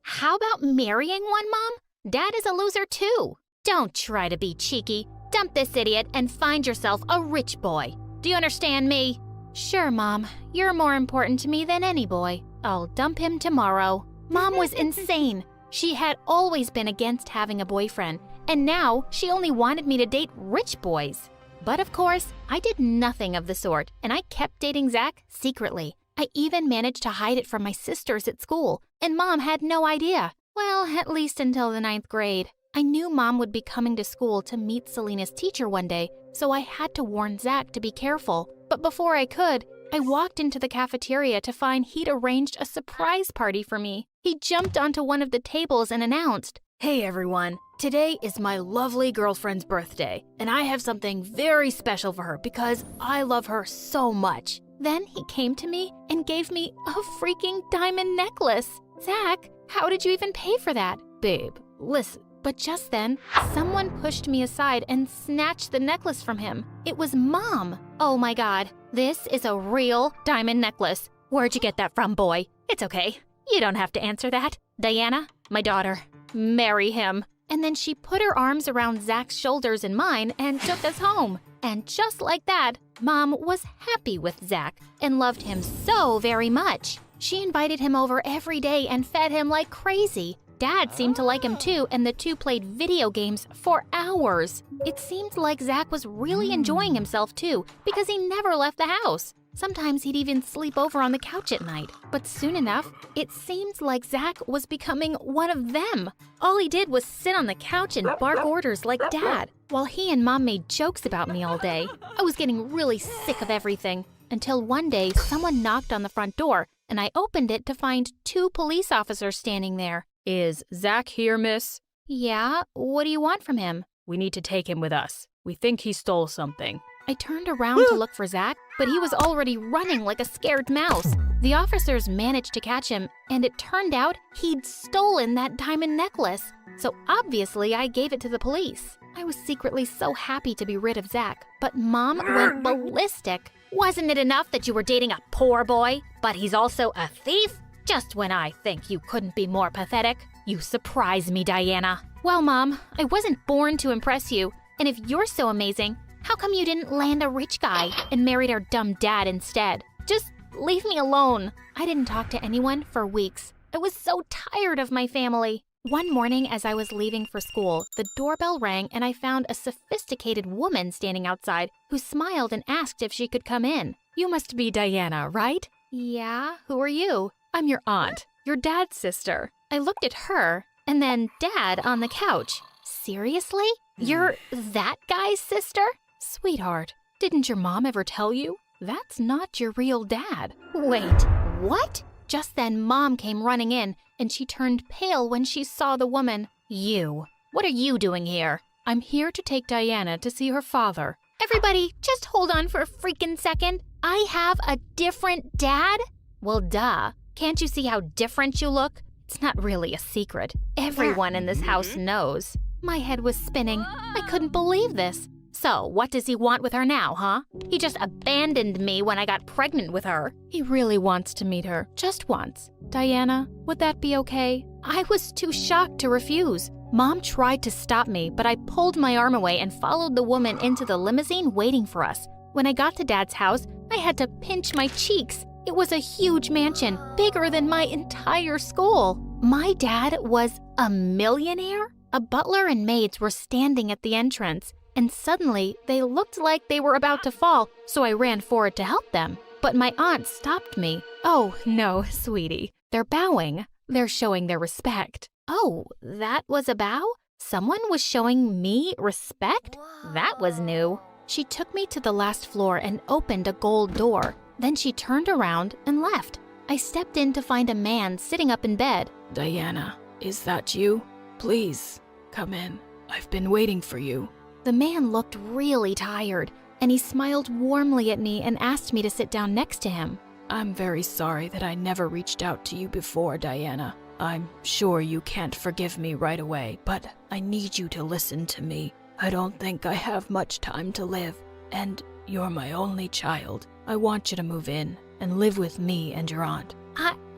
How about marrying one, Mom? Dad is a loser too. Don't try to be cheeky. Dump this idiot and find yourself a rich boy. Do you understand me? Sure, Mom. You're more important to me than any boy. I'll dump him tomorrow. Mom was insane. She had always been against having a boyfriend, and now she only wanted me to date rich boys. But of course, I did nothing of the sort, and I kept dating Zach secretly. I even managed to hide it from my sisters at school, and Mom had no idea. Well, at least until the 9th grade. I knew Mom would be coming to school to meet Selena's teacher one day, so I had to warn Zach to be careful. But before I could, I walked into the cafeteria to find he'd arranged a surprise party for me. He jumped onto one of the tables and announced, "Hey everyone, today is my lovely girlfriend's birthday, and I have something very special for her because I love her so much." Then he came to me and gave me a freaking diamond necklace. Zach, how did you even pay for that? Babe, listen. But just then, someone pushed me aside and snatched the necklace from him. It was Mom. Oh my God, this is a real diamond necklace. Where'd you get that from, boy? It's okay. You don't have to answer that. Diana, my daughter, marry him. And then she put her arms around Zach's shoulders and mine and took us home. And just like that, Mom was happy with Zach and loved him so very much. She invited him over every day and fed him like crazy. Dad seemed to like him too, and the two played video games for hours. It seemed like Zach was really enjoying himself too, because he never left the house. Sometimes he'd even sleep over on the couch at night. But soon enough, it seemed like Zach was becoming one of them. All he did was sit on the couch and bark orders like Dad, while he and Mom made jokes about me all day. I was getting really sick of everything, until one day someone knocked on the front door, and I opened it to find 2 police officers standing there. Is Zach here, miss? Yeah, what do you want from him? We need to take him with us. We think he stole something. I turned around to look for Zach, but he was already running like a scared mouse. The officers managed to catch him, and it turned out he'd stolen that diamond necklace. So obviously I gave it to the police. I was secretly so happy to be rid of Zach, but Mom went ballistic. Wasn't it enough that you were dating a poor boy, but he's also a thief? Just when I think you couldn't be more pathetic, you surprise me, Diana. Well, Mom, I wasn't born to impress you, And if you're so amazing, how come you didn't land a rich guy and married our dumb dad instead? Just leave me alone. I didn't talk to anyone for weeks. I was so tired of my family. One morning as I was leaving for school, the doorbell rang and I found a sophisticated woman standing outside who smiled and asked if she could come in. You must be Diana, right? Yeah, who are you? I'm your aunt, your dad's sister. I looked at her and then Dad on the couch. Seriously? You're that guy's sister? Sweetheart, didn't your mom ever tell you? That's not your real dad. Wait, what? Just then Mom came running in and she turned pale when she saw the woman. You, what are you doing here? I'm here to take Diana to see her father. Everybody, just hold on for a freaking second. I have a different dad? Well, duh. Can't you see how different you look? It's not really a secret. Everyone in this house knows. My head was spinning. I couldn't believe this. So, what does he want with her now, huh? He just abandoned me when I got pregnant with her. He really wants to meet her, just once. Diana, would that be okay? I was too shocked to refuse. Mom tried to stop me, but I pulled my arm away and followed the woman into the limousine waiting for us. When I got to Dad's house, I had to pinch my cheeks. It was a huge mansion, bigger than my entire school. My dad was a millionaire? A butler and maids were standing at the entrance, and suddenly they looked like they were about to fall, so I ran forward to help them. But my aunt stopped me. Oh, no, sweetie. They're bowing. They're showing their respect. Oh, that was a bow? Someone was showing me respect? That was new. She took me to the last floor and opened a gold door. Then she turned around and left. I stepped in to find a man sitting up in bed. Diana, is that you? Please, come in. I've been waiting for you. The man looked really tired, and he smiled warmly at me and asked me to sit down next to him. I'm very sorry that I never reached out to you before, Diana. I'm sure you can't forgive me right away, but I need you to listen to me. I don't think I have much time to live, and you're my only child. I want you to move in and live with me and your aunt.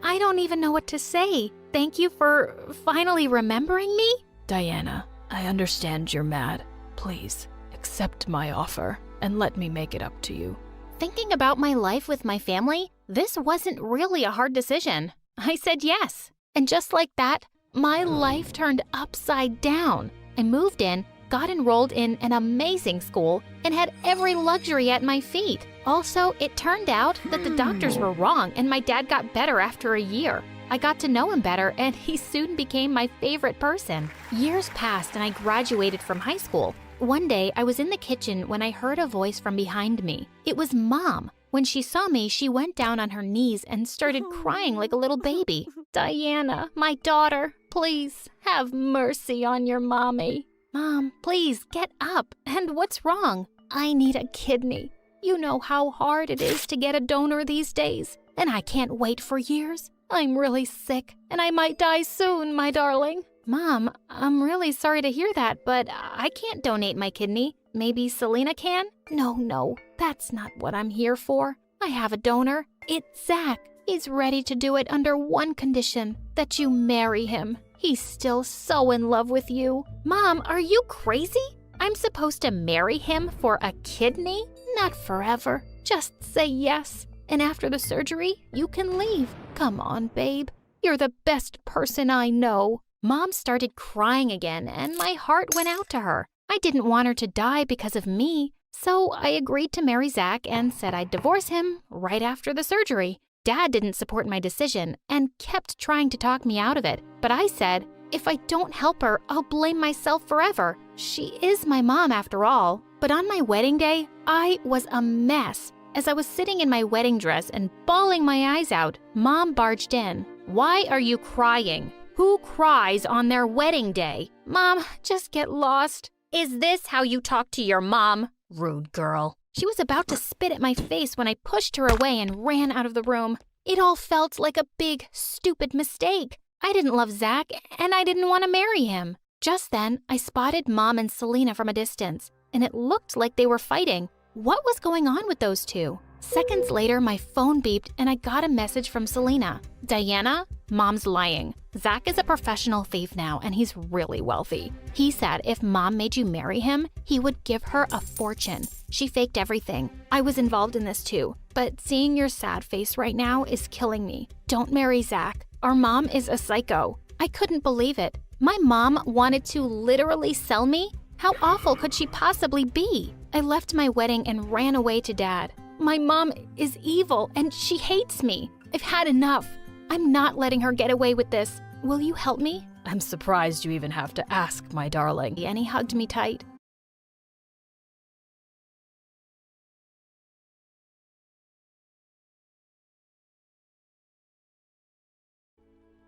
I don't even know what to say. Thank you for finally remembering me. Diana, I understand you're mad. Please, accept my offer and let me make it up to you. Thinking about my life with my family, this wasn't really a hard decision. I said yes. And just like that, my life turned upside down. I moved in, got enrolled in an amazing school, and had every luxury at my feet. Also, it turned out that the doctors were wrong and my dad got better after a year. I got to know him better and he soon became my favorite person. Years passed and I graduated from high school. One day, I was in the kitchen when I heard a voice from behind me. It was Mom. When she saw me, she went down on her knees and started crying like a little baby. Diana, my daughter, please have mercy on your mommy. Mom, please get up. And what's wrong? I need a kidney. You know how hard it is to get a donor these days, and I can't wait for years. I'm really sick, and I might die soon, my darling. Mom, I'm really sorry to hear that, but I can't donate my kidney. Maybe Selena can? No, that's not what I'm here for. I have a donor. It's Zach. He's ready to do it under one condition, that you marry him. He's still so in love with you. Mom, are you crazy? I'm supposed to marry him for a kidney? Not forever. Just say yes. And after the surgery, you can leave. Come on, babe. You're the best person I know. Mom started crying again, and my heart went out to her. I didn't want her to die because of me, so I agreed to marry Zach and said I'd divorce him right after the surgery. Dad didn't support my decision and kept trying to talk me out of it, but I said, if I don't help her, I'll blame myself forever. She is my mom after all. But on my wedding day, I was a mess. As I was sitting in my wedding dress and bawling my eyes out, Mom barged in. Why are you crying? Who cries on their wedding day? Mom, just get lost. Is this how you talk to your mom? Rude girl. She was about to spit at my face when I pushed her away and ran out of the room. It all felt like a big, stupid mistake. I didn't love Zach, and I didn't want to marry him. Just then, I spotted Mom and Selena from a distance, and it looked like they were fighting. What was going on with those two? Seconds later, my phone beeped and I got a message from Selena. Diana, Mom's lying. Zach is a professional thief now and he's really wealthy. He said if Mom made you marry him, he would give her a fortune. She faked everything. I was involved in this too. But seeing your sad face right now is killing me. Don't marry Zach. Our mom is a psycho. I couldn't believe it. My mom wanted to literally sell me? How awful could she possibly be? I left my wedding and ran away to Dad. My mom is evil and she hates me. I've had enough. I'm not letting her get away with this. Will you help me? I'm surprised you even have to ask, my darling. And he hugged me tight.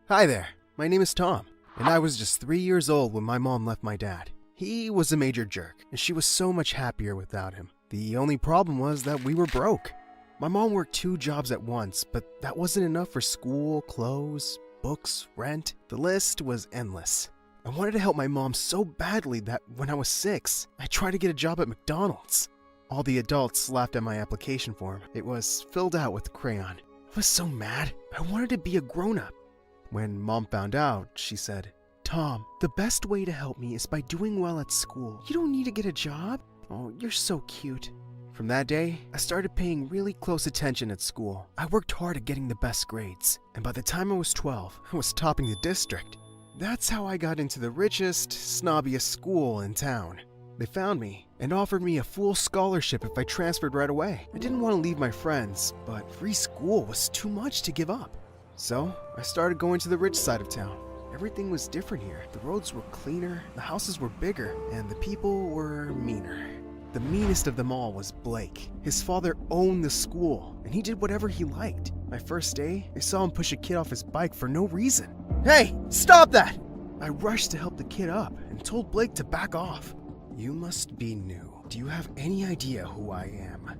Hi there, my name is Tom, and I was just 3 years old when my mom left my dad. He was a major jerk, and she was so much happier without him. The only problem was that we were broke. My mom worked 2 jobs at once, but that wasn't enough for school, clothes, books, rent. The list was endless. I wanted to help my mom so badly that when I was 6, I tried to get a job at McDonald's. All the adults laughed at my application form. It was filled out with crayon. I was so mad. I wanted to be a grown-up. When Mom found out, she said, "Tom, the best way to help me is by doing well at school. You don't need to get a job. Oh, you're so cute." From that day, I started paying really close attention at school. I worked hard at getting the best grades, and by the time I was 12, I was topping the district. That's how I got into the richest, snobbiest school in town. They found me and offered me a full scholarship if I transferred right away. I didn't want to leave my friends, but free school was too much to give up. So, I started going to the rich side of town. Everything was different here. The roads were cleaner, the houses were bigger, and the people were meaner. The meanest of them all was Blake. His father owned the school, and he did whatever he liked. My first day, I saw him push a kid off his bike for no reason. "Hey, stop that!" I rushed to help the kid up and told Blake to back off. "You must be new. Do you have any idea who I am?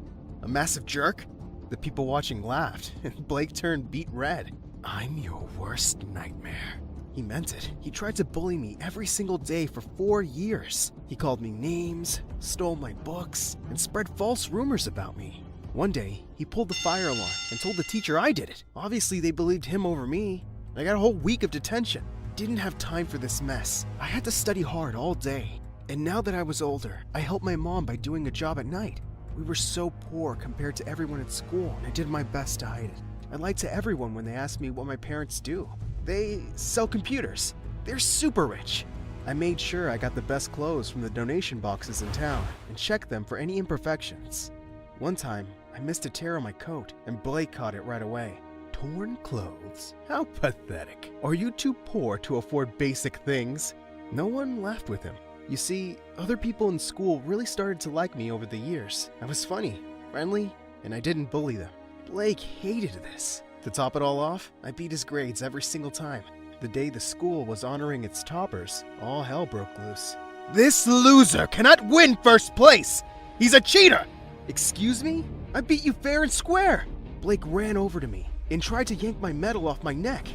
A massive jerk?" The people watching laughed, and Blake turned beet red. "I'm your worst nightmare." He meant it. He tried to bully me every single day for 4 years. He called me names, stole my books, and spread false rumors about me. One day, he pulled the fire alarm and told the teacher I did it. Obviously, they believed him over me. I got a whole week of detention. Didn't have time for this mess. I had to study hard all day. And now that I was older, I helped my mom by doing a job at night. We were so poor compared to everyone at school, and I did my best to hide it. I lied to everyone when they asked me what my parents do. They sell computers. They're super rich. I made sure I got the best clothes from the donation boxes in town and checked them for any imperfections. One time, I missed a tear on my coat, and Blake caught it right away. "Torn clothes? How pathetic. Are you too poor to afford basic things?" No one laughed with him. You see, other people in school really started to like me over the years. I was funny, friendly, and I didn't bully them. Blake hated this. To top it all off, I beat his grades every single time. The day the school was honoring its toppers, all hell broke loose. "This loser cannot win first place! He's a cheater!" "Excuse me? I beat you fair and square!" Blake ran over to me and tried to yank my medal off my neck.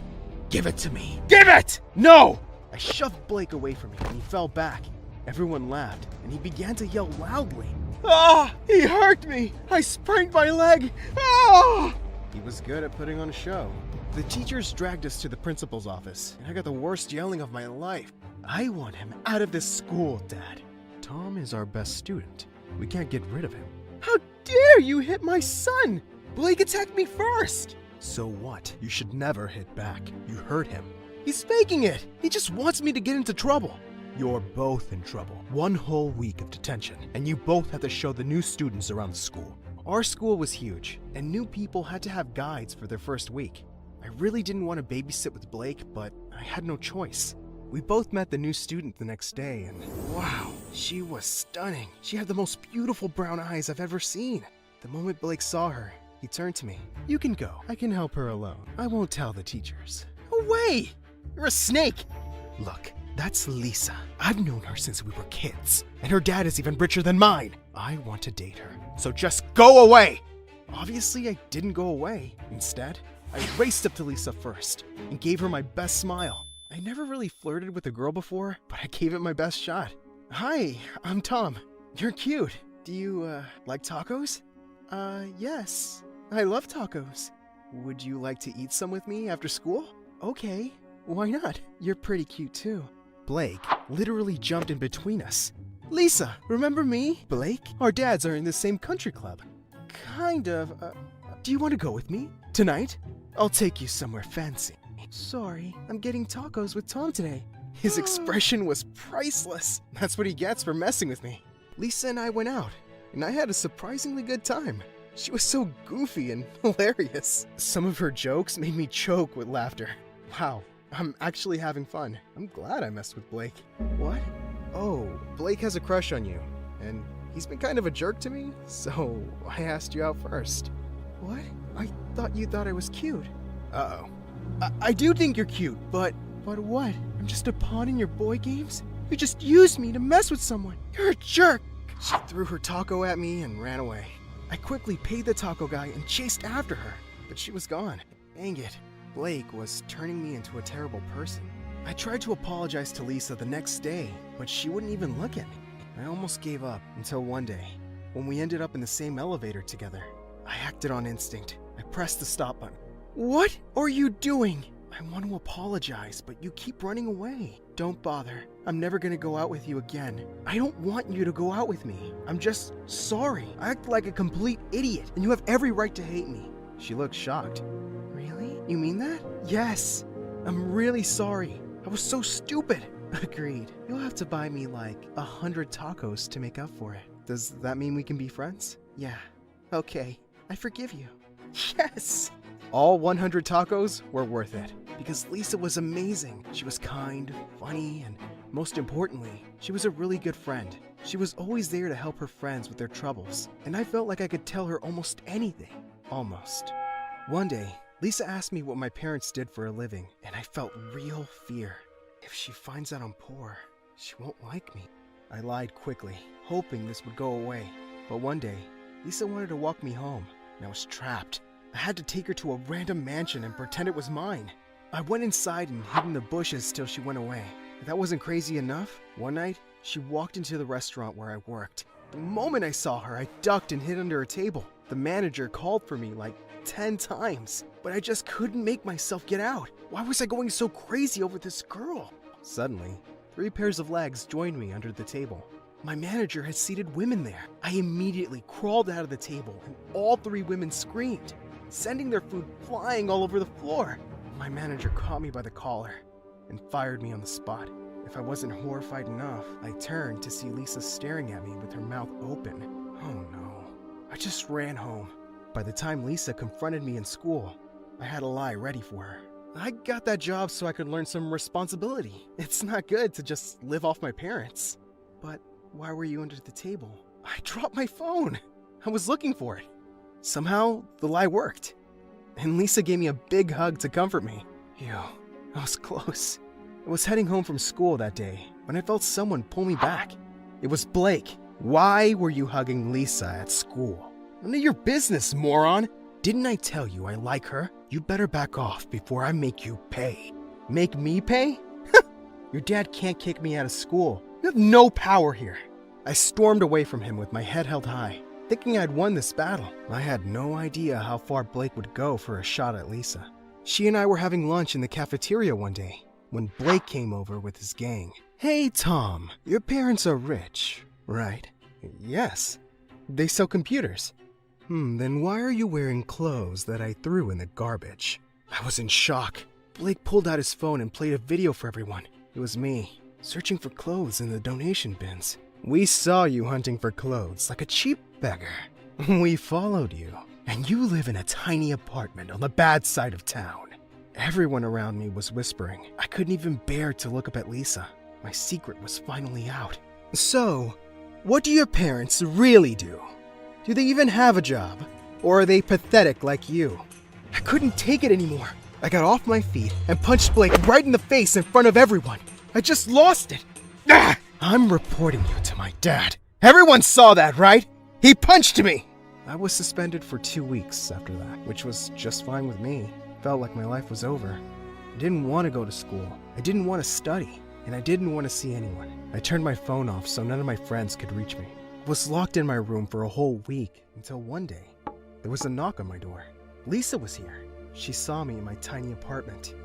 "Give it to me! Give it! No!" I shoved Blake away from me and he fell back. Everyone laughed and he began to yell loudly. "Ah! He hurt me! I sprained my leg! Ah!" He was good at putting on a show. The teachers dragged us to the principal's office, and I got the worst yelling of my life. "I want him out of this school, Dad. Tom is our best student. We can't get rid of him." "How dare you hit my son? Blake attacked me first!" "So what? You should never hit back. You hurt him." "He's faking it! He just wants me to get into trouble." "You're both in trouble. 1 whole week of detention, and you both have to show the new students around the school." Our school was huge, and new people had to have guides for their first week. I really didn't want to babysit with Blake, but I had no choice. We both met the new student the next day, and wow, she was stunning. She had the most beautiful brown eyes I've ever seen. The moment Blake saw her, he turned to me. "You can go. I can help her alone. I won't tell the teachers." "No way! You're a snake!" "Look, that's Lisa. I've known her since we were kids, and her dad is even richer than mine. I want to date her, so just go away!" Obviously, I didn't go away. Instead, I raced up to Lisa first and gave her my best smile. I never really flirted with a girl before, but I gave it my best shot. "Hi, I'm Tom. You're cute. Do you, like tacos?" Yes. I love tacos. Would you like to eat some with me after school? Okay, why not? You're pretty cute too. Blake literally jumped in between us. Lisa, remember me? Blake? Our dads are in the same country club. Kind of, do you want to go with me? Tonight? I'll take you somewhere fancy. Sorry, I'm getting tacos with Tom today. His expression was priceless. That's what he gets for messing with me. Lisa and I went out, and I had a surprisingly good time. She was so goofy and hilarious. Some of her jokes made me choke with laughter. Wow, I'm actually having fun. I'm glad I messed with Blake. What? Oh, Blake has a crush on you, and he's been kind of a jerk to me, so I asked you out first. What? I thought you thought I was cute. Uh-oh. I do think you're cute, but what? I'm just a pawn in your boy games? You just used me to mess with someone. You're a jerk. She threw her taco at me and ran away. I quickly paid the taco guy and chased after her, but she was gone. Dang it. Blake was turning me into a terrible person. I tried to apologize to Lisa the next day, but she wouldn't even look at me. I almost gave up until one day, when we ended up in the same elevator together. I acted on instinct. I pressed the stop button. What are you doing? I want to apologize, but you keep running away. Don't bother. I'm never gonna go out with you again. I don't want you to go out with me. I'm just sorry. I act like a complete idiot, and you have every right to hate me. She looked shocked. Really? You mean that? Yes. I'm really sorry. I was so stupid. Agreed. You'll have to buy me like 100 tacos to make up for it. Does that mean we can be friends? Yeah. Okay. I forgive you. Yes! All 100 tacos were worth it, because Lisa was amazing. She was kind, funny, and most importantly, she was a really good friend. She was always there to help her friends with their troubles, and I felt like I could tell her almost anything. Almost. One day, Lisa asked me what my parents did for a living, and I felt real fear. If she finds out I'm poor, she won't like me. I lied quickly, hoping this would go away. But one day, Lisa wanted to walk me home, and I was trapped. I had to take her to a random mansion and pretend it was mine. I went inside and hid in the bushes till she went away. If that wasn't crazy enough, one night, she walked into the restaurant where I worked. The moment I saw her, I ducked and hid under a table. The manager called for me like 10 times, but I just couldn't make myself get out. Why was I going so crazy over this girl? Suddenly, 3 pairs of legs joined me under the table. My manager had seated women there. I immediately crawled out of the table and all 3 women screamed, sending their food flying all over the floor. My manager caught me by the collar and fired me on the spot. If I wasn't horrified enough, I turned to see Lisa staring at me with her mouth open. Oh no. I just ran home. By the time Lisa confronted me in school, I had a lie ready for her. I got that job so I could learn some responsibility. It's not good to just live off my parents. But why were you under the table? I dropped my phone. I was looking for it. Somehow, the lie worked. And Lisa gave me a big hug to comfort me. Ew, I was close. I was heading home from school that day when I felt someone pull me back. It was Blake. Why were you hugging Lisa at school? None of your business, moron. Didn't I tell you I like her? You better back off before I make you pay. Make me pay? Your dad can't kick me out of school. You have no power here. I stormed away from him with my head held high, thinking I'd won this battle. I had no idea how far Blake would go for a shot at Lisa. She and I were having lunch in the cafeteria one day when Blake came over with his gang. Hey, Tom, your parents are rich, right? Yes. They sell computers. Then why are you wearing clothes that I threw in the garbage? I was in shock. Blake pulled out his phone and played a video for everyone. It was me, searching for clothes in the donation bins. We saw you hunting for clothes like a cheap beggar. We followed you, and you live in a tiny apartment on the bad side of town. Everyone around me was whispering. I couldn't even bear to look up at Lisa. My secret was finally out. So, what do your parents really do? Do they even have a job? Or are they pathetic like you? I couldn't take it anymore. I got off my feet and punched Blake right in the face in front of everyone. I just lost it. Ah! I'm reporting you to my dad. Everyone saw that, right? He punched me! I was suspended for 2 weeks after that, which was just fine with me. Felt like my life was over. I didn't want to go to school. I didn't want to study. And I didn't want to see anyone. I turned my phone off so none of my friends could reach me. I was locked in my room for a whole week until one day There was a knock on my door. Lisa was here. She saw me in my tiny apartment.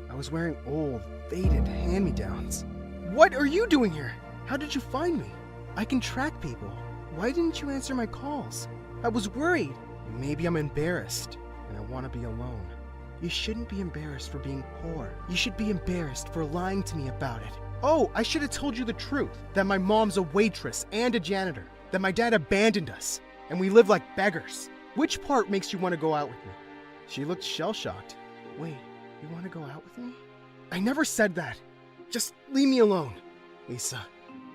I was wearing old, faded hand-me-downs. What are you doing here? How did you find me? I can track people. Why didn't you answer my calls? I was worried. Maybe I'm embarrassed, and I want to be alone. You shouldn't be embarrassed for being poor. You should be embarrassed for lying to me about it. Oh, I should have told you the truth, that my mom's a waitress and a janitor, that my dad abandoned us, and we live like beggars. Which part makes you want to go out with me? She looked shell-shocked. Wait, you want to go out with me? I never said that. Just leave me alone. Lisa,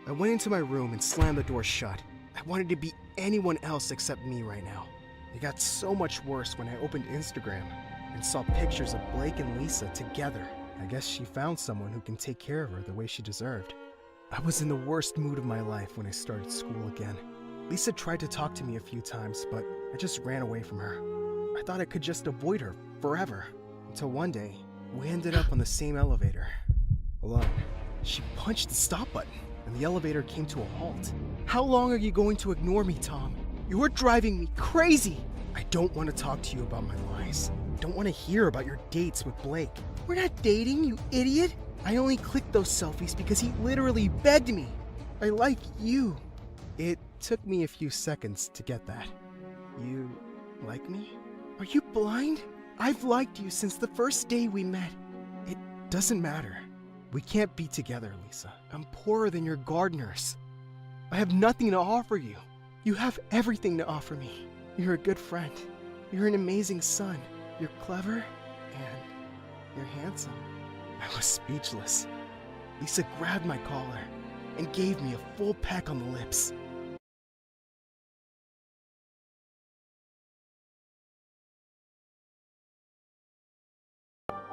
I went into my room and slammed the door shut. I wanted to be anyone else except me right now. It got so much worse when I opened Instagram and saw pictures of Blake and Lisa together. I guess she found someone who can take care of her the way she deserved. I was in the worst mood of my life when I started school again. Lisa tried to talk to me a few times, but I just ran away from her. I thought I could just avoid her forever, until one day, we ended up on the same elevator, alone. She punched the stop button, and the elevator came to a halt. How long are you going to ignore me, Tom? You're driving me crazy! I don't want to talk to you about my lies. I don't want to hear about your dates with Blake. We're not dating, you idiot! I only clicked those selfies because he literally begged me. I like you. It took me a few seconds to get that. You like me? Are you blind? I've liked you since the first day we met. It doesn't matter. We can't be together, Lisa. I'm poorer than your gardeners. I have nothing to offer you. You have everything to offer me. You're a good friend. You're an amazing son. You're clever, and you're handsome. I was speechless. Lisa grabbed my collar and gave me a full peck on the lips.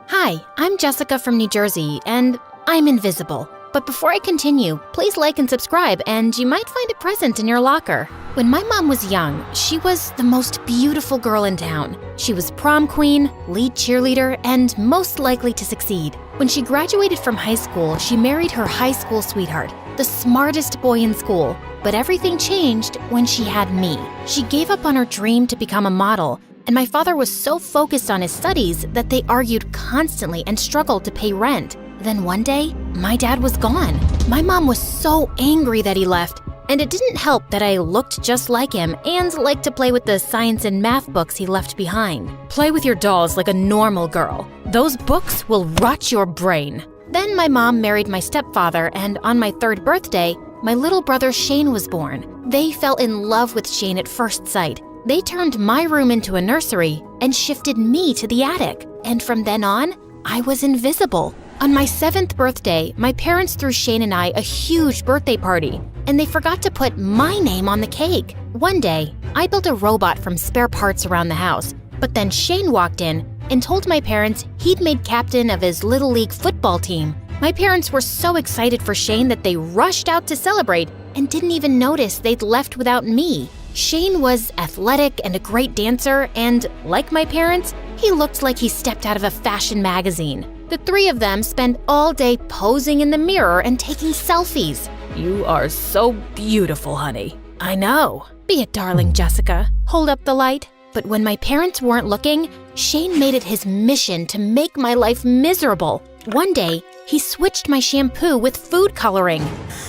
Hi, I'm Jessica from New Jersey, and I'm invisible. But before I continue, please like and subscribe, and you might find a present in your locker. When my mom was young, she was the most beautiful girl in town. She was prom queen, lead cheerleader, and most likely to succeed. When she graduated from high school, she married her high school sweetheart, the smartest boy in school. But everything changed when she had me. She gave up on her dream to become a model, and my father was so focused on his studies that they argued constantly and struggled to pay rent. Then one day, my dad was gone. My mom was so angry that he left, and it didn't help that I looked just like him and liked to play with the science and math books he left behind. Play with your dolls like a normal girl. Those books will rot your brain. Then my mom married my stepfather, and on my 3rd birthday, my little brother Shane was born. They fell in love with Shane at first sight. They turned my room into a nursery and shifted me to the attic. And from then on, I was invisible. On my 7th birthday, my parents threw Shane and I a huge birthday party, and they forgot to put my name on the cake. One day, I built a robot from spare parts around the house, but then Shane walked in and told my parents he'd made captain of his Little League football team. My parents were so excited for Shane that they rushed out to celebrate and didn't even notice they'd left without me. Shane was athletic and a great dancer, and like my parents, he looked like he stepped out of a fashion magazine. The 3 of them spent all day posing in the mirror and taking selfies. You are so beautiful, honey. I know. Be a darling, Jessica. Hold up the light. But when my parents weren't looking, Shane made it his mission to make my life miserable. One day, he switched my shampoo with food coloring.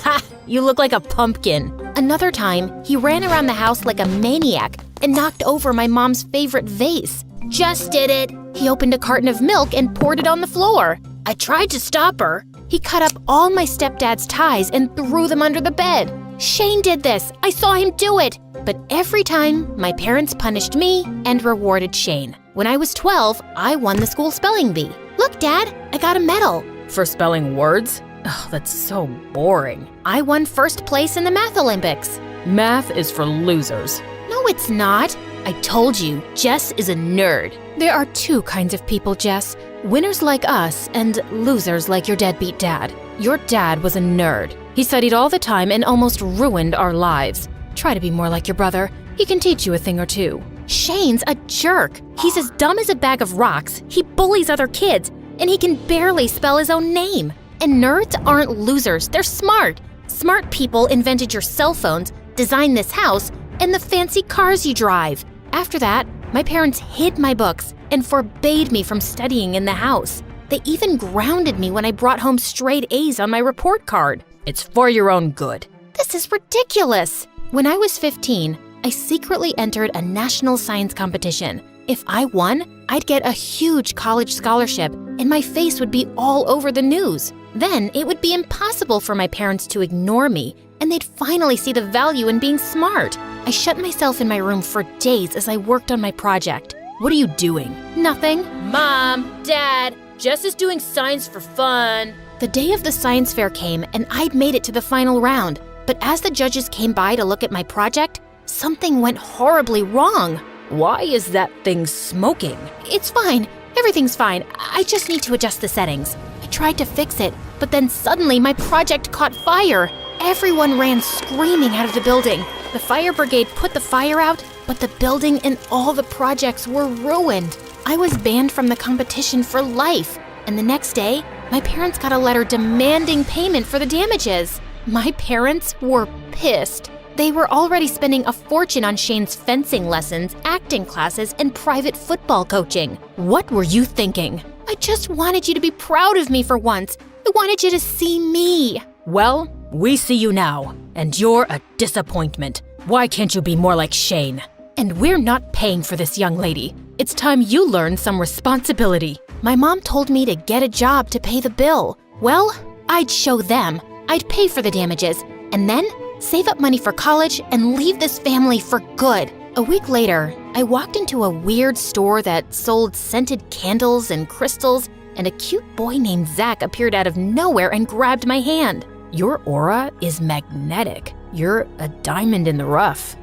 Ha! You look like a pumpkin. Another time, he ran around the house like a maniac and knocked over my mom's favorite vase. Just did it. He opened a carton of milk and poured it on the floor. I tried to stop her. He cut up all my stepdad's ties and threw them under the bed. Shane did this. I saw him do it. But every time, my parents punished me and rewarded Shane. When I was 12, I won the school spelling bee. Look, Dad, I got a medal. For spelling words? Oh, that's so boring. I won 1st place in the Math Olympics. Math is for losers. No, it's not. I told you, Jess is a nerd. There are 2 kinds of people, Jess. Winners like us and losers like your deadbeat dad. Your dad was a nerd. He studied all the time and almost ruined our lives. Try to be more like your brother. He can teach you a thing or two. Shane's a jerk. He's as dumb as a bag of rocks. He bullies other kids, and he can barely spell his own name. And nerds aren't losers, they're smart. Smart people invented your cell phones, designed this house, and the fancy cars you drive. After that, my parents hid my books and forbade me from studying in the house. They even grounded me when I brought home straight A's on my report card. It's for your own good. This is ridiculous. When I was 15, I secretly entered a national science competition. If I won, I'd get a huge college scholarship and my face would be all over the news. Then it would be impossible for my parents to ignore me, and they'd finally see the value in being smart. I shut myself in my room for days as I worked on my project. What are you doing? Nothing. Mom, Dad, Jess is doing science for fun. The day of the science fair came and I'd made it to the final round. But as the judges came by to look at my project, something went horribly wrong. Why is that thing smoking? It's fine. Everything's fine. I just need to adjust the settings. I tried to fix it, but then suddenly my project caught fire. Everyone ran screaming out of the building. The fire brigade put the fire out, but the building and all the projects were ruined. I was banned from the competition for life, and the next day, my parents got a letter demanding payment for the damages. My parents were pissed. They were already spending a fortune on Shane's fencing lessons, acting classes, and private football coaching. What were you thinking? I just wanted you to be proud of me for once. I wanted you to see me. Well, we see you now, and you're a disappointment. Why can't you be more like Shane? And we're not paying for this young lady. It's time you learn some responsibility. My mom told me to get a job to pay the bill. Well, I'd show them. I'd pay for the damages, and then save up money for college and leave this family for good. A week later, I walked into a weird store that sold scented candles and crystals, and a cute boy named Zach appeared out of nowhere and grabbed my hand. Your aura is magnetic. You're a diamond in the rough.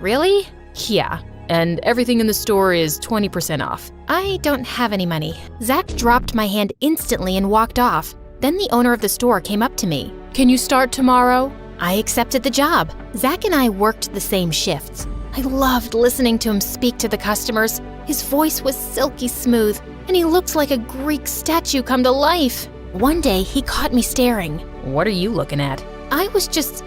Really? Yeah, and everything in the store is 20% off. I don't have any money. Zach dropped my hand instantly and walked off. Then the owner of the store came up to me. Can you start tomorrow? I accepted the job. Zach and I worked the same shifts. I loved listening to him speak to the customers. His voice was silky smooth, and he looked like a Greek statue come to life. One day, he caught me staring. What are you looking at? I was just,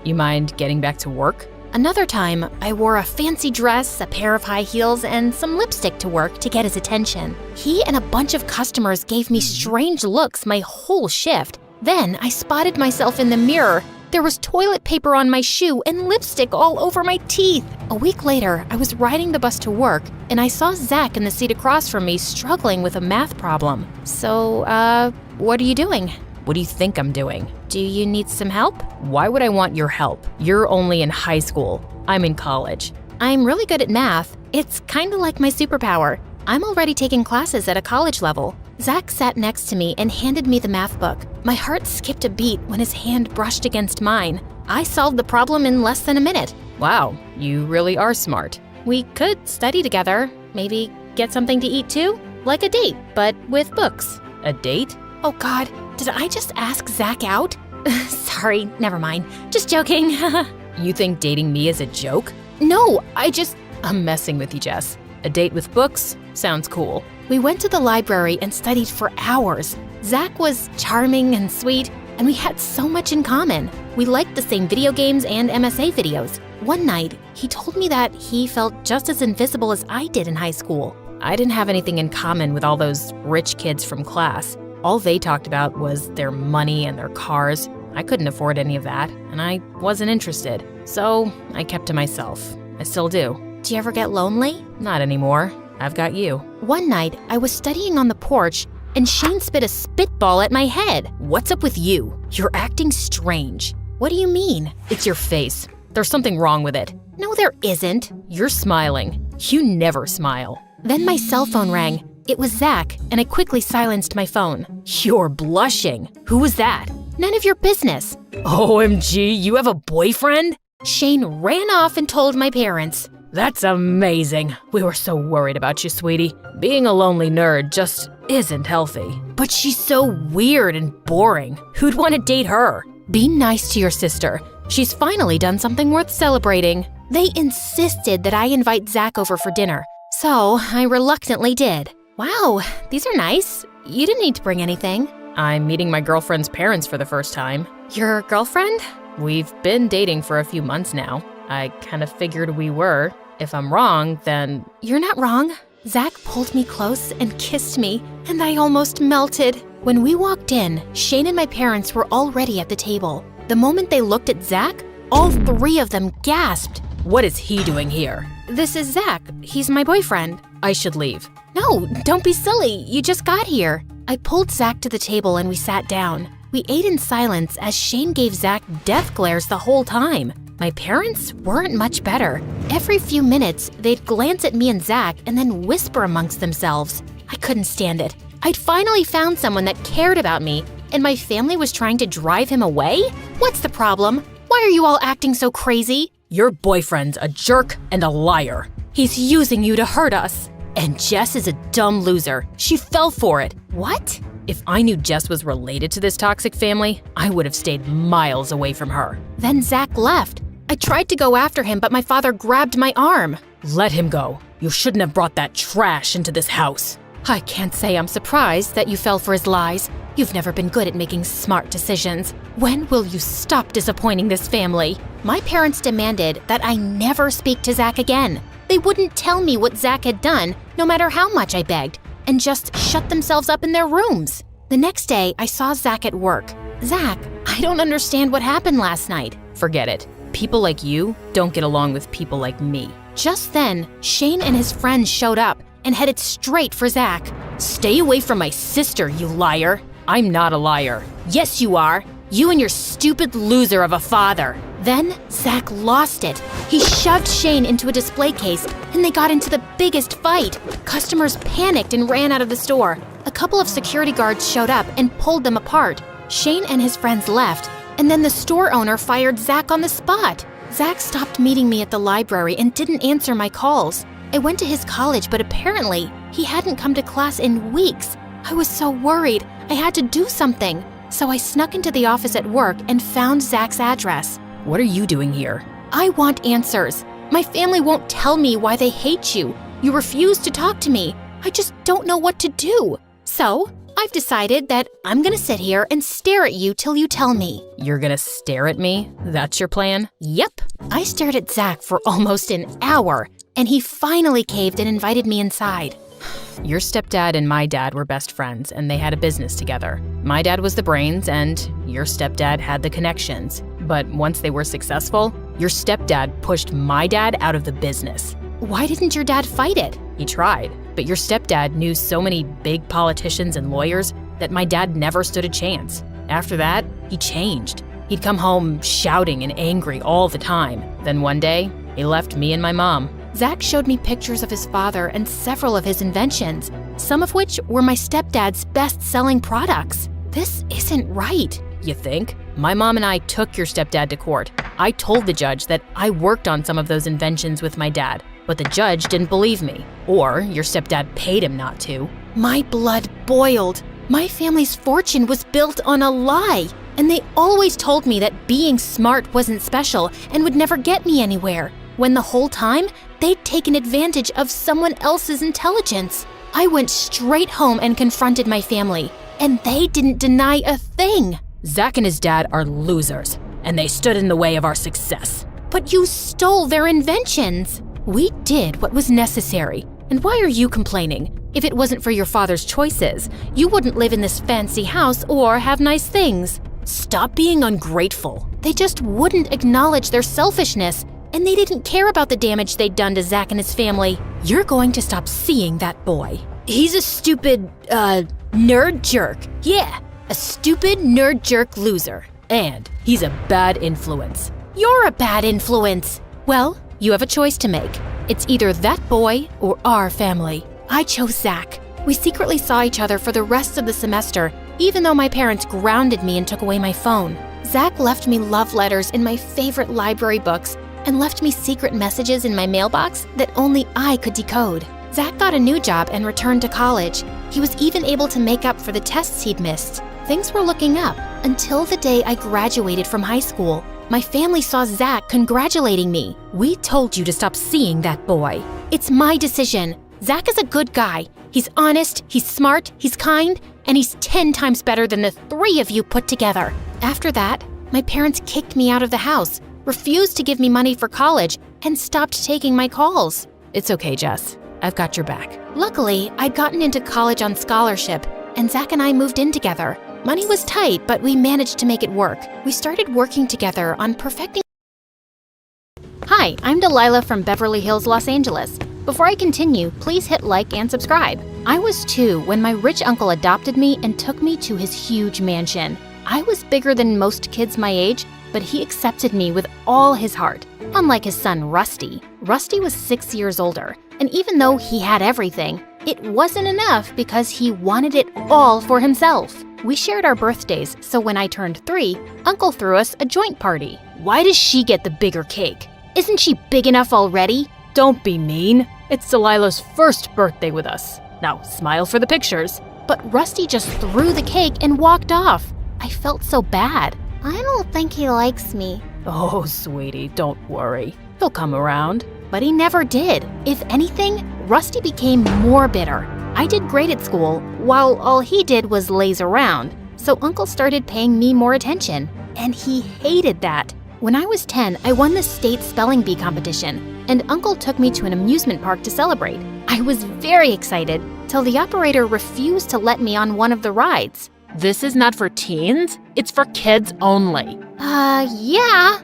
You mind getting back to work? Another time, I wore a fancy dress, a pair of high heels, and some lipstick to work to get his attention. He and a bunch of customers gave me strange looks my whole shift. Then I spotted myself in the mirror. There was toilet paper on my shoe and lipstick all over my teeth. A week later, I was riding the bus to work, and I saw Zach in the seat across from me struggling with a math problem. So, what are you doing? What do you think I'm doing? Do you need some help? Why would I want your help? You're only in high school. I'm in college. I'm really good at math. It's kind of like my superpower. I'm already taking classes at a college level. Zach sat next to me and handed me the math book. My heart skipped a beat when his hand brushed against mine. I solved the problem in less than a minute. Wow, you really are smart. We could study together. Maybe get something to eat too? Like a date, but with books. A date? Oh God, did I just ask Zach out? Sorry, never mind. Just joking. You think dating me is a joke? No, I'm messing with you, Jess. A date with books? Sounds cool. We went to the library and studied for hours. Zach was charming and sweet, and we had so much in common. We liked the same video games and MSA videos. One night, he told me that he felt just as invisible as I did in high school. I didn't have anything in common with all those rich kids from class. All they talked about was their money and their cars. I couldn't afford any of that, and I wasn't interested. So I kept to myself. I still do. Do you ever get lonely? Not anymore. I've got you. One night, I was studying on the porch, and Shane spit a spitball at my head. What's up with you? You're acting strange. What do you mean? It's your face. There's something wrong with it. No, there isn't. You're smiling. You never smile. Then my cell phone rang. It was Zach, and I quickly silenced my phone. You're blushing. Who was that? None of your business. OMG, you have a boyfriend? Shane ran off and told my parents. That's amazing. We were so worried about you, sweetie. Being a lonely nerd just isn't healthy. But she's so weird and boring. Who'd want to date her? Be nice to your sister. She's finally done something worth celebrating. They insisted that I invite Zach over for dinner, so I reluctantly did. Wow, these are nice. You didn't need to bring anything. I'm meeting my girlfriend's parents for the first time. Your girlfriend? We've been dating for a few months now. I kind of figured we were. If I'm wrong, then You're not wrong. Zach pulled me close and kissed me, and I almost melted. When we walked in, Shane and my parents were already at the table. The moment they looked at Zach, all three of them gasped. What is he doing here? This is Zach. He's my boyfriend. I should leave. No, don't be silly. You just got here. I pulled Zach to the table and we sat down. We ate in silence as Shane gave Zach death glares the whole time. My parents weren't much better. Every few minutes, they'd glance at me and Zach and then whisper amongst themselves. I couldn't stand it. I'd finally found someone that cared about me, and my family was trying to drive him away? What's the problem? Why are you all acting so crazy? Your boyfriend's a jerk and a liar. He's using you to hurt us. And Jess is a dumb loser. She fell for it. What? If I knew Jess was related to this toxic family, I would have stayed miles away from her. Then Zach left. I tried to go after him, but my father grabbed my arm. Let him go. You shouldn't have brought that trash into this house. I can't say I'm surprised that you fell for his lies. You've never been good at making smart decisions. When will you stop disappointing this family? My parents demanded that I never speak to Zach again. They wouldn't tell me what Zach had done, no matter how much I begged, and just shut themselves up in their rooms. The next day, I saw Zach at work. Zach, I don't understand what happened last night. Forget it. People like you don't get along with people like me. Just then, Shane and his friends showed up and headed straight for Zach. Stay away from my sister, you liar. I'm not a liar. Yes, you are. You and your stupid loser of a father. Then, Zach lost it. He shoved Shane into a display case, and they got into the biggest fight. Customers panicked and ran out of the store. A couple of security guards showed up and pulled them apart. Shane and his friends left, and then the store owner fired Zach on the spot. Zach stopped meeting me at the library and didn't answer my calls. I went to his college, but apparently, he hadn't come to class in weeks. I was so worried. I had to do something. So I snuck into the office at work and found Zach's address. What are you doing here? I want answers. My family won't tell me why they hate you. You refuse to talk to me. I just don't know what to do. So, I've decided that I'm gonna sit here and stare at you till you tell me. You're gonna stare at me? That's your plan? Yep. I stared at Zach for almost an hour, and he finally caved and invited me inside. Your stepdad and my dad were best friends, and they had a business together. My dad was the brains, and your stepdad had the connections. But once they were successful, your stepdad pushed my dad out of the business. Why didn't your dad fight it? He tried, but your stepdad knew so many big politicians and lawyers that my dad never stood a chance. After that, he changed. He'd come home shouting and angry all the time. Then one day, he left me and my mom. Zach showed me pictures of his father and several of his inventions, some of which were my stepdad's best-selling products. This isn't right. You think? My mom and I took your stepdad to court. I told the judge that I worked on some of those inventions with my dad, but the judge didn't believe me. Or your stepdad paid him not to. My blood boiled. My family's fortune was built on a lie, and they always told me that being smart wasn't special and would never get me anywhere, when the whole time, they'd taken advantage of someone else's intelligence. I went straight home and confronted my family, and they didn't deny a thing. Zach and his dad are losers, and they stood in the way of our success. But you stole their inventions. We did what was necessary. And why are you complaining? If it wasn't for your father's choices, you wouldn't live in this fancy house or have nice things. Stop being ungrateful. They just wouldn't acknowledge their selfishness, and they didn't care about the damage they'd done to Zach and his family. You're going to stop seeing that boy. He's a stupid, nerd jerk. Yeah, a stupid nerd jerk loser. And he's a bad influence. You're a bad influence. Well, you have a choice to make. It's either that boy or our family. I chose Zach. We secretly saw each other for the rest of the semester, even though my parents grounded me and took away my phone. Zach left me love letters in my favorite library books and left me secret messages in my mailbox that only I could decode. Zach got a new job and returned to college. He was even able to make up for the tests he'd missed. Things were looking up until the day I graduated from high school. My family saw Zach congratulating me. We told you to stop seeing that boy. It's my decision. Zach is a good guy. He's honest, he's smart, he's kind, and he's 10 times better than the 3 of you put together. After that, my parents kicked me out of the house, refused to give me money for college, and stopped taking my calls. It's okay, Jess. I've got your back. Luckily, I'd gotten into college on scholarship, and Zach and I moved in together. Money was tight, but we managed to make it work. We started working together on perfecting. Hi, I'm Delilah from Beverly Hills, Los Angeles. Before I continue, please hit like and subscribe. I was 2 when my rich uncle adopted me and took me to his huge mansion. I was bigger than most kids my age, but he accepted me with all his heart. Unlike his son, Rusty. Rusty was 6 years older, and even though he had everything, it wasn't enough because he wanted it all for himself. We shared our birthdays, so when I turned 3, Uncle threw us a joint party. Why does she get the bigger cake? Isn't she big enough already? Don't be mean. It's Delilah's first birthday with us. Now, smile for the pictures. But Rusty just threw the cake and walked off. I felt so bad. I don't think he likes me. Oh, sweetie, don't worry. He'll come around. But he never did. If anything, Rusty became more bitter. I did great at school, while all he did was laze around. So Uncle started paying me more attention, and he hated that. When I was 10, I won the state spelling bee competition, and Uncle took me to an amusement park to celebrate. I was very excited, till the operator refused to let me on one of the rides. This is not for teens, it's for kids only. Yeah.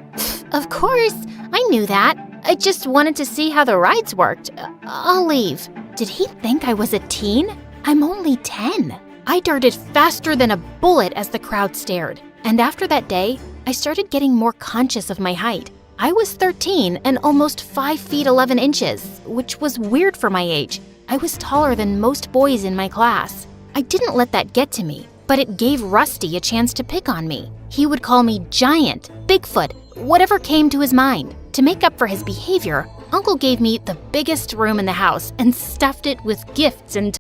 Of course, I knew that. I just wanted to see how the rides worked. I'll leave. Did he think I was a teen? I'm only 10. I darted faster than a bullet as the crowd stared. And after that day, I started getting more conscious of my height. I was 13 and almost 5 feet 11 inches, which was weird for my age. I was taller than most boys in my class. I didn't let that get to me, but it gave Rusty a chance to pick on me. He would call me giant, Bigfoot, whatever came to his mind. To make up for his behavior, Uncle gave me the biggest room in the house and stuffed it with gifts and